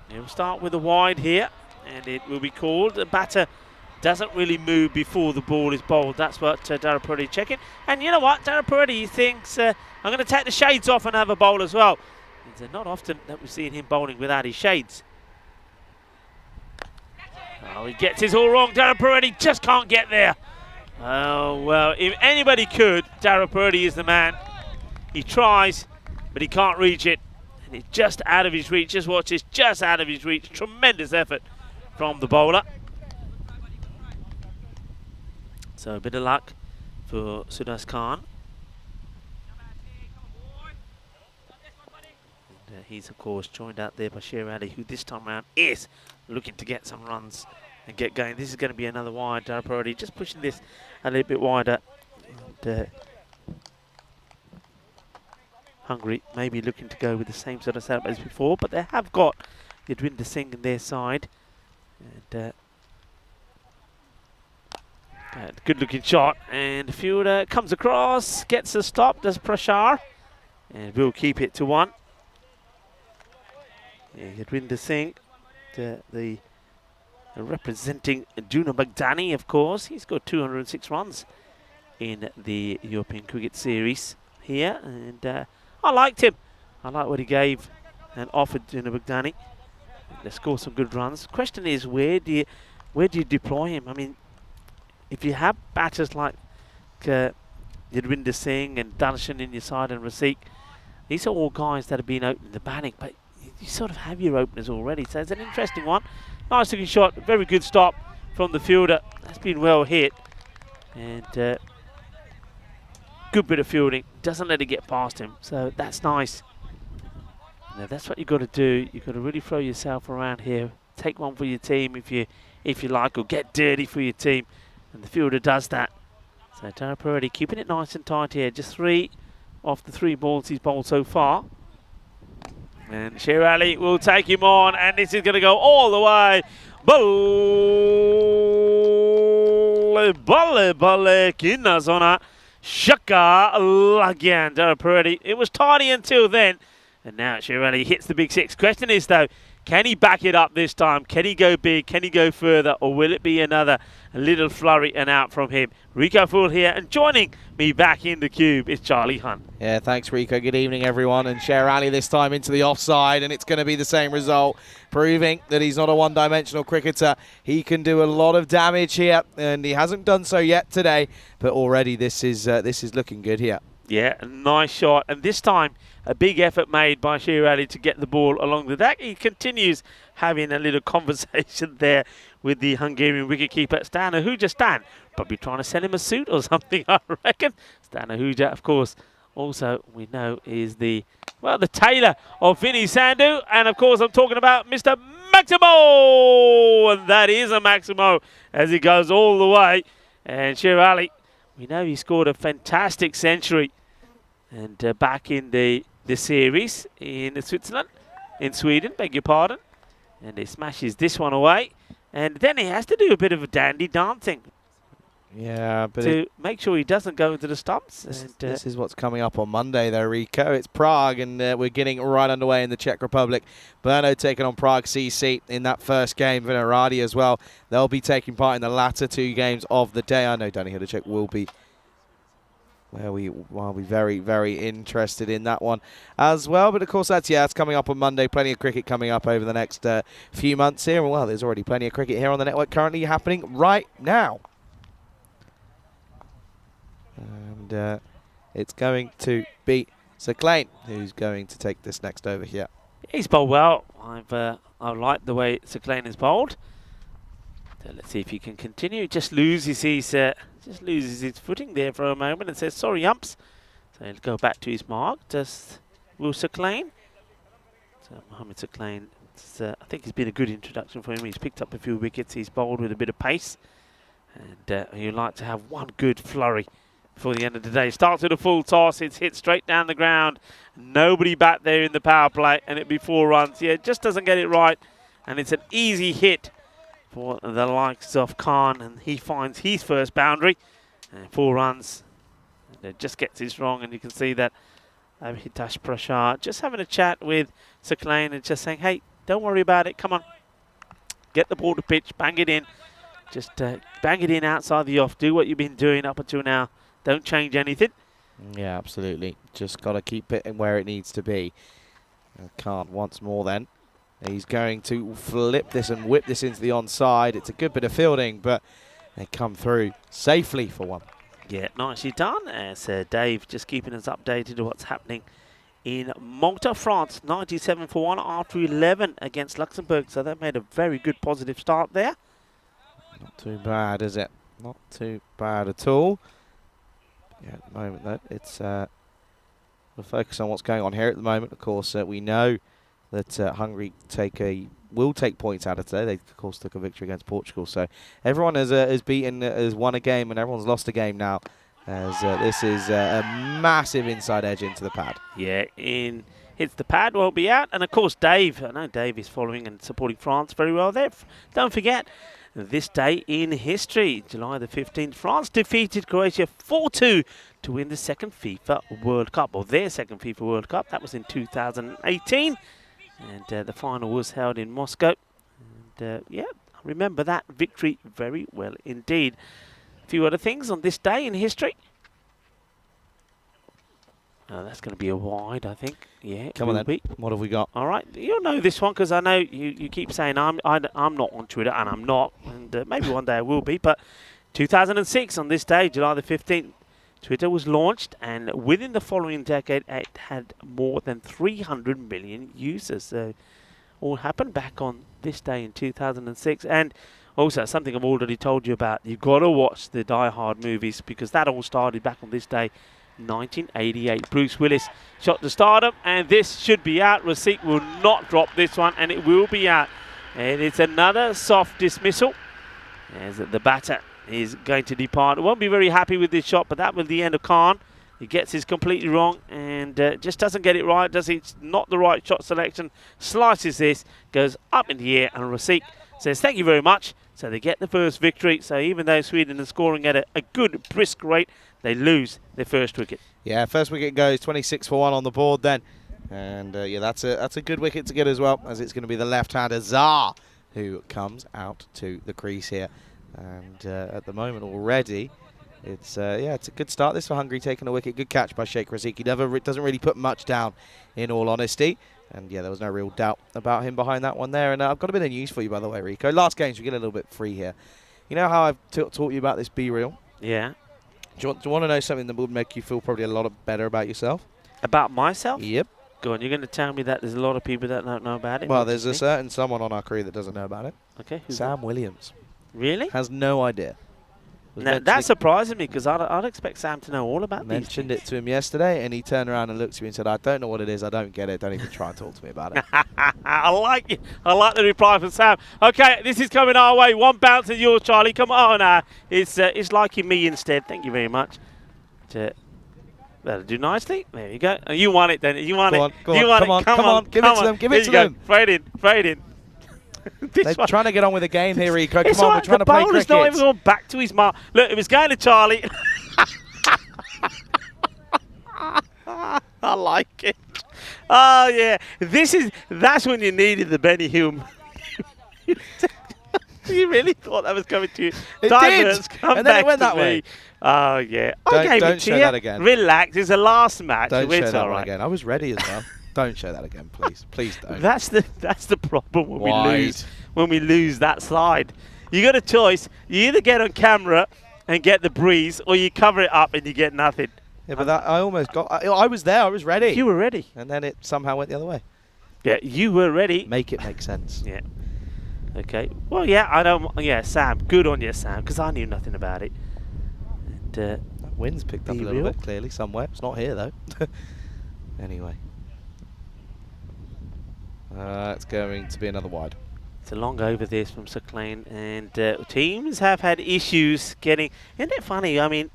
Speaker 4: He'll start with a wide here, and it will be called. The batter doesn't really move before the ball is bowled. That's what Dara Peretti checking. And you know what? Dara Peretti thinks, I'm going to take the shades off and have a bowl as well. It's not often that we've seen him bowling without his shades. Oh, he gets his all wrong. Dara Peretti just can't get there. Oh, well, if anybody could, Dara Peretti is the man. He tries, but he can't reach it. And it's just out of his reach. Just watch this, just out of his reach. Tremendous effort from the bowler. So a bit of luck for Sudas Khan. And, he's, of course, joined out there by Sher Ali, who this time around is looking to get some runs and get going. This is going to be another wide. Dara Peretti just pushing this a little bit wider. And, Hungary maybe looking to go with the same sort of setup as before, but they have got Yadwinder Singh in their side. And good looking shot, and the fielder comes across, gets a stop, does Prashar, and will keep it to 1. Yadwinder Singh, the representing Juna Baghdadi, of course. He's got 206 runs in the European Cricket Series here, and I liked him. I like what he gave and offered Juna Baghdadi. They score some good runs. Question is, where do you deploy him? I mean, if you have batters like Yadwinder Singh and Darshan in your side and Rasik, these are all guys that have been opening the batting, but you sort of have your openers already. So it's an interesting one. Nice looking shot, very good stop from the fielder. That's been well hit. And good bit of fielding. Doesn't let it get past him. So that's nice. Now that's what you've got to do. You've got to really throw yourself around here. Take one for your team if you like, or get dirty for your team. And the fielder does that. So Dara Peretti keeping it nice and tight here. Just 3 off the 3 balls he's bowled so far. And Sher Ali will take him on, and this is going to go all the way. Balle, kinna zona. Shaka Lagyan, Dara Peretti. It was tidy until then. And now Sher Ali hits the big 6. Question is, though, can he back it up this time? Can he go big? Can he go further? Or will it be another little flurry and out from him? Rico Fool here, and joining me back in the cube is Charlie Hunt.
Speaker 5: Yeah, thanks, Rico. Good evening, everyone. And Sher Ali this time into the offside, and it's going to be the same result, proving that he's not a one-dimensional cricketer. He can do a lot of damage here, and he hasn't done so yet today, but already this is looking good here.
Speaker 4: Yeah, a nice shot, and this time a big effort made by Sher Ali to get the ball along the deck. He continues having a little conversation there with the Hungarian wicketkeeper, Stan Ahuja. Stan, probably trying to sell him a suit or something, I reckon. Stan Ahuja, of course, also we know is the tailor of Vinny Sandhu. And of course I'm talking about Mr. Maximo! And that is a Maximo as he goes all the way. And Sher Ali, we know he scored a fantastic century and back in the series in Sweden, beg your pardon. And he smashes this one away. And then he has to do a bit of a dandy dancing.
Speaker 5: Yeah, but
Speaker 4: to make sure he doesn't go into the stumps.
Speaker 5: This is what's coming up on Monday, though, Rico. It's Prague, and we're getting right underway in the Czech Republic. Brno taking on Prague CC in that first game. Vinaradi as well. They'll be taking part in the latter 2 games of the day. I know Danny Hudacek will be. We'll be very, very interested in that one as well. But of course, it's coming up on Monday. Plenty of cricket coming up over the next few months here. Well, there's already plenty of cricket here on the network currently happening right now. And it's going to be Sir Klein who's going to take this next over here.
Speaker 4: He's bowled well. I like the way Sir Klein is bowled. So let's see if he can continue. Just loses his footing there for a moment and says, sorry, umps. So he'll go back to his mark. Just will Sir Klein. So Mohamed Sir Klein, I think it's been a good introduction for him. He's picked up a few wickets. He's bowled with a bit of pace. And you'd like to have one good flurry before the end of the day. Starts with a full toss. It's hit straight down the ground. Nobody back there in the power play. And it'd be 4 runs. Yeah, just doesn't get it right. And it's an easy hit for the likes of Khan, and he finds his first boundary. And 4 runs. And it just gets this wrong, and you can see that Hitesh Prashad just having a chat with Sir Klein and just saying, hey, don't worry about it, come on. Get the ball to pitch, bang it in. Just bang it in outside the off. Do what you've been doing up until now. Don't change anything.
Speaker 5: Yeah, absolutely. Just got to keep it where it needs to be. Khan once more then. He's going to flip this and whip this into the onside. It's a good bit of fielding, but they come through safely for one.
Speaker 4: Yeah, nicely done. As Dave just keeping us updated on what's happening in Malta, France. 97 for 1 after 11 against Luxembourg. So that made a very good positive start there.
Speaker 5: Not too bad, is it? Not too bad at all. Yeah, at the moment, though, it's we'll focus on what's going on here at the moment. Of course, we know that Hungary will take points out of today. They, of course, took a victory against Portugal. So everyone has won a game, and everyone's lost a game now. As this is a massive inside edge into the pad.
Speaker 4: Yeah, hits the pad, won't be out. And, of course, Dave. I know Dave is following and supporting France very well there. Don't forget, this day in history, July the 15th, France defeated Croatia 4-2 to win the second FIFA World Cup, or their second FIFA World Cup. That was in 2018. And the final was held in Moscow. And, yeah, I remember that victory very well indeed. A few other things on this day in history. That's going to be a wide, I think. Yeah,
Speaker 5: come on then. What have we got?
Speaker 4: All right, you'll know this one because I know you keep saying I'm not on Twitter, and I'm not. And maybe one day I will be. But 2006, on this day, July the 15th, Twitter was launched, and within the following decade, it had more than 300 million users. So all happened back on this day in 2006. And also, something I've already told you about, you've got to watch the Die Hard movies because that all started back on this day, 1988. Bruce Willis shot to stardom, and this should be out. Rasik will not drop this one, and it will be out. And it's another soft dismissal as the batter is going to depart. Won't be very happy with this shot, but that was the end of Khan. He gets this completely wrong and just doesn't get it right, does he? It's not the right shot selection. Slices this, goes up in the air, and Rasik says thank you very much. So they get the first victory. So even though Sweden is scoring at a good, brisk rate, they lose their first wicket.
Speaker 5: Yeah, first wicket goes 26 for 1 on the board then. And yeah, that's a good wicket to get as well, as it's going to be the left-hander Zar who comes out to the crease here. And at the moment already, it's a good start this for Hungary, taking a wicket. Good catch by Sheikh Rasik. He doesn't really put much down, in all honesty. And yeah, there was no real doubt about him behind that one there. And I've got a bit of news for you, by the way, Rico. Last games, we get a little bit free here. You know how I've taught you about this Be Real?
Speaker 4: Yeah.
Speaker 5: Do you want to know something that would make you feel probably a lot better about yourself?
Speaker 4: About myself?
Speaker 5: Yep.
Speaker 4: Go on, you're going to tell me that there's a lot of people that don't know about it?
Speaker 5: Well, there's a certain someone on our crew that doesn't know about it.
Speaker 4: Okay.
Speaker 5: Sam Williams.
Speaker 4: Really?
Speaker 5: Has no idea.
Speaker 4: Now, that surprises me because I'd expect Sam to know all about
Speaker 5: mentioned it to him yesterday, and he turned around and looked at me and said, I don't know what it is, I don't get it, don't even try and talk to me about it.
Speaker 4: I like it. I like the reply from Sam. Okay, this is coming our way. One bounce is yours, Charlie. Come on now. It's liking me instead. Thank you very much. That'll do nicely. There you go. You want it then. You want it.
Speaker 5: Come on. Give it to them. Give it to them.
Speaker 4: Straight in.
Speaker 5: They're trying to get on with the game here, Rico. Come on, we're trying to play cricket.
Speaker 4: The bowler's not even going back to his mark. Look, it was going to Charlie. I like it. Oh, yeah. That's when you needed the Benny Hume. You really thought that was coming to you.
Speaker 5: It did. And then it went that way.
Speaker 4: Oh, yeah.
Speaker 5: Don't show that again.
Speaker 4: Relax. It's the last match.
Speaker 5: Don't show that one again. I was ready as well. Don't show that again, please. Please don't.
Speaker 4: That's the problem when we lose that slide. You got a choice. You either get on camera and get the breeze, or you cover it up and you get nothing.
Speaker 5: Yeah, but I almost got. I was there. I was ready.
Speaker 4: You were ready,
Speaker 5: and then it somehow went the other way.
Speaker 4: Yeah, you were ready.
Speaker 5: Make it make sense.
Speaker 4: Yeah. Okay. Well, yeah. I don't. Yeah, Sam. Good on you, Sam, because I knew nothing about it. And
Speaker 5: that wind's picked up a little bit clearly somewhere. It's not here though. Anyway. It's going to be another wide.
Speaker 4: It's a long over this from Sir Klein, and teams have had issues getting. Isn't it funny? I mean,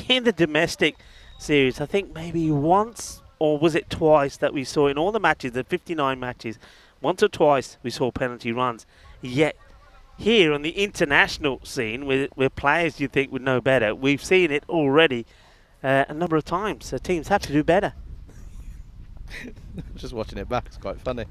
Speaker 4: in the domestic series, I think maybe once or was it twice that we saw in all the matches, the 59 matches, once or twice we saw penalty runs. Yet here on the international scene, where players you think would know better, we've seen it already a number of times. So teams have to do better.
Speaker 5: Just watching it back, it's quite funny.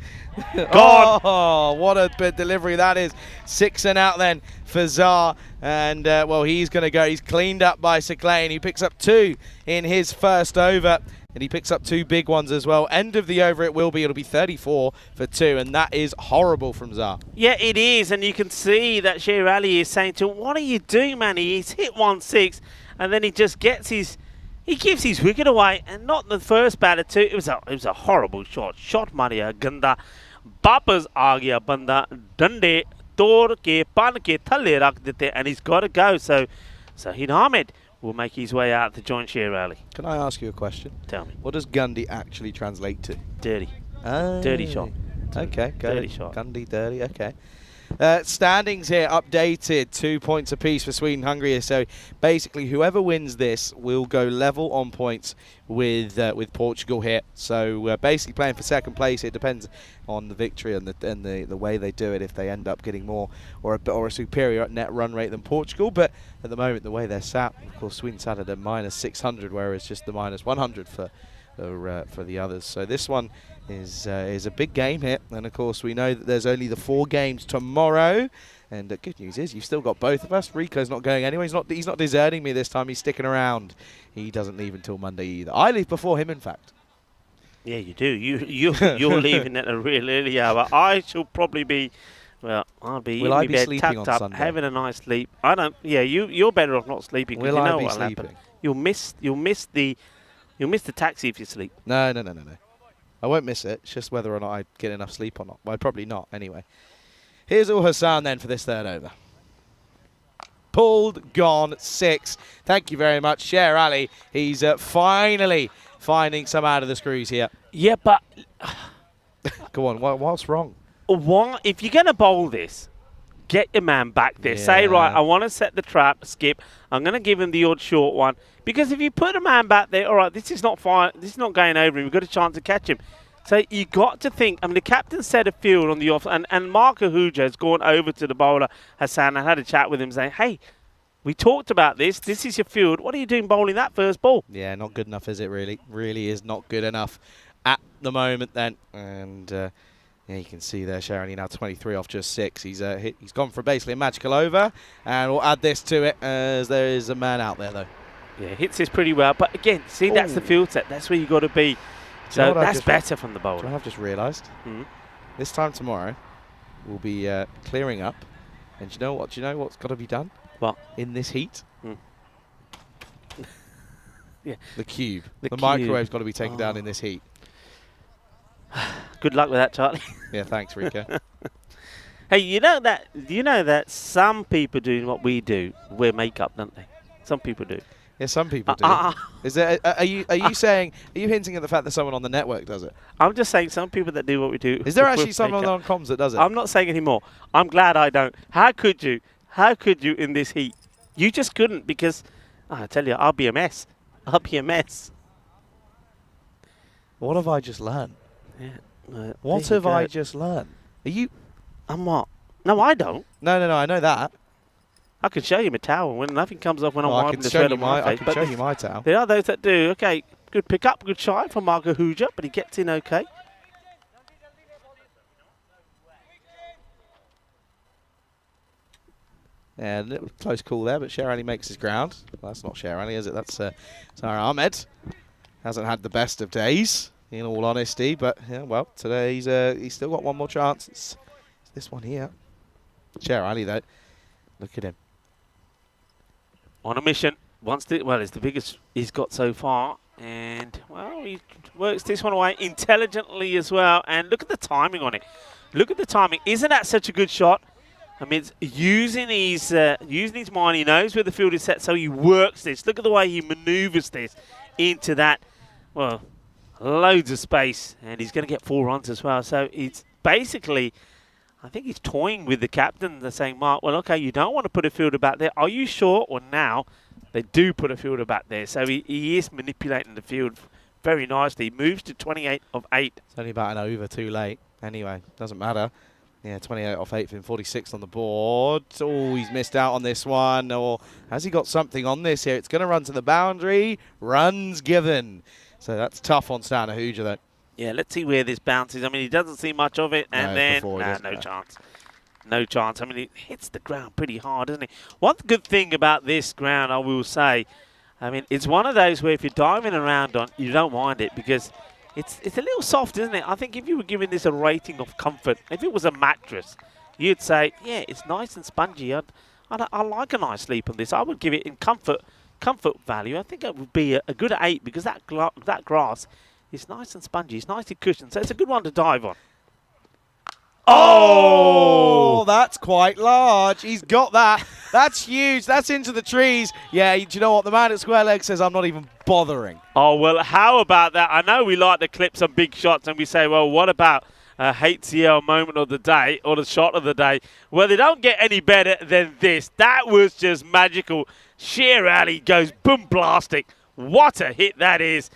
Speaker 4: God.
Speaker 5: Oh, what a bit delivery that is. 6 and out then for Zar. And, well, he's going to go. He's cleaned up by Seclane. He picks up 2 in his first over. And he picks up 2 big ones as well. End of the over it will be. It'll be 34 for 2. And that is horrible from Zar.
Speaker 4: Yeah, it is. And you can see that Sher Ali is saying to him, what are you doing, man? He's hit 1-6. And then he just gets his... He gives his wicket away, and not the first batter too. It was a horrible shot. Shot Maria Ganda. Bapas aa gaya banda. Dande tod ke pan ke thalle rakh dete, and he's got to go. So Sahid Ahmed will make his way out to join Sher Ali.
Speaker 5: Can I ask you a question?
Speaker 4: Tell me.
Speaker 5: What does Gundy actually translate to?
Speaker 4: Dirty.
Speaker 5: Oh.
Speaker 4: Dirty shot.
Speaker 5: Okay, go.
Speaker 4: Dirty shot.
Speaker 5: Gundy, dirty, okay. Standings here updated, 2 points apiece for Sweden, Hungary. So basically, whoever wins this will go level on points with Portugal here. So basically, playing for second place, it depends on the victory and the way they do it. If they end up getting more or a superior net run rate than Portugal, but at the moment, the way they're sat, of course, Sweden sat at a -600, whereas just the -100 for the others. So this one is a big game here, and of course we know that there's only the 4 games tomorrow. And the good news is you've still got both of us. Rico's not going anywhere. He's not deserting me this time. He's sticking around. He doesn't leave until Monday either. I leave before him, in fact.
Speaker 4: Yeah, you do. You're leaving at a real early hour. I shall probably be. Well, I'll be
Speaker 5: Will
Speaker 4: in
Speaker 5: I
Speaker 4: my
Speaker 5: be
Speaker 4: bed,
Speaker 5: sleeping
Speaker 4: tucked
Speaker 5: on
Speaker 4: up,
Speaker 5: Sunday?
Speaker 4: having a nice sleep. I don't. Yeah, you're better off not sleeping.
Speaker 5: Will
Speaker 4: you
Speaker 5: I
Speaker 4: know
Speaker 5: be
Speaker 4: what'll
Speaker 5: sleeping?
Speaker 4: happen. You'll miss the taxi if you sleep.
Speaker 5: No. I won't miss it. It's just whether or not I get enough sleep or not. Well, probably not, anyway. Here's Ul Hassan then for this third over. Pulled, gone, 6. Thank you very much, Sher Ali. He's finally finding some out of the screws here.
Speaker 4: Yeah, but
Speaker 5: Go on, what's wrong?
Speaker 4: why? If you're going to bowl this, get your man back there. Say,
Speaker 5: Yeah.
Speaker 4: right, I want to set the trap, skip. I'm going to give him the odd short one. Because if you put a man back there, all right, this is not fine. This is not going over him. We've got a chance to catch him. So you got to think. I mean, the captain set a field on the off, and Mark Ahuja has gone over to the bowler, Hassan, and had a chat with him saying, hey, we talked about this. This is your field. What are you doing bowling that first ball?
Speaker 5: Yeah, not good enough, is it, really? Really is not good enough at the moment, then. And, yeah, you can see there, Sher now 23 off just 6. He's gone for basically a magical over. And we'll add this to it, as there is a man out there, though.
Speaker 4: Yeah, hits this pretty well. But, again, see, that's the field set. That's where you got to be. So that's better from the bowler.
Speaker 5: Do you know what I've just realised? This time tomorrow, we'll be clearing up. And do you know what? Do you know what's got to be done?
Speaker 4: What?
Speaker 5: In this heat?
Speaker 4: Yeah.
Speaker 5: The cube. The
Speaker 4: cube.
Speaker 5: microwave's got to be taken down in this heat.
Speaker 4: Good luck with that, Charlie.
Speaker 5: Yeah, thanks, Rico.
Speaker 4: Hey, you know that some people do what we do, wear makeup, don't they? Some people do.
Speaker 5: Yeah, some people do. Is there? Are you saying? Are you hinting at the fact that someone on the network does it?
Speaker 4: I'm just saying some people that do what we do.
Speaker 5: Is there
Speaker 4: wear
Speaker 5: actually someone
Speaker 4: makeup.
Speaker 5: on comms that does it?
Speaker 4: I'm not saying anymore. I'm glad I don't. How could you? How could you in this heat? You just couldn't because I tell you, I'll be a mess. I'll be a mess.
Speaker 5: What have I just learned?
Speaker 4: Yeah.
Speaker 5: What have I just learned? Are you?
Speaker 4: I'm what? No, I don't.
Speaker 5: No. I know that.
Speaker 4: I can show you my towel when nothing comes off when I'm
Speaker 5: I
Speaker 4: wiping
Speaker 5: can
Speaker 4: the
Speaker 5: show
Speaker 4: sweat
Speaker 5: you
Speaker 4: on my face.
Speaker 5: I can show you my towel.
Speaker 4: There are those that do. Okay, good pick up, good shot from Mark Ahuja, but he gets in okay.
Speaker 5: Yeah, a little close call there, but Sher Ali makes his ground. Well, that's not Sher Ali, is it? That's Zahra Ahmed. Hasn't had the best of days, in all honesty, but yeah, well, today he's still got one more chance. It's this one here. Sher Ali, though. Look at him.
Speaker 4: On a mission. It's the biggest he's got so far. And, well, he works this one away intelligently as well. And look at the timing on it. Look at the timing. Isn't that such a good shot? I mean, it's using his mind. He knows where the field is set, so he works this. Look at the way he manoeuvres this into that, well, loads of space. And he's going to get 4 runs as well. So it's basically, I think he's toying with the captain. They're saying, Mark, well, okay, you don't want to put a fielder back there. Are you sure? Or now they do put a fielder back there. So he is manipulating the field very nicely. He moves to 28 of 8.
Speaker 5: It's only about an over too late. Anyway, doesn't matter. Yeah, 28 off 8th and 46 on the board. Oh, he's missed out on this one. Or has he got something on this here? It's going to run to the boundary. Runs given. So that's tough on Stanahuja, though.
Speaker 4: Yeah, let's see where this bounces. I mean, he doesn't see much of it, and no chance. No chance. I mean, it hits the ground pretty hard, doesn't it? One good thing about this ground, I will say, I mean, it's one of those where if you're diving around on, you don't mind it because it's a little soft, isn't it? I think if you were giving this a rating of comfort, if it was a mattress, you'd say, yeah, it's nice and spongy. I like a nice sleep on this. I would give it in comfort value. I think it would be a good 8 because that grass is nice and spongy. It's nicely cushioned, so it's a good one to dive on.
Speaker 5: Oh, that's quite large. He's got that. That's huge. That's into the trees. Yeah, do you know what? The man at Square Leg says, I'm not even bothering.
Speaker 4: Oh, well, how about that? I know we like to clip some big shots and we say, well, what about a HCL moment of the day or the shot of the day? Well, they don't get any better than this. That was just magical. Sheer alley goes boom blasting. What a hit that is.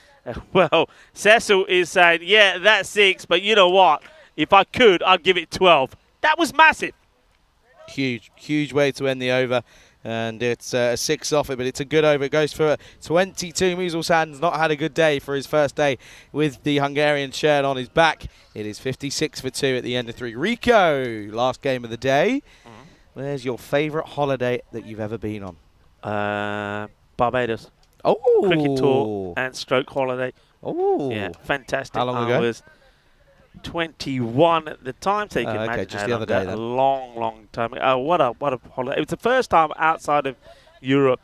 Speaker 4: Well, Cecil is saying, yeah, that's 6, but you know what? If I could, I'd give it 12. That was massive.
Speaker 5: Huge way to end the over. And it's a 6 off it, but it's a good over. It goes for a 22. Muselsan's not had a good day for his first day with the Hungarian shirt on his back. It is 56 for 2 at the end of 3. Rico, last game of the day. Where's your favourite holiday that you've ever been on?
Speaker 4: Barbados.
Speaker 5: Oh.
Speaker 4: Cricket tour and stroke holiday.
Speaker 5: Oh.
Speaker 4: Yeah, fantastic.
Speaker 5: How long ago?
Speaker 4: I was 21 at the time, so you can imagine
Speaker 5: just the other day
Speaker 4: a
Speaker 5: then.
Speaker 4: long time ago. Oh, what a holiday. It was the first time outside of Europe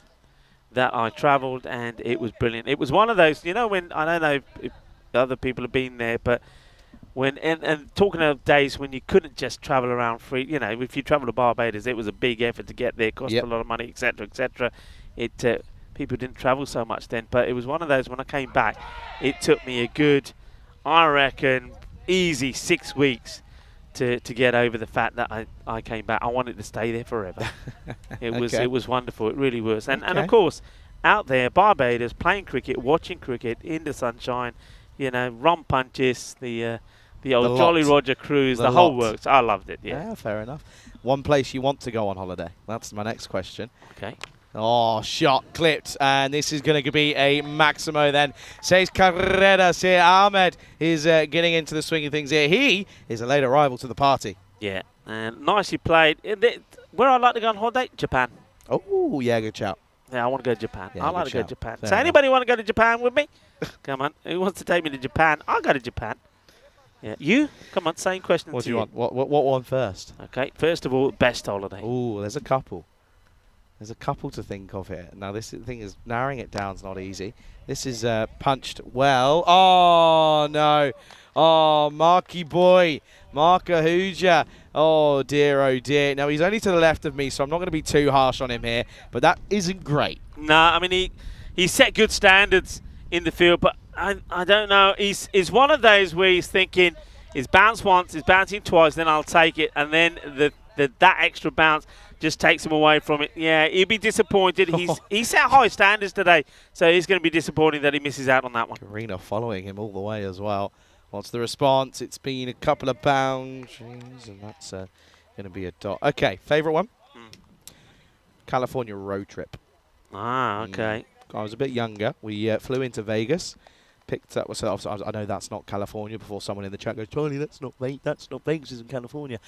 Speaker 4: that I travelled, and it was brilliant. It was one of those, you know, when, I don't know if other people have been there, but when, and talking of days when you couldn't just travel around free, you know, if you travel to Barbados, it was a big effort to get there, cost a lot of money, etc., etc. People didn't travel so much then, but it was one of those, when I came back, it took me a good, I reckon, easy 6 weeks to get over the fact that I came back. I wanted to stay there forever. It was wonderful. It really was. And of course, out there, Barbados, playing cricket, watching cricket in the sunshine, you know, rum punches, the old Jolly Roger cruise, the whole works. I loved it. Yeah,
Speaker 5: fair enough. One place you want to go on holiday? That's my next question.
Speaker 4: Okay.
Speaker 5: Oh, shot clipped, and this is going to be a Maximo then. Says Carreras here. Ahmed is getting into the swing of things here. He is a late arrival to the party.
Speaker 4: Yeah, and nicely played. Where I'd like to go on holiday? Japan.
Speaker 5: Oh, yeah, good shout.
Speaker 4: Yeah, I want to go to Japan.
Speaker 5: Yeah,
Speaker 4: I like to go to Japan.
Speaker 5: Fair
Speaker 4: So anybody want to go to Japan with me? Come on. Who wants to take me to Japan? I'll go to Japan. Yeah, you? Come on, same question
Speaker 5: What
Speaker 4: to
Speaker 5: do you want? What one first?
Speaker 4: Okay, first of all, best holiday.
Speaker 5: Oh, there's a couple. There's a couple to think of here. Now, this thing is narrowing it down is not easy. This is punched well. Oh, no. Oh, Marky boy. Markahuja. Oh, dear. Now, he's only to the left of me, so I'm not going to be too harsh on him here. But that isn't great.
Speaker 4: Nah, I mean, he set good standards in the field, but I don't know. He's one of those where he's thinking, he's bounced once, he's bouncing twice, then I'll take it. And then that extra bounce just takes him away from it. Yeah, he'll be disappointed. He set high standards today, so he's going to be disappointed that he misses out on that one.
Speaker 5: Karina following him all the way as well. What's the response? It's been a couple of boundaries, and that's going to be a dot. Okay, favourite one? California road trip.
Speaker 4: Ah, okay.
Speaker 5: I was a bit younger. We flew into Vegas. Picked up, so I know that's not California before someone in the chat goes, Tony, that's not Vegas, it's in California.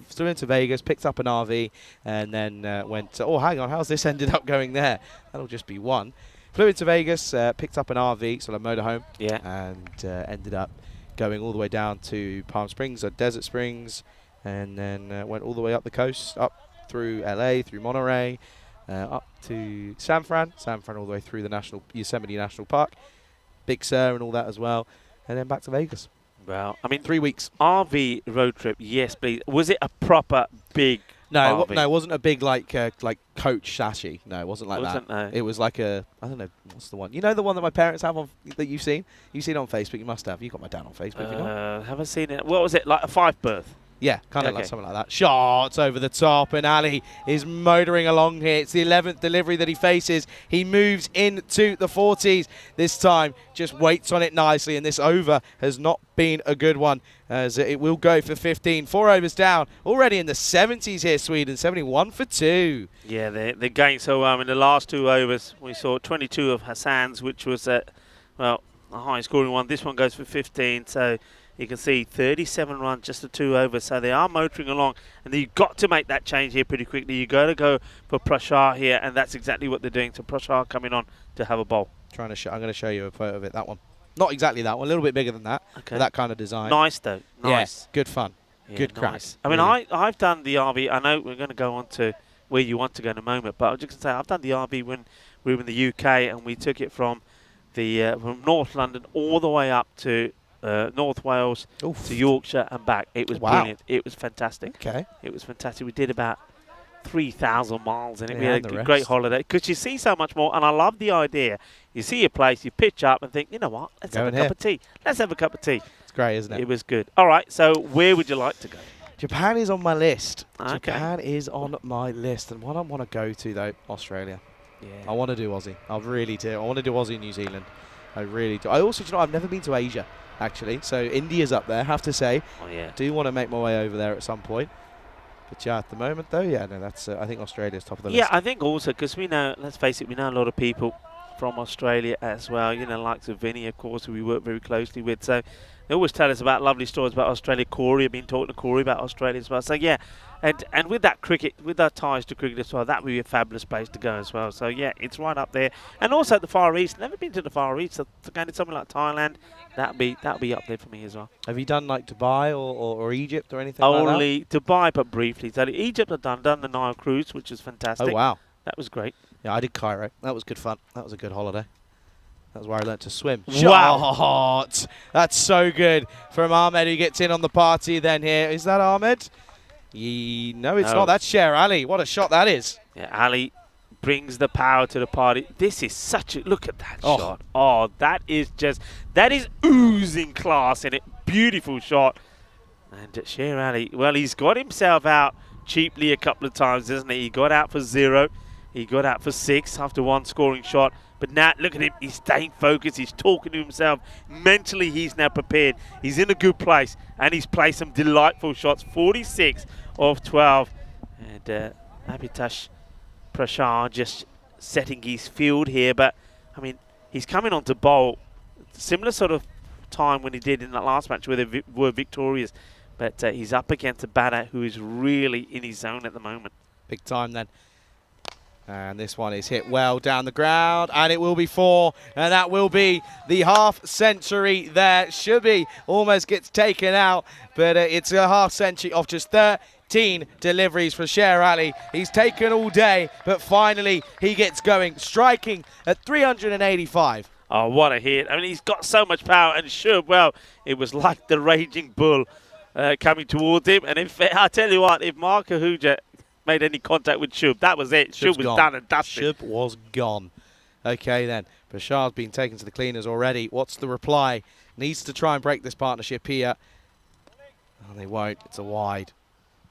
Speaker 5: Flew into Vegas, picked up an RV, and then went, oh, hang on, how's this ended up going there? That'll just be one. Flew into Vegas, picked up an RV, so a motorhome, and ended up going all the way down to Palm Springs, or Desert Springs, and then went all the way up the coast, up through LA, through Monterey, up to San Fran all the way through the Yosemite National Park, Big Sur and all that as well, and then back to Vegas.
Speaker 4: Well, I mean,
Speaker 5: 3 weeks.
Speaker 4: RV road trip, yes, please. Was it a proper big
Speaker 5: No,
Speaker 4: RV?
Speaker 5: no, it wasn't a big like coach chassis. No, it wasn't like that.
Speaker 4: No.
Speaker 5: It was like a, I don't know, what's the one? You know the one that my parents have that you've seen? You've seen it on Facebook. You must have. You got my dad on Facebook. You know?
Speaker 4: Haven't seen it. What was it, like a 5 berth?
Speaker 5: Yeah, kind of
Speaker 4: Okay.
Speaker 5: like something like that. Shots over the top, and Ali is motoring along here. It's the 11th delivery that he faces. He moves into the 40s this time, just waits on it nicely, and this over has not been a good one, as it will go for 15. 4 overs down, already in the 70s here, Sweden, 71 for 2.
Speaker 4: Yeah, they're going so well. In the last 2 overs, we saw 22 of Hassan's, which was, well, a high-scoring one. This one goes for 15, so you can see 37 runs, just the 2 overs. So they are motoring along, and you've got to make that change here pretty quickly. You've got to go for Prashar here, and that's exactly what they're doing. So Prashar coming on to have a bowl.
Speaker 5: I'm going to show you a photo of it, that one. Not exactly that one, a little bit bigger than that,
Speaker 4: Okay.
Speaker 5: but that kind of design.
Speaker 4: Nice, though. Nice.
Speaker 5: Yeah, good fun.
Speaker 4: Yeah,
Speaker 5: good crack.
Speaker 4: nice. I mean, I've done the RV. I know we're going to go on to where you want to go in a moment, but I was just going to say I've done the RV when we were in the UK, and we took it from from North London all the way up to North Wales to Yorkshire and back. It was brilliant. It was fantastic.
Speaker 5: Okay.
Speaker 4: It was fantastic. We did about 3,000 miles in it.
Speaker 5: Yeah,
Speaker 4: We had
Speaker 5: and
Speaker 4: a
Speaker 5: the
Speaker 4: great
Speaker 5: rest.
Speaker 4: holiday because you see so much more, and I love the idea. You see your place, you pitch up and think, you know what, let's have a cup of tea. Let's have a cup of tea.
Speaker 5: It's great, isn't it?
Speaker 4: It was good. All right, so where would you like to go?
Speaker 5: Japan is on my list.
Speaker 4: Okay.
Speaker 5: Japan is on my list. And what I want to go to, though, Australia.
Speaker 4: Yeah.
Speaker 5: I want to do Aussie. I really do. I want to do Aussie New Zealand. I really do. I also, I've never been to Asia, actually. So India's up there, have to say.
Speaker 4: Oh, yeah.
Speaker 5: Do want to make my way over there at some point. But yeah, at the moment, though, yeah, no, that's. I think Australia's top of the list.
Speaker 4: Yeah, I think also because we know, let's face it, we know a lot of people from Australia as well. You know, likes of Vinny, of course, who we work very closely with. So they always tell us about lovely stories about Australia. Corey, I've been talking to Corey about Australia as well. So yeah, and with that cricket, with our ties to cricket as well, that would be a fabulous place to go as well. So yeah, it's right up there. And also at the Far East. Never been to the Far East. So going to something like Thailand, that'd be up there for me as well.
Speaker 5: Have you done like Dubai or Egypt or anything like that?
Speaker 4: Only Dubai, but briefly. So Egypt, I've done the Nile cruise, which was fantastic.
Speaker 5: Oh wow.
Speaker 4: That was great.
Speaker 5: Yeah, I did Cairo. That was good fun. That was a good holiday. That was where I learnt to swim.
Speaker 4: Wow.
Speaker 5: Shot! That's so good from Ahmed, who gets in on the party then here. Is that Ahmed? No, it's not. That's Sher Ali. What a shot that is.
Speaker 4: Yeah, Ali brings the power to the party. This is such a... Look at that shot. Oh, that is oozing class in it. Beautiful shot. And Sher Ali, well, he's got himself out cheaply a couple of times, isn't he? He got out for 0. He got out for 6 after 1 scoring shot. But now, look at him. He's staying focused. He's talking to himself. Mentally, he's now prepared. He's in a good place. And he's played some delightful shots. 46 of 12. And Abhitash Prashar just setting his field here. But, I mean, he's coming on to bowl. Similar sort of time when he did in that last match where they were victorious. But he's up against a batter who is really in his zone at the moment.
Speaker 5: Big time then. And this one is hit well down the ground, and it will be 4, and that will be the half century there. Shubi almost gets taken out, but it's a half century of just 13 deliveries for Sher Ali. He's taken all day, but finally he gets going, striking at 385.
Speaker 4: Oh, what a hit. I mean, he's got so much power, and Shub, well, it was like the raging bull coming towards him. And I tell you what, if Mark Ahuja made any contact with Shub, that was it. Shub was done and dusted.
Speaker 5: Shub was gone. Okay then, Bashar's been taken to the cleaners already. What's the reply? Needs to try and break this partnership here. Oh, they won't. It's a wide.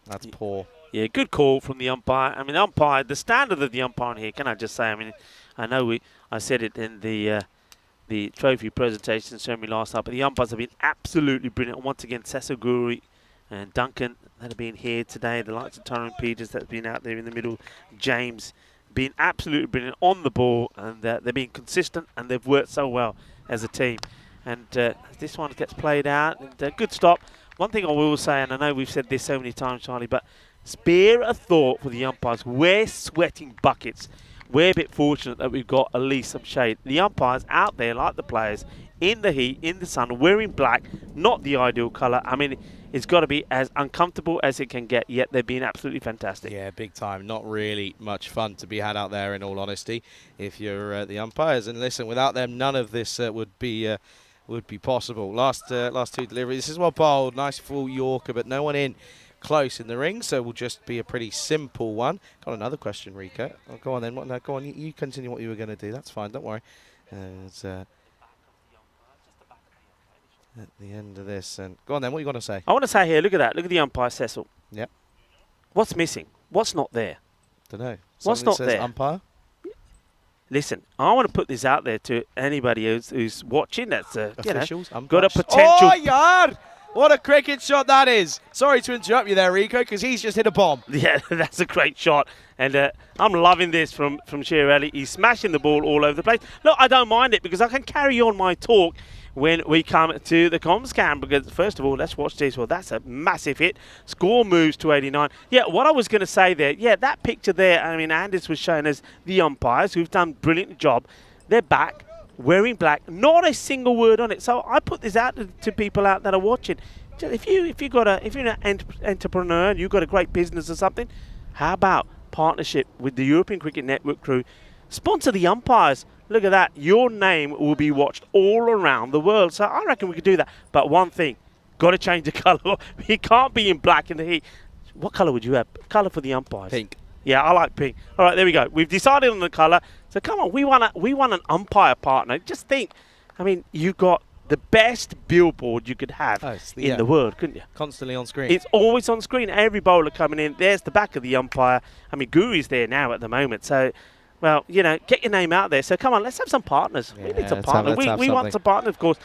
Speaker 5: That's poor.
Speaker 4: Yeah, good call from the umpire. I mean, the standard of the umpiring here, can I just say, I mean, I know I said it in the trophy presentation ceremony last night, but the umpires have been absolutely brilliant. Once again, Sesoguri and Duncan that have been here today, the likes of Tyrone Peters that have been out there in the middle, James, been absolutely brilliant on the ball, and they've been consistent, and they've worked so well as a team. And this one gets played out, and good stop. One thing I will say, and I know we've said this so many times, Charlie, but spare a thought for the umpires. We're sweating buckets. We're a bit fortunate that we've got at least some shade. The umpires out there, like the players, in the heat, in the sun, wearing black, not the ideal colour. I mean, it's got to be as uncomfortable as it can get, yet they've been absolutely fantastic.
Speaker 5: Yeah, big time. Not really much fun to be had out there, in all honesty, if you're the umpires. And listen, without them, none of this would be possible. Last 2 deliveries. This is well bowled. Nice full Yorker, but no one in close in the ring, so will just be a pretty simple one. Got another question, Rico. Oh, go on then. No, go on. You continue what you were going to do. That's fine. Don't worry. at the end of this. And go on then, what are you going to say?
Speaker 4: I want to say here, look at that. Look at the umpire, Cecil.
Speaker 5: Yep.
Speaker 4: What's missing? What's not there?
Speaker 5: Don't know.
Speaker 4: What's
Speaker 5: Something
Speaker 4: not
Speaker 5: says
Speaker 4: there?
Speaker 5: Umpire?
Speaker 4: Listen, I want to put this out there to anybody who's watching that's
Speaker 5: Officials,
Speaker 4: got a
Speaker 5: umpires.
Speaker 4: potential.
Speaker 5: Oh, yard! What a cricket shot that is. Sorry to interrupt you there, Rico, because he's just hit a bomb.
Speaker 4: Yeah, that's a great shot. And I'm loving this from Shirley. He's smashing the ball all over the place. Look, I don't mind it because I can carry on my talk when we come to the comms cam. Because, first of all, let's watch this. Well, that's a massive hit. Score moves to 89. Yeah, what I was going to say there, yeah, that picture there, I mean, Anders was showing us the umpires who've done a brilliant job. They're back, wearing black, not a single word on it. So I put this out to people out that are watching. If you're an entrepreneur and you've got a great business or something, how about partnership with the European Cricket Network crew? Sponsor the umpires. Look at that. Your name will be watched all around the world. So I reckon we could do that. But one thing, got to change the colour. He can't be in black in the heat. What colour would you have? Colour for the umpires?
Speaker 5: Pink.
Speaker 4: Yeah, I like pink. All right, there we go. We've decided on the colour. So come on, we want an umpire partner. Just think. I mean, you've got the best billboard you could have in the world, couldn't you?
Speaker 5: Constantly on screen.
Speaker 4: It's always on screen. Every bowler coming in. There's the back of the umpire. I mean, Guru's there now at the moment. So, well, get your name out there. So come on, let's have some partners. We need some partners. We want some partners, of course.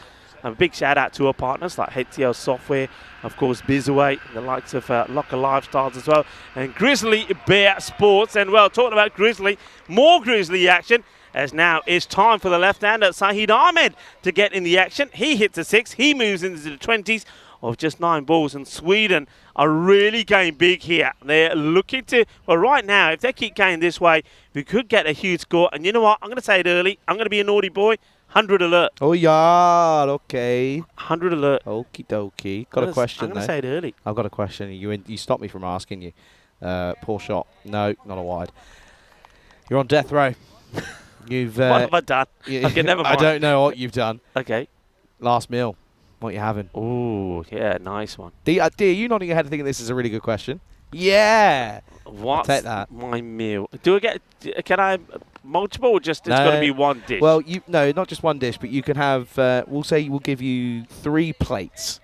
Speaker 4: A big shout out to our partners like HCL Software, of course, Bizaway, the likes of Locker Lifestyles as well, and Grizzly Bear Sports. And well, talking about Grizzly, more Grizzly action. As now it's time for the left-hander Saeed Ahmed to get in the action. He hits a 6. He moves into the 20s of just 9 balls. And Sweden are really going big here. They're looking to, well, right now, if they keep going this way, we could get a huge score. And you know what? I'm going to say it early. I'm going to be a naughty boy. 100 alert.
Speaker 5: Oh, yeah. Okay.
Speaker 4: 100 alert.
Speaker 5: Okie dokie. Got a question,
Speaker 4: I'm going to say it early.
Speaker 5: I've got a question. You stopped me from asking you. Poor shot. No, not a wide. You're on death row. You've
Speaker 4: what have I done? Okay, never mind.
Speaker 5: I don't know what you've done.
Speaker 4: Okay.
Speaker 5: Last meal. What you having?
Speaker 4: Oh, yeah, nice one.
Speaker 5: Dear, you nodding your head thinking this is a really good question? Yeah.
Speaker 4: What's
Speaker 5: take that.
Speaker 4: my meal? Can I multiple or just it's got to be one dish?
Speaker 5: Well, no, not just one dish, but you can have, we'll give you 3 plates.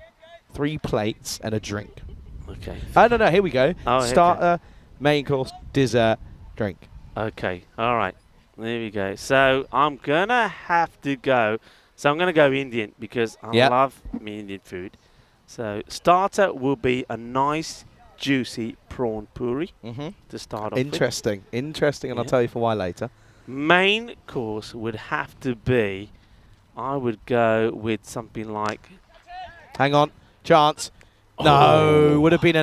Speaker 5: 3 plates and a drink.
Speaker 4: Okay.
Speaker 5: No, here we go.
Speaker 4: Oh,
Speaker 5: starter, main course, dessert, drink.
Speaker 4: Okay, all right. There we go. So I'm going to have to go. So I'm going to go Indian because I love me Indian food. So starter will be a nice, juicy prawn puri to start off
Speaker 5: Interesting, and I'll tell you for why later.
Speaker 4: Main course would have to be, I would go with something like...
Speaker 5: Hang on, chance. No, would have been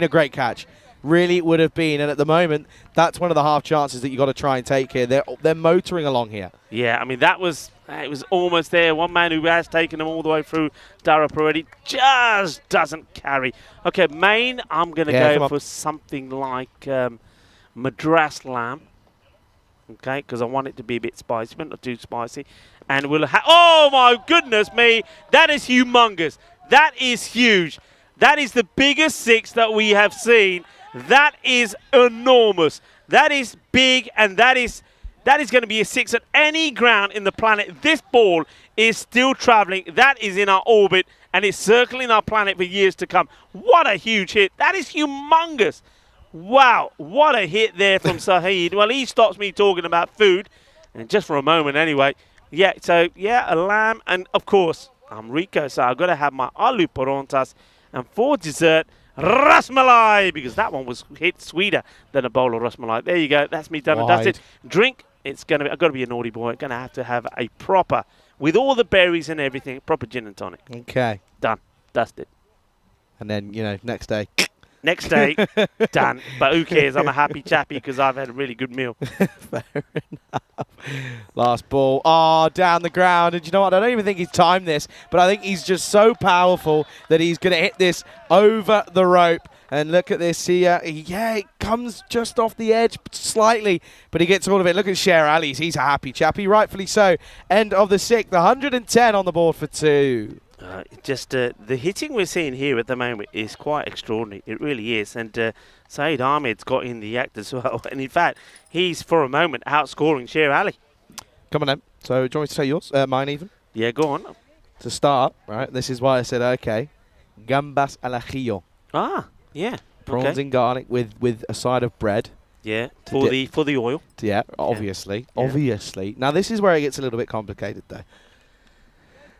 Speaker 5: a great catch. Really would have been, and at the moment, that's one of the half chances that you got to try and take here. They're motoring along here.
Speaker 4: Yeah, I mean it was almost there. One man who has taken them all the way through, Darab already, just doesn't carry. Okay, main, I'm going to go for something like Madras lamb. Okay, because I want it to be a bit spicy, but not too spicy. And we'll oh my goodness me, that is humongous. That is huge. That is the biggest 6 that we have seen. That is enormous. That is big, and that is going to be a 6 at any ground in the planet. This ball is still traveling. That is in our orbit, and it's circling our planet for years to come. What a huge hit. That is humongous. Wow, what a hit there from Saeed. Well, he stops me talking about food, and just for a moment anyway. Yeah, so, yeah, a lamb, and, of course, I'm Rico, so I've got to have my aloo parantas, and for dessert, rasmalai, because that one was hit sweeter than a bowl of rasmalai. There you go. That's me done and dusted. Drink. I've got to be a naughty boy. Going to have a proper, with all the berries and everything, proper gin and tonic.
Speaker 5: Okay.
Speaker 4: Done. Dusted.
Speaker 5: And then, next day.
Speaker 4: Next day, done. But who cares? I'm a happy chappy because I've had a really good meal.
Speaker 5: Fair enough. Last ball. Oh, down the ground. And you know what? I don't even think he's timed this, but I think he's just so powerful that he's going to hit this over the rope. And look at this here. Yeah, it comes just off the edge slightly, but he gets all of it. Look at Sher Ali. He's a happy chappy, rightfully so. End of the 6th. 110 on the board for 2.
Speaker 4: The hitting we're seeing here at the moment is quite extraordinary. It really is. And Saeed Ahmed's got in the act as well. And in fact, he's for a moment outscoring Sher Ali.
Speaker 5: Come on then. So do you want me to say yours? Mine even?
Speaker 4: Yeah, go on.
Speaker 5: to start, right? This is why I said, okay, gambas al ajillo.
Speaker 4: Ah, yeah.
Speaker 5: Prawns
Speaker 4: Okay.
Speaker 5: in garlic with a side of bread.
Speaker 4: Yeah,
Speaker 5: To
Speaker 4: for the oil.
Speaker 5: Yeah, obviously.
Speaker 4: Yeah.
Speaker 5: Obviously. Now, this is where it gets a little bit complicated, though.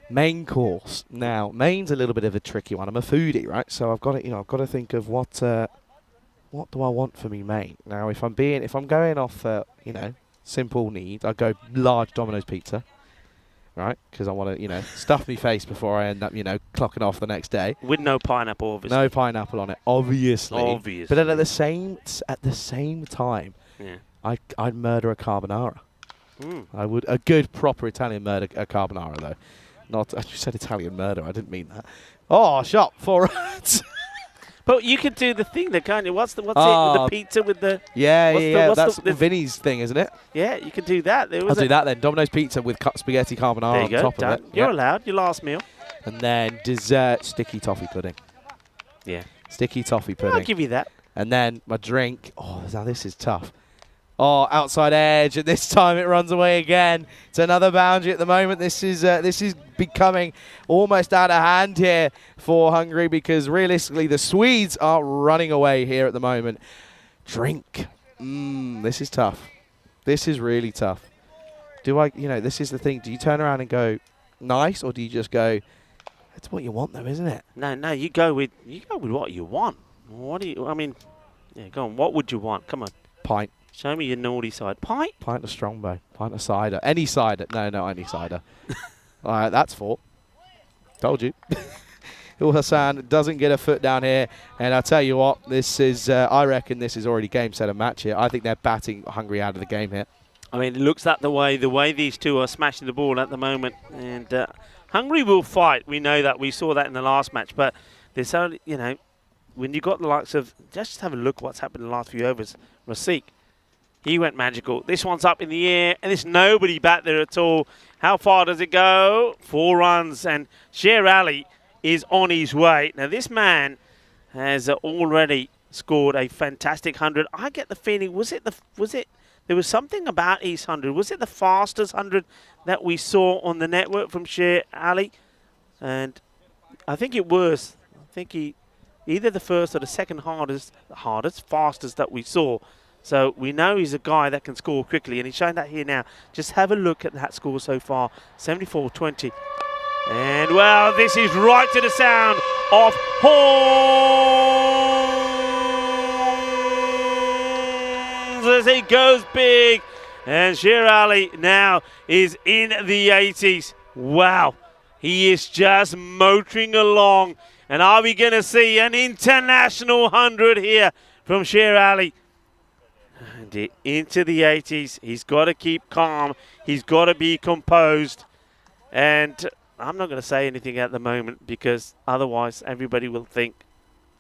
Speaker 5: Main course. Now, main's a little bit of a tricky one. I'm a foodie, right? So I've got to, I've got to think of what do I want for me main? Now, if I'm going off, simple needs, I go large Domino's pizza, right? Because I want to, stuff me face before I end up, clocking off the next day.
Speaker 4: With no pineapple, obviously.
Speaker 5: No pineapple on it, obviously.
Speaker 4: Obviously.
Speaker 5: But then at the same time,
Speaker 4: Yeah.
Speaker 5: I'd murder a carbonara.
Speaker 4: Mm.
Speaker 5: I would. A good, proper Italian murder, a carbonara, though. Not, I just said Italian murder. I didn't mean that. Oh, shot for it.
Speaker 4: But you could do the thing that can't you? What's it with the pizza with the...
Speaker 5: Yeah.
Speaker 4: what's
Speaker 5: That's
Speaker 4: the-
Speaker 5: Vinny's thing, isn't it?
Speaker 4: Yeah, you could do that.
Speaker 5: I'll do that then. Domino's pizza with spaghetti
Speaker 4: There
Speaker 5: carbonara
Speaker 4: you
Speaker 5: on
Speaker 4: go.
Speaker 5: top
Speaker 4: Done.
Speaker 5: of it.
Speaker 4: You're
Speaker 5: Yep.
Speaker 4: allowed. Your last meal.
Speaker 5: And then dessert, sticky toffee pudding.
Speaker 4: Yeah.
Speaker 5: Sticky toffee
Speaker 4: I'll
Speaker 5: pudding.
Speaker 4: give you that.
Speaker 5: And then my drink. Oh, now this is tough. Oh, outside edge, and this time it runs away again. It's another boundary at the moment. This is becoming almost out of hand here for Hungary because realistically the Swedes are running away here at the moment. Drink. This is tough. This is really tough. This is the thing. Do you turn around and go nice, or do you just go? That's what you want, though, isn't it?
Speaker 4: No. You go with what you want. What do you? I mean, yeah. Go on. What would you want? Come on.
Speaker 5: Pint.
Speaker 4: Show me your naughty side. Pint.
Speaker 5: Pint of Strongbow. Pint of cider. Any cider. No, any cider. All right, that's 4. Told you. Ul Hassan doesn't get a foot down here. And I'll tell you what, this is, I reckon this is already game, set, and match here. I think they're batting Hungary out of the game here.
Speaker 4: I mean, it looks that the way these two are smashing the ball at the moment. And Hungary will fight. We know that. We saw that in the last match. But there's only, when you got the likes of, just have a look what's happened in the last few overs. Rasik. He went magical. This one's up in the air, and there's nobody back there at all. How far does it go? 4 runs, and Sher Ali is on his way. Now, this man has already scored a fantastic 100. I get the feeling, there was something about East 100. Was it the fastest 100 that we saw on the network from Sher Ali? And I think it was. I think he either the first or the second fastest that we saw. So we know he's a guy that can score quickly, and he's showing that here now. Just have a look at that score so far, 74-20. And, well, this is right to the sound of horns as it goes big. And Sher Ali now is in the 80s. Wow, he is just motoring along. And are we going to see an international 100 here from Sher Ali? And into the 80s. He's got to keep calm. He's got to be composed. And I'm not going to say anything at the moment because otherwise everybody will think,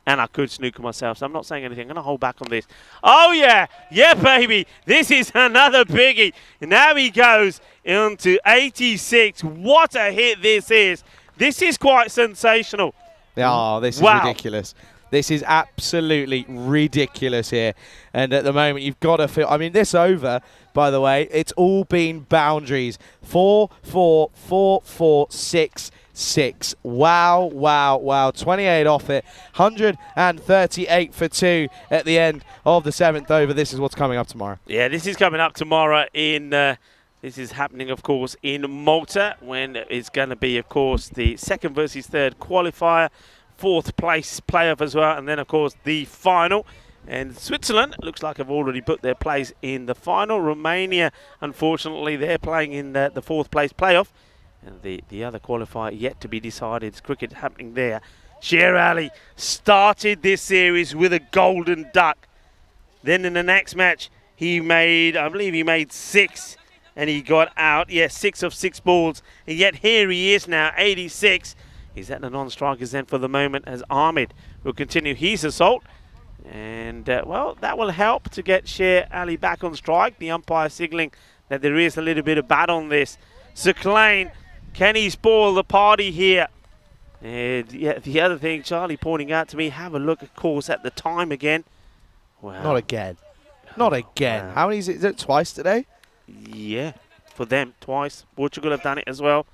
Speaker 4: and I could snooker myself, so I'm not saying anything. I'm going to hold back on this. Oh, yeah. Yeah, baby. This is another biggie. And now he goes into 86. What a hit this is. This is quite sensational.
Speaker 5: Oh, this is ridiculous. This is absolutely ridiculous here. And at the moment, you've got to feel... I mean, this over, by the way, it's all been boundaries. 4, 4, 4, 4, 6, 6. Wow. 28 off it. 138 for 2 at the end of the 7th over. This is what's coming up tomorrow.
Speaker 4: Yeah, this is coming up tomorrow in... this is happening, of course, in Malta when it's going to be, of course, the 2nd versus 3rd qualifier. 4th place playoff as well, and then of course the final. And Switzerland looks like have already put their place in the final. Romania, unfortunately, they're playing in the 4th place playoff, and the other qualifier yet to be decided. It's cricket happening there. Sher Ali started this series with a golden duck. Then in the next match he made, I believe he made 6, and he got out. Yes, 6 of 6 balls, and yet here he is now, 86. He's at the non-strikers then for the moment as Ahmed will continue his assault. And, well, that will help to get Sher Ali back on strike. The umpire signalling that there is a little bit of bat on this. Seclain, can he spoil the party here? And yeah, the other thing, Charlie pointing out to me, have a look, of course, at the time again. Wow.
Speaker 5: Not again. Not again.
Speaker 4: Wow.
Speaker 5: How many is it twice today?
Speaker 4: Yeah, for them, twice. Portugal have done it as well.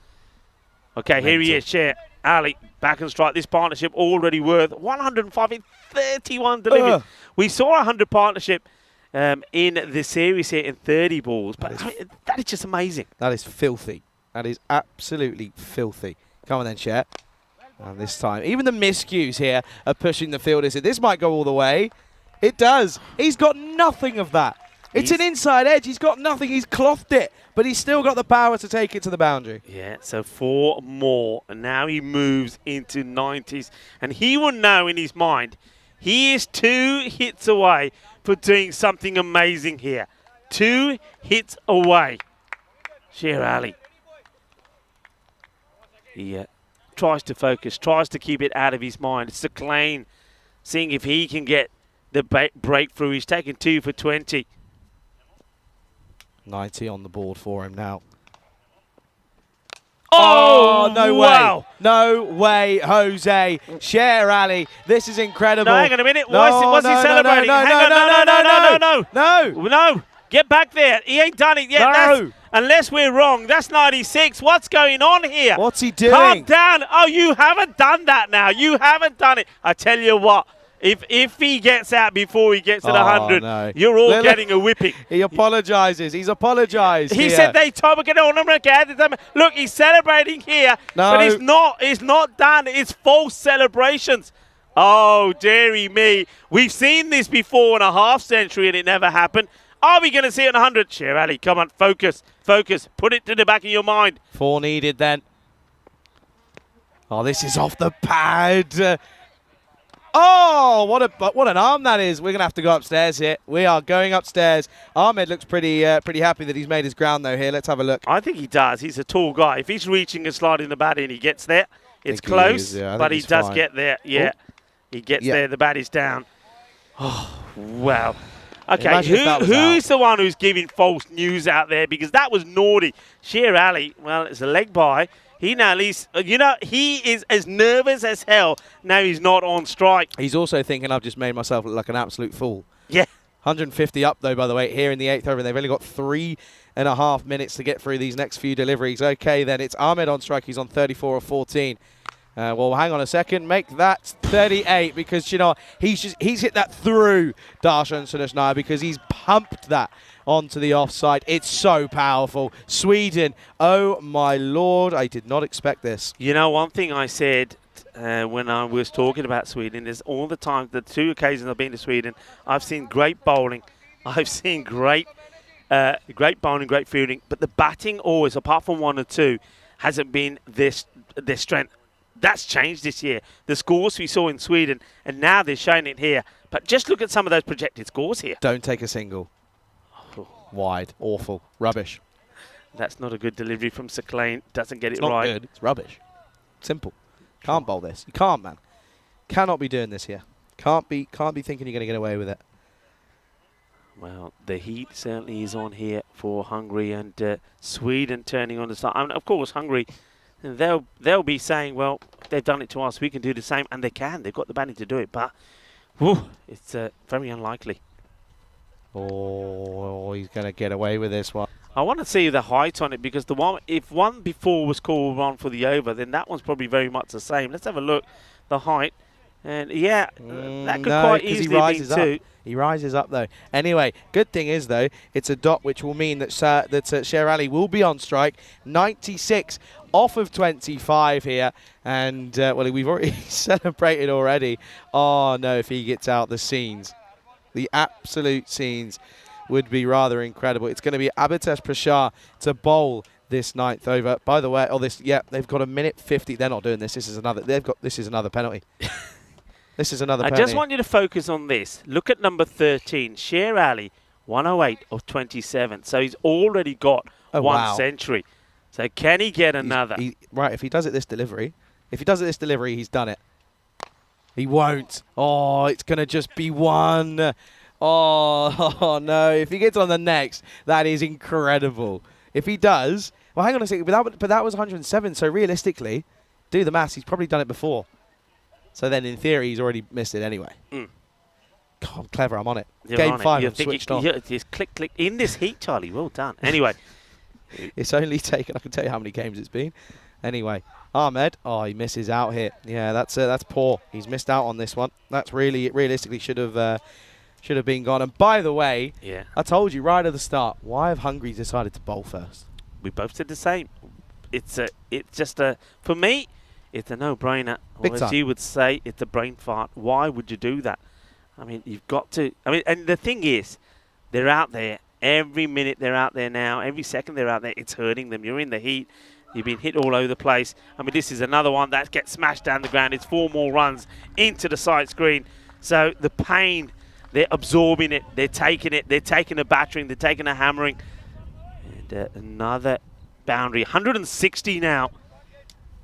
Speaker 4: Okay, here he is, Sher Ali, back and strike. This partnership already worth 105 in 31 deliveries. We saw a 100 partnership in the series here in 30 balls, but that is just amazing.
Speaker 5: That is filthy. That is absolutely filthy. Come on then, Sher. And this time, even the miscues here are pushing the fielders. This might go all the way. It does. He's got nothing of that. It's an inside edge. He's got nothing. He's clothed it, but he's still got the power to take it to the boundary.
Speaker 4: Yeah, so 4 more, and now he moves into 90s, and he will know in his mind he is 2 hits away for doing something amazing here. 2 hits away. Sher Ali. He tries to focus, tries to keep it out of his mind. It's Sakhlane seeing if he can get the breakthrough. He's taken 2 for 20.
Speaker 5: 90 on the board for him now.
Speaker 4: Oh,
Speaker 5: no
Speaker 4: wow.
Speaker 5: way. No way, Jose. Sher Ali. This is incredible.
Speaker 4: No, hang on a minute. What's he celebrating? No. Get back there. He ain't done it yet.
Speaker 5: No.
Speaker 4: Unless we're wrong. That's 96. What's going on here?
Speaker 5: What's he doing?
Speaker 4: Calm down. Oh, you haven't done that now. You haven't done it. I tell you what. If he gets out before he gets to the 100,
Speaker 5: no.
Speaker 4: you're all getting a whipping.
Speaker 5: He apologises. He's apologised.
Speaker 4: He said they told me to get on him. Look, he's celebrating here, but it's not done. It's false celebrations. Oh, dearie me. We've seen this before in a half century and it never happened. Are we going to see it in 100? Sher Ali, come on, focus. Put it to the back of your mind.
Speaker 5: 4 needed then. Oh, this is off the pad. Oh, what an arm that is. We're going to have to go upstairs here. We are going upstairs. Ahmed looks pretty happy that he's made his ground, though, here. Let's have a look.
Speaker 4: I think he does. He's a tall guy. If he's reaching and sliding the bat in, he gets there. It's close, but he does get there. Yeah, he gets there. The bat is down. Oh, wow. Okay, who's the one who's giving false news out there? Because that was naughty. Sher Ali, well, it's a leg by. He now at least, he is as nervous as hell. Now he's not on strike.
Speaker 5: He's also thinking I've just made myself look like an absolute fool.
Speaker 4: Yeah.
Speaker 5: 150 up, though, by the way, here in the 8th over. They've only got 3.5 minutes to get through these next few deliveries. Okay, then it's Ahmed on strike. He's on 34 of 14. Well, hang on a second. Make that 38 because, he's hit that through Darshan Sunasnaya because he's pumped that onto the offside. It's so powerful. Sweden, oh my lord, I did not expect this.
Speaker 4: One thing I said when I was talking about Sweden is all the time, the 2 occasions I've been to Sweden, I've seen great bowling. I've seen great bowling, great fielding, but the batting always, apart from 1 or 2, hasn't been their strength. That's changed this year. The scores we saw in Sweden, and now they're showing it here. But just look at some of those projected scores here.
Speaker 5: Don't take a single. Wide. Awful. Rubbish.
Speaker 4: That's not a good delivery from Sakhlane. Doesn't get it
Speaker 5: not
Speaker 4: right.
Speaker 5: Good. It's rubbish. Simple. Can't bowl this. You can't, man. Cannot be doing this here. Can't be thinking you're going to get away with it.
Speaker 4: Well, the heat certainly is on here for Hungary and Sweden turning on the side. I mean, of course, Hungary, they'll be saying, well, they've done it to us, we can do the same, and they can. They've got the batting to do it, but it's very unlikely.
Speaker 5: Oh, he's going to get away with this one.
Speaker 4: I want to see the height on it because if one before was called one for the over, then that one's probably very much the same. Let's have a look. The height. And that could quite easily be 2.
Speaker 5: He rises up, though. Anyway, good thing is, though, it's a dot, which will mean that Sher Ali will be on strike. 96 off of 25 here. And, well, we've already celebrated already. Oh, no, if he gets out the scenes. The absolute scenes would be rather incredible. It's going to be Abhitesh Prashar to bowl this 9th over. By the way, they've got 1:50. They're not doing this. This is another penalty. This is another penalty.
Speaker 4: I just want you to focus on this. Look at number 13, Sher Ali, 108 of 27. So he's already got 1 century. So can he get another?
Speaker 5: Right, if he does it this delivery, he's done it. He won't. Oh, it's going to just be 1. Oh, no. If he gets on the next, that is incredible. If he does, well, hang on a second. But that was 107. So realistically, do the maths. He's probably done it before. So then, in theory, he's already missed it anyway. God, I'm clever. I'm on it. Game 5, I'm switched on.
Speaker 4: Just click, click. In this heat, Charlie. Well done. Anyway.
Speaker 5: It's only taken, I can tell you how many games it's been. Anyway, Ahmed, oh, he misses out here. Yeah, that's poor. He's missed out on this one. That's really, realistically should have been gone. And by the way,
Speaker 4: Yeah.
Speaker 5: I told you right at the start, why have Hungary decided to bowl first?
Speaker 4: We both said the same. It's just a, for me, it's a no-brainer.
Speaker 5: Big
Speaker 4: Or as
Speaker 5: time.
Speaker 4: you would say, it's a brain fart. Why would you do that? I mean, you've got to. I mean, and the thing is, they're out there. Every minute they're out there now. Every second they're out there, it's hurting them. You're in the heat. You've been hit all over the place. I mean, this is another one that gets smashed down the ground. It's 4 more runs into the side screen. So the pain, they're absorbing it. They're taking it. They're taking a battering. They're taking a hammering. And another boundary. 160 now.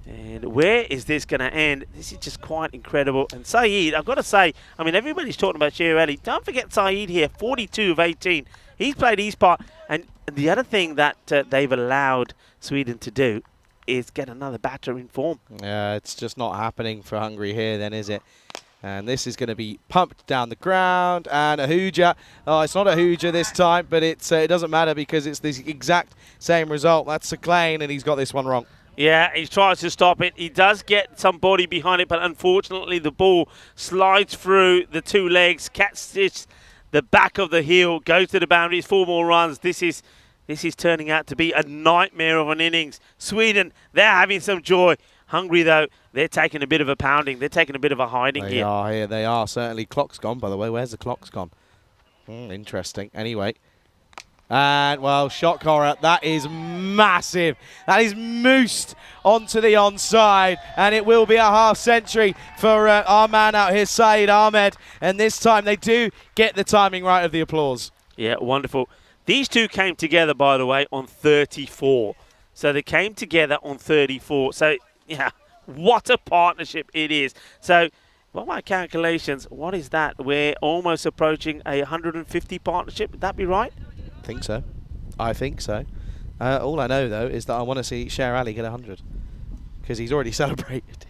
Speaker 4: And where is this going to end? This is just quite incredible. And Saeed, I've got to say, I mean, everybody's talking about Sher Ali. Don't forget Saeed here, 42 of 18. He's played his part. And the other thing that they've allowed Sweden to do is get another batter in form.
Speaker 5: Yeah, it's just not happening for Hungary here then, is it? And this is going to be pumped down the ground, and a hooja. Oh, it's not a hooja this time, but it doesn't matter because it's the exact same result. That's Sakane, and he's got this one wrong.
Speaker 4: Yeah, he tries to stop it. He does get some body behind it, but unfortunately the ball slides through the 2 legs, catches the back of the heel, goes to the boundaries, 4 more runs. This is turning out to be a nightmare of an innings. Sweden, they're having some joy. Hungary, though, they're taking a bit of a pounding. They're taking a bit of a hiding
Speaker 5: They are here. They are, certainly. Clock's gone, by the way. Where's the clock's gone? Interesting. Anyway. And, well, shot Cora, that is massive. That is moosed onto the onside. And it will be a half century for our man out here, Saeed Ahmed. And this time they do get the timing right of the applause.
Speaker 4: Yeah, wonderful. These two came together, by the way, on 34. So they came together on 34. So, yeah, what a partnership it is. So, by my calculations, what is that? We're almost approaching a 150 partnership. Would that be right?
Speaker 5: I think so. I think so. All I know, though, is that I want to see Sher Ali get 100. Because he's already celebrated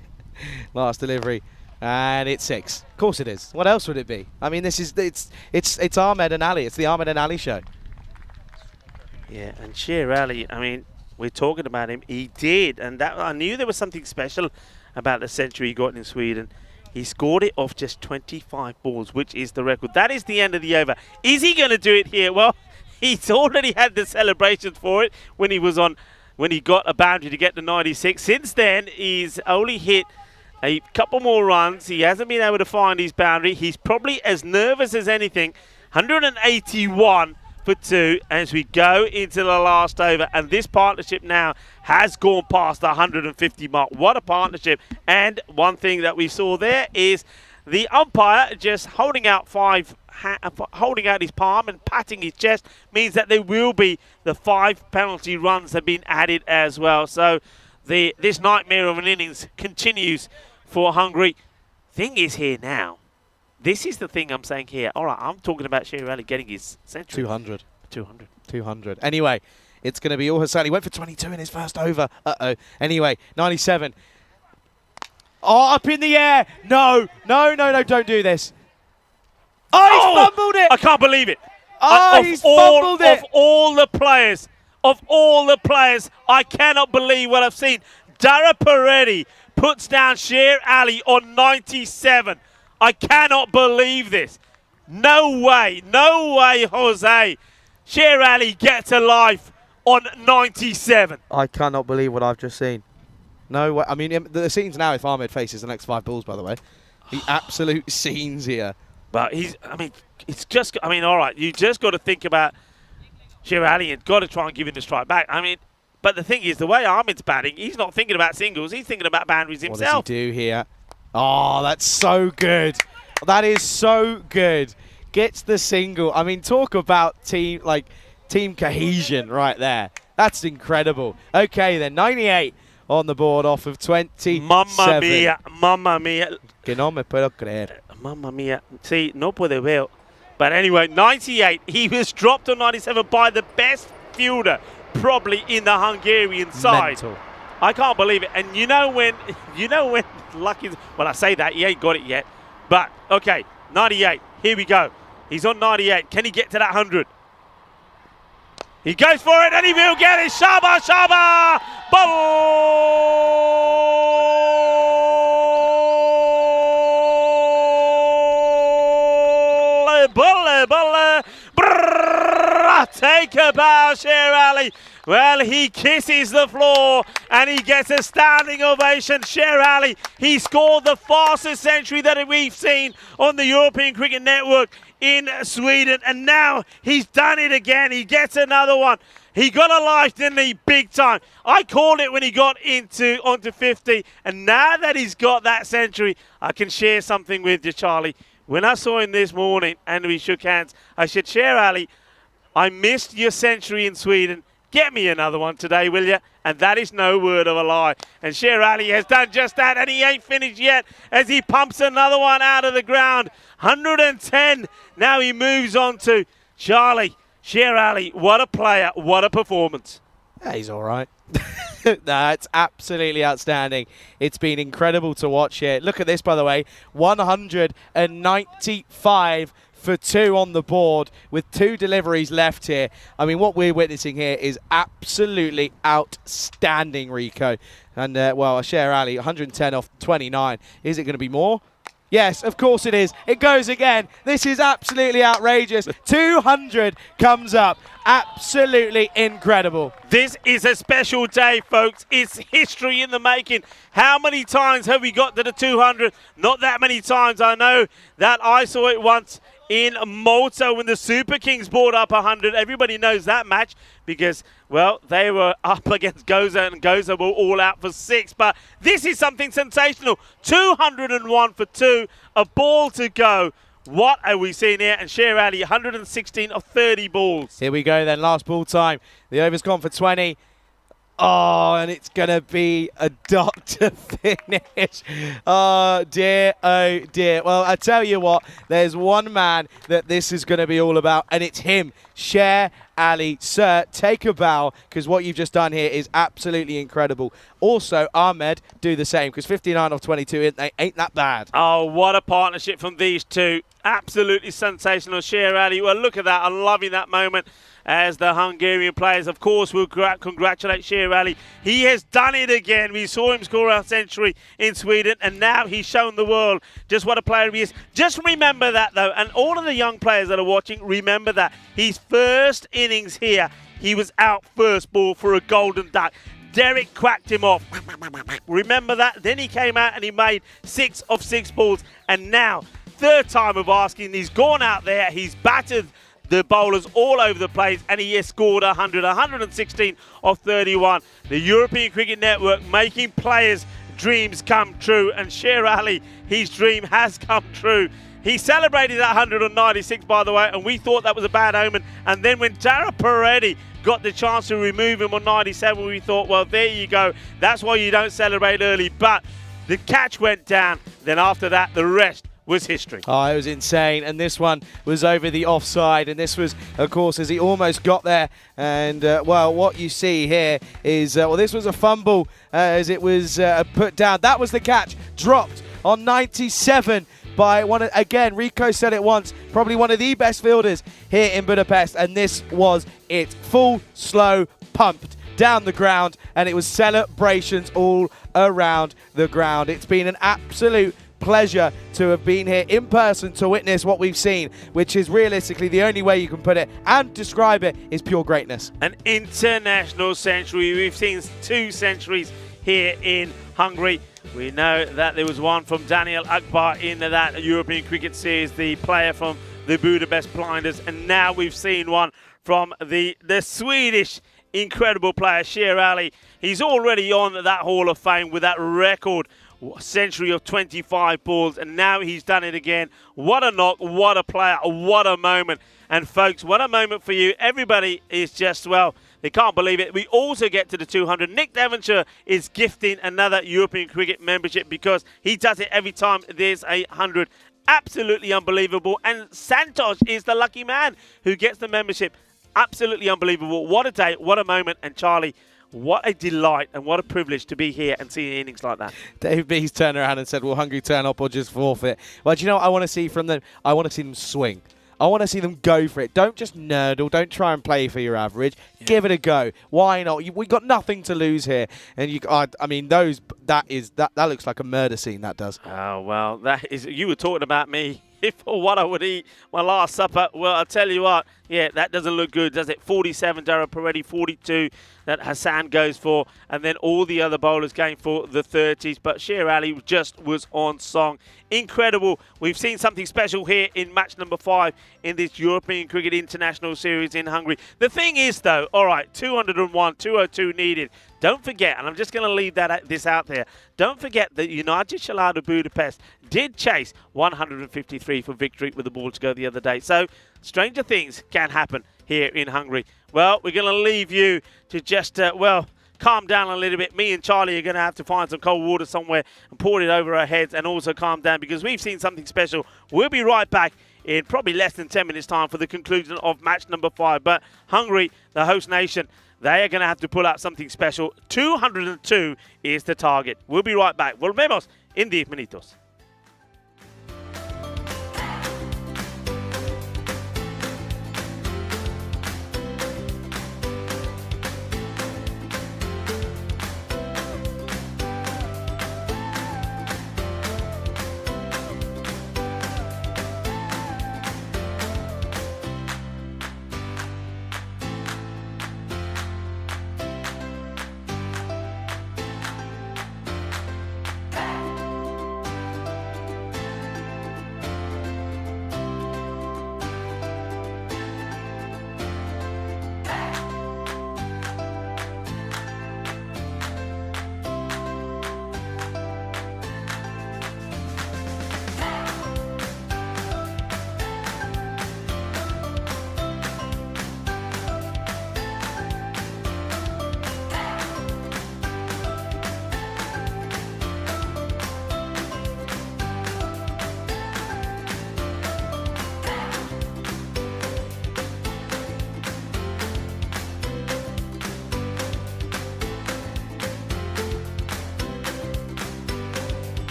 Speaker 5: last delivery. And it's 6. Of course it is. What else would it be? I mean, it's Ahmed and Ali. It's the Ahmed and Ali show.
Speaker 4: Yeah, and Sher Ali, I mean, we're talking about him. He did, and that I knew there was something special about the century he got in Sweden. He scored it off just 25 balls, which is the record. That is the end of the over. Is he going to do it here? Well, he's already had the celebrations for it when he got a boundary to get to 96. Since then, he's only hit a couple more runs. He hasn't been able to find his boundary. He's probably as nervous as anything. 181 for 2 as we go into the last over. And this partnership now has gone past the 150 mark. What a partnership. And one thing that we saw there is the umpire just holding out his palm and patting his chest means that there will be the 5 penalty runs have been added as well. So this nightmare of an innings continues for Hungary. Thing is here now. This is the thing I'm saying here. All right, I'm talking about Sher Ali getting his century.
Speaker 5: 200.
Speaker 4: 200.
Speaker 5: 200. Anyway, it's going to be all Hassan. He went for 22 in his first over. Uh-oh. Anyway, 97. Oh, up in the air. No, don't do this. Oh, he's fumbled it.
Speaker 4: I can't believe it.
Speaker 5: Oh, he's fumbled it.
Speaker 4: Of all the players, I cannot believe what I've seen. Dara Peretti puts down Sher Ali on 97. I cannot believe this. No way, Jose. Sher Ali gets a life on 97.
Speaker 5: I cannot believe what I've just seen. No way. I mean, the scenes now if Ahmed faces the next 5 balls, by the way. The absolute scenes here.
Speaker 4: But all right, you just got to think about Sher Ali and got to try and give him the strike back. I mean, but the thing is, the way Ahmed's batting, he's not thinking about singles, he's thinking about boundaries himself.
Speaker 5: What does he do here? Oh, that's so good. That is so good. Gets the single. I mean, talk about team cohesion right there. That's incredible. Okay, then 98 on the board off of 27.
Speaker 4: Mamma mia.
Speaker 5: Que no me puedo creer.
Speaker 4: Mamma mia. See, no puede ver. But anyway, 98. He was dropped on 97 by the best fielder probably in the Hungarian side.
Speaker 5: Mental.
Speaker 4: I can't believe it. And you know when lucky, well, I say that, he ain't got it yet. But, okay, 98. Here we go. He's on 98. Can he get to that 100? He goes for it, and he will get it. Shaba, Shaba! Ball! Buller. Take a bow, Sher Ali. Well, he kisses the floor and he gets a standing ovation. Sher Ali, he scored the fastest century that we've seen on the European Cricket Network in Sweden, and now he's done it again. He gets another one. He got a life, didn't he? Big time. I called it when he got onto 50, and now that he's got that century, I can share something with you, Charlie. When I saw him this morning and we shook hands, I said, Sher Ali, I missed your century in Sweden. Get me another one today, will you? And that is no word of a lie. And Sher Ali has done just that, and he ain't finished yet as he pumps another one out of the ground. 110. Now he moves on to Charlie. Sher Ali, what a player, what a performance.
Speaker 5: Yeah, he's all right. That's absolutely outstanding. It's been incredible to watch here. Look at this, by the way. 195 for 2 on the board with 2 deliveries left here. I mean, what we're witnessing here is absolutely outstanding, Rico. And, well, Sher Ali, 110 off 29. Is it going to be more? Yes, of course it is. It goes again. This is absolutely outrageous. 200 comes up. Absolutely incredible.
Speaker 4: This is a special day, folks. It's history in the making. How many times have we got to the 200? Not that many times. I know that I saw it once in Malta when the Super Kings brought up 100. Everybody knows that match because, well, they were up against Goza and Goza were all out for 6. But this is something sensational. 201 for 2, a ball to go. What are we seeing here? And Sher Ali, 116 of 30 balls.
Speaker 5: Here we go then, last ball time. The over's gone for 20. Oh, and it's going to be a doctor finish. Oh, dear. Well, I tell you what, there's one man that this is going to be all about, and it's him, Sher Ali. Sir, take a bow, because what you've just done here is absolutely incredible. Also, Ahmed, do the same, because 59 of 22 ain't that bad.
Speaker 4: Oh, what a partnership from these two. Absolutely sensational, Sher Ali. Well, look at that. I'm loving that moment. As the Hungarian players, of course, will congratulate Sher Ali. He has done it again. We saw him score a century in Sweden, and now he's shown the world just what a player he is. Just remember that, though, and all of the young players that are watching, remember that. His first innings here, he was out first ball for a golden duck. Derek quacked him off. Remember that? Then he came out and he made 6 of 6 balls, and now, third time of asking, he's gone out there, he's battered the bowlers all over the place, and he has scored 116 of 31. The European Cricket Network making players' dreams come true, and Sher Ali, his dream has come true. He celebrated that 196, by the way, and we thought that was a bad omen. And then when Dara Peretti got the chance to remove him on 97, we thought, well, there you go. That's why you don't celebrate early. But the catch went down. Then after that, the rest was history.
Speaker 5: Oh, it was insane. And this one was over the offside. And this was, of course, as he almost got there. And, well, what you see here is, well, this was a fumble as it was put down. That was the catch. Dropped on 97 by one, again, Rico said it once, probably one of the best fielders here in Budapest. And this was it. Full, slow, pumped down the ground. And it was celebrations all around the ground. It's been an absolute pleasure to have been here in person to witness what we've seen, which is realistically the only way you can put it and describe it is pure greatness.
Speaker 4: An international century. We've seen 2 centuries here in Hungary. We know that there was one from Daniel Akbar in that European Cricket Series, the player from the Budapest Blinders, and now we've seen one from the Swedish incredible player, Sher Ali. He's already on that Hall of Fame with that record century of 25 balls, and now he's done it again. What a knock, what a player, what a moment. And folks, what a moment for you. Everybody is just, well, they can't believe it. We also get to the 200. Nick Devonshire is gifting another European Cricket membership because he does it every time there's a 100. Absolutely unbelievable. And Santosh is the lucky man who gets the membership. Absolutely unbelievable. What a day, what a moment. And Charlie, what a delight and what a privilege to be here and see innings like that.
Speaker 5: Dave Bees turned around and said, will Hungary turn up or just forfeit? Well, do you know what I want to see from them? I want to see them swing. I want to see them go for it. Don't just nerdle. Don't try and play for your average. Yeah. Give it a go. Why not? We got nothing to lose here. And I mean, that looks like a murder scene. That does.
Speaker 4: Oh well, that is. You were talking about me for what I would eat my last supper. Well, I'll tell you what, yeah, that doesn't look good, does it? 47, Dara Peretti, 42 that Hassan goes for, and then all the other bowlers going for the 30s. But Sher Ali just was on song. Incredible. We've seen something special here in match number 5 in this European Cricket International Series in Hungary. The thing is, though, all right, 201, 202 needed. Don't forget, and I'm just going to leave this out there, don't forget that United Shalada Budapest did chase 153 for victory with the ball to go the other day. So stranger things can happen here in Hungary. Well, we're going to leave you to just, calm down a little bit. Me and Charlie are going to have to find some cold water somewhere and pour it over our heads and also calm down because we've seen something special. We'll be right back in probably less than 10 minutes' time for the conclusion of match number 5. But Hungary, the host nation, they are going to have to pull out something special. 202 is the target. We'll be right back. Volvemos en 10 minutos.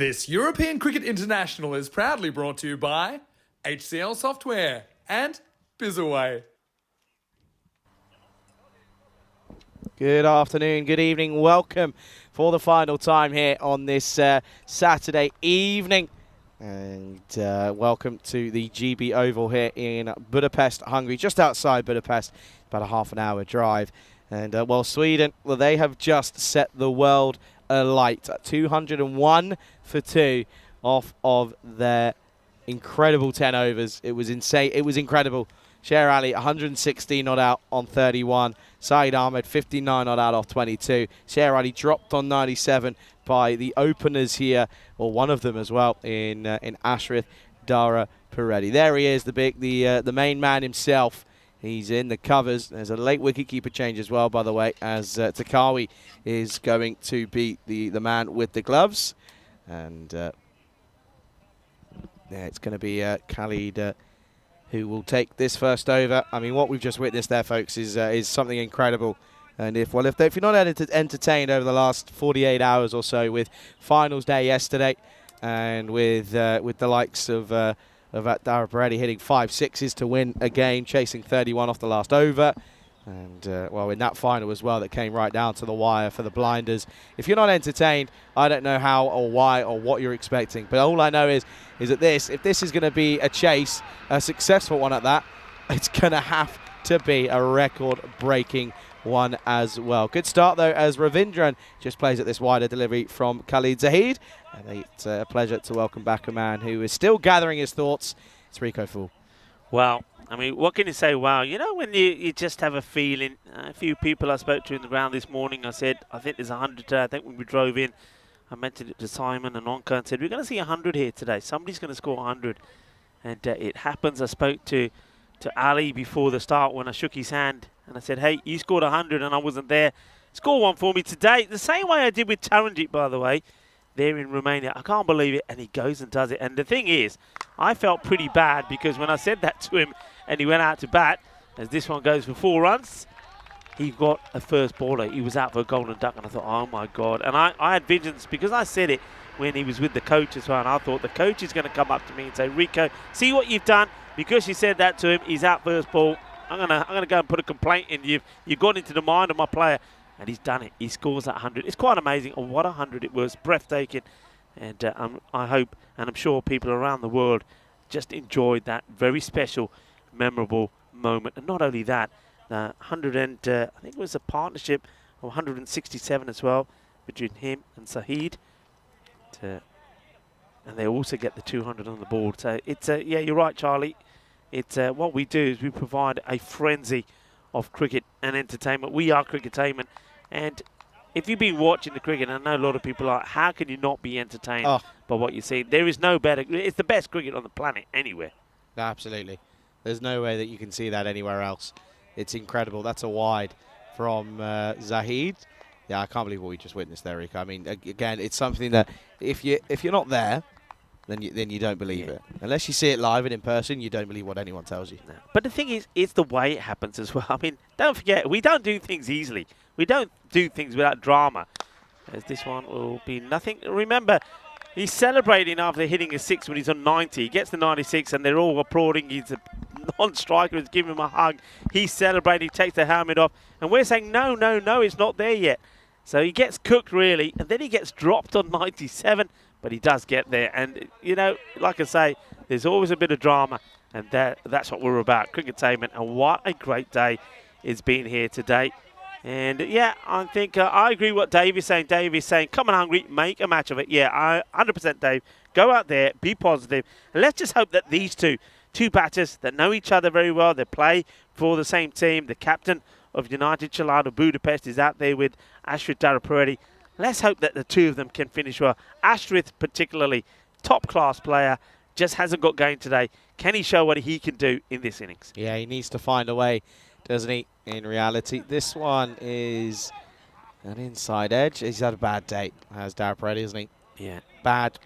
Speaker 2: This European Cricket International is proudly brought to you by HCL Software and Bizaway.
Speaker 5: Good afternoon, good evening, welcome for the final time here on this Saturday evening. And welcome to the GB Oval here in Budapest, Hungary, just outside Budapest, about a half an hour drive. And well, Sweden, well, they have just set the world alight, 201 for 2 off of their incredible 10 overs. It was insane, it was incredible. Sher Ali, 116 not out on 31. Saeed Ahmed, 59 not out off 22. Sher Ali dropped on 97 by the openers here, or one of them as well, in Ashrith Dara Peretti. There he is, the main man himself. He's in the covers. There's a late wicketkeeper change as well, by the way, as Takawi is going to be the man with the gloves. And yeah, it's going to be Khalid who will take this first over. I mean, what we've just witnessed there, folks, is something incredible. And if you're not entertained over the last 48 hours or so with finals day yesterday, and with the likes of Dara Peretti hitting 5 sixes to win a game, chasing 31 off the last over, and well, in that final as well, that came right down to the wire for the blinders. If you're not entertained, I don't know how or why or what you're expecting. But all I know is that if this is going to be a chase, a successful one at that, it's going to have to be a record-breaking one as well. Good start, though, as Ravindran just plays at this wider delivery from Khalid Zahid. And it's a pleasure to welcome back a man who is still gathering his thoughts. It's Rico Fool.
Speaker 4: Well, I mean, what can you say? Wow, you know, when you just have a feeling. A few people I spoke to in the ground this morning, I said, I think there's 100 today. I think when we drove in, I mentioned it to Simon and Onka and said, we're going to see 100 here today. Somebody's going to score 100. And it happens. I spoke to Ali before the start when I shook his hand. And I said, hey, you scored 100 and I wasn't there. Score one for me today. The same way I did with Taranjit, by the way, there in Romania. I can't believe it. And he goes and does it. And the thing is, I felt pretty bad because when I said that to him and he went out to bat, as this one goes for 4 runs, he got a first bowler. He was out for a golden duck. And I thought, oh, my God. And I had visions because I said it when he was with the coach as well. And I thought the coach is going to come up to me and say, Rico, see what you've done? Because you said that to him, he's out first ball. I'm gonna go and put a complaint in. You've gone into the mind of my player, and he's done it. He scores that 100. It's quite amazing. Oh, what 100 it was, breathtaking. And I hope, and I'm sure people around the world just enjoyed that very special, memorable moment. And not only that, 100 and I think it was a partnership of 167 as well between him and Zahid. And they also get the 200 on the board. So it's yeah, you're right, Charlie. It's what we do is we provide a frenzy of cricket and entertainment. We are cricketainment, and if you've been watching the cricket, and I know a lot of people are, how can you not be entertained by what you see? There is no better. It's the best cricket on the planet anywhere.
Speaker 5: Absolutely. There's no way that you can see that anywhere else. It's incredible. That's a wide from Zahid. Yeah, I can't believe what we just witnessed there, Rico. I mean, again, it's something that if you're not there, then you don't believe it. Unless you see it live and in person, you don't believe what anyone tells you.
Speaker 4: No. But the thing is, it's the way it happens as well. I mean, don't forget, we don't do things easily. We don't do things without drama. As this one will be nothing. Remember, he's celebrating after hitting a 6 when he's on 90. He gets the 96 and they're all applauding. He's a non-striker who's giving him a hug. He's celebrating, takes the helmet off. And we're saying, no, it's not there yet. So he gets cooked, really. And then he gets dropped on 97. But he does get there. And, you know, like I say, there's always a bit of drama. And that's what we're about, cricketainment. And what a great day it's been here today. And, yeah, I think I agree what Dave is saying. Dave is saying, come on, Hungary, make a match of it. Yeah, 100% Dave. Go out there, be positive. And let's just hope that these two batters that know each other very well, they play for the same team. The captain of United Chelado Budapest is out there with Ashrith Dara Peretti. Let's hope that the two of them can finish well. Ashrith, particularly, top-class player, just hasn't got going today. Can he show what he can do in this innings?
Speaker 5: Yeah, he needs to find a way, doesn't he, in reality. This one is an inside edge. He's had a bad day, has Dara Peretti, isn't he?
Speaker 4: Yeah.
Speaker 5: Bad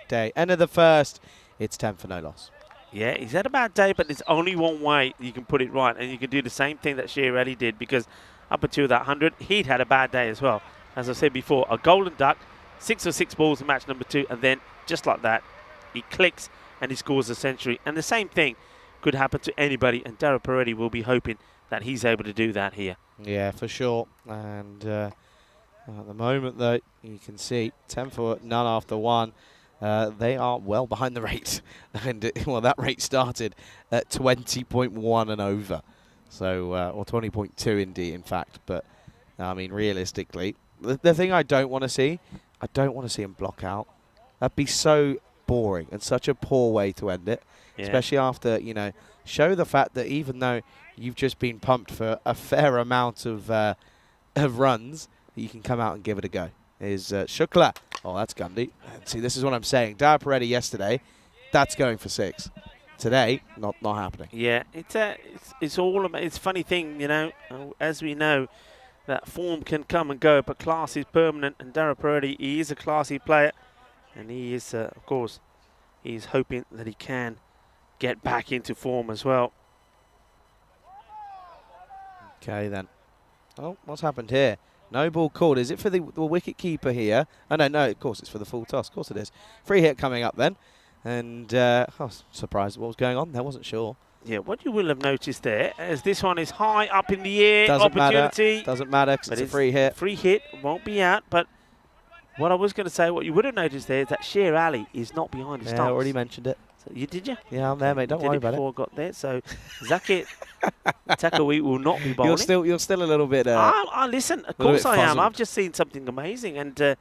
Speaker 5: day. End of the first, it's 10 for no loss.
Speaker 4: Yeah, he's had a bad day, but there's only one way you can put it right, and you can do the same thing that Sher Ali did, because up until that 100, he'd had a bad day as well. As I said before, a golden duck, 6 or 6 balls in match number 2, and then just like that, he clicks and he scores a century. And the same thing could happen to anybody, and Daryl Peretti will be hoping that he's able to do that here.
Speaker 5: Yeah, for sure. And at the moment, though, you can see 10 for none after 1. They are well behind the rate. And, well, that rate started at 20.1 and over. So, or 20.2 indeed, in fact. But, I mean, realistically, the thing I don't want to see, I don't want to see him block out. That'd be so boring and such a poor way to end it. Yeah. Especially after, you know, show the fact that even though you've just been pumped for a fair amount of runs, you can come out and give it a go. Is Shukla. Oh, that's Gundy. See, this is what I'm saying. Daryl Peretti yesterday, that's going for 6. Today, not happening.
Speaker 4: Yeah, it's all about, it's a funny thing, you know, as we know, that form can come and go, but class is permanent, and Daryl Peretti, he is a classy player, and he is, of course, he's hoping that he can get back into form as well.
Speaker 5: Okay, then. Oh, what's happened here? No ball called. Is it for the wicket keeper here? Oh, no, of course, it's for the full toss. Of course it is. Free hit coming up then. And I was surprised at what was going on there. Wasn't sure.
Speaker 4: Yeah, what you will have noticed there, as this one is high up in the air,
Speaker 5: Doesn't
Speaker 4: opportunity.
Speaker 5: Matter. Doesn't matter because it's a free hit.
Speaker 4: Free hit, won't be out. But what I was going to say, what you would have noticed there is that Sher Ali is not behind the stumps.
Speaker 5: I already mentioned it.
Speaker 4: So did you?
Speaker 5: Yeah, I'm there, mate. Don't worry about it.
Speaker 4: Before I got there. So Zakir Takawi will not be bowling.
Speaker 5: You're still a little bit.
Speaker 4: Listen, of course I am. I've just seen something amazing, and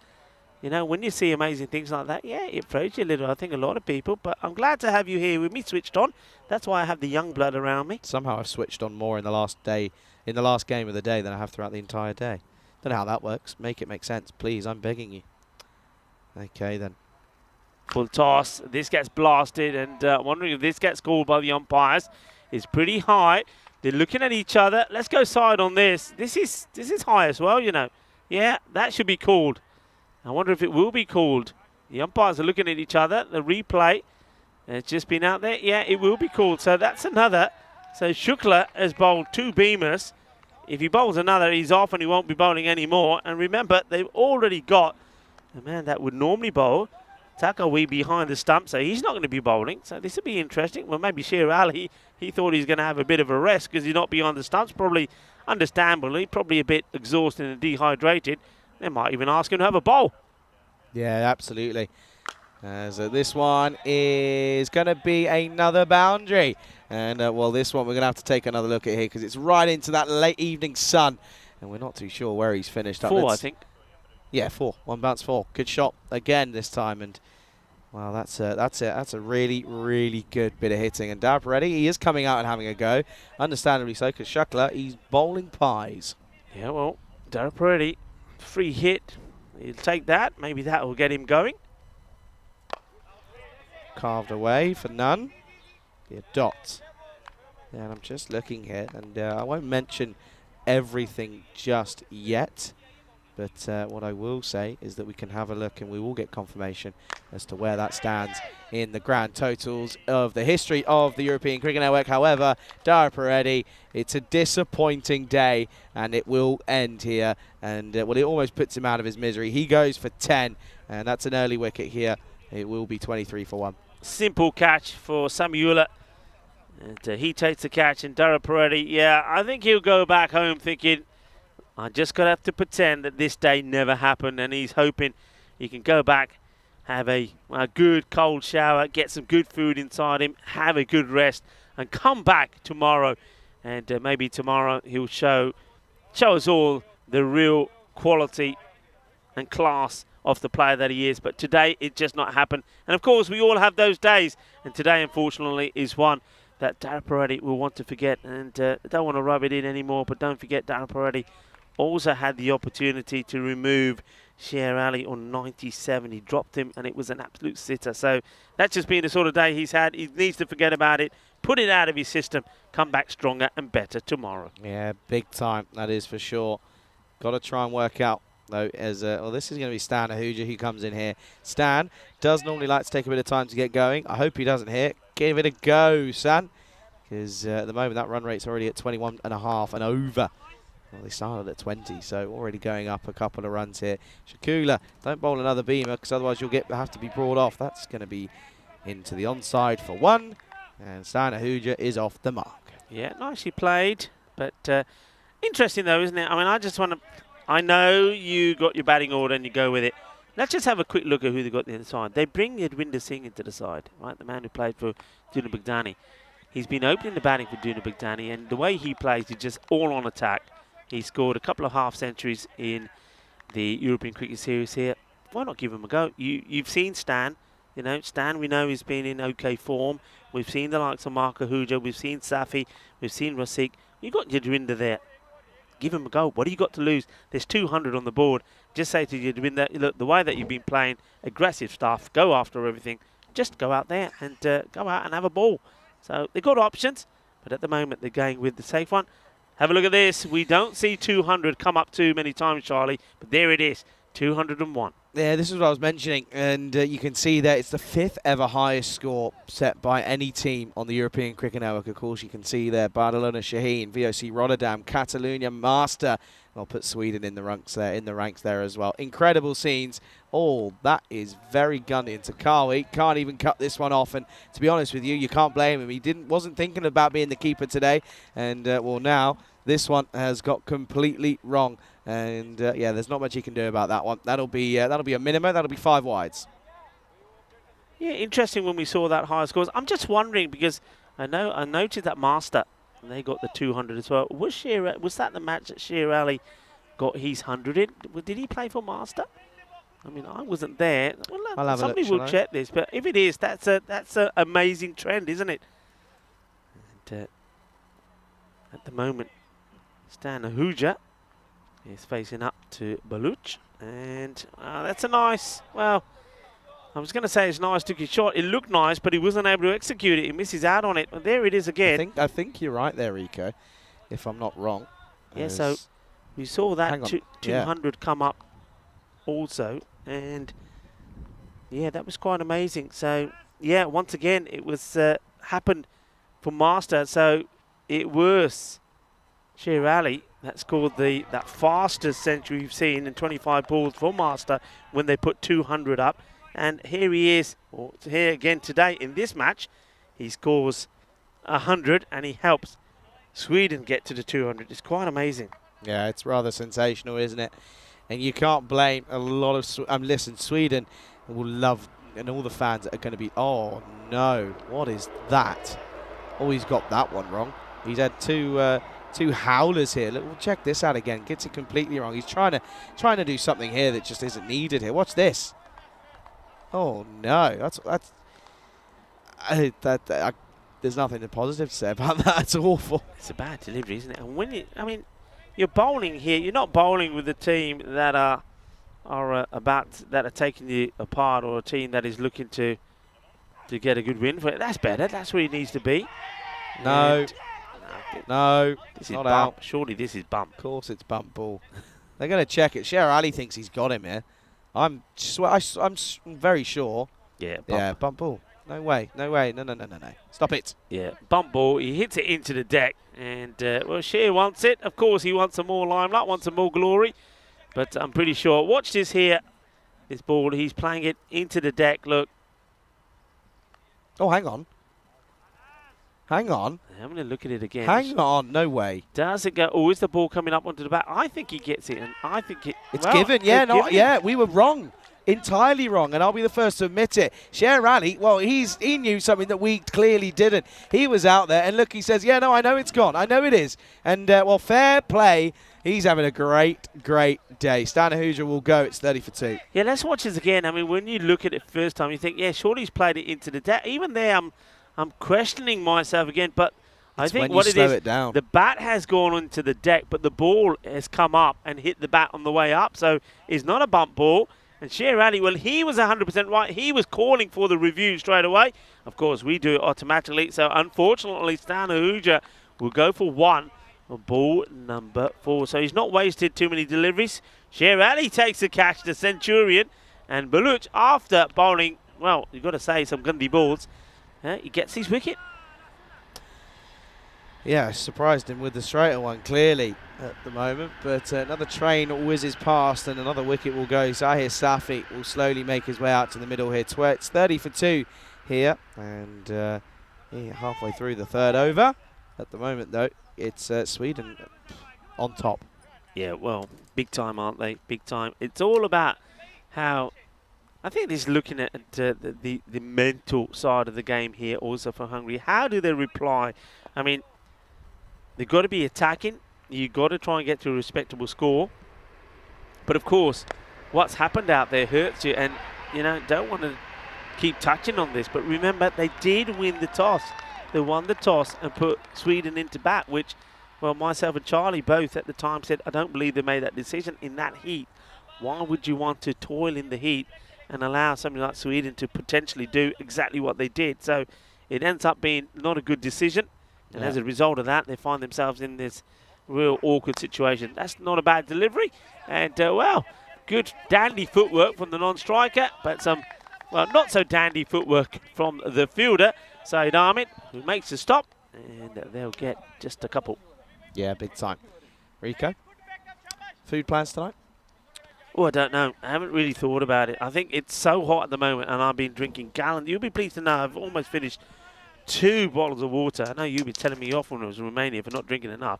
Speaker 4: you know, when you see amazing things like that, yeah, it throws you a little. I think a lot of people. But I'm glad to have you here with me, switched on. That's why I have the young blood around me.
Speaker 5: Somehow I've switched on more in the last game of the day than I have throughout the entire day. Don't know how that works. Make it make sense, please. I'm begging you. Okay, then.
Speaker 4: Full toss. This gets blasted, and wondering if this gets called by the umpires. It's pretty high. They're looking at each other. Let's go side on this. This is high as well, you know. Yeah, that should be called. I wonder if it will be called. The umpires are looking at each other. The replay has just been out there. Yeah, it will be called. So that's another. So Shukla has bowled 2 beamers. If he bowls another, he's off and he won't be bowling anymore. And remember, they've already got the man that would normally bowl, Takawi, behind the stump. So he's not going to be bowling. So this will be interesting. Well, maybe Sher Ali, he thought he's going to have a bit of a rest because he's not behind the stumps. Probably, understandably, probably a bit exhausted and dehydrated. They might even ask him to have a bowl.
Speaker 5: Yeah, absolutely. So this one is going to be another boundary. And, well, this one we're going to have to take another look at here because it's right into that late evening sun. And we're not too sure where he's finished.
Speaker 4: 4, I think.
Speaker 5: Yeah, 4. 1 bounce 4. Good shot again this time. And, well, that's a really, really good bit of hitting. And Daryl Peretti, he is coming out and having a go. Understandably so because Shukla, he's bowling pies.
Speaker 4: Yeah, well, Daryl Peretti, free hit. He'll take that. Maybe that will get him going.
Speaker 5: Carved away for none. Be a dot. Yeah, and I'm just looking here, and I won't mention everything just yet. But what I will say is that we can have a look and we will get confirmation as to where that stands in the grand totals of the history of the European Cricket Network. However, Daryl Peretti, it's a disappointing day and it will end here. And well, it almost puts him out of his misery. He goes for 10 and that's an early wicket here. It will be 23 for 1.
Speaker 4: Simple catch for Samuela. And he takes the catch, and Daryl Peretti, yeah, I think he'll go back home thinking, I just got to have to pretend that this day never happened, and he's hoping he can go back, have a good cold shower, get some good food inside him, have a good rest, and come back tomorrow. And maybe tomorrow he'll show us all the real quality and class of the player that he is. But today it just not happened. And of course we all have those days, and today unfortunately is one that Daryl Peretti will want to forget. And don't want to rub it in anymore, but don't forget Daryl Peretti also had the opportunity to remove Sher Ali on 97. He dropped him and it was an absolute sitter. So that's just been the sort of day he's had. He needs to forget about it, put it out of his system, come back stronger and better tomorrow.
Speaker 5: Yeah, big time, that is for sure. Got to try and work out, though, as well, this is going to be Stan Ahuja who comes in here. Stan does normally like to take a bit of time to get going. I hope he doesn't hit. Give it a go, Stan. Because at the moment that run rate's already at 21.5 and over. Well, they started at 20, so already going up a couple of runs here. Shakula, don't bowl another beamer, because otherwise you'll have to be brought off. That's going to be into the onside for 1, and Stan Ahuja is off the mark.
Speaker 4: Yeah, nicely played, but interesting though, isn't it? I mean, I just want to. I know you got your batting order and you go with it. Let's just have a quick look at who they got the other side. They bring Yadwinder Singh into the side, right? The man who played for Duna Bigdani. He's been opening the batting for Duna Bigdani, and the way he plays is just all on attack. He scored a couple of half centuries in the European Cricket Series here. Why not give him a go? You've seen Stan. You know, Stan, we know, he's been in okay form. We've seen the likes of Mark Ahuja. We've seen Safi. We've seen Rasik. You've got Yadwinder there. Give him a go. What do you got to lose? There's 200 on the board. Just say to Yadwinder, look, the way that you've been playing, aggressive stuff, go after everything. Just go out there and go out and have a ball. So they've got options, but at the moment they're going with the safe one. Have a look at this. We don't see 200 come up too many times, Charlie, but there it is, 201.
Speaker 5: Yeah, this is what I was mentioning, and you can see that it's the 5th ever highest score set by any team on the European Cricket Network. Of course, you can see there Barcelona, Shaheen, VOC Rotterdam, Catalonia, Master. I'll put Sweden in the ranks there as well. Incredible scenes. All that is very gunny into Kawi. Can't even cut this one off, and to be honest with you, you can't blame him. He wasn't thinking about being the keeper today, and well, now this one has got completely wrong. And yeah, there's not much he can do about that one. That'll be a minimum. That'll be 5 wides.
Speaker 4: Yeah, interesting when we saw that higher scores. I'm just wondering because I noted that Master, and they got the 200 as well. Was that the match that Sher Ali got his 100 in? Did he play for Master? I mean, I wasn't there. Well, somebody will check this, but if it is, that's an amazing trend, isn't it? And, at the moment, Stan Ahuja is facing up to Baluch, and that's a nice, well, I was going to say it's nice, took his shot. It looked nice, but he wasn't able to execute it. He misses out on it. But there it is again.
Speaker 5: I think you're right there, Rico, if I'm not wrong.
Speaker 4: Yeah, so we saw that 200 come up also, and yeah, that was quite amazing. So yeah, once again, it was happened for Master. So it was Sher Ali that scored that fastest century we've seen in 25 balls for Master when they put 200 up. And here he is, or here again today in this match. He scores 100 and he helps Sweden get to the 200. It's quite amazing.
Speaker 5: Yeah, it's rather sensational, isn't it? And you can't blame a lot of... listen, Sweden will love, and all the fans are going to be, oh no, what is that? Oh, he's got that one wrong. He's had two howlers here. Look, we'll check this out again. Gets it completely wrong. He's trying to do something here that just isn't needed here. Watch this. Oh no, there's nothing positive to say about that. It's awful.
Speaker 4: It's a bad delivery, isn't it? And when you're bowling here, you're not bowling with a team that are taking you apart, or a team that is looking to get a good win for it. That's better. That's where he needs to be.
Speaker 5: No. No,
Speaker 4: this is
Speaker 5: not
Speaker 4: bump.
Speaker 5: out.
Speaker 4: Surely this is bump.
Speaker 5: Of course it's bump ball. They're going to check it. Sher Ali thinks he's got him here. I'm very sure.
Speaker 4: Yeah, bump.
Speaker 5: Yeah, bump ball. No way. No. Stop it.
Speaker 4: Yeah, bump ball. He hits it into the deck. And, well, Sher wants it. Of course, he wants some more limelight, wants some more glory. But I'm pretty sure. Watch this here. This ball, he's playing it into the deck. Look.
Speaker 5: Oh, hang on. Hang on.
Speaker 4: I'm going to look at it again.
Speaker 5: Hang on. No way.
Speaker 4: Does it go? Oh, is the ball coming up onto the bat? I think he gets it. And I think
Speaker 5: it's given. Yeah, yeah, we were wrong. Entirely wrong, and I'll be the first to admit it. Sher Ali, well, he knew something that we clearly didn't. He was out there, and look, he says, yeah, no, I know it's gone. I know it is. And, well, fair play. He's having a great, great day. Stan Ahuja will go. It's 30 for 2.
Speaker 4: Yeah, let's watch this again. I mean, when you look at it first time, you think, yeah, surely he's played it into the deck. Even there, I'm questioning myself again, but I think what it is, the bat has gone into the deck, but the ball has come up and hit the bat on the way up. So it's not a bump ball. And Sher Ali, well, he was 100% right. He was calling for the review straight away. Of course, we do it automatically. So, unfortunately, Stan Ahuja will go for 1 on ball number 4. So, he's not wasted too many deliveries. Sher Ali takes the catch, the Centurion. And Baluch, after bowling, well, you've got to say, some Gundy balls, he gets his wicket.
Speaker 5: Yeah, surprised him with the straighter one, clearly, at the moment. But another train whizzes past and another wicket will go. Zahir Safi will slowly make his way out to the middle here. It's 30 for 2 here. And halfway through the third over. At the moment, though, it's Sweden on top.
Speaker 4: Yeah, well, big time, aren't they? Big time. It's all about how... I think it's looking at the mental side of the game here also for Hungary. How do they reply? I mean, they've got to be attacking. You've got to try and get to a respectable score. But, of course, what's happened out there hurts you. And, you know, don't want to keep touching on this. But remember, they did win the toss. They won the toss and put Sweden into bat, which, well, myself and Charlie both at the time said, I don't believe they made that decision in that heat. Why would you want to toil in the heat and allow somebody like Sweden to potentially do exactly what they did? So it ends up being not a good decision. And as a result of that, they find themselves in this real awkward situation. That's not a bad delivery. And, well, good dandy footwork from the non-striker, but some, well, not so dandy footwork from the fielder, Saeed Ahmed, who makes a stop, and they'll get just a couple.
Speaker 5: Yeah, big time. Rico, food plans tonight?
Speaker 4: Oh, I don't know. I haven't really thought about it. I think it's so hot at the moment, and I've been drinking gallons. You'll be pleased to know I've almost finished 2 bottles of water. I know you'll be telling me off when I was in Romania for not drinking enough.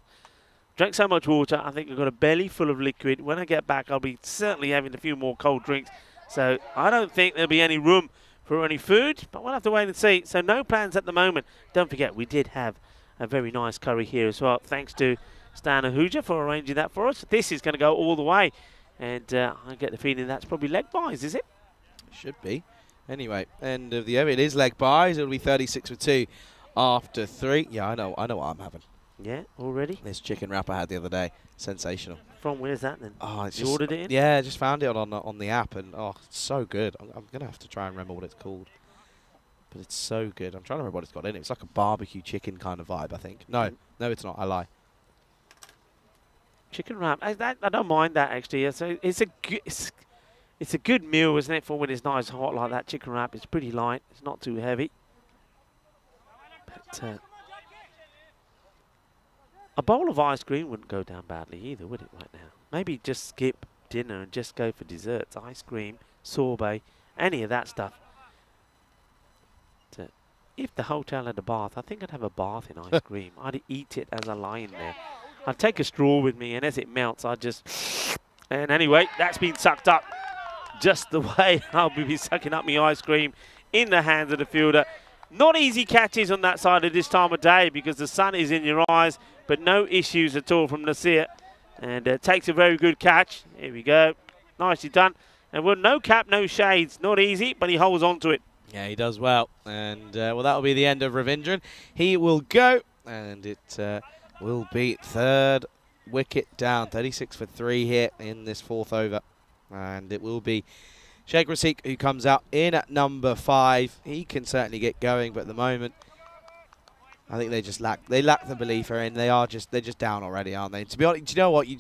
Speaker 4: Drank so much water, I think I've got a belly full of liquid. When I get back, I'll be certainly having a few more cold drinks. So I don't think there'll be any room for any food, but we'll have to wait and see. So no plans at the moment. Don't forget, we did have a very nice curry here as well. Thanks to Stan Ahuja for arranging that for us. This is going to go all the way. And I get the feeling that's probably leg buys, is it?
Speaker 5: Should be. Anyway, end of the over. It is leg buys. It'll be 36 for 2 after 3. Yeah, I know what I'm having.
Speaker 4: Yeah, already?
Speaker 5: This chicken wrap I had the other day. Sensational.
Speaker 4: From where's that then?
Speaker 5: Oh, it's
Speaker 4: you
Speaker 5: just,
Speaker 4: ordered it in?
Speaker 5: Yeah, I just found it on the app, and oh, it's so good. I'm going to have to try and remember what it's called. But it's so good. I'm trying to remember what it's got in it. It's like a barbecue chicken kind of vibe, I think. No, it's not. I lie.
Speaker 4: Chicken wrap. I don't mind that, actually. So it's a good meal, isn't it, for when it's nice and hot like that. Chicken wrap is pretty light. It's not too heavy. But a bowl of ice cream wouldn't go down badly either, would it, right now? Maybe just skip dinner and just go for desserts. Ice cream, sorbet, any of that stuff. But, if the hotel had a bath, I think I'd have a bath in ice cream. I'd eat it as I lie in there. I'd take a straw with me, and as it melts, I'd just... And anyway, that's been sucked up just the way I'll be sucking up my ice cream in the hands of the fielder. Not easy catches on that side at this time of day because the sun is in your eyes, but no issues at all from Nasir. And takes a very good catch. Here we go. Nicely done. And well, no cap, no shades. Not easy, but he holds on to it.
Speaker 5: Yeah, he does well. And, well, that'll be the end of Ravindran. He will go, and it will be third wicket down. 36 for 3 here in this 4th over. And it will be Sheikh Rasik who comes out in at number 5. He can certainly get going, but at the moment, I think they lack the belief here, and they're just down already, aren't they? To be honest, do you know what? You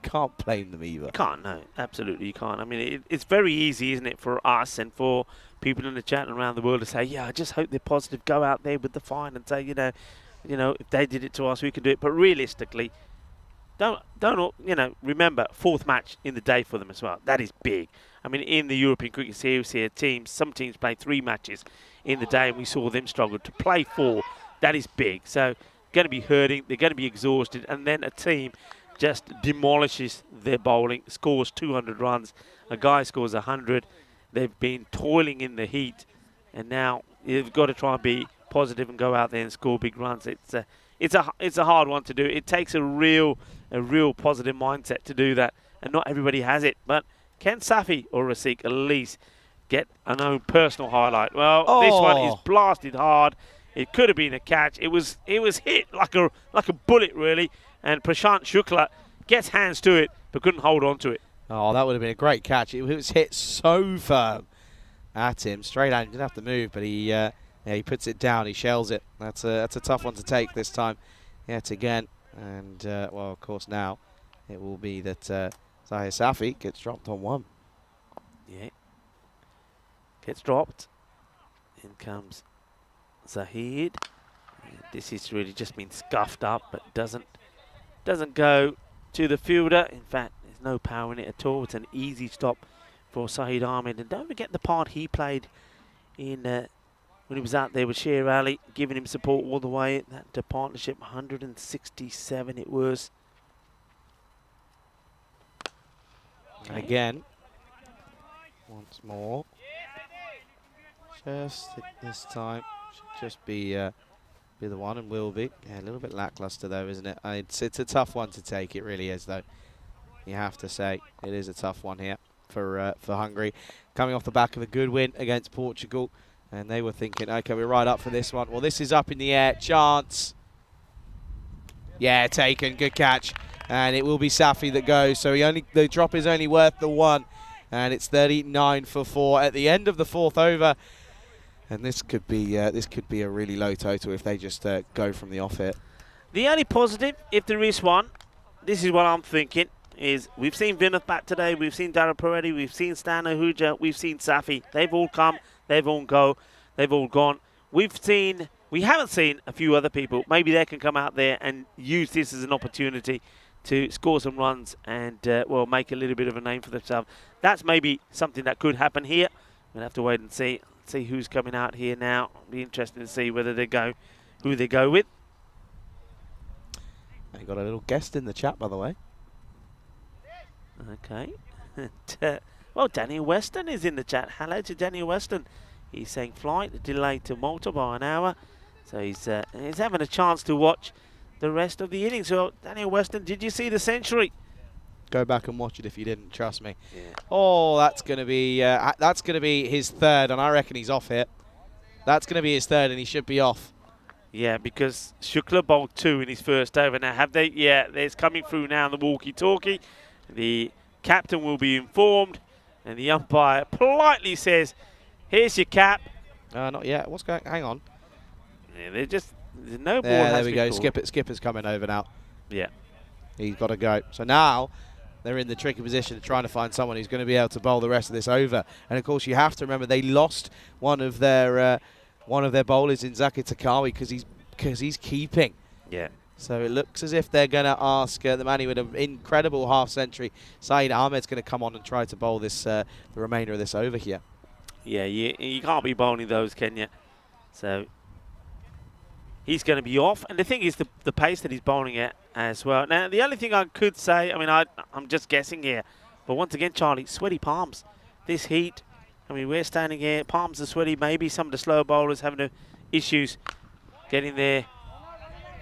Speaker 5: can't blame them either.
Speaker 4: You can't, no, absolutely you can't. I mean, it's very easy, isn't it, for us and for people in the chat around the world to say, yeah, I just hope they're positive. Go out there with the fine and say, you know, if they did it to us, we can do it. But realistically, don't remember 4th match in the day for them as well. That is big. I mean, in the European Cricket Series here, some teams play 3 matches in the day, and we saw them struggle to play 4. That is big. So, going to be hurting. They're going to be exhausted. And then a team just demolishes their bowling, scores 200 runs. A guy scores 100. They've been toiling in the heat. And now you've got to try and be positive and go out there and score big runs. It's a hard one to do. It takes a real positive mindset to do that. And not everybody has it. But can Safi or Rasik at least get an own personal highlight? Well, this one is blasted hard. It could have been a catch. It was hit like a bullet, really. And Prashant Shukla gets hands to it, but couldn't hold on to it.
Speaker 5: Oh, that would have been a great catch. It was hit so firm at him, straight at him. Didn't have to move, but he puts it down. He shells it. That's a tough one to take this time, yet again. And well, of course, now it will be that Zahir Safi gets dropped on 1.
Speaker 4: Yeah, gets dropped. In comes Zahid. This has really just been scuffed up, but doesn't go to the fielder. In fact, there's no power in it at all. It's an easy stop for Saeed Ahmed. And don't forget the part he played in when he was out there with Sher Ali, giving him support all the way. That partnership, 167 it was.
Speaker 5: And again, once more. Just this time, should just be the one, and will be. Yeah, a little bit lackluster though, isn't it? It's a tough one to take. It really is, though. You have to say it is a tough one here for Hungary, coming off the back of a good win against Portugal, and they were thinking, okay, we're right up for this one. Well, this is up in the air. Chance. Yeah, taken. Good catch, and it will be Safi that goes. So the drop is only worth the one, and it's 39 for 4 at the end of the 4th over. And this could be a really low total if they just go from the off hit.
Speaker 4: The only positive, if there is one, this is what I'm thinking, is we've seen Vinith back today, we've seen Dara Peretti, we've seen Stan Ahuja, we've seen Safi. They've all come, they've all gone. We haven't seen a few other people. Maybe they can come out there and use this as an opportunity to score some runs and well, make a little bit of a name for themselves. That's maybe something that could happen here. We'll have to wait and see who's coming out here now. It'll be interesting to see whether who they go with.
Speaker 5: I got a little guest in the chat, by the way.
Speaker 4: Okay. Well, Daniel Weston is in the chat. Hello to Daniel Weston. He's saying flight delayed to Malta by an hour. So he's having a chance to watch the rest of the innings. So, Daniel Weston, did you see the century?
Speaker 5: Go back and watch it if you didn't. Trust me.
Speaker 4: Yeah.
Speaker 5: Oh, that's going to be his third, and I reckon he's off here. That's going to be his third, and he should be off.
Speaker 4: Yeah, because Shukla bowled 2 in his first over. Now, have they? Yeah, it's coming through now in the walkie-talkie. The captain will be informed, and the umpire politely says, "Here's your cap."
Speaker 5: Not yet. What's going? Hang on.
Speaker 4: Yeah, there's no ball.
Speaker 5: There we go. Skipper's coming over now.
Speaker 4: Yeah,
Speaker 5: he's got to go. So now they're in the tricky position of trying to find someone who's going to be able to bowl the rest of this over. And of course, you have to remember they lost one of their bowlers in Zakir Takawi because he's keeping.
Speaker 4: Yeah.
Speaker 5: So it looks as if they're going to ask the man with an incredible half-century, Saeed Ahmed's going to come on and try to bowl this the remainder of this over here.
Speaker 4: Yeah, you can't be bowling those, can you? So he's going to be off. And the thing is the pace that he's bowling at as well. Now, the only thing I could say, I mean, I'm just guessing here, but once again, Charlie, sweaty palms. This heat, I mean, we're standing here, palms are sweaty. Maybe some of the slow bowlers having issues getting their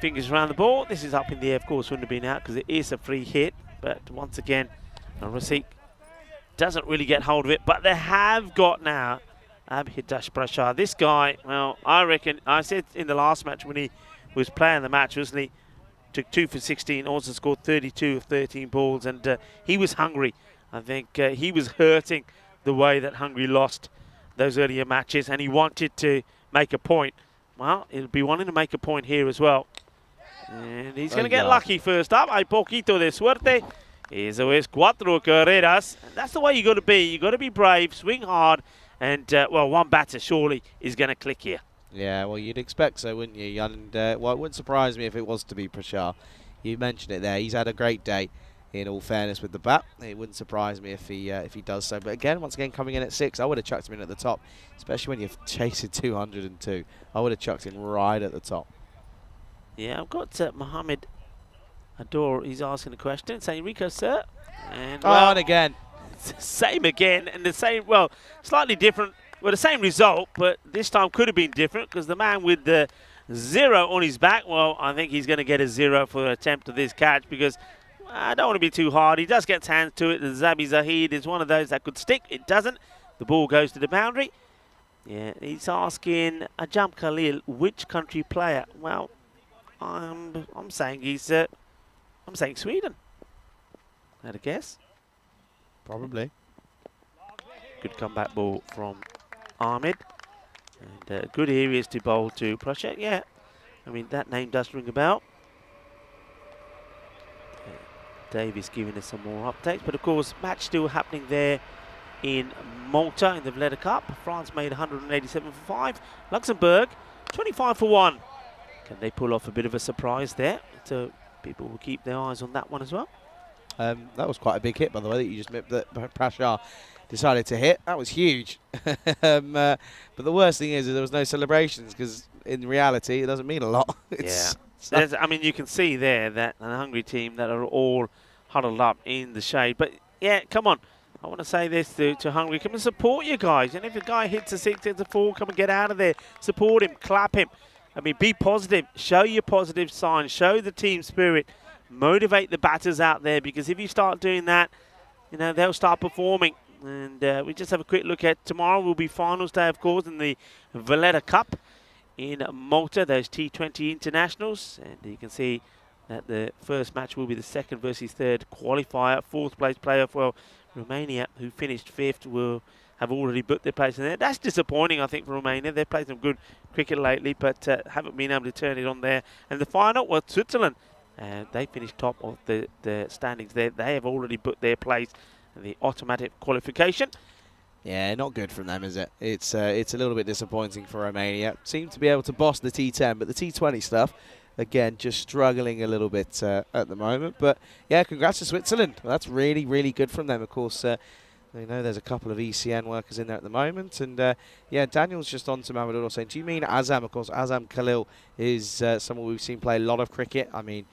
Speaker 4: fingers around the ball. This is up in the air, of course, wouldn't have been out because it is a free hit. But once again, Rasik doesn't really get hold of it. But they have got now Abhidash Prashad. This guy, well, I reckon, I said in the last match when he was playing the match, wasn't he? Took 2 for 16, also scored 32 of 13 balls, and he was hungry. I think he was hurting the way that Hungary lost those earlier matches, and he wanted to make a point. Well, he'll be wanting to make a point here as well. And he's going to get lucky first up. Hay poquito de suerte. Eso es 4 carreras. And that's the way you got to be. You got to be brave, swing hard, and well, one batter surely is going to click here.
Speaker 5: Yeah, well, you'd expect so, wouldn't you? And well, it wouldn't surprise me if it was to be Prashad. You mentioned it there. He's had a great day, in all fairness, with the bat. It wouldn't surprise me if he does so. But again, once again, coming in at 6, I would have chucked him in at the top, especially when you're chasing 202. I would have chucked him right at the top.
Speaker 4: Yeah, I've got Mohammed Ador. He's asking a question, saying, "Rico, sir." And, well,
Speaker 5: and again.
Speaker 4: Same again, and the same, well, slightly different. Well, the same result, but this time could have been different because the man with the 0 on his back, well, I think he's going to get a 0 for an attempt of this catch because I don't want to be too hard. He does get hands to it. The Zabi Zahid is one of those that could stick. It doesn't. The ball goes to the boundary. Yeah, he's asking Ajam Khalil, which country player? Well, I'm saying I'm saying Sweden. Had a guess?
Speaker 5: Probably.
Speaker 4: Good comeback ball from Ahmed. And good areas to bowl to Prashad. Yeah, I mean, that name does ring a bell. Dave is giving us some more updates. But, of course, match still happening there in Malta in the Vleda Cup. France made 187 for 5. Luxembourg, 25 for 1. Can they pull off a bit of a surprise there? So people will keep their eyes on that one as well.
Speaker 5: That was quite a big hit, by the way, that you just that Prashar decided to hit. That was huge. But the worst thing is there was no celebrations, because in reality it doesn't mean a lot.
Speaker 4: I mean, you can see there that the Hungary team that are all huddled up in the shade. But yeah, come on. I want to say this to Hungary. Come and support you guys. And if a guy hits a 6, hits a 4, come and get out of there. Support him, clap him. I mean, be positive. Show your positive signs. Show the team spirit. Motivate the batters out there, because if you start doing that, you know, they'll start performing. And we just have a quick look at tomorrow. Will be finals day, of course, in the Valletta Cup in Malta, those T20 internationals. And you can see that the first match will be the second versus third qualifier. Fourth place playoff, well, Romania, who finished 5th, will have already booked their place in there. That's disappointing, I think, for Romania. They've played some good cricket lately, but haven't been able to turn it on there. And the final was Switzerland. They finished top of the standings there. They have already booked their place in the automatic qualification.
Speaker 5: Yeah, not good from them, is it? It's a little bit disappointing for Romania. Seem to be able to boss the T10, but the T20 stuff, again, just struggling a little bit at the moment. But yeah, congrats to Switzerland. That's really, really good from them. Of course, you know, there's a couple of ECN workers in there at the moment. And yeah, Daniel's just on to Mamadou saying, do you mean Azam? Of course, Azam Khalil is someone we've seen play a lot of cricket. I mean,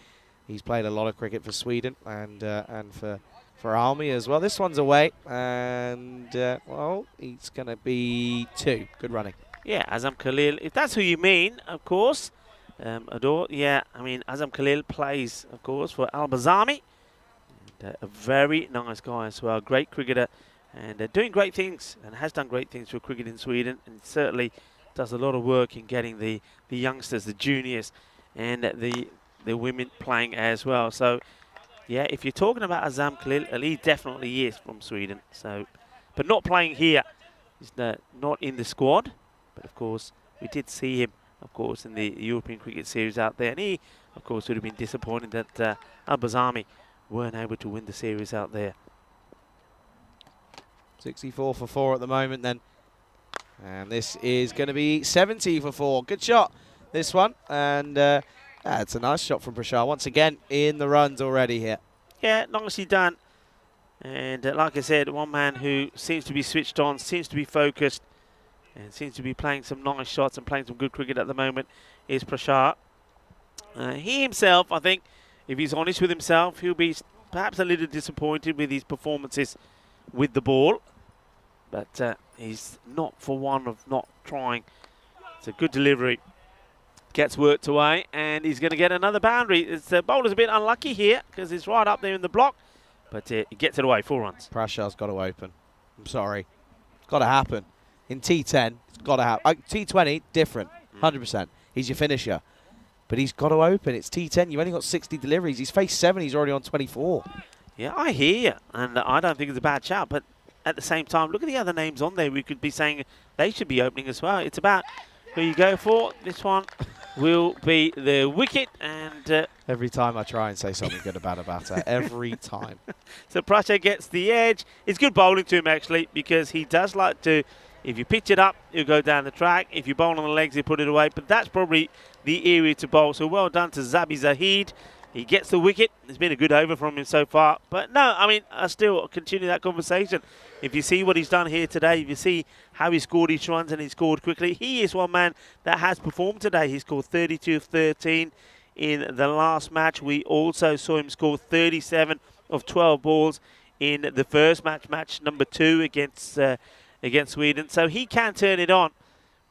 Speaker 5: he's played a lot of cricket for Sweden and for Army as well. This one's away, and well, he's going to be 2. Good running.
Speaker 4: Yeah, Azam Khalil, if that's who you mean, of course. Adore, yeah, I mean, Azam Khalil plays, of course, for Al-Bazami. A very nice guy as well, great cricketer, and doing great things, and has done great things for cricket in Sweden, and certainly does a lot of work in getting the youngsters, the juniors, and the women playing as well. So, yeah, if you're talking about Azam Khalil, he definitely is from Sweden. So, but not playing here. He's not in the squad. But, of course, we did see him, of course, in the European Cricket Series out there. And he, of course, would have been disappointed that Al-Bazami weren't able to win the series out there.
Speaker 5: 64 for 4 at the moment then. And this is going to be 70 for 4. Good shot, this one. And it's a nice shot from Prashar. Once again, in the runs already here.
Speaker 4: Yeah, nicely done. And like I said, one man who seems to be switched on, seems to be focused, and seems to be playing some nice shots and playing some good cricket at the moment is Prashar. He himself, I think, if he's honest with himself, he'll be perhaps a little disappointed with his performances with the ball. But he's not for one of not trying. It's a good delivery. Gets worked away, and he's going to get another boundary. The bowler's a bit unlucky here because he's right up there in the block. But he gets it away, 4 runs.
Speaker 5: Prashar's got to open. I'm sorry. It's got to happen. In T10, it's got to happen. T20, different, 100%. He's your finisher. But he's got to open. It's T10. You've only got 60 deliveries. He's faced 7. He's already on 24.
Speaker 4: Yeah, I hear you. And I don't think it's a bad shout. But at the same time, look at the other names on there. We could be saying they should be opening as well. It's about who you go for. This one will be the wicket. And
Speaker 5: every time I try and say something good about a batter, every time.
Speaker 4: So Prashar gets the edge. It's good bowling to him, actually, because he does like to, if you pitch it up, he'll go down the track. If you bowl on the legs, he'll put it away. But that's probably the area to bowl. So well done to Zabi Zahid. He gets the wicket. It's been a good over from him so far. But no, I mean, I still continue that conversation. If you see what he's done here today, if you see how he scored each runs and he scored quickly, he is one man that has performed today. He scored 32 of 13 in the last match. We also saw him score 37 of 12 balls in the first match, match number 2 against Sweden. So he can turn it on.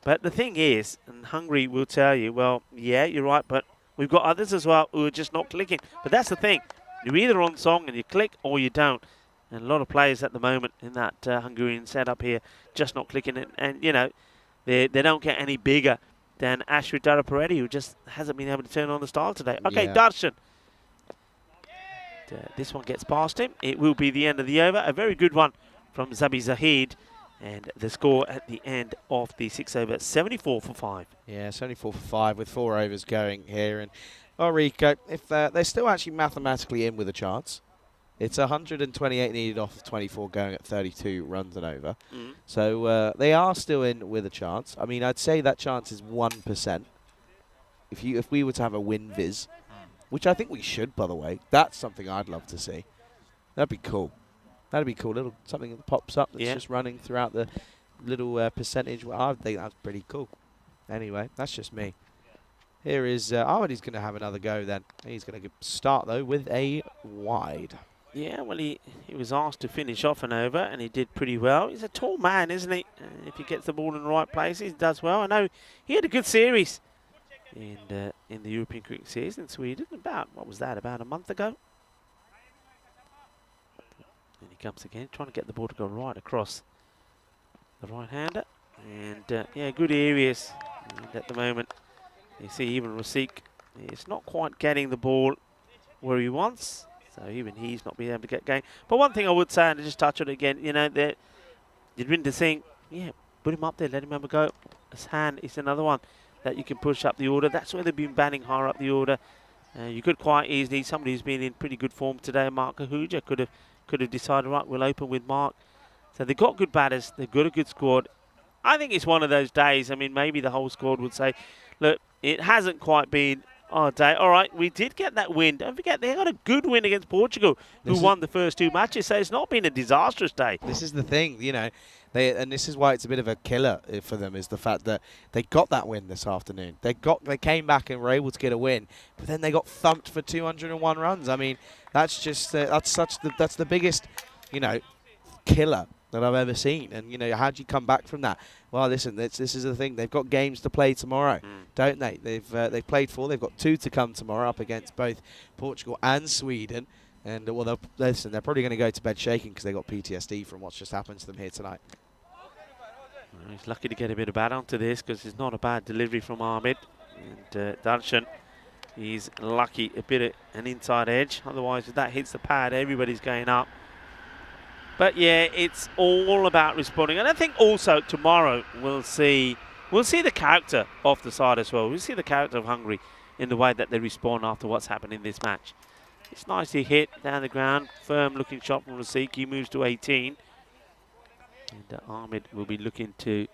Speaker 4: But the thing is, and Hungary will tell you, well, yeah, you're right, but we've got others as well who are just not clicking. But that's the thing. You're either on song and you click or you don't. And a lot of players at the moment in that Hungarian setup here just not clicking. And you know, they don't get any bigger than Ashwin Darapareddy, who just hasn't been able to turn on the style today. Okay, yeah. Darshan. This one gets past him. It will be the end of the over. A very good one from Zabi Zahid. And the score at the end of the 6 over, 74 for 5.
Speaker 5: Yeah, 74 for 5 with 4 overs going here. And, well, Rico, if they're still actually mathematically in with a chance. It's 128 needed off of 24 going at 32 runs and over. Mm. So they are still in with a chance. I mean, I'd say that chance is 1%. if we were to have a win viz, which I think we should, by the way, that's something I'd love to see. That'd be cool. That'd be cool. Little something that pops up that's just running throughout the little percentage. Well, I think that's pretty cool. Anyway, that's just me. Here is Ahmadi's going to have another go then. He's going to start, though, with a wide.
Speaker 4: Yeah, well, he was asked to finish off an over, and he did pretty well. He's a tall man, isn't he? If he gets the ball in the right places, he does well. I know he had a good series in the European Cricket Series in Sweden. About a month ago. And he comes again, trying to get the ball to go right across the right-hander. And, yeah, good areas at the moment. You see even Rasik is not quite getting the ball where he wants. So even he's not being able to get going. But one thing I would say, and I just touch on it again, you know, that Yadvinder Singh, yeah, put him up there, let him have a go. His hand is another one that you can push up the order. That's where they've been banning higher up the order. You could quite easily, somebody who's been in pretty good form today, Mark Ahuja, could have decided, right, we'll open with Mark. So they've got good batters, they've got a good squad. I think it's one of those days, I mean, maybe the whole squad would say, look, it hasn't quite been our day. All right, we did get that win. Don't forget, they got a good win against Portugal, who won the first 2 matches, so it's not been a disastrous day.
Speaker 5: This is the thing, you know, and this is why it's a bit of a killer for them, is the fact that they got that win this afternoon. They came back and were able to get a win, but then they got thumped for 201 runs. I mean, that's just that's the biggest, you know, killer that I've ever seen. And, you know, how do you come back from that? Well, listen, this is the thing. They've got games to play tomorrow, don't they? They've played 4. They've got 2 to come tomorrow up against both Portugal and Sweden. And, well, listen, they're probably going to go to bed shaking because they got PTSD from what's just happened to them here tonight.
Speaker 4: Well, he's lucky to get a bit of bat onto this because it's not a bad delivery from Ahmed. And Darshan, he's lucky a bit of an inside edge. Otherwise, if that hits the pad, everybody's going up. But yeah, it's all about responding. And I think also tomorrow we'll see the character of the side as well. We'll see the character of Hungary in the way that they respond after what's happened in this match. It's nicely hit down the ground. Firm looking shot from Rasik. He moves to 18. And Ahmed will be looking to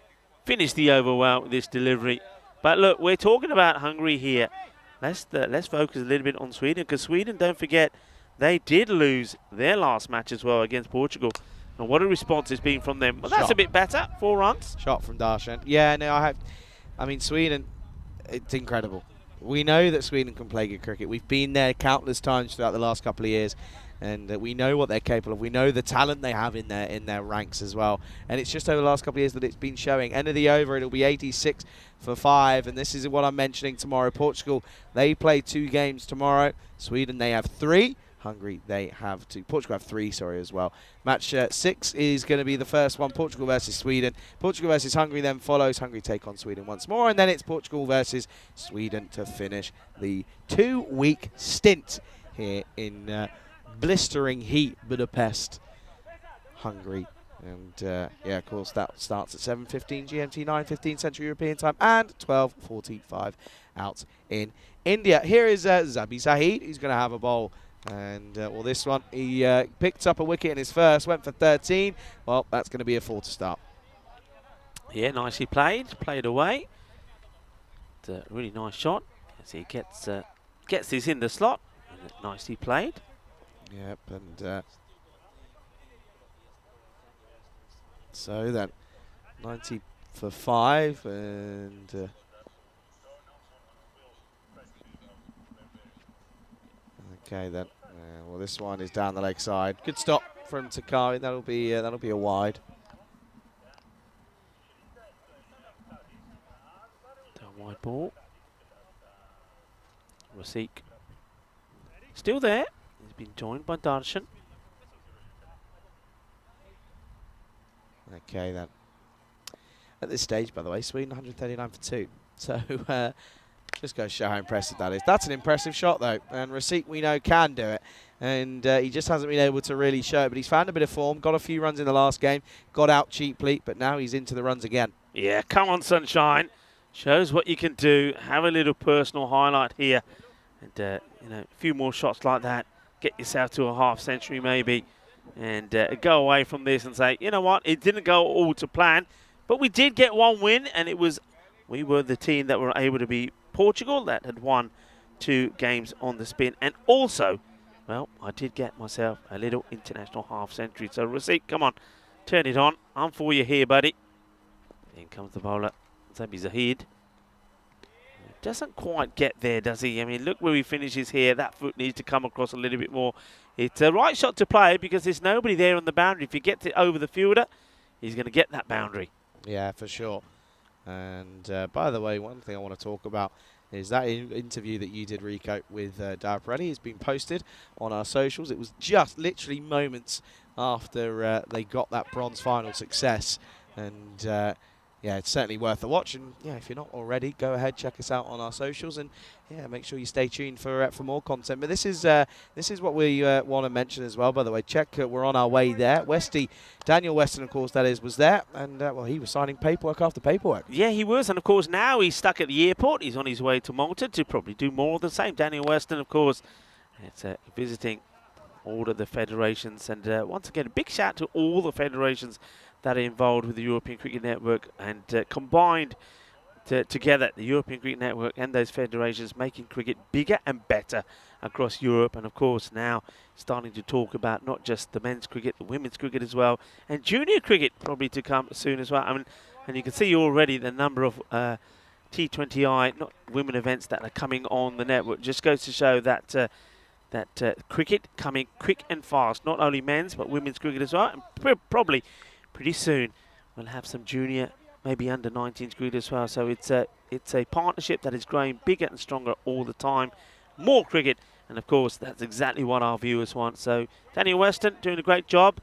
Speaker 4: finish the over well with this delivery. But look, we're talking about Hungary here. Let's focus a little bit on Sweden, because Sweden, don't forget, they did lose their last match as well against Portugal. And what a response it's been from them. Well, that's a bit better. 4 runs.
Speaker 5: Shot from Darshan. Yeah, no, I mean, Sweden, it's incredible. We know that Sweden can play good cricket. We've been there countless times throughout the last couple of years. And we know what they're capable of. We know the talent they have in their ranks as well. And it's just over the last couple of years that it's been showing. End of the over, it'll be 86 for 5. And this is what I'm mentioning tomorrow. Portugal, they play 2 games tomorrow. Sweden, they have 3. Hungary, they have 2. Portugal have 3, sorry, as well. Match 6 is going to be the first one. Portugal versus Sweden. Portugal versus Hungary then follows. Hungary take on Sweden once more. And then it's Portugal versus Sweden to finish the 2-week stint here in blistering heat Budapest, Hungary. And yeah, of course, that starts at 7:15 GMT, 9:15 Central European Time, and 12:45 out in India. Here is Zabi Zahid. He's going to have a bowl. And, well, this one, he picked up a wicket in his first, went for 13. Well, that's going to be a 4 to start.
Speaker 4: Yeah, nicely played. Played away. It's a really nice shot. As he gets this in the slot. And nicely played.
Speaker 5: Yep, and so then 90 for 5, and okay then. Well, this one is down the leg side. Good stop from Takari. That'll be a wide.
Speaker 4: Down wide ball. Rasik still there. He's been joined by Darshan.
Speaker 5: Okay then. At this stage, by the way, Sweden 139 for 2. So just goes to show how impressive that is. That's an impressive shot though, and Rasik, we know, can do it. And he just hasn't been able to really show it, but he's found a bit of form, got a few runs in the last game, got out cheaply, but now he's into the runs again.
Speaker 4: Yeah, come on, Sunshine. Shows what you can do. Have a little personal highlight here. And, you know, a few more shots like that. Get yourself to a half century maybe. And go away from this and say, you know what, it didn't go all to plan, but we did get 1 win, and we were the team that were able to be Portugal that had won 2 games on the spin. And also, well, I did get myself a little international half century. So, Receipt, come on, turn it on. I'm for you here, buddy. In comes the bowler, Zabi Zahid. Doesn't quite get there, does he? I mean, look where he finishes here. That foot needs to come across a little bit more. It's a right shot to play because there's nobody there on the boundary. If he gets it over the fielder, he's going to get that boundary.
Speaker 5: Yeah, for sure. And by the way, one thing I want to talk about is that interview that you did, Rico, with Darparelli has been posted on our socials. It was just literally moments after they got that bronze final success. And yeah, it's certainly worth a watch. And yeah, if you're not already, go ahead, check us out on our socials, and yeah, make sure you stay tuned for more content. But this is what we want to mention as well. By the way, check we're on our way there. Daniel Weston, of course, that is, was there, and well, he was signing paperwork after paperwork.
Speaker 4: Yeah, he was, and of course now he's stuck at the airport. He's on his way to Malta to probably do more of the same. Daniel Weston, of course, it's visiting all of the federations, and once again, a big shout to all the federations that are involved with the European Cricket Network, and combined together, the European Cricket Network and those federations making cricket bigger and better across Europe. And of course now starting to talk about not just the men's cricket, the women's cricket as well, and junior cricket probably to come soon as well. I mean, and you can see already the number of T20I, not women events, that are coming on the network. Just goes to show that cricket coming quick and fast, not only men's but women's cricket as well, and probably pretty soon we'll have some junior, maybe under 19s cricket as well. So it's a partnership that is growing bigger and stronger all the time. More cricket, and of course that's exactly what our viewers want. So Daniel Weston doing a great job,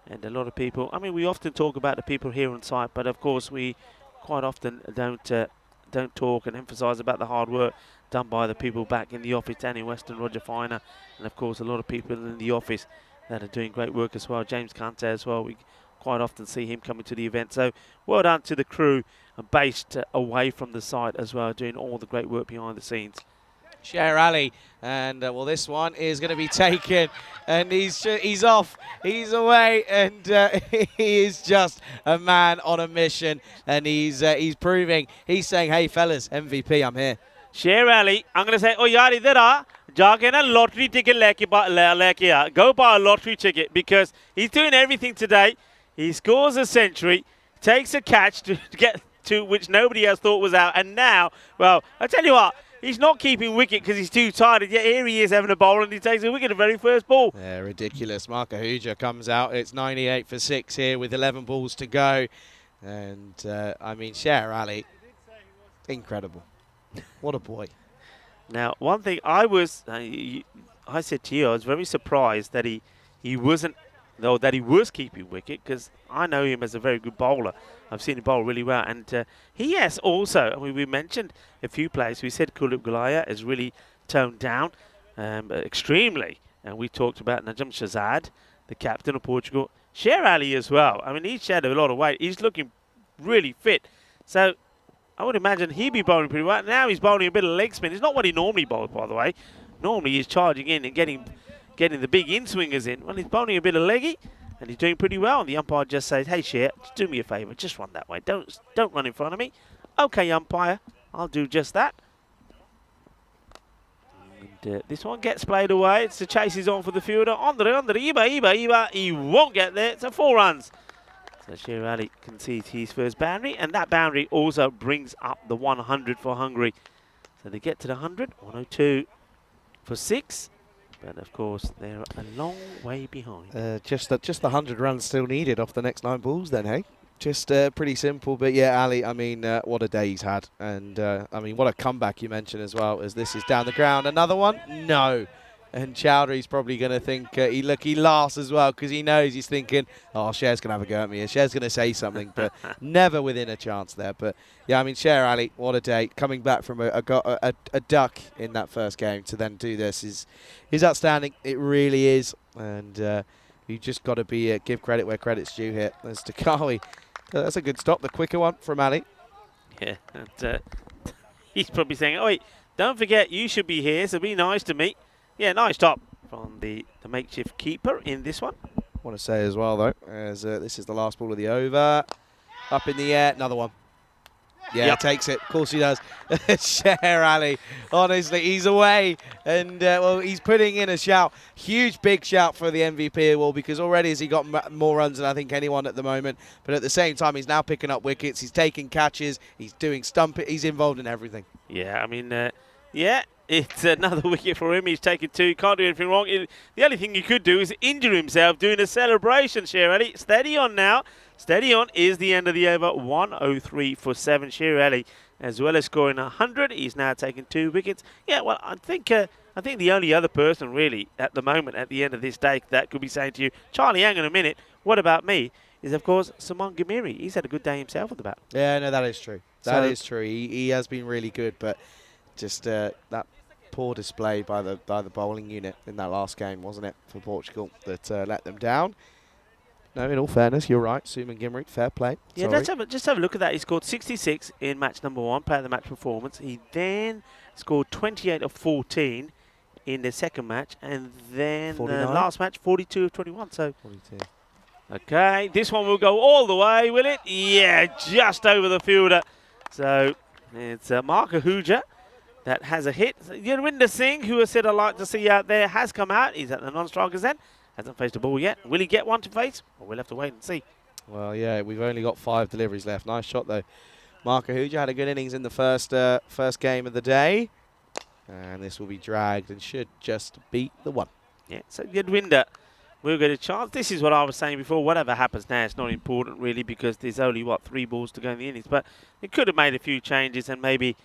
Speaker 4: and a lot of people, I mean, we often talk about the people here on site, but of course we quite often don't talk and emphasise about the hard work done by the people back in the office. Daniel Weston, Roger Finer, and of course a lot of people in the office that are doing great work as well. James Kante as well. We quite often see him coming to the event. So well done to the crew based away from the site as well, doing all the great work behind the scenes.
Speaker 5: Sher Ali, and well, this one is going to be taken, and he's off, he's away, and he is just a man on a mission, and he's proving, he's saying, hey fellas, MVP, I'm here.
Speaker 4: Sher Ali, I'm going to say, oh yaar, idhar aa, jaake na lottery ticket leke aa, go buy a lottery ticket, because he's doing everything today. He scores a century, takes a catch to get to which nobody else thought was out, and now, well, I tell you what, he's not keeping wicket because he's too tired, and yet here he is having a bowl, and he takes a wicket the very first ball.
Speaker 5: Yeah, ridiculous. Mark Ahuja comes out. It's 98 for 6 here with 11 balls to go, and I mean, Sher Ali, incredible. What a boy.
Speaker 4: Now, one thing I said to you, I was very surprised that he wasn't, though, that he was keeping wicket, because I know him as a very good bowler. I've seen him bowl really well, and he has also, I mean, we mentioned a few players. We said Kuldeep Gulaya is really toned down extremely, and we talked about Najam Shahzad, the captain of Portugal. Sher Ali as well. I mean, he's shed a lot of weight. He's looking really fit. So I would imagine he'd be bowling pretty well. Now he's bowling a bit of leg spin. It's not what he normally bowls, by the way. Normally he's charging in and getting the big in-swingers in. Well, he's bowling a bit of leggy, and he's doing pretty well. And the umpire just says, hey, Sher, just do me a favour. Just run that way. Don't run in front of me. Okay, umpire, I'll do just that. And this one gets played away. It's the chase is on for the fielder. Iba. He won't get there. It's a 4 runs. So Sher Ali concedes his first boundary, and that boundary also brings up the 100 for Hungary. So they get to the 100, 102 for 6. But of course, they're a long way behind.
Speaker 5: Just the 100 runs still needed off the next 9 balls then, hey? Just pretty simple. But yeah, Ali, I mean, what a day he's had. And I mean, what a comeback you mentioned as well, as this is down the ground. Another one? No. And Chowdhury's probably going to think, he laughs as well, because he knows, he's thinking, oh, Sher's going to have a go at me. Sher's going to say something, but never within a chance there. But yeah, I mean, Sher Ali, what a day. Coming back from a duck in that first game to then do this is outstanding. It really is. And you just got to give credit where credit's due here. There's Takawi. That's a good stop, the quicker one from Ali.
Speaker 4: Yeah, and he's probably saying, oh, wait, don't forget, you should be here, so be nice to me. Yeah, nice stop from the makeshift keeper in this one.
Speaker 5: I want to say as well, though, as this is the last ball of the over. Up in the air, another one. Yeah,
Speaker 1: Yep.
Speaker 5: takes it. Of course he does. Sher Ali, honestly, he's away. And, well, he's putting in a shout. Huge, big shout for the MVP award because already has he got more runs than I think anyone at the moment. But at the same time, he's now picking up wickets. He's taking catches. He's doing he's involved in everything.
Speaker 4: Yeah, I mean, yeah, it's another wicket for him. He's taken 2. Can't do anything wrong. The only thing he could do is injure himself doing a celebration, Sher Ali. Steady on now. Steady on is the end of the over. 103 for 7. Sher Ali, as well as scoring 100, he's now taken 2 wickets. Yeah, well, I think the only other person really at the moment at the end of this day that could be saying to you, Charlie, hang on a minute, what about me? Is of course Simon Gamiri. He's had a good day himself at the bat.
Speaker 5: Yeah, no, that is true. That is true. He has been really good, but just that poor display by the bowling unit in that last game, wasn't it, for Portugal, that let them down. No, in all fairness, you're right. Suman Gimrit, fair play.
Speaker 4: Yeah, just have a look at that. He scored 66 in match number 1, player of the match performance. He then scored 28 of 14 in the second match, and then the last match, 42 of 21. So
Speaker 5: 42.
Speaker 4: Okay, this one will go all the way, will it? Yeah, just over the fielder. So it's Mark Ahuja that has a hit. Yurwinder Singh, who I said I'd like to see out there, has come out. He's at the non-strikers end. Hasn't faced a ball yet. Will he get one to face? Well, we'll have to wait and see.
Speaker 5: Well, yeah, we've only got 5 deliveries left. Nice shot, though. Mark Ahuja had a good innings in the first game of the day. And this will be dragged and should just beat the 1.
Speaker 4: Yeah, so Yurwinder will get a chance. This is what I was saying before. Whatever happens now, it's not important, really, because there's only, 3 balls to go in the innings. But he could have made a few changes and maybe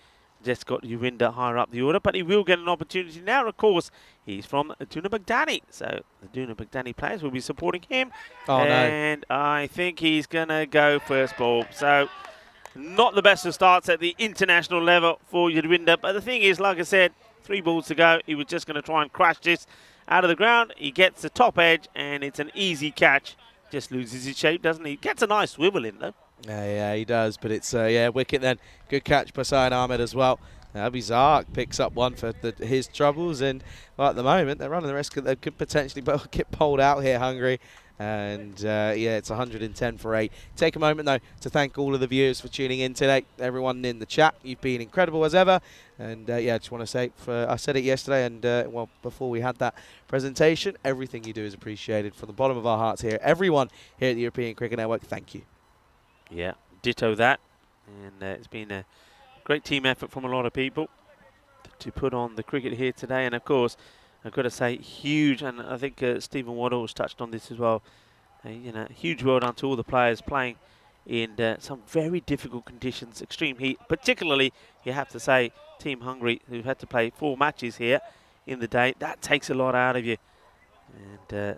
Speaker 4: just got Yurwinder higher up the order, but he will get an opportunity now. Of course, he's from Duna Baghdadi, so the Duna Baghdadi players will be supporting him. And I think he's going to go first ball. So not the best of starts at the international level for Yurwinder, but the thing is, like I said, 3 balls to go. He was just going to try and crash this out of the ground. He gets the top edge, and it's an easy catch. Just loses his shape, doesn't he? Gets a nice swivel in, though.
Speaker 5: Yeah, he does, but it's, wicket then. Good catch by Saeed Ahmed as well. Abizark picks up one for his troubles, and well, at the moment, they're running the risk that they could potentially get pulled out here, Hungary. And, it's 110 for 8. Take a moment, though, to thank all of the viewers for tuning in today. Everyone in the chat, you've been incredible as ever. And, I just want to say, I said it yesterday, and, before we had that presentation, everything you do is appreciated from the bottom of our hearts here. Everyone here at the European Cricket Network, thank you.
Speaker 4: Yeah, ditto that. And it's been a great team effort from a lot of people to put on the cricket here today. And, of course, I've got to say, huge, and I think Stephen Waddle has touched on this as well, huge well done to all the players playing in some very difficult conditions, extreme heat. Particularly, you have to say, Team Hungary, who've had to play 4 matches here in the day. That takes a lot out of you. And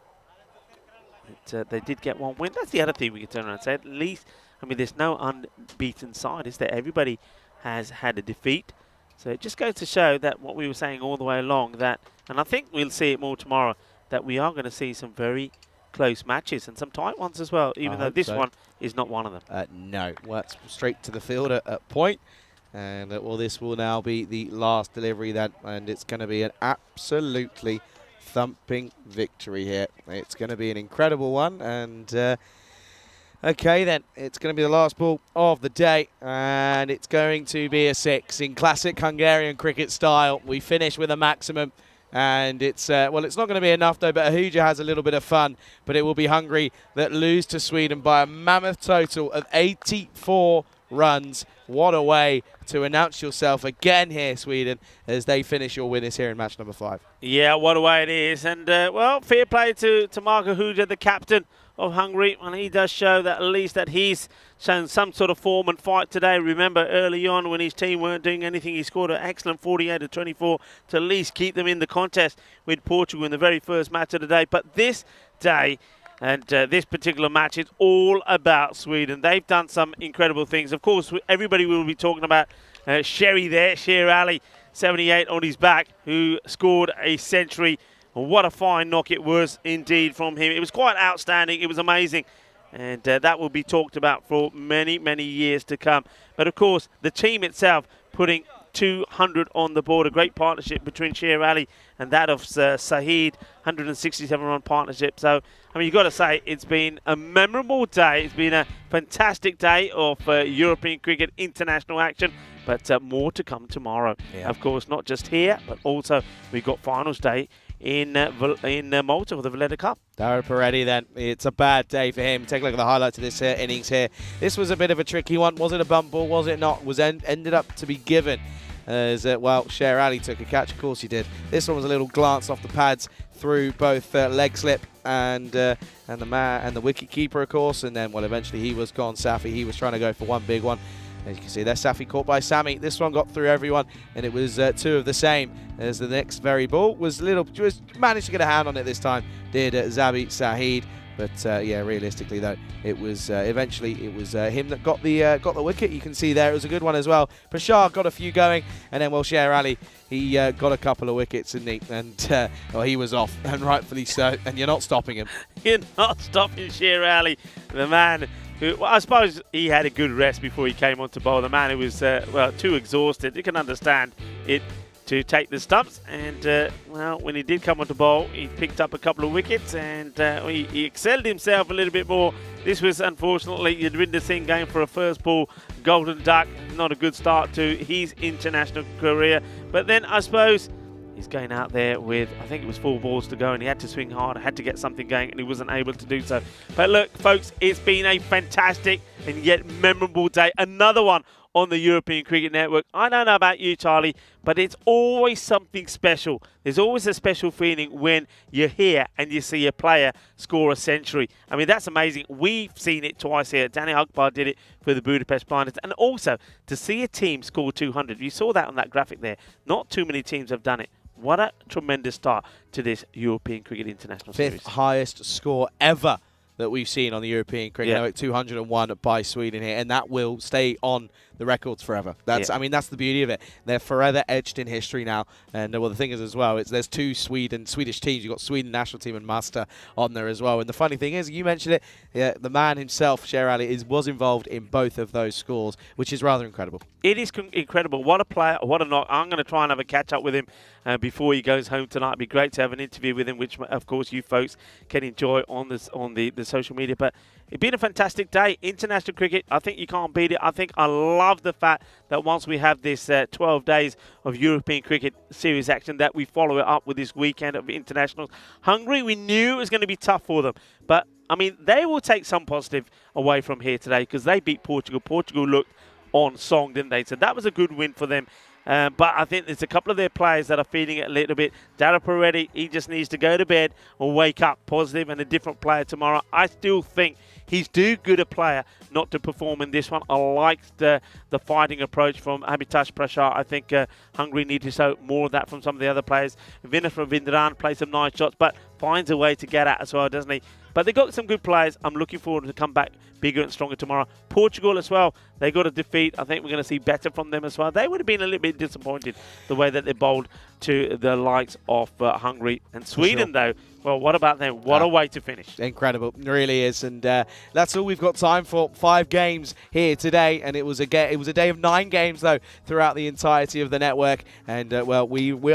Speaker 4: they did get 1 win. That's the other thing we can turn around and say. At least, I mean, there's no unbeaten side, is there? Everybody has had a defeat. So it just goes to show that what we were saying all the way along, that, and I think we'll see it more tomorrow, that we are going to see some very close matches and some tight ones as well, even though this one is not one of them.
Speaker 5: No, well, it's straight to the fielder at point. And, this will now be the last delivery then, and it's going to be an absolutely thumping victory here. It's going to be an incredible one, and okay then, it's going to be the last ball of the day, and it's going to be a 6 in classic Hungarian cricket style. We finish with a maximum, and it's it's not going to be enough though, but Ahuja has a little bit of fun, but it will be Hungary that lose to Sweden by a mammoth total of 84 runs. What a way to announce yourself again here, Sweden, as they finish your winners here in match number 5.
Speaker 4: Yeah, what a way it is. And, fair play to Mark Ahuja, the captain of Hungary. And he does show that at least that he's shown some sort of form and fight today. Remember, early on when his team weren't doing anything, he scored an excellent 48 of 24 to at least keep them in the contest with Portugal in the very first match of the day. But this day, and this particular match is all about Sweden. They've done some incredible things. Of course, everybody will be talking about Sherry there, Sher Ali, 78 on his back, who scored a century. What a fine knock it was indeed from him. It was quite outstanding. It was amazing. And that will be talked about for many, many years to come. But, of course, the team itself putting 200 on the board. A great partnership between Sher Ali and that of Saeed, 167-run partnership. So, I mean, you've got to say it's been a memorable day. It's been a fantastic day of European cricket international action, but more to come tomorrow.
Speaker 5: Yeah.
Speaker 4: Of course, not just here, but also we've got finals day in Malta for the Valletta Cup.
Speaker 5: Dara Peretti then, it's a bad day for him. Take a look at the highlights of this innings here. This was a bit of a tricky one. Was it a bump ball? Was it not? Was ended up to be given as, well, Sher Ali took a catch. Of course he did. This one was a little glance off the pads through both leg slip and the wicket keeper, of course. And then, well, eventually he was gone. Safi, he was trying to go for one big one. As you can see there, Safi caught by Sami. This one got through everyone, and it was two of the same as the next very ball. Just managed to get a hand on it this time, did Zabi Saeed. But yeah, realistically though, it was eventually him that got the wicket. You can see there it was a good one as well. Prashar got a few going, and then well, Sher Ali, he got a couple of wickets, and he was off, and rightfully so. And you're not stopping him.
Speaker 4: You're not stopping Sher Ali, the man who, well, I suppose he had a good rest before he came on to bowl. The man who was too exhausted. You can understand it, to take the stumps, and well, when he did come on to bowl, he picked up a couple of wickets, and he excelled himself a little bit more. This was unfortunately Yadvinder Singh going for a first ball golden duck. Not a good start to his international career, but then I suppose he's going out there with, I think it was 4 balls to go, and he had to swing hard, had to get something going, and he wasn't able to do so. But look, folks, it's been a fantastic and yet memorable day. Another one on the European Cricket Network. I don't know about you, Charlie, but it's always something special. There's always a special feeling when you're here and you see a player score a century. I mean, that's amazing. We've seen it twice here. Danny Akbar did it for the Budapest Blinders. And also, to see a team score 200, you saw that on that graphic there. Not too many teams have done it. What a tremendous start to this European Cricket International Series.
Speaker 5: 5th highest score ever that we've seen on the European Cricket Network, 201 by Sweden here, and that will stay on the records forever. I mean, that's the beauty of it. They're forever etched in history now. And well, the thing is as well, there's 2 Swedish teams. You've got Sweden national team and Master on there as well. And the funny thing is, you mentioned it, the man himself, Sher Ali, was involved in both of those scores, which is rather incredible.
Speaker 4: It is incredible. What a player, what a knock. I'm going to try and have a catch up with him before he goes home tonight. It'd be great to have an interview with him, which of course you folks can enjoy on the social media. But it's been a fantastic day. International cricket, I think you can't beat it. I think I love the fact that once we have this 12 days of European cricket series action, that we follow it up with this weekend of internationals. Hungary, we knew it was going to be tough for them. But, I mean, they will take some positive away from here today because they beat Portugal. Portugal looked on song, didn't they? So that was a good win for them. But I think there's a couple of their players that are feeling it a little bit. Dara Peretti, he just needs to go to bed and wake up positive and a different player tomorrow. I still think he's too good a player not to perform in this one. I liked the fighting approach from Abhitash Prashar. I think Hungary need to show more of that from some of the other players. Vinay Ravindran plays some nice shots, but finds a way to get at as well, doesn't he? But they got some good players. I'm looking forward to come back bigger and stronger tomorrow. Portugal as well. They got a defeat. I think we're going to see better from them as well. They would have been a little bit disappointed the way that they bowled to the likes of Hungary and Sweden, though. Well, what about them? What a way to finish.
Speaker 5: Incredible. It really is. And that's all we've got time for. 5 games here today. And it was a day of 9 games, though, throughout the entirety of the network. And, well,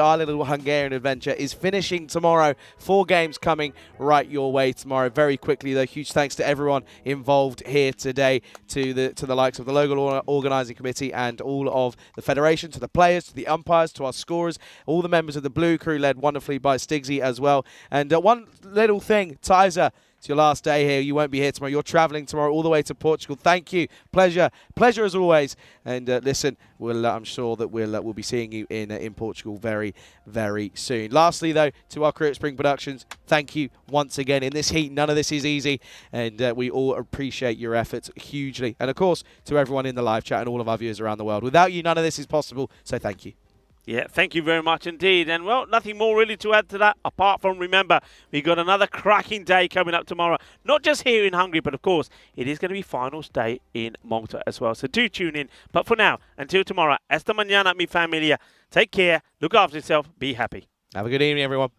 Speaker 5: our little Hungarian adventure is finishing tomorrow. 4 games coming right your way tomorrow. Very quickly, though, huge thanks to everyone involved here today, to the likes of the local organising committee and all of the federation, to the players, to the umpires, to our scorers, all the members of the Blue Crew, led wonderfully by Stigsy as well. And one little thing, Tizer, it's your last day here. You won't be here tomorrow. You're travelling tomorrow all the way to Portugal. Thank you. Pleasure as always. And listen, I'm sure that we'll be seeing you in Portugal very, very soon. Lastly, though, to our crew at Spring Productions, thank you once again. In this heat, none of this is easy, and we all appreciate your efforts hugely. And of course, to everyone in the live chat and all of our viewers around the world. Without you, none of this is possible. So thank you.
Speaker 4: Yeah, thank you very much indeed. And, well, nothing more really to add to that, apart from, remember, we've got another cracking day coming up tomorrow. Not just here in Hungary, but, of course, it is going to be finals day in Malta as well. So do tune in. But for now, until tomorrow, esta mañana, mi familia. Take care, look after yourself, be happy.
Speaker 5: Have a good evening, everyone.